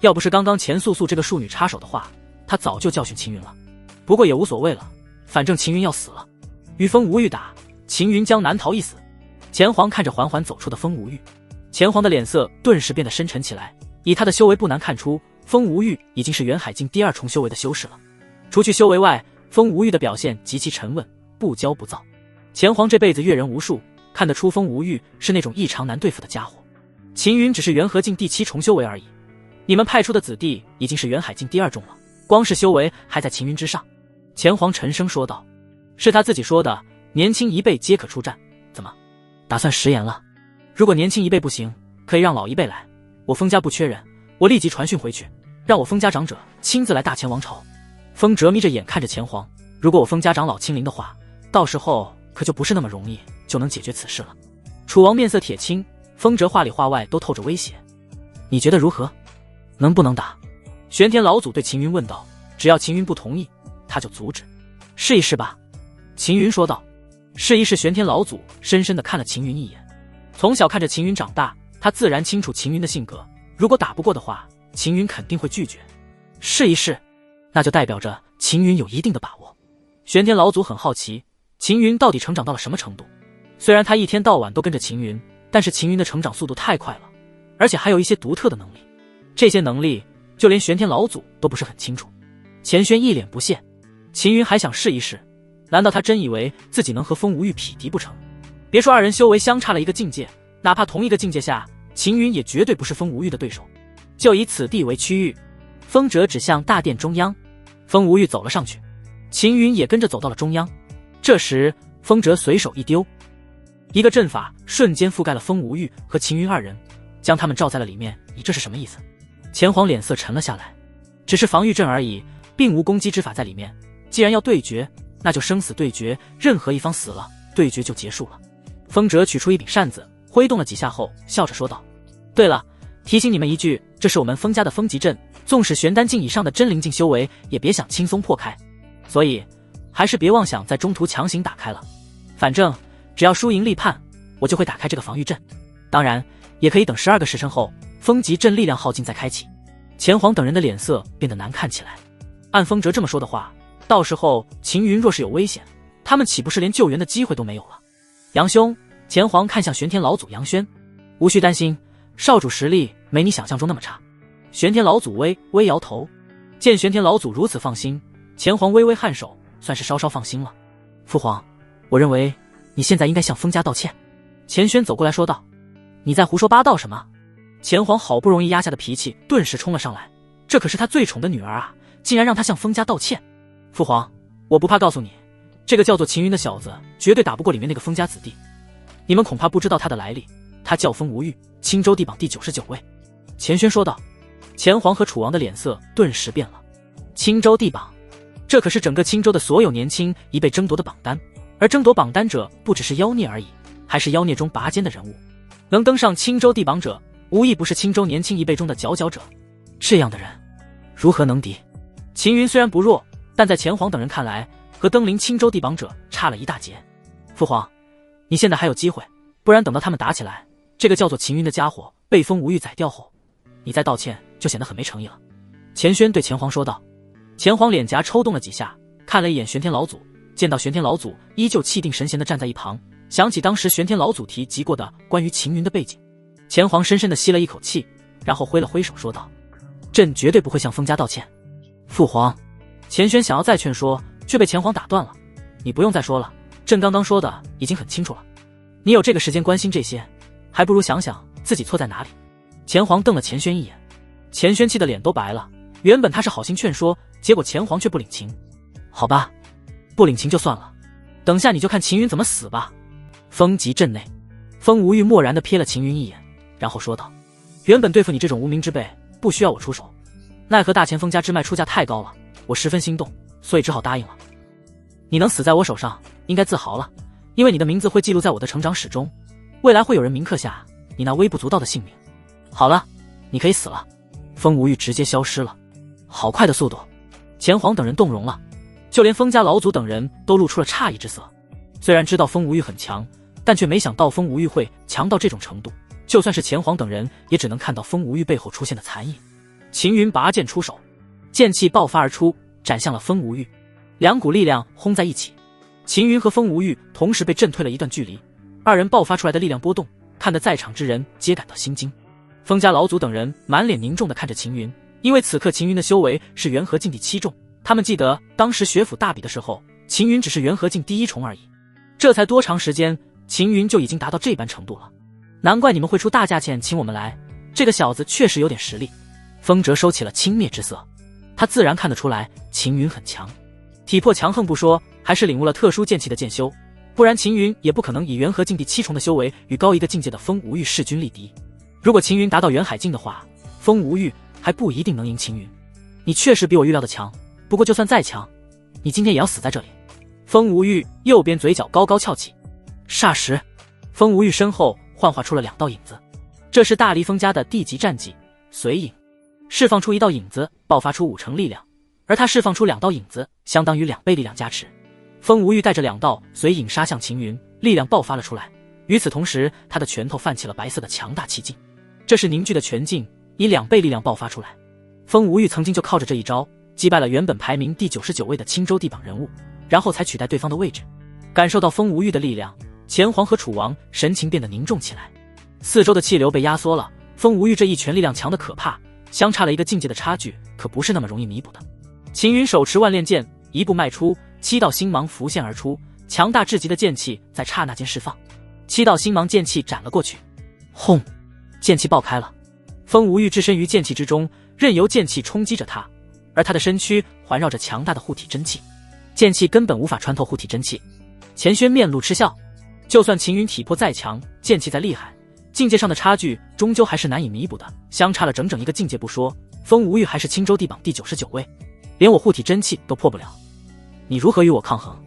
Speaker 1: 要不是刚刚钱素素这个庶女插手的话，他早就教训秦云了。不过也无所谓了，反正秦云要死了，与风无欲打，秦云将难逃一死。钱皇看着缓缓走出的风无欲，钱皇的脸色顿时变得深沉起来。以他的修为不难看出，风无欲已经是元海境第2重修为的修士了。除去修为外，风无欲的表现极其沉稳，不骄不躁。钱皇这辈子阅人无数，看得出风无欲是那种异常难对付的家伙。秦云只是元和境第7重修为而已，你们派出的子弟已经是元海境第2重了，光是修为还在秦云之上。钱皇沉声说道，是他自己说的，年轻一辈皆可出战，怎么打算食言了？如果年轻一辈不行，可以让老一辈来，我风家不缺人，我立即传讯回去，让我风家长者亲自来大前王朝。风哲眯着眼看着钱皇，如果我风家长老亲临的话，到时候可就不是那么容易就能解决此事了。楚王面色铁青，风哲话里话外都透着威胁。你觉得如何？能不能打？玄天老祖对秦云问道。只要秦云不同意，他就阻止。试一试吧。秦云说道。试一试。玄天老祖深深地看了秦云一眼。从小看着秦云长大，他自然清楚秦云的性格，如果打不过的话，秦云肯定会拒绝。试一试，那就代表着秦云有一定的把握。玄天老祖很好奇，秦云到底成长到了什么程度？虽然他一天到晚都跟着秦云，但是秦云的成长速度太快了，而且还有一些独特的能力。这些能力就连玄天老祖都不是很清楚。钱轩一脸不屑，秦云还想试一试，难道他真以为自己能和风无欲匹敌不成？别说2人修为相差了一个境界，哪怕同一个境界下，秦云也绝对不是风无欲的对手。就以此地为区域，风哲指向大殿中央。风无欲走了上去，秦云也跟着走到了中央。这时风哲随手一丢，一个阵法瞬间覆盖了风无欲和秦云2人，将他们罩在了里面。你这是什么意思？钱皇脸色沉了下来，只是防御阵而已，并无攻击之法在里面。既然要对决，那就生死对决，任何一方死了，对决就结束了。风哲取出一柄扇子，挥动了几下后，笑着说道：对了，提醒你们一句，这是我们风家的风级阵，纵使玄丹境以上的真灵境修为，也别想轻松破开，所以还是别妄想在中途强行打开了。反正只要输赢立判，我就会打开这个防御阵。当然也可以等12个时辰后，风级阵力量耗尽再开启。钱皇等人的脸色变得难看起来。按风哲这么说的话，到时候秦云若是有危险，他们岂不是连救援的机会都没有了？杨兄，钱皇看向玄天老祖杨轩，无需担心，少主实力没你想象中那么差。玄天老祖微微摇头。见玄天老祖如此放心，钱皇微微颔首，算是稍稍放心了。父皇，我认为你现在应该向风家道歉。钱轩走过来说道。你在胡说八道什么？钱皇好不容易压下的脾气顿时冲了上来，这可是他最宠的女儿啊，竟然让他向风家道歉。父皇，我不怕告诉你，这个叫做秦云的小子绝对打不过里面那个风家子弟。你们恐怕不知道他的来历，他叫风无欲，青州地榜第99位。钱轩说道。钱黄和楚王的脸色顿时变了。青州地榜，这可是整个青州的所有年轻一辈争夺的榜单，而争夺榜单者不只是妖孽而已，还是妖孽中拔尖的人物。能登上青州地榜者，无一不是青州年轻一辈中的佼佼者。这样的人，如何能敌？秦云虽然不弱，但在钱黄等人看来，和登临青州地榜者差了一大截。父皇，你现在还有机会，不然等到他们打起来，这个叫做秦云的家伙被风无欲宰掉后，你再道歉就显得很没诚意了。钱轩对钱黄说道。钱黄脸颊抽动了几下，看了一眼玄天老祖，见到玄天老祖依旧气定神闲地站在一旁，想起当时玄天老祖提及过的关于秦云的背景，钱黄深深地吸了一口气，然后挥了挥手说道：朕绝对不会向风家道歉。父皇，钱轩想要再劝说，却被钱黄打断了。你不用再说了，朕刚刚说的已经很清楚了。你有这个时间关心这些，还不如想想自己错在哪里。钱黄瞪了钱轩一眼，钱轩气得脸都白了。原本他是好心劝说，结果钱黄却不领情。好吧，不领情就算了，等下你就看秦云怎么死吧。风极阵内，风无欲漠然地瞥了秦云一眼，然后说道：原本对付你这种无名之辈不需要我出手，奈何大前锋家之脉出价太高了，我十分心动，所以只好答应了。你能死在我手上应该自豪了，因为你的名字会记录在我的成长史中，未来会有人铭刻下你那微不足道的姓名。好了，你可以死了。风无欲直接消失了。好快的速度，钱黄等人动容了，就连风家老祖等人都露出了诧异之色。虽然知道风无欲很强，但却没想到风无欲会强到这种程度，就算是钱黄等人也只能看到风无欲背后出现的残影。秦云拔剑出手，剑气爆发而出，斩向了风无欲，两股力量轰在一起，秦云和风无欲同时被震退了一段距离，二人爆发出来的力量波动，看得在场之人皆感到心惊。风家老祖等人满脸凝重地看着秦云，因为此刻秦云的修为是元和境第7重，他们记得当时学府大比的时候，秦云只是元和境第1重而已。这才多长时间，秦云就已经达到这般程度了。难怪你们会出大价钱请我们来，这个小子确实有点实力。风哲收起了轻蔑之色，他自然看得出来秦云很强，体魄强横不说，还是领悟了特殊剑气的剑修，不然秦云也不可能以元和境第7重的修为与高一个境界的风无欲势均力敌。如果秦云达到元海境的话，风无欲还不一定能赢秦云。你确实比我预料的强，不过就算再强，你今天也要死在这里。风无欲右边嘴角高高翘起，霎时，风无欲身后幻化出了2道影子，这是大离风家的地级战技随影，释放出1道影子，爆发出5成力量，而他释放出2道影子，相当于2倍力量加持。风无欲带着2道随影杀向秦云，力量爆发了出来。与此同时，他的拳头泛起了白色的强大气劲，这是凝聚的拳劲，以2倍力量爆发出来。风无欲曾经就靠着这一招击败了原本排名第99位的青州地榜人物，然后才取代对方的位置。感受到风无欲的力量，钱黄和楚王神情变得凝重起来，四周的气流被压缩了。风无欲这一拳力量强得可怕，相差了一个境界的差距，可不是那么容易弥补的。秦云手持万炼剑，一步迈出，7道星芒浮现而出，强大至极的剑气在刹那间释放，7道星芒剑气斩了过去。轰！剑气爆开了，风无欲置身于剑气之中，任由剑气冲击着他，而他的身躯环绕着强大的护体真气，剑气根本无法穿透护体真气。钱轩面露嗤笑，就算秦云体魄再强，剑气再厉害，境界上的差距终究还是难以弥补的，相差了整整一个境界不说，风无欲还是青州地榜第99位，连我护体真气都破不了，你如何与我抗衡？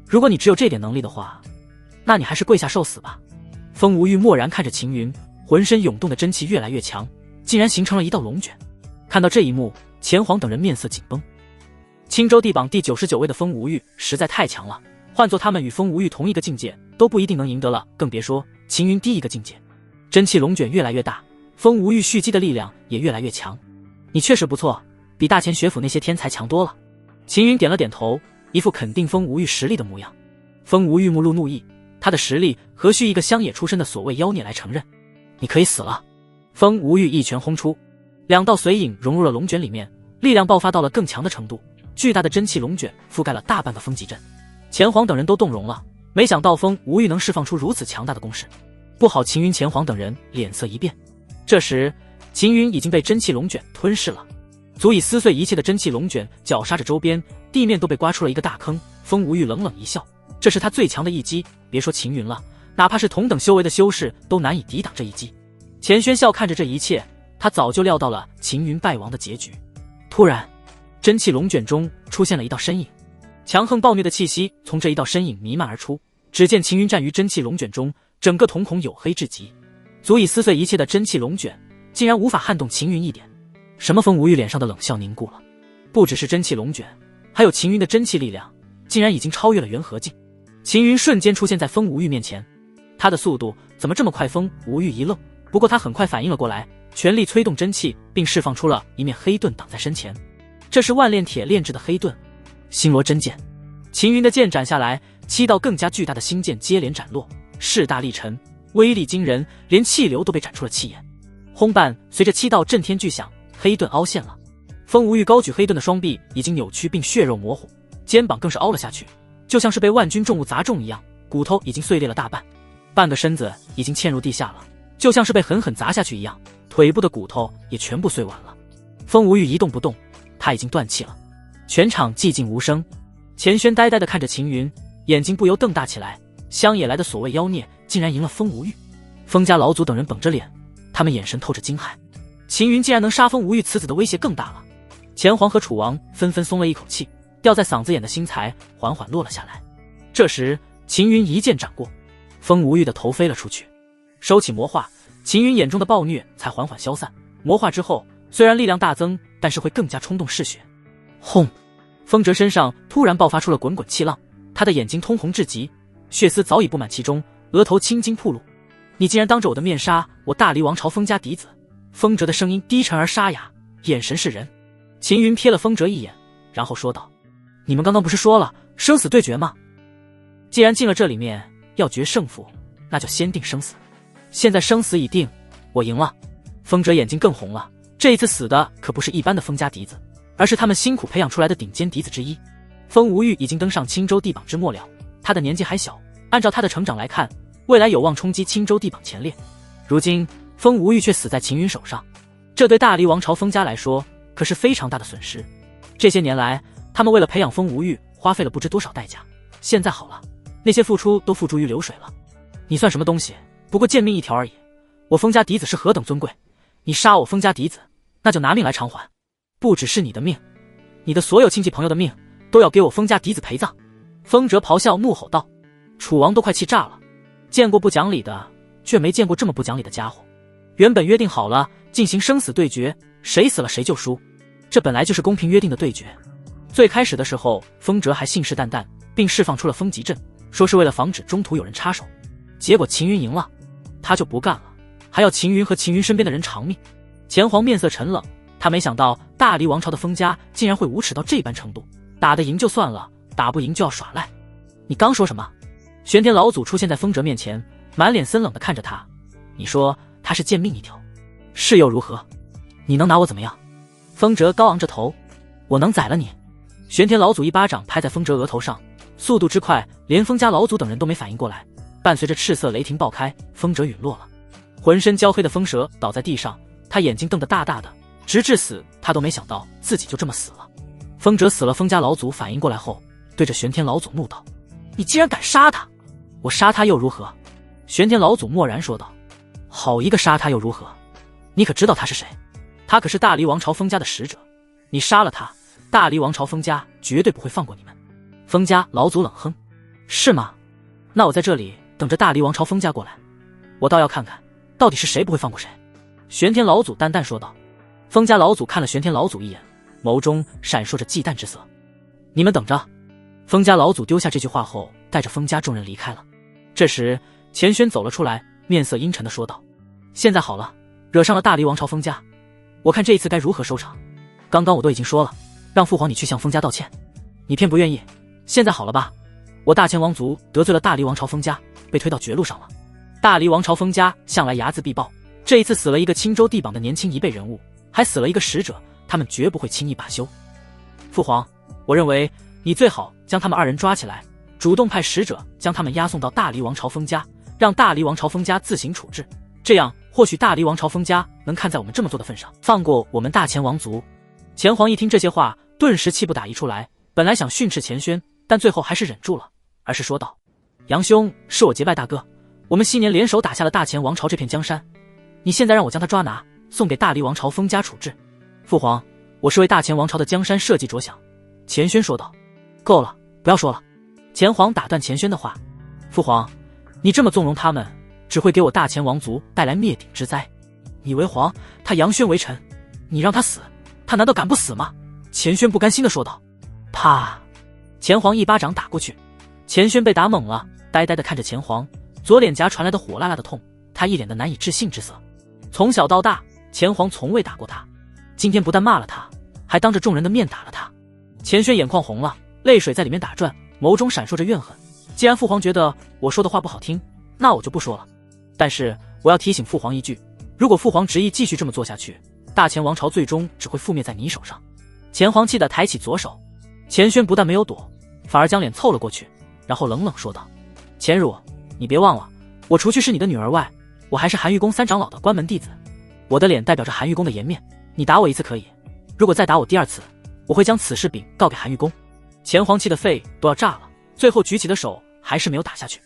Speaker 1: 如果你只有这点能力的话，那你还是跪下受死吧。风无欲漠然看着秦云，浑身涌动的真气越来越强，竟然形成了一道龙卷。看到这一幕，钱黄等人面色紧绷。青州地榜第99位的风无欲实在太强了，换做他们与风无欲同一个境界都不一定能赢得了，更别说秦云低一个境界。真气龙卷越来越大，风无欲蓄积的力量也越来越强。你确实不错，比大前学府那些天才强多了。秦云点了点头，一副肯定风无欲实力的模样。风无欲目露怒意，他的实力何须一个乡野出身的所谓妖孽来承认？你可以死了。风无欲一拳轰出，2道随影融入了龙卷里面，力量爆发到了更强的程度，巨大的真气龙卷覆盖了大半个风极阵。钱黄等人都动容了，没想到风无欲能释放出如此强大的攻势，不好。秦云、钱黄等人脸色一变。这时秦云已经被真气龙卷吞噬了，足以撕碎一切的真气龙卷绞杀着周边，地面都被刮出了一个大坑，风无玉冷冷一笑，这是他最强的一击，别说秦云了，哪怕是同等修为的修士都难以抵挡这一击。钱轩笑看着这一切，他早就料到了秦云败亡的结局。突然，真气龙卷中出现了一道身影，强横暴虐的气息从这一道身影弥漫而出。只见秦云站于真气龙卷中，整个瞳孔黝黑至极，足以撕碎一切的真气龙卷竟然无法撼动秦云一点。什么？风无玉脸上的冷笑凝固了，不只是真气龙卷，还有秦云的真气力量竟然已经超越了元和境。秦云瞬间出现在风无玉面前，他的速度怎么这么快？风无玉一愣，不过他很快反应了过来，全力催动真气，并释放出了一面黑盾挡在身前。这是万炼铁炼制的黑盾，星罗真剑。秦云的剑斩下来，7道更加巨大的星剑接连斩落，势大力沉，威力惊人，连气流都被斩出了气焰。轰伴随着7道震天巨响，黑盾凹陷了。风无玉高举黑盾的双臂已经扭曲并血肉模糊，肩膀更是凹了下去，就像是被万钧重物砸中一样，骨头已经碎裂了大半，半个身子已经嵌入地下了，就像是被狠狠砸下去一样，腿部的骨头也全部碎完了。风无玉一动不动，他已经断气了。全场寂静无声，钱轩呆呆地看着秦云，眼睛不由瞪大起来。乡野来的所谓妖孽竟然赢了风无玉。风家老祖等人绷着脸，他们眼神透着惊骇。秦云竟然能杀风无玉，此子的威胁更大了。前皇和楚王纷纷松了一口气，吊在嗓子眼的心才缓缓落了下来。这时秦云一剑斩过，风无玉的头飞了出去。收起魔化，秦云眼中的暴虐才缓缓消散。魔化之后虽然力量大增，但是会更加冲动嗜血。轰！风哲身上突然爆发出了滚滚气浪，他的眼睛通红至极，血丝早已布满其中，额头青筋暴露。你竟然当着我的面杀我大黎王朝风家嫡子！风哲的声音低沉而沙哑，眼神是人。秦云瞥了风哲一眼，然后说道：你们刚刚不是说了生死对决吗？既然进了这里面要决胜负，那就先定生死。现在生死已定，我赢了。风哲眼睛更红了，这一次死的可不是一般的风家嫡子，而是他们辛苦培养出来的顶尖嫡子之一。风无玉已经登上青州地榜之末了，他的年纪还小，按照他的成长来看，未来有望冲击青州地榜前列。如今风无玉却死在秦云手上，这对大黎王朝风家来说可是非常大的损失。这些年来他们为了培养风无玉花费了不知多少代价，现在好了，那些付出都付诸于流水了。你算什么东西，不过贱命一条而已。我风家嫡子是何等尊贵，你杀我风家嫡子，那就拿命来偿还。不只是你的命，你的所有亲戚朋友的命都要给我风家嫡子陪葬。风哲咆哮怒吼道。楚王都快气炸了，见过不讲理的，却没见过这么不讲理的家伙。原本约定好了进行生死对决，谁死了谁就输，这本来就是公平约定的对决。最开始的时候风哲还信誓旦旦，并释放出了风极阵，说是为了防止中途有人插手。结果秦云赢了，他就不干了，还要秦云和秦云身边的人偿命。前皇面色沉冷，他没想到大黎王朝的风家竟然会无耻到这般程度，打得赢就算了，打不赢就要耍赖。你刚说什么？玄天老祖出现在风哲面前，满脸森冷地看着他。你说他是贱命一条，是又如何？你能拿我怎么样？风哲高昂着头，我能宰了你。玄天老祖一巴掌拍在风哲额头上，速度之快，连风家老祖等人都没反应过来，伴随着赤色雷霆爆开，风哲陨落了。浑身焦黑的风蛇倒在地上，他眼睛瞪得大大的，直至死他都没想到自己就这么死了。风哲死了，风家老祖反应过来后，对着玄天老祖怒道：你竟然敢杀他！我杀他又如何？玄天老祖默然说道：好一个杀他又如何？你可知道他是谁？他可是大黎王朝风家的使者，你杀了他，大黎王朝风家绝对不会放过你们。风家老祖冷哼：是吗？那我在这里等着大黎王朝风家过来，我倒要看看到底是谁不会放过谁。玄天老祖淡淡说道。风家老祖看了玄天老祖一眼，眸中闪烁着忌惮之色。你们等着。风家老祖丢下这句话后，带着风家众人离开了。这时钱轩走了出来，面色阴沉地说道：现在好了，惹上了大黎王朝风家，我看这一次该如何收场。刚刚我都已经说了，让父皇你去向风家道歉，你偏不愿意。现在好了吧，我大千王族得罪了大黎王朝风家，被推到绝路上了。大黎王朝风家向来睚眦必报，这一次死了一个青州地榜的年轻一辈人物，还死了一个使者，他们绝不会轻易罢休。父皇，我认为你最好将他们2人抓起来，主动派使者将他们押送到大黎王朝风家，让大黎王朝风家自行处置，这样或许大黎王朝风家能看在我们这么做的份上，放过我们大前王族。前皇一听这些话，顿时气不打一处来，本来想训斥钱轩，但最后还是忍住了，而是说道：“杨兄是我结拜大哥，我们昔年联手打下了大前王朝这片江山，你现在让我将他抓拿，送给大黎王朝封家处置。父皇，我是为大前王朝的江山社稷着想。”钱轩说道。够了，不要说了。钱皇打断钱轩的话，父皇，你这么纵容他们，只会给我大前王族带来灭顶之灾。你为皇，他杨轩为臣，你让他死，他难道敢不死吗？钱轩不甘心地说道。啪！钱皇一巴掌打过去，钱轩被打懵了，呆呆地看着钱皇，左脸颊传来的火辣辣的痛，他一脸的难以置信之色。从小到大，钱皇从未打过他，今天不但骂了他，还当着众人的面打了他。钱轩眼眶红了，泪水在里面打转，眸中闪烁着怨恨。既然父皇觉得我说的话不好听，那我就不说了。但是我要提醒父皇一句，如果父皇执意继续这么做下去，大前王朝最终只会覆灭在你手上。钱皇气得抬起左手，钱轩不但没有躲，反而将脸凑了过去，然后冷冷说道：“钱汝，你别忘了，我除去是你的女儿外，我还是寒玉宫三长老的关门弟子。我的脸代表着寒玉宫的颜面，你打我一次可以，如果再打我第二次，我会将此事禀告给寒玉宫。”钱皇气的肺都要炸了，最后举起的手还是没有打下去。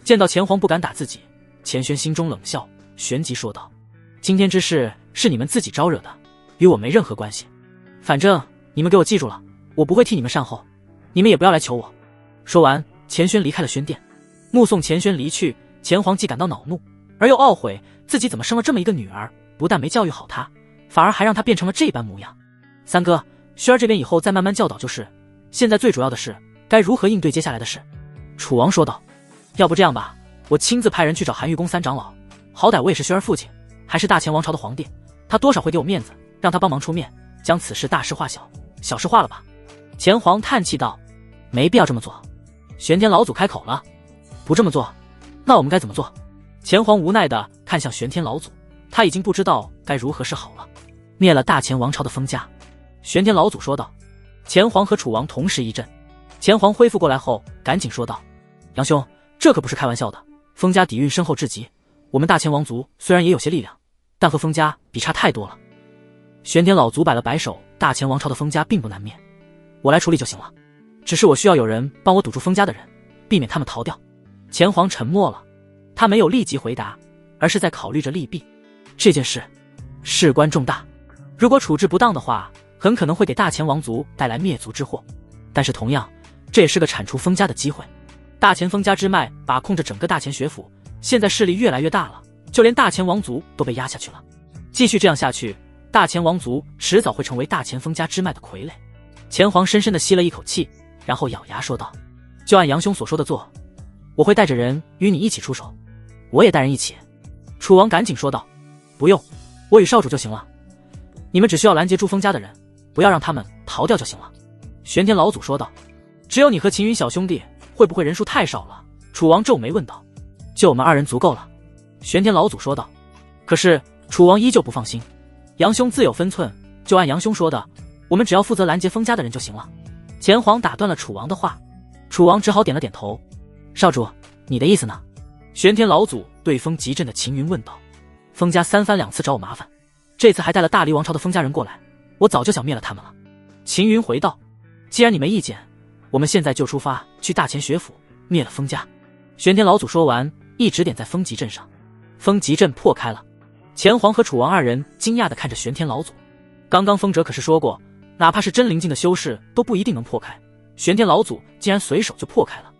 Speaker 1: 见到钱皇不敢打自己，钱轩心中冷笑，旋即说道：“今天之事是你们自己招惹的，与我没任何关系。反正你们给我记住了，我不会替你们善后，你们也不要来求我。”说完，钱轩离开了轩殿。目送钱轩离去，钱皇既感到恼怒，而又懊悔自己怎么生了这么一个女儿，不但没教育好她，反而还让她变成了这般模样。三哥，轩儿这边以后再慢慢教导就是，现在最主要的是该如何应对接下来的事。楚王说道：“要不这样吧，我亲自派人去找寒玉宫三长老，好歹我也是轩儿父亲，还是大前王朝的皇帝，他多少会给我面子，让他帮忙出面，将此事大事化小，小事化了吧。”钱皇叹气道：“没必要这么做。”玄天老祖开口了：“不这么做，那我们该怎么做？”钱皇无奈地看向玄天老祖，他已经不知道该如何是好了。灭了大前王朝的封家。玄天老祖说道。钱皇和楚王同时一震，钱皇恢复过来后赶紧说道：“杨兄，这可不是开玩笑的，封家底蕴深厚至极，我们大前王族虽然也有些力量，但和封家比差太多了。”玄天老祖摆了摆手：“大前王朝的封家并不难灭，我来处理就行了，只是我需要有人帮我堵住封家的人，避免他们逃掉。”钱皇沉默了，他没有立即回答，而是在考虑着利弊。这件事事关重大，如果处置不当的话，很可能会给大前王族带来灭族之祸，但是同样这也是个铲除封家的机会。大前封家支脉把控着整个大前学府，现在势力越来越大了，就连大前王族都被压下去了。继续这样下去，大前王族迟早会成为大前封家支脉的傀儡。钱皇深深地吸了一口气，然后咬牙说道：“就按杨兄所说的做，我会带着人与你一起出手。”“我也带人一起。”楚王赶紧说道。“不用，我与少主就行了，你们只需要拦截住封家的人，不要让他们逃掉就行了。”玄天老祖说道。“只有你和秦云小兄弟，会不会人数太少了？”楚王皱眉问道。“就我们二人足够了。”玄天老祖说道。可是楚王依旧不放心：“杨兄自有分寸，就按杨兄说的，我们只要负责拦截封家的人就行了。”钱皇打断了楚王的话，楚王只好点了点头。“少主，你的意思呢？”玄天老祖对风极阵的秦云问道。“封家三番两次找我麻烦，这次还带了大黎王朝的封家人过来，我早就想灭了他们了。”秦云回道。“既然你没意见，我们现在就出发去大前学府灭了封家。”玄天老祖说完，一指点在风极阵上，风极阵破开了。钱皇和楚王二人惊讶地看着玄天老祖，刚刚风者可是说过，哪怕是真灵境的修士都不一定能破开，玄天老祖竟然随手就破开了。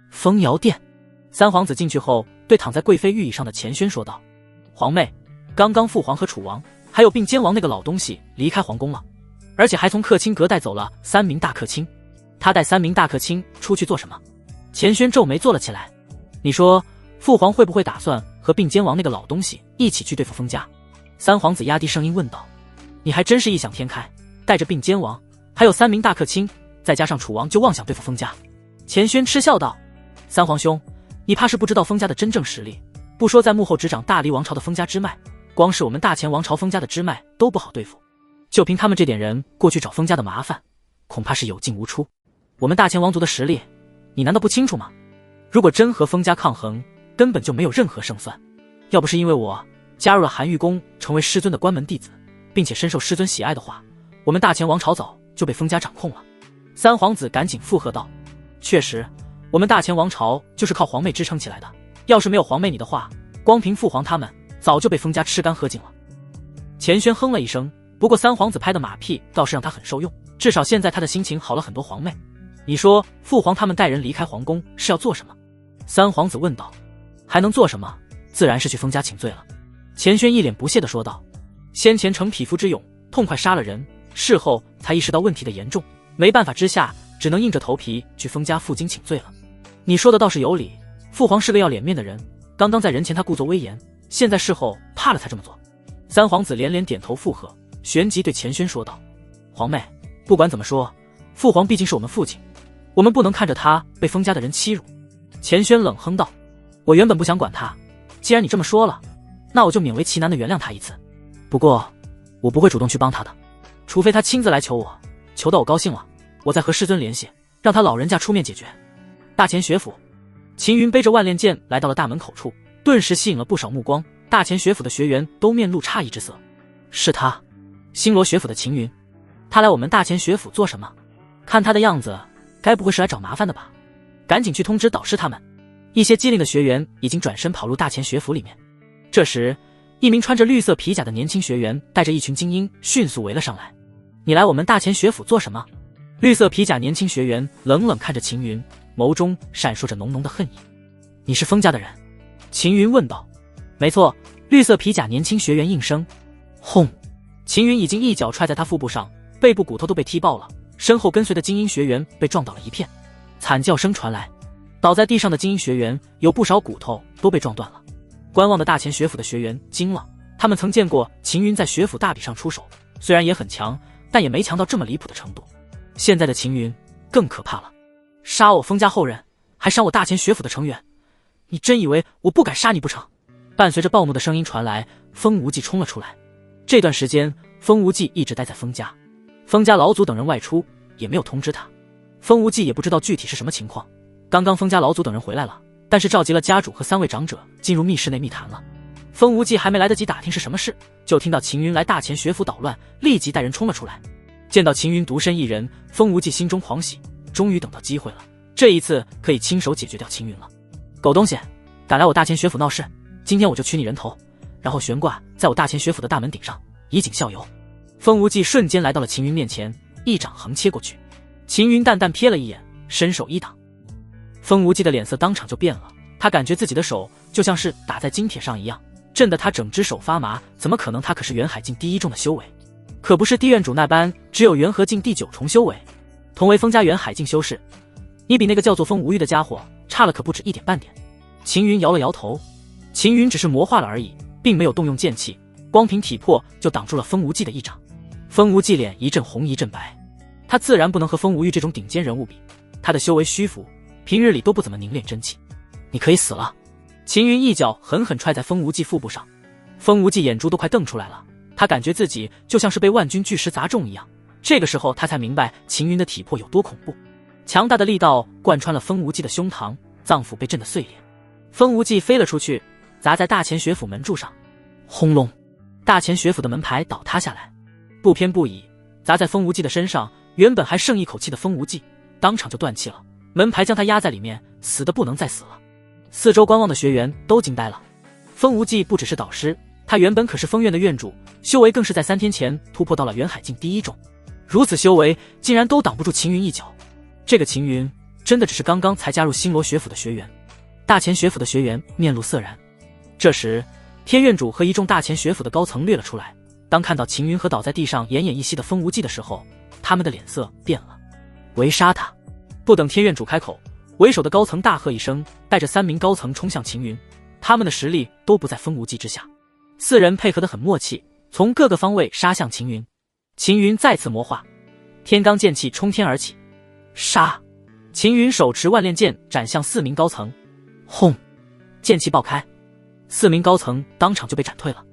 Speaker 1: 风瑶殿，三皇子进去后，对躺在贵妃御椅上的钱轩说道：“皇妹，刚刚父皇和楚王还有并肩王那个老东西离开皇宫了，而且还从客卿阁带走了3名大客卿。他带3名大客卿出去做什么？”钱轩皱眉坐了起来。“你说父皇会不会打算和并肩王那个老东西一起去对付封家？”三皇子压低声音问道。“你还真是异想天开，带着并肩王还有3名大客卿，再加上楚王就妄想对付封家。”钱轩嗤笑道。“三皇兄，你怕是不知道封家的真正实力，不说在幕后执掌大黎王朝的封家支脉，光是我们大前王朝封家的支脉都不好对付，就凭他们这点人过去找封家的麻烦，恐怕是有进无出。我们大前王族的实力，你难道不清楚吗？如果真和封家抗衡，根本就没有任何胜算。要不是因为我加入了寒玉宫，成为师尊的关门弟子，并且深受师尊喜爱的话，我们大前王朝早就被封家掌控了。”三皇子赶紧附和道。确实，我们大前王朝就是靠皇妹支撑起来的，要是没有皇妹你的话，光凭父皇他们早就被封家吃干喝尽了。钱轩哼了一声，不过三皇子拍的马屁倒是让他很受用，至少现在他的心情好了很多。皇妹，你说父皇他们带人离开皇宫是要做什么？三皇子问道。还能做什么？自然是去封家请罪了。钱轩一脸不屑地说道。先前逞匹夫之勇，痛快杀了人，事后才意识到问题的严重，没办法之下，只能硬着头皮去封家负荆请罪了。你说的倒是有理，父皇是个要脸面的人，刚刚在人前他故作威严，现在事后怕了才这么做。三皇子连连点头附和，旋即对钱轩说道：皇妹，不管怎么说，父皇毕竟是我们父亲，我们不能看着他被封家的人欺辱。钱轩冷哼道：我原本不想管他，既然你这么说了，那我就勉为其难的原谅他一次。不过我不会主动去帮他的，除非他亲自来求我，求到我高兴了，我再和师尊联系，让他老人家出面解决。大前学府，秦云背着万炼剑来到了大门口处，顿时吸引了不少目光，大前学府的学员都面露诧异之色。是他，星罗学府的秦云，他来我们大前学府做什么？看他的样子，该不会是来找麻烦的吧？赶紧去通知导师他们。一些机灵的学员已经转身跑入大前学府里面。这时，一名穿着绿色皮甲的年轻学员带着一群精英迅速围了上来。你来我们大前学府做什么？绿色皮甲年轻学员冷冷看着秦云，眸中闪烁着浓浓的恨意。你是封家的人？秦云问道。没错，绿色皮甲年轻学员应声。轰！秦云已经一脚踹在他腹部上，背部骨头都被踢爆了，身后跟随的精英学员被撞倒了一片，惨叫声传来。倒在地上的精英学员有不少骨头都被撞断了。观望的大前学府的学员惊了，他们曾见过秦云在学府大比上出手，虽然也很强，但也没强到这么离谱的程度。现在的秦云更可怕了，杀我封家后人，还伤我大前学府的成员，你真以为我不敢杀你不成？伴随着暴怒的声音传来，风无忌冲了出来。这段时间风无忌一直待在封家，封家老祖等人外出也没有通知他，风无忌也不知道具体是什么情况。刚刚封家老祖等人回来了，但是召集了家主和3位长者进入密室内密谈了。风无忌还没来得及打听是什么事，就听到秦云来大前学府捣乱，立即带人冲了出来。见到秦云独身一人，风无忌心中狂喜，终于等到机会了，这一次可以亲手解决掉秦云了。狗东西，敢来我大前学府闹事，今天我就取你人头，然后悬挂在我大前学府的大门顶上，以儆效尤。风无忌瞬间来到了秦云面前，一掌横切过去。秦云淡淡瞥了一眼，伸手一挡。风无忌的脸色当场就变了，他感觉自己的手就像是打在金铁上一样，震得他整只手发麻。怎么可能？他可是元海境第1重的修为，可不是地院主那般只有元和境第9重修为，同为封家元海境修士，你比那个叫做风无欲的家伙差了可不止一点半点。秦云摇了摇头，秦云只是魔化了而已，并没有动用剑气，光凭体魄就挡住了风无忌的一掌。风无忌脸一阵红一阵白，他自然不能和风无欲这种顶尖人物比，他的修为虚浮，平日里都不怎么凝练真气。你可以死了。秦云一脚狠狠踹在风无忌腹部上，风无忌眼珠都快瞪出来了，他感觉自己就像是被万钧巨石砸中一样。这个时候他才明白秦云的体魄有多恐怖，强大的力道贯穿了风无忌的胸膛，脏腑被震得碎裂。风无忌飞了出去，砸在大前学府门柱上，轰隆，大前学府的门牌倒塌下来，不偏不倚砸在风无忌的身上，原本还剩一口气的风无忌当场就断气了，门牌将他压在里面，死得不能再死了。四周观望的学员都惊呆了，风无忌不只是导师，他原本可是封院的院主，修为更是在3天前突破到了元海境第1重，如此修为竟然都挡不住秦云一脚。这个秦云真的只是刚刚才加入星罗学府的学员。大前学府的学员面露色然。这时天院主和一众大前学府的高层掠了出来，当看到秦云和倒在地上奄奄一息的风无忌的时候，他们的脸色变了。围杀他！不等天院主开口，为首的高层大喝一声，带着3名高层冲向秦云，他们的实力都不在风无忌之下。4人配合得很默契，从各个方位杀向秦云。秦云再次魔化，天罡剑气冲天而起，杀！秦云手持万炼剑斩向4名高层，轰！剑气爆开，4名高层当场就被斩退了。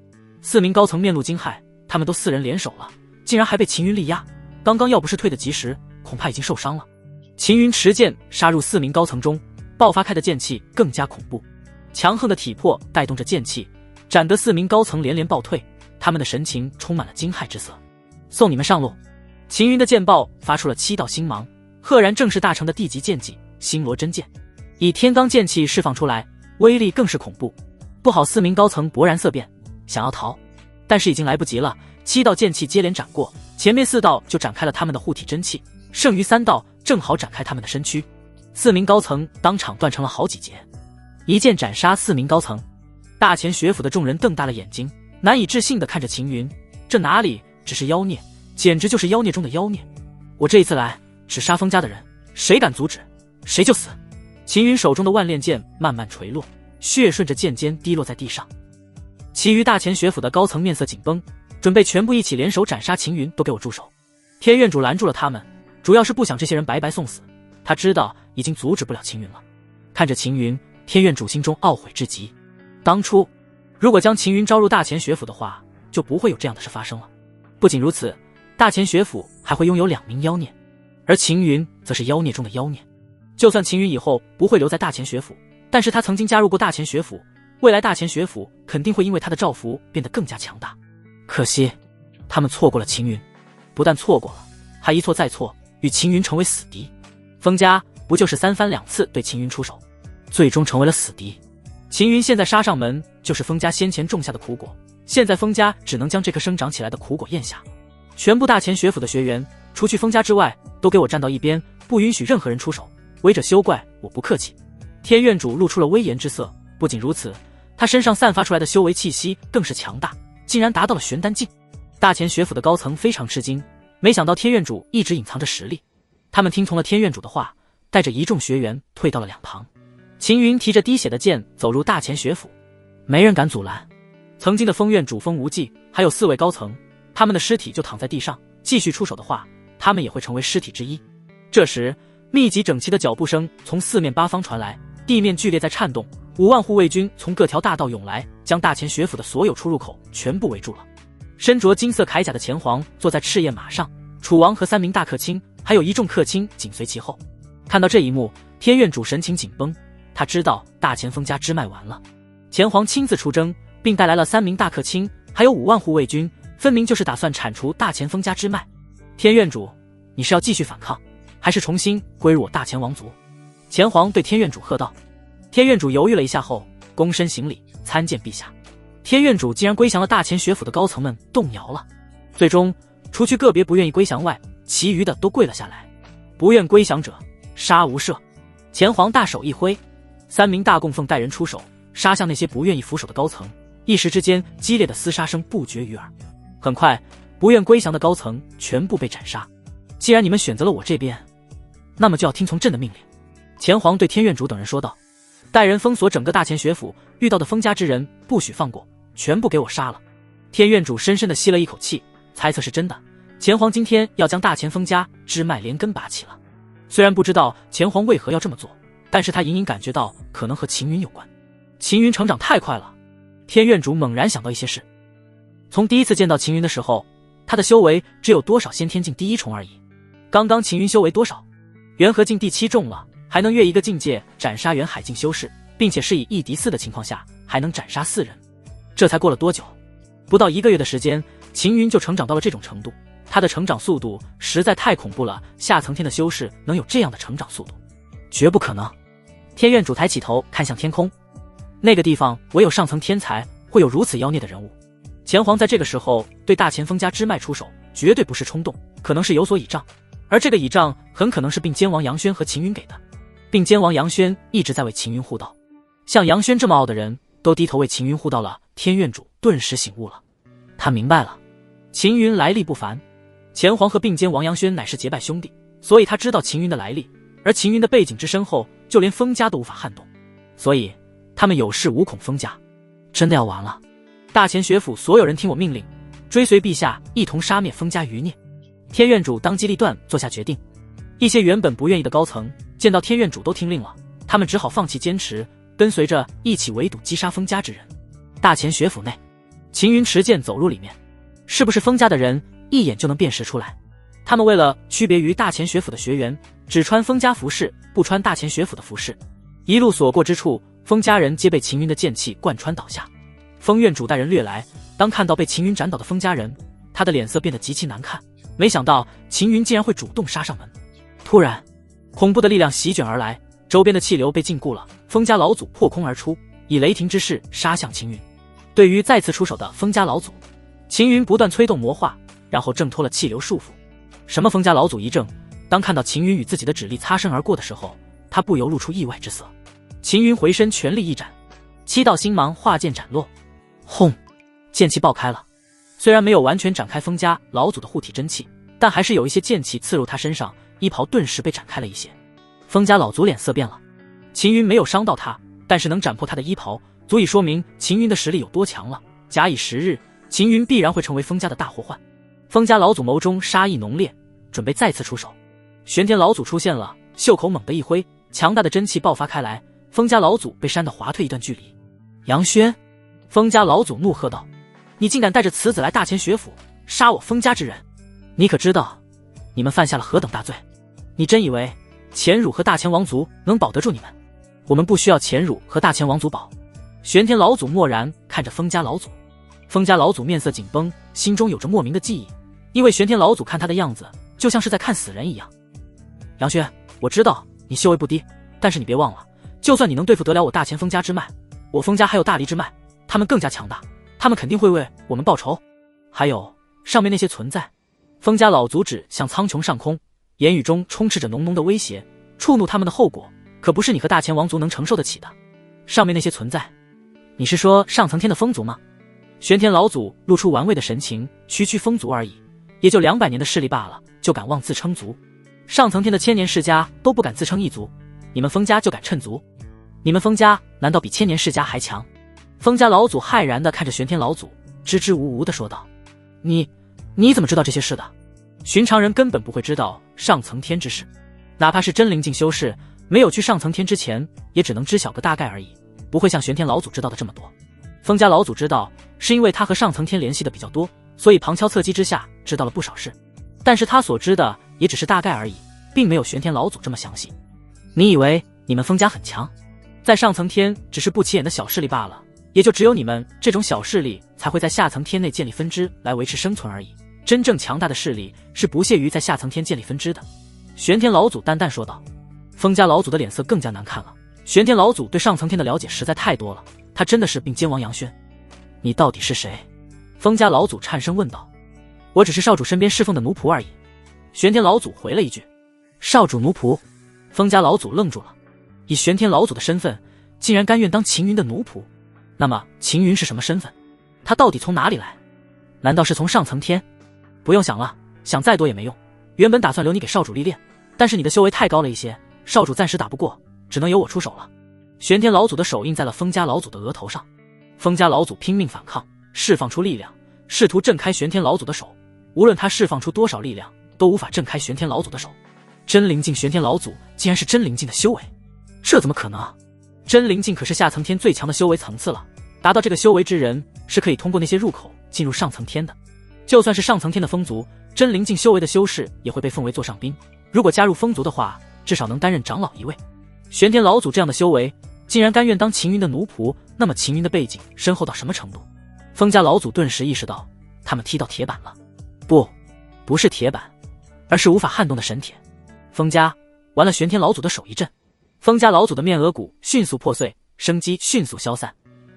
Speaker 1: 4名高层面露惊骇，他们都4人联手了，竟然还被秦云力压，刚刚要不是退得及时，恐怕已经受伤了。秦云持剑杀入4名高层中，爆发开的剑气更加恐怖，强横的体魄带动着剑气，斩得4名高层连连暴退，他们的神情充满了惊骇之色。送你们上路！秦云的剑爆发出了7道星芒，赫然正是大成的地级剑技，星罗真剑，以天罡剑气释放出来，威力更是恐怖。不好，4名高层勃然色变，想要逃，但是已经来不及了。7道剑气接连斩过，前面4道就展开了他们的护体真气，剩余3道正好展开他们的身躯。4名高层当场断成了好几截，一剑斩杀4名高层。大前学府的众人瞪大了眼睛，难以置信地看着秦云，这哪里只是妖孽，简直就是妖孽中的妖孽。我这一次来只杀封家的人，谁敢阻止，谁就死。秦云手中的万炼剑慢慢垂落，血顺着剑尖滴落在地上。其余大前学府的高层面色紧绷，准备全部一起联手斩杀秦云，都给我住手！天院主拦住了他们，主要是不想这些人白白送死，他知道已经阻止不了秦云了。看着秦云，天院主心中懊悔至极，当初如果将秦云招入大前学府的话，就不会有这样的事发生了。不仅如此，大前学府还会拥有2名妖孽，而秦云则是妖孽中的妖孽。就算秦云以后不会留在大前学府，但是他曾经加入过大前学府，未来大前学府肯定会因为他的照拂变得更加强大。可惜他们错过了秦云，不但错过了，还一错再错，与秦云成为死敌。封家不就是3番2次对秦云出手，最终成为了死敌。秦云现在杀上门，就是封家先前种下的苦果，现在封家只能将这棵生长起来的苦果咽下。全部大前学府的学员，除去封家之外，都给我站到一边，不允许任何人出手，违者休怪，我不客气。天院主露出了威严之色，不仅如此，他身上散发出来的修为气息更是强大，竟然达到了玄丹境。大前学府的高层非常吃惊，没想到天院主一直隐藏着实力。他们听从了天院主的话，带着一众学员退到了两旁。秦云提着滴血的剑走入大前学府，没人敢阻拦。曾经的封院主封无忌还有4位高层，他们的尸体就躺在地上，继续出手的话，他们也会成为尸体之一。这时密集整齐的脚步声从4面8方传来，地面剧烈在颤动，5万护卫军从各条大道涌来，将大前学府的所有出入口全部围住了。身着金色铠甲的前皇坐在赤焰马上，楚王和3名大客卿还有一众客卿紧随其后。看到这一幕，天院主神情紧绷，他知道大前封家支脉完了。前皇亲自出征，并带来了3名大客卿还有5万护卫军，分明就是打算铲除大前封家支脉。天院主，你是要继续反抗，还是重新归入我大前王族？前皇对天院主喝道。天院主犹豫了一下后，躬身行礼，参见陛下。天院主既然归降了大前学府的高层们，动摇了。最终除去个别不愿意归降外，其余的都跪了下来。不愿归降者，杀无赦。前皇大手一挥，3名大供奉带人出手，杀向那些不愿意俯首的高层。一时之间，激烈的厮杀声不绝于耳。很快，不愿归降的高层全部被斩杀。既然你们选择了我这边，那么就要听从朕的命令。前皇对天院主等人说道，带人封锁整个大前学府，遇到的封家之人不许放过，全部给我杀了。天院主深深地吸了一口气，猜测是真的，前皇今天要将大前封家支脉连根拔起了。虽然不知道前皇为何要这么做，但是他隐隐感觉到可能和秦云有关。秦云成长太快了。天院主猛然想到一些事。从第一次见到秦云的时候，他的修为只有多少先天境第1重而已。刚刚秦云修为多少？元和境第7重了，还能越一个境界斩杀元海境修士，并且是以1敌4的情况下还能斩杀4人。这才过了多久？不到1个月的时间，秦云就成长到了这种程度。他的成长速度实在太恐怖了，下层天的修士能有这样的成长速度，绝不可能。天院主抬起头看向天空，那个地方唯有上层天才会有如此妖孽的人物。前皇在这个时候对大前封家支脉出手，绝对不是冲动，可能是有所倚仗，而这个倚仗很可能是并肩王杨轩和秦云给的。并肩王杨轩一直在为秦云护道，像杨轩这么傲的人都低头为秦云护道了。天院主顿时醒悟了，他明白了，秦云来历不凡，前皇和并肩王杨轩乃是结拜兄弟，所以他知道秦云的来历，而秦云的背景之深厚，就连封家都无法撼动，所以他们有恃无恐。封家真的要完了。大前学府所有人听我命令，追随陛下一同杀灭封家余孽。天院主当机立断做下决定。一些原本不愿意的高层见到天院主都听令了，他们只好放弃坚持，跟随着一起围堵击杀封家之人。大前学府内，秦云持剑走入里面，是不是封家的人一眼就能辨识出来。他们为了区别于大前学府的学员，只穿封家服饰，不穿大前学府的服饰。一路所过之处，封家人皆被秦云的剑气贯穿倒下。封院主带人掠来，当看到被秦云斩倒的封家人，他的脸色变得极其难看。没想到秦云竟然会主动杀上门。突然，恐怖的力量席卷而来，周边的气流被禁锢了，风家老祖破空而出，以雷霆之势杀向秦云。对于再次出手的风家老祖，秦云不断催动魔化，然后挣脱了气流束缚。什么风家老祖一怔，当看到秦云与自己的指力擦身而过的时候，他不由露出意外之色。秦云回身全力一斩，7道星芒化剑斩落，轰，剑气爆开了。虽然没有完全展开风家老祖的护体真气，但还是有一些剑气刺入他身上，衣袍顿时被展开了一些。风家老祖脸色变了，秦云没有伤到他，但是能斩破他的衣袍，足以说明秦云的实力有多强了。假以时日，秦云必然会成为风家的大祸患。风家老祖眸中杀意浓烈，准备再次出手。玄天老祖出现了，袖口猛地一挥，强大的真气爆发开来，风家老祖被扇得滑退一段距离。杨轩，风家老祖怒喝道：“你竟敢带着此子来大钱学府，杀我风家之人！你可知道你们犯下了何等大罪？你真以为钱汝和大钱王族能保得住你们？我们不需要钱汝和大钱王族保。”玄天老祖默然看着风家老祖，风家老祖面色紧绷，心中有着莫名的记忆，因为玄天老祖看他的样子就像是在看死人一样。杨轩，我知道你修为不低，但是你别忘了，就算你能对付得了我大钱风家之脉，我风家还有大黎之脉，他们更加强大，他们肯定会为我们报仇。还有上面那些存在。风家老祖指向苍穹上空，言语中充斥着浓浓的威胁，触怒他们的后果可不是你和大钱王族能承受得起的。上面那些存在，你是说上层天的风族吗？玄天老祖露出玩味的神情，区区风族而已，也就200年的势力罢了，就敢妄自称族。上层天的千年世家都不敢自称一族，你们风家就敢称族？你们风家难道比千年世家还强？风家老祖骇然地看着玄天老祖，支支吾吾地说道：“你怎么知道这些事的？寻常人根本不会知道上层天之事，哪怕是真灵境修士，没有去上层天之前，也只能知晓个大概而已，不会像玄天老祖知道的这么多。风家老祖知道，是因为他和上层天联系的比较多，所以旁敲侧击之下知道了不少事，但是他所知的也只是大概而已，并没有玄天老祖这么详细。你以为你们风家很强，在上层天只是不起眼的小势力罢了，也就只有你们这种小势力才会在下层天内建立分支来维持生存而已，真正强大的势力是不屑于在下层天建立分支的。”玄天老祖淡淡说道。风家老祖的脸色更加难看了，玄天老祖对上层天的了解实在太多了，他真的是并肩王杨轩。你到底是谁？风家老祖颤声问道。我只是少主身边侍奉的奴仆而已。玄天老祖回了一句。少主奴仆？风家老祖愣住了，以玄天老祖的身份，竟然甘愿当秦云的奴仆。那么秦云是什么身份？他到底从哪里来？难道是从上层天？不用想了，想再多也没用。原本打算留你给少主历练，但是你的修为太高了一些，少主暂时打不过，只能由我出手了。玄天老祖的手印在了风家老祖的额头上，风家老祖拼命反抗，释放出力量，试图震开玄天老祖的手，无论他释放出多少力量，都无法震开玄天老祖的手。真灵境玄天老祖竟然是真灵境的修为，这怎么可能？真灵境可是下层天最强的修为层次了，达到这个修为之人是可以通过那些入口进入上层天的。就算是上层天的风族，真灵境修为的修士也会被奉为座上宾，如果加入风族的话，至少能担任长老一位。玄天老祖这样的修为，竟然甘愿当秦云的奴仆，那么秦云的背景深厚到什么程度？风家老祖顿时意识到，他们踢到铁板了。不是铁板，而是无法撼动的神铁。风家完了！玄天老祖的手一震，风家老祖的面额骨迅速破碎，生机迅速消散。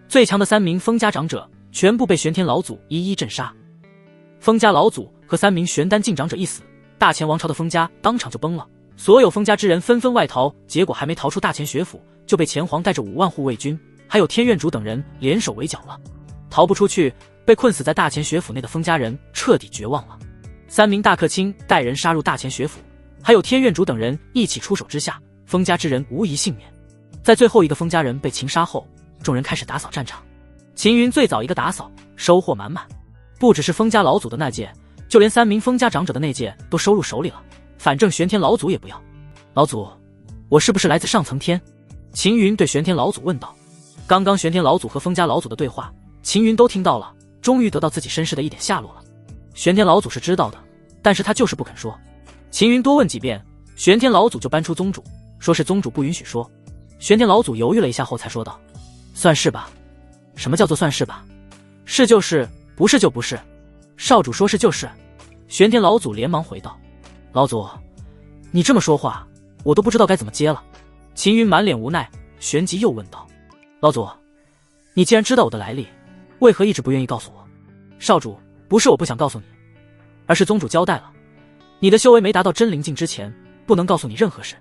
Speaker 1: 最强的3名风家长者全部被玄天老祖一一震杀。风家老祖和3名玄丹境长者一死，大钱王朝的风家当场就崩了，所有风家之人纷纷外逃，结果还没逃出大钱学府，就被钱皇带着5万护卫军还有天院主等人联手围剿了。逃不出去，被困死在大钱学府内的风家人彻底绝望了。3名大客卿带人杀入大钱学府，还有天院主等人一起出手之下，风家之人无一幸免。在最后一个风家人被擒杀后，众人开始打扫战场。秦云最早一个打扫，收获满满，不只是风家老祖的那界，就连3名风家长者的那界都收入手里了。反正玄天老祖也不要。老祖，我是不是来自上层天？秦云对玄天老祖问道。刚刚玄天老祖和风家老祖的对话，秦云都听到了，终于得到自己身世的一点下落了。玄天老祖是知道的，但是他就是不肯说。秦云多问几遍，玄天老祖就搬出宗主，说是宗主不允许说。玄天老祖犹豫了一下后才说道：“算是吧。”什么叫做算是吧？是就是，不是就不是。少主说是就是。玄天老祖连忙回道：“老祖，你这么说话，我都不知道该怎么接了。秦云满脸无奈，旋即又问道：“老祖，你既然知道我的来历，为何一直不愿意告诉我？”少主，不是我不想告诉你，而是宗主交代了，你的修为没达到真灵境之前，不能告诉你任何事。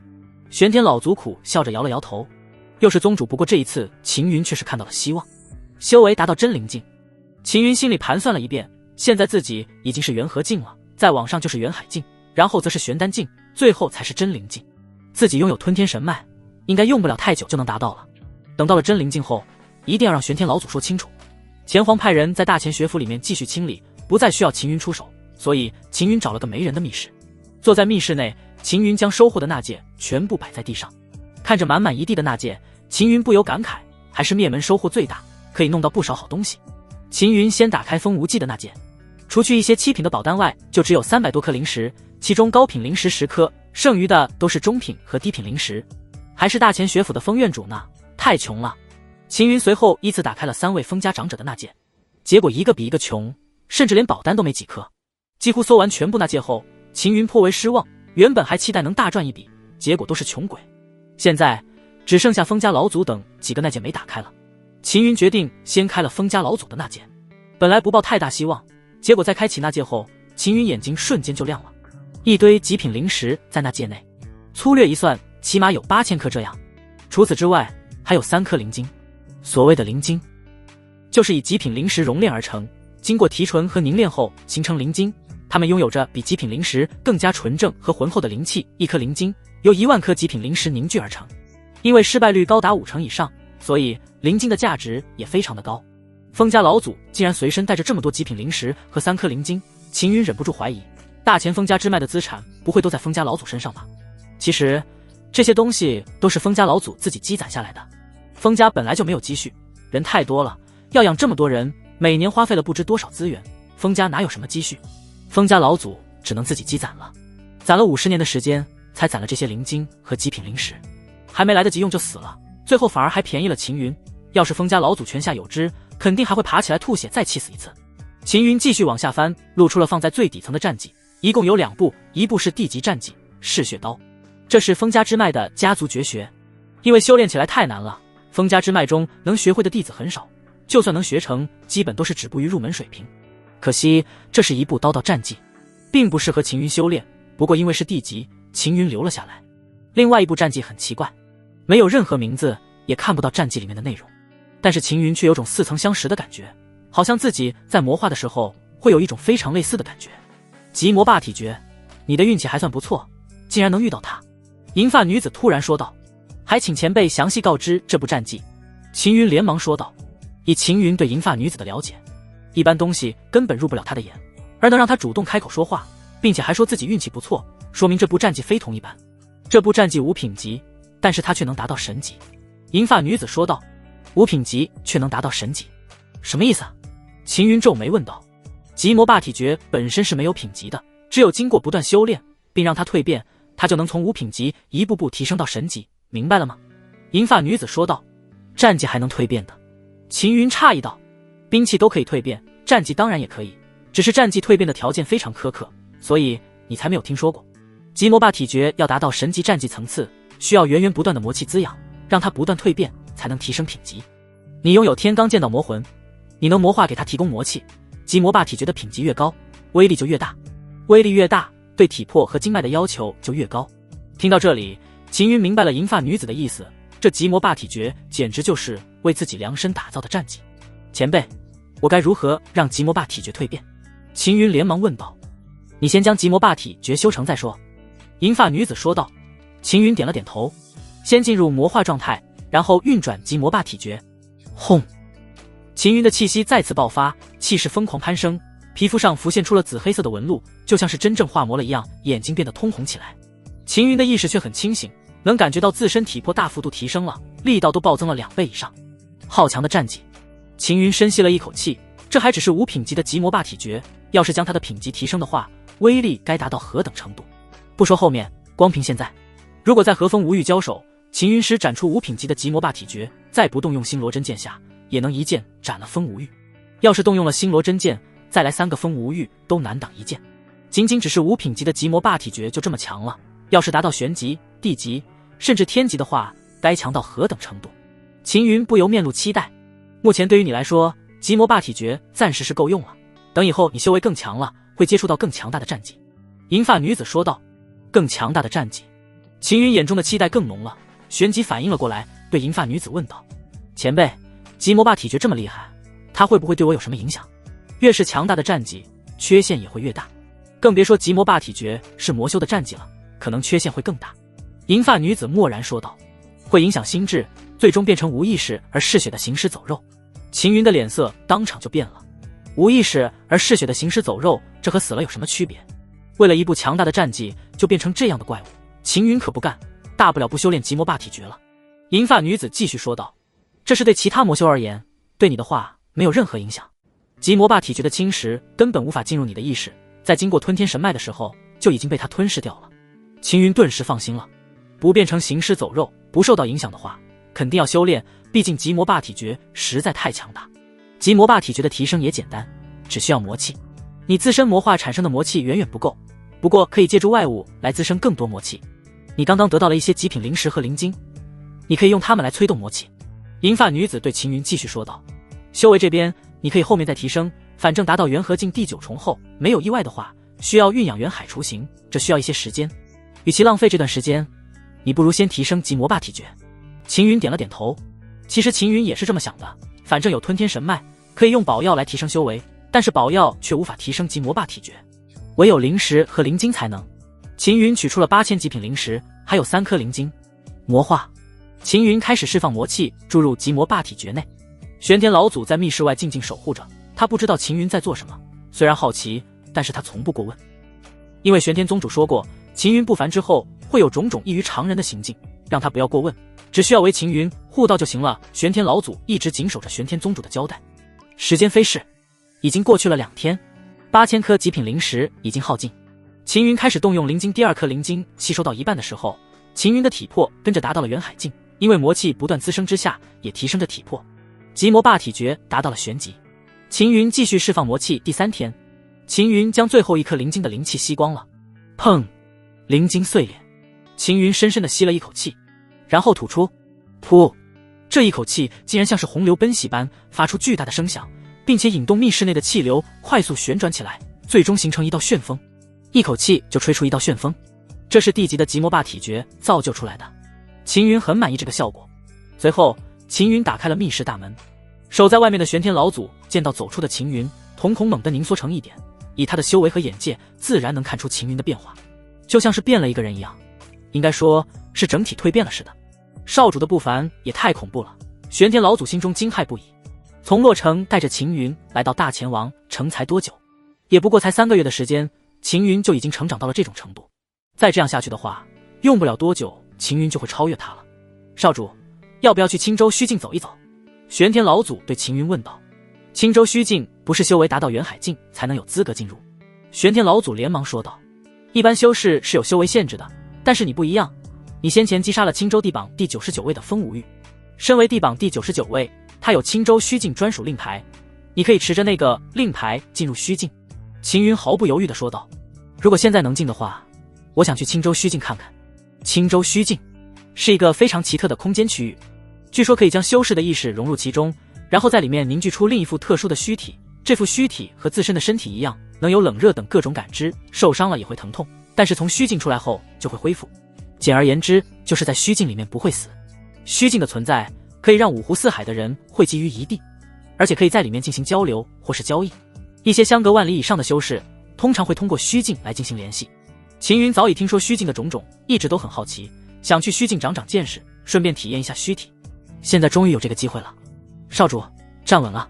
Speaker 1: 玄天老族苦笑着摇了摇头，又是宗主，不过这一次秦云却是看到了希望。修为达到真灵境，秦云心里盘算了一遍，现在自己已经是元和境了，再往上就是元海境，然后则是玄丹境，最后才是真灵境。自己拥有吞天神脉，应该用不了太久就能达到了。等到了真灵境后，一定要让玄天老祖说清楚。前皇派人在大前学府里面继续清理，不再需要秦云出手，所以秦云找了个没人的密室。坐在密室内，秦云将收获的纳戒全部摆在地上，看着满满一地的纳戒，秦云不由感慨，还是灭门收获最大，可以弄到不少好东西。秦云先打开风无忌的纳戒，除去一些7品的宝丹外，就只有300多颗灵石，其中高品灵石10颗，剩余的都是中品和低品灵石，还是大前学府的封院主呢，太穷了。秦云随后依次打开了3位封家长者的纳戒，结果一个比一个穷，甚至连宝丹都没几颗。几乎搜完全部纳戒后，秦云颇为失望，原本还期待能大赚一笔，结果都是穷鬼。现在只剩下封家老祖等几个纳戒没打开了。秦云决定先开了封家老祖的纳戒，本来不抱太大希望，结果在开启纳戒后，秦云眼睛瞬间就亮了，一堆极品灵石在纳戒内，粗略一算，起码有8000颗这样。除此之外，还有3颗灵晶。所谓的灵晶，就是以极品灵石熔炼而成，经过提纯和凝练后形成灵晶，它们拥有着比极品灵石更加纯正和浑厚的灵气。一颗灵晶由1万颗极品灵石凝聚而成，因为失败率高达50%以上，所以灵晶的价值也非常的高。封家老祖竟然随身带着这么多极品灵石和3颗灵晶，秦云忍不住怀疑，大前封家支脉的资产不会都在封家老祖身上吧？其实这些东西都是封家老祖自己积攒下来的。封家本来就没有积蓄，人太多了，要养这么多人，每年花费了不知多少资源，封家哪有什么积蓄？封家老祖只能自己积攒了，攒了50年的时间，才攒了这些灵晶和极品灵石，还没来得及用就死了，最后反而还便宜了秦云。要是封家老祖泉下有知，肯定还会爬起来吐血再气死一次。秦云继续往下翻，露出了放在最底层的战绩，一共有2部，一部是地级战绩嗜血刀，这是封家支脉的家族绝学，因为修炼起来太难了，封家支脉中能学会的弟子很少，就算能学成，基本都是止步于入门水平。可惜这是一部刀道战技，并不适合秦云修炼，不过因为是地级，秦云留了下来。另外一部战技很奇怪，没有任何名字，也看不到战技里面的内容，但是秦云却有种似曾相识的感觉，好像自己在魔化的时候会有一种非常类似的感觉。极魔霸体诀，你的运气还算不错，竟然能遇到它。银发女子突然说道，还请前辈详细告知这部战技。秦云连忙说道，以秦云对银发女子的了解，一般东西根本入不了她的眼，而能让她主动开口说话，并且还说自己运气不错，说明这部战技非同一般。这部战技5品级，但是她却能达到神级。银发女子说道，5品级却能达到神级，什么意思啊？秦云皱眉问道。极魔霸体诀本身是没有品级的，只有经过不断修炼，并让它蜕变，它就能从5品级一步步提升到神级，明白了吗？银发女子说道。战技还能蜕变的？秦云诧异道。兵器都可以蜕变，战技当然也可以，只是战技蜕变的条件非常苛刻，所以你才没有听说过。极魔霸体诀要达到神级战技层次，需要源源不断的魔气滋养，让它不断蜕变，才能提升品级。你拥有天罡剑道魔魂，你能魔化给它提供魔气，极魔霸体诀的品级越高，威力就越大，威力越大，对体魄和经脉的要求就越高。听到这里，秦云明白了银发女子的意思，这极魔霸体诀简直就是为自己量身打造的战技。前辈，我该如何让极魔霸体诀蜕变？秦云连忙问道。你先将极魔霸体诀修成再说。银发女子说道。秦云点了点头，先进入魔化状态，然后运转极魔霸体诀。轰！秦云的气息再次爆发，气势疯狂攀升，皮肤上浮现出了紫黑色的纹路，就像是真正化魔了一样，眼睛变得通红起来。秦云的意识却很清醒，能感觉到自身体魄大幅度提升了，力道都暴增了2倍以上。好强的战绩！秦云深吸了一口气，这还只是5品级的极魔霸体诀，要是将他的品级提升的话，威力该达到何等程度？不说后面，光凭现在，如果在和风无欲交手，秦云施展出5品级的极魔霸体诀，再不动用星罗真剑下，也能一剑斩了风无欲。要是动用了星罗真剑，再来3个风无欲都难挡一剑。仅仅只是5品级的极魔霸体诀就这么强了，要是达到玄级、地级甚至天级的话，该强到何等程度。秦云不由面露期待。目前对于你来说，极魔霸体诀暂时是够用了，等以后你修为更强了，会接触到更强大的战绩。银发女子说道。更强大的战绩。秦云眼中的期待更浓了，旋即反应了过来，对银发女子问道：前辈，极魔霸体诀这么厉害，它会不会对我有什么影响？越是强大的战绩，缺陷也会越大，更别说极魔霸体诀是魔修的战绩了，可能缺陷会更大。银发女子默然说道：会影响心智，最终变成无意识而嗜血的行尸走肉。秦云的脸色当场就变了。无意识而嗜血的行尸走肉，这和死了有什么区别？为了一部强大的战绩就变成这样的怪物，秦云可不干，大不了不修炼极魔霸体诀了。银发女子继续说道：这是对其他魔修而言，对你的话没有任何影响。极魔霸体诀的侵蚀根本无法进入你的意识，在经过吞天神脉的时候就已经被它吞噬掉了。秦云顿时放心了，不变成行尸走肉，不受到影响的话，肯定要修炼，毕竟极魔霸体诀实在太强大。极魔霸体诀的提升也简单，只需要魔气，你自身魔化产生的魔气远远不够，不过可以借助外物来滋生更多魔气。你刚刚得到了一些极品灵石和灵晶，你可以用它们来催动魔气。银发女子对秦云继续说道：修为这边你可以后面再提升，反正达到元和境第9重后，没有意外的话，需要运养元海雏形，这需要一些时间，与其浪费这段时间，你不如先提升极魔霸体诀。秦云点了点头。其实秦云也是这么想的，反正有吞天神脉，可以用宝药来提升修为，但是宝药却无法提升极魔霸体诀，唯有灵石和灵晶才能。秦云取出了8000极品灵石，还有3颗灵晶。魔化。秦云开始释放魔气，注入极魔霸体诀内。玄天老祖在密室外静静守护着，他不知道秦云在做什么，虽然好奇，但是他从不过问。因为玄天宗主说过，秦云不凡之后会有种种异于常人的行径，让他不要过问，只需要为秦云护道就行了。玄天老祖一直谨守着玄天宗主的交代。时间飞逝，已经过去了2天，8000颗极品灵石已经耗尽。秦云开始动用灵晶，第2颗灵晶吸收到一半的时候，秦云的体魄跟着达到了元海境，因为魔气不断滋生之下，也提升着体魄。极魔霸体诀达到了玄级。秦云继续释放魔气。第3天，秦云将最后1颗灵晶的灵气吸光了。砰！灵晶碎裂。秦云深深地吸了一口气，然后吐出。噗！这一口气竟然像是洪流奔袭般发出巨大的声响，并且引动密室内的气流快速旋转起来，最终形成一道旋风。一口气就吹出一道旋风，这是地级的极魔霸体诀造就出来的。秦云很满意这个效果。随后秦云打开了密室大门，守在外面的玄天老祖见到走出的秦云，瞳孔猛地凝缩成一点，以他的修为和眼界，自然能看出秦云的变化，就像是变了一个人一样，应该说是整体蜕变了似的。少主的不凡也太恐怖了，玄天老祖心中惊骇不已。从洛城带着秦云来到大前王城才多久？也不过才3个月的时间，秦云就已经成长到了这种程度。再这样下去的话，用不了多久，秦云就会超越他了。少主，要不要去青州虚境走一走？玄天老祖对秦云问道。青州虚境不是修为达到元海境才能有资格进入。玄天老祖连忙说道。一般修士是有修为限制的，但是你不一样，你先前击杀了青州地榜第99位的风无欲，身为地榜第99位，他有青州虚境专属令牌，你可以持着那个令牌进入虚境。秦云毫不犹豫地说道。如果现在能进的话，我想去青州虚境看看。青州虚境是一个非常奇特的空间区域，据说可以将修士的意识融入其中，然后在里面凝聚出另一副特殊的虚体，这副虚体和自身的身体一样，能有冷热等各种感知，受伤了也会疼痛，但是从虚境出来后就会恢复。简而言之，就是在虚境里面不会死。虚境的存在可以让五湖四海的人汇集于一地，而且可以在里面进行交流或是交易。一些相隔万里以上的修士通常会通过虚境来进行联系。秦云早已听说虚境的种种，一直都很好奇，想去虚境长长见识，顺便体验一下虚体。现在终于有这个机会了。少主，站稳了。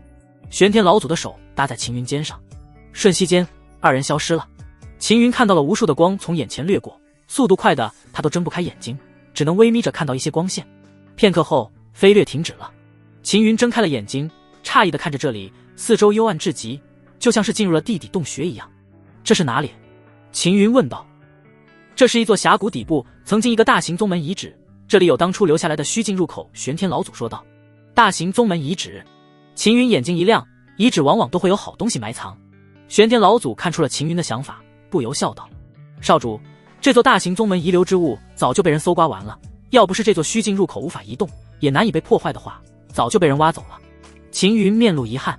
Speaker 1: 玄天老祖的手搭在秦云肩上，瞬息间2人消失了。秦云看到了无数的光从眼前掠过，速度快的他都睁不开眼睛，只能微眯着看到一些光线。片刻后飞掠停止了。秦云睁开了眼睛，诧异地看着这里，四周幽暗至极，就像是进入了地底洞穴一样。这是哪里？秦云问道。这是一座峡谷底部，曾经一个大型宗门遗址，这里有当初留下来的虚境入口。玄天老祖说道。大型宗门遗址。秦云眼睛一亮，遗址往往都会有好东西埋藏。玄天老祖看出了秦云的想法，不由笑道。少主，这座大型宗门遗留之物早就被人搜刮完了，要不是这座虚境入口无法移动，也难以被破坏的话，早就被人挖走了。秦云面露遗憾。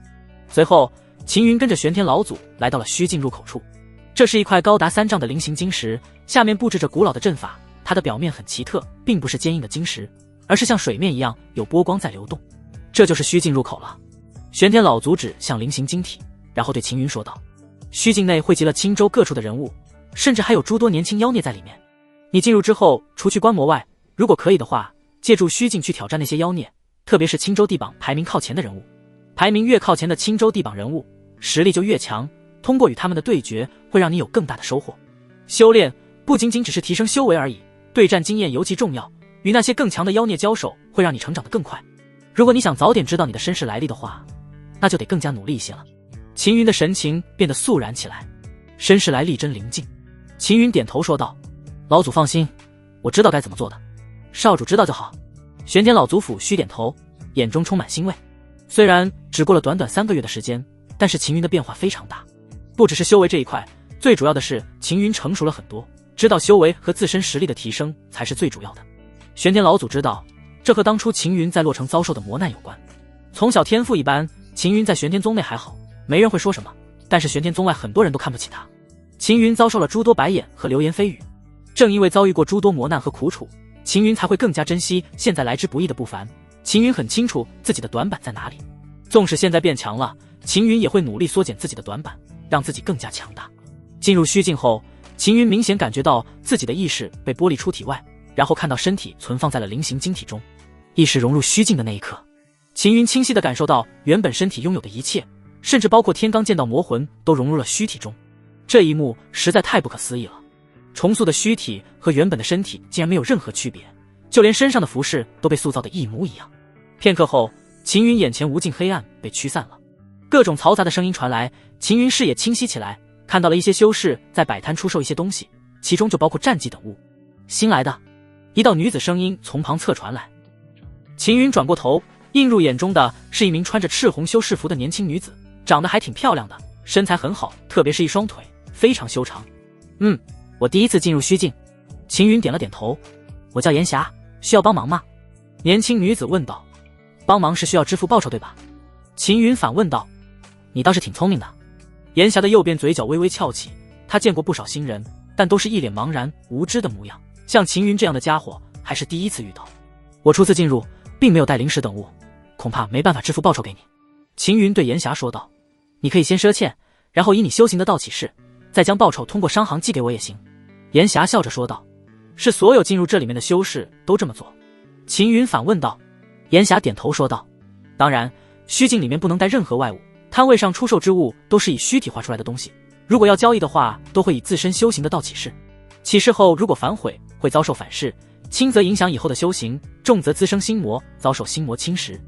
Speaker 1: 随后，秦云跟着玄天老祖来到了虚境入口处。这是一块高达3丈的菱形晶石，下面布置着古老的阵法。它的表面很奇特，并不是坚硬的晶石，而是像水面一样有波光在流动。这就是虚境入口了。玄天老祖指向菱形晶体，然后对秦云说道：虚境内汇集了青州各处的人物，甚至还有诸多年轻妖孽在里面。你进入之后，除去观摩外，如果可以的话，借助虚境去挑战那些妖孽，特别是青州地榜排名靠前的人物。排名越靠前的青州地榜人物，实力就越强，通过与他们的对决，会让你有更大的收获。修炼不仅仅只是提升修为而已，对战经验尤其重要，与那些更强的妖孽交手，会让你成长得更快。如果你想早点知道你的身世来历的话，那就得更加努力一些了。秦云的神情变得肃然起来。身世来历真灵境。秦云点头说道：老祖放心，我知道该怎么做的，少主知道就好。玄天老祖抚须点头，眼中充满欣慰。虽然只过了短短3个月的时间，但是秦云的变化非常大。不只是修为这一块，最主要的是秦云成熟了很多，知道修为和自身实力的提升才是最主要的。玄天老祖知道，这和当初秦云在洛城遭受的磨难有关。从小天赋一般，秦云在玄天宗内还好，没人会说什么，但是玄天宗外很多人都看不起他。秦云遭受了诸多白眼和流言蜚语，正因为遭遇过诸多磨难和苦楚，秦云才会更加珍惜现在来之不易的不凡。秦云很清楚自己的短板在哪里，纵使现在变强了，秦云也会努力缩减自己的短板，让自己更加强大。进入虚境后，秦云明显感觉到自己的意识被剥离出体外，然后看到身体存放在了菱形晶体中。意识融入虚境的那一刻，秦云清晰地感受到原本身体拥有的一切，甚至包括天罡剑道魔魂都融入了虚体中。这一幕实在太不可思议了，重塑的虚体和原本的身体竟然没有任何区别，就连身上的服饰都被塑造得一模一样。片刻后，秦云眼前无尽黑暗被驱散了，各种嘈杂的声音传来，秦云视野清晰起来，看到了一些修士在摆摊出售一些东西，其中就包括战绩等物。新来的，一道女子声音从旁侧传来。秦云转过头，映入眼中的是一名穿着赤红修士服的年轻女子，长得还挺漂亮的，身材很好，特别是一双腿非常修长。我第一次进入虚境。秦云点了点头。我叫炎霞，需要帮忙吗？年轻女子问道。帮忙是需要支付报酬对吧？秦云反问道。你倒是挺聪明的。炎霞的右边嘴角微微翘起，她见过不少新人，但都是一脸茫然无知的模样，像秦云这样的家伙还是第一次遇到。我初次进入，并没有带零食等物，恐怕没办法支付报酬给你。秦云对炎霞说道。你可以先赊欠，然后以你修行的道起誓，再将报酬通过商行寄给我也行。炎霞笑着说道。是所有进入这里面的修士都这么做？秦云反问道。炎霞点头说道。当然，虚境里面不能带任何外物，摊位上出售之物都是以虚体化出来的东西，如果要交易的话，都会以自身修行的道起誓。起誓后如果反悔，会遭受反噬，轻则影响以后的修行，重则滋生心魔，遭受心魔侵蚀。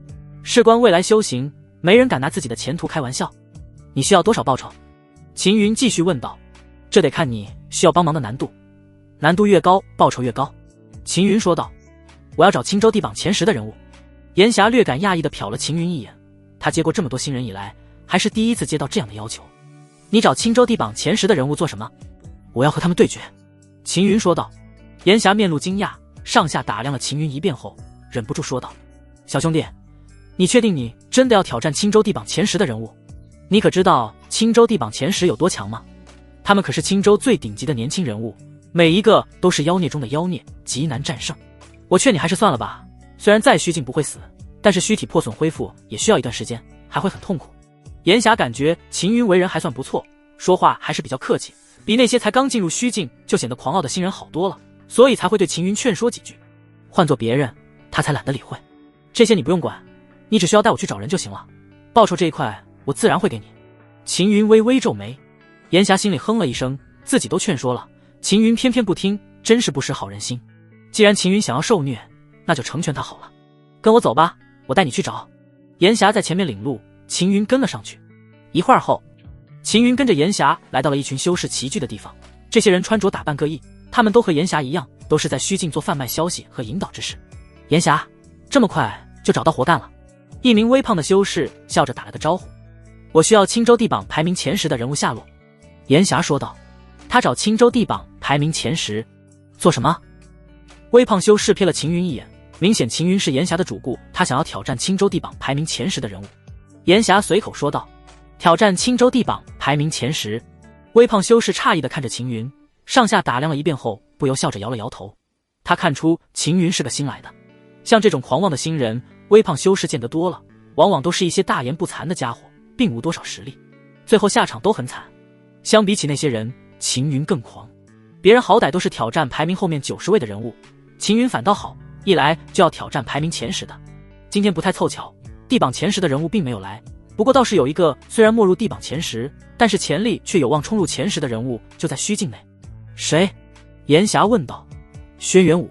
Speaker 1: 事关未来修行，没人敢拿自己的前途开玩笑。你需要多少报酬？秦云继续问道。这得看你需要帮忙的难度，难度越高，报酬越高。秦云说道。我要找青州地榜前10的人物。炎霞略感讶异地瞟了秦云一眼，他接过这么多新人以来，还是第一次接到这样的要求。你找青州地榜前10的人物做什么？我要和他们对决。秦云说道。炎霞面露惊讶，上下打量了秦云一遍后，忍不住说道。小兄弟，你确定你真的要挑战青州地榜前10的人物？你可知道青州地榜前10有多强吗？他们可是青州最顶级的年轻人物，每一个都是妖孽中的妖孽，极难战胜。我劝你还是算了吧，虽然再虚境不会死，但是虚体破损恢复也需要一段时间，还会很痛苦。炎霞感觉秦云为人还算不错，说话还是比较客气，比那些才刚进入虚境就显得狂傲的新人好多了，所以才会对秦云劝说几句。换做别人，他才懒得理会。这些你不用管，你只需要带我去找人就行了，报酬这一块我自然会给你。秦云微微皱眉。炎霞心里哼了一声，自己都劝说了，秦云偏偏不听，真是不识好人心。既然秦云想要受虐，那就成全他好了。跟我走吧，我带你去找。炎霞在前面领路，秦云跟了上去。一会儿后，秦云跟着炎霞来到了一群修士齐聚的地方，这些人穿着打扮各异，他们都和炎霞一样，都是在虚境做贩卖消息和引导之事。炎霞，这么快就找到活干了？一名微胖的修士笑着打了个招呼。我需要青州地榜排名前10的人物下落。炎霞说道。他找青州地榜排名前10做什么？微胖修士瞥了秦云一眼，明显秦云是炎霞的主顾，他想要挑战青州地榜排名前10的人物。炎霞随口说道：“挑战青州地榜排名前10。”微胖修士诧异地看着秦云，上下打量了一遍后，不由笑着摇了摇头。他看出秦云是个新来的，像这种狂妄的新人，微胖修士见得多了，往往都是一些大言不惭的家伙，并无多少实力，最后下场都很惨。相比起那些人，秦云更狂。别人好歹都是挑战排名后面90位的人物，秦云反倒好，一来就要挑战排名前10的。今天不太凑巧，地榜前10的人物并没有来，不过倒是有一个虽然没入地榜前10，但是潜力却有望冲入前10的人物，就在虚境内。谁？炎霞问道。轩辕武。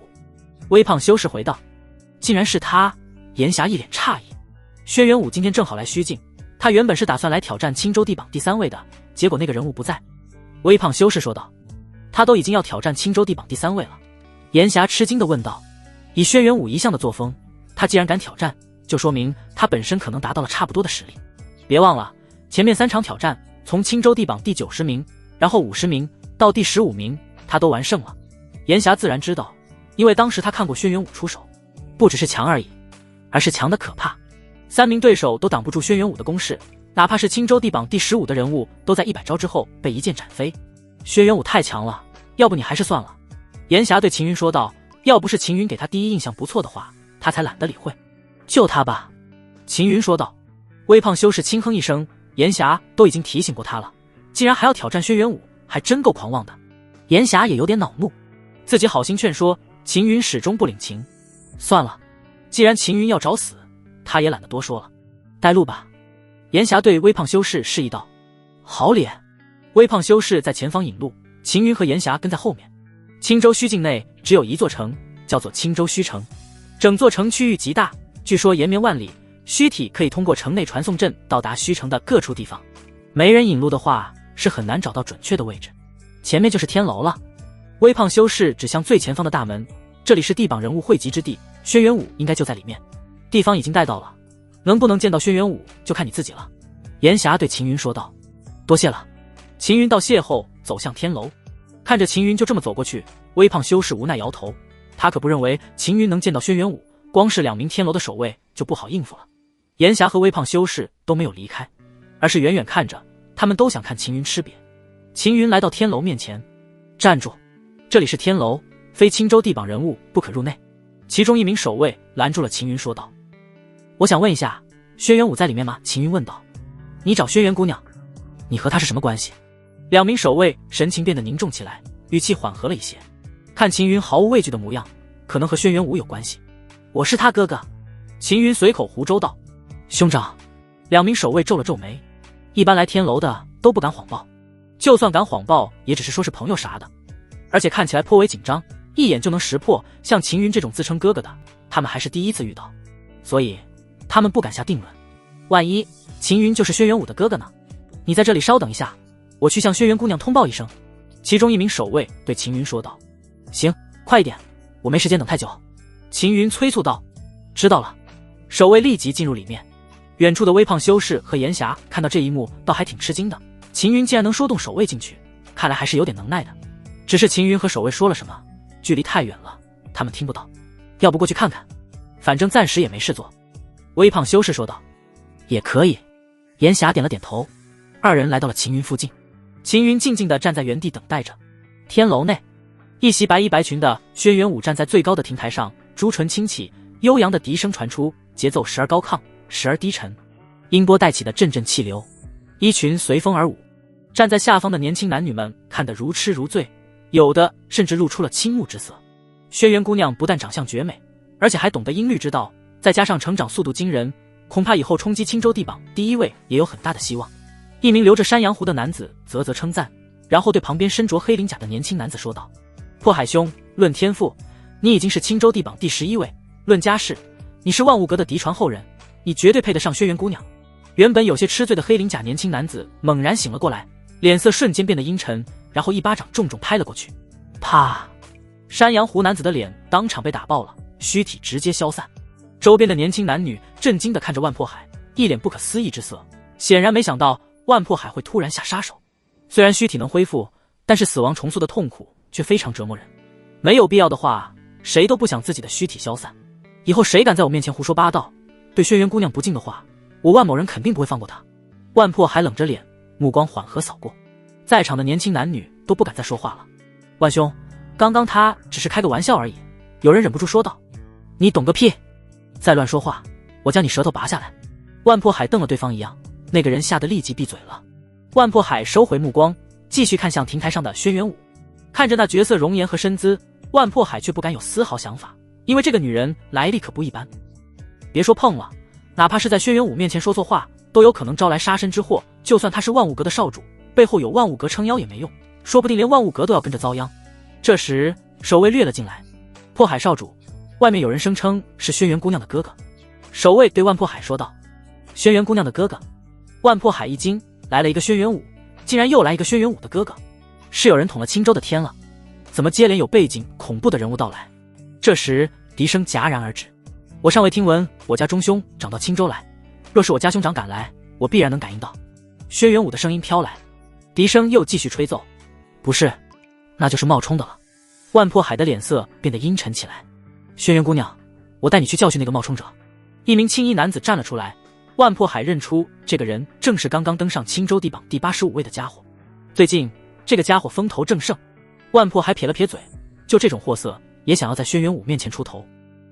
Speaker 1: 微胖修士回道。竟然是他。炎霞一脸诧异。轩辕武今天正好来虚境，他原本是打算来挑战青州地榜第3位的，结果那个人物不在。微胖修士说道。他都已经要挑战青州地榜第3位了。炎霞吃惊地问道。以轩辕武一向的作风，他既然敢挑战，就说明他本身可能达到了差不多的实力。别忘了，前面3场挑战，从青州地榜第90名，然后50名到第15名，他都完胜了。炎霞自然知道，因为当时他看过轩辕武出手，不只是强而已，而是强的可怕。3名对手都挡不住轩辕武的攻势，哪怕是青州地榜第15的人物，都在100招之后被一剑斩飞。轩辕武太强了，要不你还是算了。炎霞对秦云说道，要不是秦云给他第一印象不错的话，他才懒得理会。就他吧。秦云说道。微胖修士轻哼一声，炎霞都已经提醒过他了，竟然还要挑战轩辕武，还真够狂妄的。炎霞也有点恼怒，自己好心劝说，秦云始终不领情。算了，既然秦云要找死，他也懒得多说了。带路吧。炎霞对微胖修士示意道。好脸。微胖修士在前方引路，秦云和炎霞跟在后面。青州虚境内只有一座城，叫做青州虚城，整座城区域极大，据说延绵万里，虚体可以通过城内传送阵到达虚城的各处地方。没人引路的话，是很难找到准确的位置。前面就是天楼了。微胖修士指向最前方的大门，这里是地榜人物汇集之地，轩辕武应该就在里面。地方已经带到了，能不能见到轩辕武就看你自己了。炎霞对秦云说道。多谢了。秦云道谢后走向天楼，看着秦云就这么走过去，微胖修士无奈摇头，他可不认为秦云能见到轩辕武，光是2名天楼的守卫就不好应付了。炎霞和微胖修士都没有离开，而是远远看着，他们都想看秦云吃瘪。秦云来到天楼面前。站住，这里是天楼，非青州地榜人物不可入内。其中一名守卫拦住了秦云说道。我想问一下，轩辕武在里面吗？秦云问道。你找轩辕姑娘，你和她是什么关系？2名守卫神情变得凝重起来，语气缓和了一些。看秦云毫无畏惧的模样，可能和轩辕武有关系。我是他哥哥。秦云随口胡诌道。兄长。2名守卫皱了皱眉，一般来天楼的都不敢谎报，就算敢谎报，也只是说是朋友啥的，而且看起来颇为紧张，一眼就能识破。像秦云这种自称哥哥的，他们还是第一次遇到，所以他们不敢下定论。万一秦云就是轩辕武的哥哥呢？你在这里稍等一下，我去向轩辕姑娘通报一声。其中一名守卫对秦云说道。行，快一点，我没时间等太久。秦云催促道。知道了。守卫立即进入里面。远处的微胖修士和炎霞看到这一幕，倒还挺吃惊的。秦云竟然能说动守卫进去，看来还是有点能耐的。只是秦云和守卫说了什么，距离太远了，他们听不到。要不过去看看，反正暂时也没事做。微胖修士说道。也可以。炎霞点了点头。2人来到了秦云附近。秦云静静地站在原地等待着。天楼内，一袭白衣白裙的轩辕武站在最高的亭台上，朱唇轻启，悠扬的笛声传出，节奏时而高亢，时而低沉，音波带起的阵阵气流，衣裙随风而舞。站在下方的年轻男女们看得如痴如醉，有的甚至露出了倾慕之色。轩辕姑娘不但长相绝美，而且还懂得音律之道，再加上成长速度惊人，恐怕以后冲击青州地榜第1位也有很大的希望。一名留着山羊胡的男子啧啧称赞，然后对旁边身着黑鳞甲的年轻男子说道。破海兄，论天赋，你已经是青州地榜第11位，论家世，你是万物阁的嫡传后人，你绝对配得上轩辕姑娘。原本有些吃醉的黑鳞甲年轻男子猛然醒了过来，脸色瞬间变得阴沉，然后一巴掌重重拍了过去。啪！山羊胡男子的脸当场被打爆了，虚体直接消散。周边的年轻男女震惊地看着万破海，一脸不可思议之色，显然没想到万破海会突然下杀手。虽然虚体能恢复，但是死亡重塑的痛苦却非常折磨人。没有必要的话，谁都不想自己的躯体消散。以后谁敢在我面前胡说八道，对轩辕姑娘不敬的话，我万某人肯定不会放过他。万破海冷着脸，目光缓和扫过，在场的年轻男女都不敢再说话了。万兄，刚刚他只是开个玩笑而已。有人忍不住说道。你懂个屁！再乱说话，我将你舌头拔下来。万破海瞪了对方一样，那个人吓得立即闭嘴了。万破海收回目光，继续看向亭台上的轩辕武。看着那绝色容颜和身姿，万破海却不敢有丝毫想法，因为这个女人来历可不一般。别说碰了，哪怕是在轩辕武面前说错话，都有可能招来杀身之祸。就算他是万物阁的少主，背后有万物阁撑腰也没用，说不定连万物阁都要跟着遭殃。这时守卫掠了进来。破海少主，外面有人声称是轩辕姑娘的哥哥。守卫对万破海说道。轩辕姑娘的哥哥？万破海一惊，来了一个轩辕武，竟然又来一个轩辕武的哥哥，是有人捅了青州的天了？怎么接连有背景恐怖的人物到来？这时笛声戛然而止。我尚未听闻我家中兄长到青州来，若是我家兄长赶来，我必然能感应到。轩辕武的声音飘来，笛声又继续吹奏。不是，那就是冒充的了。万破海的脸色变得阴沉起来。轩辕姑娘，我带你去教训那个冒充者。一名青衣男子站了出来，万破海认出这个人正是刚刚登上青州地榜第85位的家伙。最近这个家伙风头正盛。万破海撇了撇嘴，就这种货色也想要在轩辕武面前出头。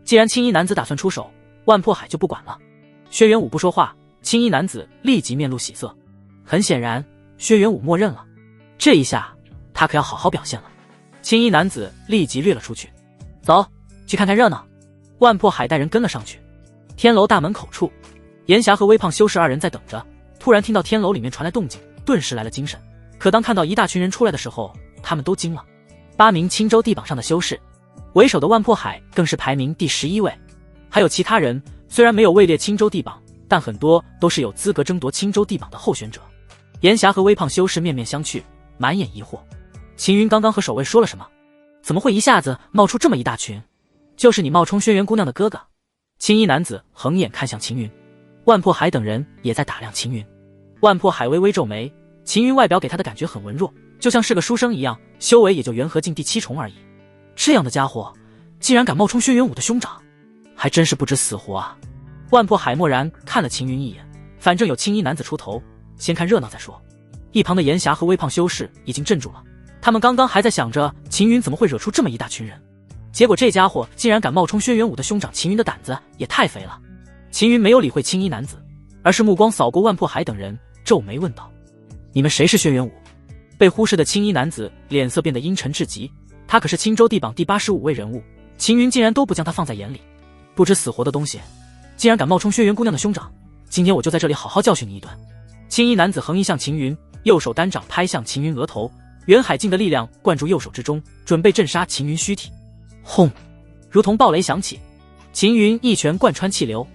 Speaker 1: 既然青衣男子打算出手，万破海就不管了。轩辕武不说话，青衣男子立即面露喜色。很显然轩辕武默认了，这一下他可要好好表现了。青衣男子立即掠了出去。走，去看看热闹。万破海带人跟了上去。天楼大门口处，严霞和微胖修士二人在等着，突然听到天楼里面传来动静，顿时来了精神。可当看到一大群人出来的时候，他们都惊了。8名青州地榜上的修士，为首的万破海更是排名第11位。还有其他人，虽然没有位列青州地榜，但很多都是有资格争夺青州地榜的候选者。严霞和微胖修士面面相觑，满眼疑惑。秦云刚刚和守卫说了什么？怎么会一下子冒出这么一大群？就是你冒充轩辕姑娘的哥哥。青衣男子横眼看向秦云。万破海等人也在打量秦云。万破海微微皱眉，秦云外表给他的感觉很文弱，就像是个书生一样，修为也就元和境第7重而已。这样的家伙竟然敢冒充轩辕武的兄长，还真是不知死活啊。万破海默然看了秦云一眼，反正有青衣男子出头，先看热闹再说。一旁的严霞和微胖修士已经镇住了，他们刚刚还在想着秦云怎么会惹出这么一大群人，结果这家伙竟然敢冒充轩辕武的兄长，秦云的胆子也太肥了。秦云没有理会青衣男子，而是目光扫过万破海等人，皱眉问道：你们谁是轩辕武？被忽视的青衣男子脸色变得阴沉至极，他可是青州地榜第85位人物，秦云竟然都不将他放在眼里。不知死活的东西，竟然敢冒充轩辕姑娘的兄长，今天我就在这里好好教训你一顿。青衣男子横移向秦云，右手单掌拍向秦云额头，袁海境的力量灌注右手之中，准备震杀秦云躯体。轰！如同暴雷响起，秦云一拳贯穿气流。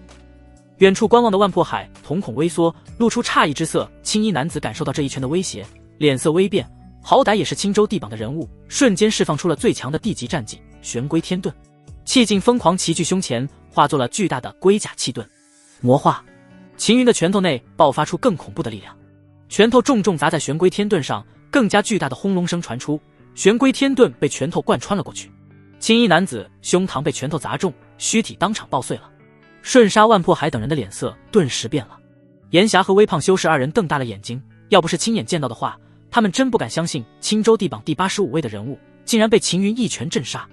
Speaker 1: 远处观望的万破海瞳孔微缩，露出诧异之色。青衣男子感受到这一拳的威胁，脸色微变，好歹也是青州地榜的人物，瞬间释放出了最强的地级战技玄龟天遁，气劲疯狂齐聚胸前，化作了巨大的龟甲气遁。魔化！秦云的拳头内爆发出更恐怖的力量，拳头重重砸在玄龟天遁上，更加巨大的轰隆声传出，玄龟天遁被拳头贯穿了过去。青衣男子胸膛被拳头砸中，躯体当场爆碎了。瞬杀万破海等人的脸色顿时变了。严霞和微胖修士二人瞪大了眼睛，要不是亲眼见到的话，他们真不敢相信青州地榜第85位的人物竟然被秦云一拳震杀。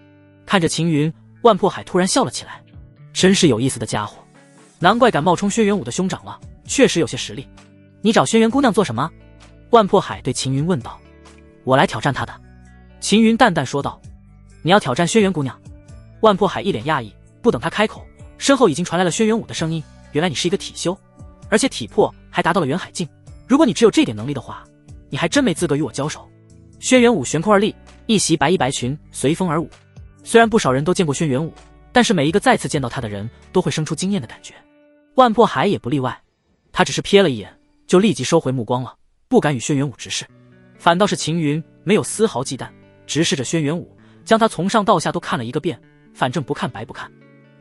Speaker 1: 看着秦云，万破海突然笑了起来，真是有意思的家伙，难怪敢冒充轩辕武的兄长了，确实有些实力。你找轩辕姑娘做什么？万破海对秦云问道。我来挑战她的。秦云淡淡说道。你要挑战轩辕姑娘？万破海一脸讶异，不等他开口，身后已经传来了轩辕武的声音。原来你是一个体修，而且体魄还达到了元海境，如果你只有这点能力的话，你还真没资格与我交手。轩辕武悬空而立，一袭白衣白裙随风而舞。虽然不少人都见过轩辕武，但是每一个再次见到他的人都会生出惊艳的感觉，万破海也不例外。他只是瞥了一眼，就立即收回目光了，不敢与轩辕武直视。反倒是秦云没有丝毫忌惮，直视着轩辕武，将他从上到下都看了一个遍，反正不看白不看。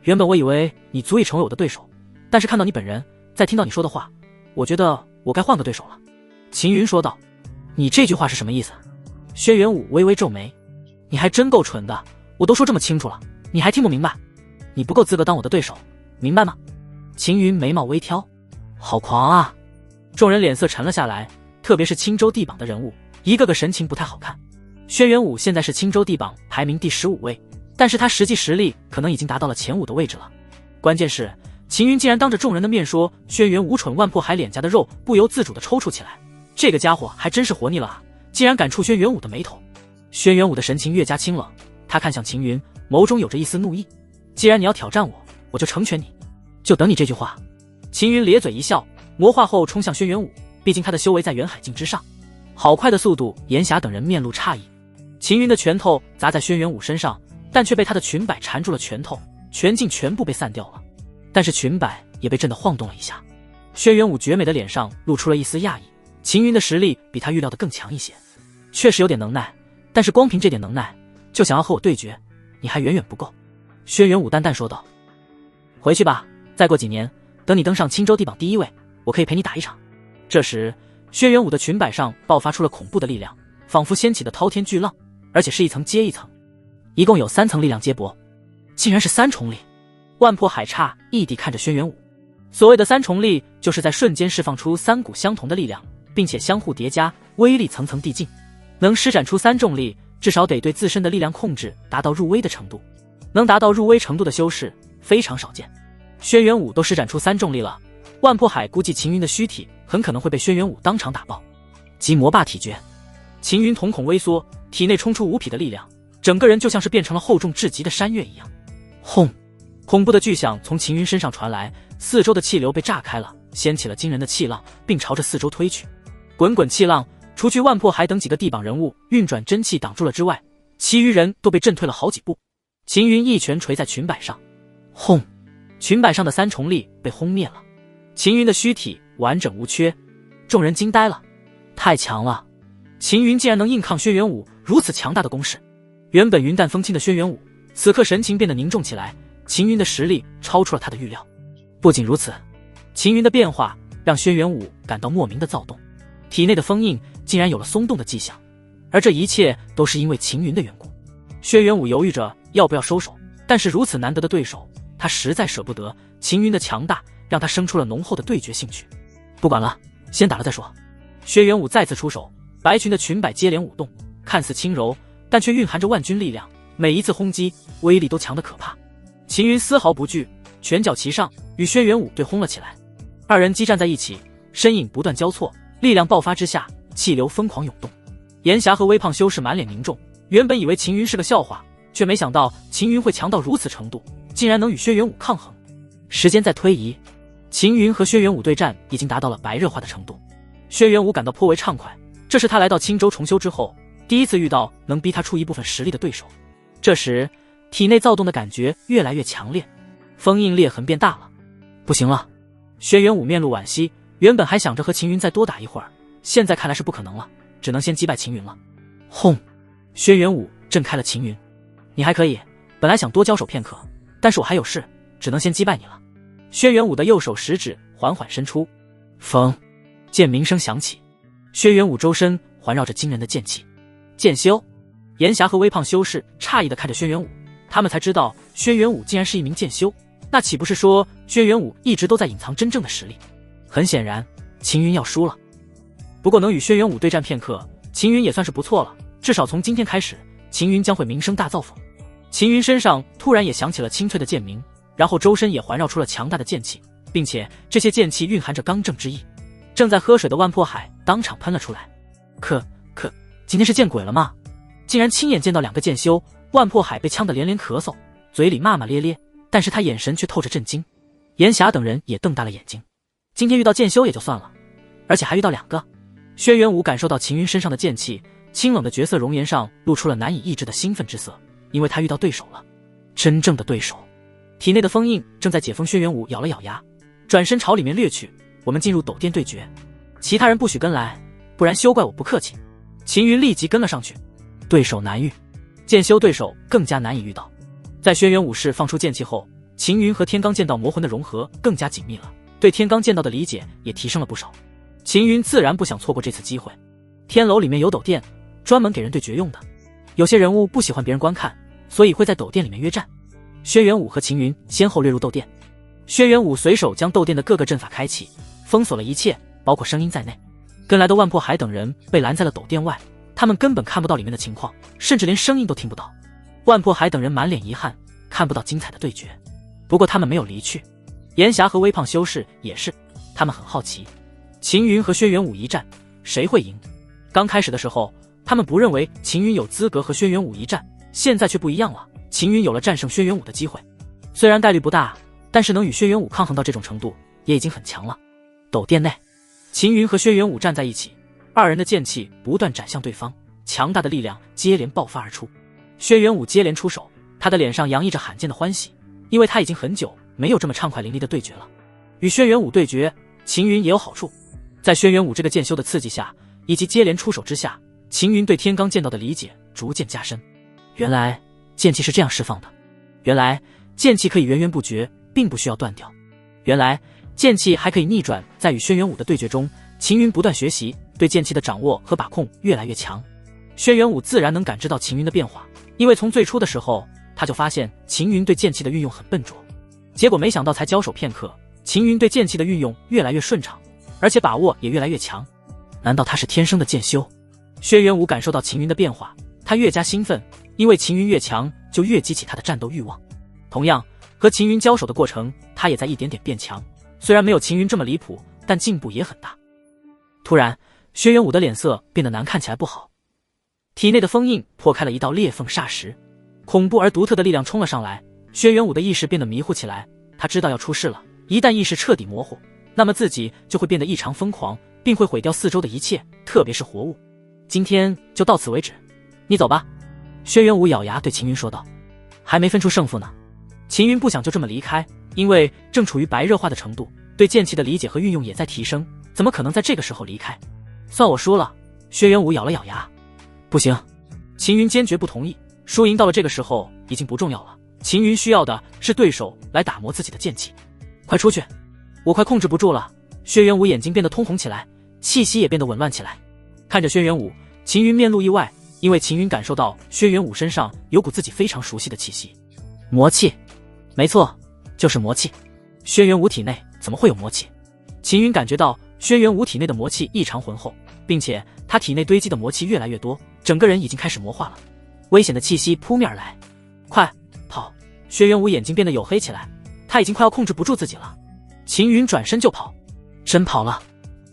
Speaker 1: 原本我以为你足以成为我的对手，但是看到你本人，再听到你说的话，我觉得我该换个对手了。秦云说道。你这句话是什么意思？轩辕武微微皱眉。你还真够蠢的，我都说这么清楚了，你还听不明白？你不够资格当我的对手，明白吗？秦云眉毛微挑，好狂啊！众人脸色沉了下来，特别是青州地榜的人物，一个个神情不太好看。轩辕武现在是青州地榜排名第15位，但是他实际实力可能已经达到了前5的位置了。关键是秦云竟然当着众人的面说轩辕武蠢，万破海脸颊的肉不由自主地抽搐起来。这个家伙还真是活腻了啊，竟然敢触轩辕武的眉头。轩辕武的神情越加清冷，他看向秦云，眸中有着一丝怒意。既然你要挑战我，我就成全你，就等你这句话。秦云咧嘴一笑，魔化后冲向轩辕武，毕竟他的修为在元海境之上。好快的速度，炎霞等人面露诧异。秦云的拳头砸在轩辕武身上，但却被他的裙摆缠住了拳头，拳劲全部被散掉了。但是裙摆也被震得晃动了一下。轩辕武绝美的脸上露出了一丝讶异，秦云的实力比他预料的更强一些，确实有点能耐，但是光凭这点能耐就想要和我对决，你还远远不够。轩辕武淡淡说道。回去吧，再过几年，等你登上青州地榜第1位，我可以陪你打一场。这时轩辕武的裙摆上爆发出了恐怖的力量，仿佛掀起的滔天巨浪，而且是一层接一层，一共有3层力量接驳，竟然是3重力。万破海诧异地看着轩辕武，所谓的3重力就是在瞬间释放出3股相同的力量，并且相互叠加，威力层层递进。能施展出3重力，至少得对自身的力量控制达到入微的程度，能达到入微程度的修士非常少见。轩辕武都施展出3重力了，万破海估计秦云的虚体很可能会被轩辕武当场打爆。即魔霸体诀，秦云瞳孔微缩，体内冲出无匹的力量，整个人就像是变成了厚重至极的山岳一样。轰！恐怖的巨响从秦云身上传来，四周的气流被炸开了，掀起了惊人的气浪，并朝着四周推去。滚滚气浪，除去万破海等几个地榜人物运转真气挡住了之外，其余人都被震退了好几步。秦云一拳捶在裙摆上，轰！裙摆上的3重力被轰灭了，秦云的虚体完整无缺，众人惊呆了，太强了！秦云竟然能硬抗轩辕武如此强大的攻势。原本云淡风轻的轩辕武，此刻神情变得凝重起来，秦云的实力超出了他的预料。不仅如此，秦云的变化让轩辕武感到莫名的躁动，体内的封印竟然有了松动的迹象，而这一切都是因为秦云的缘故。轩辕武犹豫着要不要收手，但是如此难得的对手，他实在舍不得。秦云的强大让他生出了浓厚的对决兴趣。不管了，先打了再说。轩辕武再次出手，白裙的裙摆接连舞动，看似轻柔，但却蕴含着万钧力量，每一次轰击威力都强得可怕。秦云丝毫不惧，拳脚齐上，与轩辕武对轰了起来。二人激战在一起，身影不断交错，力量爆发之下，气流疯狂涌动。炎霞和微胖修士满脸凝重，原本以为秦云是个笑话，却没想到秦云会强到如此程度，竟然能与轩辕武抗衡。时间在推移，秦云和轩辕武对战已经达到了白热化的程度。轩辕武感到颇为畅快，这是他来到青州重修之后第一次遇到能逼他出一部分实力的对手。这时体内躁动的感觉越来越强烈，封印裂痕变大了。不行了，轩辕武面露惋惜，原本还想着和秦云再多打一会儿，现在看来是不可能了，只能先击败秦云了。轰！轩辕武震开了秦云，你还可以，本来想多交手片刻，但是我还有事，只能先击败你了。轩辕武的右手食指缓缓伸出，风，剑鸣声响起，轩辕武周身环绕着惊人的剑气。剑修，炎霞和微胖修士诧异地看着轩辕武，他们才知道轩辕武竟然是一名剑修，那岂不是说轩辕武一直都在隐藏真正的实力？很显然，秦云要输了。不过能与轩辕武对战片刻，秦云也算是不错了，至少从今天开始，秦云将会名声大造风。秦云身上突然也响起了清脆的剑鸣，然后周身也环绕出了强大的剑气，并且这些剑气蕴含着刚正之意。正在喝水的万破海当场喷了出来，可今天是见鬼了吗？竟然亲眼见到2个剑修！万破海被呛得连连咳嗽，嘴里骂骂咧咧，但是他眼神却透着震惊。炎霞等人也瞪大了眼睛，今天遇到剑修也就算了，而且还遇到2个。轩辕武感受到秦云身上的剑气，清冷的绝色容颜上露出了难以抑制的兴奋之色，因为他遇到对手了，真正的对手。体内的封印正在解封，轩辕武咬了咬牙，转身朝里面掠去。我们进入陡殿对决，其他人不许跟来，不然休怪我不客气。秦云立即跟了上去。对手难遇，剑修对手更加难以遇到。在轩辕武士放出剑气后，秦云和天罡剑道魔魂的融合更加紧密了，对天罡剑道的理解也提升了不少。秦云自然不想错过这次机会。天楼里面有陡殿，专门给人对决用的。有些人物不喜欢别人观看，所以会在陡殿里面约战。薛元武和秦云先后掠入斗殿。薛元武随手将斗殿的各个阵法开启，封锁了一切，包括声音在内。跟来的万破海等人被拦在了斗殿外，他们根本看不到里面的情况，甚至连声音都听不到。万破海等人满脸遗憾，看不到精彩的对决。不过他们没有离去。严霞和微胖修士也是，他们很好奇，秦云和薛元武一战，谁会赢？刚开始的时候，他们不认为秦云有资格和薛元武一战，现在却不一样了，秦云有了战胜薛元武的机会。虽然概率不大，但是能与薛元武抗衡到这种程度，也已经很强了。斗殿内，秦云和薛元武站在一起，二人的剑气不断斩向对方，强大的力量接连爆发而出。薛元武接连出手，他的脸上洋溢着罕见的欢喜，因为他已经很久没有这么畅快淋漓的对决了。与薛元武对决，秦云也有好处。在薛元武这个剑修的刺激下，以及接连出手之下，秦云对天罡剑道的理解逐渐加深。原来剑气是这样释放的，原来剑气可以源源不绝，并不需要断掉。原来剑气还可以逆转。在与薛元武的对决中，秦云不断学习，对剑气的掌握和把控越来越强。薛元武自然能感知到秦云的变化，因为从最初的时候他就发现秦云对剑气的运用很笨拙。结果没想到才交手片刻，秦云对剑气的运用越来越顺畅，而且把握也越来越强。难道他是天生的剑修？薛元武感受到秦云的变化，他越加兴奋，因为秦云越强就越激起他的战斗欲望。同样，和秦云交手的过程，他也在一点点变强，虽然没有秦云这么离谱，但进步也很大。突然，薛元武的脸色变得难看起来不好，体内的封印破开了一道裂缝，霎时恐怖而独特的力量冲了上来。薛元武的意识变得迷糊起来，他知道要出事了，一旦意识彻底模糊，那么自己就会变得异常疯狂，并会毁掉四周的一切，特别是活物。今天就到此为止，你走吧。薛元武咬牙对秦云说道。还没分出胜负呢。秦云不想就这么离开，因为正处于白热化的程度，对剑气的理解和运用也在提升，怎么可能在这个时候离开？算我输了。薛元武咬了咬牙。不行。秦云坚决不同意，输赢到了这个时候已经不重要了，秦云需要的是对手来打磨自己的剑气。快出去，我快控制不住了。薛元武眼睛变得通红起来，气息也变得紊乱起来。看着薛元武，秦云面露意外，因为秦云感受到薛元武身上有股自己非常熟悉的气息。魔气。没错，就是魔气。薛元武体内怎么会有魔气？秦云感觉到薛元武体内的魔气异常浑厚，并且他体内堆积的魔气越来越多，整个人已经开始魔化了。危险的气息扑面而来，快跑！薛元武眼睛变得黝黑起来，他已经快要控制不住自己了。秦云转身就跑。真跑了？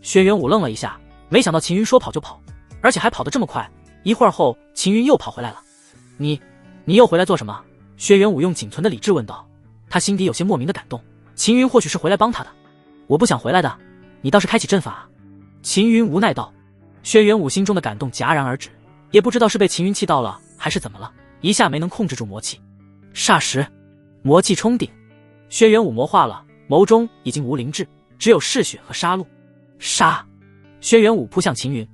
Speaker 1: 薛元武愣了一下，没想到秦云说跑就跑，而且还跑得这么快。一会儿后，秦云又跑回来了。你又回来做什么？薛元武用仅存的理智问道。他心底有些莫名的感动，秦云或许是回来帮他的。我不想回来的，你倒是开启阵法啊。秦云无奈道。薛元武心中的感动戛然而止，也不知道是被秦云气到了还是怎么了，一下没能控制住魔气。霎时魔气冲顶，薛元武魔化了，眸中已经无灵智，只有嗜血和杀戮。杀！薛元武扑向秦云。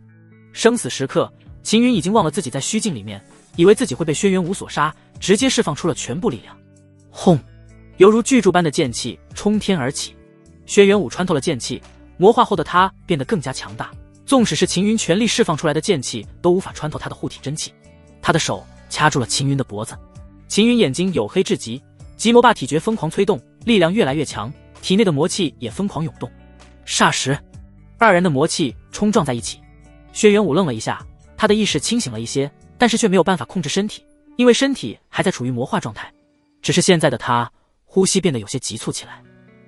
Speaker 1: 生死时刻，秦云已经忘了自己在虚境里面，以为自己会被薛元武所杀，直接释放出了全部力量。轰！犹如巨柱般的剑气冲天而起，薛元武穿透了剑气，魔化后的他变得更加强大，纵使是秦云全力释放出来的剑气都无法穿透他的护体真气。他的手掐住了秦云的脖子，秦云眼睛黝黑至极，极魔霸体诀疯狂催动，力量越来越强，体内的魔气也疯狂涌动。霎时，二人的魔气冲撞在一起。薛元武愣了一下，他的意识清醒了一些，但是却没有办法控制身体，因为身体还在处于魔化状态。只是现在的他呼吸变得有些急促起来，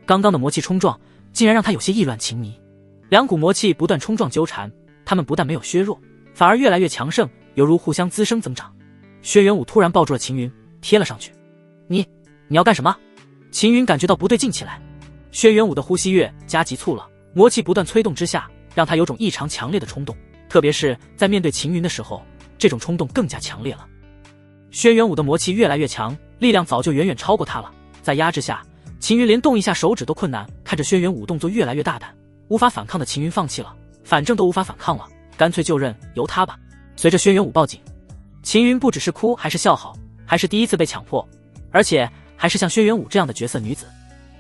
Speaker 1: 刚刚的魔气冲撞竟然让他有些意乱情迷。两股魔气不断冲撞纠缠，他们不但没有削弱，反而越来越强盛，犹如互相滋生增长。薛元武突然抱住了秦云，贴了上去。你要干什么？秦云感觉到不对劲起来。薛元武的呼吸越加急促了，魔气不断催动之下，让他有种异常强烈的冲动，特别是在面对秦云的时候，这种冲动更加强烈了。薛元武的魔气越来越强，力量早就远远超过他了。在压制下，秦云连动一下手指都困难。看着薛元武动作越来越大胆，无法反抗的秦云放弃了，反正都无法反抗了，干脆就任由他吧。随着薛元武报警，秦云不只是哭还是笑好，还是第一次被强迫，而且还是像薛元武这样的绝色女子。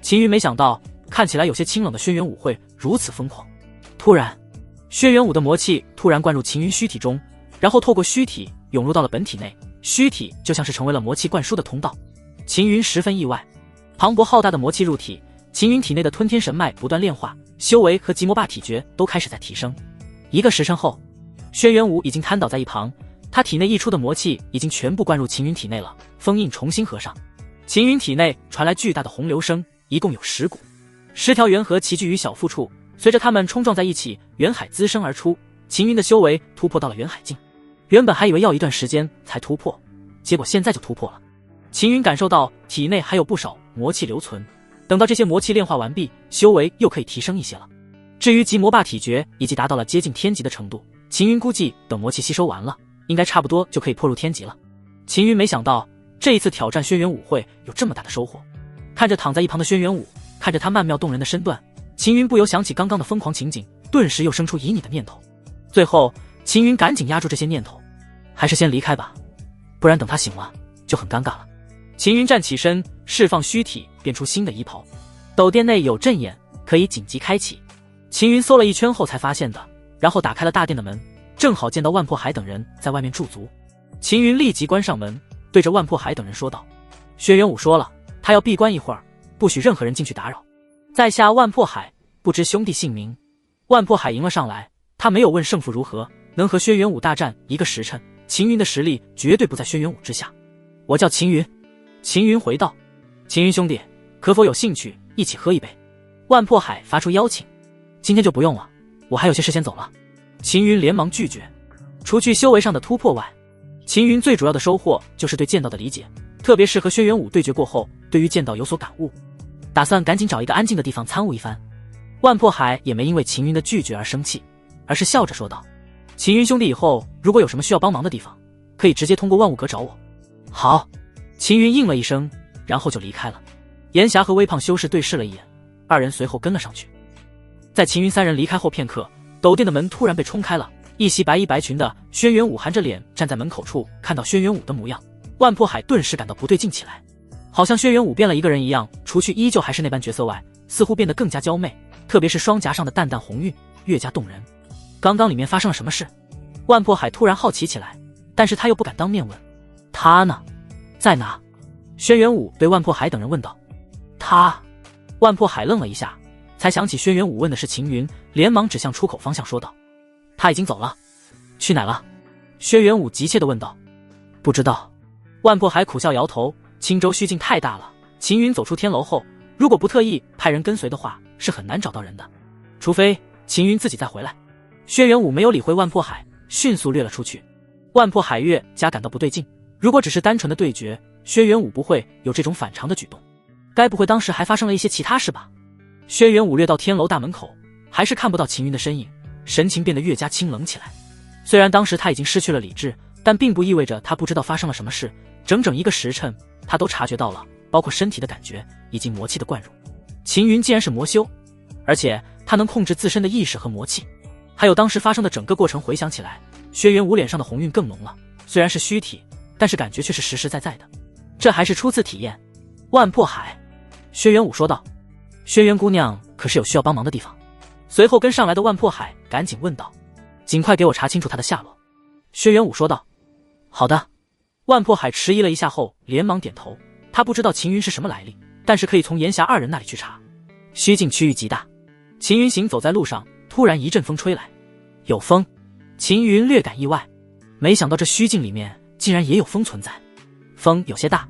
Speaker 1: 秦云没想到看起来有些清冷的薛元武会如此疯狂。突然，薛元武的魔气突然灌入秦云虚体中，然后透过虚体涌入到了本体内，虚体就像是成为了魔气灌输的通道。秦云十分意外。磅礴浩大的魔气入体，秦云体内的吞天神脉不断炼化，修为和极魔霸体诀都开始在提升。1个时辰后，轩辕武已经瘫倒在一旁，他体内溢出的魔气已经全部灌入秦云体内了，封印重新合上。秦云体内传来巨大的洪流声，一共有10股，10条元河齐聚于小腹处，随着他们冲撞在一起，元海滋生而出。秦云的修为突破到了元海境，原本还以为要一段时间才突破，结果现在就突破了。秦云感受到体内还有不少魔气留存，等到这些魔气炼化完毕，修为又可以提升一些了。至于极魔霸体诀已经达到了接近天级的程度，秦云估计等魔气吸收完了，应该差不多就可以破入天级了。秦云没想到这一次挑战轩辕武会有这么大的收获。看着躺在一旁的轩辕武，看着他曼妙动人的身段，秦云不由想起刚刚的疯狂情景，顿时又生出旖旎的念头。最后秦云赶紧压住这些念头，还是先离开吧，不然等他醒了就很尴尬了。秦云站起身，释放虚体，变出新的衣袍。斗殿内有阵眼，可以紧急开启。秦云搜了一圈后才发现的，然后打开了大殿的门，正好见到万破海等人在外面驻足。秦云立即关上门，对着万破海等人说道：轩辕武说了，他要闭关一会儿，不许任何人进去打扰。在下万破海，不知兄弟姓名。万破海迎了上来，他没有问胜负如何，能和轩辕武大战1个时辰，秦云的实力绝对不在轩辕武之下。我叫秦云。秦云回道：秦云兄弟，可否有兴趣一起喝一杯？万破海发出邀请。今天就不用了，我还有些事先走了。秦云连忙拒绝。除去修为上的突破外，秦云最主要的收获就是对剑道的理解，特别是和轩辕武对决过后，对于剑道有所感悟，打算赶紧找一个安静的地方参悟一番。万破海也没因为秦云的拒绝而生气，而是笑着说道：秦云兄弟以后如果有什么需要帮忙的地方，可以直接通过万物阁找我。好。秦云应了一声，然后就离开了。炎霞和微胖修士对视了一眼，二人随后跟了上去。在秦云3人离开后片刻，斗殿的门突然被冲开了，一袭白衣白裙的轩辕武含着脸站在门口处，看到轩辕武的模样，万破海顿时感到不对劲起来，好像轩辕武变了一个人一样，除去依旧还是那般角色外，似乎变得更加娇媚，特别是双颊上的淡淡红晕越加动人。刚刚里面发生了什么事？万破海突然好奇起来，但是他又不敢当面问。他呢？在哪？轩辕武对万破海等人问道。他……万破海愣了一下，才想起轩辕武问的是秦云，连忙指向出口方向说道：他已经走了。去哪了？轩辕武急切地问道。不知道。万破海苦笑摇头，青州虚境太大了，秦云走出天楼后，如果不特意派人跟随的话，是很难找到人的，除非秦云自己再回来。轩辕武没有理会万破海，迅速掠了出去。万破海越加感到不对劲，如果只是单纯的对决，轩辕武不会有这种反常的举动，该不会当时还发生了一些其他事吧？轩辕武掠到天楼大门口，还是看不到秦云的身影，神情变得越加清冷起来。虽然当时他已经失去了理智，但并不意味着他不知道发生了什么事。整整1个时辰，他都察觉到了，包括身体的感觉以及魔气的灌入。秦云既然是魔修，而且他能控制自身的意识和魔气，还有当时发生的整个过程回想起来，轩辕武脸上的红晕更浓了。虽然是虚体，但是感觉却是实实在在的，这还是初次体验。万破海，轩辕武说道。轩辕姑娘可是有需要帮忙的地方？随后跟上来的万破海赶紧问道。尽快给我查清楚他的下落。轩辕武说道。好的。万破海迟疑了一下后连忙点头，他不知道秦云是什么来历，但是可以从炎霞2人那里去查。虚境区域极大，秦云行走在路上，突然一阵风吹来。有风？秦云略感意外，没想到这虚境里面竟然也有风存在。风有些大。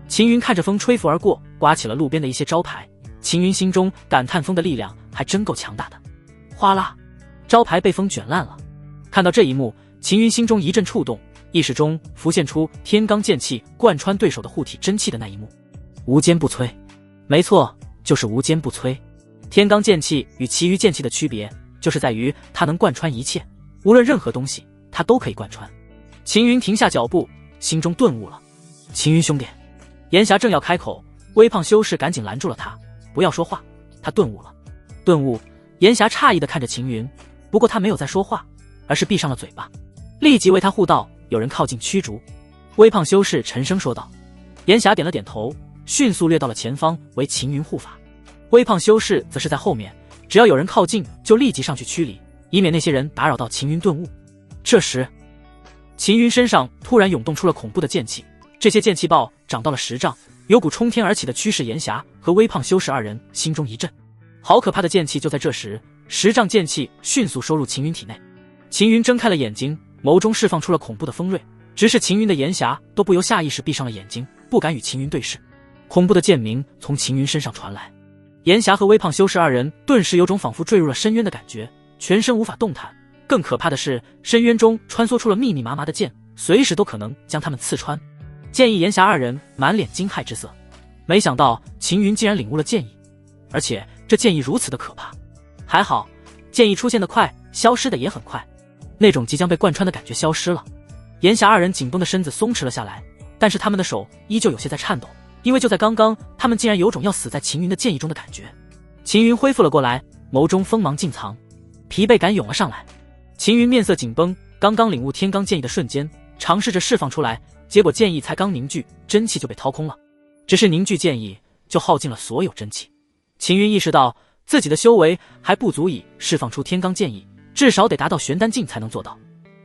Speaker 1: 秦云看着风吹拂而过，刮起了路边的一些招牌。秦云心中感叹风的力量还真够强大的。哗啦，招牌被风卷烂了。看到这一幕，秦云心中一阵触动，意识中浮现出天罡剑气贯穿对手的护体真气的那一幕。无坚不摧。没错，就是无坚不摧。天罡剑气与其余剑气的区别，就是在于它能贯穿一切，无论任何东西，它都可以贯穿。秦云停下脚步，心中顿悟了。秦云兄弟。炎霞正要开口，微胖修士赶紧拦住了他，不要说话，他顿悟了。顿悟？炎霞诧异地看着秦云，不过他没有再说话，而是闭上了嘴巴，立即为他护道，有人靠近驱逐。微胖修士沉声说道。炎霞点了点头，迅速掠到了前方为秦云护法。微胖修士则是在后面，只要有人靠近就立即上去驱离，以免那些人打扰到秦云顿悟。这时秦云身上突然涌动出了恐怖的剑气，这些剑气爆长到了10丈，有股冲天而起的趋势，严霞和微胖修士二人心中一震，好可怕的剑气！就在这时，10丈剑气迅速收入秦云体内。秦云睁开了眼睛，眸中释放出了恐怖的锋锐，直视秦云的严霞都不由下意识闭上了眼睛，不敢与秦云对视。恐怖的剑鸣从秦云身上传来，严霞和微胖修士二人顿时有种仿佛坠入了深渊的感觉，全身无法动弹。更可怕的是，深渊中穿梭出了密密麻麻的剑，随时都可能将他们刺穿。剑意严霞二人满脸惊骇之色，没想到秦云竟然领悟了剑意，而且这剑意如此的可怕。还好，剑意出现的快，消失的也很快，那种即将被贯穿的感觉消失了。严霞二人紧绷的身子松弛了下来，但是他们的手依旧有些在颤抖，因为就在刚刚，他们竟然有种要死在秦云的剑意中的感觉。秦云恢复了过来，眸中锋芒尽藏，疲惫感涌了上来。秦云面色紧绷，刚刚领悟天罡剑意的瞬间，尝试着释放出来，结果剑意才刚凝聚，真气就被掏空了。只是凝聚剑意，就耗尽了所有真气。秦云意识到自己的修为还不足以释放出天罡剑意，至少得达到玄丹境才能做到。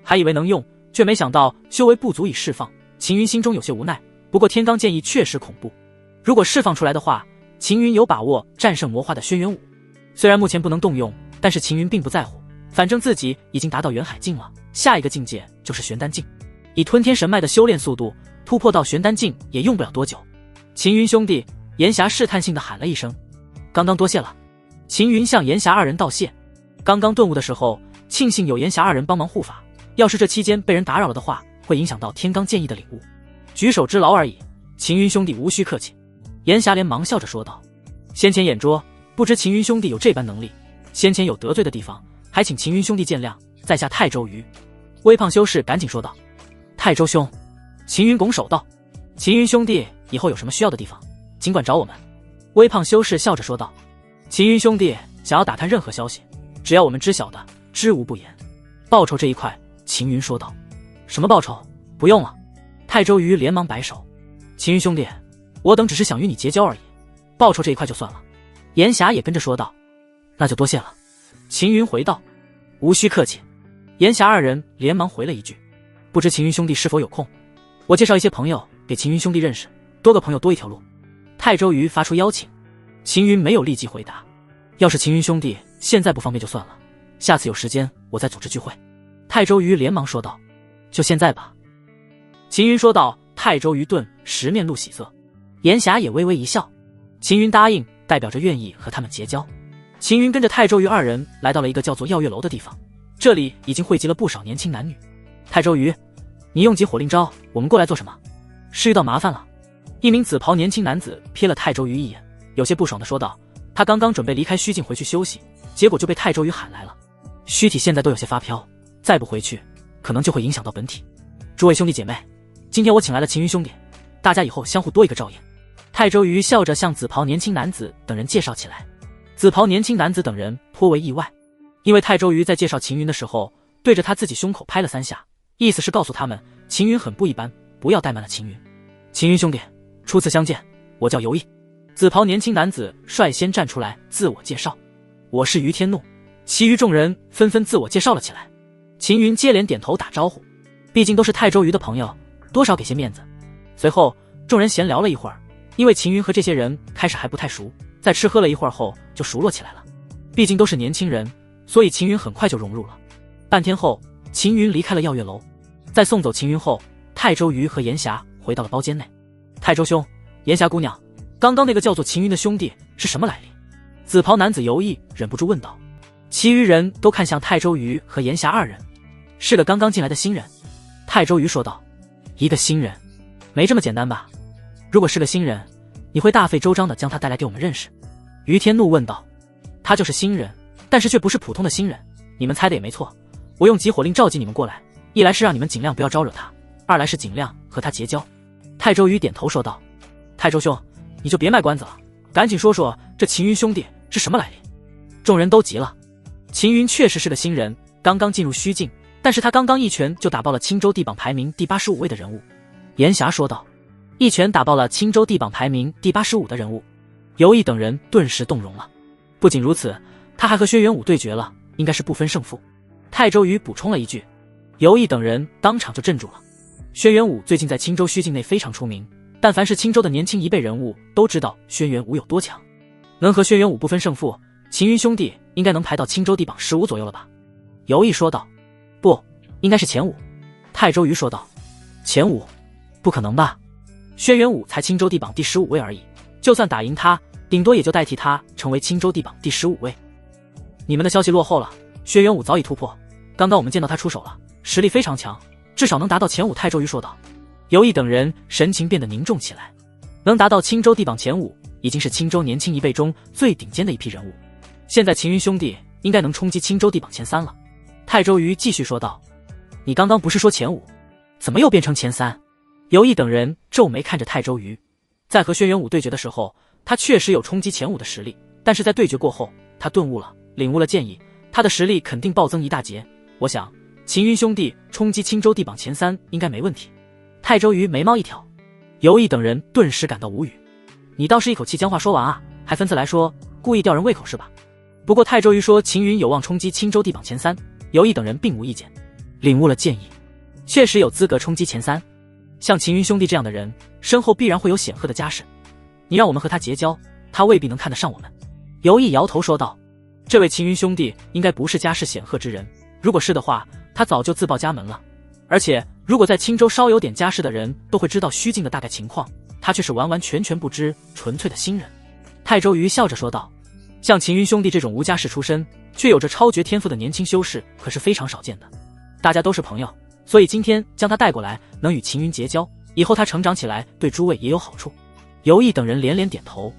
Speaker 1: 还以为能用，却没想到修为不足以释放。秦云心中有些无奈，不过天罡剑意确实恐怖，如果释放出来的话，秦云有把握战胜魔化的轩辕武。虽然目前不能动用，但是秦云并不在乎，反正自己已经达到元海境了，下一个境界就是玄丹境。以吞天神脉的修炼速度，突破到玄丹境也用不了多久。秦云兄弟，严霞试探性的喊了一声：“刚刚多谢了。”秦云向严霞二人道谢。刚刚顿悟的时候，庆幸有严霞二人帮忙护法，要是这期间被人打扰了的话，会影响到天罡剑意的领悟。举手之劳而已，秦云兄弟无需客气。严霞连忙笑着说道：“先前演捉，不知秦云兄弟有这般能力，先前有得罪的地方，还请秦云兄弟见谅，在下泰周瑜。”微胖修士赶紧说道：“泰周兄。”秦云拱手道：“秦云兄弟，以后有什么需要的地方，尽管找我们。”微胖修士笑着说道：“秦云兄弟想要打探任何消息，只要我们知晓的，知无不言。报酬这一块，”秦云说道：“什么报酬？不用了。”泰周瑜连忙摆手：“秦云兄弟，我等只是想与你结交而已，报酬这一块就算了。”严霞也跟着说道：“那就多谢了。”秦云回道：“无需客气。”严霞二人连忙回了一句：“不知秦云兄弟是否有空，我介绍一些朋友给秦云兄弟认识，多个朋友多一条路。”泰周瑜发出邀请。秦云没有立即回答，要是秦云兄弟现在不方便就算了，下次有时间我再组织聚会。泰周瑜连忙说道：“就现在吧。”秦云说道。泰周瑜顿时面露喜色，严霞也微微一笑。秦云答应，代表着愿意和他们结交。秦云跟着泰周瑜二人来到了一个叫做耀月楼的地方，这里已经汇集了不少年轻男女。泰周瑜，你用几火令招我们过来做什么？是遇到麻烦了？一名紫袍年轻男子瞥了泰周瑜一眼，有些不爽地说道。他刚刚准备离开虚境回去休息，结果就被泰周瑜喊来了。虚体现在都有些发飘，再不回去，可能就会影响到本体。诸位兄弟姐妹，今天我请来了秦云兄弟，大家以后相互多一个照应。泰周瑜笑着向紫袍年轻男子等人介绍起来。紫袍年轻男子等人颇为意外，因为泰周瑜在介绍秦云的时候，对着他自己胸口拍了3下，意思是告诉他们秦云很不一般，不要怠慢了秦云。秦云兄弟，初次相见，我叫游毅。紫袍年轻男子率先站出来自我介绍：“我是于天怒。”其余众人纷纷自我介绍了起来。秦云接连点头打招呼，毕竟都是泰周瑜的朋友，多少给些面子。随后众人闲聊了一会儿，因为秦云和这些人开始还不太熟，在吃喝了一会儿后就熟络起来了。毕竟都是年轻人，所以秦云很快就融入了。半天后，秦云离开了耀月楼。在送走秦云后，泰周瑜和严霞回到了包间内。泰周兄，严霞姑娘，刚刚那个叫做秦云的兄弟是什么来历？紫袍男子游毅忍不住问道。其余人都看向泰周瑜和严霞二人。是个刚刚进来的新人。泰周瑜说道。一个新人？没这么简单吧？如果是个新人，你会大费周章的将他带来给我们认识？于天怒问道。他就是新人，但是却不是普通的新人，你们猜的也没错。我用集火令召集你们过来，一来是让你们尽量不要招惹他，二来是尽量和他结交。泰周瑜点头说道。泰周兄，你就别卖关子了，赶紧说说这秦云兄弟是什么来历。众人都急了。秦云确实是个新人，刚刚进入虚境，但是他刚刚一拳就打爆了青州地榜排名第85位的人物。严霞说道。一拳打爆了青州地榜排名第85的人物。游毅等人顿时动容了。不仅如此，他还和轩辕武对决了，应该是不分胜负。泰周瑜补充了一句。游毅等人当场就镇住了。轩辕武最近在青州虚境内非常出名，但凡是青州的年轻一辈人物都知道轩辕武有多强，能和轩辕武不分胜负，秦云兄弟应该能排到青州地榜15左右了吧？尤毅说道。不，应该是前5。泰周瑜说道。前5？不可能吧？轩辕武才青州地榜第15位而已，就算打赢他，顶多也就代替他成为青州地榜第15位。你们的消息落后了，轩辕武早已突破，刚刚我们见到他出手了，实力非常强，至少能达到前5。泰周瑜说道。尤毅等人神情变得凝重起来，能达到青州地榜前5，已经是青州年轻一辈中最顶尖的一批人物。现在秦云兄弟应该能冲击青州地榜前3了。泰周瑜继续说道。你刚刚不是说前5，怎么又变成前3？尤毅等人皱眉看着泰周瑜。在和轩辕武对决的时候，他确实有冲击前5的实力，但是在对决过后，他顿悟了，领悟了建议，他的实力肯定暴增一大截。我想秦云兄弟冲击青州地榜前3应该没问题。泰周瑜眉毛一挑，尤毅等人顿时感到无语。你倒是一口气将话说完啊，还分次来说，故意吊人胃口是吧？不过泰周瑜说秦云有望冲击青州地榜前3，尤毅等人并无意见，领悟了建议，确实有资格冲击前3。像秦云兄弟这样的人，身后必然会有显赫的家世，你让我们和他结交，他未必能看得上我们。尤毅摇头说道。这位秦云兄弟应该不是家世显赫之人，如果是的话，他早就自报家门了。而且如果在青州稍有点家世的人都会知道虚境的大概情况，他却是完完全全不知，纯粹的新人。泰周瑜笑着说道。像秦云兄弟这种无家世出身却有着超绝天赋的年轻修士可是非常少见的，大家都是朋友，所以今天将他带过来，能与秦云结交，以后他成长起来对诸位也有好处。尤毅等人连连点头。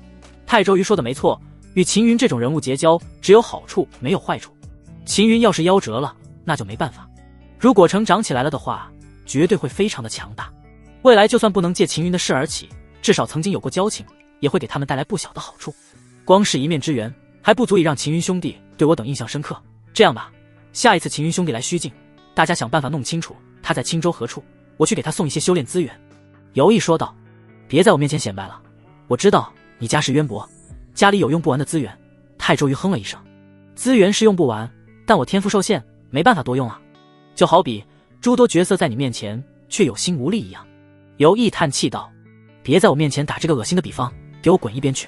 Speaker 1: 泰周瑜说的没错，与秦云这种人物结交只有好处没有坏处。秦云要是夭折了，那就没办法，如果成长起来了的话，绝对会非常的强大。未来就算不能借秦云的势而起，至少曾经有过交情，也会给他们带来不小的好处。光是一面之缘还不足以让秦云兄弟对我等印象深刻。这样吧，下一次秦云兄弟来虚境，大家想办法弄清楚他在青州何处，我去给他送一些修炼资源。尤毅说道。别在我面前显摆了，我知道你家世渊博，家里有用不完的资源。泰周瑜哼了一声。资源是用不完，但我天赋受限，没办法多用啊。就好比诸多角色在你面前却有心无力一样。尤毅叹气道。别在我面前打这个恶心的比方，给我滚一边去。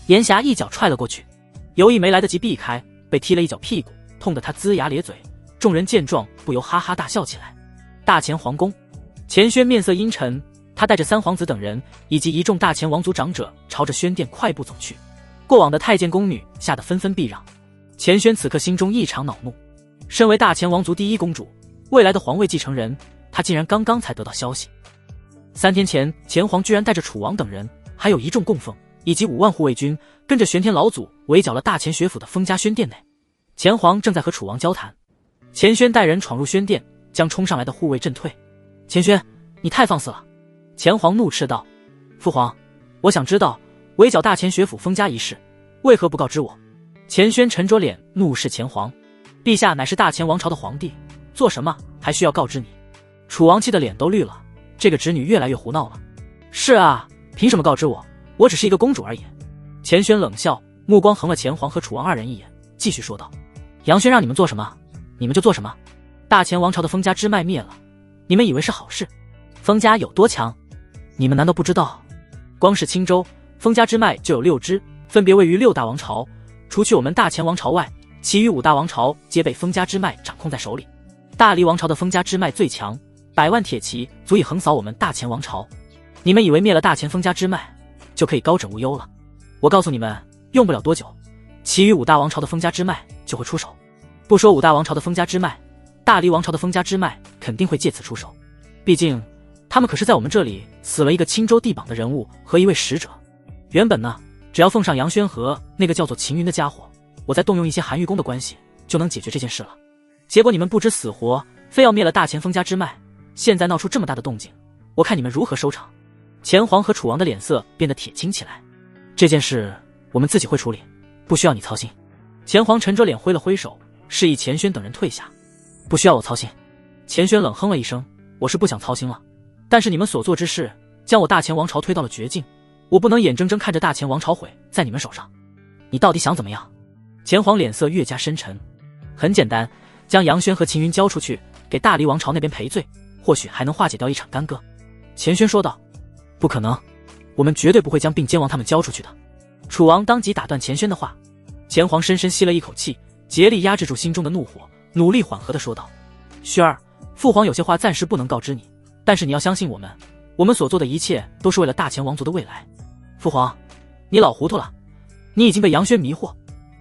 Speaker 1: 严霞一脚踹了过去，尤毅没来得及避开，被踢了一脚屁股，痛得他龇牙咧嘴。众人见状不由哈哈大笑起来。大前皇宫，钱轩面色阴沉，他带着三皇子等人以及一众大前王族长者朝着轩殿快步走去。过往的太监宫女吓得纷纷避让。钱轩此刻心中异常恼怒，身为大前王族第一公主，未来的皇位继承人，他竟然刚刚才得到消息。3天前，钱皇居然带着楚王等人，还有一众供奉以及5万护卫军，跟着玄天老祖围剿了大前学府的封家轩殿内。钱皇正在和楚王交谈，钱轩带人闯入轩殿，将冲上来的护卫震退。钱轩，你太放肆了！钱皇怒斥道。父皇，我想知道围剿大前学府封家一事，为何不告知我？钱轩沉着脸怒视钱皇。陛下乃是大前王朝的皇帝，做什么还需要告知你？楚王气的脸都绿了，这个侄女越来越胡闹了。是啊，凭什么告知我？我只是一个公主而已。钱轩冷笑，目光横了钱皇和楚王2人一眼，继续说道。杨轩让你们做什么，你们就做什么。大前王朝的封家支脉灭了，你们以为是好事？封家有多强，你们难道不知道？光是青州封家支脉就有6支，分别位于6大王朝，除去我们大前王朝外，其余5大王朝皆被封家支脉掌控在手里。大黎王朝的封家支脉最强，100万铁骑足以横扫我们大前王朝。你们以为灭了大前封家支脉就可以高枕无忧了？我告诉你们，用不了多久，其余5大王朝的封家支脉就会出手。不说5大王朝的封家支脉，大黎王朝的封家支脉肯定会借此出手。毕竟他们可是在我们这里死了一个青州地榜的人物和一位使者。原本呢，只要奉上杨轩和那个叫做秦云的家伙，我再动用一些韩玉宫的关系就能解决这件事了。结果你们不知死活，非要灭了大前封家支脉，现在闹出这么大的动静，我看你们如何收场。钱皇和楚王的脸色变得铁青起来。这件事我们自己会处理，不需要你操心。钱皇沉着脸挥了挥手，示意钱轩等人退下。不需要我操心。钱轩冷哼了一声，我是不想操心了，但是你们所做之事将我大前王朝推到了绝境，我不能眼睁睁看着大前王朝毁在你们手上。你到底想怎么样？钱皇脸色越加深沉。很简单，将杨轩和秦云交出去，给大黎王朝那边赔罪，或许还能化解掉一场干戈。钱轩说道。不可能，我们绝对不会将并肩王他们交出去的。楚王当即打断钱轩的话。钱皇深深吸了一口气，竭力压制住心中的怒火，努力缓和地说道：轩儿，父皇有些话暂时不能告知你，但是你要相信我们，我们所做的一切都是为了大钱王族的未来。父皇，你老糊涂了，你已经被杨轩迷惑。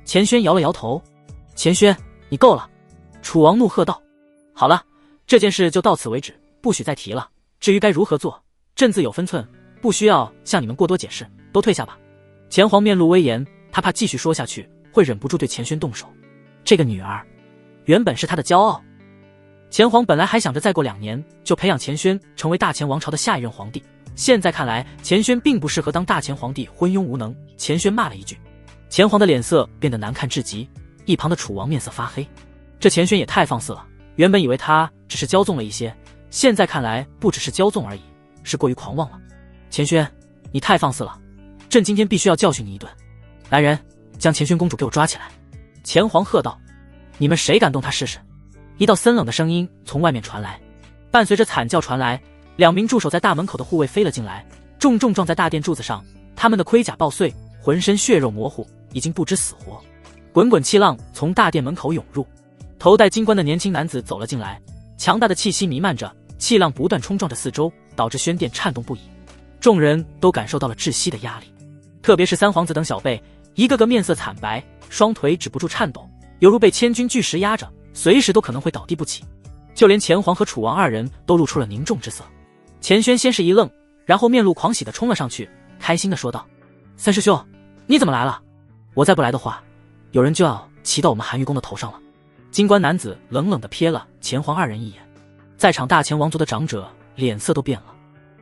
Speaker 1: 钱轩摇了摇头。钱轩，你够了！楚王怒喝道。好了，这件事就到此为止，不许再提了。至于该如何做，朕自有分寸，不需要向你们过多解释，都退下吧。钱皇面露威严，他怕继续说下去会忍不住对钱轩动手。这个女儿原本是他的骄傲。钱皇本来还想着再过2年就培养钱轩成为大钱王朝的下一任皇帝，现在看来钱轩并不适合当大钱皇帝，昏庸无能。钱轩骂了一句，钱皇的脸色变得难看至极，一旁的楚王面色发黑。这钱轩也太放肆了，原本以为他只是骄纵了一些，现在看来不只是骄纵而已，是过于狂妄了。钱轩，你太放肆了，朕今天必须要教训你一顿。来人，将钱轩公主给我抓起来！钱皇喝道。你们谁敢动她试试？一道森冷的声音从外面传来，伴随着惨叫传来，2名驻守在大门口的护卫飞了进来，重重撞在大殿柱子上，他们的盔甲爆碎，浑身血肉模糊，已经不知死活。滚滚气浪从大殿门口涌入，头戴金冠的年轻男子走了进来，强大的气息弥漫着，气浪不断冲撞着四周，导致轩殿颤动不已。众人都感受到了窒息的压力，特别是三皇子等小辈，一个个面色惨白，双腿止不住颤抖，犹如被千钧巨石压着，随时都可能会倒地不起。就连钱皇和楚王2人都露出了凝重之色。钱轩先是一愣，然后面露狂喜地冲了上去，开心地说道：三师兄，你怎么来了？我再不来的话，有人就要骑到我们韩玉宫的头上了。金冠男子冷冷地瞥了钱皇2人一眼，在场大钱王族的长者脸色都变了。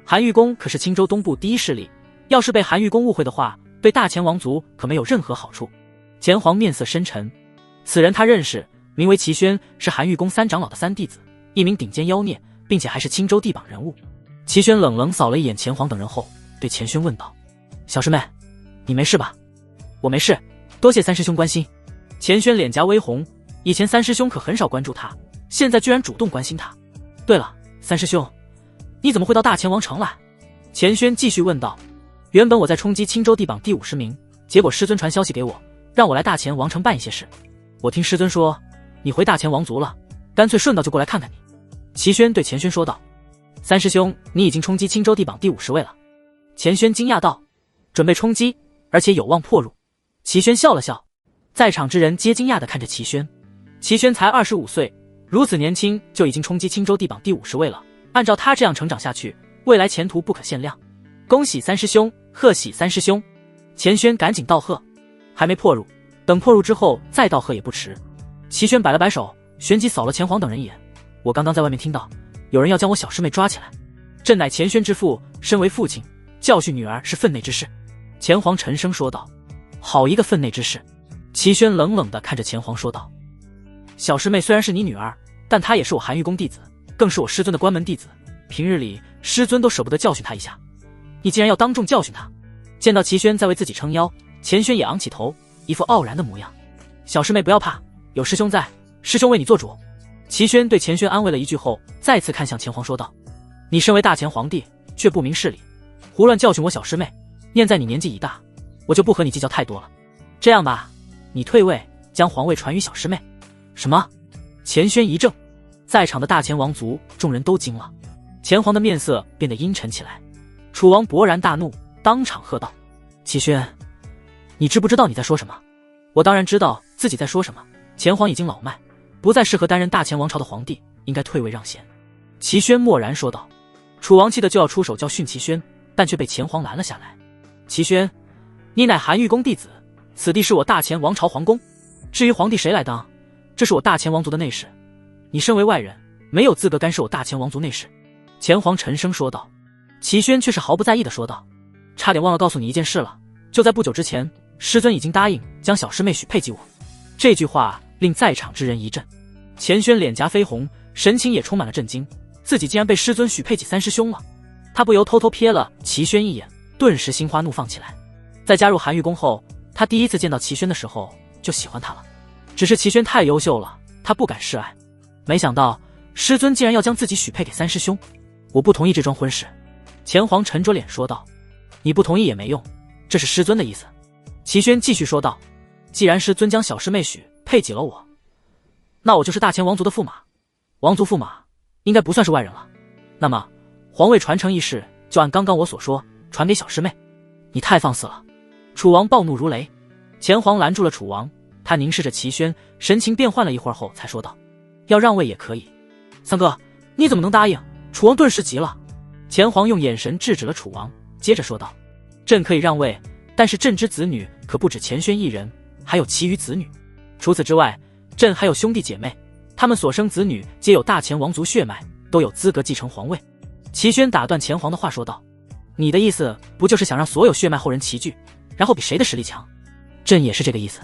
Speaker 1: 韩玉宫可是青州东部第一势力，要是被韩玉宫误会的话，对大钱王族可没有任何好处。钱皇面色深沉，此人他认识，名为齐轩，是韩玉宫3长老的3弟子，一名顶尖妖孽，并且还是青州地榜人物。齐轩冷冷扫了一眼钱皇等人后，对钱轩问道：小师妹，你没事吧？我没事，多谢三师兄关心。钱轩脸颊微红，以前三师兄可很少关注他，现在居然主动关心他。对了，三师兄，你怎么会到大钱王城来？钱轩继续问道。原本我在冲击青州地榜第50名，结果师尊传消息给我，让我来大钱王城办一些事。我听师尊说你回大钱王族了，干脆顺道就过来看看你。齐轩对钱轩说道。三师兄，你已经冲击青州地榜第50位了。钱轩惊讶道。准备冲击，而且有望破入。齐轩笑了笑，在场之人皆惊讶地看着齐轩。齐轩才25岁，如此年轻就已经冲击青州地榜第50位了，按照他这样成长下去，未来前途不可限量。恭喜三师兄，贺喜三师兄！钱轩赶紧道贺。还没破入，等破入之后再道贺也不迟。齐轩摆了摆手，旋即扫了钱皇等人一眼。我刚刚在外面听到有人要将我小师妹抓起来，朕乃钱轩之父，身为父亲，教训女儿是分内之事。钱皇沉声说道。好一个分内之事！齐轩冷冷地看着钱皇说道。小师妹虽然是你女儿，但她也是我韩玉宫弟子，更是我师尊的关门弟子，平日里师尊都舍不得教训她一下，你竟然要当众教训她！见到齐轩在为自己撑腰，钱轩也昂起头，一副傲然的模样。小师妹不要怕，有师兄在，师兄为你做主。齐轩对钱轩安慰了一句后，再次看向钱皇说道：你身为大钱皇帝，却不明事理，胡乱教训我小师妹，念在你年纪已大，我就不和你计较太多了。这样吧，你退位，将皇位传于小师妹。什么？钱轩一怔，在场的大钱王族众人都惊了，钱皇的面色变得阴沉起来。楚王勃然大怒，当场喝道：齐轩，你知不知道你在说什么？我当然知道自己在说什么。钱皇已经老迈，不再适合担任大钱王朝的皇帝，应该退位让贤。齐轩默然说道。楚王气得就要出手教训齐轩，但却被钱皇拦了下来。齐轩，你乃韩玉宫弟子，此地是我大钱王朝皇宫，至于皇帝谁来当，这是我大钱王族的内事，你身为外人，没有资格干涉我大钱王族内事。钱皇沉声说道。齐轩却是毫不在意的说道：差点忘了告诉你一件事了，就在不久之前，师尊已经答应将小师妹许配给我。这句话令在场之人一震，钱轩脸颊绯红，神情也充满了震惊，自己竟然被师尊许配给三师兄了。他不由偷偷瞥了齐轩一眼，顿时心花怒放起来。在加入韩玉宫后，他第一次见到齐轩的时候就喜欢他了，只是齐轩太优秀了，他不敢示爱。没想到师尊竟然要将自己许配给三师兄，我不同意这桩婚事。钱皇沉着脸说道。你不同意也没用，这是师尊的意思。齐宣继续说道，既然师尊将小师妹许配给了我，那我就是大前王族的驸马，王族驸马应该不算是外人了。那么皇位传承一事就按刚刚我所说传给小师妹。你太放肆了！楚王暴怒如雷。前皇拦住了楚王，他凝视着齐宣，神情变换了一会儿后才说道，要让位也可以。三哥，你怎么能答应？楚王顿时急了。前皇用眼神制止了楚王，接着说道，朕可以让位，但是朕之子女可不止钱轩一人，还有其余子女。除此之外，朕还有兄弟姐妹，他们所生子女皆有大前王族血脉，都有资格继承皇位。齐宣打断前皇的话说道，你的意思不就是想让所有血脉后人齐聚，然后比谁的实力强？朕也是这个意思。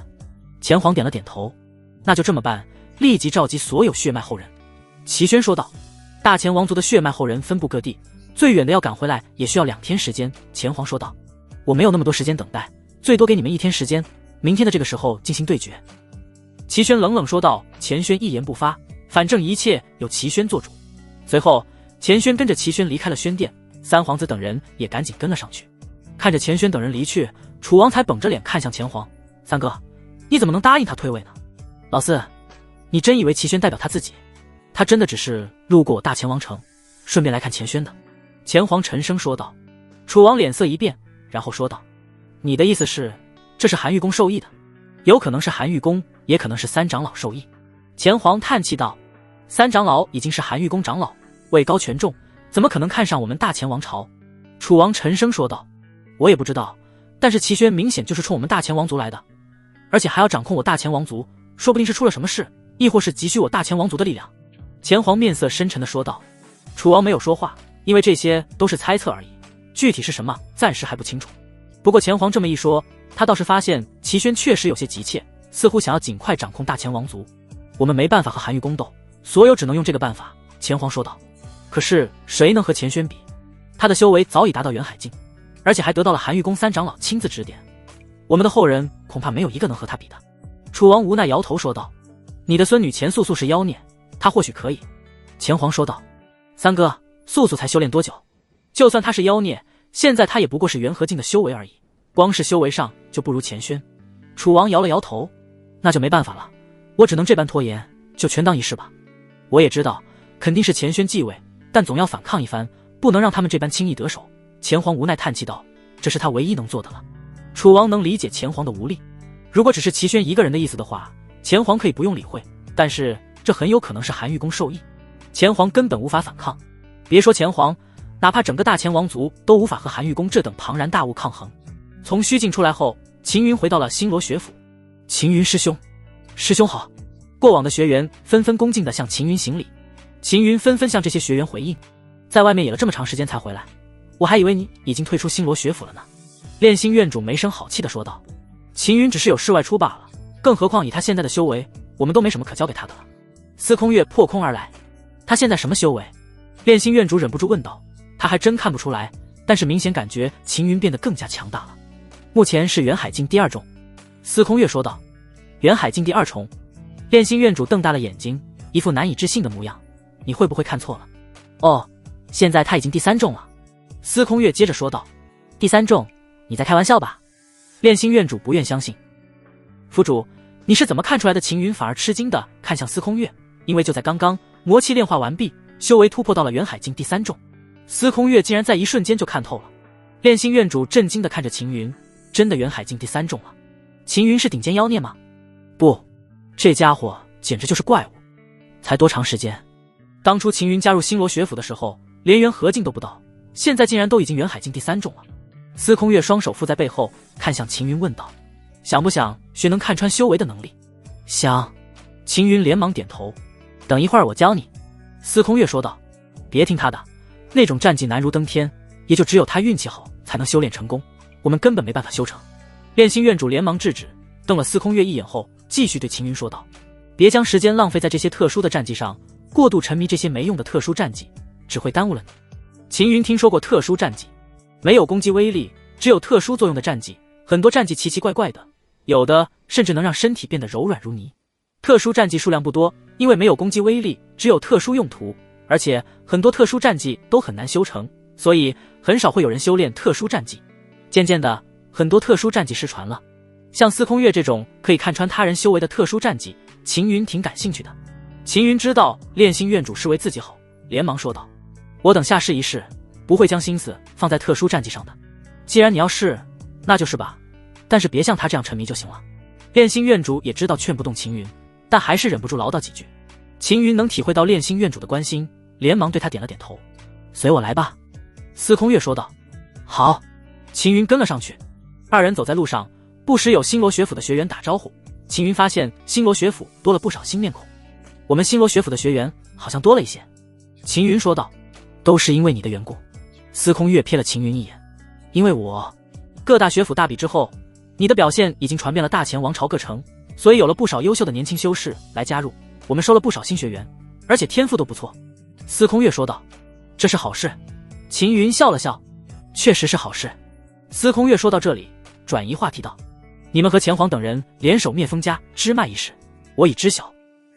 Speaker 1: 前皇点了点头，那就这么办，立即召集所有血脉后人。齐宣说道，大前王族的血脉后人分布各地，最远的要赶回来也需要2天时间。前皇说道，我没有那么多时间等待，最多给你们1天时间，明天的这个时候进行对决。齐宣冷冷说道，钱轩一言不发，反正一切由齐宣做主。随后钱轩跟着齐宣离开了宣殿，三皇子等人也赶紧跟了上去。看着钱轩等人离去，楚王才绷着脸看向前皇，三哥，你怎么能答应他退位呢？老四，你真以为齐宣代表他自己？他真的只是路过我大前王城，顺便来看钱轩的。前皇沉声说道。楚王脸色一变，然后说道，你的意思是这是韩玉公授意的？有可能是韩玉公，也可能是三长老授意。前皇叹气道，三长老已经是韩玉公长老，位高权重，怎么可能看上我们大前王朝？楚王沉声说道，我也不知道，但是齐宣明显就是冲我们大前王族来的，而且还要掌控我大前王族，说不定是出了什么事，亦或是急需我大前王族的力量。前皇面色深沉地说道。楚王没有说话，因为这些都是猜测而已，具体是什么暂时还不清楚。不过前皇这么一说，他倒是发现齐宣确实有些急切，似乎想要尽快掌控大前王族。我们没办法和韩玉公斗，所有只能用这个办法。前皇说道。可是谁能和钱轩比？他的修为早已达到元海境，而且还得到了韩玉公三长老亲自指点，我们的后人恐怕没有一个能和他比的。楚王无奈摇头说道，你的孙女钱素素是妖孽，她或许可以。前皇说道，三哥，素素才修炼多久？就算她是妖孽，现在她也不过是元和境的修为而已，光是修为上就不如钱轩。楚王摇了摇头，那就没办法了，我只能这般拖延，就权当一试吧。我也知道肯定是钱轩继位，但总要反抗一番，不能让他们这般轻易得手。前皇无奈叹气道，这是他唯一能做的了。楚王能理解前皇的无力，如果只是齐宣一个人的意思的话，前皇可以不用理会，但是这很有可能是韩玉公授意，前皇根本无法反抗。别说前皇，哪怕整个大前王族都无法和韩玉公这等庞然大物抗衡。从虚境出来后，秦云回到了星罗学府。秦云师兄，师兄好。过往的学员纷纷恭敬地向秦云行礼，秦云纷纷向这些学员回应，在外面野了这么长时间才回来，我还以为你已经退出星罗学府了呢。炼心院主没声好气地说道，秦云只是有事外出罢了，更何况以他现在的修为，我们都没什么可交给他的了。司空月破空而来，他现在什么修为？炼心院主忍不住问道。他还真看不出来，但是明显感觉秦云变得更加强大了。目前是元海境第2重。司空月说道。元海境第2重。炼心院主瞪大了眼睛，一副难以置信的模样，你会不会看错了？哦，现在他已经第3重了。司空月接着说道。第3重？你在开玩笑吧？炼心院主不愿相信。府主，你是怎么看出来的？秦云反而吃惊地看向司空月，因为就在刚刚，魔气炼化完毕，修为突破到了元海境第3重。司空月竟然在一瞬间就看透了。炼心院主震惊地看着秦云，真的元海境第3重了？秦云是顶尖妖孽吗？不，这家伙简直就是怪物。才多长时间？当初秦云加入星罗学府的时候，连元和境都不到，现在竟然都已经元海境第3重了。司空月双手附在背后，看向秦云问道，想不想学能看穿修为的能力？想。秦云连忙点头。等一会儿我教你。司空月说道。别听他的，那种战绩难如登天，也就只有他运气好才能修炼成功，我们根本没办法修成。炼心院主连忙制止，瞪了司空月一眼后，继续对秦云说道，别将时间浪费在这些特殊的战绩上，过度沉迷这些没用的特殊战绩，只会耽误了你。秦云听说过特殊战绩，没有攻击威力，只有特殊作用的战绩，很多战绩奇奇怪怪的，有的甚至能让身体变得柔软如泥。特殊战绩数量不多，因为没有攻击威力，只有特殊用途，而且很多特殊战绩都很难修成，所以很少会有人修炼特殊战绩。渐渐的，很多特殊战绩失传了，像司空月这种可以看穿他人修为的特殊战绩，秦云挺感兴趣的。秦云知道炼心院主是为自己好，连忙说道：“我等下试一试，不会将心思放在特殊战绩上的。既然你要试，那就是吧，但是别像他这样沉迷就行了。”炼心院主也知道劝不动秦云，但还是忍不住唠叨几句。秦云能体会到炼心院主的关心，连忙对他点了点头：“随我来吧。”司空月说道：“好。”秦云跟了上去。二人走在路上，不时有星罗学府的学员打招呼。秦云发现星罗学府多了不少新面孔。我们星罗学府的学员好像多了一些。秦云说道：“都是因为你的缘故。”司空月瞥了秦云一眼：“因为我……各大学府大比之后，你的表现已经传遍了大前王朝各城，所以有了不少优秀的年轻修士来加入，我们收了不少新学员，而且天赋都不错。”司空月说道：“这是好事。”秦云笑了笑：“确实是好事。”司空月说到这里，转移话题道：“你们和前皇等人联手灭封家支脉一事，我已知晓。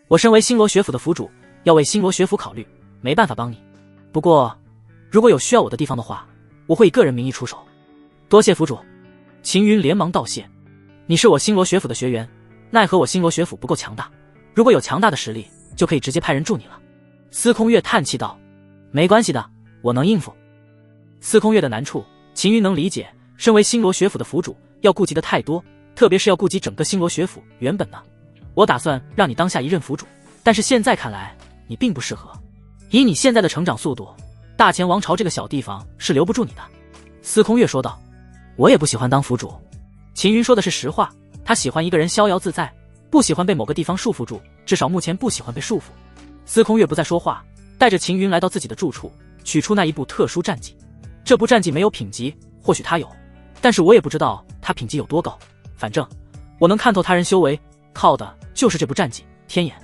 Speaker 1: 我身为星罗学府的府主，要为星罗学府考虑，没办法帮你。不过，如果有需要我的地方的话，我会以个人名义出手。”多谢府主。秦云连忙道谢：“你是我星罗学府的学员，奈何我星罗学府不够强大，如果有强大的实力，就可以直接派人助你了。”司空月叹气道：“没关系的，我能应付。”司空月的难处，秦云能理解。身为星罗学府的府主，要顾及的太多，特别是要顾及整个星罗学府。原本呢，我打算让你当下一任府主，但是现在看来，你并不适合。以你现在的成长速度，大前王朝这个小地方是留不住你的。”司空月说道：“我也不喜欢当府主。”秦云说的是实话，他喜欢一个人逍遥自在，不喜欢被某个地方束缚住，至少目前不喜欢被束缚。司空月不再说话，带着秦云来到自己的住处，取出那一部特殊战绩。这部战绩没有品级，或许他有，但是我也不知道他品级有多高，反正我能看透他人修为，靠的就是这部战绩天眼。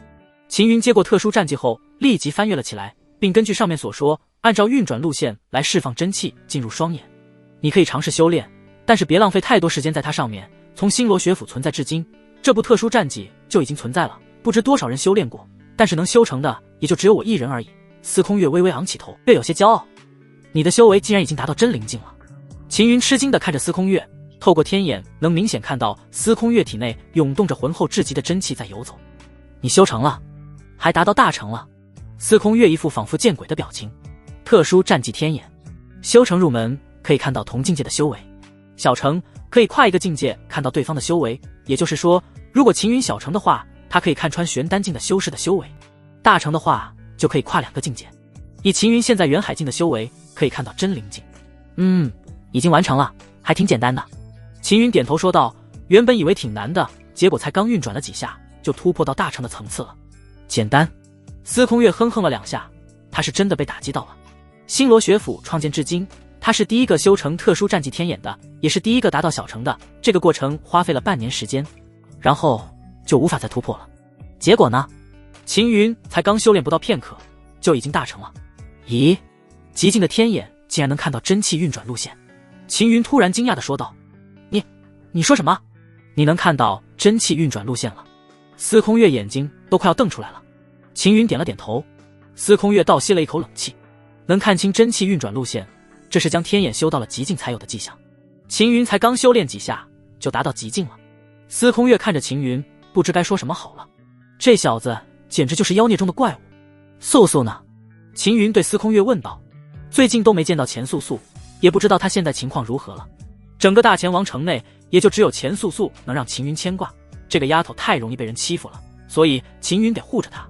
Speaker 1: 秦云接过特殊战绩后，立即翻阅了起来，并根据上面所说，按照运转路线来释放真气进入双眼。你可以尝试修炼，但是别浪费太多时间在它上面。从星罗学府存在至今，这部特殊战绩就已经存在了，不知多少人修炼过，但是能修成的也就只有我一人而已。司空月微微昂起头，略有些骄傲：“你的修为竟然已经达到真灵境了。”秦云吃惊地看着司空月，透过天眼能明显看到司空月体内涌动着浑厚至极的真气在游走。“你修成了，还达到大成了。”司空月一副仿佛见鬼的表情。特殊战绩天眼，修成入门可以看到同境界的修为，小成可以跨一个境界看到对方的修为，也就是说，如果秦云小成的话，他可以看穿玄丹境的修士的修为；大成的话，就可以跨2个境界。以秦云现在元海境的修为，可以看到真灵境。已经完成了，还挺简单的。秦云点头说道：“原本以为挺难的，结果才刚运转了几下，就突破到大成的层次了。简单。”司空月哼哼了2下，他是真的被打击到了。星罗学府创建至今，他是第一个修成特殊战绩天眼的，也是第一个达到小成的。这个过程花费了半年时间，然后就无法再突破了。结果呢？秦云才刚修炼不到片刻，就已经大成了。咦，极境的天眼竟然能看到真气运转路线。秦云突然惊讶地说道：“你说什么？你能看到真气运转路线了？”司空月眼睛都快要瞪出来了。秦云点了点头。司空月倒吸了一口冷气，能看清真气运转路线，这是将天眼修到了极境才有的迹象。秦云才刚修炼几下，就达到极境了。司空月看着秦云，不知该说什么好了。这小子简直就是妖孽中的怪物。素素呢？秦云对司空月问道。最近都没见到钱素素，也不知道她现在情况如何了。整个大前王城内，也就只有钱素素能让秦云牵挂。这个丫头太容易被人欺负了，所以秦云得护着她。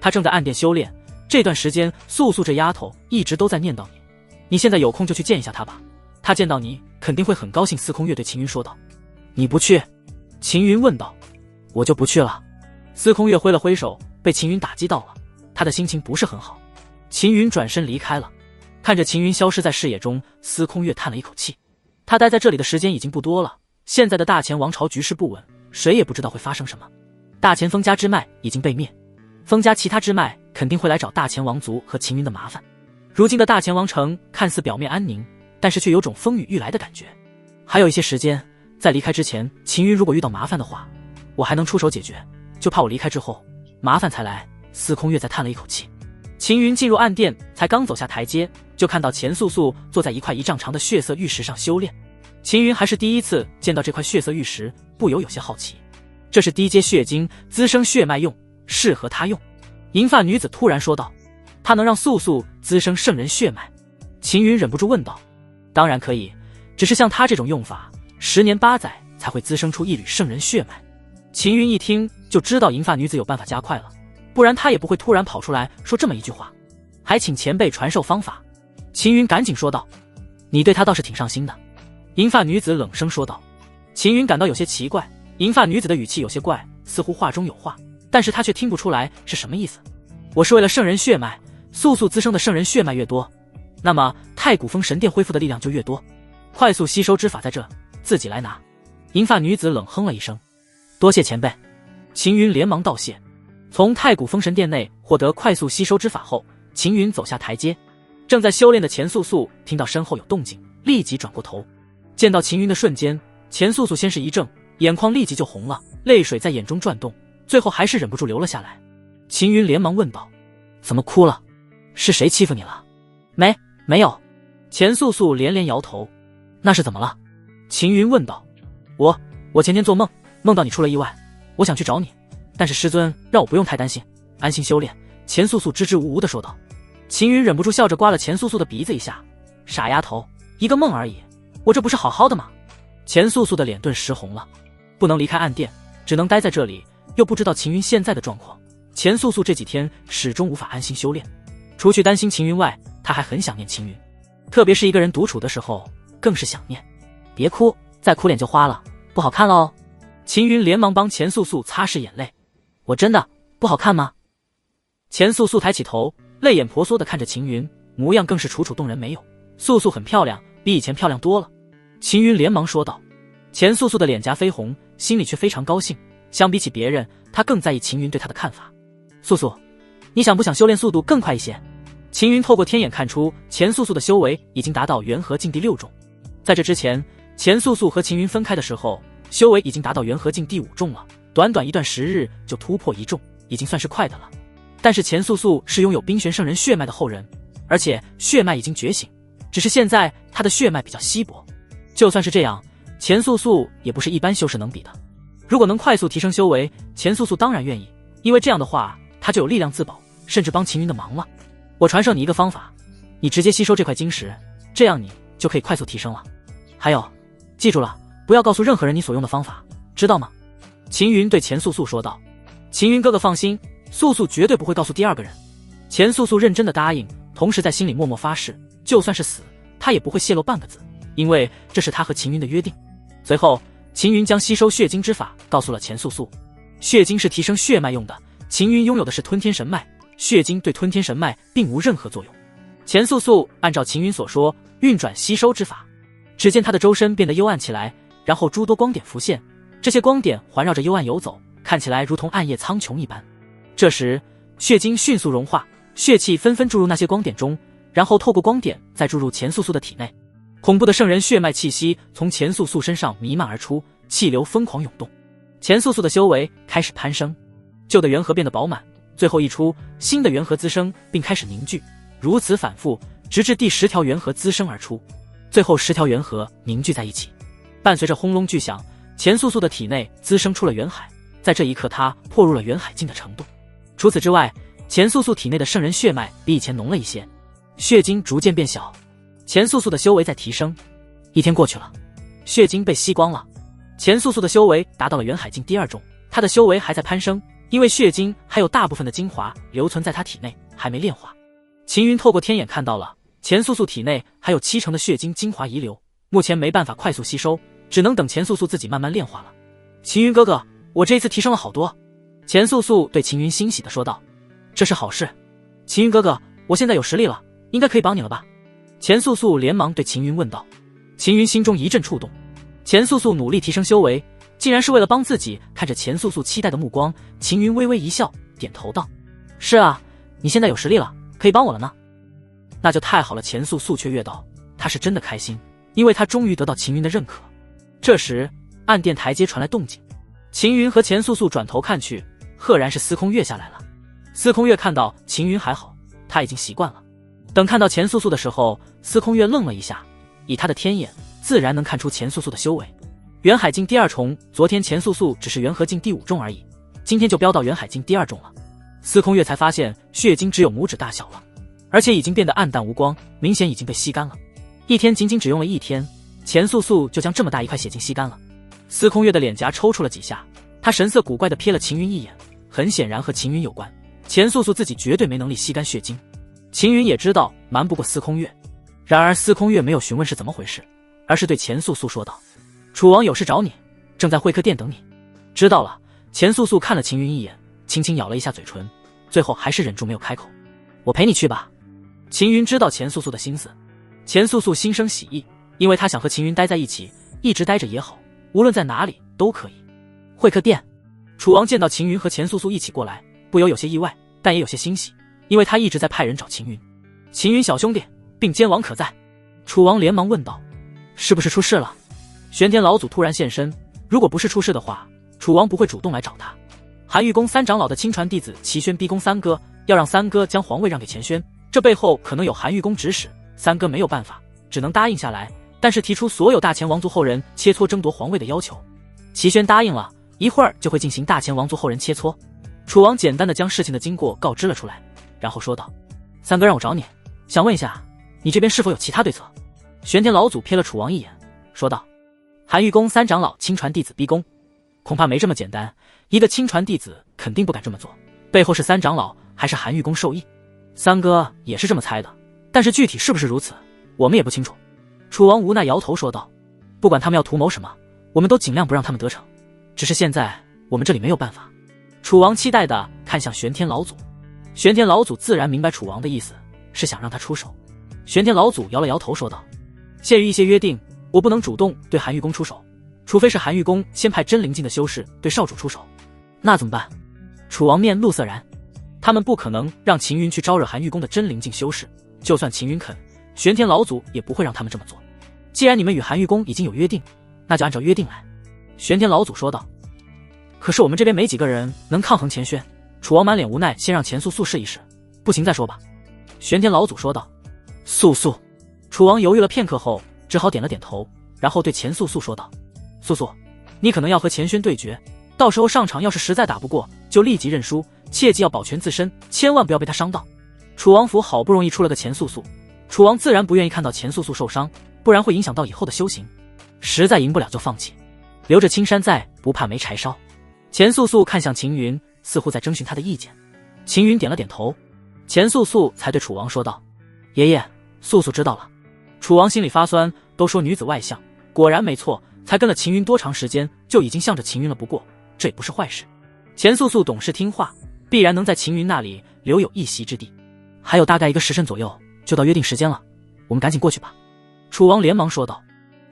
Speaker 1: 她正在暗殿修炼，这段时间素素这丫头一直都在念叨你。你现在有空就去见一下她吧，她见到你肯定会很高兴。司空月对秦云说道。你不去？秦云问道。我就不去了。司空月挥了挥手，被秦云打击到了，他的心情不是很好。秦云转身离开了。看着秦云消失在视野中，司空月叹了一口气。他待在这里的时间已经不多了，现在的大前王朝局势不稳，谁也不知道会发生什么。大前封家支脉已经被灭，封家其他支脉肯定会来找大前王族和秦云的麻烦。如今的大前王城看似表面安宁，但是却有种风雨欲来的感觉。还有一些时间，在离开之前，秦云如果遇到麻烦的话，我还能出手解决，就怕我离开之后麻烦才来。司空月再叹了一口气。秦云进入暗殿，才刚走下台阶，就看到钱素素坐在一块1丈长的血色玉石上修炼。秦云还是第一次见到这块血色玉石，不由有些好奇。这是低阶血晶，滋生血脉用，适合他用。银发女子突然说道：“它能让素素滋生圣人血脉。”秦云忍不住问道：“当然可以，只是像他这种用法，10年8载才会滋生出一缕圣人血脉。”秦云一听就知道银发女子有办法加快了，不然他也不会突然跑出来说这么一句话，还请前辈传授方法。秦云赶紧说道：“你对他倒是挺上心的。”银发女子冷声说道。秦云感到有些奇怪，银发女子的语气有些怪，似乎话中有话，但是他却听不出来是什么意思。我是为了圣人血脉，素素滋生的圣人血脉越多，那么太古峰神殿恢复的力量就越多。快速吸收之法在这，自己来拿。银发女子冷哼了一声：“多谢前辈。”秦云连忙道谢。从太古封神殿内获得快速吸收之法后，秦云走下台阶。正在修炼的钱素素听到身后有动静，立即转过头，见到秦云的瞬间，钱素素先是一怔，眼眶立即就红了，泪水在眼中转动，最后还是忍不住流了下来。秦云连忙问道：“怎么哭了？是谁欺负你了？”没有。钱素素连连摇头。那是怎么了？秦云问道。我前天做梦，梦到你出了意外，我想去找你，但是师尊让我不用太担心，安心修炼。钱素素支支吾吾地说道。秦云忍不住笑着刮了钱素素的鼻子一下：“傻丫头，一个梦而已，我这不是好好的吗？”钱素素的脸顿时红了，不能离开暗殿，只能待在这里，又不知道秦云现在的状况。钱素素这几天始终无法安心修炼，除去担心秦云外，她还很想念秦云，特别是一个人独处的时候，更是想念。别哭，再哭脸就花了，不好看了哦。秦云连忙帮钱素素擦拭眼泪。我真的不好看吗？钱素素抬起头，泪眼婆娑地看着秦云，模样更是楚楚动人。没有，素素很漂亮，比以前漂亮多了。秦云连忙说道。钱素素的脸颊绯红，心里却非常高兴。相比起别人，她更在意秦云对她的看法。素素，你想不想修炼速度更快一些？秦云透过天眼看出钱素素的修为已经达到元和境第6重。在这之前，钱素素和秦云分开的时候，修为已经达到元和境第5重了，短短一段时日就突破1重，已经算是快的了。但是钱素素是拥有冰玄圣人血脉的后人，而且血脉已经觉醒，只是现在她的血脉比较稀薄。就算是这样，钱素素也不是一般修士能比的。如果能快速提升修为，钱素素当然愿意，因为这样的话她就有力量自保，甚至帮秦云的忙了。我传授你一个方法，你直接吸收这块晶石，这样你就可以快速提升了。还有，记住了，不要告诉任何人你所用的方法，知道吗？秦云对钱素素说道。秦云哥哥放心，素素绝对不会告诉第2个人。钱素素认真的答应，同时在心里默默发誓，就算是死，她也不会泄露半个字，因为这是她和秦云的约定。随后，秦云将吸收血晶之法告诉了钱素素。血晶是提升血脉用的，秦云拥有的是吞天神脉，血晶对吞天神脉并无任何作用。钱素素按照秦云所说，运转吸收之法，只见他的周身变得幽暗起来，然后诸多光点浮现，这些光点环绕着幽暗游走，看起来如同暗夜苍穹一般。这时，血晶迅速融化，血气纷纷注入那些光点中，然后透过光点再注入钱素素的体内。恐怖的圣人血脉气息从钱素素身上弥漫而出，气流疯狂涌动。钱素素的修为开始攀升，旧的元核变得饱满，最后一出，新的元核滋生并开始凝聚，如此反复，直至第10条元核滋生而出，最后10条元核凝聚在一起。伴随着轰隆巨响，钱素素的体内滋生出了元海，在这一刻她破入了元海境的程度。除此之外，钱素素体内的圣人血脉比以前浓了一些，血晶逐渐变小，钱素素的修为在提升。1天过去了，血晶被吸光了，钱素素的修为达到了元海境第2重，她的修为还在攀升，因为血晶还有大部分的精华留存在她体内，还没炼化。秦云透过天眼看到了，钱素素体内还有70%的血晶精华遗留，目前没办法快速吸收，只能等钱素素自己慢慢炼化了。秦云哥哥，我这一次提升了好多。钱素素对秦云欣喜地说道。这是好事。秦云哥哥，我现在有实力了，应该可以帮你了吧？钱素素连忙对秦云问道。秦云心中一阵触动，钱素素努力提升修为，竟然是为了帮自己。看着钱素素期待的目光，秦云微微一笑，点头道：是啊，你现在有实力了，可以帮我了呢。那就太好了。钱素素却悦道，她是真的开心，因为她终于得到秦云的认可。这时暗殿台阶传来动静，秦云和钱素素转头看去，赫然是司空月下来了。司空月看到秦云还好，他已经习惯了。等看到钱素素的时候，司空月愣了一下，以他的天眼自然能看出钱素素的修为。元海境第2重，昨天钱素素只是元和境第5重而已，今天就飙到元海境第2重了。司空月才发现血晶只有拇指大小了，而且已经变得暗淡无光，明显已经被吸干了。一天仅仅只用了1天，钱素素就将这么大一块血晶吸干了。司空月的脸颊抽搐了几下，他神色古怪地瞥了秦云一眼，很显然和秦云有关。钱素素自己绝对没能力吸干血晶，秦云也知道瞒不过司空月。然而司空月没有询问是怎么回事，而是对钱素素说道：楚王有事找你，正在会客店等你。知道了。钱素素看了秦云一眼，轻轻咬了一下嘴唇，最后还是忍住没有开口。我陪你去吧。秦云知道钱素素的心思，钱素素心生喜意，因为她想和秦云待在一起，一直待着也好，无论在哪里都可以。会客店，楚王见到秦云和钱素素一起过来，不由有些意外，但也有些欣喜，因为他一直在派人找秦云。秦云小兄弟，并肩王可在？楚王连忙问道。是不是出事了？玄天老祖突然现身，如果不是出事的话，楚王不会主动来找他。韩玉宫3长老的亲传弟子齐宣逼宫三哥，要让三哥将皇位让给钱轩，这背后可能有韩玉宫指使，三哥没有办法，只能答应下来，但是提出所有大前王族后人切磋争夺皇位的要求。齐宣答应了，一会儿就会进行大前王族后人切磋。楚王简单的将事情的经过告知了出来，然后说道：三哥让我找你，想问一下你这边是否有其他对策？玄天老祖瞥了楚王一眼，说道：韩玉宫3长老亲传弟子逼宫，恐怕没这么简单，一个亲传弟子肯定不敢这么做，背后是3长老还是韩玉宫授意？三哥也是这么猜的，但是具体是不是如此，我们也不清楚。楚王无奈摇头说道：不管他们要图谋什么，我们都尽量不让他们得逞，只是现在我们这里没有办法。楚王期待地看向玄天老祖，玄天老祖自然明白楚王的意思，是想让他出手。玄天老祖摇了摇头说道：限于一些约定，我不能主动对韩玉宫出手，除非是韩玉宫先派真灵境的修士对少主出手。那怎么办？楚王面露色然，他们不可能让秦云去招惹韩玉宫的真灵境修士，就算秦云肯，玄天老祖也不会让他们这么做。既然你们与韩玉宫已经有约定，那就按照约定来。玄天老祖说道。可是我们这边没几个人能抗衡钱轩。楚王满脸无奈，先让钱素素试一试，不行再说吧。玄天老祖说道。素素。楚王犹豫了片刻后，只好点了点头，然后对钱素素说道：素素，你可能要和钱轩对决，到时候上场要是实在打不过，就立即认输，切记要保全自身，千万不要被他伤到。楚王府好不容易出了个钱素素，楚王自然不愿意看到钱素素受伤，不然会影响到以后的修行，实在赢不了就放弃，留着青山在，不怕没柴烧。钱素素看向秦云，似乎在征询他的意见。秦云点了点头，钱素素才对楚王说道：爷爷，素素知道了。楚王心里发酸，都说女子外向，果然没错，才跟了秦云多长时间，就已经向着秦云了，不过这也不是坏事。钱素素懂事听话，必然能在秦云那里留有一席之地。还有大概1个时辰左右就到约定时间了，我们赶紧过去吧。楚王连忙说道。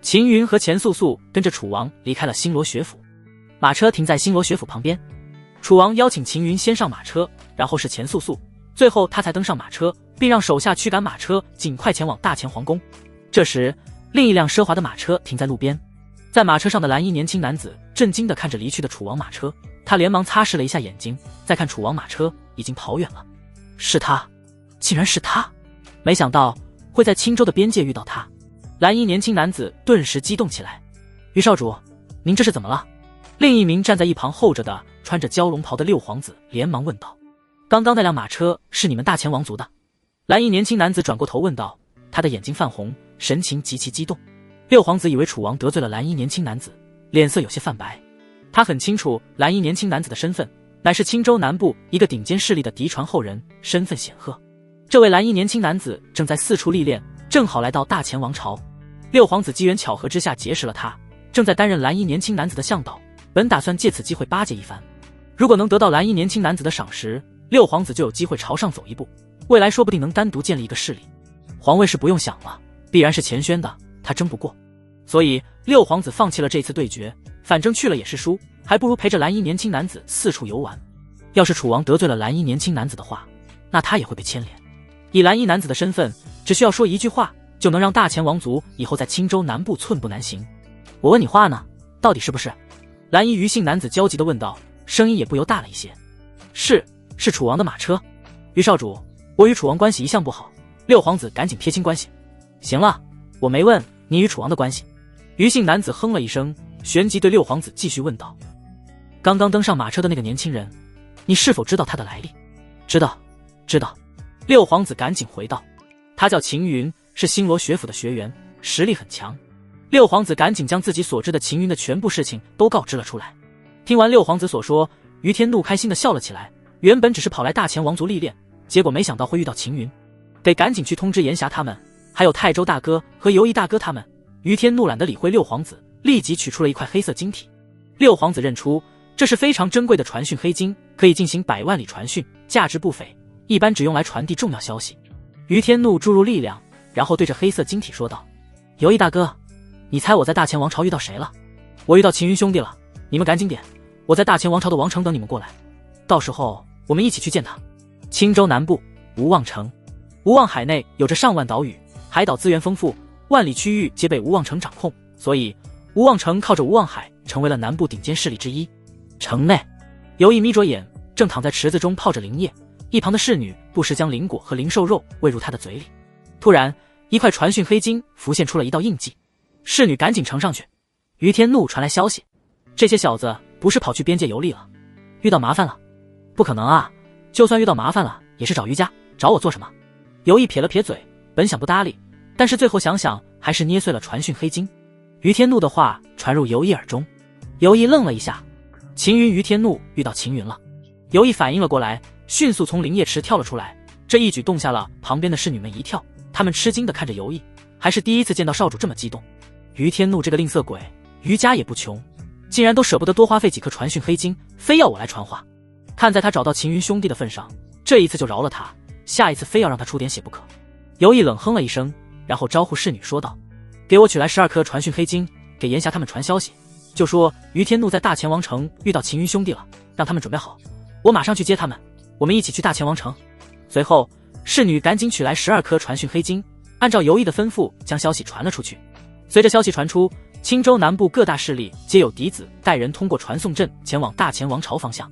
Speaker 1: 秦云和钱素素跟着楚王离开了星罗学府，马车停在星罗学府旁边。楚王邀请秦云先上马车，然后是钱素素，最后他才登上马车，并让手下驱赶马车，尽快前往大前皇宫。这时另一辆奢华的马车停在路边，在马车上的蓝衣年轻男子震惊地看着离去的楚王马车，他连忙擦拭了一下眼睛，再看楚王马车已经跑远了。是他，竟然是他，没想到会在青州的边界遇到他。蓝衣年轻男子顿时激动起来。于少主，您这是怎么了？另一名站在一旁候着的穿着蛟龙袍的六皇子连忙问道。刚刚那辆马车是你们大前王族的？蓝衣年轻男子转过头问道，他的眼睛泛红，神情极其激动。六皇子以为楚王得罪了蓝衣年轻男子，脸色有些泛白。他很清楚蓝衣年轻男子的身份，乃是青州南部一个顶尖势力的嫡传后人，身份显赫。这位蓝衣年轻男子正在四处历练，正好来到大前王朝。六皇子机缘巧合之下结识了他，正在担任蓝衣年轻男子的向导，本打算借此机会巴结一番。如果能得到蓝衣年轻男子的赏识，六皇子就有机会朝上走一步，未来说不定能单独建立一个势力。皇位是不用想了，必然是钱轩的，他争不过。所以六皇子放弃了这次对决，反正去了也是输，还不如陪着蓝衣年轻男子四处游玩。要是楚王得罪了蓝衣年轻男子的话，那他也会被牵连。以蓝衣男子的身份，只需要说一句话，就能让大前王族以后在青州南部寸步难行。我问你话呢，到底是不是？蓝衣余姓男子焦急地问道，声音也不由大了一些。是楚王的马车。于少主，我与楚王关系一向不好。六皇子赶紧撇清关系。行了，我没问你与楚王的关系，余姓男子哼了一声，旋即对六皇子继续问道：“刚刚登上马车的那个年轻人，你是否知道他的来历？”“知道，知道。”六皇子赶紧回道：“他叫秦云，是星罗学府的学员，实力很强。”六皇子赶紧将自己所知的秦云的全部事情都告知了出来。听完六皇子所说，于天怒开心地笑了起来。原本只是跑来大前王族历练，结果没想到会遇到秦云，得赶紧去通知严霞他们，还有泰州大哥和游毅大哥他们。于天怒懒得理会六皇子，立即取出了一块黑色晶体。六皇子认出这是非常珍贵的传讯黑晶，可以进行100万里传讯，价值不菲，一般只用来传递重要消息。于天怒注入力量，然后对着黑色晶体说道：“游毅大哥，你猜我在大前王朝遇到谁了？”“我遇到秦云兄弟了，你们赶紧点，我在大前王朝的王城等你们过来，到时候我们一起去见他。”青州南部无望城，无望海内有着上万岛屿，海岛资源丰富，万里区域皆被无望城掌控，所以无望城靠着无望海成为了南部顶尖势力之一。城内，游毅眯着眼，正躺在池子中泡着灵液，一旁的侍女不时将灵果和灵兽肉喂入他的嘴里。突然，一块传讯黑晶浮现出了一道印记，侍女赶紧呈上去。于天怒传来消息，这些小子不是跑去边界游历了，遇到麻烦了？不可能啊，就算遇到麻烦了，也是找于家，找我做什么？游毅撇了撇嘴，本想不搭理，但是最后想想，还是捏碎了传讯黑晶。于天怒的话传入游毅耳中，游毅愣了一下，秦云于天怒遇到秦云了。游毅反应了过来，迅速从灵液池跳了出来，这一举动下了旁边的侍女们一跳，他们吃惊地看着游毅，还是第一次见到少主这么激动。于天怒这个吝啬鬼，于家也不穷，竟然都舍不得多花费几颗传讯黑晶，非要我来传话。看在他找到秦云兄弟的份上，这一次就饶了他，下一次非要让他出点血不可。游毅冷哼了一声，然后招呼侍女说道：“给我取来12颗传讯黑晶，给严霞他们传消息，就说于天怒在大前王城遇到秦云兄弟了，让他们准备好，我马上去接他们，我们一起去大前王城。”随后侍女赶紧取来12颗传讯黑晶，按照游毅的吩咐将消息传了出去。随着消息传出，青州南部各大势力皆有嫡子带人通过传送阵前往大前王朝方向。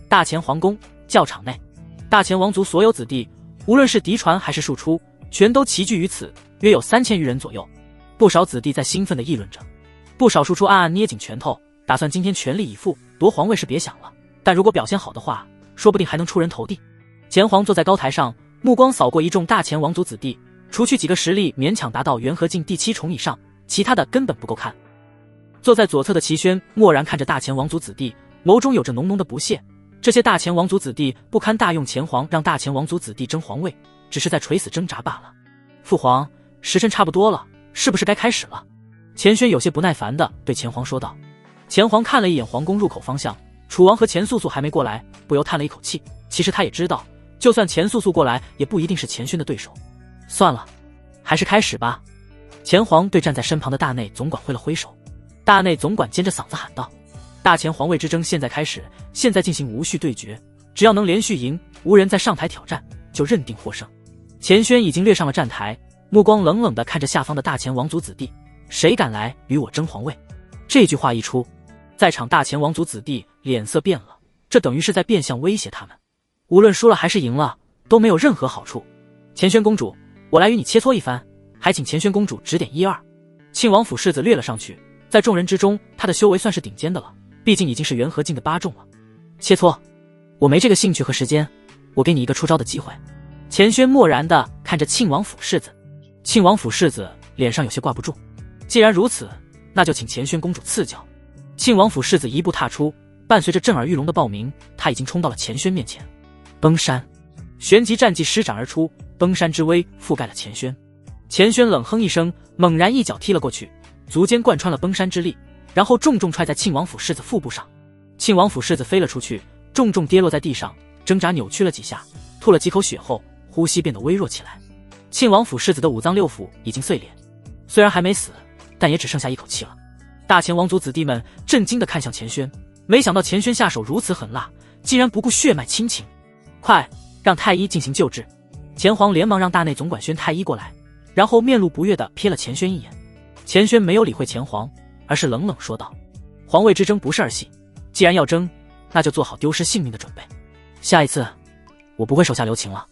Speaker 1: 大前皇宫教场内，大前王族所有子弟，无论是嫡传还是庶出，全都齐聚于此，约有3000余人左右。不少子弟在兴奋地议论着，不少庶出暗暗捏紧拳头，打算今天全力以赴夺皇位是别想了，但如果表现好的话，说不定还能出人头地。前皇坐在高台上，目光扫过一众大前王族子弟，除去几个实力勉强达到元和境第7重以上，其他的根本不够看。坐在左侧的齐宣默然看着大前王族子弟，眸中有着浓浓的不屑。这些大前王族子弟不堪大用前皇让大前王族子弟争皇位，只是在垂死挣扎罢了。父皇，时辰差不多了，是不是该开始了？钱轩有些不耐烦地对前皇说道。前皇看了一眼皇宫入口方向，楚王和钱素素还没过来，不由叹了一口气。其实他也知道，就算钱素素过来，也不一定是钱轩的对手。算了，还是开始吧。前皇对站在身旁的大内总管挥了挥手。大内总管尖着嗓子喊道：“大前皇位之争现在开始，现在进行无序对决，只要能连续赢，无人再上台挑战，就认定获胜。”钱轩已经跃上了站台，目光冷冷地看着下方的大前王族子弟，谁敢来与我争皇位？这句话一出，在场大前王族子弟脸色变了，这等于是在变相威胁他们，无论输了还是赢了，都没有任何好处。钱轩公主，我来与你切磋一番，还请钱轩公主指点一二。庆王府世子掠了上去，在众人之中，他的修为算是顶尖的了，毕竟已经是元和境的8重了。切磋？我没这个兴趣和时间，我给你一个出招的机会。钱轩漠然地看着庆王府世子，庆王府世子脸上有些挂不住。既然如此，那就请钱轩公主赐教。庆王府世子一步踏出，伴随着震耳欲聋的报名，他已经冲到了钱轩面前。崩山，旋即战技施展而出，崩山之威覆盖了钱轩。钱轩冷哼一声，猛然一脚踢了过去，足尖贯穿了崩山之力，然后重重踹在庆王府世子腹部上。庆王府世子飞了出去，重重跌落在地上，挣扎扭曲了几下，吐了几口血后，呼吸变得微弱起来。庆王府世子的五脏六腑已经碎裂，虽然还没死，但也只剩下一口气了。大前王族子弟们震惊地看向钱轩，没想到钱轩下手如此狠辣，竟然不顾血脉亲情。快让太医进行救治。钱皇连忙让大内总管宣太医过来，然后面露不悦地瞥了钱轩一眼。钱轩没有理会钱皇，而是冷冷说道：“皇位之争不是儿戏，既然要争，那就做好丢失性命的准备。下一次，我不会手下留情了。”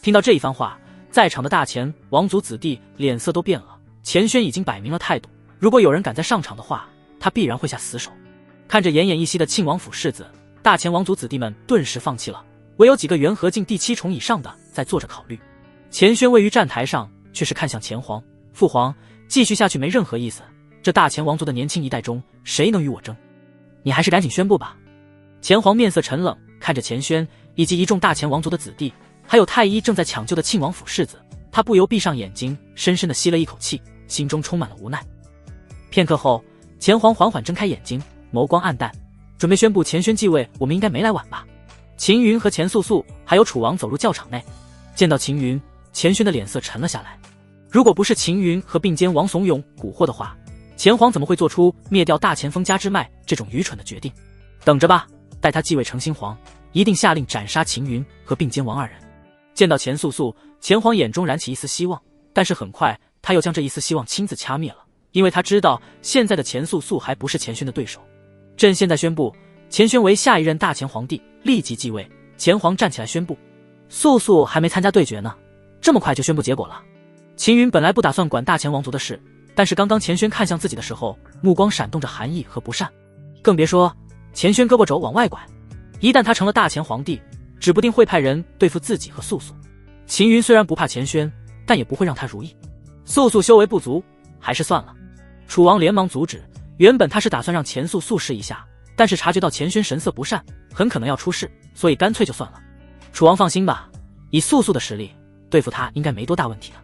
Speaker 1: 听到这一番话，在场的大前王族子弟脸色都变了。钱轩已经摆明了态度，如果有人敢再上场的话，他必然会下死手。看着奄奄一息的庆王府世子，大前王族子弟们顿时放弃了，唯有几个元和境第7重以上的在做着考虑。钱轩位于站台上，却是看向前皇：“父皇，继续下去没任何意思。这大前王族的年轻一代中，谁能与我争？你还是赶紧宣布吧。”前皇面色沉冷，看着钱轩以及一众大前王族的子弟，还有太医正在抢救的庆王府世子，他不由闭上眼睛，深深地吸了一口气，心中充满了无奈。片刻后，钱皇缓缓睁开眼睛，眸光暗淡，准备宣布钱轩继位。我们应该没来晚吧？秦云和钱素素还有楚王走入教场内，见到秦云，钱轩的脸色沉了下来。如果不是秦云和并肩王怂恿蛊惑的话，钱皇怎么会做出灭掉大前封家之脉这种愚蠢的决定？等着吧，待他继位成新皇，一定下令斩杀秦云和并肩王二人。见到钱素素，钱皇眼中燃起一丝希望，但是很快他又将这一丝希望亲自掐灭了，因为他知道现在的钱素素还不是钱轩的对手。朕现在宣布，钱轩为下一任大前皇帝，立即继位。钱皇站起来宣布。素素还没参加对决呢，这么快就宣布结果了。秦云本来不打算管大前王族的事，但是刚刚钱轩看向自己的时候，目光闪动着寒意和不善，更别说钱轩胳膊肘往外拐，一旦他成了大前皇帝，指不定会派人对付自己和素素。秦云虽然不怕钱轩，但也不会让他如意。素素修为不足，还是算了。楚王连忙阻止，原本他是打算让钱素素试一下，但是察觉到钱轩神色不善，很可能要出事，所以干脆就算了。楚王放心吧，以素素的实力，对付他应该没多大问题的。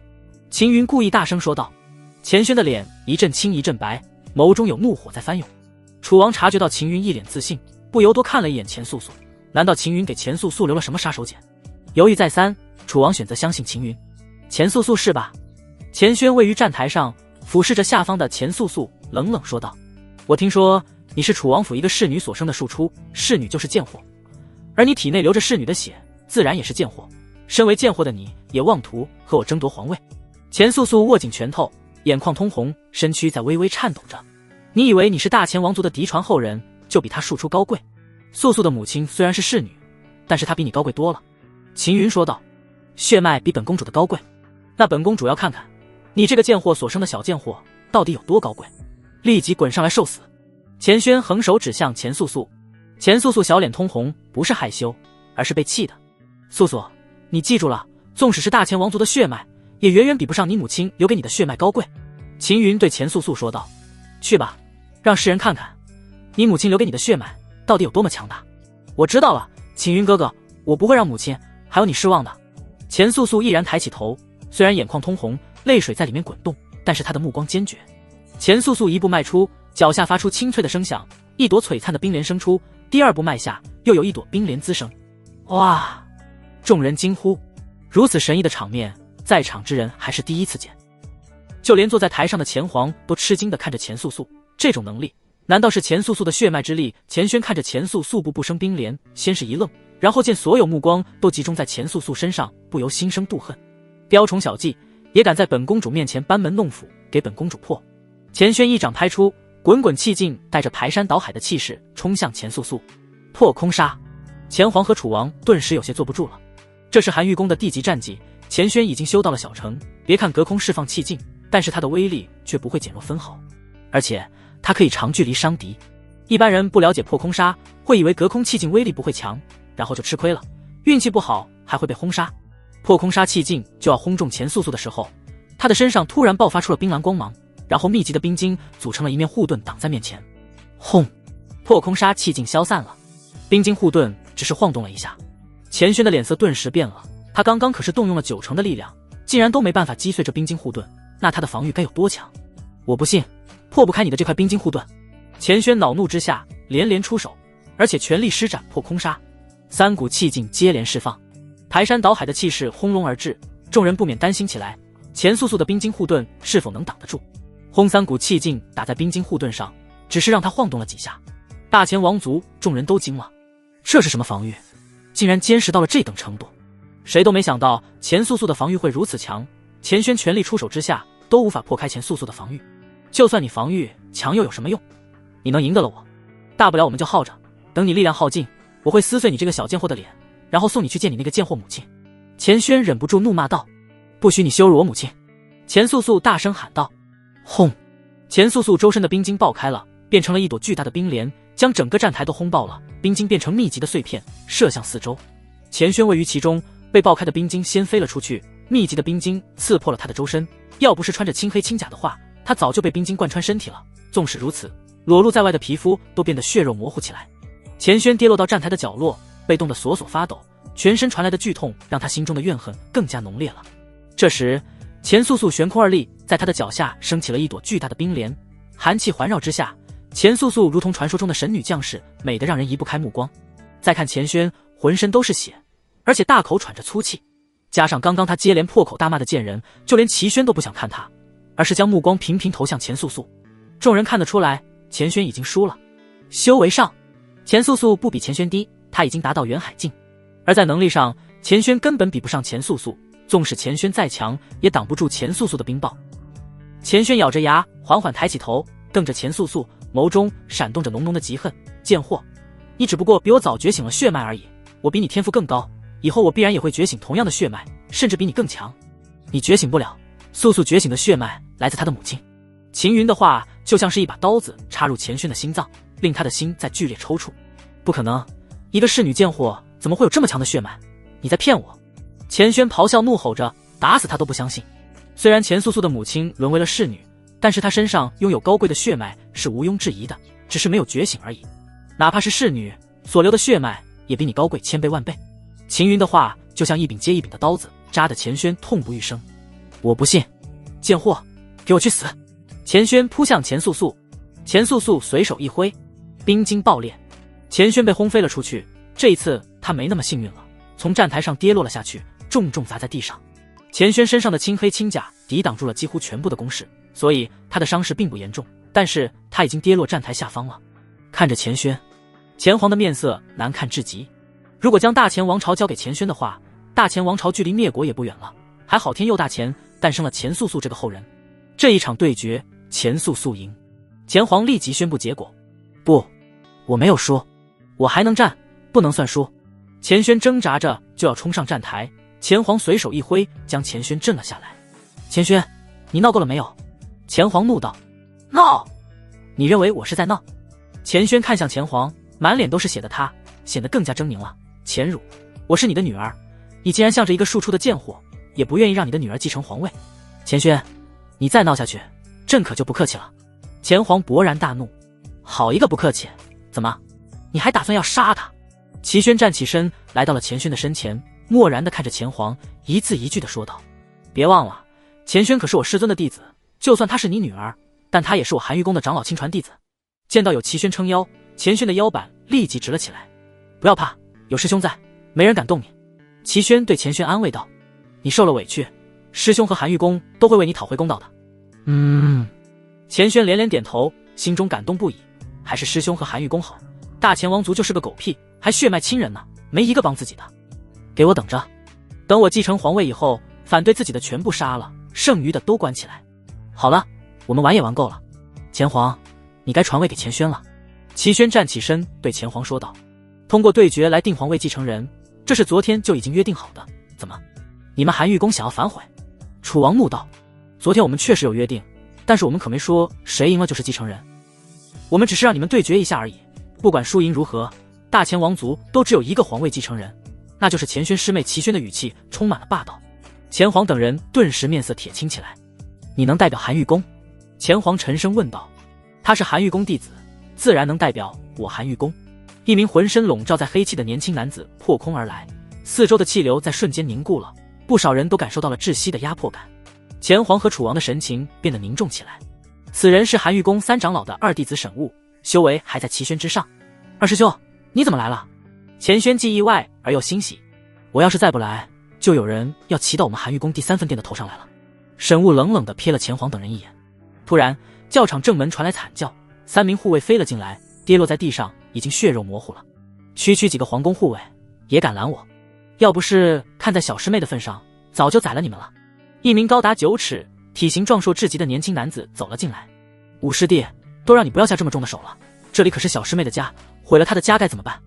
Speaker 1: 秦云故意大声说道。钱轩的脸一阵青一阵白，眸中有怒火在翻涌。楚王察觉到秦云一脸自信，不由多看了一眼钱素素，难道秦云给钱素素留了什么杀手锏？犹豫再三，楚王选择相信秦云。钱素素是吧？钱轩位于站台上，俯视着下方的钱素素，冷冷说道：“我听说你是楚王府一个侍女所生的庶出，侍女就是贱货，而你体内流着侍女的血，自然也是贱货。身为贱货的你，也妄图和我争夺皇位。”钱素素握紧拳头，眼眶通红，身躯在微微颤抖着。你以为你是大前王族的嫡传后人，就比他庶出高贵？素素的母亲虽然是侍女，但是她比你高贵多了。秦云说道。血脉比本公主的高贵，那本公主要看看你这个贱货所生的小贱货到底有多高贵，立即滚上来受死！钱轩横手指向钱素素。钱素素小脸通红，不是害羞，而是被气的。素素，你记住了，纵使是大前王族的血脉，也远远比不上你母亲留给你的血脉高贵。秦云对钱素素说道。去吧，让世人看看你母亲留给你的血脉到底有多么强大。我知道了，秦云哥哥，我不会让母亲还有你失望的。钱素素毅然抬起头，虽然眼眶通红，泪水在里面滚动，但是她的目光坚决。钱素素一步迈出，脚下发出清脆的声响，一朵璀璨的冰莲生出，第二步迈下，又有一朵冰莲滋生。哇！众人惊呼，如此神异的场面，在场之人还是第一次见。就连坐在台上的钱皇都吃惊地看着钱素素，这种能力难道是钱素素的血脉之力？钱轩看着钱素素步步生冰莲，先是一愣，然后见所有目光都集中在钱素素身上，不由心生妒恨。雕虫小技，也敢在本公主面前班门弄斧，给本公主破！钱轩一掌拍出，滚滚气劲带着排山倒海的气势冲向钱素素。破空杀！钱皇和楚王顿时有些坐不住了。这是寒玉宫的地级战技，钱轩已经修到了小成，别看隔空释放气劲，但是他的威力却不会减弱分毫，而且他可以长距离伤敌。一般人不了解破空杀，会以为隔空气劲威力不会强，然后就吃亏了，运气不好还会被轰杀。破空杀气劲就要轰中钱素素的时候，他的身上突然爆发出了冰蓝光芒，然后密集的冰晶组成了一面护盾挡在面前。轰！破空杀气劲消散了，冰晶护盾只是晃动了一下。钱轩的脸色顿时变了，他刚刚可是动用了90%的力量，竟然都没办法击碎这冰晶护盾，那他的防御该有多强？我不信破不开你的这块冰晶护盾！钱轩恼怒之下连连出手，而且全力施展破空杀，3股气劲接连释放，排山倒海的气势轰隆而至，众人不免担心起来，钱素素的冰晶护盾是否能挡得住？轰3股气劲打在冰晶护盾上，只是让它晃动了几下。大前王族众人都惊了，这是什么防御？竟然坚实到了这等程度！谁都没想到钱素素的防御会如此强，钱轩全力出手之下都无法破开钱素素的防御。就算你防御强又有什么用？你能赢得了我？大不了我们就耗着，等你力量耗尽，我会撕碎你这个小贱货的脸，然后送你去见你那个贱货母亲。钱轩忍不住怒骂道：不许你羞辱我母亲！钱素素大声喊道。轰！钱素素周身的冰晶爆开了，变成了一朵巨大的冰帘，将整个站台都轰爆了，冰晶变成密集的碎片，射向四周。钱轩位于其中，被爆开的冰晶掀飞了出去，密集的冰晶刺破了他的周身。要不是穿着青黑青甲的话，他早就被冰晶贯穿身体了。纵使如此，裸露在外的皮肤都变得血肉模糊起来。钱轩跌落到站台的角落，被冻得索索发抖，全身传来的剧痛让他心中的怨恨更加浓烈了。这时，钱素素悬空而立，在他的脚下升起了一朵巨大的冰帘，寒气环绕之下，钱素素如同传说中的神女将士，美得让人移不开目光。再看钱轩，浑身都是血，而且大口喘着粗气，加上刚刚他接连破口大骂的贱人，就连齐轩都不想看他，而是将目光频频投向钱素素。众人看得出来，钱轩已经输了。修为上，钱素素不比钱轩低，他已经达到元海境，而在能力上，钱轩根本比不上钱素素，纵使钱轩再强，也挡不住钱素素的冰雹。钱轩咬着牙，缓缓抬起头，瞪着钱素素，眸中闪动着浓浓的嫉恨。贱货，你只不过比我早觉醒了血脉而已，我比你天赋更高，以后我必然也会觉醒同样的血脉，甚至比你更强。你觉醒不了，素素觉醒的血脉来自她的母亲。秦云的话就像是一把刀子插入钱轩的心脏，令他的心在剧烈抽搐。不可能，一个侍女贱货怎么会有这么强的血脉？你在骗我！钱轩咆哮怒吼着，打死他都不相信。虽然钱素素的母亲沦为了侍女，但是她身上拥有高贵的血脉是毋庸置疑的，只是没有觉醒而已。哪怕是侍女所留的血脉也比你高贵千倍万倍。秦云的话就像一柄接一柄的刀子，扎得钱轩痛不欲生。我不信，贱货，给我去死！钱轩扑向钱素素，钱素素随手一挥，冰晶爆裂，钱轩被轰飞了出去。这一次他没那么幸运了，从站台上跌落了下去，重重砸在地上。钱轩身上的青黑青甲抵挡住了几乎全部的攻势，所以他的伤势并不严重，但是他已经跌落站台下方了。看着钱轩，钱皇的面色难看至极。如果将大钱王朝交给钱轩的话，大钱王朝距离灭国也不远了。还好天佑大钱诞生了钱素素这个后人。这一场对决，钱素素赢。钱皇立即宣布结果。不，我没有输，我还能战，不能算输。钱轩挣扎着就要冲上站台，钱皇随手一挥，将钱轩震了下来。钱轩，你闹够了没有？钱皇怒道。闹？你认为我是在闹？钱轩看向钱皇，满脸都是血的他显得更加狰狞了。钱汝，我是你的女儿，你既然向着一个庶出的贱货，也不愿意让你的女儿继承皇位。钱轩，你再闹下去，朕可就不客气了。钱皇勃然大怒。好一个不客气，怎么，你还打算要杀他？齐轩站起身，来到了钱轩的身前，漠然地看着钱皇，一字一句地说道：别忘了，钱轩可是我师尊的弟子，就算他是你女儿，但他也是我寒玉宫的长老亲传弟子。见到有齐轩撑腰，钱轩的腰板立即直了起来。不要怕，有师兄在，没人敢动你。齐轩对钱轩安慰道：你受了委屈，师兄和寒玉宫都会为你讨回公道的。钱轩连连点头，心中感动不已。还是师兄和寒玉宫好，大钱王族就是个狗屁，还血脉亲人呢，没一个帮自己的。给我等着，等我继承皇位以后，反对自己的全部杀了，剩余的都关起来。好了，我们玩也玩够了，钱皇，你该传位给钱轩了。齐轩站起身对钱皇说道：通过对决来定皇位继承人，这是昨天就已经约定好的，怎么，你们寒玉宫想要反悔？楚王怒道：昨天我们确实有约定，但是我们可没说谁赢了就是继承人，我们只是让你们对决一下而已。不管输赢如何，大钱王族都只有一个皇位继承人，那就是钱轩师妹齐轩的语气充满了霸道。钱皇等人顿时面色铁青起来。你能代表寒玉宫？钱皇沉声问道。他是寒玉宫弟子，自然能代表我寒玉宫。一名浑身笼罩在黑气的年轻男子破空而来，四周的气流在瞬间凝固了，不少人都感受到了窒息的压迫感。钱皇和楚王的神情变得凝重起来。此人是寒玉宫三长老的二弟子沈雾，修为还在齐轩之上。二师兄，你怎么来了？钱轩既意外而又欣喜。我要是再不来，就有人要骑到我们寒玉宫第三分殿的头上来了。沈雾冷冷地瞥了钱皇等人一眼。突然，教场正门传来惨叫，3名护卫飞了进来，跌落在地上，已经血肉模糊了。区区几个皇宫护卫也敢拦我？要不是看在小师妹的份上，早就宰了你们了。一名高达9尺、体型壮硕至极的年轻男子走了进来。五师弟，都让你不要下这么重的手了，这里可是小师妹的家，毁了她的家该怎么办？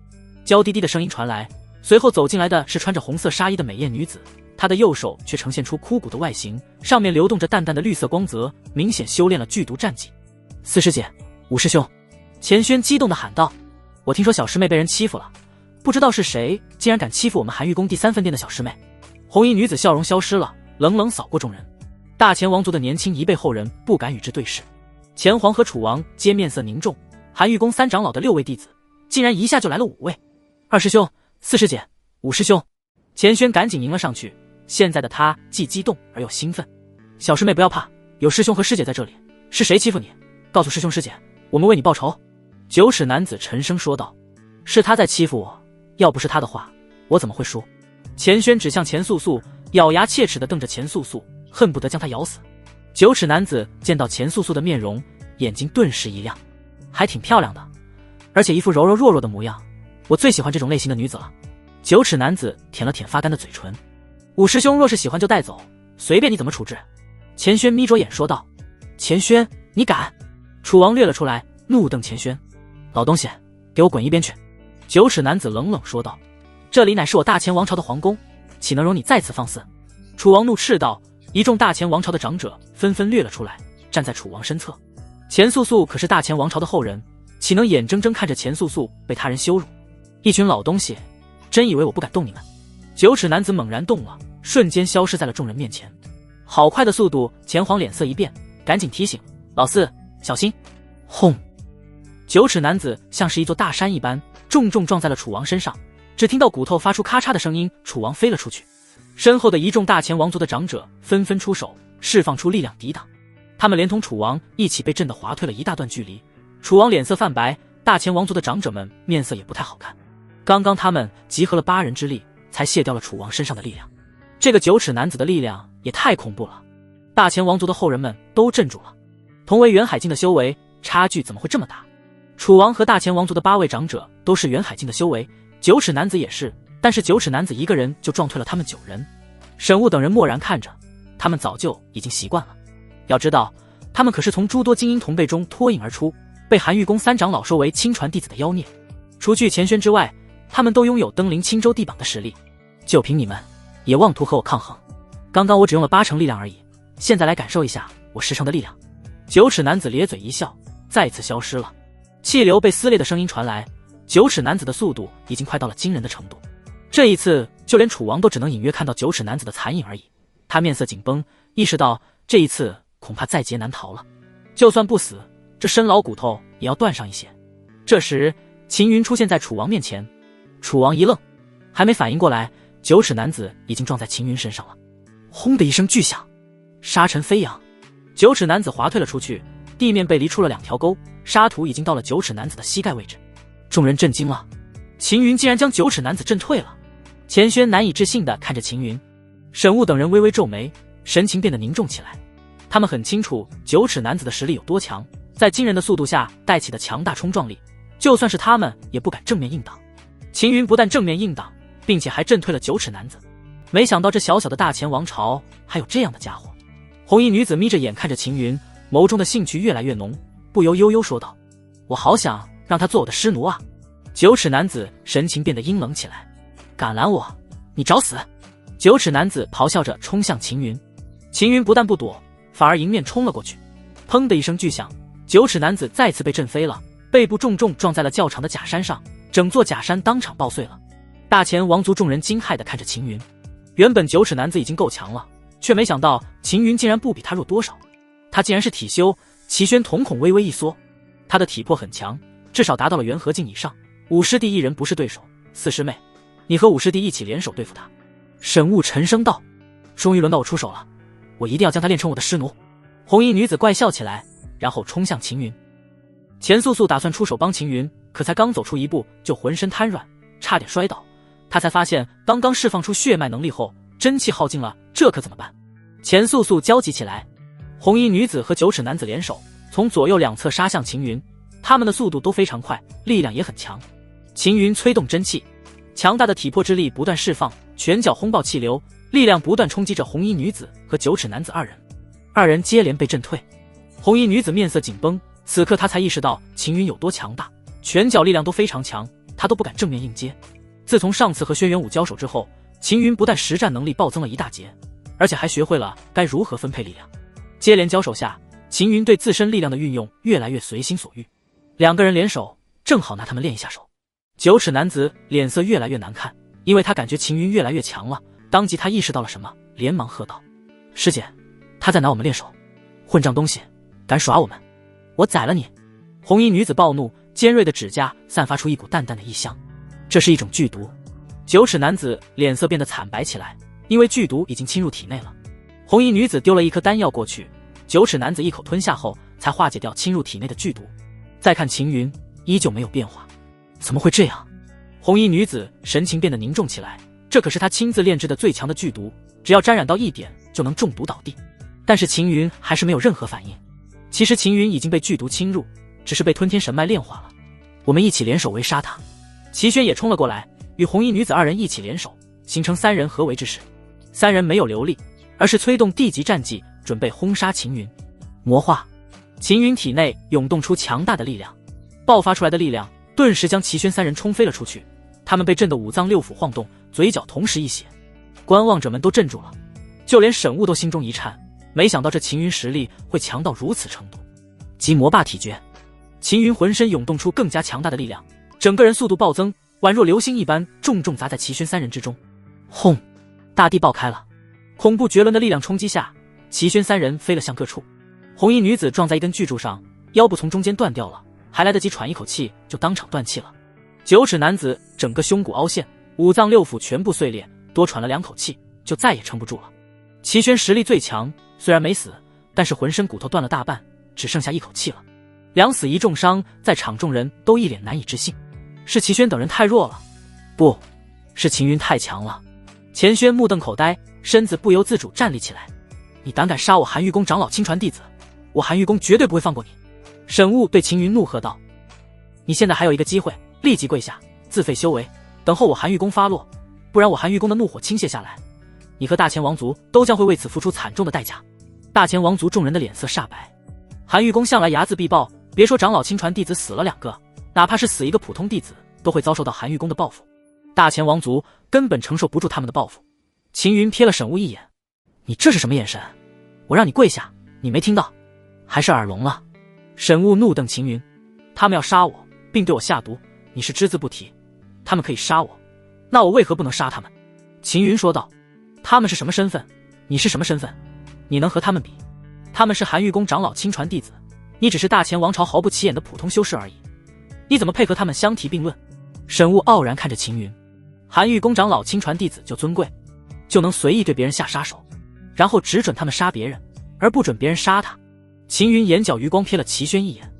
Speaker 1: 娇滴滴的声音传来，随后走进来的是穿着红色纱衣的美艳女子，她的右手却呈现出枯骨的外形，上面流动着淡淡的绿色光泽，明显修炼了剧毒战技。四师姐，五师兄！钱轩激动地喊道：“我听说小师妹被人欺负了，不知道是谁竟然敢欺负我们寒玉宫第3分店的小师妹。”红衣女子笑容消失了，冷冷扫过众人。大钱王族的年轻一辈后人不敢与之对视，钱皇和楚王皆面色凝重。寒玉宫3长老的6位弟子，竟然一下就来了5位。2师兄、4师姐、5师兄！钱轩赶紧迎了上去。现在的他既激动而又兴奋。小师妹不要怕，有师兄和师姐在这里，是谁欺负你？告诉师兄师姐，我们为你报仇。9尺男子沉声说道：“是他在欺负我，要不是他的话，我怎么会输？”钱轩指向钱素素，咬牙切齿地瞪着钱素素，恨不得将他咬死。9尺男子见到钱素素的面容，眼睛顿时一亮，还挺漂亮的，而且一副柔柔弱弱的模样，我最喜欢这种类型的女子了。9尺男子舔了舔发干的嘴唇。5师兄若是喜欢就带走，随便你怎么处置。钱轩眯着眼说道。钱轩，你敢？楚王掠了出来，怒瞪钱轩。老东西，给我滚一边去！9尺男子冷冷说道。这里乃是我大钱王朝的皇宫，岂能容你再次放肆？楚王怒斥道。一众大钱王朝的长者纷纷掠了出来，站在楚王身侧。钱素素可是大钱王朝的后人，岂能眼睁睁看着钱素素被他人羞辱？一群老东西，真以为我不敢动你们？9尺男子猛然动了，瞬间消失在了众人面前。好快的速度！钱皇脸色一变，赶紧提醒老四小心。轰！9尺男子像是一座大山一般，重重撞在了楚王身上。只听到骨头发出咔嚓的声音，楚王飞了出去。身后的一众大钱王族的长者纷纷出手，释放出力量抵挡。他们连同楚王一起被震得滑退了一大段距离。楚王脸色泛白，大钱王族的长者们面色也不太好看。刚刚他们集合了8人之力，才卸掉了楚王身上的力量。这个9尺男子的力量也太恐怖了，大钱王族的后人们都镇住了。同为元海境的修为，差距怎么会这么大？楚王和大钱王族的8位长者都是元海境的修为，9尺男子也是，但是9尺男子一个人就撞退了他们9人。沈雾等人默然看着，他们早就已经习惯了。要知道，他们可是从诸多精英同辈中脱颖而出，被寒玉宫3长老收为亲传弟子的妖孽。除去钱轩之外，他们都拥有登临青州地榜的实力。就凭你们，也妄图和我抗衡？刚刚我只用了8成力量而已，现在来感受一下我10成的力量。9尺男子咧嘴一笑，再次消失了。气流被撕裂的声音传来，9尺男子的速度已经快到了惊人的程度。这一次，就连楚王都只能隐约看到9尺男子的残影而已。他面色紧绷，意识到这一次恐怕在劫难逃了。就算不死，这身老骨头也要断上一些。这时，秦云出现在楚王面前。楚王一愣，还没反应过来，9尺男子已经撞在秦云身上了。轰的一声巨响，沙尘飞扬，9尺男子滑退了出去，地面被犁出了2条沟，沙土已经到了9尺男子的膝盖位置。众人震惊了，秦云竟然将9尺男子震退了。钱轩难以置信地看着秦云，沈雾等人微微皱眉，神情变得凝重起来。他们很清楚9尺男子的实力有多强，在惊人的速度下带起的强大冲撞力，就算是他们也不敢正面硬挡。秦云不但正面硬挡，并且还震退了9尺男子。没想到这小小的大钱王朝还有这样的家伙。红衣女子眯着眼看着秦云，眸中的兴趣越来越浓，不由悠悠说道：“我好想让他做我的师奴啊。”9尺男子神情变得阴冷起来：“敢拦我，你找死！”9尺男子咆哮着冲向秦云。秦云不但不躲，反而迎面冲了过去。砰的一声巨响，9尺男子再次被震飞了，背部重重撞在了较长的假山上，整座假山当场爆碎了。大钱王族众人惊骇地看着秦云，原本9尺男子已经够强了，却没想到秦云竟然不比他弱多少。他竟然是体修。齐轩瞳孔微微一缩，他的体魄很强，至少达到了元和境以上。5师弟一人不是对手，4师妹，你和5师弟一起联手对付他。沈雾沉声道：“终于轮到我出手了，我一定要将他练成我的师奴。”红衣女子怪笑起来，然后冲向秦云。钱素素打算出手帮秦云，可才刚走出一步，就浑身瘫软，差点摔倒。她才发现刚刚释放出血脉能力后，真气耗尽了，这可怎么办？钱素素焦急起来。红衣女子和9尺男子联手，从左右两侧杀向秦云，他们的速度都非常快，力量也很强。秦云催动真气，强大的体魄之力不断释放，拳脚轰爆气流，力量不断冲击着红衣女子和9尺男子2人。2人接连被震退。红衣女子面色紧绷，此刻她才意识到秦云有多强大，拳脚力量都非常强，她都不敢正面应接。自从上次和轩辕武交手之后，秦云不但实战能力暴增了一大截，而且还学会了该如何分配力量。接连交手下，秦云对自身力量的运用越来越随心所欲，两个人联手，正好拿他们练一下手。九齿男子脸色越来越难看，因为他感觉秦云越来越强了。当即他意识到了什么，连忙喝道：“师姐，他在拿我们练手，混账东西，敢耍我们，我宰了你！”红衣女子暴怒，尖锐的指甲散发出一股淡淡的异香，这是一种剧毒。九齿男子脸色变得惨白起来，因为剧毒已经侵入体内了。红衣女子丢了一颗丹药过去，九齿男子一口吞下后才化解掉侵入体内的剧毒。再看秦云，依旧没有变化。怎么会这样？红衣女子神情变得凝重起来，这可是她亲自炼制的最强的剧毒，只要沾染到一点就能中毒倒地。但是秦云还是没有任何反应。其实秦云已经被剧毒侵入，只是被吞天神脉炼化了。我们一起联手围杀他。齐轩也冲了过来，与红衣女子二人一起联手，形成三人合围之势。三人没有留力，而是催动地级战技，准备轰杀秦云。魔化，秦云体内涌动出强大的力量，爆发出来的力量顿时将齐轩三人冲飞了出去。他们被震得五脏六腑晃动，嘴角同时一血。观望者们都镇住了，就连沈雾都心中一颤，没想到这秦云实力会强到如此程度。即魔霸体诀，秦云浑身涌动出更加强大的力量，整个人速度暴增，宛若流星一般重重砸在齐轩三人之中。轰！大地爆开了，恐怖绝伦的力量冲击下，齐轩三人飞了向各处。红衣女子撞在一根巨柱上，腰部从中间断掉了，还来得及喘一口气，就当场断气了。九齿男子整个胸骨凹陷，五脏六腑全部碎裂，多喘了2口气，就再也撑不住了。齐轩实力最强，虽然没死，但是浑身骨头断了大半，只剩下一口气了。两死一重伤，在场众人都一脸难以置信，是齐轩等人太弱了，不是秦云太强了。钱轩目瞪口呆，身子不由自主站立起来。你胆敢杀我寒玉宫长老亲传弟子，我寒玉宫绝对不会放过你。沈雾对秦云怒喝道：你现在还有一个机会，立即跪下，自废修为，等候我寒玉宫发落，不然我寒玉宫的怒火倾泻下来，你和大前王族都将会为此付出惨重的代价。大前王族众人的脸色煞白，寒玉宫向来睚眦必报，别说长老亲传弟子死了2个，哪怕是死一个普通弟子，都会遭受到寒玉宫的报复。大前王族根本承受不住他们的报复。秦云瞥了沈雾一眼，你这是什么眼神？我让你跪下，你没听到，还是耳聋了？沈雾怒瞪秦云，他们要杀我，并对我下毒，你是只字不提。他们可以杀我，那我为何不能杀他们？秦云说道。他们是什么身份？你是什么身份？你能和他们比？他们是寒玉宫长老亲传弟子，你只是大前王朝毫不起眼的普通修士而已，你怎么配合他们相提并论？沈雾傲然看着秦云，寒玉宫长老亲传弟子就尊贵，就能随意对别人下杀手，然后只准他们杀别人，而不准别人杀他。秦云眼角余光瞥了齐轩一眼，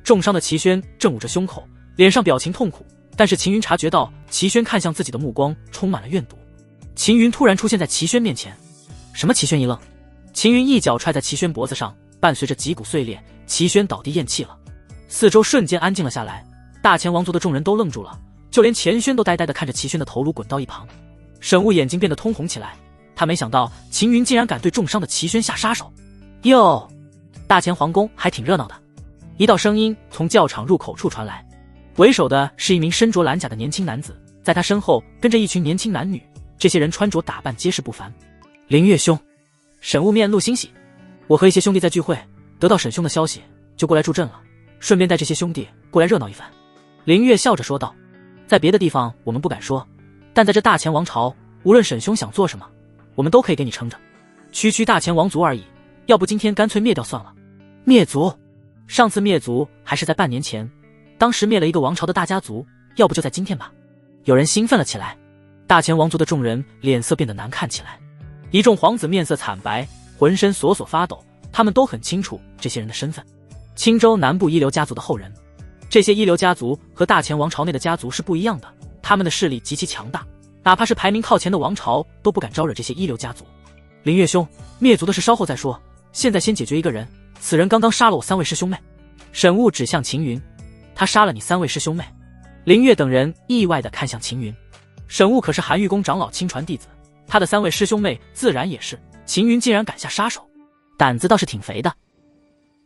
Speaker 1: 重伤的齐轩正捂着胸口，脸上表情痛苦，但是秦云察觉到齐轩看向自己的目光充满了怨毒。秦云突然出现在齐轩面前，什么？齐轩一愣，秦云一脚踹在齐轩脖子上，伴随着脊骨碎裂，齐轩倒地咽气了。四周瞬间安静了下来，大前王族的众人都愣住了，就连钱轩都呆呆地看着齐轩的头颅滚到一旁。沈雾眼睛变得通红起来，他没想到秦云竟然敢对重伤的齐轩下杀手。哟，大前皇宫还挺热闹的。一道声音从教场入口处传来，为首的是一名身着蓝甲的年轻男子，在他身后跟着一群年轻男女，这些人穿着打扮皆是不凡。林月兄，沈雾面露欣喜，我和一些兄弟在聚会，得到沈兄的消息，就过来助阵了，顺便带这些兄弟过来热闹一番。林月笑着说道，在别的地方我们不敢说，但在这大前王朝，无论沈兄想做什么，我们都可以给你撑着。区大前王族而已，要不今天干脆灭掉算了。灭族？上次灭族还是在半年前，当时灭了一个王朝的大家族，要不就在今天吧。有人兴奋了起来，大前王族的众人脸色变得难看起来，一众皇子面色惨白，浑身索发抖，他们都很清楚这些人的身份，青州南部一流家族的后人。这些一流家族和大前王朝内的家族是不一样的，他们的势力极其强大，哪怕是排名靠前的王朝都不敢招惹这些一流家族。林月兄，灭族的事稍后再说，现在先解决一个人，此人刚刚杀了我3位师兄妹。沈雾指向秦云，他杀了你3位师兄妹？林月等人意外地看向秦云，沈雾可是寒玉宫长老亲传弟子，他的3位师兄妹自然也是，秦云竟然敢下杀手，胆子倒是挺肥的。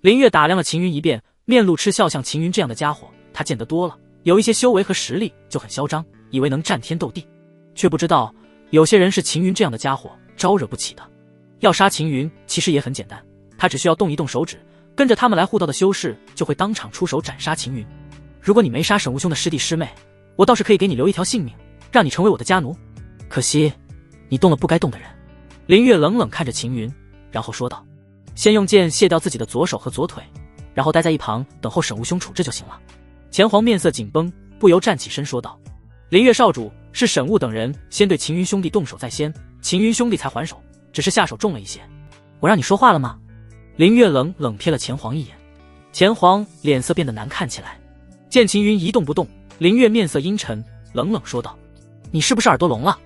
Speaker 1: 林月打量了秦云一遍，面露嗤笑，像秦云这样的家伙他见得多了，有一些修为和实力就很嚣张，以为能战天斗地，却不知道有些人是秦云这样的家伙招惹不起的。要杀秦云其实也很简单，他只需要动一动手指，跟着他们来护道的修士就会当场出手斩杀秦云。如果你没杀沈无兄的师弟师妹，我倒是可以给你留一条性命，让你成为我的家奴。可惜，你动了不该动的人。林月冷冷看着秦云，然后说道：“先用剑卸掉自己的左手和左腿，然后待在一旁等候沈无兄处置就行了。”钱黄面色紧绷，不由站起身说道：“林月少主，是沈雾等人先对秦云兄弟动手在先，秦云兄弟才还手，只是下手重了一些。我让你说话了吗？”林月冷冷瞥了钱黄一眼，钱黄脸色变得难看起来。见秦云一动不动，林月面色阴沉，冷冷说道：“你是不是耳朵聋了？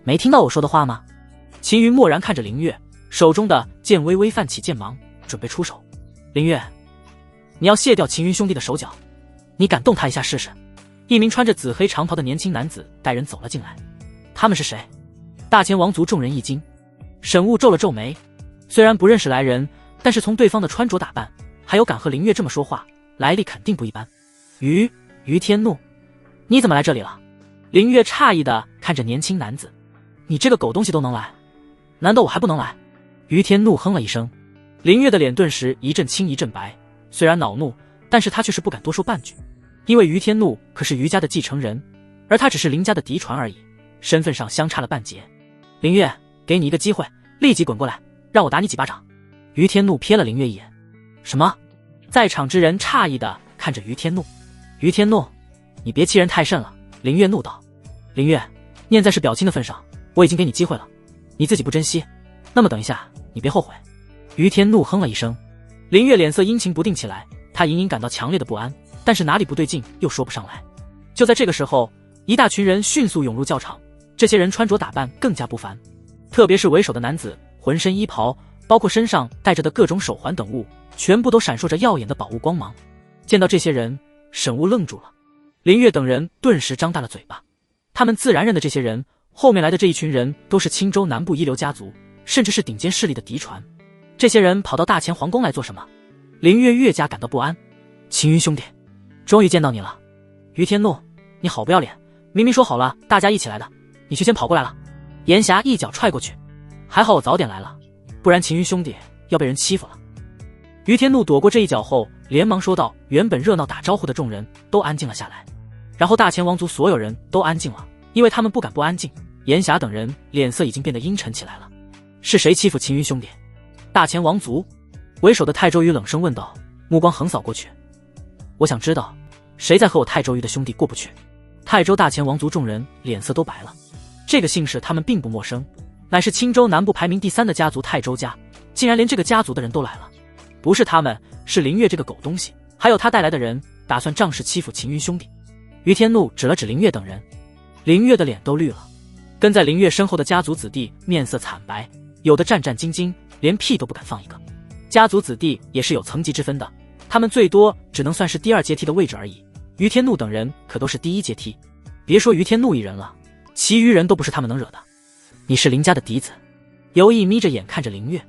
Speaker 1: 没听到我说的话吗？”秦云默然看着林月，手中的剑微微泛起剑芒，准备出手。林月，你要卸掉秦云兄弟的手脚，你敢动他一下试试？一名穿着紫黑长袍的年轻男子带人走了进来。他们是谁？大前王族众人一惊。沈雾皱了皱眉，虽然不认识来人，但是从对方的穿着打扮，还有敢和林月这么说话，来历肯定不一般。于天怒，你怎么来这里了？林月诧异地看着年轻男子，你这个狗东西都能来，难道我还不能来？于天怒哼了一声，林月的脸顿时一阵青一阵白，虽然恼怒，但是他却是不敢多说半句，因为于天怒可是于家的继承人，而他只是林家的嫡传而已，身份上相差了半截。林月，给你一个机会，立即滚过来，让我打你几巴掌。于天怒瞥了林月一眼。什么？在场之人诧异地看着于天怒。于天怒，你别欺人太甚了。林月怒道。林月，念在是表亲的份上，我已经给你机会了，你自己不珍惜，那么等一下你别后悔。于天怒哼了一声。林月脸色阴晴不定起来，他隐隐感到强烈的不安，但是哪里不对劲又说不上来。就在这个时候，一大群人迅速涌入教场，这些人穿着打扮更加不凡，特别是为首的男子，浑身衣袍，包括身上带着的各种手环等物，全部都闪烁着耀眼的宝物光芒。见到这些人，沈雾愣住了，林月等人顿时张大了嘴巴。他们自然认得这些人，后面来的这一群人都是青州南部一流家族，甚至是顶尖势力的嫡传。这些人跑到大前皇宫来做什么？林月越加感到不安。秦云兄弟，终于见到你了。于天怒，你好不要脸，明明说好了大家一起来的，你却先跑过来了。严霞一脚踹过去，还好我早点来了，不然秦云兄弟要被人欺负了。于天怒躲过这一脚后，连忙说道：“原本热闹打招呼的众人都安静了下来，然后大前王族所有人都安静了，因为他们不敢不安静。”严霞等人脸色已经变得阴沉起来了。是谁欺负秦云兄弟？大前王族为首的泰州鱼冷声问道，目光横扫过去。我想知道谁在和我泰州鱼的兄弟过不去。泰州大前王族众人脸色都白了，这个姓氏他们并不陌生，乃是青州南部排名第3的家族泰州家，竟然连这个家族的人都来了。不是他们，是林月这个狗东西，还有他带来的人，打算仗势欺负秦云兄弟。于天怒指了指林月等人，林月的脸都绿了。跟在林月身后的家族子弟面色惨白，有的战战兢兢，连屁都不敢放一个。家族子弟也是有层级之分的，他们最多只能算是第2阶梯的位置而已。于天怒等人可都是第1阶梯，别说于天怒一人了，其余人都不是他们能惹的。你是林家的嫡子？尤毅眯着眼看着林月。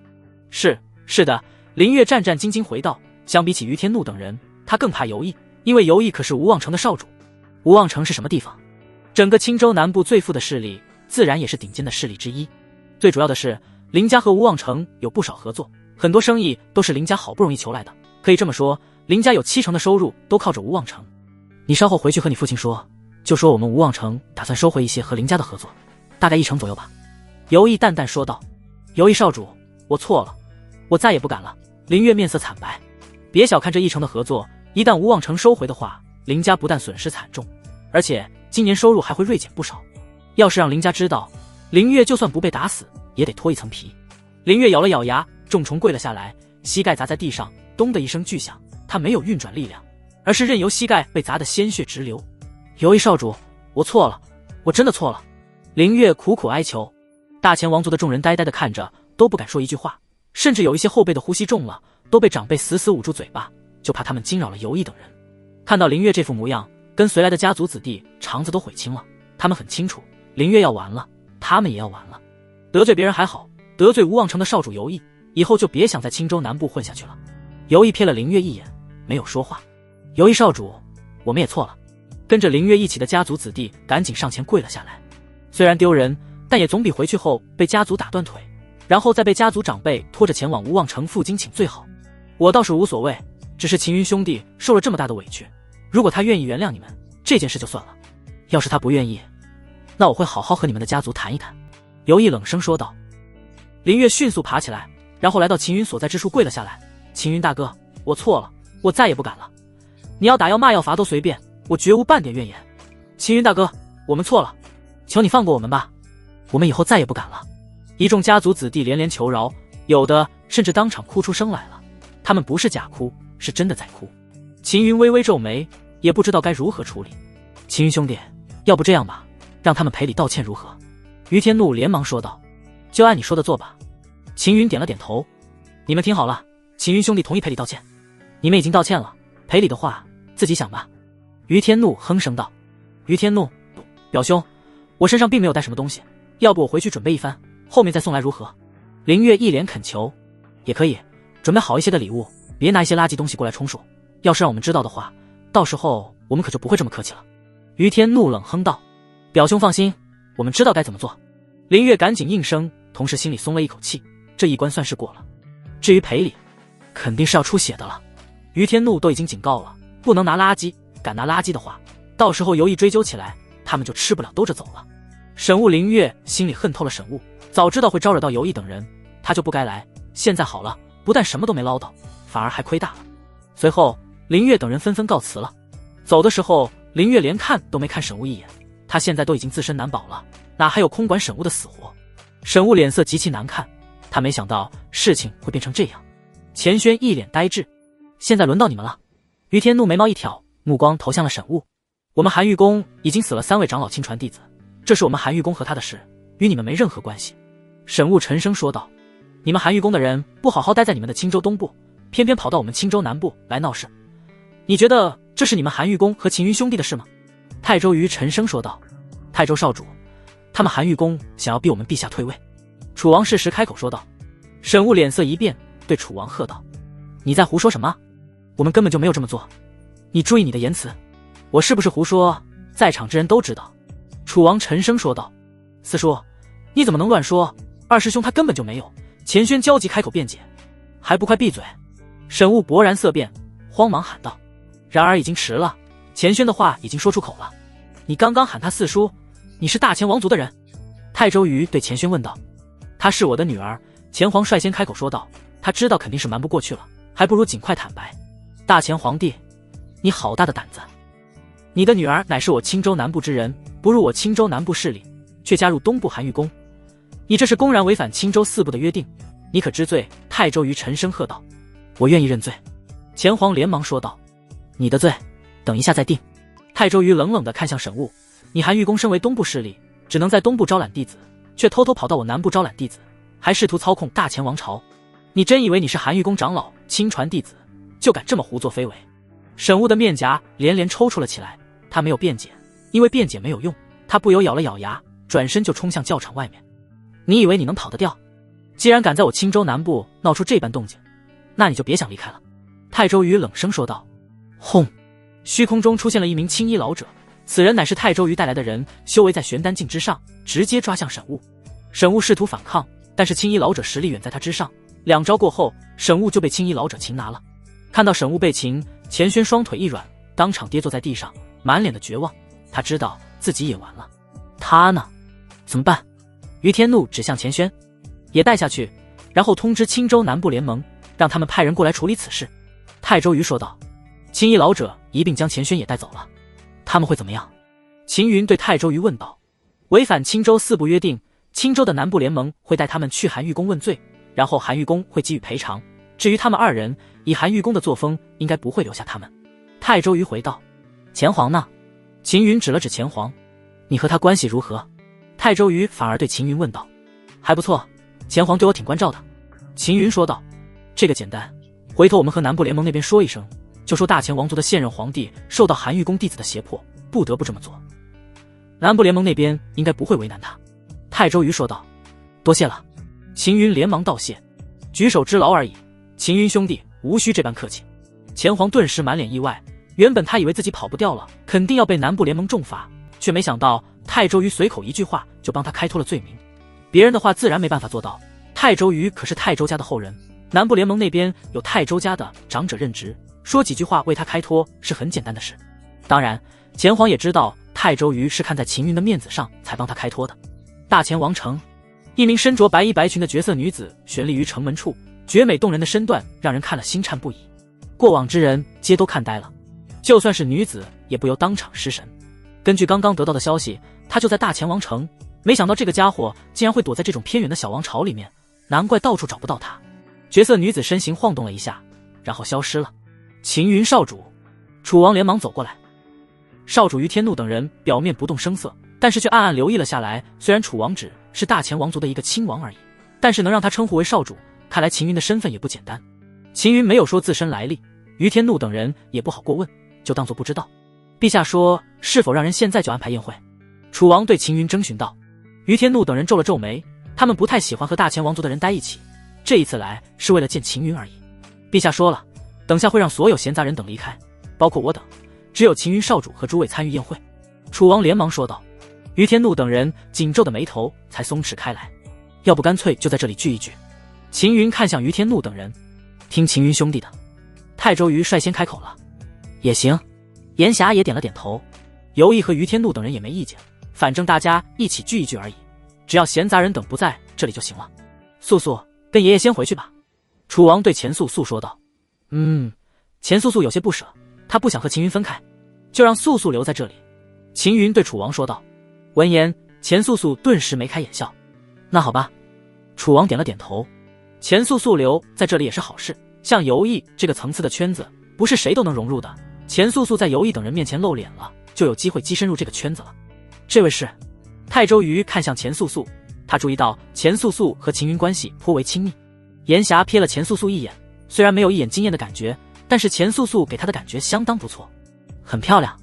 Speaker 1: 是的。林月战战兢兢回道，相比起于天怒等人，他更怕尤毅，因为尤毅可是吴望城的少主。吴望城是什么地方？整个青州南部最富的势力，自然也是顶尖的势力之一。最主要的是，林家和吴望城有不少合作，很多生意都是林家好不容易求来的。可以这么说，林家有70%的收入都靠着吴望城。你稍后回去和你父亲说，就说我们吴望城打算收回一些和林家的合作，大概1成左右吧。尤毅淡淡说道。尤毅少主，我错了，我再也不敢了。林月面色惨白，别小看这1成的合作，一旦吴望城收回的话，林家不但损失惨重，而且今年收入还会锐减不少。要是让林家知道，林月就算不被打死，也得脱一层皮。林月咬了咬牙，重重跪了下来，膝盖砸在地上，咚的一声巨响，他没有运转力量，而是任由膝盖被砸得鲜血直流。尤毅少主，我错了，我真的错了。林月苦苦哀求。大前王族的众人呆呆地看着，都不敢说一句话。甚至有一些后辈的呼吸重了，都被长辈死死捂住嘴巴，就怕他们惊扰了尤毅等人。看到林月这副模样，跟随来的家族子弟肠子都悔青了。他们很清楚，林月要完了，他们也要完了。得罪别人还好，得罪吴望城的少主尤毅，以后就别想在青州南部混下去了。尤毅瞥了林月一眼，没有说话。尤毅少主，我们也错了。跟着林月一起的家族子弟赶紧上前跪了下来。虽然丢人，但也总比回去后被家族打断腿，然后再被家族长辈拖着前往吴望城负荆请最好。我倒是无所谓，只是秦云兄弟受了这么大的委屈，如果他愿意原谅你们，这件事就算了；要是他不愿意，那我会好好和你们的家族谈一谈。尤毅冷声说道。林月迅速爬起来，然后来到秦云所在之处跪了下来。秦云大哥，我错了，我再也不敢了。你要打要骂要罚都随便，我绝无半点怨言。秦云大哥，我们错了，求你放过我们吧，我们以后再也不敢了。一众家族子弟连连求饶，有的甚至当场哭出声来了。他们不是假哭，是真的在哭。秦云微微皱眉，也不知道该如何处理。秦云兄弟，要不这样吧，让他们赔礼道歉如何？于天怒连忙说道。就按你说的做吧。秦云点了点头。你们听好了，秦云兄弟同意赔礼道歉。你们已经道歉了，赔礼的话自己想吧。于天怒哼声道。于天怒，表兄，我身上并没有带什么东西，要不我回去准备一番，后面再送来如何？林月一脸恳求。也可以，准备好一些的礼物，别拿一些垃圾东西过来充数，要是让我们知道的话，到时候我们可就不会这么客气了。于天怒冷哼道。表兄放心，我们知道该怎么做。林月赶紧应声，同时心里松了一口气，这一关算是过了。至于赔礼，肯定是要出血的了。于天怒都已经警告了，不能拿垃圾，敢拿垃圾的话，到时候尤毅追究起来，他们就吃不了兜着走了。沈雾林月心里恨透了沈雾，早知道会招惹到尤毅等人，他就不该来。现在好了，不但什么都没捞到，反而还亏大了。随后林月等人纷纷告辞了。走的时候，林月连看都没看沈雾一眼，他现在都已经自身难保了，哪还有空管沈雾的死活？沈雾脸色极其难看，他没想到事情会变成这样。钱轩一脸呆滞。现在轮到你们了。于天怒眉毛一挑，目光投向了沈雾。我们韩玉宫已经死了3位长老亲传弟子，这是我们韩玉宫和他的事，与你们没任何关系。沈雾沉声说道。你们韩玉宫的人不好好待在你们的青州东部，偏偏跑到我们青州南部来闹事，你觉得这是你们韩玉宫和秦云兄弟的事吗？泰州瑜沉声说道。泰州少主，他们韩玉宫想要逼我们陛下退位。楚王适时开口说道。沈雾脸色一变，对楚王喝道。你在胡说什么？我们根本就没有这么做，你注意你的言辞。我是不是胡说，在场之人都知道。楚王沉声说道。四叔，你怎么能乱说？二师兄他根本就没有。钱轩焦急开口辩解。还不快闭嘴！沈雾勃然色变，慌忙喊道。然而已经迟了，钱轩的话已经说出口了。你刚刚喊他四叔，你是大钱王族的人？泰州瑜对钱轩问道。她是我的女儿。钱皇率先开口说道。他知道肯定是瞒不过去了，还不如尽快坦白。大钱皇帝，你好大的胆子！你的女儿乃是我青州南部之人，不入我青州南部势力，却加入东部韩玉宫，你这是公然违反青州4部的约定，你可知罪？泰州瑜沉声喝道。我愿意认罪。钱皇连忙说道。你的罪等一下再定。泰州瑜冷冷地看向沈雾。你韩玉宫身为东部势力，只能在东部招揽弟子，却偷偷跑到我南部招揽弟子，还试图操控大钱王朝，你真以为你是韩玉宫长老亲传弟子，就敢这么胡作非为？沈雾的面颊连连抽搐了起来，他没有辩解，因为辩解没有用，他不由咬了咬牙，转身就冲向教场外面。你以为你能跑得掉？既然敢在我青州南部闹出这般动静，那你就别想离开了。泰州瑜冷声说道。轰！虚空中出现了一名青衣老者，此人乃是泰州瑜带来的人，修为在玄丹境之上，直接抓向沈雾。沈雾试图反抗，但是青衣老者实力远在他之上，2招过后，沈雾就被青衣老者擒拿了。看到沈雾被擒，钱轩双腿一软，当场跌坐在地上，满脸的绝望。他知道自己也完了。他呢？怎么办？于天怒指向钱轩，也带下去，然后通知青州南部联盟，让他们派人过来处理此事。泰州瑜说道。青衣老者一并将钱轩也带走了。他们会怎么样？秦云对泰州瑜问道。违反青州4部约定，青州的南部联盟会带他们去韩玉宫问罪，然后韩玉宫会给予赔偿。至于他们2人，以韩玉宫的作风，应该不会留下他们。泰州瑜回道。钱皇呢？秦云指了指钱皇。你和他关系如何？泰州瑜反而对秦云问道。还不错，钱皇对我挺关照的。秦云说道。这个简单，回头我们和南部联盟那边说一声，就说大钱王族的现任皇帝受到韩玉宫弟子的胁迫，不得不这么做。南部联盟那边应该不会为难他。泰州瑜说道。多谢了。秦云连忙道谢，举手之劳而已。秦云兄弟无需这般客气。钱皇顿时满脸意外，原本他以为自己跑不掉了，肯定要被南部联盟重罚，却没想到泰州瑜随口一句话就帮他开脱了罪名。别人的话自然没办法做到，泰州瑜可是泰州家的后人，南部联盟那边有泰州家的长者任职，说几句话为他开脱是很简单的事。当然，前皇也知道泰州瑜是看在秦云的面子上才帮他开脱的。大前王城，一名身着白衣白裙的绝色女子悬立于城门处，绝美动人的身段让人看了心颤不已。过往之人皆都看呆了，就算是女子也不由当场失神。根据刚刚得到的消息，他就在大前王城，没想到这个家伙竟然会躲在这种偏远的小王朝里面，难怪到处找不到他。绝色女子身形晃动了一下，然后消失了。秦云少主，楚王连忙走过来。少主于天怒等人表面不动声色，但是却暗暗留意了下来。虽然楚王只是大前王族的一个亲王而已，但是能让他称呼为少主，看来秦云的身份也不简单。秦云没有说自身来历，于天怒等人也不好过问，就当作不知道。陛下说是否让人现在就安排宴会？楚王对秦云征询道。于天怒等人皱了皱眉，他们不太喜欢和大前王族的人待一起，这一次来是为了见秦云而已。陛下说了，等下会让所有闲杂人等离开，包括我等，只有秦云少主和诸位参与宴会。楚王连忙说道。于天怒等人紧皱的眉头才松弛开来，要不干脆就在这里聚一聚。秦云看向于天怒等人，听秦云兄弟的。泰州瑜率先开口了，也行。严霞也点了点头，尤毅和于天怒等人也没意见，反正大家一起聚一聚而已，只要闲杂人等不在这里就行了。素素，跟爷爷先回去吧。楚王对钱素素说道。钱素素有些不舍，他不想和秦云分开，就让素素留在这里。秦云对楚王说道。闻言，钱素素顿时眉开眼笑。那好吧。楚王点了点头。钱素素留在这里也是好事，像尤毅这个层次的圈子，不是谁都能融入的。钱素素在尤毅等人面前露脸了，就有机会跻身入这个圈子了。这位是？泰州瑜看向钱素素，他注意到钱素素和秦云关系颇为亲密。严霞瞥了钱素素一眼，虽然没有一眼惊艳的感觉，但是钱素素给他的感觉相当不错，很漂亮，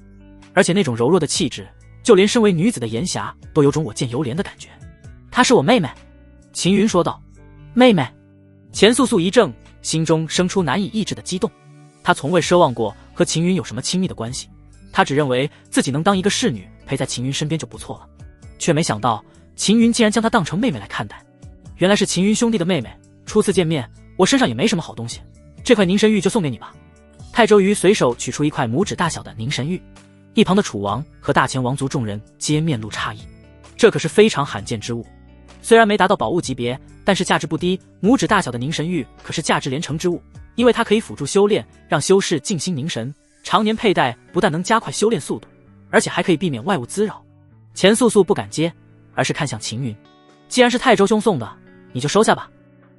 Speaker 1: 而且那种柔弱的气质，就连身为女子的严霞都有种我见犹怜的感觉。她是我妹妹。秦云说道。妹妹？钱素素一怔，心中生出难以抑制的激动。她从未奢望过和秦云有什么亲密的关系，她只认为自己能当一个侍女陪在秦云身边就不错了，却没想到秦云竟然将她当成妹妹来看待。原来是秦云兄弟的妹妹，初次见面，我身上也没什么好东西，这块凝神玉就送给你吧。泰州瑜随手取出一块拇指大小的凝神玉，一旁的楚王和大前王族众人皆面露诧异，这可是非常罕见之物，虽然没达到宝物级别，但是价值不低。拇指大小的凝神玉可是价值连城之物，因为它可以辅助修炼，让修士静心凝神，常年佩戴不但能加快修炼速度，而且还可以避免外物滋扰。钱素素不敢接，而是看向秦云。既然是泰州兄送的，你就收下吧。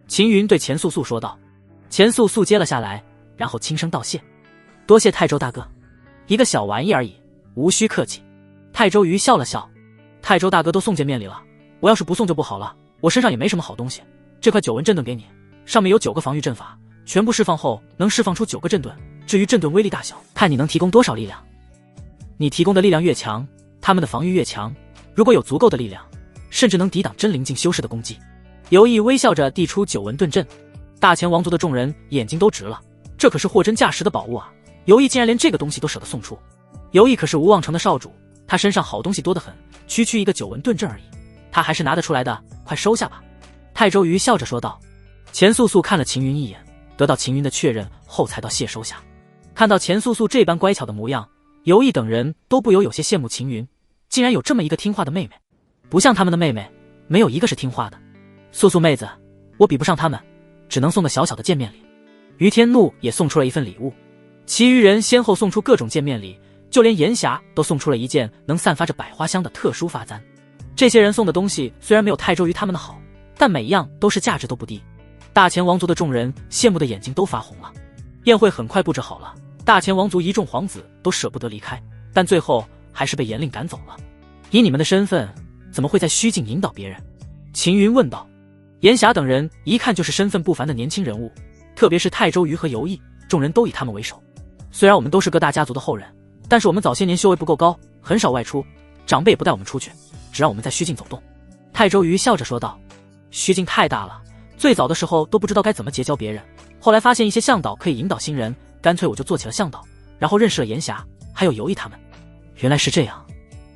Speaker 1: 秦云对钱素素说道。钱素素接了下来，然后轻声道谢。多谢泰州大哥，一个小玩意而已，无需客气。泰州瑜笑了笑。泰州大哥都送见面礼了，我要是不送就不好了，我身上也没什么好东西。这块9纹阵盾给你，上面有9个防御阵法，全部释放后能释放出9个阵盾，至于阵盾威力大小，看你能提供多少力量。你提供的力量越强，他们的防御越强，如果有足够的力量，甚至能抵挡真灵境修士的攻击。尤毅微笑着递出9纹盾阵，大前王族的众人眼睛都直了，这可是货真价实的宝物啊！尤毅竟然连这个东西都舍得送出。尤毅可是无望城的少主，他身上好东西多得很，区区一个9纹盾阵而已，他还是拿得出来的，快收下吧。泰州瑜笑着说道。钱素素看了秦云一眼，得到秦云的确认后才道谢收下。看到钱素素这般乖巧的模样，尤毅等人都不由有些羡慕秦云，竟然有这么一个听话的妹妹，不像他们的妹妹，没有一个是听话的。素素妹子，我比不上他们，只能送个小小的见面礼。于天怒也送出了一份礼物，其余人先后送出各种见面礼，就连严霞都送出了一件能散发着百花香的特殊发簪。这些人送的东西虽然没有泰州于他们的好，但每一样都是价值都不低。大前王族的众人羡慕的眼睛都发红了。宴会很快布置好了，大前王族一众皇子都舍不得离开，但最后还是被严令赶走了。以你们的身份，怎么会在虚境引导别人？秦云问道。严霞等人一看就是身份不凡的年轻人物，特别是泰州瑜和尤毅，众人都以他们为首。虽然我们都是各大家族的后人，但是我们早些年修为不够高，很少外出，长辈也不带我们出去，只让我们在虚境走动。泰州瑜笑着说道。虚境太大了，最早的时候都不知道该怎么结交别人，后来发现一些向导可以引导新人，干脆我就做起了向导，然后认识了严霞还有尤毅他们。原来是这样。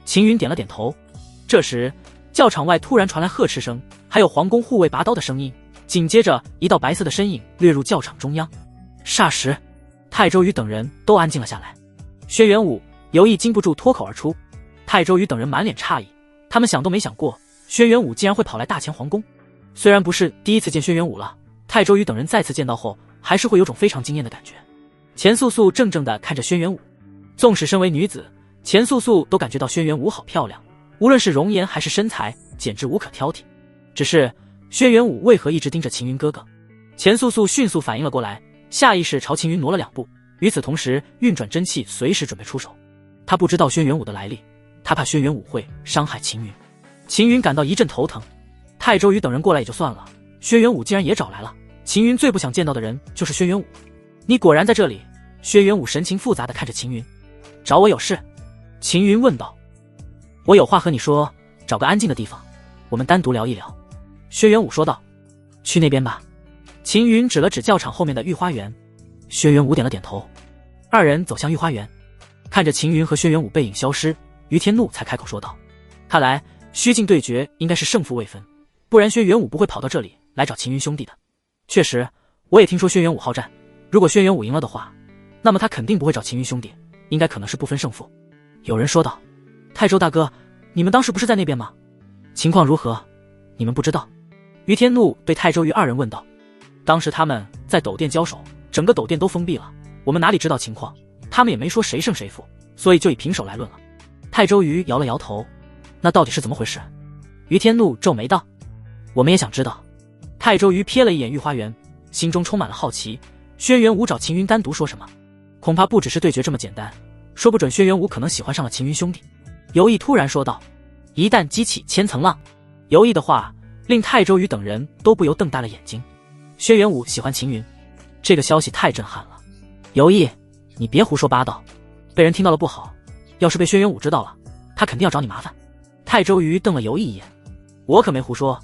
Speaker 1: 秦云点了点头。这时教场外突然传来呵斥声，还有皇宫护卫拔刀的声音，紧接着一道白色的身影掠入教场中央，霎时，泰周瑜等人都安静了下来。轩辕武、游毅禁不住脱口而出。泰周瑜等人满脸诧异，他们想都没想过轩辕武竟然会跑来大乾皇宫。虽然不是第一次见轩辕武了，泰周瑜等人再次见到后，还是会有种非常惊艳的感觉。钱素素怔怔地看着轩辕武，纵使身为女子，钱素素都感觉到轩辕武好漂亮，无论是容颜还是身材，简直无可挑剔。只是轩辕武为何一直盯着秦云哥哥？钱素素迅速反应了过来，下意识朝秦云挪了2步，与此同时运转真气，随时准备出手。他不知道轩辕武的来历，他怕轩辕武会伤害秦云。秦云感到一阵头疼。泰周瑜等人过来也就算了，轩辕武竟然也找来了。秦云最不想见到的人就是轩辕武。你果然在这里？轩辕武神情复杂地看着秦云。找我有事？秦云问道。我有话和你说，找个安静的地方，我们单独聊一聊。轩辕武说道。去那边吧。秦云指了指教场后面的御花园。轩辕武点了点头。二人走向御花园，看着秦云和轩辕武背影消失，于天怒才开口说道：看来虚境对决应该是胜负未分，不然轩辕武不会跑到这里来找秦云兄弟的。确实，我也听说轩辕武好战，如果轩辕武赢了的话，那么他肯定不会找秦云兄弟，应该可能是不分胜负。有人说道。泰周大哥，你们当时不是在那边吗？情况如何？你们不知道？于天怒对泰周瑜二人问道。当时他们在斗殿交手，整个斗殿都封闭了，我们哪里知道情况，他们也没说谁胜谁负，所以就以平手来论了。泰周瑜摇了摇头。那到底是怎么回事？于天怒皱眉道。我们也想知道。泰周瑜瞥了一眼御花园，心中充满了好奇。轩辕武找秦云单独说什么？恐怕不只是对决这么简单，说不准轩辕武可能喜欢上了秦云兄弟。游毅突然说道。一旦激起千层浪。游毅的话令泰周瑜等人都不由瞪大了眼睛。轩辕武喜欢秦云，这个消息太震撼了。游毅，你别胡说八道，被人听到了不好，要是被轩辕武知道了，他肯定要找你麻烦。泰周瑜瞪了游毅一眼。我可没胡说，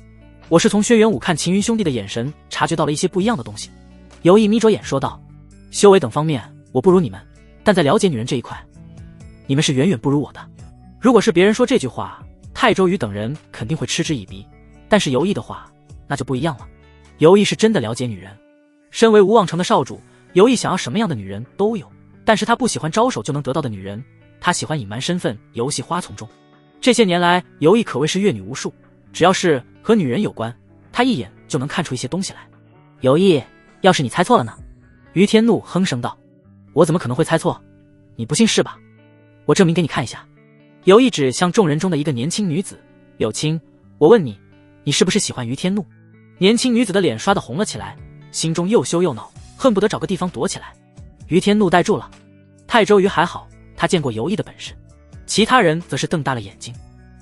Speaker 1: 我是从轩辕武看秦云兄弟的眼神察觉到了一些不一样的东西。游毅眯着眼说道。修为等方面我不如你们，但在了解女人这一块，你们是远远不如我的。如果是别人说这句话，泰周瑜等人肯定会嗤之以鼻，但是游毅的话那就不一样了。游毅是真的了解女人，身为无望城的少主，游毅想要什么样的女人都有，但是他不喜欢招手就能得到的女人，他喜欢隐瞒身份，游戏花丛中。这些年来，游毅可谓是阅女无数，只要是和女人有关，他一眼就能看出一些东西来。游毅，要是你猜错了呢？于天怒哼声道。我怎么可能会猜错？你不信是吧？我证明给你看一下。游毅指向众人中的一个年轻女子。柳青，我问你，你是不是喜欢于天怒？年轻女子的脸刷得红了起来，心中又羞又恼，恨不得找个地方躲起来。于天怒呆住了。泰周瑜还好，他见过游毅的本事，其他人则是瞪大了眼睛。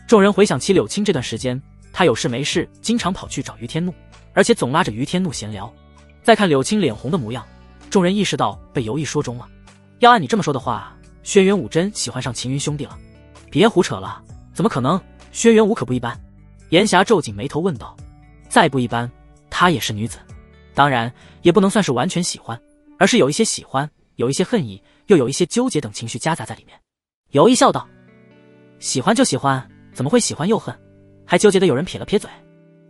Speaker 1: 众人回想起柳青这段时间，他有事没事经常跑去找于天怒，而且总拉着于天怒闲聊。再看柳青脸红的模样，众人意识到被游毅说中了。要按你这么说的话，轩辕武真喜欢上秦云兄弟了？别胡扯了，怎么可能？轩辕武可不一般。严霞皱紧眉头问道。再不一般，她也是女子，当然也不能算是完全喜欢，而是有一些喜欢，有一些恨意，又有一些纠结等情绪夹杂在里面。游毅笑道。喜欢就喜欢，怎么会喜欢又恨，还纠结的有人撇了撇嘴。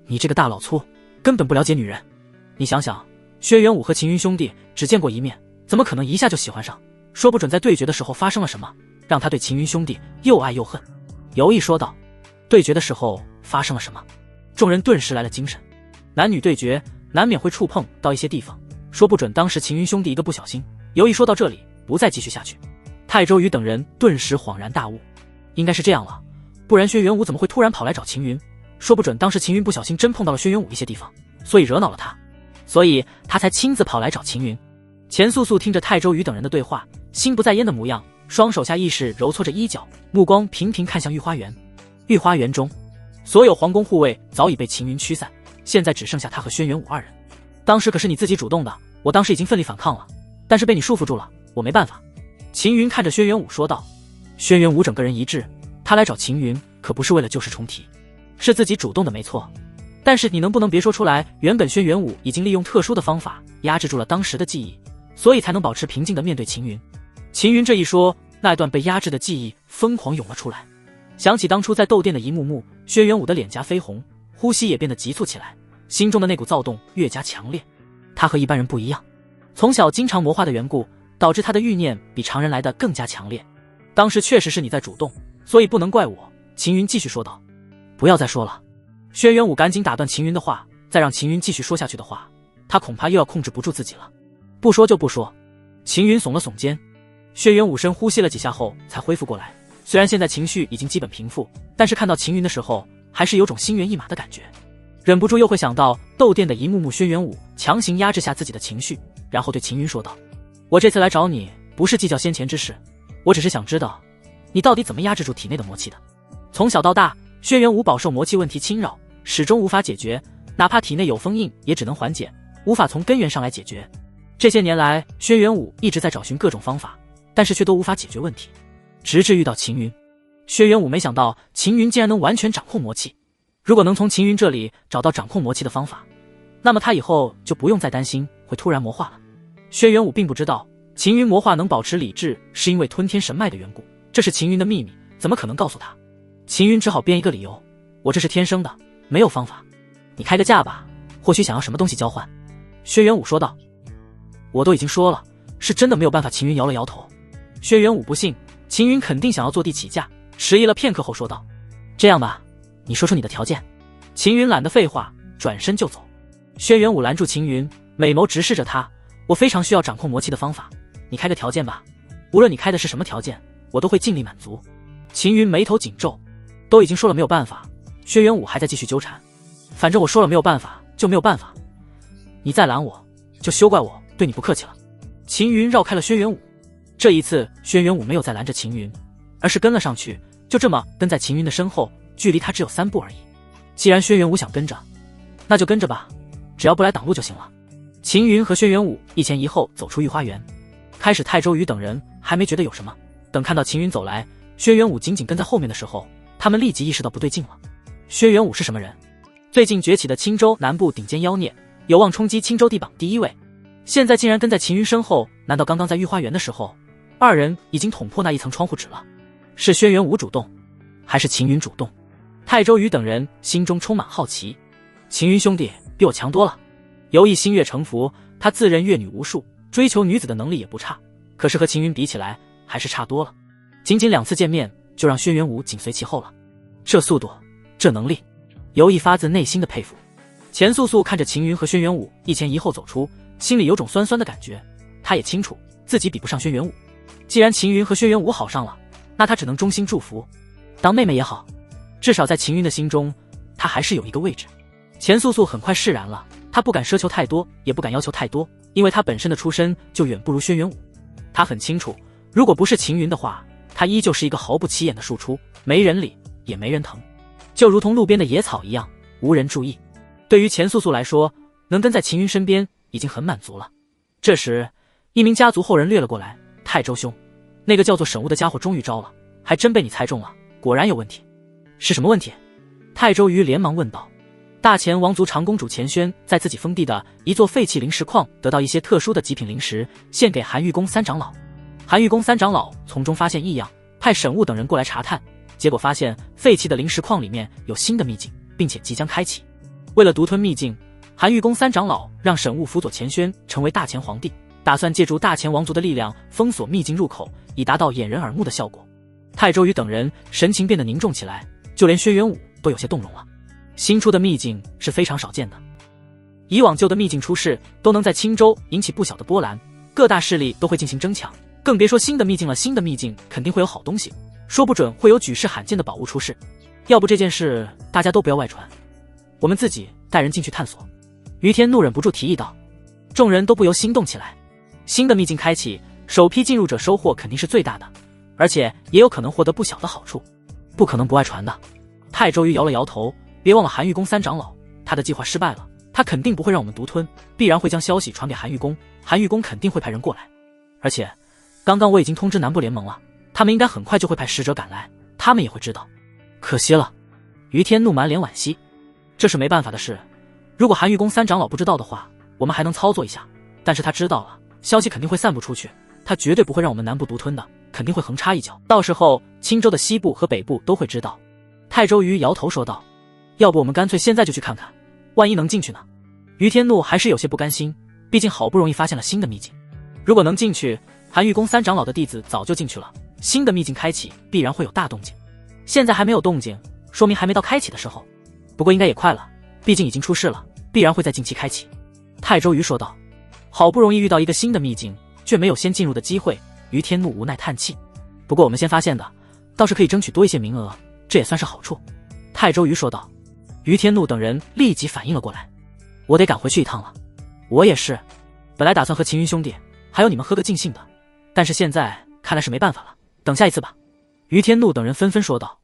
Speaker 1: 你这个大老粗，根本不了解女人。你想想，轩辕武和秦云兄弟只见过一面，怎么可能一下就喜欢上？说不准在对决的时候发生了什么，让他对秦云兄弟又爱又恨。游毅说道。对决的时候发生了什么？众人顿时来了精神。男女对决难免会触碰到一些地方，说不准当时秦云兄弟一个不小心。游毅说到这里不再继续下去。泰周瑜等人顿时恍然大悟，应该是这样了，不然轩辕武怎么会突然跑来找秦云？说不准当时秦云不小心真碰到了轩辕武一些地方，所以惹恼了他，所以他才亲自跑来找秦云。钱素素听着泰周瑜等人的对话，心不在焉的模样，双手下意识揉搓着衣角，目光频频看向御花园。御花园中，所有皇宫护卫早已被秦云驱散，现在只剩下他和轩辕武二人。当时可是你自己主动的，我当时已经奋力反抗了，但是被你束缚住了，我没办法。秦云看着轩辕武说道。轩辕武整个人一滞，他来找秦云可不是为了旧事重提，是自己主动的没错，但是你能不能别说出来，原本轩辕武已经利用特殊的方法压制住了当时的记忆，所以才能保持平静的面对秦云。秦云这一说，那段被压制的记忆疯狂涌了出来，想起当初在斗殿的一幕幕，轩辕武的脸颊绯红，呼吸也变得急促起来，心中的那股躁动越加强烈。他和一般人不一样，从小经常魔化的缘故，导致他的欲念比常人来的更加强烈。当时确实是你在主动，所以不能怪我。秦云继续说道。不要再说了。轩辕武赶紧打断秦云的话，再让秦云继续说下去的话，他恐怕又要控制不住自己了。不说就不说。秦云耸了耸肩。轩辕武深呼吸了几下后才恢复过来，虽然现在情绪已经基本平复，但是看到秦云的时候还是有种心猿意马的感觉，忍不住又会想到斗殿的一幕幕。轩辕武强行压制下自己的情绪，然后对秦云说道，我这次来找你不是计较先前之事，我只是想知道你到底怎么压制住体内的魔气的。从小到大，轩辕武饱受魔气问题侵扰，始终无法解决，哪怕体内有封印也只能缓解，无法从根源上来解决。这些年来，轩辕武一直在找寻各种方法，但是却都无法解决问题，直至遇到秦云。轩辕武没想到秦云竟然能完全掌控魔气，如果能从秦云这里找到掌控魔气的方法，那么他以后就不用再担心会突然魔化了。轩辕武并不知道秦云魔化能保持理智是因为吞天神脉的缘故，这是秦云的秘密，怎么可能告诉他？秦云只好编一个理由，我这是天生的，没有方法，你开个价吧，或许想要什么东西交换。轩辕武说道。我都已经说了，是真的没有办法。秦云摇了摇头。轩辕武不信秦云肯定想要坐地起价，迟疑了片刻后说道，这样吧，你说说你的条件。秦云懒得废话，转身就走。轩辕武拦住秦云，美眸直视着他，我非常需要掌控魔气的方法，你开个条件吧，无论你开的是什么条件，我都会尽力满足。秦云眉头紧皱，都已经说了没有办法，轩辕武还在继续纠缠，反正我说了没有办法就没有办法，你再拦我就休怪我对你不客气了。秦云绕开了轩辕武，这一次轩辕武没有再拦着秦云，而是跟了上去，就这么跟在秦云的身后，距离他只有3步而已。既然轩辕武想跟着，那就跟着吧，只要不来挡路就行了。秦云和轩辕武一前一后走出御花园，开始泰周瑜等人还没觉得有什么，等看到秦云走来，轩辕武紧紧跟在后面的时候，他们立即意识到不对劲了。轩辕武是什么人？最近崛起的青州南部顶尖妖孽，有望冲击青州地榜第1位，现在竟然跟在秦云身后，难道刚刚在御花园的时候，二人已经捅破那一层窗户纸了？是轩辕武主动，还是秦云主动？泰周瑜等人心中充满好奇。秦云兄弟比我强多了，尤亦心悦诚服，他自认阅女无数，追求女子的能力也不差，可是和秦云比起来还是差多了。仅仅2次见面就让轩辕武紧随其后了，这速度，这能力，尤亦发自内心的佩服。钱素素看着秦云和轩辕武一前一后走出，心里有种酸酸的感觉，他也清楚自己比不上轩辕武，既然秦云和轩辕武好上了，那他只能衷心祝福，当妹妹也好，至少在秦云的心中，他还是有一个位置。钱素素很快释然了，她不敢奢求太多，也不敢要求太多，因为她本身的出身就远不如轩辕武。她很清楚，如果不是秦云的话，她依旧是一个毫不起眼的庶出，没人理也没人疼，就如同路边的野草一样，无人注意。对于钱素素来说，能跟在秦云身边已经很满足了。这时，一名家族后人掠了过来，泰周兄，那个叫做沈雾的家伙终于招了，还真被你猜中了，果然有问题。是什么问题？泰周瑜连忙问道。大前王族长公主钱轩在自己封地的一座废弃灵石矿得到一些特殊的极品灵石，献给韩玉宫3长老。韩玉宫3长老从中发现异样，派沈雾等人过来查探，结果发现废弃的灵石矿里面有新的秘境，并且即将开启。为了独吞秘境，韩玉宫3长老让沈雾辅佐钱轩成为大前皇帝，打算借助大前王族的力量封锁秘境入口，以达到掩人耳目的效果。泰周瑜等人神情变得凝重起来，就连轩辕武都有些动容了。新出的秘境是非常少见的，以往旧的秘境出世都能在青州引起不小的波澜，各大势力都会进行争抢，更别说新的秘境了。新的秘境肯定会有好东西，说不准会有举世罕见的宝物出世。要不这件事大家都不要外传，我们自己带人进去探索。于天怒忍不住提议道。众人都不由心动起来。新的秘境开启，首批进入者收获肯定是最大的，而且也有可能获得不小的好处，不可能不外传的。泰周瑜摇了摇头，别忘了韩玉宫3长老，他的计划失败了，他肯定不会让我们独吞，必然会将消息传给韩玉宫，韩玉宫肯定会派人过来。而且刚刚我已经通知南部联盟了，他们应该很快就会派使者赶来，他们也会知道。可惜了。于天怒满脸惋惜。这是没办法的事，如果韩玉宫3长老不知道的话，我们还能操作一下，但是他知道了，消息肯定会散布出去，他绝对不会让我们南部独吞的，肯定会横插一脚，到时候青州的西部和北部都会知道。泰周瑜摇头说道，要不我们干脆现在就去看看，万一能进去呢？于天怒还是有些不甘心，毕竟好不容易发现了新的秘境，如果能进去，韩玉宫三长老的弟子早就进去了，新的秘境开启必然会有大动静。现在还没有动静，说明还没到开启的时候。不过应该也快了，毕竟已经出世了，必然会在近期开启。泰周瑜说道。好不容易遇到一个新的秘境，却没有先进入的机会，于天怒无奈叹气。不过我们先发现的，倒是可以争取多一些名额，这也算是好处。泰周瑜说道。于天怒等人立即反应了过来，我得赶回去一趟了。我也是，本来打算和秦云兄弟还有你们喝个尽兴的，但是现在看来是没办法了，等下一次吧。于天怒等人纷纷说道。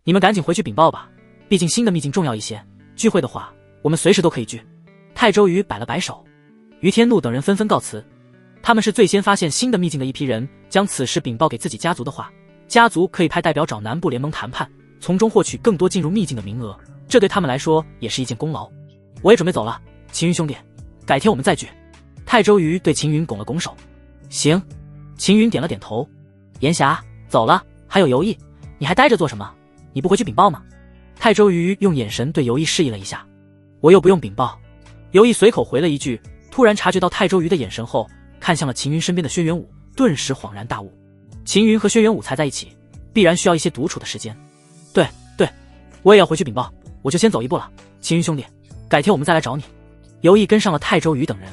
Speaker 1: 你们赶紧回去禀报吧，毕竟新的秘境重要一些，聚会的话我们随时都可以聚。泰周瑜摆了摆手。于天怒等人纷纷告辞，他们是最先发现新的秘境的一批人，将此事禀报给自己家族的话，家族可以派代表找南部联盟谈判，从中获取更多进入秘境的名额，这对他们来说也是一件功劳。我也准备走了，秦云兄弟，改天我们再聚。泰周瑜对秦云拱了拱手。行。秦云点了点头。炎霞，走了，还有游艺，你还待着做什么？你不回去禀报吗？泰周瑜用眼神对游艺示意了一下。我又不用禀报。游艺随口回了一句，突然察觉到泰周瑜的眼神后，看向了秦云身边的轩辕武，顿时恍然大悟。秦云和轩辕武才在一起，必然需要一些独处的时间。对，我也要回去禀报，我就先走一步了。秦云兄弟，改天我们再来找你。游艺跟上了泰周瑜等人。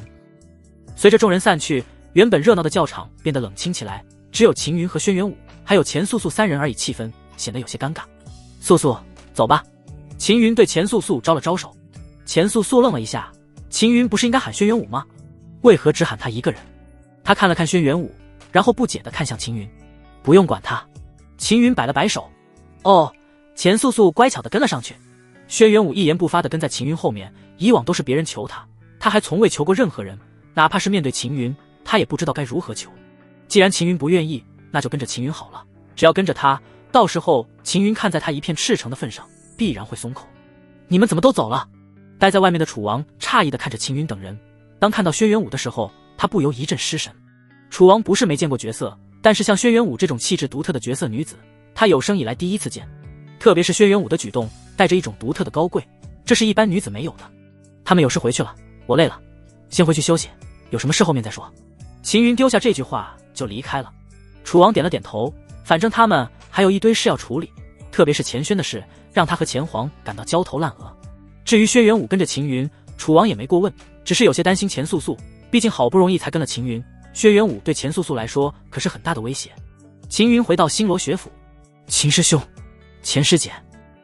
Speaker 1: 随着众人散去，原本热闹的教场变得冷清起来，只有秦云和轩辕武还有钱素素三人而已，气氛显得有些尴尬。素素，走吧。秦云对钱素素招了招手。钱素素愣了一下，秦云不是应该喊轩辕武吗？为何只喊他一个人？他看了看轩辕武，然后不解地看向秦云。不用管他。秦云摆了摆手。哦。钱素素乖巧地跟了上去。轩辕武一言不发地跟在秦云后面，以往都是别人求他，他还从未求过任何人，哪怕是面对秦云，他也不知道该如何求。既然秦云不愿意，那就跟着秦云好了，只要跟着他，到时候秦云看在他一片赤诚的份上，必然会松口。你们怎么都走了？待在外面的楚王诧异地看着秦云等人，当看到轩辕武的时候，他不由一阵失神。楚王不是没见过绝色，但是像轩辕武这种气质独特的绝色女子，他有生以来第一次见。特别是轩辕武的举动带着一种独特的高贵，这是一般女子没有的。他们有事回去了，我累了，先回去休息，有什么事后面再说。秦云丢下这句话就离开了。楚王点了点头，反正他们还有一堆事要处理，特别是钱轩的事，让他和钱皇感到焦头烂额。至于轩辕武跟着秦云，楚王也没过问，只是有些担心钱素素，毕竟好不容易才跟了秦云，轩辕武对钱素素来说可是很大的威胁。秦云回到星罗学府。秦师兄，钱师姐。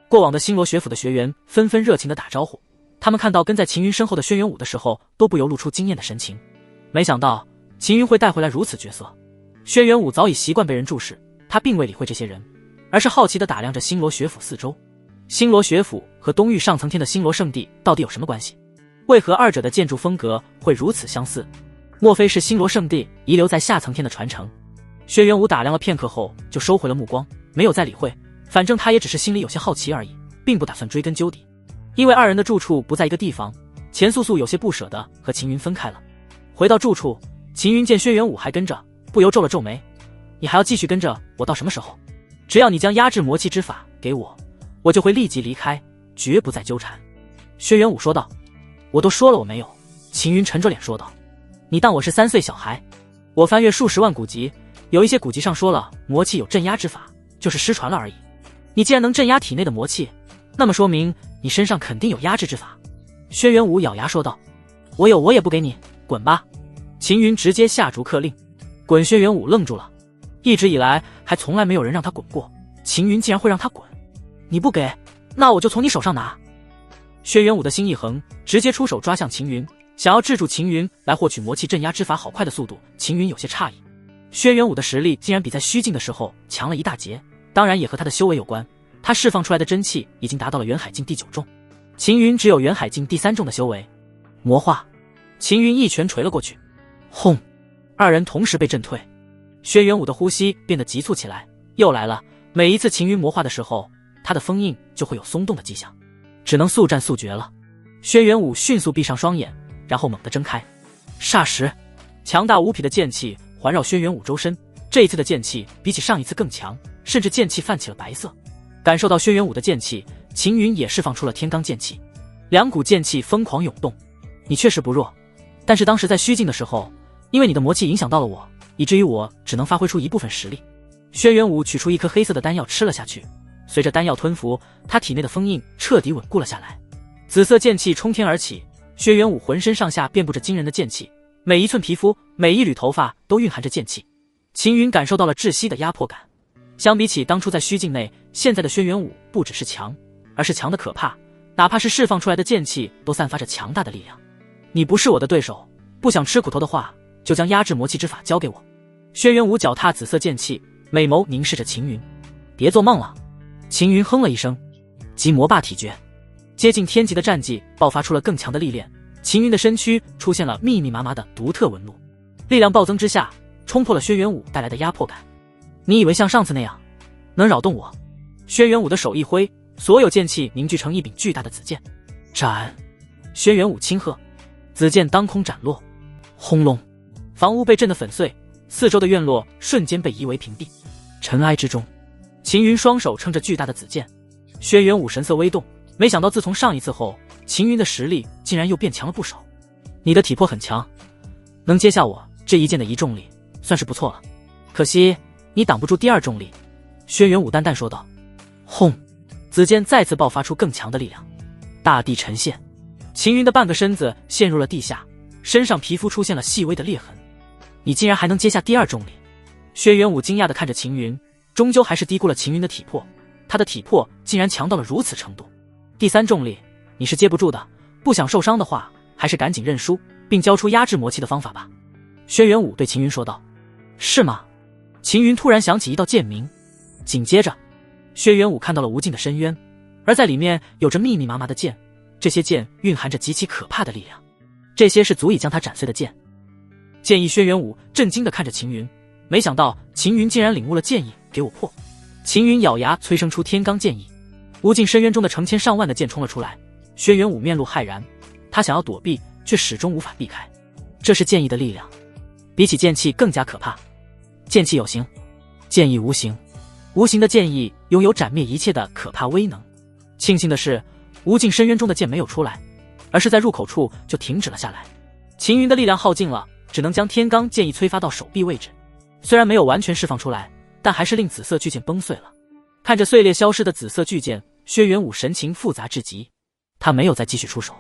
Speaker 1: 过往的星罗学府的学员纷纷热情地打招呼，他们看到跟在秦云身后的轩辕武的时候，都不由露出惊艳的神情。没想到秦云会带回来如此角色。轩辕武早已习惯被人注视，他并未理会这些人，而是好奇地打量着星罗学府四周。星罗学府和东域上层天的星罗圣地到底有什么关系？为何二者的建筑风格会如此相似？莫非是星罗圣地遗留在下层天的传承？轩辕武打量了片刻后就收回了目光，没有再理会，反正他也只是心里有些好奇而已，并不打算追根究底。因为二人的住处不在一个地方，钱素素有些不舍得和秦云分开了。回到住处，秦云见轩辕武还跟着，不由皱了皱眉。你还要继续跟着我到什么时候？只要你将压制魔气之法给我，我就会立即离开，绝不再纠缠。轩辕武说道。我都说了我没有。秦云沉着脸说道。你当我是3岁小孩？我翻阅数十万古籍，有一些古籍上说了魔气有镇压之法，就是失传了而已。你既然能镇压体内的魔气，那么说明你身上肯定有压制之法。轩辕武咬牙说道。我有我也不给你，滚吧。秦云直接下逐客令。滚！轩辕武愣住了，一直以来还从来没有人让他滚过，秦云竟然会让他滚。你不给，那我就从你手上拿。轩辕武的心一横，直接出手抓向秦云，想要制住秦云来获取魔气镇压之法好快的速度。秦云有些诧异，轩辕武的实力竟然比在虚境的时候强了一大截，当然也和他的修为有关，他释放出来的真气已经达到了元海境第9重，秦云只有元海境第3重的修为。魔化！秦云一拳捶了过去。轰！二人同时被震退。轩辕武的呼吸变得急促起来，又来了。每一次秦云魔化的时候，他的封印就会有松动的迹象，只能速战速决了。轩辕武迅速闭上双眼，然后猛地睁开。霎时，强大无匹的剑气环绕轩辕武周身，这一次的剑气比起上一次更强，甚至剑气泛起了白色。感受到轩辕武的剑气，秦云也释放出了天罡剑气。两股剑气疯狂涌动。你确实不弱，但是当时在虚境的时候，因为你的魔气影响到了我，以至于我只能发挥出一部分实力。轩辕武取出一颗黑色的丹药吃了下去，随着丹药吞服，他体内的封印彻底稳固了下来。紫色剑气冲天而起，轩辕武浑身上下遍布着惊人的剑气，每一寸皮肤，每一缕头发都蕴含着剑气。秦云感受到了窒息的压迫感。相比起当初在虚境内，现在的轩辕武不只是强，而是强的可怕，哪怕是释放出来的剑气都散发着强大的力量。你不是我的对手，不想吃苦头的话，就将压制魔气之法交给我。轩辕武脚踏紫色剑气，美眸凝视着秦云。别做梦了。秦云哼了一声，即魔霸体诀。接近天级的战绩爆发出了更强的历练，秦云的身躯出现了密密麻麻的独特纹路，力量暴增之下，冲破了轩辕武带来的压迫感。你以为像上次那样能扰动我？轩辕武的手一挥，所有剑气凝聚成一柄巨大的紫剑。斩！轩辕武轻喝，紫剑当空斩落。轰隆！房屋被震得粉碎，四周的院落瞬间被夷为平地。尘埃之中，秦云双手撑着巨大的紫剑。轩辕武神色微动，没想到自从上一次后，秦云的实力竟然又变强了不少。你的体魄很强，能接下我这一剑的一重力，算是不错了。可惜你挡不住第二重力。轩辕武淡淡说道。轰！紫剑再次爆发出更强的力量，大地沉陷，秦云的半个身子陷入了地下，身上皮肤出现了细微的裂痕。你竟然还能接下第二重力？轩辕武惊讶地看着秦云，终究还是低估了秦云的体魄，他的体魄竟然强到了如此程度。第三重力你是接不住的，不想受伤的话，还是赶紧认输，并交出压制魔气的方法吧。轩辕武对秦云说道。是吗？秦云突然想起一道剑名，紧接着轩辕武看到了无尽的深渊，而在里面有着密密麻麻的剑，这些剑蕴含着极其可怕的力量，这些是足以将他斩碎的剑。剑意轩辕武震惊地看着秦云，没想到秦云竟然领悟了剑意，给我破！秦云咬牙催生出天罡剑意，无尽深渊中的成千上万的剑冲了出来。轩辕武面露骇然，他想要躲避，却始终无法避开。这是剑意的力量，比起剑气更加可怕。剑气有形，剑意无形，无形的剑意拥有斩灭一切的可怕威能。庆幸的是，无尽深渊中的剑没有出来，而是在入口处就停止了下来。秦云的力量耗尽了，只能将天罡剑意催发到手臂位置，虽然没有完全释放出来，但还是令紫色巨剑崩碎了。看着碎裂消失的紫色巨剑，轩辕武神情复杂至极。他没有再继续出手，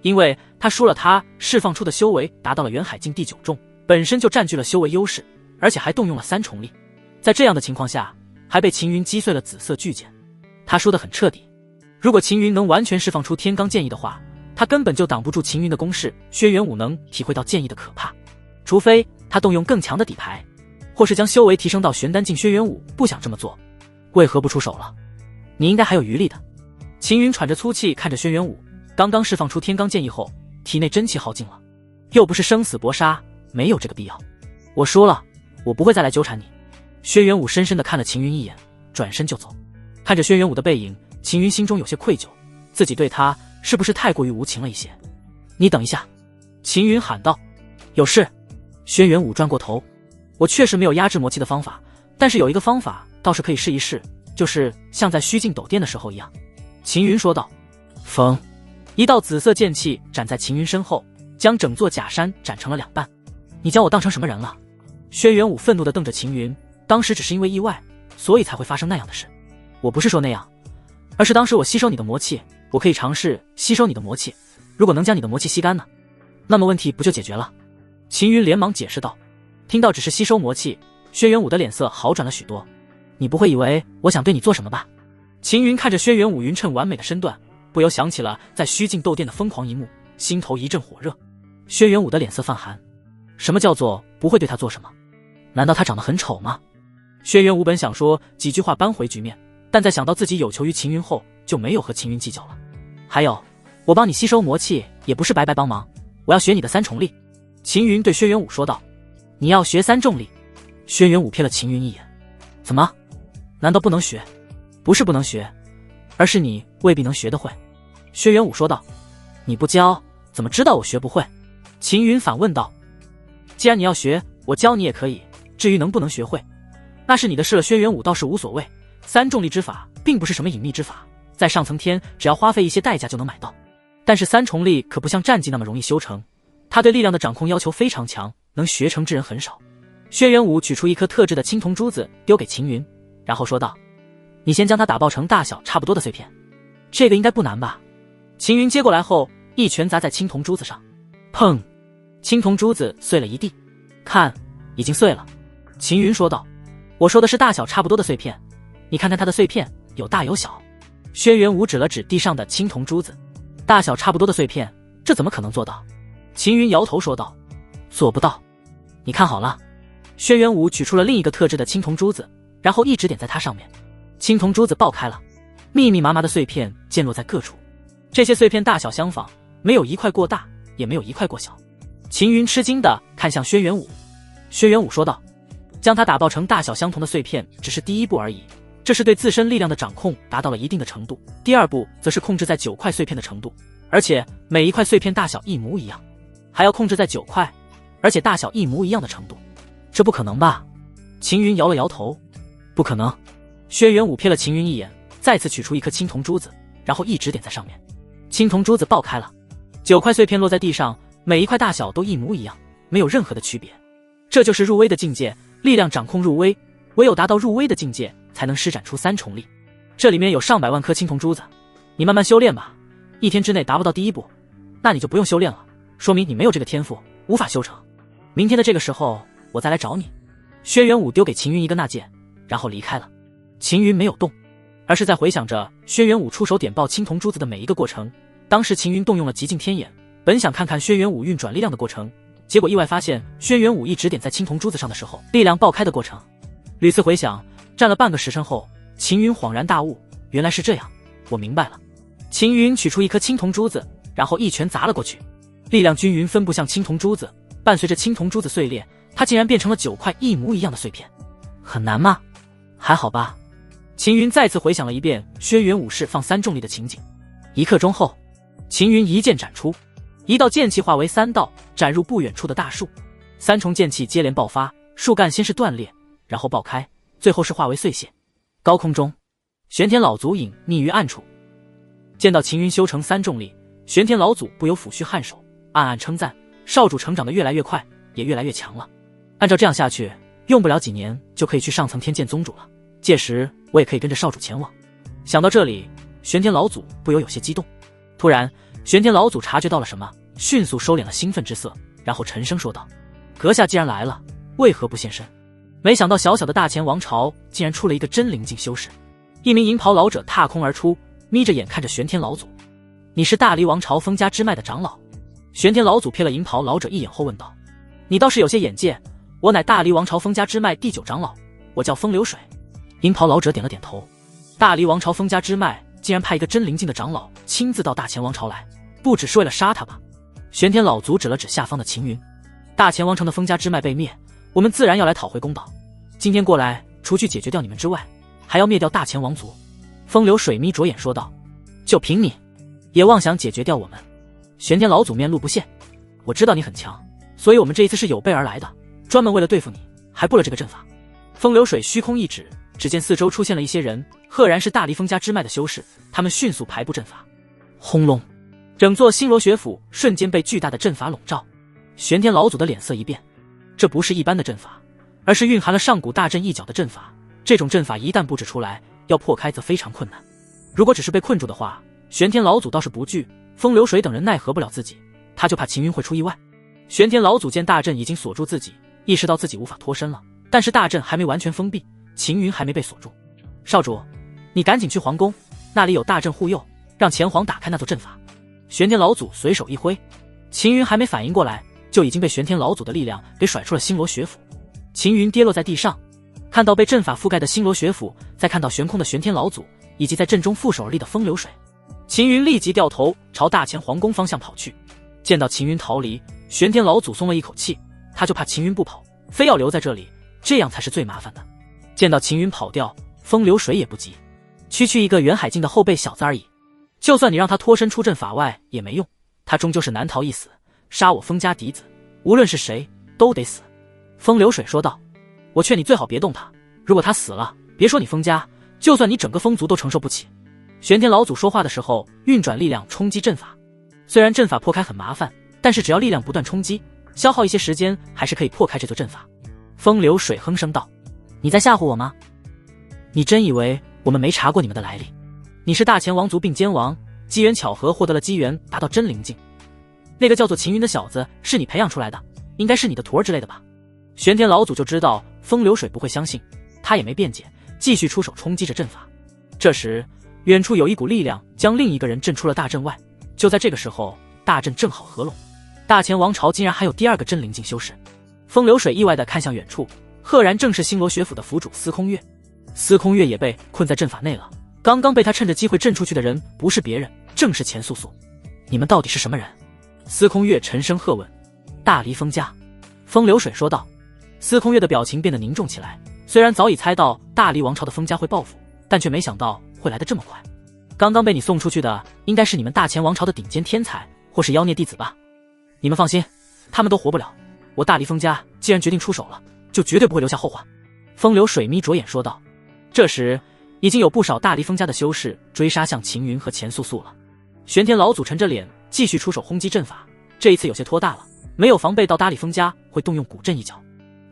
Speaker 1: 因为他输了，他释放出的修为达到了元海境第9重，本身就占据了修为优势，而且还动用了3重力。在这样的情况下，还被秦云击碎了紫色巨剑，他输得很彻底。如果秦云能完全释放出天罡剑意的话，他根本就挡不住秦云的攻势。轩辕武能体会到剑意的可怕，除非他动用更强的底牌，或是将修为提升到玄丹境。轩辕武不想这么做，为何不出手了？你应该还有余力的。秦云喘着粗气看着轩辕武，刚刚释放出天罡剑意后，体内真气耗尽了，又不是生死搏杀，没有这个必要。我输了，我不会再来纠缠你。轩辕武深深地看了秦云一眼，转身就走。看着轩辕武的背影，秦云心中有些愧疚，自己对他是不是太过于无情了一些？你等一下！秦云喊道。有事？轩辕武转过头。我确实没有压制魔气的方法，但是有一个方法倒是可以试一试，就是像在虚境陡巅的时候一样。秦云说道。风！一道紫色剑气斩在秦云身后，将整座假山斩成了2半。你将我当成什么人了？轩辕武愤怒地瞪着秦云，当时只是因为意外，所以才会发生那样的事。我不是说那样，而是当时我吸收你的魔气，我可以尝试吸收你的魔气，如果能将你的魔气吸干呢，那么问题不就解决了？秦云连忙解释道。听到只是吸收魔气，轩辕武的脸色好转了许多。你不会以为我想对你做什么吧？秦云看着轩辕武匀称完美的身段，不由想起了在虚境斗殿的疯狂一幕，心头一阵火热。轩辕武的脸色泛寒。什么叫做不会对他做什么？难道他长得很丑吗？轩辕武本想说几句话扳回局面，但在想到自己有求于秦云后，就没有和秦云计较了。还有，我帮你吸收魔气也不是白白帮忙，我要学你的3重力。秦云对轩辕武说道。你要学3重力？轩辕武瞥了秦云一眼。怎么？难道不能学？不是不能学，而是你未必能学得会。轩辕武说道。你不教，怎么知道我学不会？秦云反问道。既然你要学，我教你也可以，至于能不能学会，那是你的事了。轩辕武倒是无所谓，3重力之法并不是什么隐秘之法，在上层天只要花费一些代价就能买到。但是三重力可不像战技那么容易修成，他对力量的掌控要求非常强，能学成之人很少。轩辕武取出一颗特制的青铜珠子丢给秦云，然后说道：“你先将它打爆成大小差不多的碎片，这个应该不难吧？”秦云接过来后，一拳砸在青铜珠子上，砰！青铜珠子碎了一地。看，已经碎了。秦云说道：“我说的是大小差不多的碎片，你看看它的碎片有大有小。”轩辕武指了指地上的青铜珠子，大小差不多的碎片，这怎么可能做到？秦云摇头说道：“做不到。你看好了。”轩辕武取出了另一个特制的青铜珠子，然后一指点在它上面，青铜珠子爆开了，密密麻麻的碎片溅落在各处。这些碎片大小相仿，没有一块过大，也没有一块过小。秦云吃惊地看向轩辕武，轩辕武说道：“将它打爆成大小相同的碎片只是第一步而已，这是对自身力量的掌控达到了一定的程度。第二步则是控制在9块碎片的程度，而且每一块碎片大小一模一样，还要控制在9块，而且大小一模一样的程度。这不可能吧？”秦云摇了摇头：“不可能。”轩辕武瞥了秦云一眼，再次取出一颗青铜珠子，然后一指点在上面，青铜珠子爆开了，9块碎片落在地上，每一块大小都一模一样，没有任何的区别。这就是入微的境界，力量掌控入微，唯有达到入微的境界，才能施展出三重力。这里面有上百万颗青铜珠子，你慢慢修炼吧。1天之内达不到第一步，那你就不用修炼了，说明你没有这个天赋，无法修成。明天的这个时候，我再来找你。轩辕武丢给秦云一个纳戒，然后离开了。秦云没有动，而是在回想着轩辕武出手点爆青铜珠子的每一个过程。当时秦云动用了极尽天眼，本想看看轩辕武运转力量的过程，结果意外发现轩辕武一指点在青铜珠子上的时候，力量爆开的过程。屡次回想，站了半个时辰后，秦云恍然大悟，原来是这样，我明白了。秦云取出一颗青铜珠子，然后一拳砸了过去，力量均匀分布向青铜珠子，伴随着青铜珠子碎裂，它竟然变成了9块一模一样的碎片。很难吗？还好吧。秦云再次回想了一遍轩辕武释放三重力的情景。1刻钟后，秦云一剑斩出，一道剑气化为3道，斩入不远处的大树。3重剑气接连爆发，树干先是断裂，然后爆开，最后是化为碎屑。高空中，玄天老祖隐匿于暗处，见到秦云修成三重力，玄天老祖不由抚须颔首，暗暗称赞少主成长得越来越快，也越来越强了。按照这样下去，用不了几年就可以去上层天见宗主了，届时我也可以跟着少主前往。想到这里，玄天老祖不由有些激动。突然，玄天老祖察觉到了什么，迅速收敛了兴奋之色，然后沉声说道：“阁下既然来了，为何不现身？”没想到小小的大前王朝竟然出了一个真灵境修士。一名银袍老者踏空而出，眯着眼看着玄天老祖：“你是大离王朝封家之脉的长老？”玄天老祖瞥了银袍老者一眼后问道：“你倒是有些眼界，我乃大离王朝封家之脉第9长老，我叫风流水。”银袍老者点了点头。大离王朝封家之脉竟然派一个真灵境的长老亲自到大前王朝来，不只是为了杀他吧？玄天老祖指了指下方的秦云：“大前王城的封家之脉被灭，我们自然要来讨回公道。今天过来，除去解决掉你们之外，还要灭掉大前王族。”风流水眯着眼说道：“就凭你，也妄想解决掉我们？”玄天老祖面露不屑：“我知道你很强，所以我们这一次是有备而来的，专门为了对付你，还布了这个阵法。”风流水虚空一指，只见四周出现了一些人，赫然是大离封家之脉的修士，他们迅速排布阵法。轰隆，整座星罗学府瞬间被巨大的阵法笼罩。玄天老祖的脸色一变，这不是一般的阵法，而是蕴含了上古大阵一角的阵法。这种阵法一旦布置出来，要破开则非常困难。如果只是被困住的话，玄天老祖倒是不惧，风流水等人奈何不了自己，他就怕秦云会出意外。玄天老祖见大阵已经锁住自己，意识到自己无法脱身了，但是大阵还没完全封闭，秦云还没被锁住。少主，你赶紧去皇宫，那里有大阵护佑，让前皇打开那座阵法。玄天老祖随手一挥，秦云还没反应过来，就已经被玄天老祖的力量给甩出了星罗学府。秦云跌落在地上，看到被阵法覆盖的星罗学府，再看到悬空的玄天老祖，以及在阵中负手而立的风流水，秦云立即掉头朝大前皇宫方向跑去。见到秦云逃离，玄天老祖松了一口气，他就怕秦云不跑，非要留在这里，这样才是最麻烦的。见到秦云跑掉，风流水也不急，区区一个远海境的后辈小子而已，就算你让他脱身出阵法外也没用，他终究是难逃一死，杀我封家嫡子，无论是谁都得死。风流水说道：“我劝你最好别动他，如果他死了，别说你封家，就算你整个风族都承受不起。”玄天老祖说话的时候，运转力量冲击阵法，虽然阵法破开很麻烦，但是只要力量不断冲击，消耗一些时间，还是可以破开这座阵法。风流水哼声道：“你在吓唬我吗？你真以为我们没查过你们的来历？你是大前王族并肩王，机缘巧合获得了机缘，达到真灵境。那个叫做秦云的小子是你培养出来的，应该是你的徒儿之类的吧？”玄天老祖就知道风流水不会相信，他也没辩解，继续出手冲击着阵法。这时，远处有一股力量将另一个人震出了大阵外。就在这个时候，大阵正好合拢，大前王朝竟然还有第二个真灵境修士。风流水意外地看向远处，赫然正是星罗学府的府主司空月。司空月也被困在阵法内了，刚刚被他趁着机会震出去的人不是别人，正是钱素素。你们到底是什么人？司空月沉声喝问。大离封家。风流水说道。司空月的表情变得凝重起来，虽然早已猜到大离王朝的封家会报复，但却没想到会来得这么快。刚刚被你送出去的应该是你们大前王朝的顶尖天才或是妖孽弟子吧？你们放心，他们都活不了。我大离封家既然决定出手了，就绝对不会留下后患。风流水眯着眼说道。这时已经有不少大离封家的修士追杀向秦云和钱素素了。玄天老祖沉着脸继续出手轰击阵法，这一次有些拖大了，没有防备到大离封家会动用古阵一脚，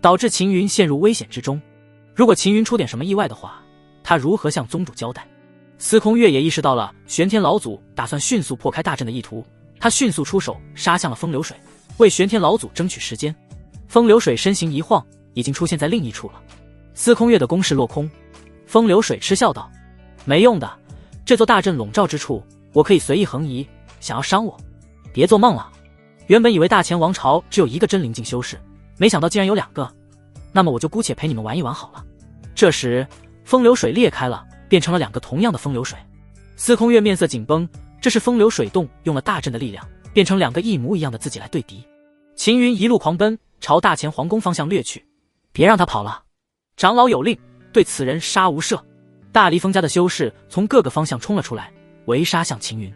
Speaker 1: 导致秦云陷入危险之中。如果秦云出点什么意外的话，他如何向宗主交代？司空月也意识到了玄天老祖打算迅速破开大阵的意图，他迅速出手杀向了风流水，为玄天老祖争取时间。风流水身形一晃，已经出现在另一处了。司空月的攻势落空，风流水嗤笑道：“没用的，这座大阵笼罩之处，我可以随意横移，想要伤我，别做梦了。原本以为大前王朝只有一个真灵境修士，没想到竟然有两个，那么我就姑且陪你们玩一玩好了。”这时，风流水裂开了，变成了两个同样的风流水。司空月面色紧绷，这是风流水洞用了大阵的力量，变成两个一模一样的自己来对敌。秦云一路狂奔，朝大前皇宫方向掠去。别让他跑了！长老有令，对此人杀无赦。大离封家的修士从各个方向冲了出来，围杀向秦云。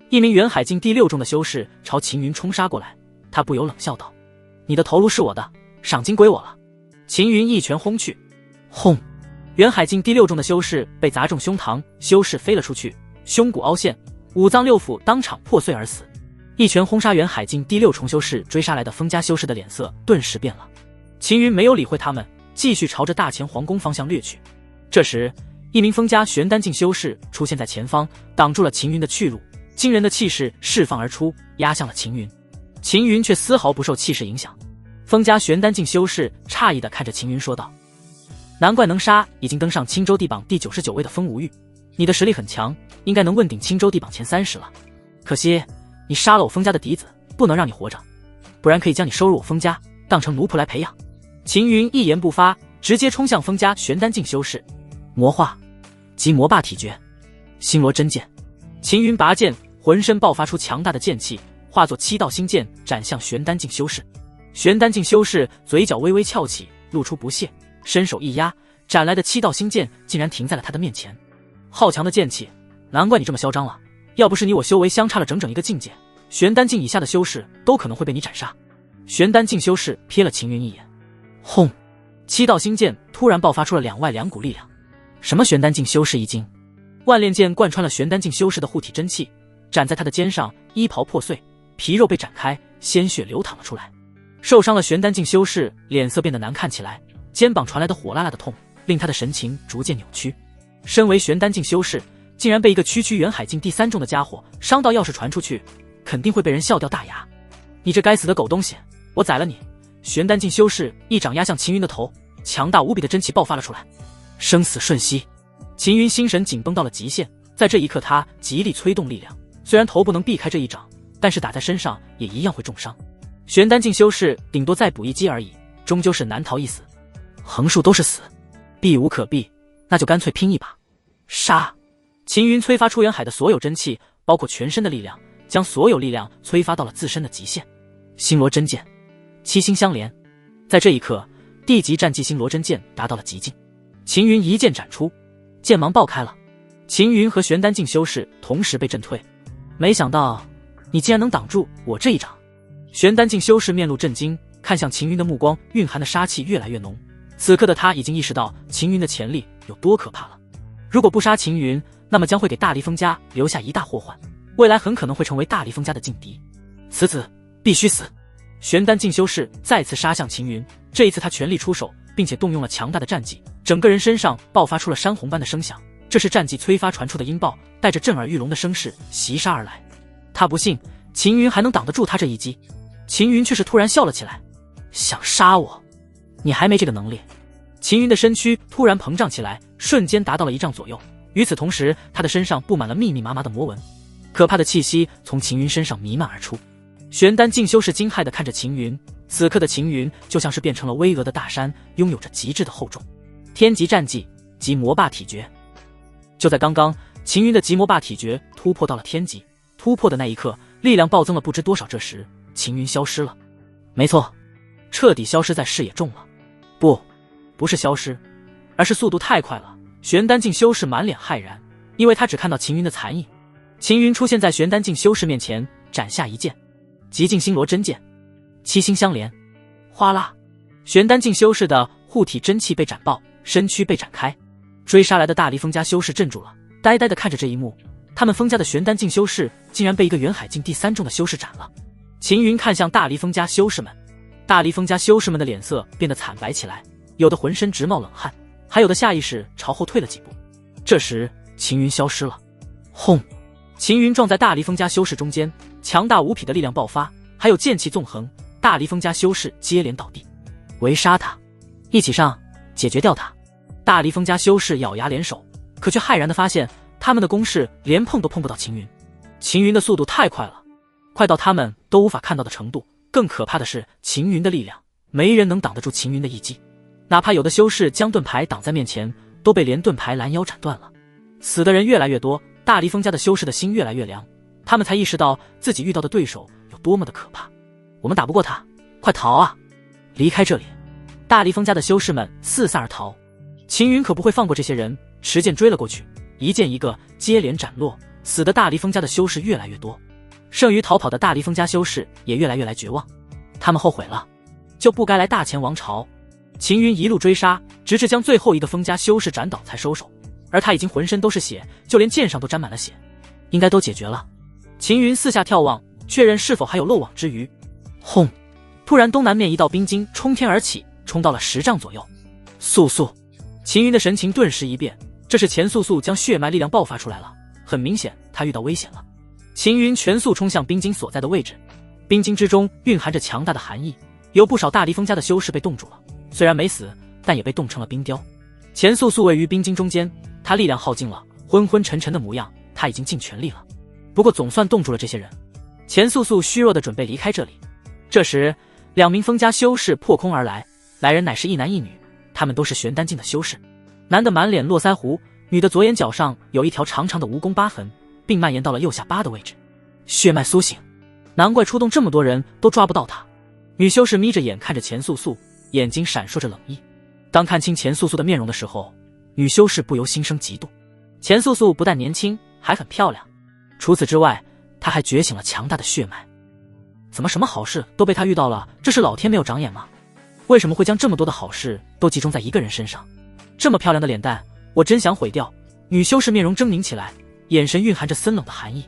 Speaker 1: 一名元海境第6重的修士朝秦云冲杀过来，他不由冷笑道：“你的头颅是我的，赏金归我了。”秦云一拳轰去，轰！元海境第6重的修士被砸中胸膛，修士飞了出去，胸骨凹陷，五脏六腑当场破碎而死。一拳轰杀元海境第6重修士，追杀来的封家修士的脸色顿时变了。秦云没有理会他们，继续朝着大前皇宫方向掠去。这时，一名封家玄丹境修士出现在前方，挡住了秦云的去路，惊人的气势释放而出，压向了秦云。秦云却丝毫不受气势影响。封家玄丹境修士诧异地看着秦云说道：“难怪能杀已经登上青州地榜第99位的风无欲，你的实力很强，应该能问鼎青州地榜前30了。可惜你杀了我封家的嫡子，不能让你活着，不然可以将你收入我封家，当成奴仆来培养。”秦云一言不发，直接冲向封家玄丹境修士。魔化即魔霸体诀，星罗真剑。秦云拔剑，浑身爆发出强大的剑气，化作7道星剑斩向玄丹境修士。玄丹境修士嘴角微微翘起，露出不屑，伸手一压，斩来的7道星剑竟然停在了他的面前。好强的剑气，难怪你这么嚣张了。要不是你我修为相差了整整一个境界，玄丹境以下的修士都可能会被你斩杀。玄丹境修士瞥了秦云一眼，轰！7道星剑突然爆发出了2外2股力量。什么玄丹境修士一惊，万炼剑贯穿了玄丹境修士的护体真气，斩在他的肩上，衣袍破碎，皮肉被斩开，鲜血流淌了出来。受伤了玄丹境修士脸色变得难看起来，肩膀传来的火辣辣的痛令他的神情逐渐扭曲。身为玄丹境修士，竟然被一个区元海境第3重的家伙伤到，要是传出去，肯定会被人笑掉大牙。你这该死的狗东西，我宰了你！玄丹境修士一掌压向秦云的头，强大无比的真气爆发了出来。生死瞬息，秦云心神紧绷到了极限，在这一刻他极力催动力量，虽然头不能避开这一掌，但是打在身上也一样会重伤。玄丹境修士顶多再补一击而已，终究是难逃一死。横竖都是死，避无可避，那就干脆拼一把。杀！秦云催发出元海的所有真气，包括全身的力量，将所有力量催发到了自身的极限。星罗真剑，7星相连。在这一刻，地级战技星罗真剑达到了极境。秦云一剑斩出，剑芒爆开了。秦云和玄丹境修士同时被震退。没想到你竟然能挡住我这一掌！玄丹境修士面露震惊，看向秦云的目光蕴含的杀气越来越浓。此刻的他已经意识到秦云的潜力有多可怕了。如果不杀秦云，那么将会给大离封家留下一大祸患。未来很可能会成为大黎风家的劲敌。此子必须死！玄丹进修士再次杀向秦云，这一次他全力出手，并且动用了强大的战技，整个人身上爆发出了山洪般的声响。这是战技催发传出的音爆，带着震耳欲聋的声势袭杀而来。他不信秦云还能挡得住他这一击，秦云却是突然笑了起来：“想杀我？你还没这个能力。”秦云的身躯突然膨胀起来，瞬间达到了1丈左右。与此同时，他的身上布满了密密麻麻的魔纹，可怕的气息从秦云身上弥漫而出。玄丹进修士惊骇地看着秦云，此刻的秦云就像是变成了巍峨的大山，拥有着极致的厚重。天级战技即魔霸体诀。就在刚刚，秦云的极魔霸体诀突破到了天级，突破的那一刻，力量暴增了不知多少。这时，秦云消失了。没错，彻底消失在视野中了。不是消失，而是速度太快了。玄丹进修士满脸骇然，因为他只看到秦云的残影。秦云出现在玄丹进修士面前，斩下一剑，极尽星罗真剑，七星相连。哗啦，玄丹进修士的护体真气被斩爆，身躯被斩开。追杀来的大黎风家修士镇住了，呆呆地看着这一幕。他们风家的玄丹进修士竟然被一个元海境第3重的修士斩了。秦云看向大黎风家修士们，大黎风家修士们的脸色变得惨白起来，有的浑身直冒冷汗，还有的下意识朝后退了几步。这时秦云消失了。轰！秦云撞在大黎风家修士中间，强大无匹的力量爆发，还有剑气纵横，大黎风家修士接连倒地。围杀他，一起上，解决掉他！大黎风家修士咬牙联手，可却骇然地发现他们的攻势连碰都碰不到秦云。秦云的速度太快了，快到他们都无法看到的程度。更可怕的是秦云的力量，没人能挡得住秦云的一击。哪怕有的修士将盾牌挡在面前，都被连盾牌拦腰斩断了。死的人越来越多，大黎风家的修士的心越来越凉，他们才意识到自己遇到的对手有多么的可怕。我们打不过他，快逃啊！离开这里！大黎风家的修士们四散而逃。秦云可不会放过这些人，持剑追了过去，一剑一个接连斩落。死的大黎风家的修士越来越多，剩余逃跑的大黎风家修士也越来越绝望。他们后悔了，就不该来大前王朝。秦云一路追杀，直至将最后一个风家修士斩倒才收手，而他已经浑身都是血，就连剑上都沾满了血，应该都解决了。秦云四下眺望，确认是否还有漏网之鱼。轰！突然东南面一道冰晶冲天而起，冲到了10丈左右。速！秦云的神情顿时一变，这是钱素将血脉力量爆发出来了，很明显他遇到危险了。秦云全速冲向冰晶所在的位置，冰晶之中蕴含着强大的寒意，有不少大黎风家的修士被冻住了，虽然没死，但也被冻成了冰雕。钱素位于冰晶中间，他力量耗尽了，昏昏沉沉的模样，他已经尽全力了，不过总算冻住了这些人。钱素虚弱的准备离开这里。这时2名风家修士破空而来，来人乃是一男一女，他们都是玄丹境的修士。男的满脸络腮胡，女的左眼角上有一条长长的蜈蚣疤痕，并蔓延到了右下巴的位置。血脉苏醒，难怪出动这么多人都抓不到他。女修士眯着眼看着钱素，眼睛闪烁着冷意。当看清钱素的面容的时候，女修士不由心生嫉妒。钱素不但年轻，还很漂亮，除此之外，她还觉醒了强大的血脉。怎么什么好事都被她遇到了？这是老天没有长眼吗？为什么会将这么多的好事都集中在一个人身上？这么漂亮的脸蛋，我真想毁掉。女修士面容狰狞起来，眼神蕴含着森冷的寒意。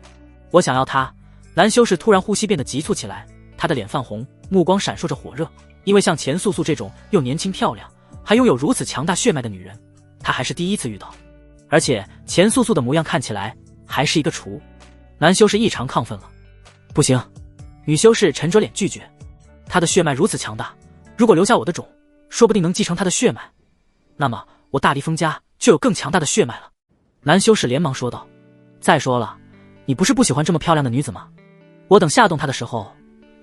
Speaker 1: 我想要她。男修士突然呼吸变得急促起来，他的脸泛红，目光闪烁着火热，因为像钱素这种又年轻漂亮，还拥有如此强大血脉的女人，他还是第一次遇到。而且钱素的模样看起来还是一个厨。男修士异常亢奋了。不行，女修士沉着脸拒绝。她的血脉如此强大，如果留下我的种，说不定能继承她的血脉，那么我大黎风家就有更强大的血脉了。男修士连忙说道。再说了，你不是不喜欢这么漂亮的女子吗？我等下动她的时候，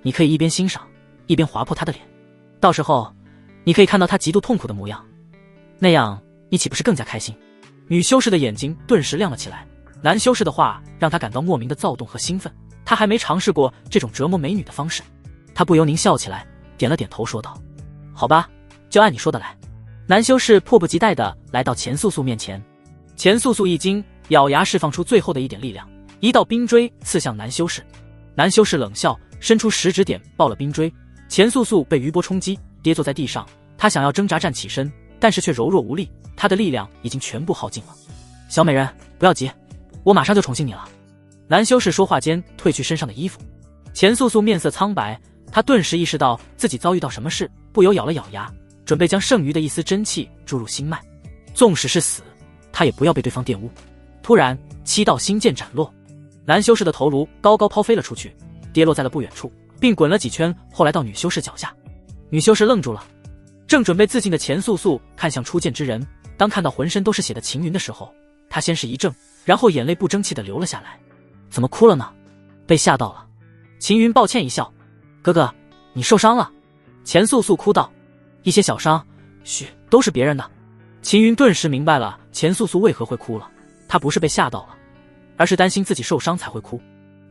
Speaker 1: 你可以一边欣赏，一边划破她的脸，到时候你可以看到她极度痛苦的模样，那样你岂不是更加开心？女修士的眼睛顿时亮了起来，男修士的话让她感到莫名的躁动和兴奋，她还没尝试过这种折磨美女的方式。她不由狞笑起来，点了点头说道：好吧，就按你说的来。男修士迫不及待地来到钱素面前。钱素一惊，咬牙释放出最后的一点力量，一道冰锥刺向男修士。男修士冷笑，伸出食指点爆了冰锥。钱素被余波冲击，跌坐在地上。他想要挣扎站起身，但是却柔弱无力，他的力量已经全部耗尽了。小美人，不要急，我马上就宠幸你了。男修士说话间褪去身上的衣服，钱素素面色苍白，她顿时意识到自己遭遇到什么事，不由咬了咬牙，准备将剩余的一丝真气注入心脉，纵使是死，他也不要被对方玷污。突然7道星剑斩落，男修士的头颅高高抛飞了出去，跌落在了不远处，并滚了几圈，后来到女修士脚下。女修士愣住了，正准备自尽的钱素素看向出剑之人，当看到浑身都是血的秦云的时候，她先是一怔，然后眼泪不争气地流了下来。怎么哭了呢？被吓到了。秦云抱歉一笑，哥哥，你受伤了。钱素素哭道，一些小伤，嘘，都是别人的。秦云顿时明白了钱素素为何会哭了，她不是被吓到了，而是担心自己受伤才会哭。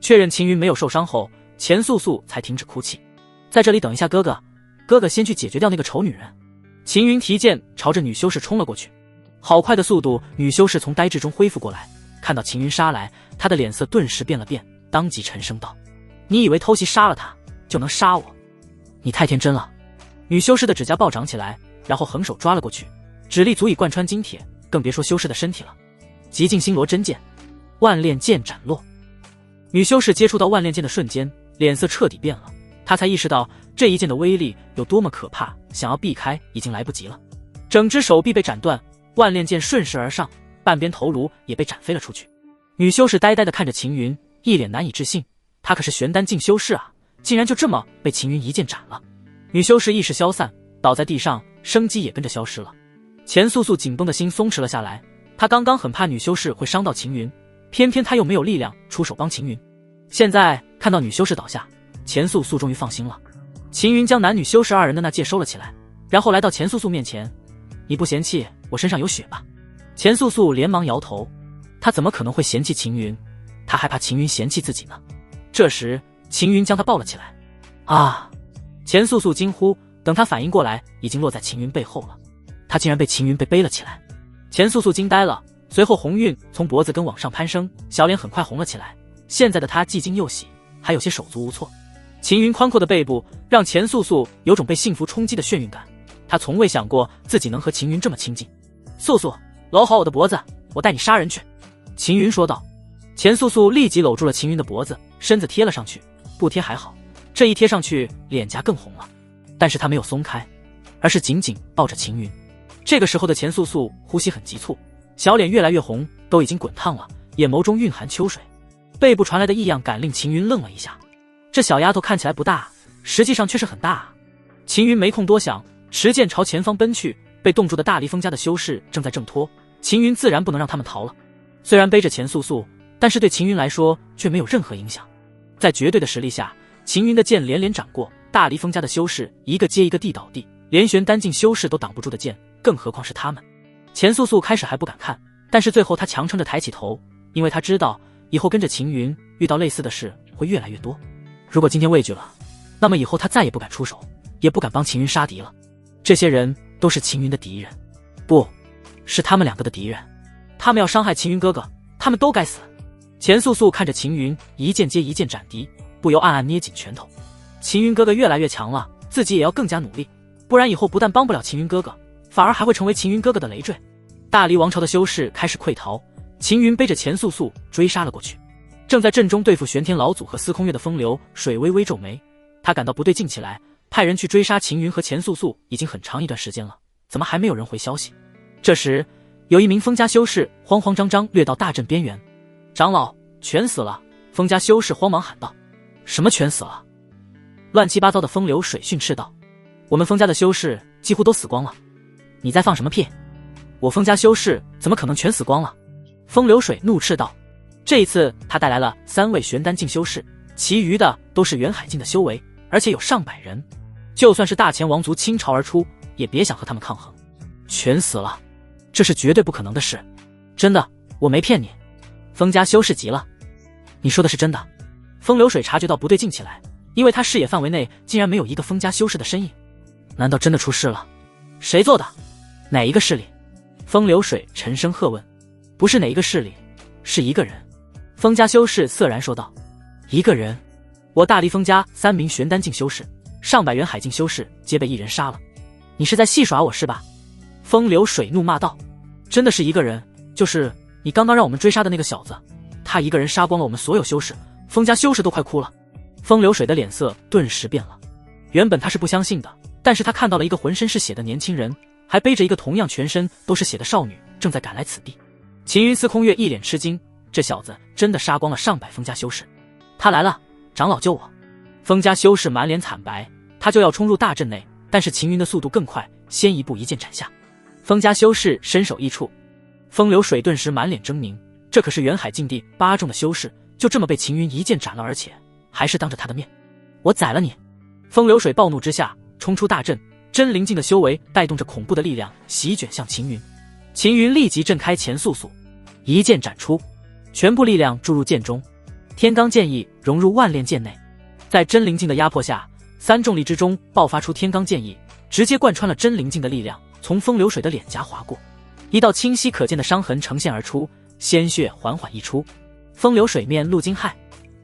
Speaker 1: 确认秦云没有受伤后，钱素素才停止哭泣。在这里等一下哥哥，哥哥先去解决掉那个丑女人。秦云提剑朝着女修士冲了过去，好快的速度，女修士从呆滞中恢复过来，看到秦云杀来，她的脸色顿时变了变，当即沉声道，你以为偷袭杀了他就能杀我？你太天真了。女修士的指甲暴长起来，然后横手抓了过去，指力足以贯穿金铁，更别说修士的身体了。极尽星罗真剑，万炼剑斩落。女修士接触到万炼剑的瞬间，脸色彻底变了，她才意识到这一剑的威力有多么可怕，想要避开已经来不及了。整只手臂被斩断，万炼剑顺势而上，半边头颅也被斩飞了出去。女修士呆呆地看着秦云，一脸难以置信，她可是玄丹境修士啊，竟然就这么被秦云一剑斩了。女修士意识消散，倒在地上，生机也跟着消失了。钱素素紧绷的心松弛了下来，她刚刚很怕女修士会伤到秦云，偏偏她又没有力量出手帮秦云。现在看到女修士倒下，钱素素终于放心了。秦云将男女修士2人的那戒收了起来，然后来到钱素素面前，你不嫌弃我身上有血吧？钱素素连忙摇头，她怎么可能会嫌弃秦云，她还怕秦云嫌弃自己呢。这时秦云将她抱了起来。啊！钱素素惊呼，等她反应过来，已经落在秦云背后了。她竟然被秦云背了起来。钱素素惊呆了，随后红晕从脖子根往上攀升，小脸很快红了起来。现在的她既惊又喜，还有些手足无措。秦云宽阔的背部让钱素素有种被幸福冲击的眩晕感，她从未想过自己能和秦云这么亲近。素素，搂好我的脖子，我带你杀人去。秦云说道。钱素素立即搂住了秦云的脖子，身子贴了上去，不贴还好，这一贴上去脸颊更红了，但是她没有松开，而是紧紧抱着秦云。这个时候的钱素素呼吸很急促，小脸越来越红，都已经滚烫了，眼眸中蕴含秋水。背部传来的异样感令秦云愣了一下，这小丫头看起来不大，实际上却是很大啊。秦云没空多想，持剑朝前方奔去，被冻住的大离峰家的修士正在挣脱，秦云自然不能让他们逃了。虽然背着钱素素，但是对秦云来说却没有任何影响。在绝对的实力下，秦云的剑连连斩过，大离峰家的修士一个接一个地倒地，连玄丹境修士都挡不住的剑，更何况是他们。钱素素开始还不敢看，但是最后她强撑着抬起头，因为她知道以后跟着秦云遇到类似的事会越来越多。如果今天畏惧了，那么以后她再也不敢出手，也不敢帮秦云杀敌了。这些人都是秦云的敌人，不是他们2个的敌人。他们要伤害秦云哥哥，他们都该死。钱素素看着秦云一剑接一剑斩敌，不由暗暗捏紧拳头。秦云哥哥越来越强了，自己也要更加努力，不然以后不但帮不了秦云哥哥，反而还会成为秦云哥哥的累赘。大离王朝的修士开始溃逃，秦云背着钱素素追杀了过去。正在阵中对付玄天老祖和司空月的风流水微微皱眉，他感到不对劲起来，派人去追杀秦云和钱素素已经很长一段时间了，怎么还没有人回消息？这时有一名封家修士慌慌张张掠到大阵边缘，长老全死了。封家修士慌忙喊道。什么全死了？乱七八糟的风流水训斥道。我们封家的修士几乎都死光了。你在放什么屁？我封家修士怎么可能全死光了？风流水怒斥道。这一次他带来了3位玄丹境修士，其余的都是元海境的修为，而且有上百人，就算是大前王族倾巢而出，也别想和他们抗衡。全死了，这是绝对不可能的事。真的，我没骗你。封家修士急了。你说的是真的？风流水察觉到不对劲起来，因为他视野范围内竟然没有一个封家修士的身影。难道真的出事了？谁做的？哪一个势力？风流水沉声喝问。不是哪一个势力，是一个人。封家修士涩然说道。一个人？我大离封家3名玄丹境修士，上百元海境修士皆被一人杀了。你是在戏耍我是吧？风流水怒骂道。真的是一个人，就是你刚刚让我们追杀的那个小子，他一个人杀光了我们所有修士，风家修士都快哭了。风流水的脸色顿时变了。原本他是不相信的，但是他看到了一个浑身是血的年轻人，还背着一个同样全身都是血的少女，正在赶来此地。秦云司空月一脸吃惊，这小子真的杀光了上百风家修士。他来了，长老救我！风家修士满脸惨白，他就要冲入大阵内，但是秦云的速度更快，先一步一剑斩下。风家修士伸手一触，风流水顿时满脸狰狞，这可是元海境第8重的修士，就这么被秦云一剑斩了，而且还是当着他的面。我宰了你！风流水暴怒之下冲出大阵，真灵境的修为带动着恐怖的力量席卷向秦云。秦云立即震开前素素，一剑斩出，全部力量注入剑中，天罡剑意融入万炼剑内。在真灵境的压迫下，3重力之中爆发出天罡剑意，直接贯穿了真灵境的力量，从风流水的脸颊划过，一道清晰可见的伤痕呈现而出，鲜血缓缓溢出。风流水面露惊骇，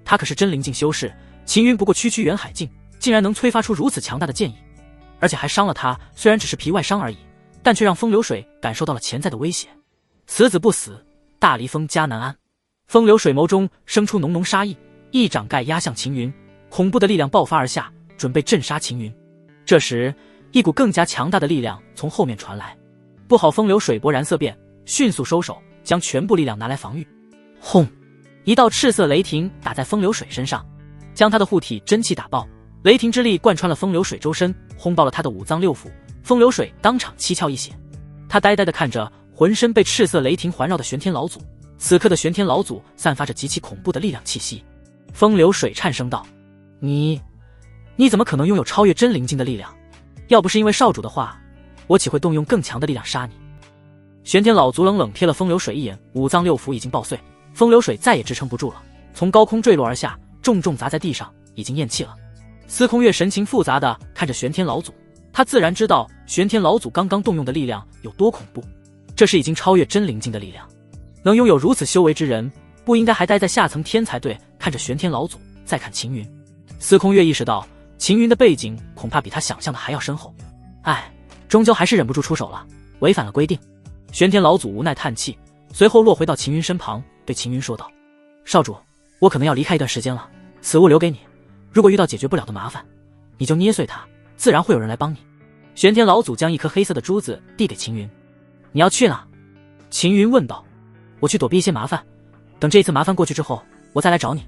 Speaker 1: 他可是真灵境修士，秦云不过区区元海境，竟然能催发出如此强大的剑意，而且还伤了他，虽然只是皮外伤而已，但却让风流水感受到了潜在的威胁。此子不死，大离峰家难安。风流水眸中生出浓浓杀意，一掌盖压向秦云，恐怖的力量爆发而下，准备震杀秦云。这时一股更加强大的力量从后面传来，不好！风流水勃然色变，迅速收手，将全部力量拿来防御。轰！一道赤色雷霆打在风流水身上，将他的护体真气打爆，雷霆之力贯穿了风流水周身，轰爆了他的五脏六腑。风流水当场七窍一血，他呆呆地看着浑身被赤色雷霆环绕的玄天老祖。此刻的玄天老祖散发着极其恐怖的力量气息。风流水颤声道：你怎么可能拥有超越真灵境的力量？要不是因为少主的话，我岂会动用更强的力量杀你？玄天老祖冷冷瞥了风流水一眼，五脏六腑已经爆碎，风流水再也支撑不住了，从高空坠落而下，重重砸在地上，已经咽气了。司空月神情复杂地看着玄天老祖，他自然知道玄天老祖刚刚动用的力量有多恐怖，这是已经超越真灵境的力量。能拥有如此修为之人，不应该还待在下层天才队。看着玄天老祖，再看秦云，司空月意识到秦云的背景恐怕比他想象的还要深厚。唉，终究还是忍不住出手了，违反了规定。玄天老祖无奈叹气，随后落回到秦云身旁，对秦云说道：少主，我可能要离开一段时间了，此物留给你，如果遇到解决不了的麻烦，你就捏碎它，自然会有人来帮你。玄天老祖将一颗黑色的珠子递给秦云。你要去哪？秦云问道。我去躲避一些麻烦，等这一次麻烦过去之后，我再来找你。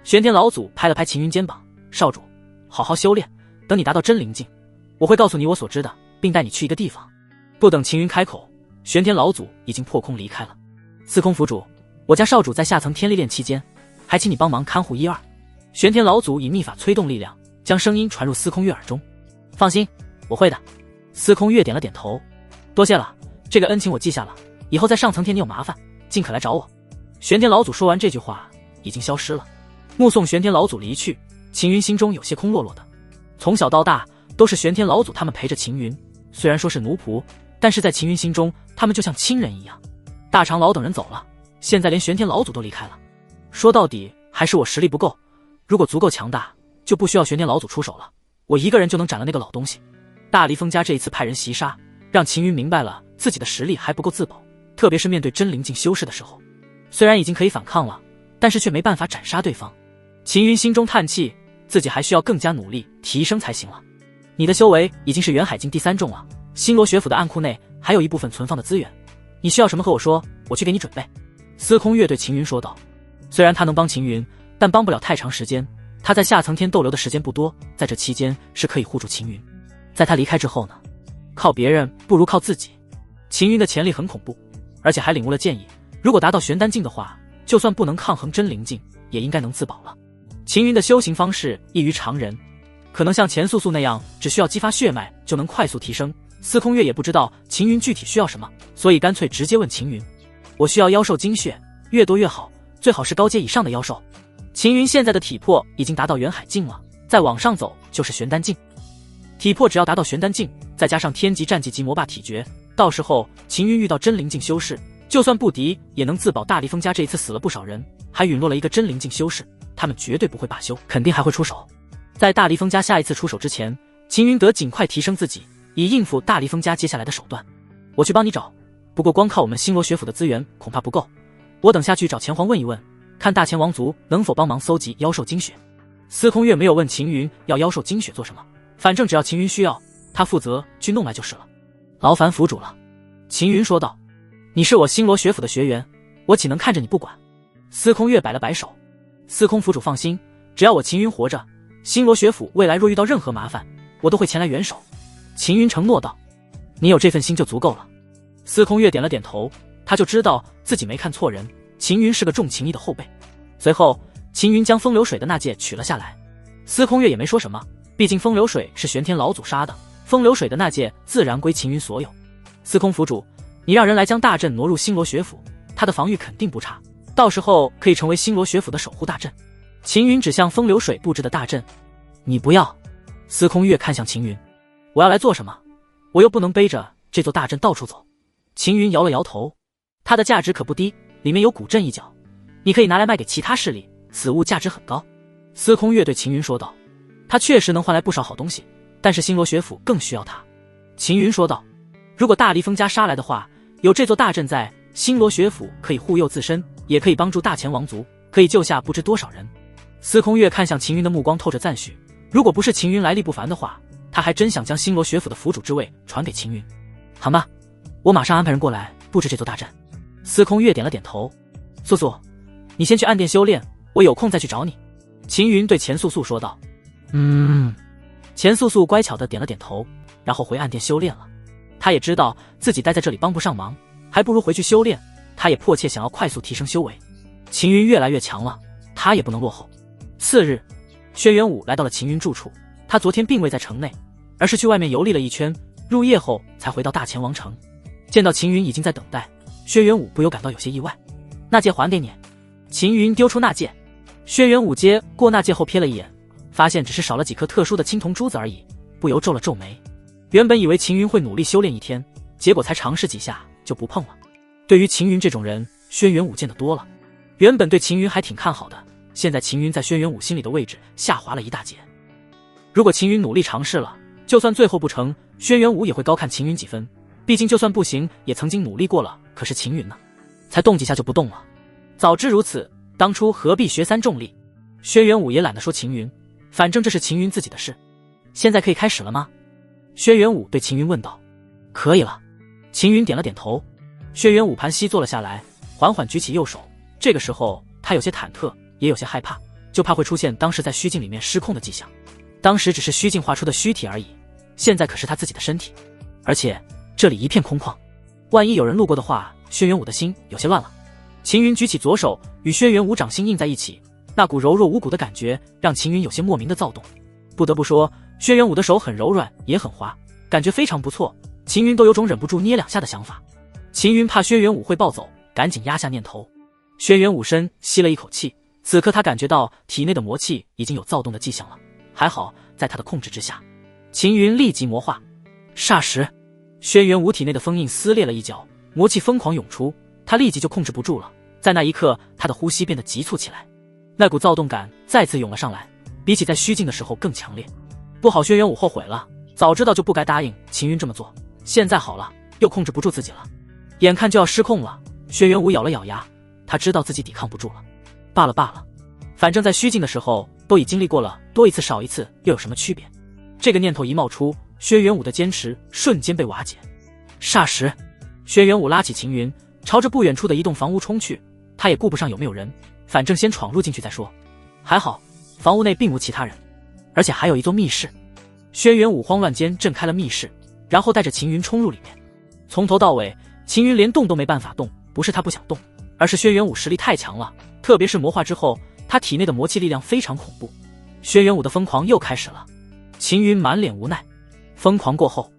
Speaker 1: 玄天老祖拍了拍秦云肩膀，少主，好好修炼，等你达到真灵境，我会告诉你我所知的，并带你去一个地方。不等秦云开口，玄天老祖已经破空离开了。司空府主，我家少主在下层天历练期间，还请你帮忙看护1、2。玄天老祖以秘法催动力量，将声音传入司空月耳中。放心，我会的。司空月点了点头。多谢了，这个恩情我记下了，以后在上层天你有麻烦，尽可来找我。玄天老祖说完这句话，已经消失了。目送玄天老祖离去，秦云心中有些空落落的。从小到大，都是玄天老祖他们陪着秦云，虽然说是奴仆，但是在秦云心中，他们就像亲人一样。大长老等人走了，现在连玄天老祖都离开了。说到底，还是我实力不够，如果足够强大，就不需要玄天老祖出手了，我一个人就能斩了那个老东西。大离峰家这一次派人袭杀，让秦云明白了自己的实力还不够自保，特别是面对真灵境修士的时候，虽然已经可以反抗了，但是却没办法斩杀对方。秦云心中叹气，自己还需要更加努力提升才行了。你的修为已经是元海境第3重了，星罗学府的暗库内还有一部分存放的资源，你需要什么和我说，我去给你准备。司空月对秦云说道。虽然他能帮秦云，但帮不了太长时间，他在下层天逗留的时间不多，在这期间是可以护住秦云。在他离开之后呢，靠别人不如靠自己。秦云的潜力很恐怖，而且还领悟了剑意，如果达到玄丹境的话，就算不能抗衡真灵境，也应该能自保了。秦云的修行方式异于常人，可能像钱素素那样只需要激发血脉就能快速提升。司空月也不知道秦云具体需要什么，所以干脆直接问秦云，我需要妖兽精血，越多越好，最好是高阶以上的妖兽。秦云现在的体魄已经达到元海境了，再往上走就是玄丹境。体魄只要达到玄丹境，再加上天级战绩及魔霸体诀，到时候秦云遇到真灵境修士，就算不敌也能自保。大离峰家这一次死了不少人，还陨落了一个真灵境修士，他们绝对不会罢休，肯定还会出手。在大离峰家下一次出手之前，秦云得尽快提升自己，以应付大离峰家接下来的手段。我去帮你找，不过光靠我们星罗学府的资源恐怕不够，我等下去找钱皇问一问，看大前王族能否帮忙搜集妖兽精血。司空月没有问秦云要妖兽精血做什么，反正只要秦云需要，他负责去弄来就是了。劳烦府主了。秦云说道。你是我星罗学府的学员，我岂能看着你不管？司空月摆了摆手。司空府主放心，只要我秦云活着，星罗学府未来若遇到任何麻烦，我都会前来援手。秦云承诺道。你有这份心就足够了。司空月点了点头，他就知道自己没看错人，秦云是个重情义的后辈。随后秦云将风流水的那戒取了下来。司空月也没说什么，毕竟风流水是玄天老祖杀的，风流水的那戒自然归秦云所有。司空府主，你让人来将大阵挪入星罗学府，他的防御肯定不差，到时候可以成为星罗学府的守护大阵。秦云指向风流水布置的大阵。你不要。司空月看向秦云。我要来做什么？我又不能背着这座大阵到处走。秦云摇了摇头。它的价值可不低，里面有古阵一角，你可以拿来卖给其他势力，此物价值很高。司空月对秦云说道。他确实能换来不少好东西，但是星罗学府更需要他。秦云说道。如果大离峰家杀来的话，有这座大阵在，星罗学府可以护佑自身，也可以帮助大前王族，可以救下不知多少人。司空月看向秦云的目光透着赞许，如果不是秦云来历不凡的话，他还真想将星罗学府的府主之位传给秦云。好吧，我马上安排人过来布置这座大阵。司空月点了点头。素素，你先去暗殿修炼，我有空再去找你。秦云对钱素素说道。钱素素乖巧地点了点头，然后回暗殿修炼了。他也知道自己待在这里帮不上忙，还不如回去修炼。他也迫切想要快速提升修为。秦云越来越强了，他也不能落后。次日，轩辕武来到了秦云住处。他昨天并未在城内，而是去外面游历了一圈，入夜后才回到大前王城。见到秦云已经在等待，轩辕武不由感到有些意外。那戒还给你。秦云丢出那戒。轩辕武接过那戒后瞥了一眼，发现只是少了几颗特殊的青铜珠子而已，不由皱了皱眉。原本以为秦云会努力修炼一天，结果才尝试几下就不碰了。对于秦云这种人，轩辕武见得多了。原本对秦云还挺看好的，现在秦云在轩辕武心里的位置下滑了一大截。如果秦云努力尝试了，就算最后不成，轩辕武也会高看秦云几分，毕竟就算不行也曾经努力过了。可是秦云呢，才动几下就不动了。早知如此，当初何必学三重力。轩辕武也懒得说秦云，反正这是秦云自己的事。现在可以开始了吗？轩辕武对秦云问道。可以了。秦云点了点头。轩辕武盘膝坐了下来，缓缓举起右手。这个时候他有些忐忑，也有些害怕，就怕会出现当时在虚境里面失控的迹象。当时只是虚境画出的虚体而已，现在可是他自己的身体，而且这里一片空旷，万一有人路过的话，轩辕武的心有些乱了。秦云举起左手，与轩辕武掌心印在一起，那股柔弱无骨的感觉让秦云有些莫名的躁动。不得不说，轩辕武的手很柔软，也很滑，感觉非常不错。秦云都有种忍不住捏两下的想法。秦云怕轩辕武会暴走，赶紧压下念头。轩辕武深吸了一口气，此刻他感觉到体内的魔气已经有躁动的迹象了，还好在他的控制之下。秦云立即魔化。霎时，轩辕武体内的封印撕裂了一角，魔气疯狂涌出，他立即就控制不住了。在那一刻，他的呼吸变得急促起来，那股躁动感再次涌了上来，比起在虚境的时候更强烈。不好，轩辕武后悔了，早知道就不该答应秦云这么做。现在好了，又控制不住自己了，眼看就要失控了。轩辕武咬了咬牙，他知道自己抵抗不住了。罢了，反正在虚境的时候都已经历过了，多一次少一次又有什么区别？这个念头一冒出，轩辕武的坚持瞬间被瓦解。霎时，轩辕武拉起秦云，朝着不远处的一栋房屋冲去。他也顾不上有没有人，反正先闯入进去再说。还好，房屋内并无其他人，而且还有一座密室。轩辕武慌乱间震开了密室，然后带着秦云冲入里面。从头到尾，秦云连动都没办法动，不是他不想动，而是轩辕武实力太强了，特别是魔化之后，他体内的魔气力量非常恐怖。轩辕武的疯狂又开始了。秦云满脸无奈。疯狂过后，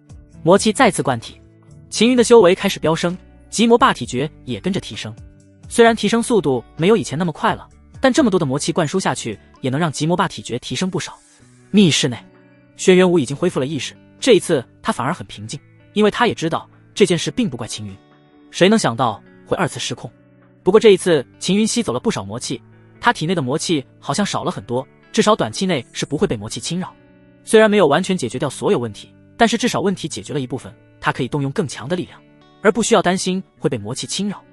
Speaker 1: 魔气再次灌体，秦云的修为开始飙升，极魔霸体诀也跟着提升。虽然提升速度没有以前那么快了，但这么多的魔气灌输下去，也能让极魔霸体诀提升不少。密室内，轩辕武已经恢复了意识，这一次他反而很平静，因为他也知道这件事并不怪秦云。谁能想到会二次失控？不过这一次秦云吸走了不少魔气，他体内的魔气好像少了很多，至少短期内是不会被魔气侵扰。虽然没有完全解决掉所有问题，但是至少问题解决了一部分，他可以动用更强的力量，而不需要担心会被魔气侵扰。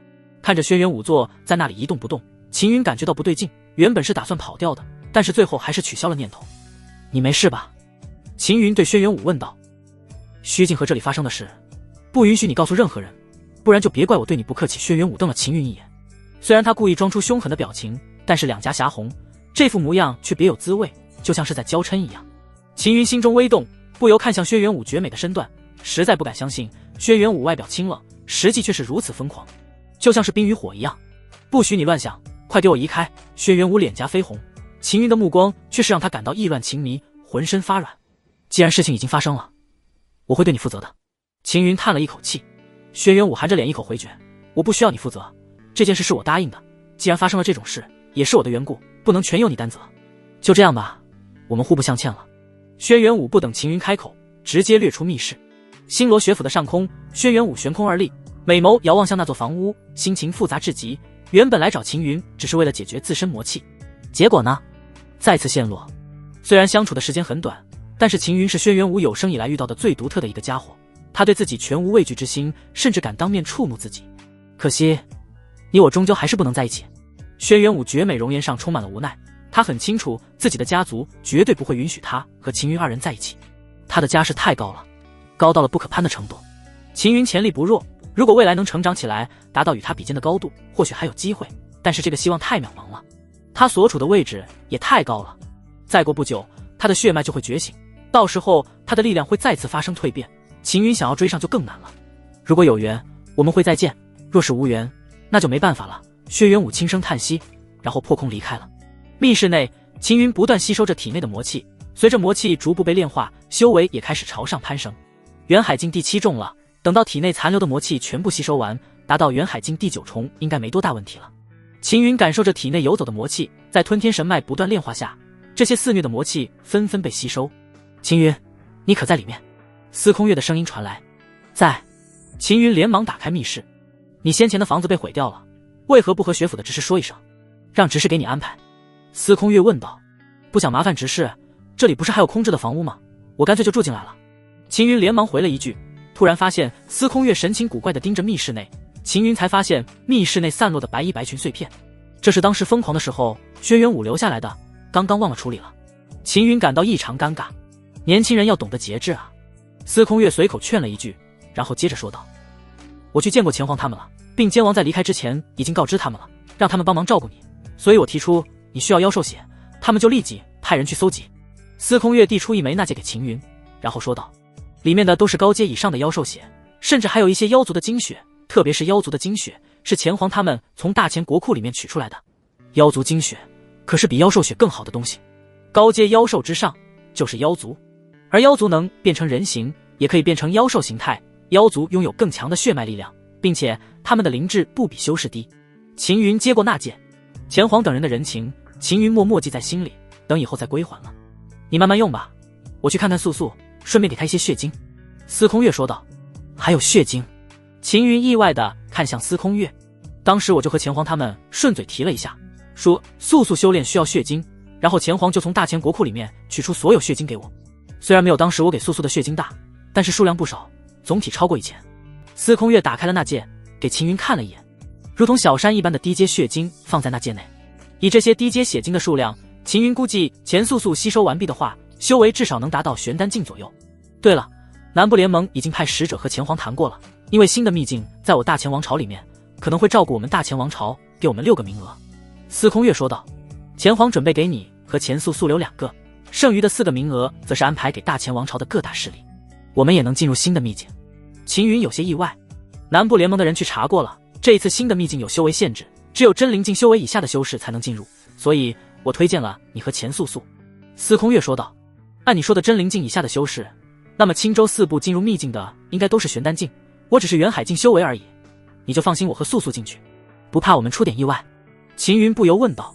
Speaker 1: 看着轩辕武坐在那里一动不动，秦云感觉到不对劲，原本是打算跑掉的，但是最后还是取消了念头。你没事吧？秦云对轩辕武问道。虚境和这里发生的事，不允许你告诉任何人，不然就别怪我对你不客气。轩辕武瞪了秦云一眼，虽然他故意装出凶狠的表情，但是两颊霞红，这副模样却别有滋味，就像是在娇嗔一样。秦云心中微动，不由看向轩辕武绝美的身段，实在不敢相信轩辕武外表清冷，实际却是如此疯狂，就像是冰与火一样。不许你乱想，快给我移开！轩辕武脸颊绯红，秦云的目光却是让他感到意乱情迷，浑身发软。既然事情已经发生了，我会对你负责的。秦云叹了一口气。轩辕武含着脸一口回绝，我不需要你负责，这件事是我答应的，既然发生了这种事，也是我的缘故，不能全由你担责。就这样吧，我们互不相欠了。轩辕武不等秦云开口，直接掠出密室。星罗学府的上空，轩辕武悬空而立，美眸遥望向那座房屋，心情复杂至极。原本来找秦云只是为了解决自身魔气，结果呢，再次陷落。虽然相处的时间很短，但是秦云是轩辕武有生以来遇到的最独特的一个家伙，他对自己全无畏惧之心，甚至敢当面触怒自己。可惜，你我终究还是不能在一起。轩辕武绝美容颜上充满了无奈，他很清楚自己的家族绝对不会允许他和秦云二人在一起。他的家世太高了，高到了不可攀的程度。秦云潜力不弱，如果未来能成长起来，达到与他比肩的高度，或许还有机会，但是这个希望太渺茫了。他所处的位置也太高了，再过不久，他的血脉就会觉醒，到时候他的力量会再次发生蜕变，秦云想要追上就更难了。如果有缘，我们会再见；若是无缘，那就没办法了。轩辕武轻声叹息，然后破空离开了。密室内，秦云不断吸收着体内的魔气，随着魔气逐步被炼化，修为也开始朝上攀升。元海境第7重了，等到体内残留的魔气全部吸收完，达到元海境第9重，应该没多大问题了。秦云感受着体内游走的魔气，在吞天神脉不断炼化下，这些肆虐的魔气纷纷被吸收。秦云，你可在里面？司空月的声音传来。在。秦云连忙打开密室。你先前的房子被毁掉了，为何不和学府的执事说一声，让执事给你安排？司空月问道。不想麻烦执事，这里不是还有空置的房屋吗？我干脆就住进来了。秦云连忙回了一句，突然发现司空月神情古怪地盯着密室内。秦云才发现密室内散落的白衣白裙碎片，这是当时疯狂的时候轩辕武留下来的，刚刚忘了处理了。秦云感到异常尴尬，年轻人要懂得节制啊。司空月随口劝了一句，然后接着说道，我去见过前皇他们了，并奸王在离开之前已经告知他们了，让他们帮忙照顾你，所以我提出你需要妖兽血，他们就立即派人去搜集。司空月递出一枚纳戒给秦云，然后说道，里面的都是高阶以上的妖兽血，甚至还有一些妖族的精血，特别是妖族的精血是前皇他们从大钱国库里面取出来的。妖族精血可是比妖兽血更好的东西，高阶妖兽之上就是妖族，而妖族能变成人形，也可以变成妖兽形态，妖族拥有更强的血脉力量，并且他们的灵智不比修士低。秦云接过纳戒，前皇等人的人情秦云默默记在心里，等以后再归还了。你慢慢用吧，我去看看素素，顺便给他一些血晶。司空月说道。还有血晶？秦云意外地看向司空月。当时我就和前皇他们顺嘴提了一下，说素素修炼需要血晶，然后前皇就从大钱国库里面取出所有血晶给我。虽然没有当时我给素素的血晶大，但是数量不少，总体超过1000。司空月打开了纳戒，给秦云看了一眼，如同小山一般的低阶血晶放在纳戒内。以这些低阶血晶的数量，秦云估计前素素吸收完毕的话，修为至少能达到玄丹境左右。对了，南部联盟已经派使者和前皇谈过了，因为新的秘境在我大钱王朝里面，可能会照顾我们大钱王朝，给我们6个名额。司空月说道。前皇准备给你和前素素留2个，剩余的4个名额则是安排给大钱王朝的各大势力，我们也能进入新的秘境。秦云有些意外，南部联盟的人去查过了，这一次新的秘境有修为限制，只有真灵境修为以下的修士才能进入，所以我推荐了你和钱素素。司空月说道。按你说的真灵境以下的修士，那么青州4部进入秘境的应该都是玄丹境，我只是元海境修为而已，你就放心我和素素进去，不怕我们出点意外？秦云不由问道。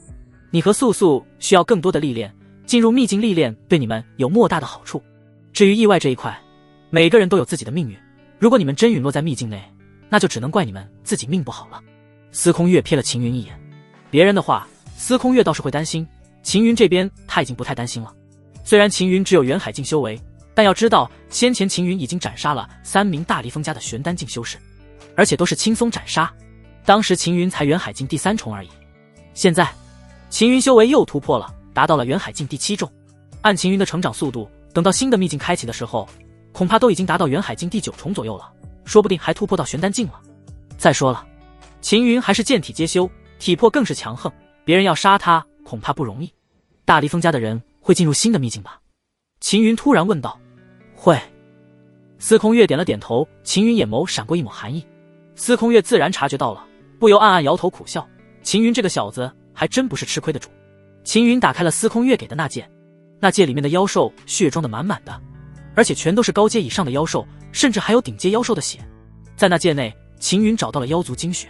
Speaker 1: 你和素素需要更多的历练，进入秘境历练对你们有莫大的好处。至于意外这一块，每个人都有自己的命运，如果你们真陨落在秘境内，那就只能怪你们自己命不好了。司空月瞥了秦云一眼，别人的话司空月倒是会担心，秦云这边他已经不太担心了。虽然秦云只有元海境修为，但要知道先前秦云已经斩杀了3名大离峰家的玄丹境修士，而且都是轻松斩杀，当时秦云才元海境第3重而已。现在，秦云修为又突破了，达到了元海境第7重。按秦云的成长速度，等到新的秘境开启的时候，恐怕都已经达到元海境第9重左右了，说不定还突破到玄丹境了。再说了，秦云还是剑体皆修，体魄更是强横，别人要杀他恐怕不容易。大离峰家的人会进入新的秘境吧？秦云突然问道。会。司空月点了点头，秦云眼眸闪过一抹寒意。司空月自然察觉到了，不由暗暗摇头苦笑，秦云这个小子还真不是吃亏的主。秦云打开了司空月给的那戒，那戒里面的妖兽血装得满满的，而且全都是高阶以上的妖兽，甚至还有顶阶妖兽的血。在那戒内，秦云找到了妖族精血，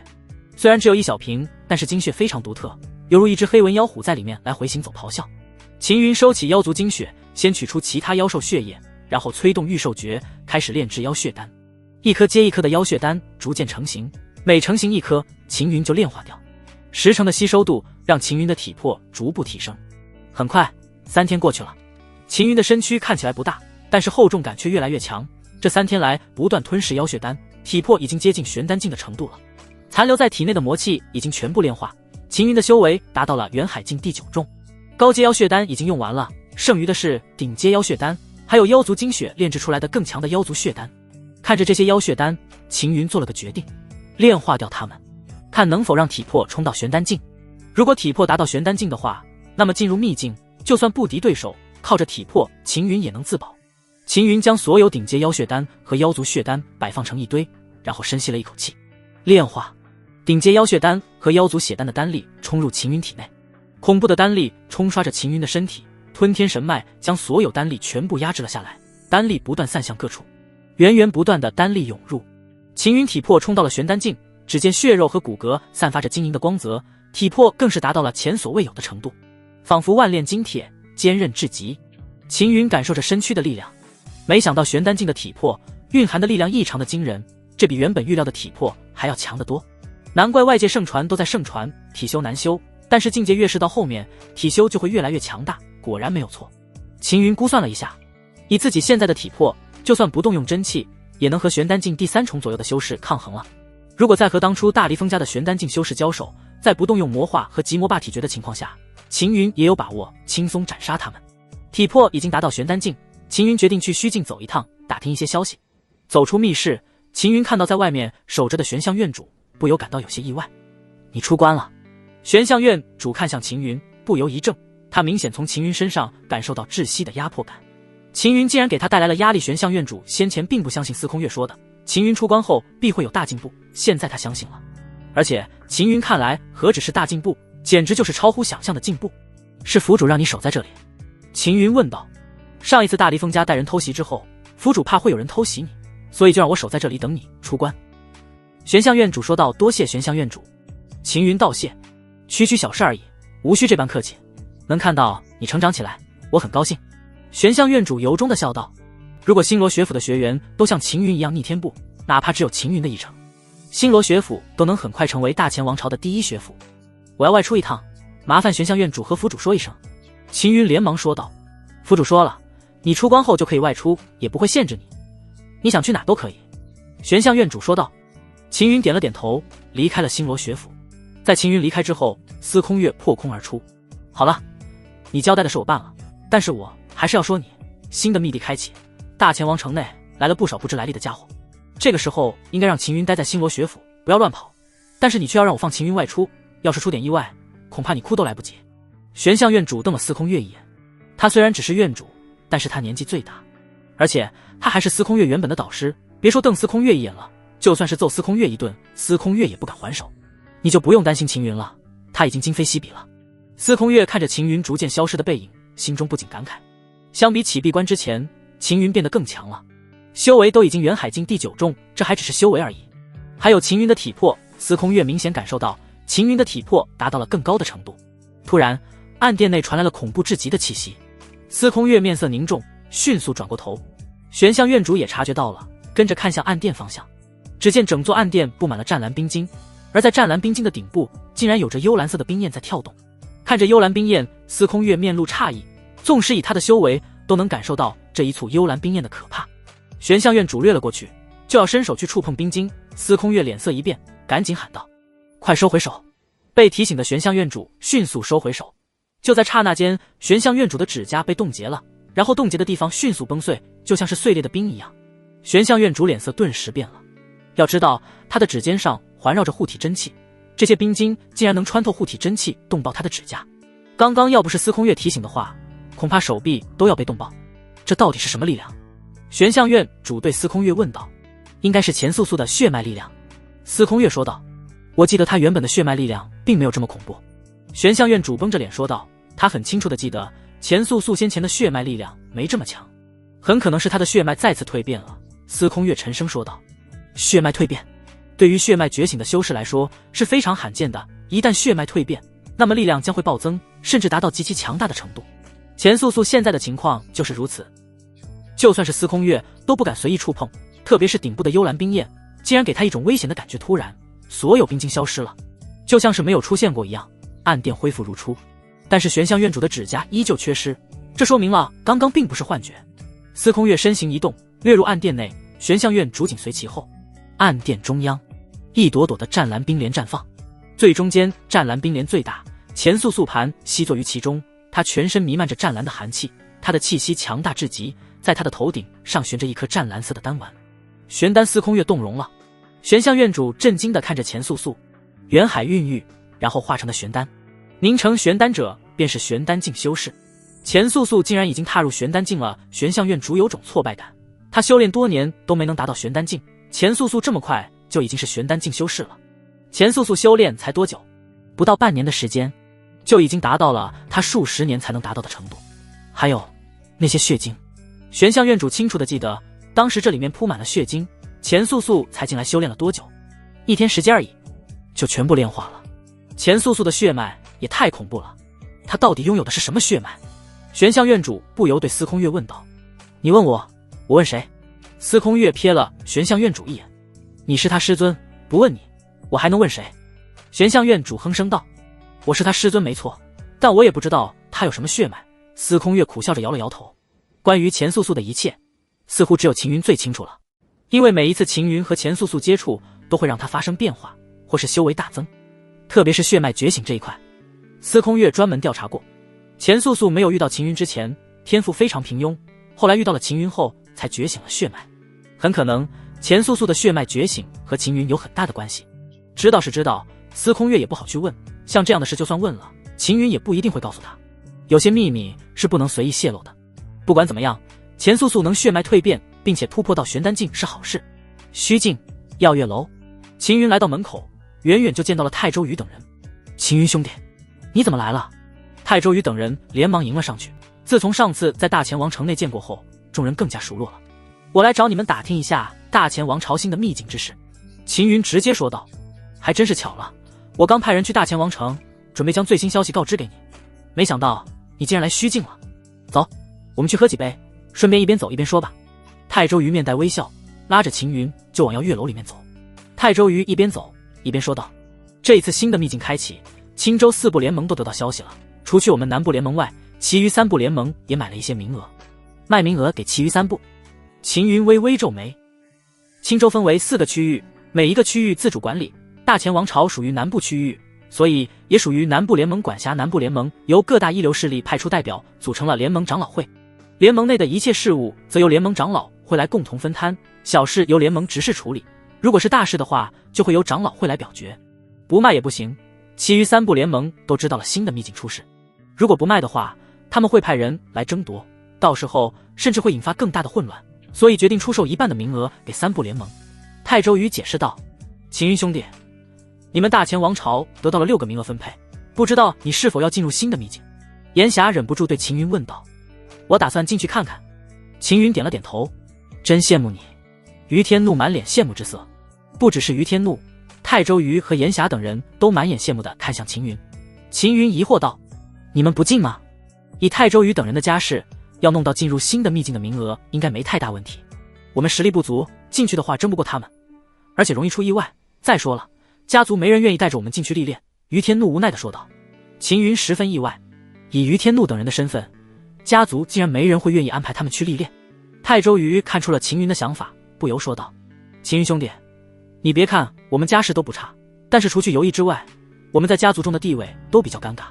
Speaker 1: 虽然只有一小瓶，但是精血非常独特，犹如一只黑纹妖虎在里面来回行走咆哮。秦云收起妖族精血，先取出其他妖兽血液，然后催动御兽诀，开始炼制妖血丹。一颗接一颗的妖血丹逐渐成型，每成型一颗，秦云就炼化掉。10成的吸收度让秦云的体魄逐步提升。很快，3天过去了，秦云的身躯看起来不大，但是厚重感却越来越强。这3天来不断吞噬妖血丹，体魄已经接近玄丹境的程度了。残留在体内的魔气已经全部炼化，秦云的修为达到了元海境第9重。高阶妖血丹已经用完了，剩余的是顶阶妖血丹，还有妖族精血炼制出来的更强的妖族血丹。看着这些妖血丹，秦云做了个决定，炼化掉它们，看能否让体魄冲到玄丹境。如果体魄达到玄丹境的话，那么进入秘境，就算不敌对手，靠着体魄，秦云也能自保。秦云将所有顶阶妖血丹和妖族血丹摆放成一堆，然后深吸了一口气，炼化。顶阶妖血丹和妖族血丹的丹力冲入秦云体内，恐怖的丹力冲刷着秦云的身体，吞天神脉将所有丹力全部压制了下来，丹力不断散向各处，源源不断的丹力涌入。秦云体魄冲到了玄丹境，只见血肉和骨骼散发着晶莹的光泽，体魄更是达到了前所未有的程度，仿佛万炼金铁，坚韧至极。秦云感受着身躯的力量，没想到玄丹境的体魄蕴含的力量异常的惊人，这比原本预料的体魄还要强得多。难怪外界盛传都在盛传体修难修，但是境界越是到后面，体修就会越来越强大，果然没有错。秦云估算了一下，以自己现在的体魄，就算不动用真气，也能和玄丹境第3重左右的修士抗衡了。如果再和当初大离峰家的玄丹境修士交手，在不动用魔化和极魔霸体诀的情况下，秦云也有把握轻松斩杀他们。体魄已经达到玄丹境，秦云决定去虚境走一趟，打听一些消息。走出密室，秦云看到在外面守着的玄象院主，不由感到有些意外。你出关了？玄象院主看向秦云，不由一怔，他明显从秦云身上感受到窒息的压迫感。秦云既然给他带来了压力，玄象院主先前并不相信司空月说的秦云出关后必会有大进步，现在他相信了。而且秦云看来何止是大进步，简直就是超乎想象的进步。是府主让你守在这里？秦云问道。上一次大离峰家带人偷袭之后，府主怕会有人偷袭你，所以就让我守在这里等你出关。玄象院主说道。多谢玄象院主。秦云道谢，区区小事而已，无需这般客气。能看到你成长起来，我很高兴。玄象院主由衷的笑道。如果星罗学府的学员都像秦云一样逆天步，哪怕只有秦云的一成，星罗学府都能很快成为大前王朝的第1学府。我要外出一趟，麻烦玄象院主和府主说一声。秦云连忙说道。府主说了，你出关后就可以外出，也不会限制你，你想去哪都可以。玄象院主说道。秦云点了点头，离开了星罗学府。在秦云离开之后，司空月破空而出。好了，你交代的事我办了，但是我还是要说你，新的密地开启，大前王城内来了不少不知来历的家伙，这个时候应该让秦云待在星罗学府，不要乱跑，但是你却要让我放秦云外出，要是出点意外，恐怕你哭都来不及。玄象院主瞪了司空月一眼，他虽然只是院主，但是他年纪最大，而且他还是司空月原本的导师，别说瞪司空月一眼了，就算是揍司空月一顿，司空月也不敢还手。你就不用担心秦云了，他已经今非昔比了。司空月看着秦云逐渐消失的背影，心中不禁感慨，相比起闭关之前，秦云变得更强了，修为都已经元海境第9重，这还只是修为而已。还有秦云的体魄，司空月明显感受到秦云的体魄达到了更高的程度。突然，暗殿内传来了恐怖至极的气息，司空月面色凝重，迅速转过头。玄象院主也察觉到了，跟着看向暗殿方向。只见整座暗殿布满了湛蓝冰晶，而在湛蓝冰晶的顶部，竟然有着幽蓝色的冰焰在跳动。看着幽蓝冰焰，司空月面露诧异，纵使以他的修为，都能感受到这一簇幽蓝冰焰的可怕。玄象院主掠了过去，就要伸手去触碰冰晶，司空月脸色一变，赶紧喊道：快收回手！被提醒的玄象院主迅速收回手。就在刹那间，玄象院主的指甲被冻结了，然后冻结的地方迅速崩碎，就像是碎裂的冰一样。玄象院主脸色顿时变了。要知道，他的指尖上环绕着护体真气，这些冰晶竟然能穿透护体真气，冻爆他的指甲。刚刚要不是司空月提醒的话，恐怕手臂都要被冻爆。这到底是什么力量？玄象院主对司空月问道。应该是钱素素的血脉力量。司空月说道。我记得他原本的血脉力量并没有这么恐怖。玄象院主绷着脸说道。他很清楚地记得钱素素先前的血脉力量没这么强，很可能是他的血脉再次蜕变了。司空月沉声说道。血脉蜕变对于血脉觉醒的修士来说是非常罕见的，一旦血脉蜕变，那么力量将会暴增，甚至达到极其强大的程度。钱素素现在的情况就是如此，就算是司空月都不敢随意触碰，特别是顶部的幽蓝冰焰，竟然给他一种危险的感觉。突然，所有冰晶消失了，就像是没有出现过一样，暗电恢复如初。但是玄象院主的指甲依旧缺失，这说明了刚刚并不是幻觉。司空月身形一动，跃入暗殿内，玄象院主紧随其后。暗殿中央，一朵朵的湛蓝冰莲绽放，最中间湛蓝冰莲最大，钱素素盘息坐于其中，她全身弥漫着湛蓝的寒气，她的气息强大至极，在她的头顶上悬着一颗湛蓝色的丹丸。玄丹。司空月动容了。玄象院主震惊地看着钱素素，元海孕育，然后化成的玄丹。凝成玄丹者便是玄丹境修士。钱素素竟然已经踏入玄丹境了，玄象院主有种挫败感。他修炼多年都没能达到玄丹境，钱素素这么快就已经是玄丹境修士了。钱素素修炼才多久？不到半年的时间，就已经达到了他数十年才能达到的程度。还有那些血晶，玄象院主清楚地记得，当时这里面铺满了血晶，钱素素才进来修炼了多久？1天时间而已，就全部炼化了。钱素素的血脉也太恐怖了，他到底拥有的是什么血脉？玄象院主不由对司空月问道。你问我，我问谁？司空月瞥了玄象院主一眼。你是他师尊，不问你，我还能问谁？玄象院主哼声道。我是他师尊没错，但我也不知道他有什么血脉。司空月苦笑着摇了摇头。关于钱素素的一切，似乎只有秦云最清楚了，因为每一次秦云和钱素素接触，都会让他发生变化，或是修为大增。特别是血脉觉醒这一块，司空月专门调查过。钱素素没有遇到秦云之前，天赋非常平庸，后来遇到了秦云后，才觉醒了血脉。很可能钱素素的血脉觉醒和秦云有很大的关系。知道是知道，司空月也不好去问，像这样的事就算问了，秦云也不一定会告诉他。有些秘密是不能随意泄露的。不管怎么样，钱素素能血脉蜕变，并且突破到玄丹境是好事。虚境耀月楼，秦云来到门口，远远就见到了泰周瑜等人。秦云兄弟，你怎么来了？泰周瑜等人连忙迎了上去。自从上次在大前王城内见过后，众人更加熟络了。我来找你们打听一下大前王朝新的秘境之事。秦云直接说道。还真是巧了，我刚派人去大前王城，准备将最新消息告知给你，没想到你竟然来虚境了。走，我们去喝几杯，顺便一边走一边说吧。泰周瑜面带微笑，拉着秦云就往耀月楼里面走。泰周瑜一边走一边说道。这一次新的秘境开启，青州4部联盟都得到消息了，除去我们南部联盟外，其余3部联盟也买了一些名额，卖名额给其余3部。秦云微微皱眉。青州分为4个区域，每一个区域自主管理，大前王朝属于南部区域，所以也属于南部联盟管辖。南部联盟由各大一流势力派出代表组成了联盟长老会，联盟内的一切事务则由联盟长老会来共同分摊，小事由联盟执事处理，如果是大事的话，就会由长老会来表决。不卖也不行，其余3部联盟都知道了新的秘境出世，如果不卖的话，他们会派人来争夺，到时候甚至会引发更大的混乱，所以决定出售一半的名额给3部联盟。泰周瑜解释道。秦云兄弟，你们大前王朝得到了6个名额分配，不知道你是否要进入新的秘境？炎霞忍不住对秦云问道。我打算进去看看。秦云点了点头。真羡慕你。于天怒满脸羡慕之色，不只是于天怒，泰周瑜和炎霞等人都满眼羡慕地看向秦云。秦云疑惑道，你们不进吗？以泰周瑜等人的家世，要弄到进入新的秘境的名额应该没太大问题，我们实力不足，进去的话争不过他们，而且容易出意外。再说了，家族没人愿意带着我们进去历练。于天怒无奈地说道。秦云十分意外，以于天怒等人的身份，家族竟然没人会愿意安排他们去历练。泰周瑜看出了秦云的想法，不由说道。秦云兄弟，你别看我们家世都不差，但是除去游艺之外，我们在家族中的地位都比较尴尬。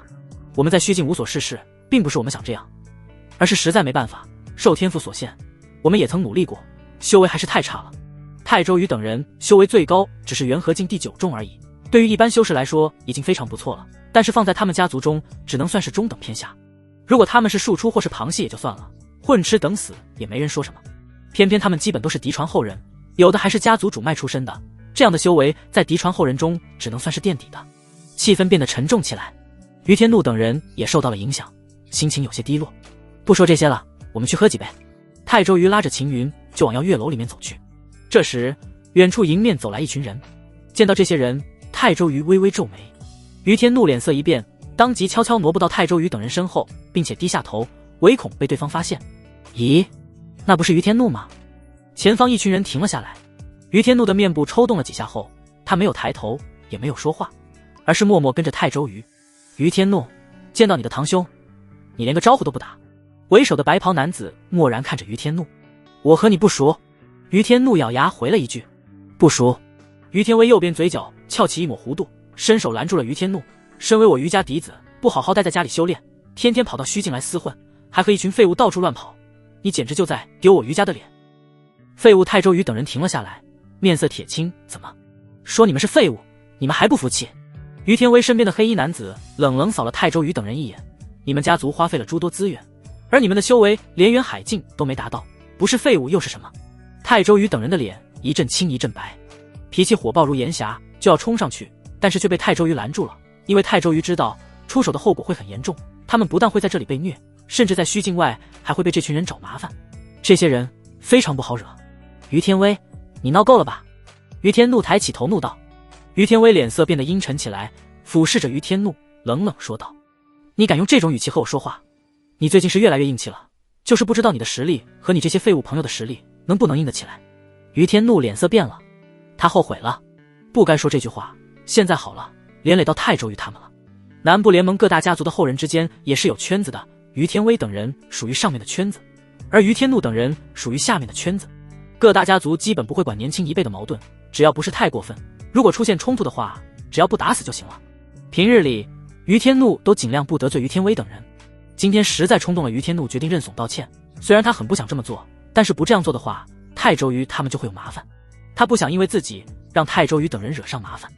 Speaker 1: 我们在虚境无所事事，并不是我们想这样，而是实在没办法，受天赋所限。我们也曾努力过，修为还是太差了。泰周瑜等人修为最高只是元和境第9重而已，对于一般修士来说已经非常不错了，但是放在他们家族中只能算是中等偏下。如果他们是庶出或是螃蟹也就算了，混吃等死也没人说什么。偏偏他们基本都是嫡传后人，有的还是家族主脉出身的，这样的修为在嫡传后人中只能算是垫底的。气氛变得沉重起来，于天怒等人也受到了影响，心情有些低落。不说这些了，我们去喝几杯。泰周瑜拉着秦云就往药月楼里面走去。这时远处迎面走来一群人，见到这些人，泰周瑜微微皱眉。于天怒脸色一变，当即悄悄挪步到泰周瑜等人身后，并且低下头，唯恐被对方发现。咦，那不是于天怒吗？前方一群人停了下来。于天怒的面部抽动了几下后，他没有抬头，也没有说话，而是默默跟着泰周瑜。于天怒，见到你的堂兄，你连个招呼都不打。为首的白袍男子默然看着于天怒。我和你不熟。于天怒咬牙回了一句，不熟。于天威右边嘴角翘起一抹弧度，伸手拦住了于天怒。身为我于家嫡子，不好好待在家里修炼，天天跑到虚境来厮混，还和一群废物到处乱跑，你简直就在丢我于家的脸。废物泰周瑜等人停了下来，面色铁青。怎么说你们是废物，你们还不服气？于天威身边的黑衣男子冷冷扫了泰周瑜等人一眼，你们家族花费了诸多资源，而你们的修为连元海境都没达到，不是废物又是什么？泰周瑜等人的脸一阵青一阵白，脾气火爆如炎霞，就要冲上去，但是却被泰周瑜拦住了。因为泰周瑜知道出手的后果会很严重，他们不但会在这里被虐，甚至在虚境外还会被这群人找麻烦。这些人非常不好惹。于天威，你闹够了吧？于天怒抬起头怒道。于天威脸色变得阴沉起来，俯视着于天怒，冷冷说道：你敢用这种语气和我说话？你最近是越来越硬气了，就是不知道你的实力和你这些废物朋友的实力能不能硬得起来。于天怒脸色变了，他后悔了，不该说这句话。现在好了，连累到泰周瑜他们了。南部联盟各大家族的后人之间也是有圈子的，于天威等人属于上面的圈子，而于天怒等人属于下面的圈子。各大家族基本不会管年轻一辈的矛盾，只要不是太过分，如果出现冲突的话，只要不打死就行了。平日里于天怒都尽量不得罪于天威等人，今天实在冲动了，于天怒决定认怂道歉。虽然他很不想这么做，但是不这样做的话，泰周瑜他们就会有麻烦，他不想因为自己让泰周瑜等人惹上麻烦。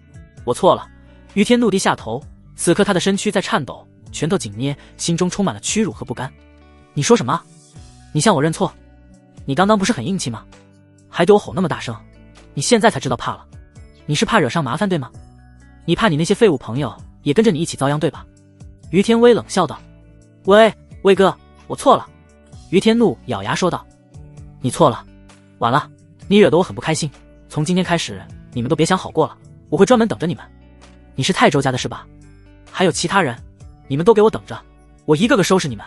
Speaker 1: 我错了。于天怒低下头，此刻他的身躯在颤抖，拳头紧捏，心中充满了屈辱和不甘。你说什么？你向我认错？你刚刚不是很硬气吗？还对我吼那么大声，你现在才知道怕了？你是怕惹上麻烦对吗？你怕你那些废物朋友也跟着你一起遭殃对吧？于天威冷笑道。威哥，我错了。于天怒咬牙说道。你错了，晚了，你惹得我很不开心，从今天开始你们都别想好过了，我会专门等着你们。你是泰周家的是吧？还有其他人，你们都给我等着，我一个个收拾你们。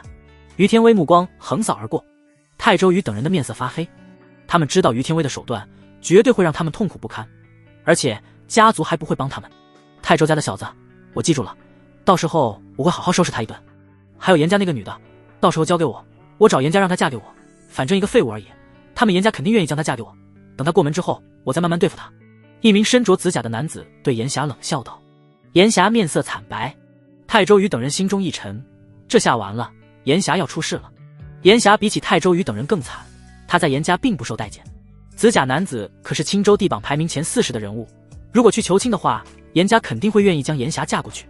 Speaker 1: 于天威目光横扫而过，泰周瑜等人的面色发黑，他们知道于天威的手段绝对会让他们痛苦不堪，而且家族还不会帮他们。泰周家的小子，我记住了，到时候我会好好收拾他一顿。还有严家那个女的，到时候交给我，我找严家让她嫁给我，反正一个废物而已，他们严家肯定愿意将她嫁给我，等她过门之后，我再慢慢对付她。一名身着紫甲的男子对严霞冷笑道。严霞面色惨白，泰周瑜等人心中一沉，这下完了，严霞要出事了。严霞比起泰周瑜等人更惨，他在严家并不受待见。紫甲男子可是青州地榜排名前40的人物，如果去求亲的话，严家肯定会愿意将严霞嫁过去。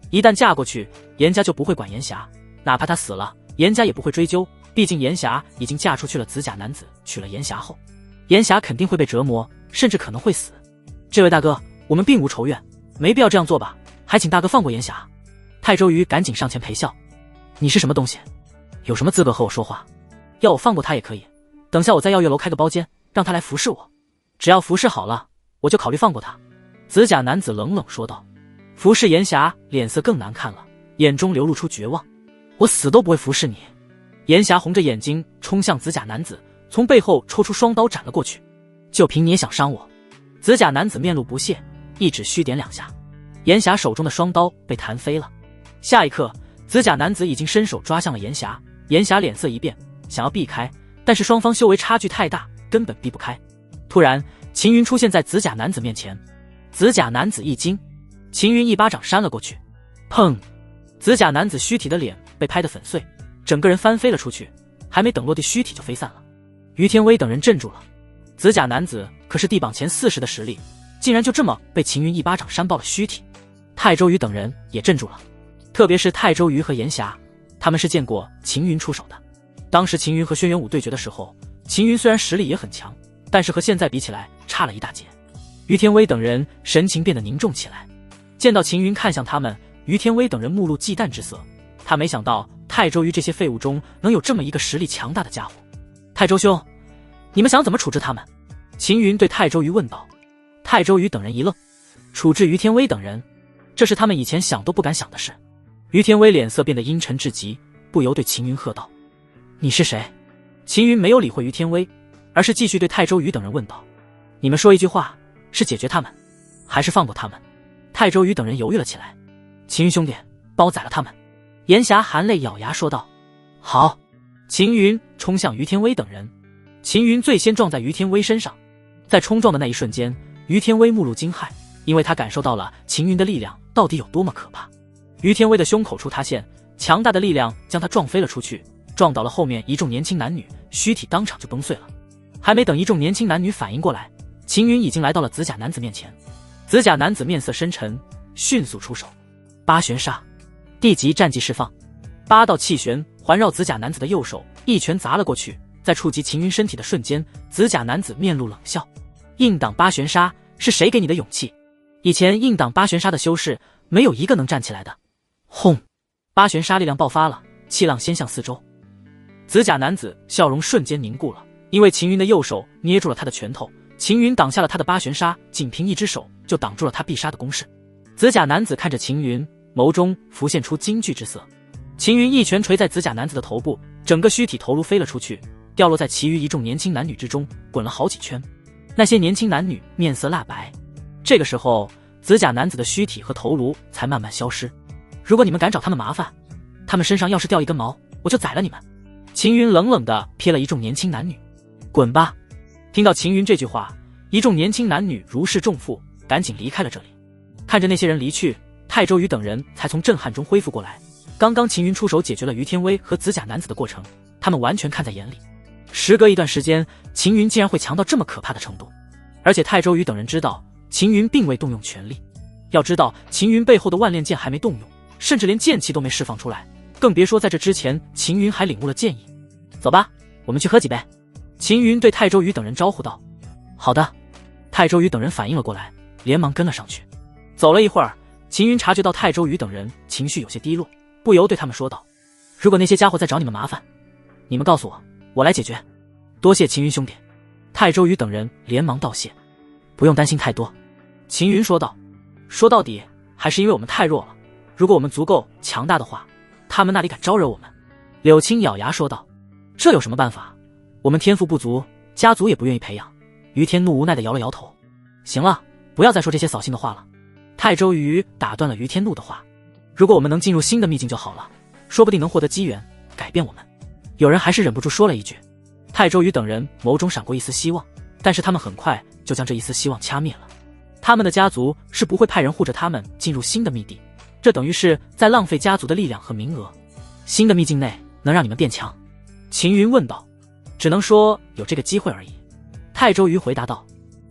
Speaker 1: 一旦嫁过去，严家就不会管严霞，哪怕她死了，严家也不会追究，毕竟严霞已经嫁出去了。紫甲男子娶了严霞后，严霞肯定会被折磨，甚至可能会死。这位大哥，我们并无仇怨，没必要这样做吧，还请大哥放过严霞。泰周瑜赶紧上前陪笑。你是什么东西？有什么资格和我说话？要我放过他也可以，等下我在药月楼开个包间，让他来服侍我，只要服侍好了，我就考虑放过他。紫甲男子冷冷说道。服侍严霞脸色更难看了，眼中流露出绝望。我死都不会服侍你。严霞红着眼睛冲向紫甲男子，从背后抽出双刀斩了过去。就凭你也想伤我？紫甲男子面露不屑，一指虚点2下，严霞手中的双刀被弹飞了。下一刻，紫甲男子已经伸手抓向了严霞，严霞脸色一变，想要避开，但是双方修为差距太大，根本避不开。突然，秦云出现在紫甲男子面前，紫甲男子一惊，秦云一巴掌扇了过去，砰！紫甲男子躯体的脸被拍得粉碎，整个人翻飞了出去，还没等落地，躯体就飞散了。于天威等人镇住了，紫甲男子可是地榜前40的实力，竟然就这么被秦云一巴掌扇爆了躯体。泰周瑜等人也镇住了，特别是泰周瑜和炎霞，他们是见过秦云出手的。当时秦云和轩辕武对决的时候，秦云虽然实力也很强，但是和现在比起来差了一大截。于天威等人神情变得凝重起来，见到秦云看向他们，于天威等人目露忌惮之色。他没想到泰周瑜这些废物中能有这么一个实力强大的家伙。泰周兄，你们想怎么处置他们？秦云对泰周瑜问道。泰周瑜等人一愣，处置于天威等人，这是他们以前想都不敢想的事。于天威脸色变得阴沉至极，不由对秦云喝道：你是谁？秦云没有理会于天威，而是继续对泰周瑜等人问道：你们说一句话，是解决他们，还是放过他们？泰周瑜等人犹豫了起来。秦云兄弟，帮我宰了他们。炎霞含泪咬牙说道：好。秦云冲向于天威等人，秦云最先撞在于天威身上，在冲撞的那一瞬间，于天威目露惊骇，因为他感受到了秦云的力量到底有多么可怕。于天威的胸口处塌陷，强大的力量将他撞飞了出去，撞倒了后面一众年轻男女，躯体当场就崩碎了。还没等一众年轻男女反应过来，秦云已经来到了紫甲男子面前。紫甲男子面色深沉，迅速出手，八旋杀，地级战技释放，8道气旋环绕紫甲男子的右手，一拳砸了过去。在触及秦云身体的瞬间，紫甲男子面露冷笑：硬挡八旋杀，是谁给你的勇气？以前硬挡八旋杀的修士没有一个能站起来的。轰！八旋杀力量爆发了，气浪掀向四周。紫甲男子笑容瞬间凝固了，因为秦云的右手捏住了他的拳头，秦云挡下了他的八旋杀，仅凭一只手就挡住了他必杀的攻势。紫甲男子看着秦云，眸中浮现出惊惧之色。秦云一拳捶在紫甲男子的头部，整个躯体头颅飞了出去，掉落在其余一众年轻男女之中，滚了好几圈。那些年轻男女面色蜡白。这个时候，紫甲男子的躯体和头颅才慢慢消失。如果你们敢找他们麻烦，他们身上要是掉一根毛，我就宰了你们。秦云冷冷地瞥了一众年轻男女，滚吧！听到秦云这句话，一众年轻男女如释重负，赶紧离开了这里。看着那些人离去，泰周瑜等人才从震撼中恢复过来。刚刚秦云出手解决了于天威和紫甲男子的过程，他们完全看在眼里。时隔一段时间，秦云竟然会强到这么可怕的程度。而且泰周瑜等人知道，秦云并未动用全力。要知道，秦云背后的万炼剑还没动用，甚至连剑气都没释放出来，更别说在这之前，秦云还领悟了剑意。走吧，我们去喝几杯。秦云对泰周瑜等人招呼道。好的。泰周瑜等人反应了过来，连忙跟了上去。走了一会儿，秦云察觉到泰周瑜等人情绪有些低落，不由对他们说道：如果那些家伙再找你们麻烦，你们告诉我，我来解决。多谢秦云兄弟。泰周瑜等人连忙道谢。不用担心太多。秦云说道。说到底还是因为我们太弱了，如果我们足够强大的话，他们那里敢招惹我们？柳青咬牙说道。这有什么办法？我们天赋不足，家族也不愿意培养。于天怒无奈地摇了摇头。行了，不要再说这些扫兴的话了。泰周瑜打断了于天怒的话。如果我们能进入新的秘境就好了，说不定能获得机缘改变我们。有人还是忍不住说了一句。泰周瑜等人眸中闪过一丝希望，但是他们很快就将这一丝希望掐灭了。他们的家族是不会派人护着他们进入新的秘地，这等于是在浪费家族的力量和名额。新的秘境内能让你们变强？秦云问道。只能说有这个机会而已。泰周瑜回答道。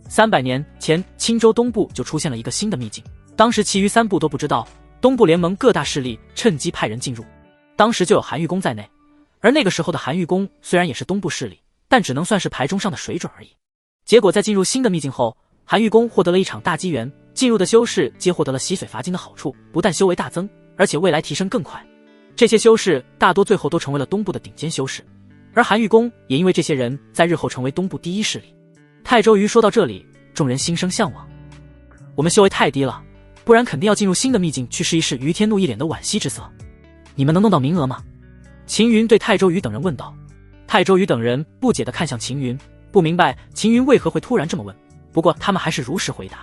Speaker 1: 300年前，青州东部就出现了一个新的秘境，当时其余3部都不知道，东部联盟各大势力趁机派人进入，当时就有韩玉宫在内。而那个时候的韩玉宫虽然也是东部势力，但只能算是排中上的水准而已。结果在进入新的秘境后，韩玉宫获得了一场大机缘，进入的修士皆获得了洗髓伐金的好处，不但修为大增，而且未来提升更快。这些修士大多最后都成为了东部的顶尖修士，而韩玉宫也因为这些人在日后成为东部第一势力。泰周瑜说到这里，众人心生向往。我们修为太低了，不然肯定要进入新的秘境去试一试。于天怒一脸的惋惜之色。你们能弄到名额吗？秦云对泰周瑜等人问道。泰周瑜等人不解地看向秦云，不明白秦云为何会突然这么问，不过他们还是如实回答。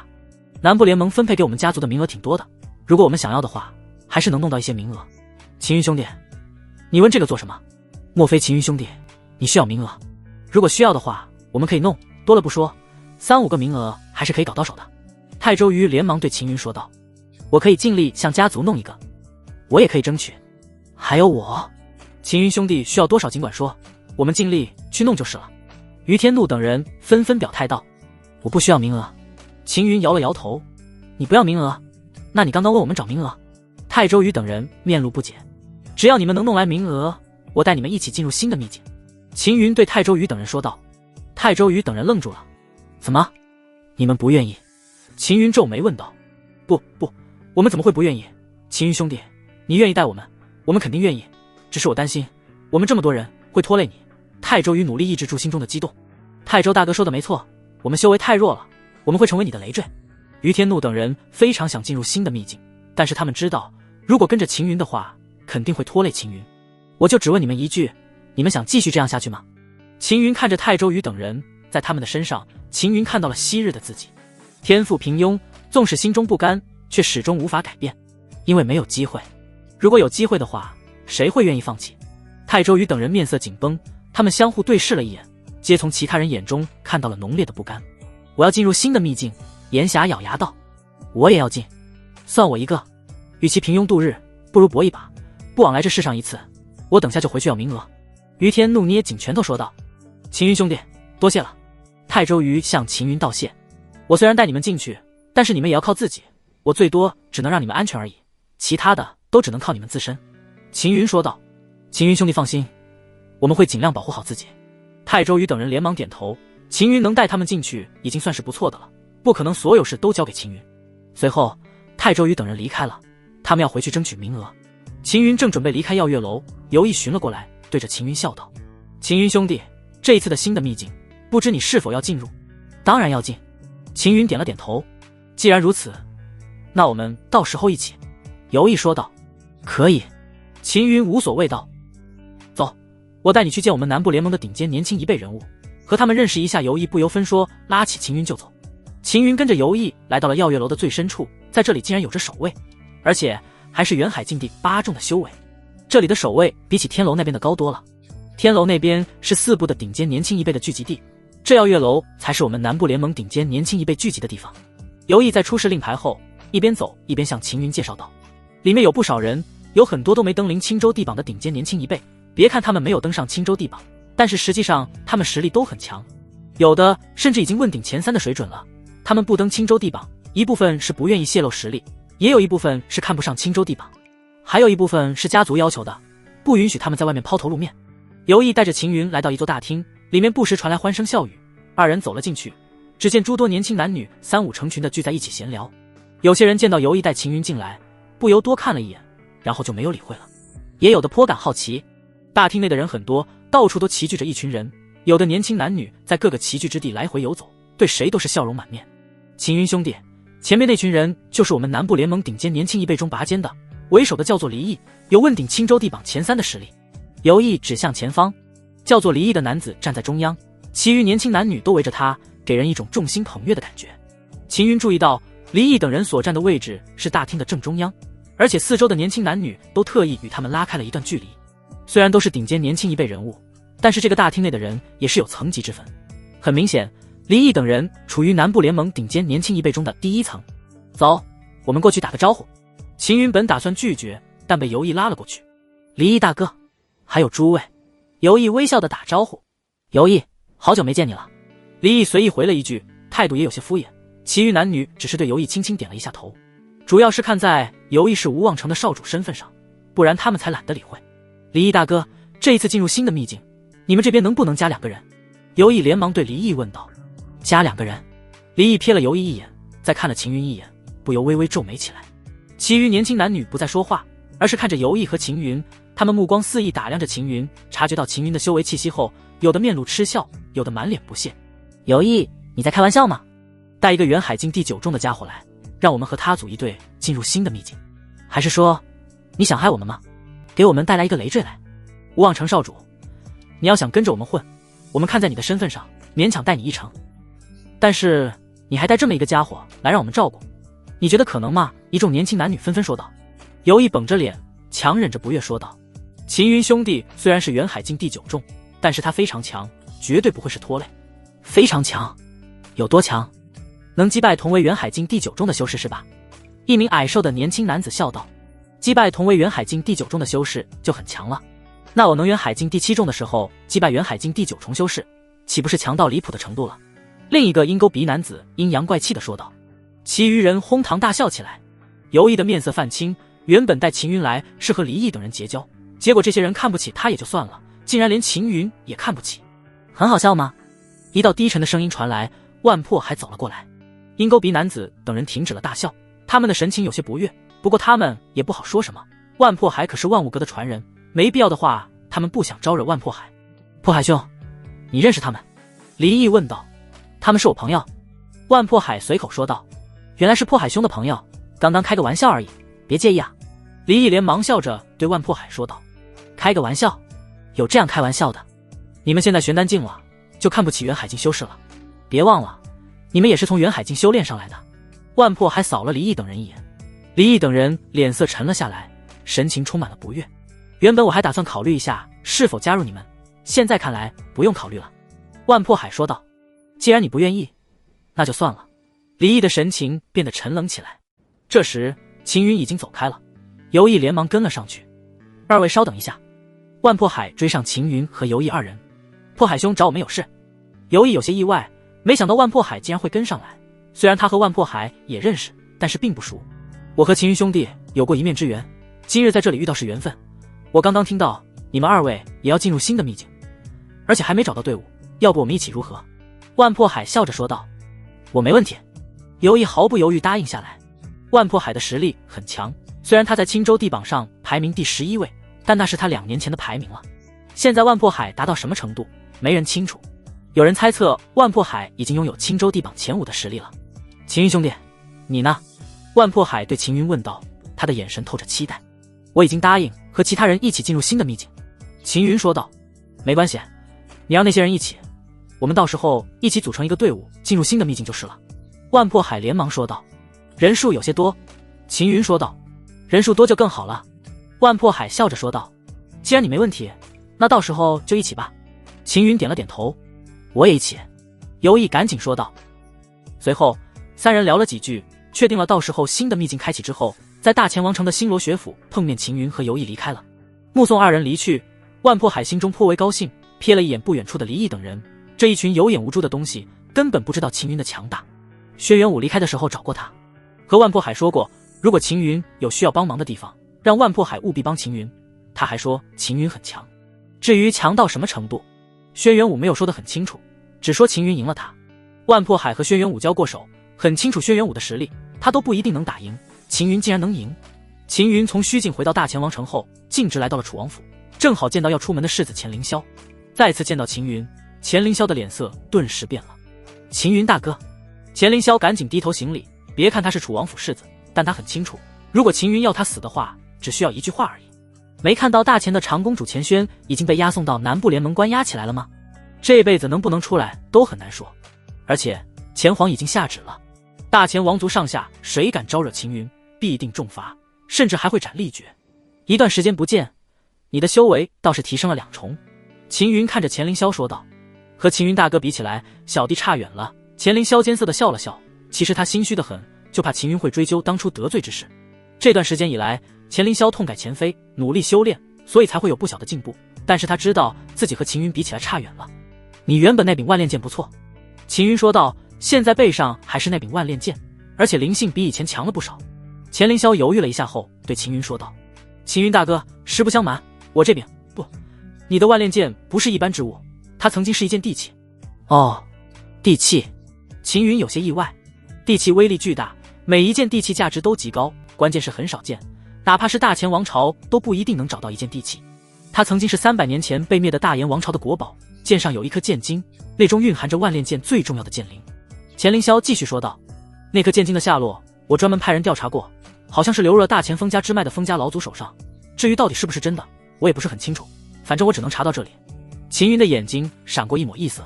Speaker 1: 南部联盟分配给我们家族的名额挺多的，如果我们想要的话，还是能弄到一些名额。秦云兄弟，你问这个做什么？莫非秦云兄弟你需要名额？如果需要的话，我们可以弄，多了不说，3-5个名额还是可以搞到手的。泰周瑜连忙对秦云说道。我可以尽力向家族弄一个，我也可以争取。还有我，秦云兄弟需要多少尽管说，我们尽力去弄就是了。于天怒等人纷纷表态道：我不需要名额。秦云摇了摇头：你不要名额？那你刚刚问我们找名额？泰周瑜等人面露不解：只要你们能弄来名额，我带你们一起进入新的秘境。秦云对泰周瑜等人说道。泰周瑜等人愣住了：怎么？你们不愿意？秦云皱眉问道。不，我们怎么会不愿意？秦云兄弟，你愿意带我们，我们肯定愿意，只是我担心我们这么多人会拖累你。泰周瑜努力抑制住心中的激动。泰周大哥说的没错，我们修为太弱了，我们会成为你的累赘。于天怒等人非常想进入新的秘境，但是他们知道如果跟着秦云的话肯定会拖累秦云。我就只问你们一句，你们想继续这样下去吗？秦云看着泰周瑜等人，在他们的身上，秦云看到了昔日的自己。天赋平庸，纵使心中不甘，却始终无法改变，因为没有机会。如果有机会的话，谁会愿意放弃？泰周瑜等人面色紧绷，他们相互对视了一眼，皆从其他人眼中看到了浓烈的不甘。我要进入新的秘境。炎霞咬牙道：我也要进，算我一个。与其平庸度日，不如搏一把，不枉来这世上一次。我等下就回去要名额。于天怒捏紧拳头说道：秦云兄弟，多谢了。泰周瑜向秦云道谢：我虽然带你们进去，但是你们也要靠自己，我最多只能让你们安全而已，其他的都只能靠你们自身。秦云说道：秦云兄弟放心，我们会尽量保护好自己。泰周瑜等人连忙点头，秦云能带他们进去已经算是不错的了，不可能所有事都交给秦云。随后泰周瑜等人离开了，他们要回去争取名额。秦云正准备离开耀月楼，游毅寻了过来，对着秦云笑道：秦云兄弟，这一次的新的秘境，不知你是否要进入？当然要进。秦云点了点头。既然如此，那我们到时候一起。游毅说道：可以。秦云无所谓道：走，我带你去见我们南部联盟的顶尖年轻一辈人物，和他们认识一下。游毅不由分说拉起秦云就走。秦云跟着游毅来到了耀月楼的最深处，在这里竟然有着守卫，而且还是远海境第8重的修为。这里的守卫比起天楼那边的高多了。天楼那边是4部的顶尖年轻一辈的聚集地，这耀月楼才是我们南部联盟顶尖年轻一辈聚集的地方。游毅在出示令牌后，一边走一边向秦云介绍道：里面有不少人，有很多都没登临青州地榜的顶尖年轻一辈。别看他们没有登上青州地榜，但是实际上他们实力都很强，有的甚至已经问鼎前3的水准了。他们不登青州地榜，一部分是不愿意泄露实力，也有一部分是看不上青州地榜，还有一部分是家族要求的，不允许他们在外面抛头露面。游毅带着秦云来到一座大厅，里面不时传来欢声笑语。二人走了进去，只见诸多年轻男女3、5成群的聚在一起闲聊。有些人见到游毅带秦云进来，不由多看了一眼，然后就没有理会了。也有的颇感好奇。大厅内的人很多，到处都齐聚着一群人，有的年轻男女在各个齐聚之地来回游走，对谁都是笑容满面。秦云兄弟，前面那群人就是我们南部联盟顶尖年轻一辈中拔尖的，为首的叫做离异，有问鼎青州地榜前3的实力。游毅指向前方，叫做离异的男子站在中央，其余年轻男女都围着他，给人一种众星捧月的感觉。秦云注意到离异等人所站的位置是大厅的正中央，而且4周的年轻男女都特意与他们拉开了一段距离。虽然都是顶尖年轻一辈人物，但是这个大厅内的人也是有层级之分。很明显，离异等人处于南部联盟顶尖年轻一辈中的第1层。走，我们过去打个招呼。秦云本打算拒绝，但被游毅拉了过去。离异大哥，还有诸位。游毅微笑的打招呼。游毅，好久没见你了。离异随意回了一句，态度也有些敷衍。其余男女只是对游毅轻轻点了一下头，主要是看在游毅是无望城的少主身份上，不然他们才懒得理会。离异大哥，这一次进入新的秘境，你们这边能不能加2个人？游毅连忙对离异问道。加2个人？离异瞥了游毅一眼，再看了秦云一眼，不由微微皱眉起来。其余年轻男女不再说话，而是看着游毅和秦云，他们目光肆意打量着秦云，察觉到秦云的修为气息后，有的面露嗤笑，有的满脸不屑。游毅，你在开玩笑吗？带一个远海境第9重的家伙来，让我们和他组一队进入新的秘境，还是说你想害我们吗？给我们带来一个累赘来？无望城少主，你要想跟着我们混，我们看在你的身份上，勉强带你一程。但是你还带这么一个家伙来让我们照顾，你觉得可能吗？一众年轻男女纷纷说道。游毅绷着脸，强忍着不悦说道：秦云兄弟虽然是远海境第9重，但是他非常强，绝对不会是拖累。非常强？有多强？能击败同为远海境第9重的修士是吧？一名矮瘦的年轻男子笑道：“击败同为元海境第9中的修士就很强了，那我能元海境第7中的时候击败元海境第9重修士，岂不是强到离谱的程度了？”另一个鹰钩鼻男子阴阳怪气地说道。其余人哄堂大笑起来。尤毅的面色泛青，原本带秦云来是和离异等人结交，结果这些人看不起他也就算了，竟然连秦云也看不起。很好笑吗？一道低沉的声音传来，万破还走了过来。鹰钩鼻男子等人停止了大笑，他们的神情有些不悦，不过他们也不好说什么。万破海可是万物阁的传人，没必要的话，他们不想招惹万破海。破海兄，你认识他们？离异问道。他们是我朋友。万破海随口说道。原来是破海兄的朋友，刚刚开个玩笑而已，别介意啊。离异连忙笑着对万破海说道。开个玩笑？有这样开玩笑的？你们现在玄丹境了，就看不起元海境修士了？别忘了，你们也是从元海境修炼上来的。万破海扫了离异等人一眼。离异等人脸色沉了下来，神情充满了不悦。原本我还打算考虑一下是否加入你们，现在看来不用考虑了。万破海说道。既然你不愿意，那就算了。离异的神情变得沉冷起来。这时秦云已经走开了，尤毅连忙跟了上去。二位稍等一下。万破海追上秦云和尤毅二人。破海兄找我们有事。尤毅有些意外，没想到万破海竟然会跟上来。虽然他和万破海也认识，但是并不熟。我和秦云兄弟有过一面之缘，今日在这里遇到是缘分。我刚刚听到你们二位也要进入新的秘境，而且还没找到队伍，要不我们一起如何？万破海笑着说道。我没问题。尤毅毫不犹豫答应下来。万破海的实力很强，虽然他在青州地榜上排名第11位，但那是他2年前的排名了。现在万破海达到什么程度，没人清楚。有人猜测万破海已经拥有青州地榜前5的实力了。秦云兄弟，你呢？万破海对秦云问道，他的眼神透着期待。我已经答应和其他人一起进入新的秘境。秦云说道。没关系，你让那些人一起，我们到时候一起组成一个队伍进入新的秘境就是了。万破海连忙说道。人数有些多。秦云说道。人数多就更好了。万破海笑着说道。既然你没问题，那到时候就一起吧。秦云点了点头。我也一起。尤毅赶紧说道。随后三人聊了几句，确定了到时候新的秘境开启之后，在大前王城的星罗学府碰面。秦云和尤毅离开了。目送二人离去，万破海心中颇为高兴，瞥了一眼不远处的离异等人，这一群有眼无珠的东西根本不知道秦云的强大。轩辕武离开的时候找过他，和万破海说过，如果秦云有需要帮忙的地方，让万破海务必帮秦云。他还说秦云很强，至于强到什么程度，轩辕武没有说得很清楚，只说秦云赢了他。万破海和轩辕武交过手，很清楚轩辕武的实力，他都不一定能打赢，秦云竟然能赢。秦云从虚境回到大前王城后，径直来到了楚王府，正好见到要出门的世子钱凌霄。再次见到秦云，钱凌霄的脸色顿时变了。秦云大哥。钱凌霄赶紧低头行礼，别看他是楚王府世子，但他很清楚，如果秦云要他死的话，只需要一句话而已。没看到大前的长公主钱轩已经被押送到南部联盟关押起来了吗？这辈子能不能出来都很难说。而且前皇已经下旨了，大前王族上下谁敢招惹秦云，必定重罚，甚至还会斩立决。一段时间不见，你的修为倒是提升了2重。秦云看着钱凌霄说道。和秦云大哥比起来，小弟差远了。钱凌霄艰涩地笑了笑，其实他心虚得很，就怕秦云会追究当初得罪之事。这段时间以来，钱凌霄痛改前非，努力修炼，所以才会有不小的进步，但是他知道自己和秦云比起来差远了。你原本那柄万炼剑不错。秦云说道，现在背上还是那柄万炼剑，而且灵性比以前强了不少。钱凌霄犹豫了一下后对秦云说道。秦云大哥，实不相瞒，我这柄不，你的万炼剑不是一般之物，它曾经是一件地器。哦，地器。秦云有些意外，地器威力巨大，每一件地器价值都极高，关键是很少见，哪怕是大前王朝都不一定能找到一件地器。它曾经是300年前被灭的大炎王朝的国宝，剑上有一颗剑晶，内中蕴含着万炼剑最重要的剑灵。钱凌霄继续说道。那颗剑晶的下落，我专门派人调查过，好像是流入了大前封家支脉的封家老祖手上，至于到底是不是真的，我也不是很清楚，反正我只能查到这里。秦云的眼睛闪过一抹异色，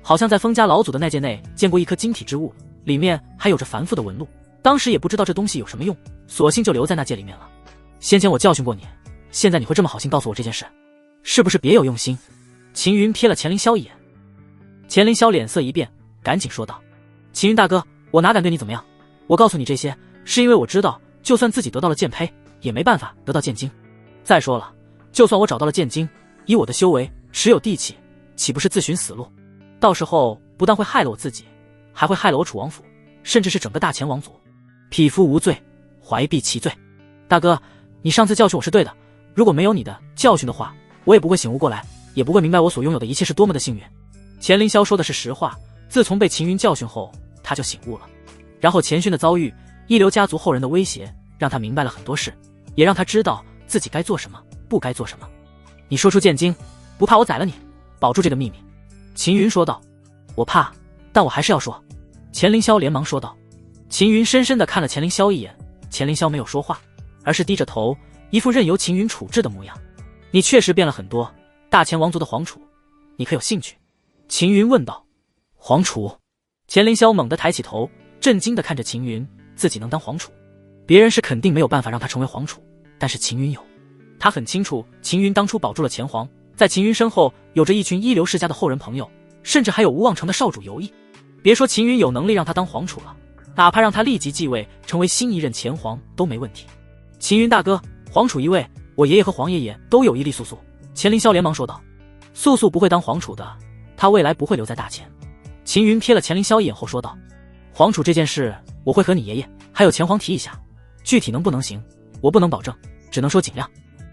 Speaker 1: 好像在封家老祖的那剑内见过一颗晶体之物，里面还有着繁复的纹路，当时也不知道这东西有什么用，索性就留在那戒里面了。先前我教训过你，现在你会这么好心告诉我这件事，是不是别有用心？秦云瞥了钱凌霄一眼。钱凌霄脸色一变，赶紧说道。秦云大哥，我哪敢对你怎么样，我告诉你这些，是因为我知道，就算自己得到了剑胚，也没办法得到剑晶。再说了，就算我找到了剑晶，以我的修为，持有地气，岂不是自寻死路？到时候不但会害了我自己，还会害了我楚王府，甚至是整个大前王族。匹夫无罪，怀璧其罪。大哥，你上次教训我是对的，如果没有你的教训的话，我也不会醒悟过来，也不会明白我所拥有的一切是多么的幸运。钱凌霄说的是实话，自从被秦云教训后，他就醒悟了。然后钱勋的遭遇，一流家族后人的威胁，让他明白了很多事，也让他知道自己该做什么，不该做什么。你说出剑经，不怕我宰了你，保住这个秘密？秦云说道。我怕，但我还是要说。钱凌霄连忙说道。秦云深深地看了钱凌霄一眼，钱凌霄没有说话，而是低着头，一副任由秦云处置的模样。你确实变了很多，大前王族的皇储，你可有兴趣？秦云问道。皇储？钱凌霄猛地抬起头，震惊地看着秦云，自己能当皇储？别人是肯定没有办法让他成为皇储，但是秦云有。他很清楚，秦云当初保住了前皇，在秦云身后有着一群一流世家的后人朋友，甚至还有吴望城的少主游艺。别说秦云有能力让他当皇储了，哪怕让他立即继位，成为新一任前皇都没问题。秦云大哥，皇储一位，我爷爷和皇爷爷都有意立素素。钱凌霄连忙说道。素素不会当皇储的，他未来不会留在大前。秦云瞥了钱凌霄一眼后说道。皇储这件事，我会和你爷爷还有前皇提一下，具体能不能行，我不能保证，只能说尽量。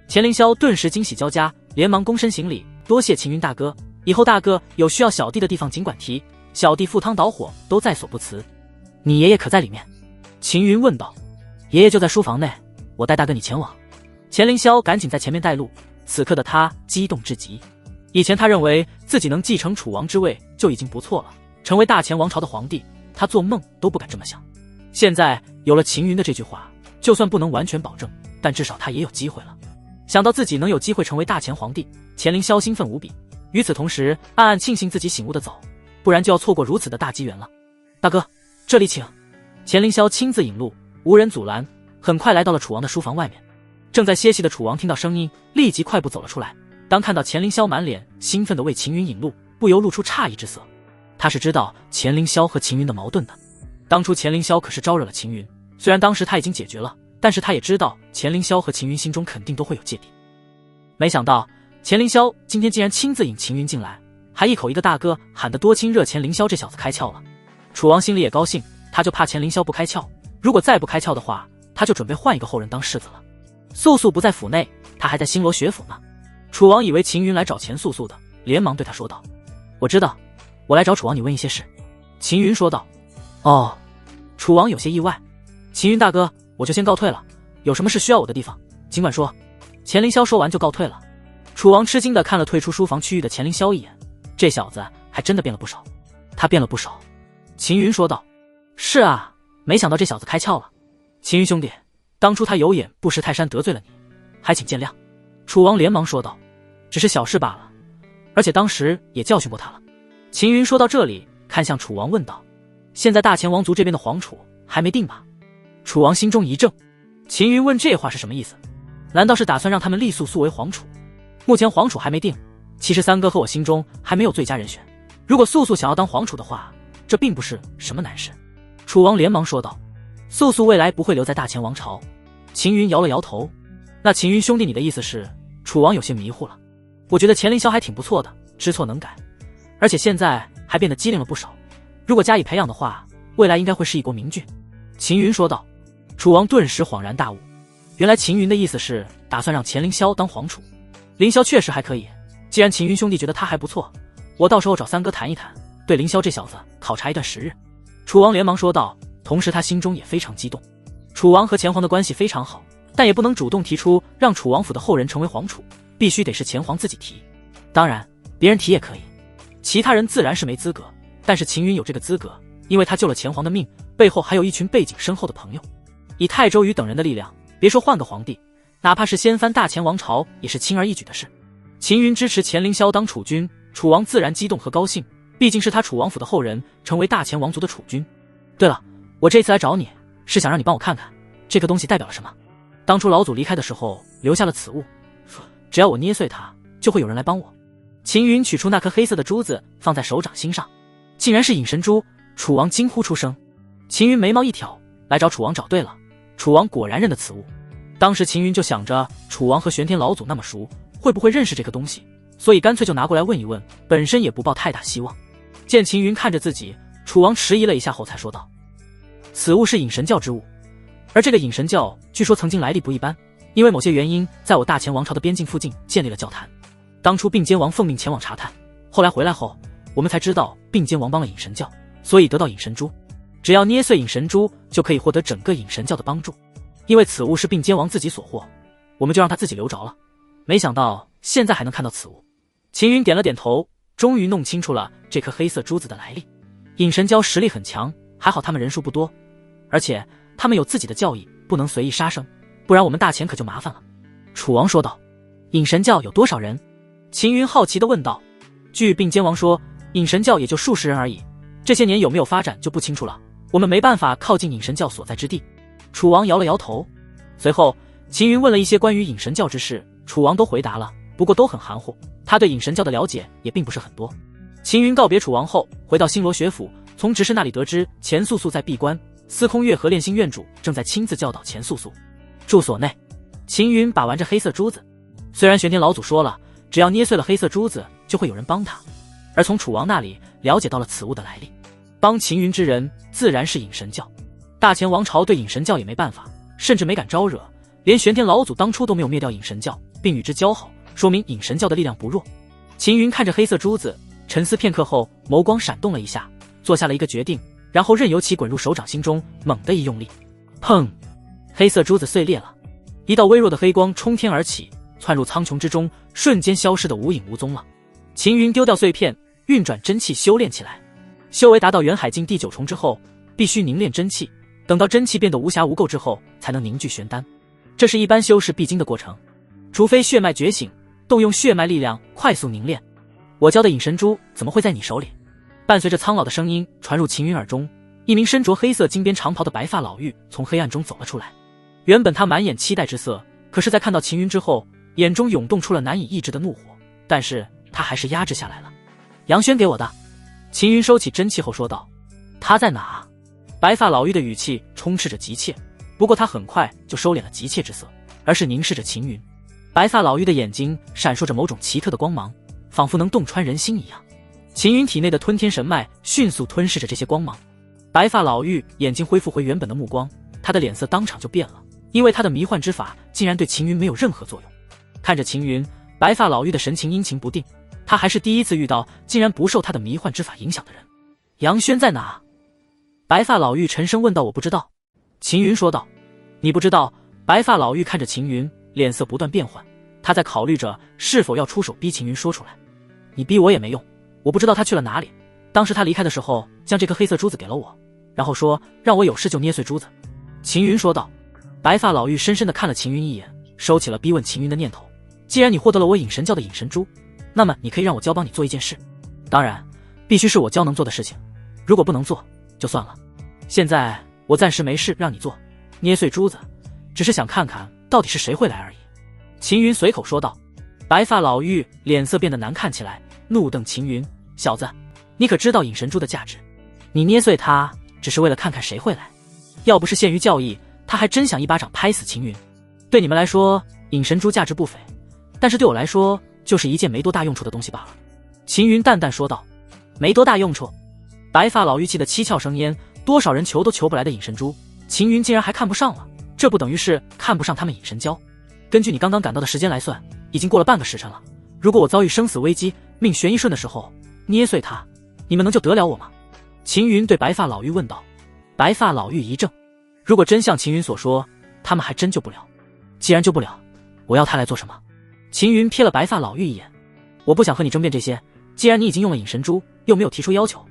Speaker 1: 钱凌霄顿时惊喜交加，连忙躬身行礼，多谢秦云大哥，以后大哥有需要小弟的地方尽管提，小弟赴汤蹈火都在所不辞。你爷爷可在里面？秦云问道。爷爷就在书房内，我带大哥你前往。钱凌霄赶紧在前面带路，此刻的他激动至极。以前他认为自己能继承楚王之位就已经不错了，成为大前王朝的皇帝，他做梦都不敢这么想。现在有了秦云的这句话，就算不能完全保证，但至少他也有机会了。想到自己能有机会成为大前皇帝，钱凌霄兴奋无比，与此同时暗暗庆幸自己醒悟的早，不然就要错过如此的大机缘了。大哥，这里请。钱凌霄亲自引路，无人阻拦，很快来到了楚王的书房外面。正在歇息的楚王听到声音，立即快步走了出来。当看到钱凌霄满脸兴奋地为秦云引路，不由露出诧异之色。他是知道钱凌霄和秦云的矛盾的，当初钱凌霄可是招惹了秦云，虽然当时他已经解决了，但是他也知道钱凌霄和秦云心中肯定都会有芥蒂。没想到钱凌霄今天竟然亲自引秦云进来，还一口一个大哥，喊得多亲热，钱凌霄这小子开窍了。楚王心里也高兴，他就怕钱凌霄不开窍，如果再不开窍的话，他就准备换一个后人当世子了。素素不在府内，他还在星罗学府呢。楚王以为秦云来找钱素素的，连忙对他说道。我知道，我来找楚王你问一些事。秦云说道。哦。楚王有些意外。秦云大哥，我就先告退了，有什么事需要我的地方尽管说。钱凌霄说完就告退了。楚王吃惊地看了退出书房区域的钱凌霄一眼，这小子还真的变了不少。他变了不少。秦云说道。是啊，没想到这小子开窍了。秦云兄弟，当初他有眼不识泰山得罪了你，还请见谅。楚王连忙说道。只是小事罢了，而且当时也教训过他了。秦云说到这里，看向楚王问道。现在大前王族这边的皇储还没定吧？楚王心中一怔。秦云问这话是什么意思？难道是打算让他们立素素为皇储？目前皇储还没定，其实三哥和我心中还没有最佳人选，如果素素想要当皇储的话，这并不是什么难事。楚王连忙说道。素素未来不会留在大前王朝。秦云摇了摇头。那秦云兄弟，你的意思是？楚王有些迷糊了。我觉得钱凌霄还挺不错的，知错能改，而且现在还变得机灵了不少，如果加以培养的话，未来应该会是一国明君。秦云说道。楚王顿时恍然大悟，原来秦云的意思是打算让钱凌霄当皇储。凌霄确实还可以，既然秦云兄弟觉得他还不错，我到时候找三哥谈一谈，对凌霄这小子考察一段时日。楚王连忙说道，同时他心中也非常激动。楚王和前皇的关系非常好，但也不能主动提出让楚王府的后人成为皇储，必须得是前皇自己提。当然别人提也可以，其他人自然是没资格，但是秦云有这个资格，因为他救了前皇的命，背后还有一群背景深厚的朋友。以泰周瑜等人的力量，别说换个皇帝，哪怕是掀翻大前王朝也是轻而易举的事。秦云支持钱凌霄当储君，楚王自然激动和高兴，毕竟是他楚王府的后人，成为大前王族的储君。对了，我这次来找你是想让你帮我看看这个东西代表了什么。当初老祖离开的时候留下了此物，只要我捏碎它，就会有人来帮我。秦云取出那颗黑色的珠子，放在手掌心上，竟然是隐神珠。楚王惊呼出声。秦云眉毛一挑，来找楚王找对了，楚王果然认得此物。当时秦云就想着楚王和玄天老祖那么熟，会不会认识这个东西，所以干脆就拿过来问一问，本身也不抱太大希望。见秦云看着自己，楚王迟疑了一下后才说道：此物是隐神教之物，而这个隐神教据说曾经来历不一般，因为某些原因在我大前王朝的边境附近建立了教坛。当初并肩王奉命前往查探，后来回来后我们才知道并肩王帮了隐神教，所以得到隐神珠，只要捏碎隐神珠就可以获得整个隐神教的帮助。因为此物是并肩王自己所获，我们就让他自己留着了，没想到现在还能看到此物。秦云点了点头，终于弄清楚了这颗黑色珠子的来历。隐神教实力很强，还好他们人数不多，而且他们有自己的教义，不能随意杀生，不然我们大前可就麻烦了。楚王说道。隐神教有多少人？秦云好奇地问道。据并肩王说，隐神教也就数十人而已，这些年有没有发展就不清楚了，我们没办法靠近隐神教所在之地。楚王摇了摇头。随后秦云问了一些关于隐神教之事，楚王都回答了，不过都很含糊，他对隐神教的了解也并不是很多。秦云告别楚王后回到星罗学府，从执事那里得知钱素素在闭关，司空月和炼心院主正在亲自教导钱素素。住所内，秦云把玩着黑色珠子，虽然玄天老祖说了只要捏碎了黑色珠子就会有人帮他，而从楚王那里了解到了此物的来历，帮秦云之人自然是隐神教。大前王朝对隐神教也没办法，甚至没敢招惹，连玄天老祖当初都没有灭掉隐神教并与之交好，说明隐神教的力量不弱。秦云看着黑色珠子，沉思片刻后眸光闪动了一下，做下了一个决定，然后任由其滚入手掌心中，猛地一用力，砰！黑色珠子碎裂了，一道微弱的黑光冲天而起，窜入苍穹之中，瞬间消失得无影无踪了。秦云丢掉碎片，运转真气修炼起来。修为达到元海境第9重之后，必须凝练真气，等到真气变得无瑕无垢之后，才能凝聚玄丹。这是一般修士必经的过程，除非血脉觉醒，动用血脉力量快速凝练。我教的隐神珠怎么会在你手里？伴随着苍老的声音传入秦云耳中，一名身着黑色金边长袍的白发老妪从黑暗中走了出来。原本他满眼期待之色，可是在看到秦云之后，眼中涌动出了难以抑制的怒火，但是他还是压制下来了。杨轩给我的。秦云收起真气后说道。他在哪？白发老妪的语气充斥着急切，不过他很快就收敛了急切之色，而是凝视着秦云。白发老妪的眼睛闪烁着某种奇特的光芒，仿佛能洞穿人心一样。秦云体内的吞天神脉迅速吞噬着这些光芒。白发老妪眼睛恢复回原本的目光，她的脸色当场就变了，因为她的迷幻之法竟然对秦云没有任何作用。看着秦云，白发老妪的神情阴晴不定，她还是第一次遇到竟然不受她的迷幻之法影响的人。杨轩在哪？白发老妪沉声问道。我不知道。秦云说道。你不知道？白发老妪看着秦云，脸色不断变换，她在考虑着是否要出手逼秦云说出来。你逼我也没用，我不知道他去了哪里。当时他离开的时候将这颗黑色珠子给了我，然后说让我有事就捏碎珠子。秦云说道。白发老妪深深地看了秦云一眼，收起了逼问秦云的念头。既然你获得了我隐神教的隐神珠，那么你可以让我教帮你做一件事，当然必须是我教能做的事情，如果不能做就算了。现在我暂时没事让你做，捏碎珠子只是想看看到底是谁会来而已。秦云随口说道。白发老妪脸色变得难看起来，怒瞪秦云，小子，你可知道隐神珠的价值？你捏碎它只是为了看看谁会来，要不是限于教义，他还真想一巴掌拍死秦云。对你们来说隐神珠价值不菲，但是对我来说就是一件没多大用处的东西罢了。秦云淡淡说道。没多大用处？白发老妪气得七窍生烟，多少人求都求不来的隐神珠，秦云竟然还看不上了，这不等于是看不上他们隐神教？根据你刚刚赶到的时间来算，已经过了半个时辰了。如果我遭遇生死危机，命悬一瞬的时候捏碎它，你们能救得了我吗？秦云对白发老妪问道。白发老妪一怔，如果真像秦云所说，他们还真救不了。既然救不了，我要他来做什么？秦云瞥了白发老妪一眼，我不想和你争辩这些，既然你已经用了隐神珠，又没有提出要求，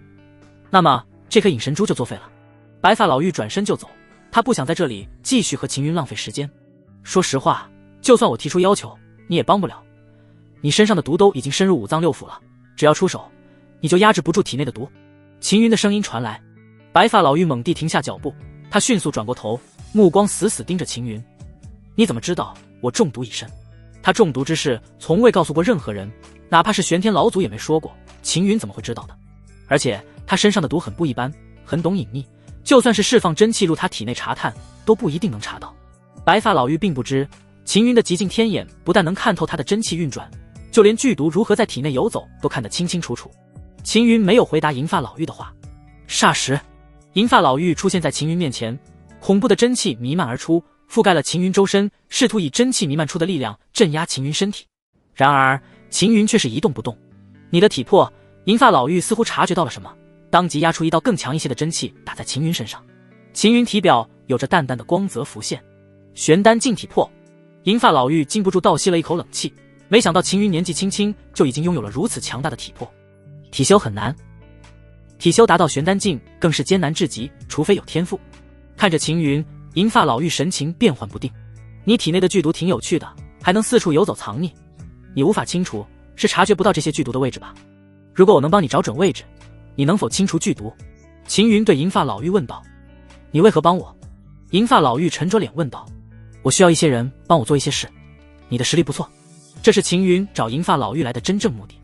Speaker 1: 那么这颗隐神珠就作废了。白发老妪转身就走，他不想在这里继续和秦云浪费时间。说实话，就算我提出要求，你也帮不了。你身上的毒都已经深入五脏六腑了，只要出手，你就压制不住体内的毒。秦云的声音传来。白发老妪猛地停下脚步，他迅速转过头，目光死死盯着秦云。你怎么知道我中毒已深？他中毒之事从未告诉过任何人，哪怕是玄天老祖也没说过，秦云怎么会知道的？而且他身上的毒很不一般，很懂隐秘，就算是释放真气入他体内查探，都不一定能查到。白发老妪并不知，秦云的极境天眼不但能看透他的真气运转，就连剧毒如何在体内游走都看得清清楚楚。秦云没有回答银发老妪的话。霎时，银发老妪出现在秦云面前，恐怖的真气弥漫而出，覆盖了秦云周身，试图以真气弥漫出的力量镇压秦云身体。然而秦云却是一动不动。你的体魄。银发老妪似乎察觉到了什么，当即压出一道更强一些的真气打在秦云身上。秦云体表有着淡淡的光泽浮现。玄丹净体魄。银发老妪禁不住倒吸了一口冷气，没想到秦云年纪轻轻就已经拥有了如此强大的体魄。体修很难，体修达到玄丹境更是艰难至极，除非有天赋。看着秦云，银发老妪神情变幻不定。你体内的剧毒挺有趣的，还能四处游走藏匿，你无法清除，是察觉不到这些剧毒的位置吧？如果我能帮你找准位置，你能否清除剧毒？秦云对银发老妪问道。你为何帮我？银发老妪沉着脸问道。我需要一些人帮我做一些事，你的实力不错。这是秦云找银发老妪来的真正目的。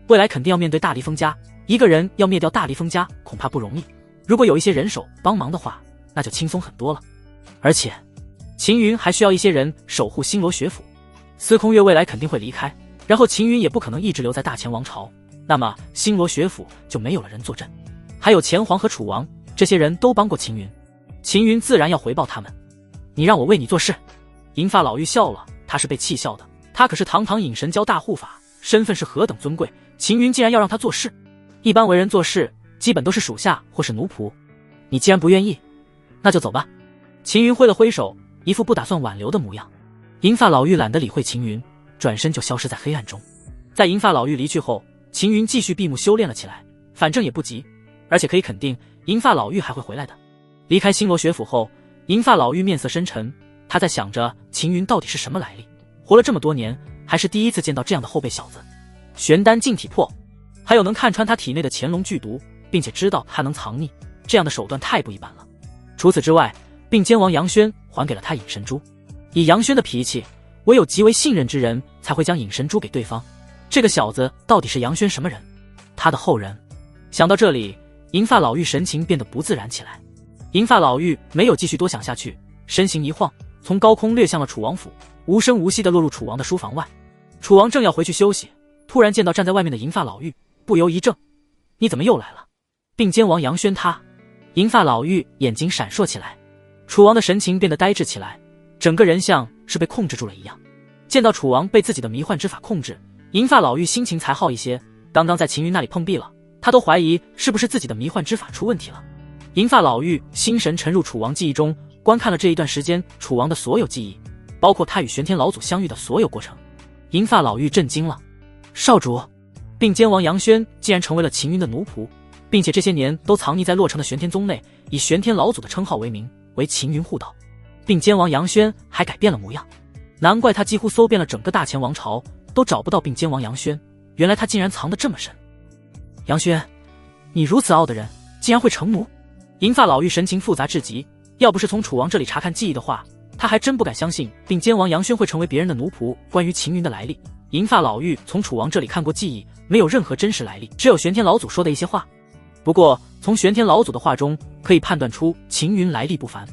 Speaker 1: 未来肯定要面对大离峰家，一个人要灭掉大离峰家恐怕不容易，如果有一些人手帮忙的话，那就轻松很多了。而且秦云还需要一些人守护星罗学府。司空月未来肯定会离开，然后秦云也不可能一直留在大前王朝，那么星罗学府就没有了人坐镇。还有前皇和楚王，这些人都帮过秦云，秦云自然要回报他们。你让我为你做事？银发老妪笑了，他是被气笑的，他可是堂堂隐神教大护法，身份是何等尊贵，秦云竟然要让他做事。一般为人做事基本都是属下或是奴仆，你既然不愿意，那就走吧。秦云挥了挥手，一副不打算挽留的模样。银发老妪懒得理会秦云，转身就消失在黑暗中。在银发老妪离去后，秦云继续闭目修炼了起来，反正也不急，而且可以肯定银发老妪还会回来的。离开星罗学府后，银发老妪面色深沉，她在想着秦云到底是什么来历，活了这么多年，还是第一次见到这样的后辈小子。玄丹净体魄，还有能看穿他体内的潜龙剧毒，并且知道他能藏匿，这样的手段太不一般了。除此之外，并肩王杨轩还给了他隐神珠。以杨轩的脾气，唯有极为信任之人才会将隐神珠给对方。这个小子到底是杨轩什么人？他的后人？想到这里，银发老妪神情变得不自然起来。银发老妪没有继续多想下去，身形一晃，从高空掠向了楚王府，无声无息地落入楚王的书房外。楚王正要回去休息，突然见到站在外面的银发老妪，不由一怔：你怎么又来了？并肩王杨轩他。银发老妪眼睛闪烁起来，楚王的神情变得呆滞起来，整个人像是被控制住了一样。见到楚王被自己的迷幻之法控制，银发老妪心情才好一些。刚刚在秦云那里碰壁了，他都怀疑是不是自己的迷幻之法出问题了。银发老妪心神沉入楚王记忆中，观看了这一段时间楚王的所有记忆，包括他与玄天老祖相遇的所有过程。银发老妪震惊了，少主，并肩王杨轩竟然成为了秦云的奴仆，并且这些年都藏匿在洛城的玄天宗内，以玄天老祖的称号为名，为秦云护道。并肩王杨轩还改变了模样，难怪他几乎搜遍了整个大前王朝，都找不到并肩王杨轩，原来他竟然藏得这么深。杨轩，你如此傲的人，竟然会成奴？银发老妪神情复杂至极，要不是从楚王这里查看记忆的话，他还真不敢相信并肩王杨轩会成为别人的奴仆。关于秦云的来历，银发老妪从楚王这里看过记忆，没有任何真实来历，只有玄天老祖说的一些话。不过从玄天老祖的话中可以判断出秦云来历不凡。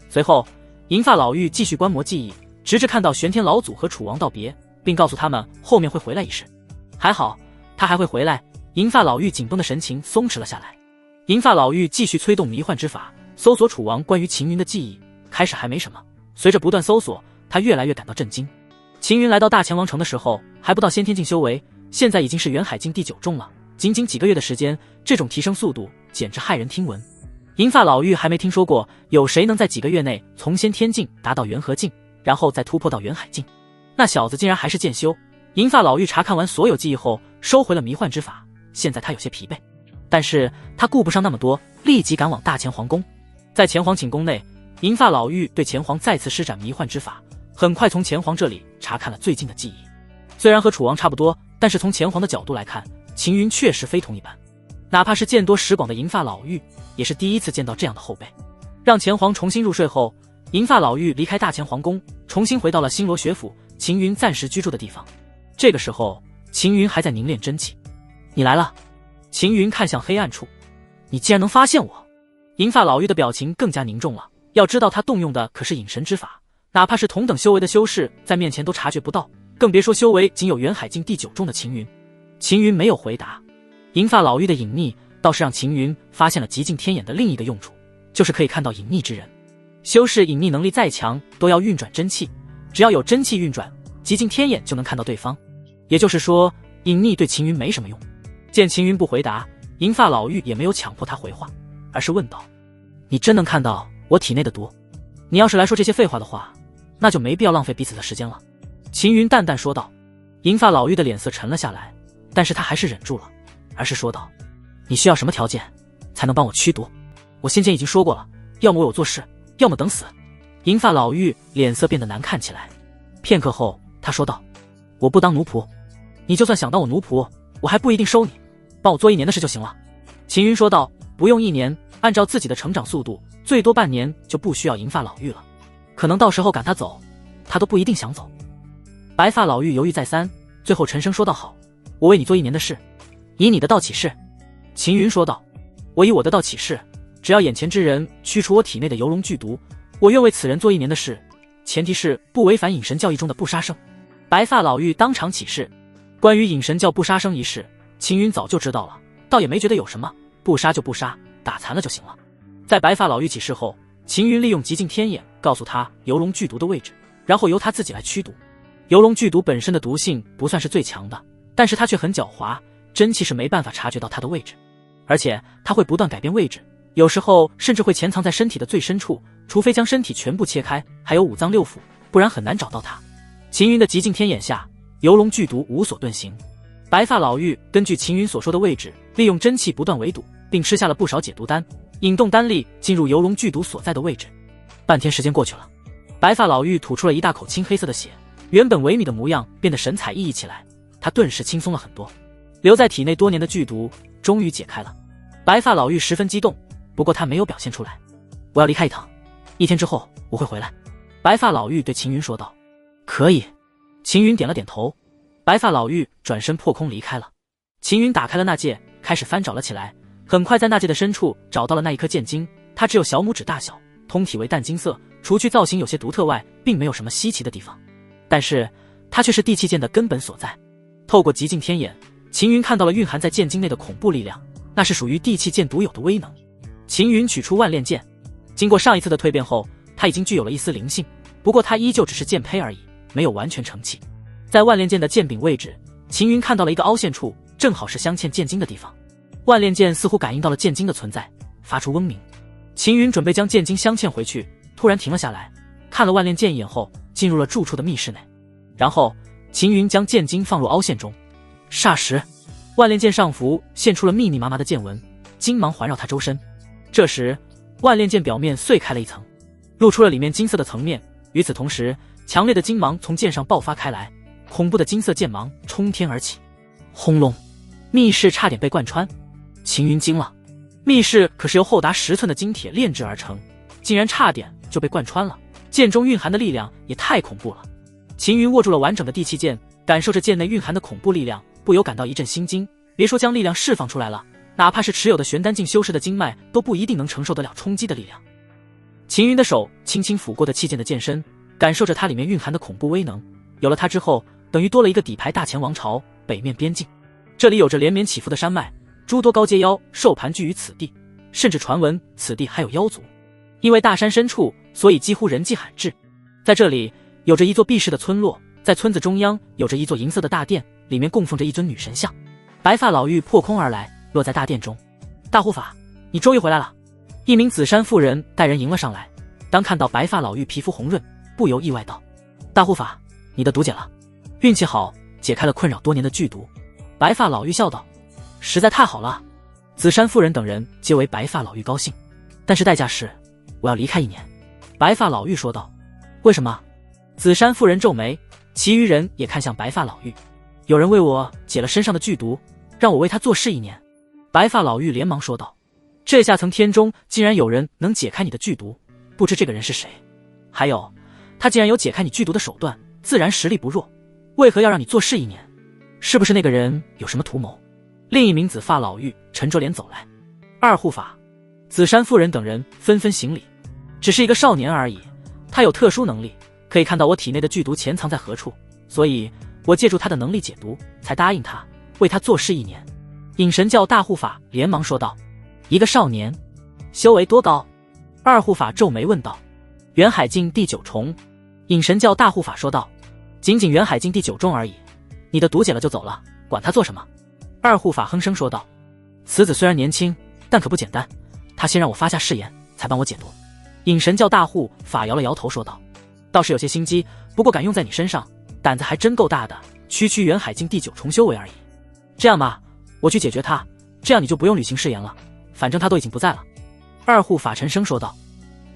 Speaker 1: 随后银发老妪继续观摩记忆，直至看到玄天老祖和楚王道别，并告诉他们后面会回来一事。还好他还会回来，银发老妪紧绷的神情松弛了下来。银发老妪继续催动迷幻之法，搜索楚王关于秦云的记忆。开始还没什么，随着不断搜索，他越来越感到震惊。秦云来到大前王城的时候还不到先天境修为，现在已经是元海境第9重了，仅仅几个月的时间，这种提升速度简直骇人听闻。银发老妪还没听说过有谁能在几个月内从先天境达到元和境，然后再突破到元海境。那小子竟然还是渐修。银发老妪查看完所有记忆后，收回了迷幻之法，现在他有些疲惫，但是他顾不上那么多，立即赶往大前皇宫。在前皇寝宫内，银发老妪对前皇再次施展迷幻之法，很快从前皇这里查看了最近的记忆。虽然和楚王差不多，但是从前皇的角度来看，秦云确实非同一般。哪怕是见多识广的银发老妪，也是第一次见到这样的后辈。让前皇重新入睡后，银发老妪离开大前皇宫，重新回到了星罗学府，秦云暂时居住的地方。这个时候，秦云还在凝练真气。你来了。秦云看向黑暗处，你竟然能发现我。银发老妪的表情更加凝重了，要知道他动用的可是隐神之法，哪怕是同等修为的修士在面前都察觉不到，更别说修为仅有元海境第9重的秦云。秦云没有回答。银发老妪的隐匿倒是让秦云发现了极尽天眼的另一个用处，就是可以看到隐匿之人。修士隐匿能力再强都要运转真气，只要有真气运转，极尽天眼就能看到对方。也就是说，隐匿对秦云没什么用。见秦云不回答，银发老妪也没有强迫他回话，而是问道：你真能看到我体内的毒？你要是来说这些废话的话，那就没必要浪费彼此的时间了。秦云淡淡说道。银发老妪的脸色沉了下来，但是他还是忍住了，而是说道：你需要什么条件才能帮我驱毒？我先前已经说过了，要么为我做事，要么等死。银发老妪脸色变得难看起来，片刻后他说道：我不当奴仆，你就算想当我奴仆，我还不一定收你，帮我做1年的事就行了。秦云说道：不用1年，按照自己的成长速度，最多半年就不需要银发老妪了，可能到时候赶他走，他都不一定想走。白发老妪犹豫再三，最后沉声说道：好，我为你做1年的事，以你的道起誓。秦云说道：我以我的道起誓，只要眼前之人驱除我体内的游龙剧毒，我愿为此人做1年的事，前提是不违反隐神教义中的不杀生。白发老妪当场起誓。关于隐神教不杀生一事，秦云早就知道了，倒也没觉得有什么，不杀就不杀，打残了就行了。在白发老妪起誓后，秦云利用极尽天眼告诉他游龙剧毒的位置，然后由他自己来驱毒。游龙剧毒本身的毒性不算是最强的，但是它却很狡猾，真气是没办法察觉到它的位置，而且它会不断改变位置，有时候甚至会潜藏在身体的最深处，除非将身体全部切开，还有5脏6腑，不然很难找到它。秦云的极尽天眼下，游龙剧毒无所遁形。白发老妪根据秦云所说的位置，利用真气不断围堵，并吃下了不少解毒丹，引动丹力进入游龙剧毒所在的位置。半天时间过去了，白发老妪吐出了一大口青黑色的血，原本萎靡的模样变得神采奕奕起来，她顿时轻松了很多。留在体内多年的剧毒终于解开了。白发老妪十分激动，不过她没有表现出来。我要离开一趟，1天之后我会回来。白发老妪对秦云说道。可以。秦云点了点头。白发老妪转身破空离开了。秦云打开了纳戒，开始翻找了起来，很快在纳戒的深处找到了那一颗剑晶，它只有小拇指大小，通体为淡金色，除去造型有些独特外，并没有什么稀奇的地方，但是它却是地气剑的根本所在。透过极尽天眼，秦云看到了蕴含在剑晶内的恐怖力量，那是属于地气剑独有的威能。秦云取出万炼剑，经过上一次的蜕变后，它已经具有了一丝灵性，不过它依旧只是剑胚而已，没有完全成器。在万炼剑的剑柄位置，秦云看到了一个凹陷处，正好是镶嵌剑晶的地方。万炼剑似乎感应到了剑晶的存在，发出嗡鸣。秦云准备将剑晶镶嵌回去，突然停了下来，看了万炼剑一眼后，进入了住处的密室内。然后秦云将剑晶放入凹陷中，霎时万炼剑上浮现出了密密麻麻的剑纹，金芒环绕它周身。这时万炼剑表面碎开了一层，露出了里面金色的层面，与此同时，强烈的金芒从剑上爆发开来，恐怖的金色剑芒冲天而起。轰隆，密室差点被贯穿。秦云惊了，密室可是由厚达10寸的金铁炼制而成，竟然差点就被贯穿了，剑中蕴含的力量也太恐怖了。秦云握住了完整的地气剑，感受着剑内蕴含的恐怖力量，不由感到一阵心惊。别说将力量释放出来了，哪怕是持有的玄丹境修士的经脉都不一定能承受得了冲击的力量。秦云的手轻轻抚过的气剑的剑身，感受着它里面蕴含的恐怖威能。有了它之后，等于多了一个底牌大前王朝北面边境。这里有着连绵起伏的山脉，诸多高阶妖兽盘踞于此地，甚至传闻此地还有妖族。因为大山深处，所以几乎人迹罕至。在这里有着一座避世的村落，在村子中央有着一座银色的大殿，里面供奉着一尊女神像。白发老妪破空而来，落在大殿中。大护法，你终于回来了。一名紫衫妇人带人迎了上来，当看到白发老妪皮肤红润，不由意外道：大护法，你的毒解了，运气好，解开了困扰多年的剧毒。白发老妪笑道：实在太好了。紫衫妇人等人皆为白发老妪高兴，但是代价是我要离开1年。白发老妪说道：为什么？紫衫妇人皱眉，其余人也看向白发老妪。有人为我解了身上的剧毒，让我为他做事1年。白发老妪连忙说道：这下层天中竟然有人能解开你的剧毒，不知这个人是谁？还有，他既然有解开你剧毒的手段，自然实力不弱，为何要让你做事1年？是不是那个人有什么图谋？另一名紫发老妪沉着脸走来。二护法，紫珊夫人等人纷纷行礼。只是一个少年而已，他有特殊能力，可以看到我体内的剧毒潜藏在何处，所以我借助他的能力解毒，才答应他为他做事1年。隐神教大护法连忙说道：一个少年，修为多高？二护法皱眉问道。元海境第9重。隐神教大护法说道：仅仅元海境第9重而已，你的毒解了就走了，管他做什么？二护法哼声说道：此子虽然年轻，但可不简单，他先让我发下誓言，才帮我解毒。隐神教大护法摇了摇头说道：倒是有些心机，不过敢用在你身上，胆子还真够大的，区元海境第9重修为而已。这样吧，我去解决他，这样你就不用履行誓言了，反正他都已经不在了。二护法沉声说道：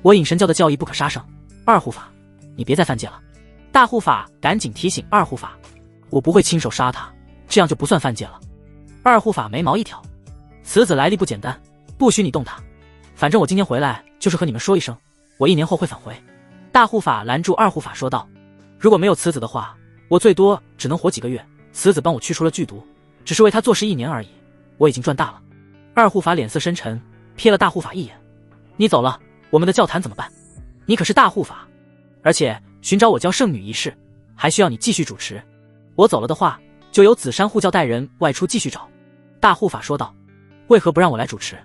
Speaker 1: 我隐神教的教义不可杀生，二护法你别再犯戒了。大护法赶紧提醒二护法：我不会亲手杀他，这样就不算犯戒了。二护法眉毛一挑：此子来历不简单，不许你动他，反正我今天回来就是和你们说一声，我1年后会返回。大护法拦住二护法说道：如果没有此子的话，我最多只能活几个月，此子帮我去除了剧毒，只是为他做事1年而已，我已经赚大了。二护法脸色深沉，瞥了大护法一眼：你走了，我们的教坛怎么办？你可是大护法，而且寻找我教圣女一事还需要你继续主持，我走了的话，就由紫珊护教带人外出继续找。大护法说道：为何不让我来主持？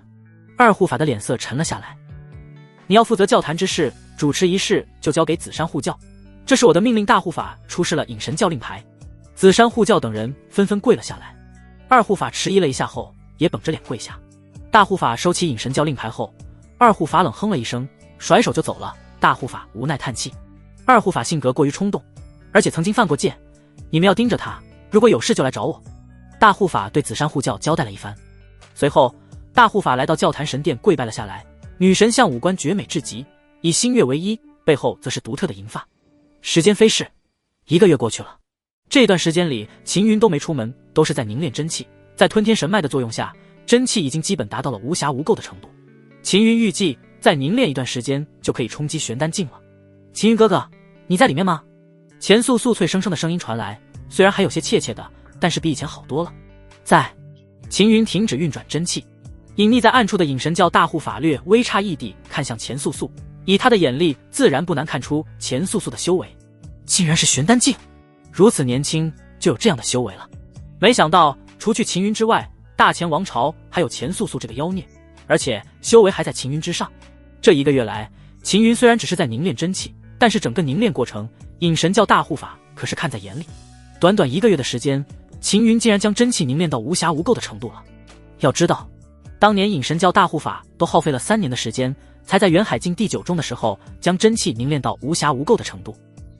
Speaker 1: 二护法的脸色沉了下来：你要负责教坛之事，主持仪式就交给紫珊护教，这是我的命令。大护法出示了隐神教令牌，紫珊护教等人纷纷跪了下来。二护法迟疑了一下后也绷着脸跪下。大护法收起隐神教令牌后，二护法冷哼了一声，甩手就走了。大护法无奈叹气：二护法性格过于冲动，而且曾经犯过戒，你们要盯着他，如果有事就来找我。大护法对紫珊护教交代了一番，随后大护法来到教坛神殿跪拜了下来。女神像五官绝美至极，以星月为衣，背后则是独特的银发。时间飞逝，1个月过去了。这段时间里，秦云都没出门，都是在凝练真气。在吞天神脉的作用下，真气已经基本达到了无瑕无垢的程度。秦云预计再凝练一段时间就可以冲击玄丹境了。秦云哥哥，你在里面吗？钱素素脆生生的声音传来，虽然还有些怯怯的，但是比以前好多了。在。秦云停止运转真气，隐匿在暗处的隐神教大护法略微诧异地看向钱素素，以他的眼力自然不难看出钱素素的修为，竟然是玄丹境，如此年轻就有这样的修为了。没想到除去秦云之外，大钱王朝还有钱素素这个妖孽，而且修为还在秦云之上。这1个月来，秦云虽然只是在凝练真气，但是整个凝练过程，隐神教大护法可是看在眼里。短短1个月的时间，秦云竟然将真气凝练到无瑕无垢的程度了。要知道，当年隐神教大护法都耗费了3年的时间，才在元海境第9重的时候将真气凝练到无瑕无垢的程度。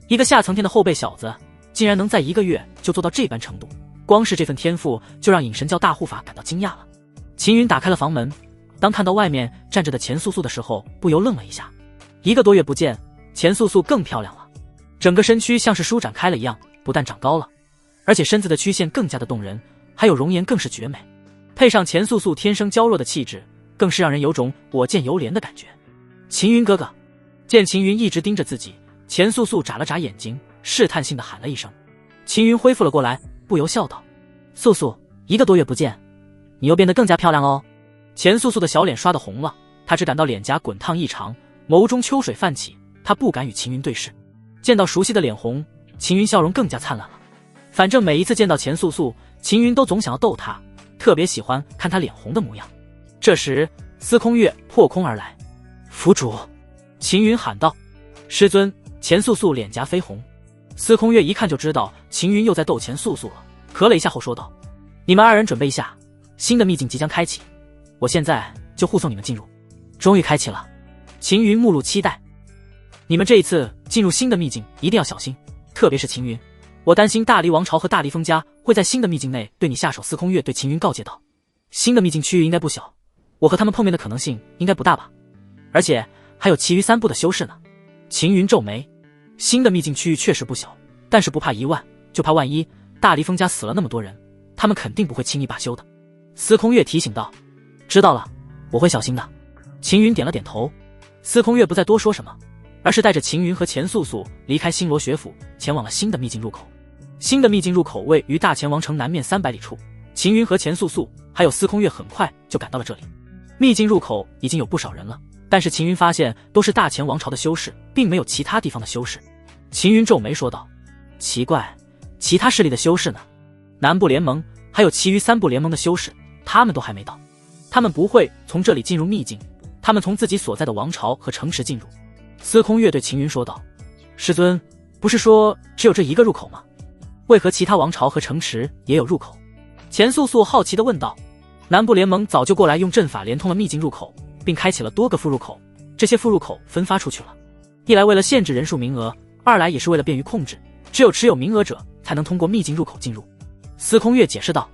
Speaker 1: 一个下层天的后辈小子，竟然能在1个月就做到这般程度，光是这份天赋就让隐神教大护法感到惊讶了。秦云打开了房门，当看到外面站着的钱素素的时候，不由愣了一下。1个多月不见，钱素素更漂亮了，整个身躯像是舒展开了一样，不但长高了，而且身子的曲线更加的动人，还有容颜更是绝美。配上钱素素天生娇弱的气质，更是让人有种我见犹怜的感觉。秦云哥哥，见秦云一直盯着自己，钱素素眨了眨眼睛，试探性的喊了一声。秦云恢复了过来，不由笑道：素素，1个多月不见，你又变得更加漂亮哦。钱素素的小脸刷得红了，她只感到脸颊滚烫异常，眸中秋水泛起，她不敢与秦云对视。见到熟悉的脸红，秦云笑容更加灿烂了。反正每一次见到钱素素，秦云都总想要逗她，特别喜欢看她脸红的模样。这时司空月破空而来：府主！秦云喊道。师尊！钱素素脸颊绯红。司空月一看就知道秦云又在逗钱素素了，咳了一下后说道：你们2人准备一下，新的秘境即将开启，我现在就护送你们进入。终于开启了。秦云目露期待。你们这一次进入新的秘境一定要小心，特别是秦云，我担心大黎王朝和大黎封家会在新的秘境内对你下手。司空月对秦云告诫道：新的秘境区域应该不小，我和他们碰面的可能性应该不大吧，而且还有其余3部的修士呢。秦云皱眉：新的秘境区域确实不小，但是不怕1万，就怕万一大黎封家死了那么多人，他们肯定不会轻易罢休的。司空月提醒道：知道了，我会小心的。秦云点了点头。司空月不再多说什么，而是带着秦云和钱素素离开星罗学府，前往了新的秘境入口。新的秘境入口位于大钱王城南面300里处，秦云和钱素素还有司空月很快就赶到了这里。秘境入口已经有不少人了，但是秦云发现都是大前王朝的修士，并没有其他地方的修士。秦云皱眉说道：奇怪，其他势力的修士呢？南部联盟还有其余3部联盟的修士，他们都还没到。他们不会从这里进入秘境，他们从自己所在的王朝和城池进入。司空月对秦云说道：师尊，不是说只有这一个入口吗？为何其他王朝和城池也有入口？钱素素好奇地问道。南部联盟早就过来用阵法连通了秘境入口，并开启了多个副入口，这些副入口分发出去了，一来为了限制人数名额，二来也是为了便于控制，只有持有名额者才能通过秘境入口进入。司空月解释道：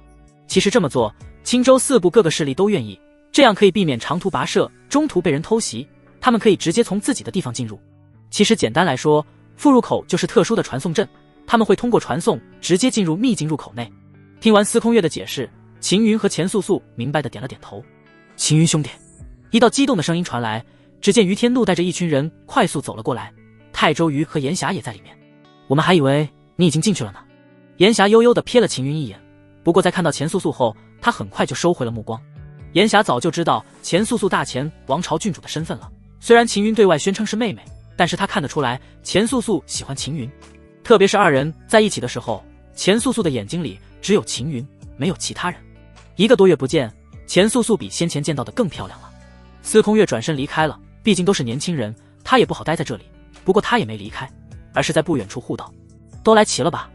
Speaker 1: 其实这么做，青州4部各个势力都愿意，这样可以避免长途跋涉，中途被人偷袭，他们可以直接从自己的地方进入。其实简单来说，副入口就是特殊的传送阵，他们会通过传送直接进入秘境入口内。听完司空月的解释，秦云和钱素素明白的点了点头。秦云兄弟，一道激动的声音传来，只见于天怒带着一群人快速走了过来，泰周瑜和严霞也在里面。我们还以为你已经进去了呢。严霞悠悠地瞥了秦云一眼，不过在看到钱素素后，他很快就收回了目光。严霞早就知道钱素素大前王朝郡主的身份了，虽然秦云对外宣称是妹妹，但是他看得出来钱素素喜欢秦云，特别是2人在一起的时候，钱素素的眼睛里只有秦云，没有其他人。1个多月不见，钱素素比先前见到的更漂亮了。司空月转身离开了，毕竟都是年轻人，他也不好待在这里。不过他也没离开，而是在不远处护道：都来齐了吧？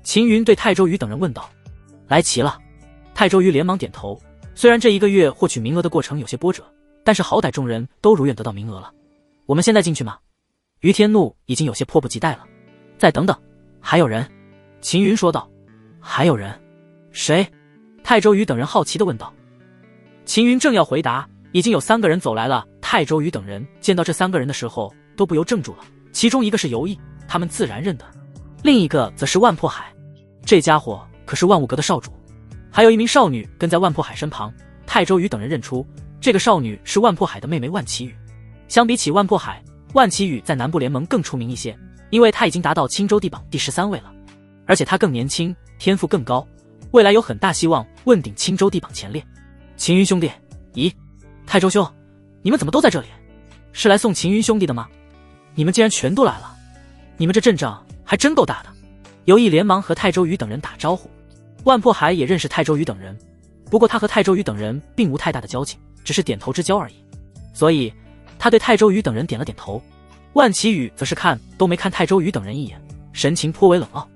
Speaker 1: 秦云对泰周瑜等人问道。来齐了。泰周瑜连忙点头。虽然这1个月获取名额的过程有些波折，但是好歹众人都如愿得到名额了。我们现在进去吗？于天怒已经有些迫不及待了。再等等，还有人。秦云说道。还有人？谁？泰周瑜等人好奇地问道。秦云正要回答，已经有3个人走来了。泰周瑜等人见到这3个人的时候都不由怔住了，其中一个是游毅，他们自然认得，另一个则是万破海，这家伙可是万物阁的少主。还有一名少女跟在万破海身旁，泰周瑜等人认出这个少女是万破海的妹妹万祈雨。相比起万破海，万祈雨在南部联盟更出名一些，因为她已经达到青州地榜第13位了，而且她更年轻，天赋更高，未来有很大希望问鼎青州地榜前列。秦云兄弟，咦，泰周兄，你们怎么都在这里？是来送秦云兄弟的吗？你们竟然全都来了，你们这阵仗还真够大的。游毅连忙和泰周瑜等人打招呼。万破海也认识泰周瑜等人，不过他和泰周瑜等人并无太大的交情，只是点头之交而已，所以他对泰周瑜等人点了点头。万祈雨则是看都没看泰周瑜等人一眼，神情颇为冷傲。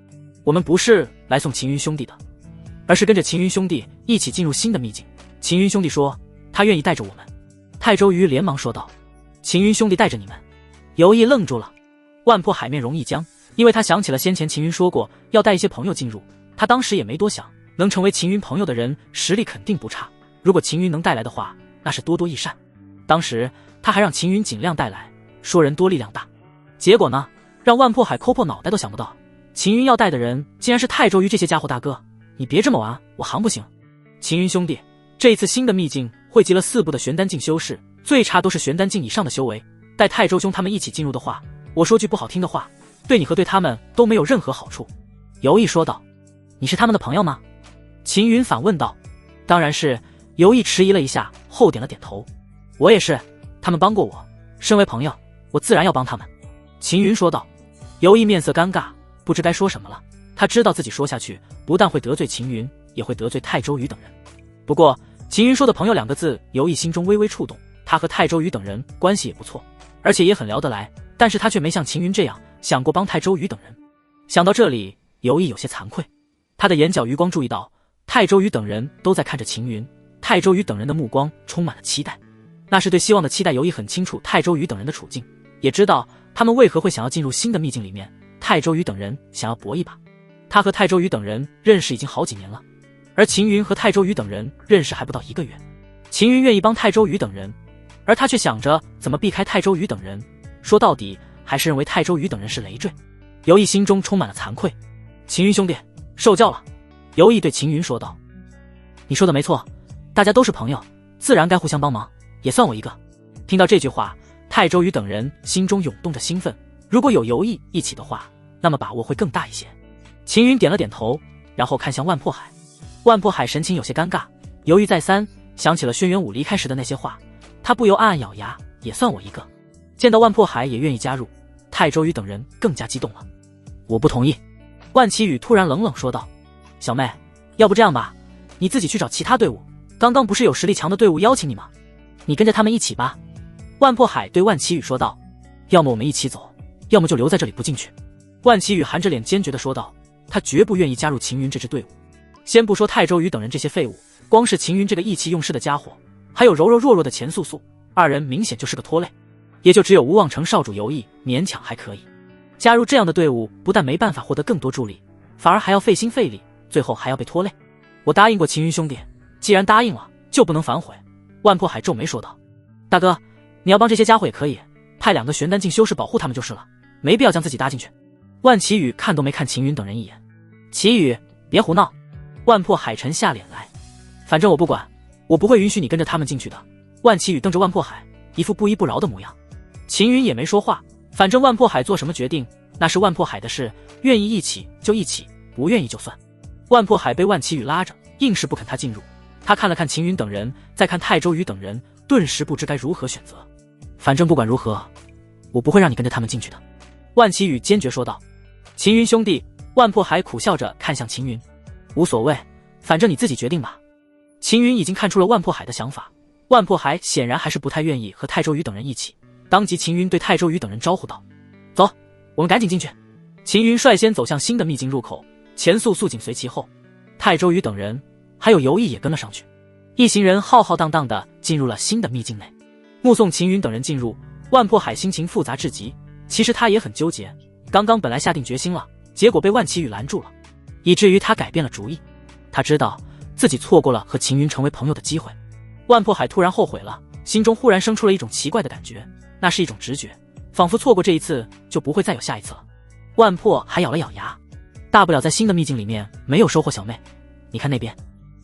Speaker 1: 我们不是来送秦云兄弟的，而是跟着秦云兄弟一起进入新的秘境。秦云兄弟说他愿意带着我们。泰周瑜连忙说道。秦云兄弟带着你们？游毅愣住了。万破海面容一僵，因为他想起了先前秦云说过要带一些朋友进入，他当时也没多想，能成为秦云朋友的人实力肯定不差，如果秦云能带来的话，那是多多益善。当时他还让秦云尽量带来，说人多力量大。结果呢，让万破海抠破脑袋都想不到，秦云要带的人竟然是泰周瑜这些家伙。大哥，你别这么玩，我行不行？秦云兄弟，这一次新的秘境汇集了4部的玄丹境修士，最差都是玄丹境以上的修为，带泰周兄他们一起进入的话，我说句不好听的话，对你和对他们都没有任何好处。游毅说道。你是他们的朋友吗？秦云反问道。当然是。游毅迟疑了一下后点了点头。我也是，他们帮过我，身为朋友，我自然要帮他们。秦云说道。游毅面色尴尬，不知该说什么了。他知道自己说下去不但会得罪秦云，也会得罪泰周瑜等人。不过秦云说的朋友2个字，游毅心中微微触动，他和泰周瑜等人关系也不错，而且也很聊得来，但是他却没像秦云这样想过帮泰周瑜等人。想到这里，游毅有些惭愧。他的眼角余光注意到泰周瑜等人都在看着秦云，泰周瑜等人的目光充满了期待，那是对希望的期待。游毅很清楚泰周瑜等人的处境，也知道他们为何会想要进入新的秘境里面。泰周瑜等人想要搏一把。他和泰周瑜等人认识已经好几年了，而秦云和泰周瑜等人认识还不到1个月。秦云愿意帮泰周瑜等人，而他却想着怎么避开泰周瑜等人，说到底还是认为泰周瑜等人是累赘。游毅心中充满了惭愧。秦云兄弟，受教了。游毅对秦云说道。你说的没错，大家都是朋友，自然该互相帮忙，也算我一个。听到这句话，泰周瑜等人心中涌动着兴奋，如果有游毅一起的话，那么把握会更大一些。秦云点了点头，然后看向万破海。万破海神情有些尴尬，犹豫再三，想起了轩辕武离开时的那些话，他不由暗暗咬牙，也算我一个。见到万破海也愿意加入，泰周瑜等人更加激动了。我不同意。万奇羽突然冷冷说道：小妹，要不这样吧，你自己去找其他队伍，刚刚不是有实力强的队伍邀请你吗？你跟着他们一起吧。万破海对万奇羽说道：要么我们一起走，要么就留在这里不进去。万奇羽含着脸坚决地说道，他绝不愿意加入秦云这支队伍。先不说泰周瑜等人这些废物，光是秦云这个意气用事的家伙，还有柔柔弱弱的钱素素，二人明显就是个拖累。也就只有吴望城少主游毅勉强还可以。加入这样的队伍，不但没办法获得更多助力，反而还要费心费力，最后还要被拖累。我答应过秦云兄弟，既然答应了，就不能反悔。万破海皱眉说道：大哥，你要帮这些家伙也可以，派2个玄丹境修士保护他们就是了，没必要将自己搭进去。万奇羽看都没看秦云等人一眼。奇羽，别胡闹。万破海沉下脸来，反正我不管，我不会允许你跟着他们进去的。万奇羽瞪着万破海，一副不依不饶的模样。秦云也没说话，反正万破海做什么决定，那是万破海的事，愿意一起就一起，不愿意就算。万破海被万奇羽拉着，硬是不肯他进入。他看了看秦云等人，再看泰周瑜等人，顿时不知该如何选择。反正不管如何，我不会让你跟着他们进去的。万奇羽坚决说道。秦云兄弟，万破海苦笑着看向秦云，无所谓，反正你自己决定吧。秦云已经看出了万破海的想法，万破海显然还是不太愿意和泰周瑜等人一起。当即秦云对泰周瑜等人招呼道：走，我们赶紧进去。秦云率先走向新的秘境入口，钱素素紧随其后，泰周瑜等人还有游毅也跟了上去。一行人浩浩荡荡地进入了新的秘境内。目送秦云等人进入，万破海心情复杂至极。其实他也很纠结，刚刚本来下定决心了，结果被万奇羽拦住了，以至于他改变了主意。他知道自己错过了和秦云成为朋友的机会。万破海突然后悔了，心中忽然生出了一种奇怪的感觉，那是一种直觉，仿佛错过这一次就不会再有下一次了。万破还咬了咬牙，大不了在新的秘境里面没有收获小妹，你看那边。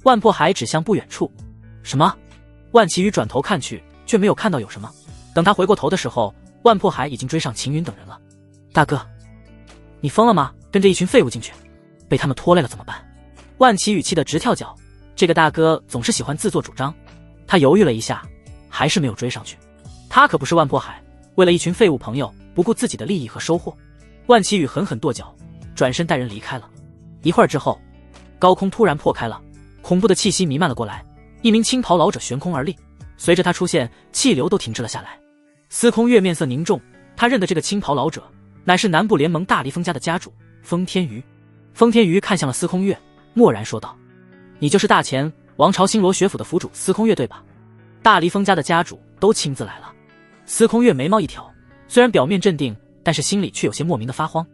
Speaker 1: 万破海指向不远处。什么？万奇羽转头看去，却没有看到有什么。等他回过头的时候，万破海已经追上秦云等人了。大哥，你疯了吗？跟着一群废物进去，被他们拖累了怎么办？万奇羽气得直跳脚，这个大哥总是喜欢自作主张。他犹豫了一下，还是没有追上去。他可不是万破海，为了一群废物朋友，不顾自己的利益和收获。万奇羽狠狠跺脚，转身带人离开了。一会儿之后，高空突然破开了，恐怖的气息弥漫了过来，一名青袍老者悬空而立，随着他出现，气流都停滞了下来。司空月面色凝重，他认得这个青袍老者乃是南部联盟大离峰家的家主封天瑜。封天瑜看向了司空月，默然说道：你就是大前王朝星罗学府的府主司空月对吧？大离峰家的家主都亲自来了。司空月眉毛一挑，虽然表面镇定，但是心里却有些莫名的发慌。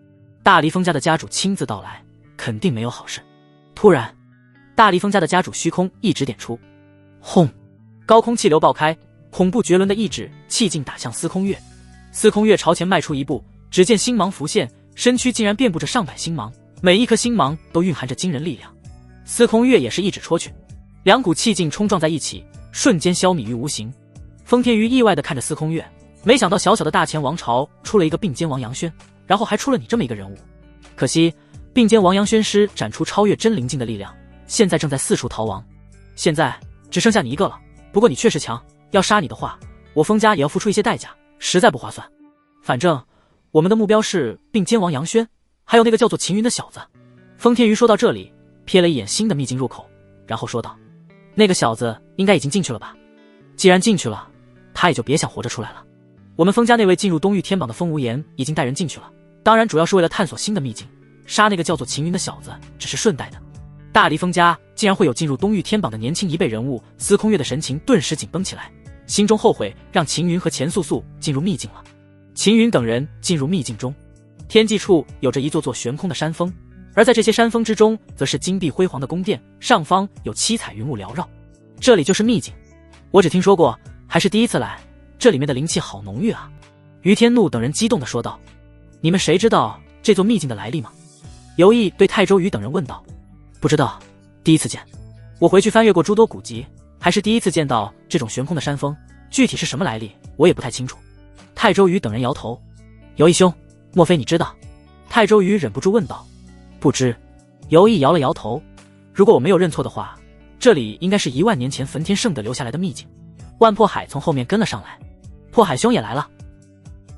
Speaker 1: 大离峰家的家主亲自到来，肯定没有好事。突然，大离峰家的家主虚空一指点出，轰！高空气流爆开，恐怖绝伦的一指气劲打向司空月。司空月朝前迈出一步，只见星芒浮现，身躯竟然遍布着上百星芒，每一颗星芒都蕴含着惊人力量。司空月也是一指戳去，两股气劲冲撞在一起，瞬间消弭于无形。封天瑜意外地看着司空月，没想到小小的大前王朝出了一个并肩王杨轩，然后还出了你这么一个人物。可惜并肩王杨轩师展出超越真灵境的力量，现在正在四处逃亡，现在只剩下你一个了。不过你确实强，要杀你的话，我封家也要付出一些代价，实在不划算。反正我们的目标是并肩王杨轩，还有那个叫做秦云的小子。封天瑜说到这里，瞥了一眼新的秘境入口，然后说道：那个小子应该已经进去了吧？既然进去了，他也就别想活着出来了。我们封家那位进入东域天榜的风无言已经带人进去了，当然主要是为了探索新的秘境，杀那个叫做秦云的小子只是顺带的。大离峰家竟然会有进入东域天榜的年轻一辈人物，司空月的神情顿时紧绷起来，心中后悔让秦云和钱素素进入秘境了。秦云等人进入秘境中，天际处有着一座座悬空的山峰，而在这些山峰之中，则是金碧辉煌的宫殿，上方有七彩云雾缭绕。这里就是秘境，我只听说过，还是第一次来，这里面的灵气好浓郁啊！于天怒等人激动地说道：你们谁知道这座秘境的来历吗？游毅对泰周瑜等人问道。不知道，第一次见。我回去翻阅过诸多古籍，还是第一次见到这种悬空的山峰，具体是什么来历，我也不太清楚。泰周瑜等人摇头。游毅兄，莫非你知道？泰周瑜忍不住问道。不知。游毅摇了摇头。如果我没有认错的话，这里应该是1万年前焚天圣地留下来的秘境。万破海从后面跟了上来，破海兄也来了。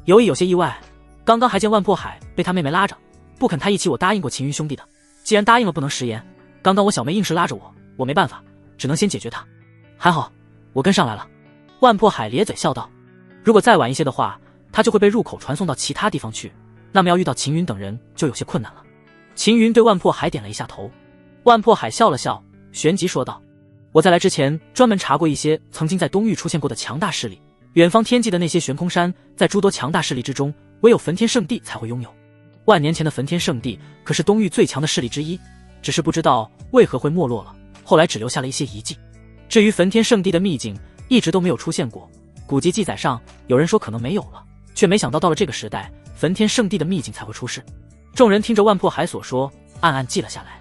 Speaker 1: 尤毅有些意外，刚刚还见万破海被他妹妹拉着，不肯他一起。我答应过秦云兄弟的，既然答应了不能食言。刚刚我小妹硬是拉着我没办法，只能先解决他。还好我跟上来了。万破海咧嘴笑道，如果再晚一些的话，他就会被入口传送到其他地方去，那么要遇到秦云等人就有些困难了。秦云对万破海点了一下头。万破海笑了笑，旋即说道，我在来之前专门查过一些曾经在东域出现过的强大势力，远方天际的那些悬空山，在诸多强大势力之中，唯有焚天圣地才会拥有。万年前的焚天圣地可是东域最强的势力之一，只是不知道为何会没落了，后来只留下了一些遗迹。至于焚天圣地的秘境，一直都没有出现过，古籍记载上有人说可能没有了，却没想到到了这个时代，焚天圣地的秘境才会出世。众人听着万破海所说，暗暗记了下来。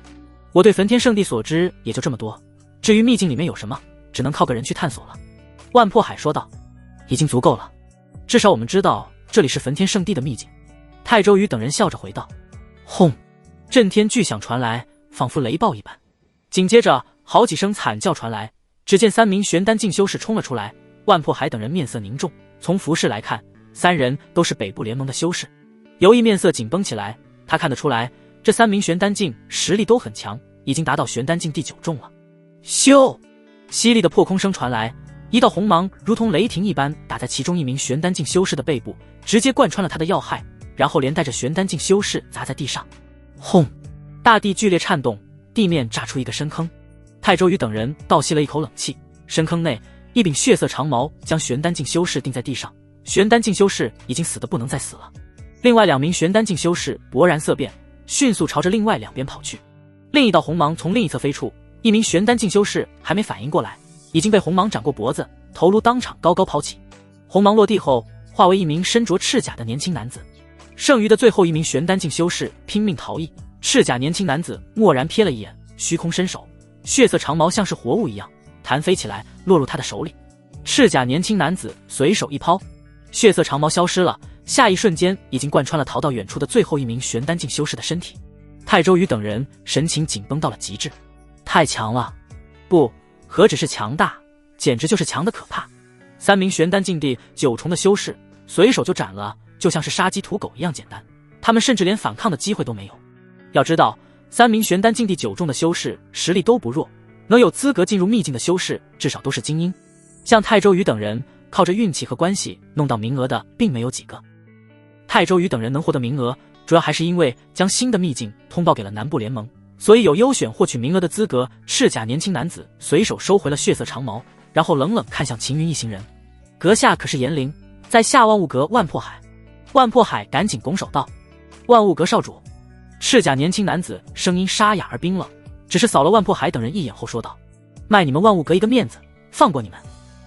Speaker 1: 我对焚天圣地所知也就这么多，至于秘境里面有什么，只能靠个人去探索了。万破海说道，已经足够了，至少我们知道这里是焚天圣地的秘境。泰周瑜等人笑着回道。轰！震天巨响传来，仿佛雷暴一般。紧接着好几声惨叫传来，只见3名玄丹境修士冲了出来。万破海等人面色凝重，从服饰来看，3人都是北部联盟的修士。尤毅面色紧绷起来，他看得出来这3名玄丹境实力都很强，已经达到玄丹境第9重了。咻！犀利的破空声传来，一道红芒如同雷霆一般打在其中一名玄丹境修士的背部，直接贯穿了他的要害，然后连带着玄丹境修士砸在地上。轰！大地剧烈颤动，地面炸出一个深坑。泰周瑜等人倒吸了一口冷气，深坑内一柄血色长矛将玄丹境修士钉在地上，玄丹境修士已经死得不能再死了。另外2名玄丹境修士勃然色变，迅速朝着另外2边跑去。另一道红芒从另一侧飞出，一名玄丹境修士还没反应过来，已经被红芒斩过脖子，头颅当场高高抛起。红芒落地后，化为一名身着赤甲的年轻男子。剩余的最后一名玄丹境修士拼命逃逸，赤甲年轻男子蓦然瞥了一眼，虚空伸手，血色长矛像是活物一样弹飞起来，落入他的手里。赤甲年轻男子随手一抛，血色长矛消失了，下一瞬间已经贯穿了逃到远处的最后一名玄丹境修士的身体。泰周瑜等人神情紧绷到了极致，太强了，不，何止是强大，简直就是强的可怕。3名玄丹境第9重的修士随手就斩了，就像是杀鸡屠狗一样简单，他们甚至连反抗的机会都没有。要知道，3名玄丹境第9重的修士实力都不弱，能有资格进入秘境的修士至少都是精英，像泰周瑜等人靠着运气和关系弄到名额的并没有几个。泰周瑜等人能获得名额，主要还是因为将新的秘境通报给了南部联盟，所以有优选获取名额的资格。赤甲年轻男子随手收回了血色长矛，然后冷冷看向秦云一行人，阁下可是严灵，在下万物阁万破海。万破海赶紧拱手道，万物阁少主。赤甲年轻男子声音沙哑而冰冷，只是扫了万破海等人一眼后说道，卖你们万物阁一个面子，放过你们。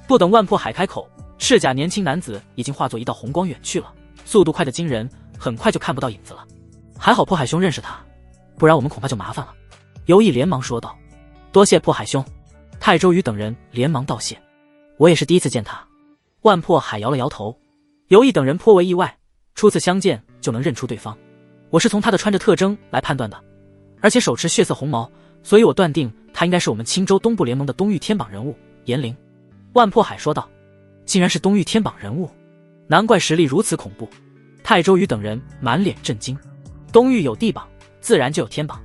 Speaker 1: 不等万破海开口，赤甲年轻男子已经化作一道红光远去了，速度快得惊人，很快就看不到影子了。还好破海兄认识他，不然我们恐怕就麻烦了。尤毅连忙说道，多谢破海兄。泰周瑜等人连忙道谢，我也是第一次见他。万破海摇了摇头。尤毅等人颇为意外，初次相见就能认出对方，我是从他的穿着特征来判断的，而且手持血色红矛，所以我断定他应该是我们青州东部联盟的东域天榜人物严灵。万破海说道，竟然是东域天榜人物，难怪实力如此恐怖。泰周瑜等人满脸震惊，东域有地榜，自然就有天榜。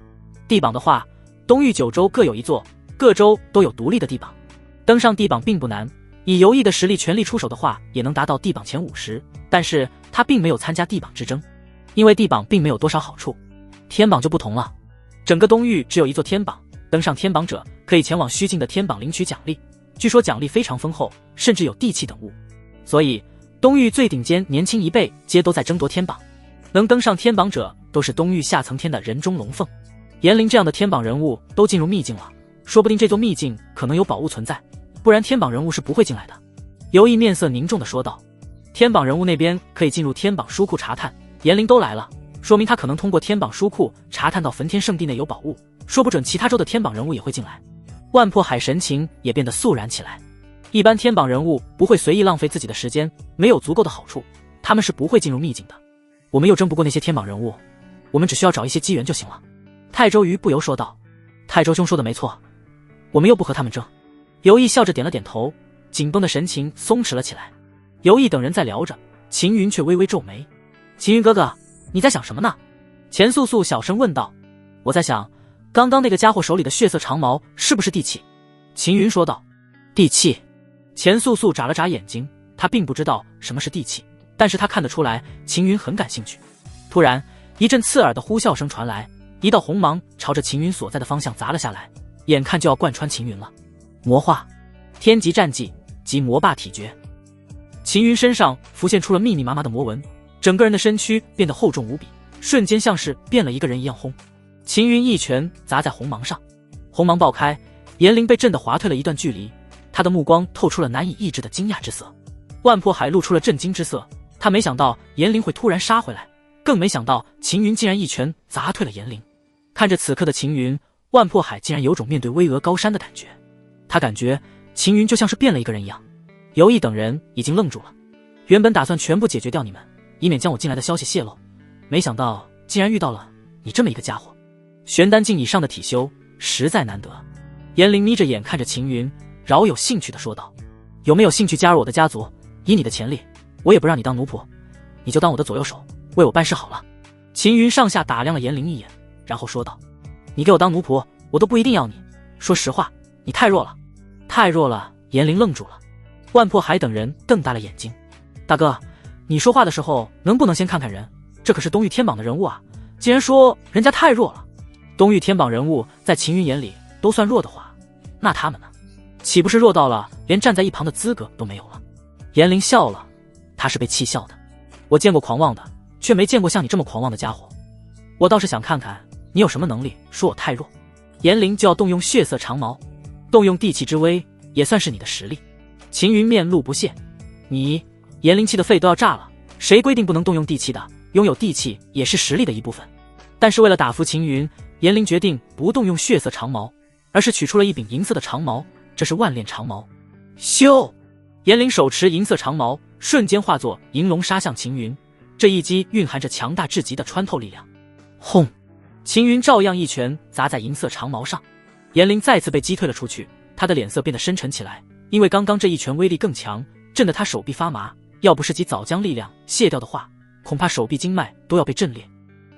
Speaker 1: 地榜的话，东域9州各有一座，各州都有独立的地榜，登上地榜并不难，以游毅的实力全力出手的话，也能达到地榜前50，但是他并没有参加地榜之争，因为地榜并没有多少好处。天榜就不同了，整个东域只有一座天榜，登上天榜者可以前往虚境的天榜领取奖励，据说奖励非常丰厚，甚至有地契等物，所以东域最顶尖年轻一辈皆都在争夺天榜，能登上天榜者都是东域下层天的人中龙凤。严灵这样的天榜人物都进入秘境了，说不定这座秘境可能有宝物存在，不然天榜人物是不会进来的。尤毅面色凝重地说道，天榜人物那边可以进入天榜书库查探，严灵都来了，说明他可能通过天榜书库查探到焚天圣地内有宝物，说不准其他州的天榜人物也会进来。万破海神情也变得肃然起来，一般天榜人物不会随意浪费自己的时间，没有足够的好处，他们是不会进入秘境的。我们又争不过那些天榜人物，我们只需要找一些机缘就行了。泰周瑜不由说道，泰周兄说的没错，我们又不和他们争。尤毅笑着点了点头，紧绷的神情松弛了起来。尤毅等人在聊着，秦云却微微皱眉。秦云哥哥，你在想什么呢？钱素素小声问道。我在想，刚刚那个家伙手里的血色长矛是不是地气？秦云说道。地气？钱素素眨了眨眼睛，她并不知道什么是地气，但是她看得出来秦云很感兴趣。突然，一阵刺耳的呼啸声传来，一道红芒朝着秦云所在的方向砸了下来，眼看就要贯穿秦云了。魔化，天级战技及魔霸体诀。秦云身上浮现出了密密麻麻的魔纹，整个人的身躯变得厚重无比，瞬间像是变了一个人一样轰。秦云一拳砸在红芒上，红芒爆开，颜灵被震得滑退了一段距离，他的目光透出了难以抑制的惊讶之色。万破海露出了震惊之色，他没想到颜灵会突然杀回来，更没想到秦云竟然一拳砸退了颜灵。看着此刻的秦云，万破海竟然有种面对巍峨高山的感觉，他感觉秦云就像是变了一个人一样。尤毅等人已经愣住了，原本打算全部解决掉你们，以免将我进来的消息泄露，没想到竟然遇到了你这么一个家伙。玄丹境以上的体修实在难得。颜灵眯着眼看着秦云，饶有兴趣地说道：有没有兴趣加入我的家族？以你的潜力，我也不让你当奴仆，你就当我的左右手，为我办事好了。秦云上下打量了颜灵一眼，然后说道：你给我当奴仆，我都不一定要你。说实话，你太弱了。太弱了。颜灵愣住了。万破海等人瞪大了眼睛。大哥，你说话的时候能不能先看看人？这可是东域天榜的人物啊，既然说人家太弱了，东域天榜人物在秦云眼里都算弱的话，那他们呢？岂不是弱到了连站在一旁的资格都没有了？颜灵笑了，他是被气笑的。我见过狂妄的，却没见过像你这么狂妄的家伙。我倒是想看看你有什么能力说我太弱。颜灵就要动用血色长矛，动用地气之威，也算是你的实力。秦云面露不屑。你，颜灵气的肺都要炸了，谁规定不能动用地气的？拥有地气也是实力的一部分。但是为了打服秦云，颜灵决定不动用血色长矛，而是取出了一柄银色的长矛，这是万炼长矛。咻！颜灵手持银色长矛，瞬间化作银龙杀向秦云，这一击蕴含着强大至极的穿透力量。轰！秦云照样一拳砸在银色长矛上，颜灵再次被击退了出去，他的脸色变得深沉起来，因为刚刚这一拳威力更强，震得他手臂发麻，要不是其早将力量卸掉的话，恐怕手臂经脉都要被震裂。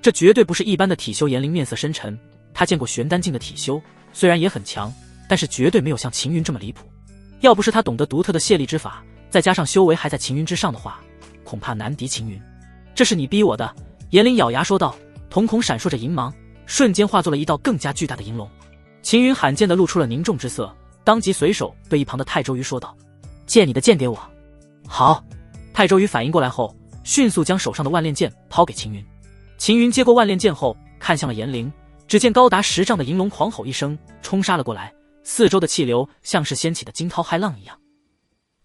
Speaker 1: 这绝对不是一般的体修。颜灵面色深沉，他见过玄丹境的体修，虽然也很强，但是绝对没有像秦云这么离谱。要不是他懂得独特的卸力之法，再加上修为还在秦云之上的话，恐怕难敌秦云。这是你逼我的。颜灵咬牙说道，瞳孔闪烁着银芒，瞬间化作了一道更加巨大的银龙。秦云罕见地露出了凝重之色，当即随手对一旁的太周瑜说道：借你的剑给我。好。太周瑜反应过来后，迅速将手上的万炼剑抛给秦云。秦云接过万炼剑后，看向了颜灵，只见高达10丈的银龙狂吼一声，冲杀了过来，四周的气流像是掀起的惊涛骇浪一样。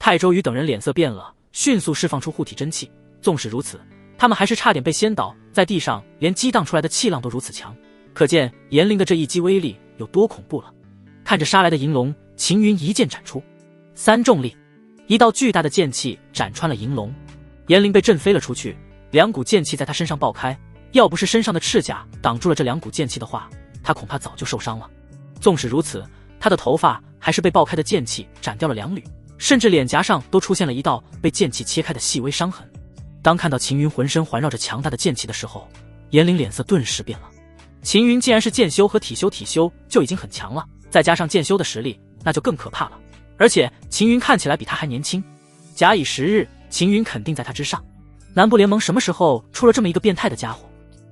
Speaker 1: 太周瑜等人脸色变了，迅速释放出护体真气，纵使如此，他们还是差点被掀倒在地上，连激荡出来的气浪都如此强，可见颜灵的这一击威力有多恐怖了。看着杀来的银龙，秦云一剑斩出，三重力，一道巨大的剑气斩穿了银龙，颜灵被震飞了出去，两股剑气在他身上爆开，要不是身上的赤甲挡住了这两股剑气的话，他恐怕早就受伤了。纵使如此，他的头发还是被爆开的剑气斩掉了2缕，甚至脸颊上都出现了一道被剑气切开的细微伤痕。当看到秦云浑身环绕着强大的剑气的时候，颜灵脸色顿时变了。秦云既然是剑修和体修就已经很强了，再加上剑修的实力，那就更可怕了。而且秦云看起来比他还年轻，假以时日，秦云肯定在他之上。南部联盟什么时候出了这么一个变态的家伙？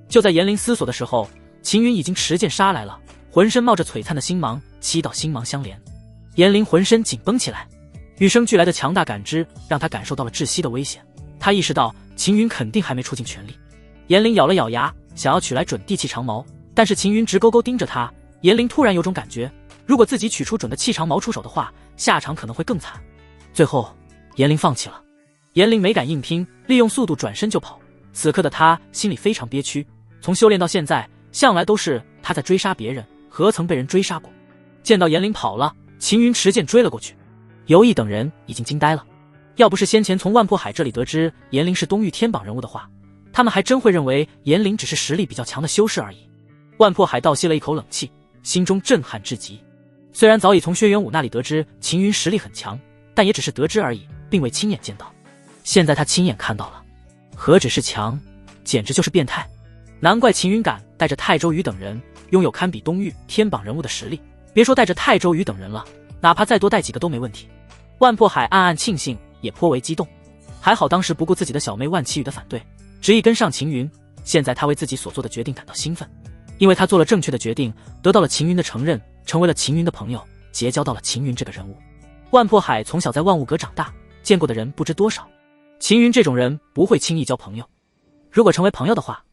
Speaker 1: 就在颜灵思索的时候，秦云已经持剑杀来了，浑身冒着璀璨的星芒，7道星芒相连。颜灵浑身紧绷起来，与生俱来的强大感知让他感受到了窒息的危险。他意识到秦云肯定还没出尽全力。颜灵咬了咬牙，想要取来准地气长矛，但是秦云直勾勾盯着他。颜灵突然有种感觉，如果自己取出准的气长矛出手的话，下场可能会更惨。最后颜灵放弃了。颜灵没敢硬拼，利用速度转身就跑。此刻的他心里非常憋屈，从修炼到现在，向来都是他在追杀别人，何曾被人追杀过。见到颜灵跑了，秦云持剑追了过去。尤毅等人已经惊呆了，要不是先前从万破海这里得知颜灵是东域天榜人物的话，他们还真会认为颜灵只是实力比较强的修士而已。万破海倒吸了一口冷气，心中震撼至极。虽然早已从轩辕武那里得知秦云实力很强，但也只是得知而已，并未亲眼见到。现在他亲眼看到了，何止是强，简直就是变态。难怪秦云敢带着泰周瑜等人拥有堪比东域天榜人物的实力，别说带着泰周瑜等人了，哪怕再多带几个都没问题。万破海暗暗庆幸，也颇为激动。还好当时不顾自己的小妹万绮羽的反对，执意跟上秦云。现在他为自己所做的决定感到兴奋，因为他做了正确的决定，得到了秦云的承认，成为了秦云的朋友，结交到了秦云这个人物。万破海从小在万物阁长大，见过的人不知多少，秦云这种人不会轻易交朋友。如果成为朋友的话，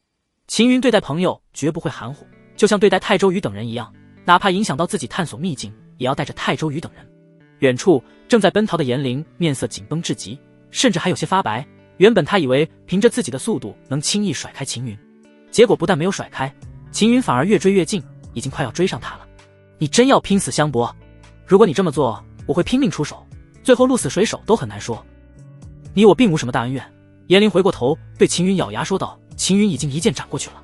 Speaker 1: 秦云对待朋友绝不会含糊，就像对待泰周瑜等人一样，哪怕影响到自己探索秘境，也要带着泰周瑜等人。远处正在奔逃的颜灵面色紧绷至极，甚至还有些发白。原本他以为凭着自己的速度能轻易甩开秦云，结果不但没有甩开，秦云反而越追越近，已经快要追上他了。你真要拼死相搏？如果你这么做，我会拼命出手，最后鹿死谁手都很难说。你我并无什么大恩怨。颜灵回过头对秦云咬牙说道。秦云已经一剑斩过去了，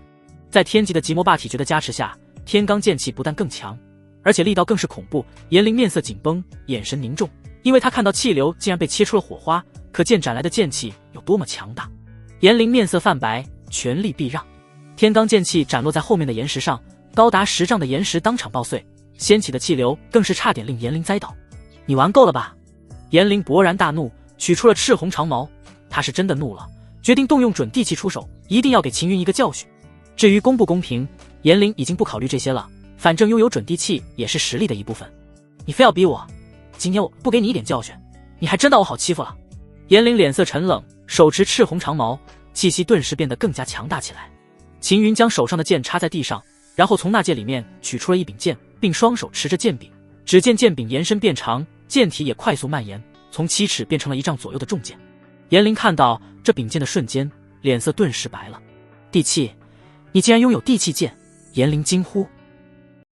Speaker 1: 在天级的极魔霸体诀的加持下，天罡剑气不但更强，而且力道更是恐怖。颜灵面色紧绷，眼神凝重，因为他看到气流竟然被切出了火花，可见斩来的剑气有多么强大。颜灵面色泛白，全力避让。天罡剑气斩落在后面的岩石上，高达10丈的岩石当场爆碎，掀起的气流更是差点令颜灵栽倒。你玩够了吧？颜灵勃然大怒，取出了赤红长矛。他是真的怒了，决定动用准地气出手，一定要给秦云一个教训。至于公不公平，颜灵已经不考虑这些了，反正拥有准地气也是实力的一部分。你非要逼我，今天我不给你一点教训，你还真当我好欺负了？颜灵脸色沉冷，手持赤红长矛，气息顿时变得更加强大起来。秦云将手上的剑插在地上，然后从那剑里面取出了一柄剑，并双手持着剑柄。只见剑柄延伸变长，剑体也快速蔓延，从7尺变成了1丈左右的重剑。颜灵看到这柄剑的瞬间，脸色顿时白了。地气，你竟然拥有地气剑！颜灵惊呼。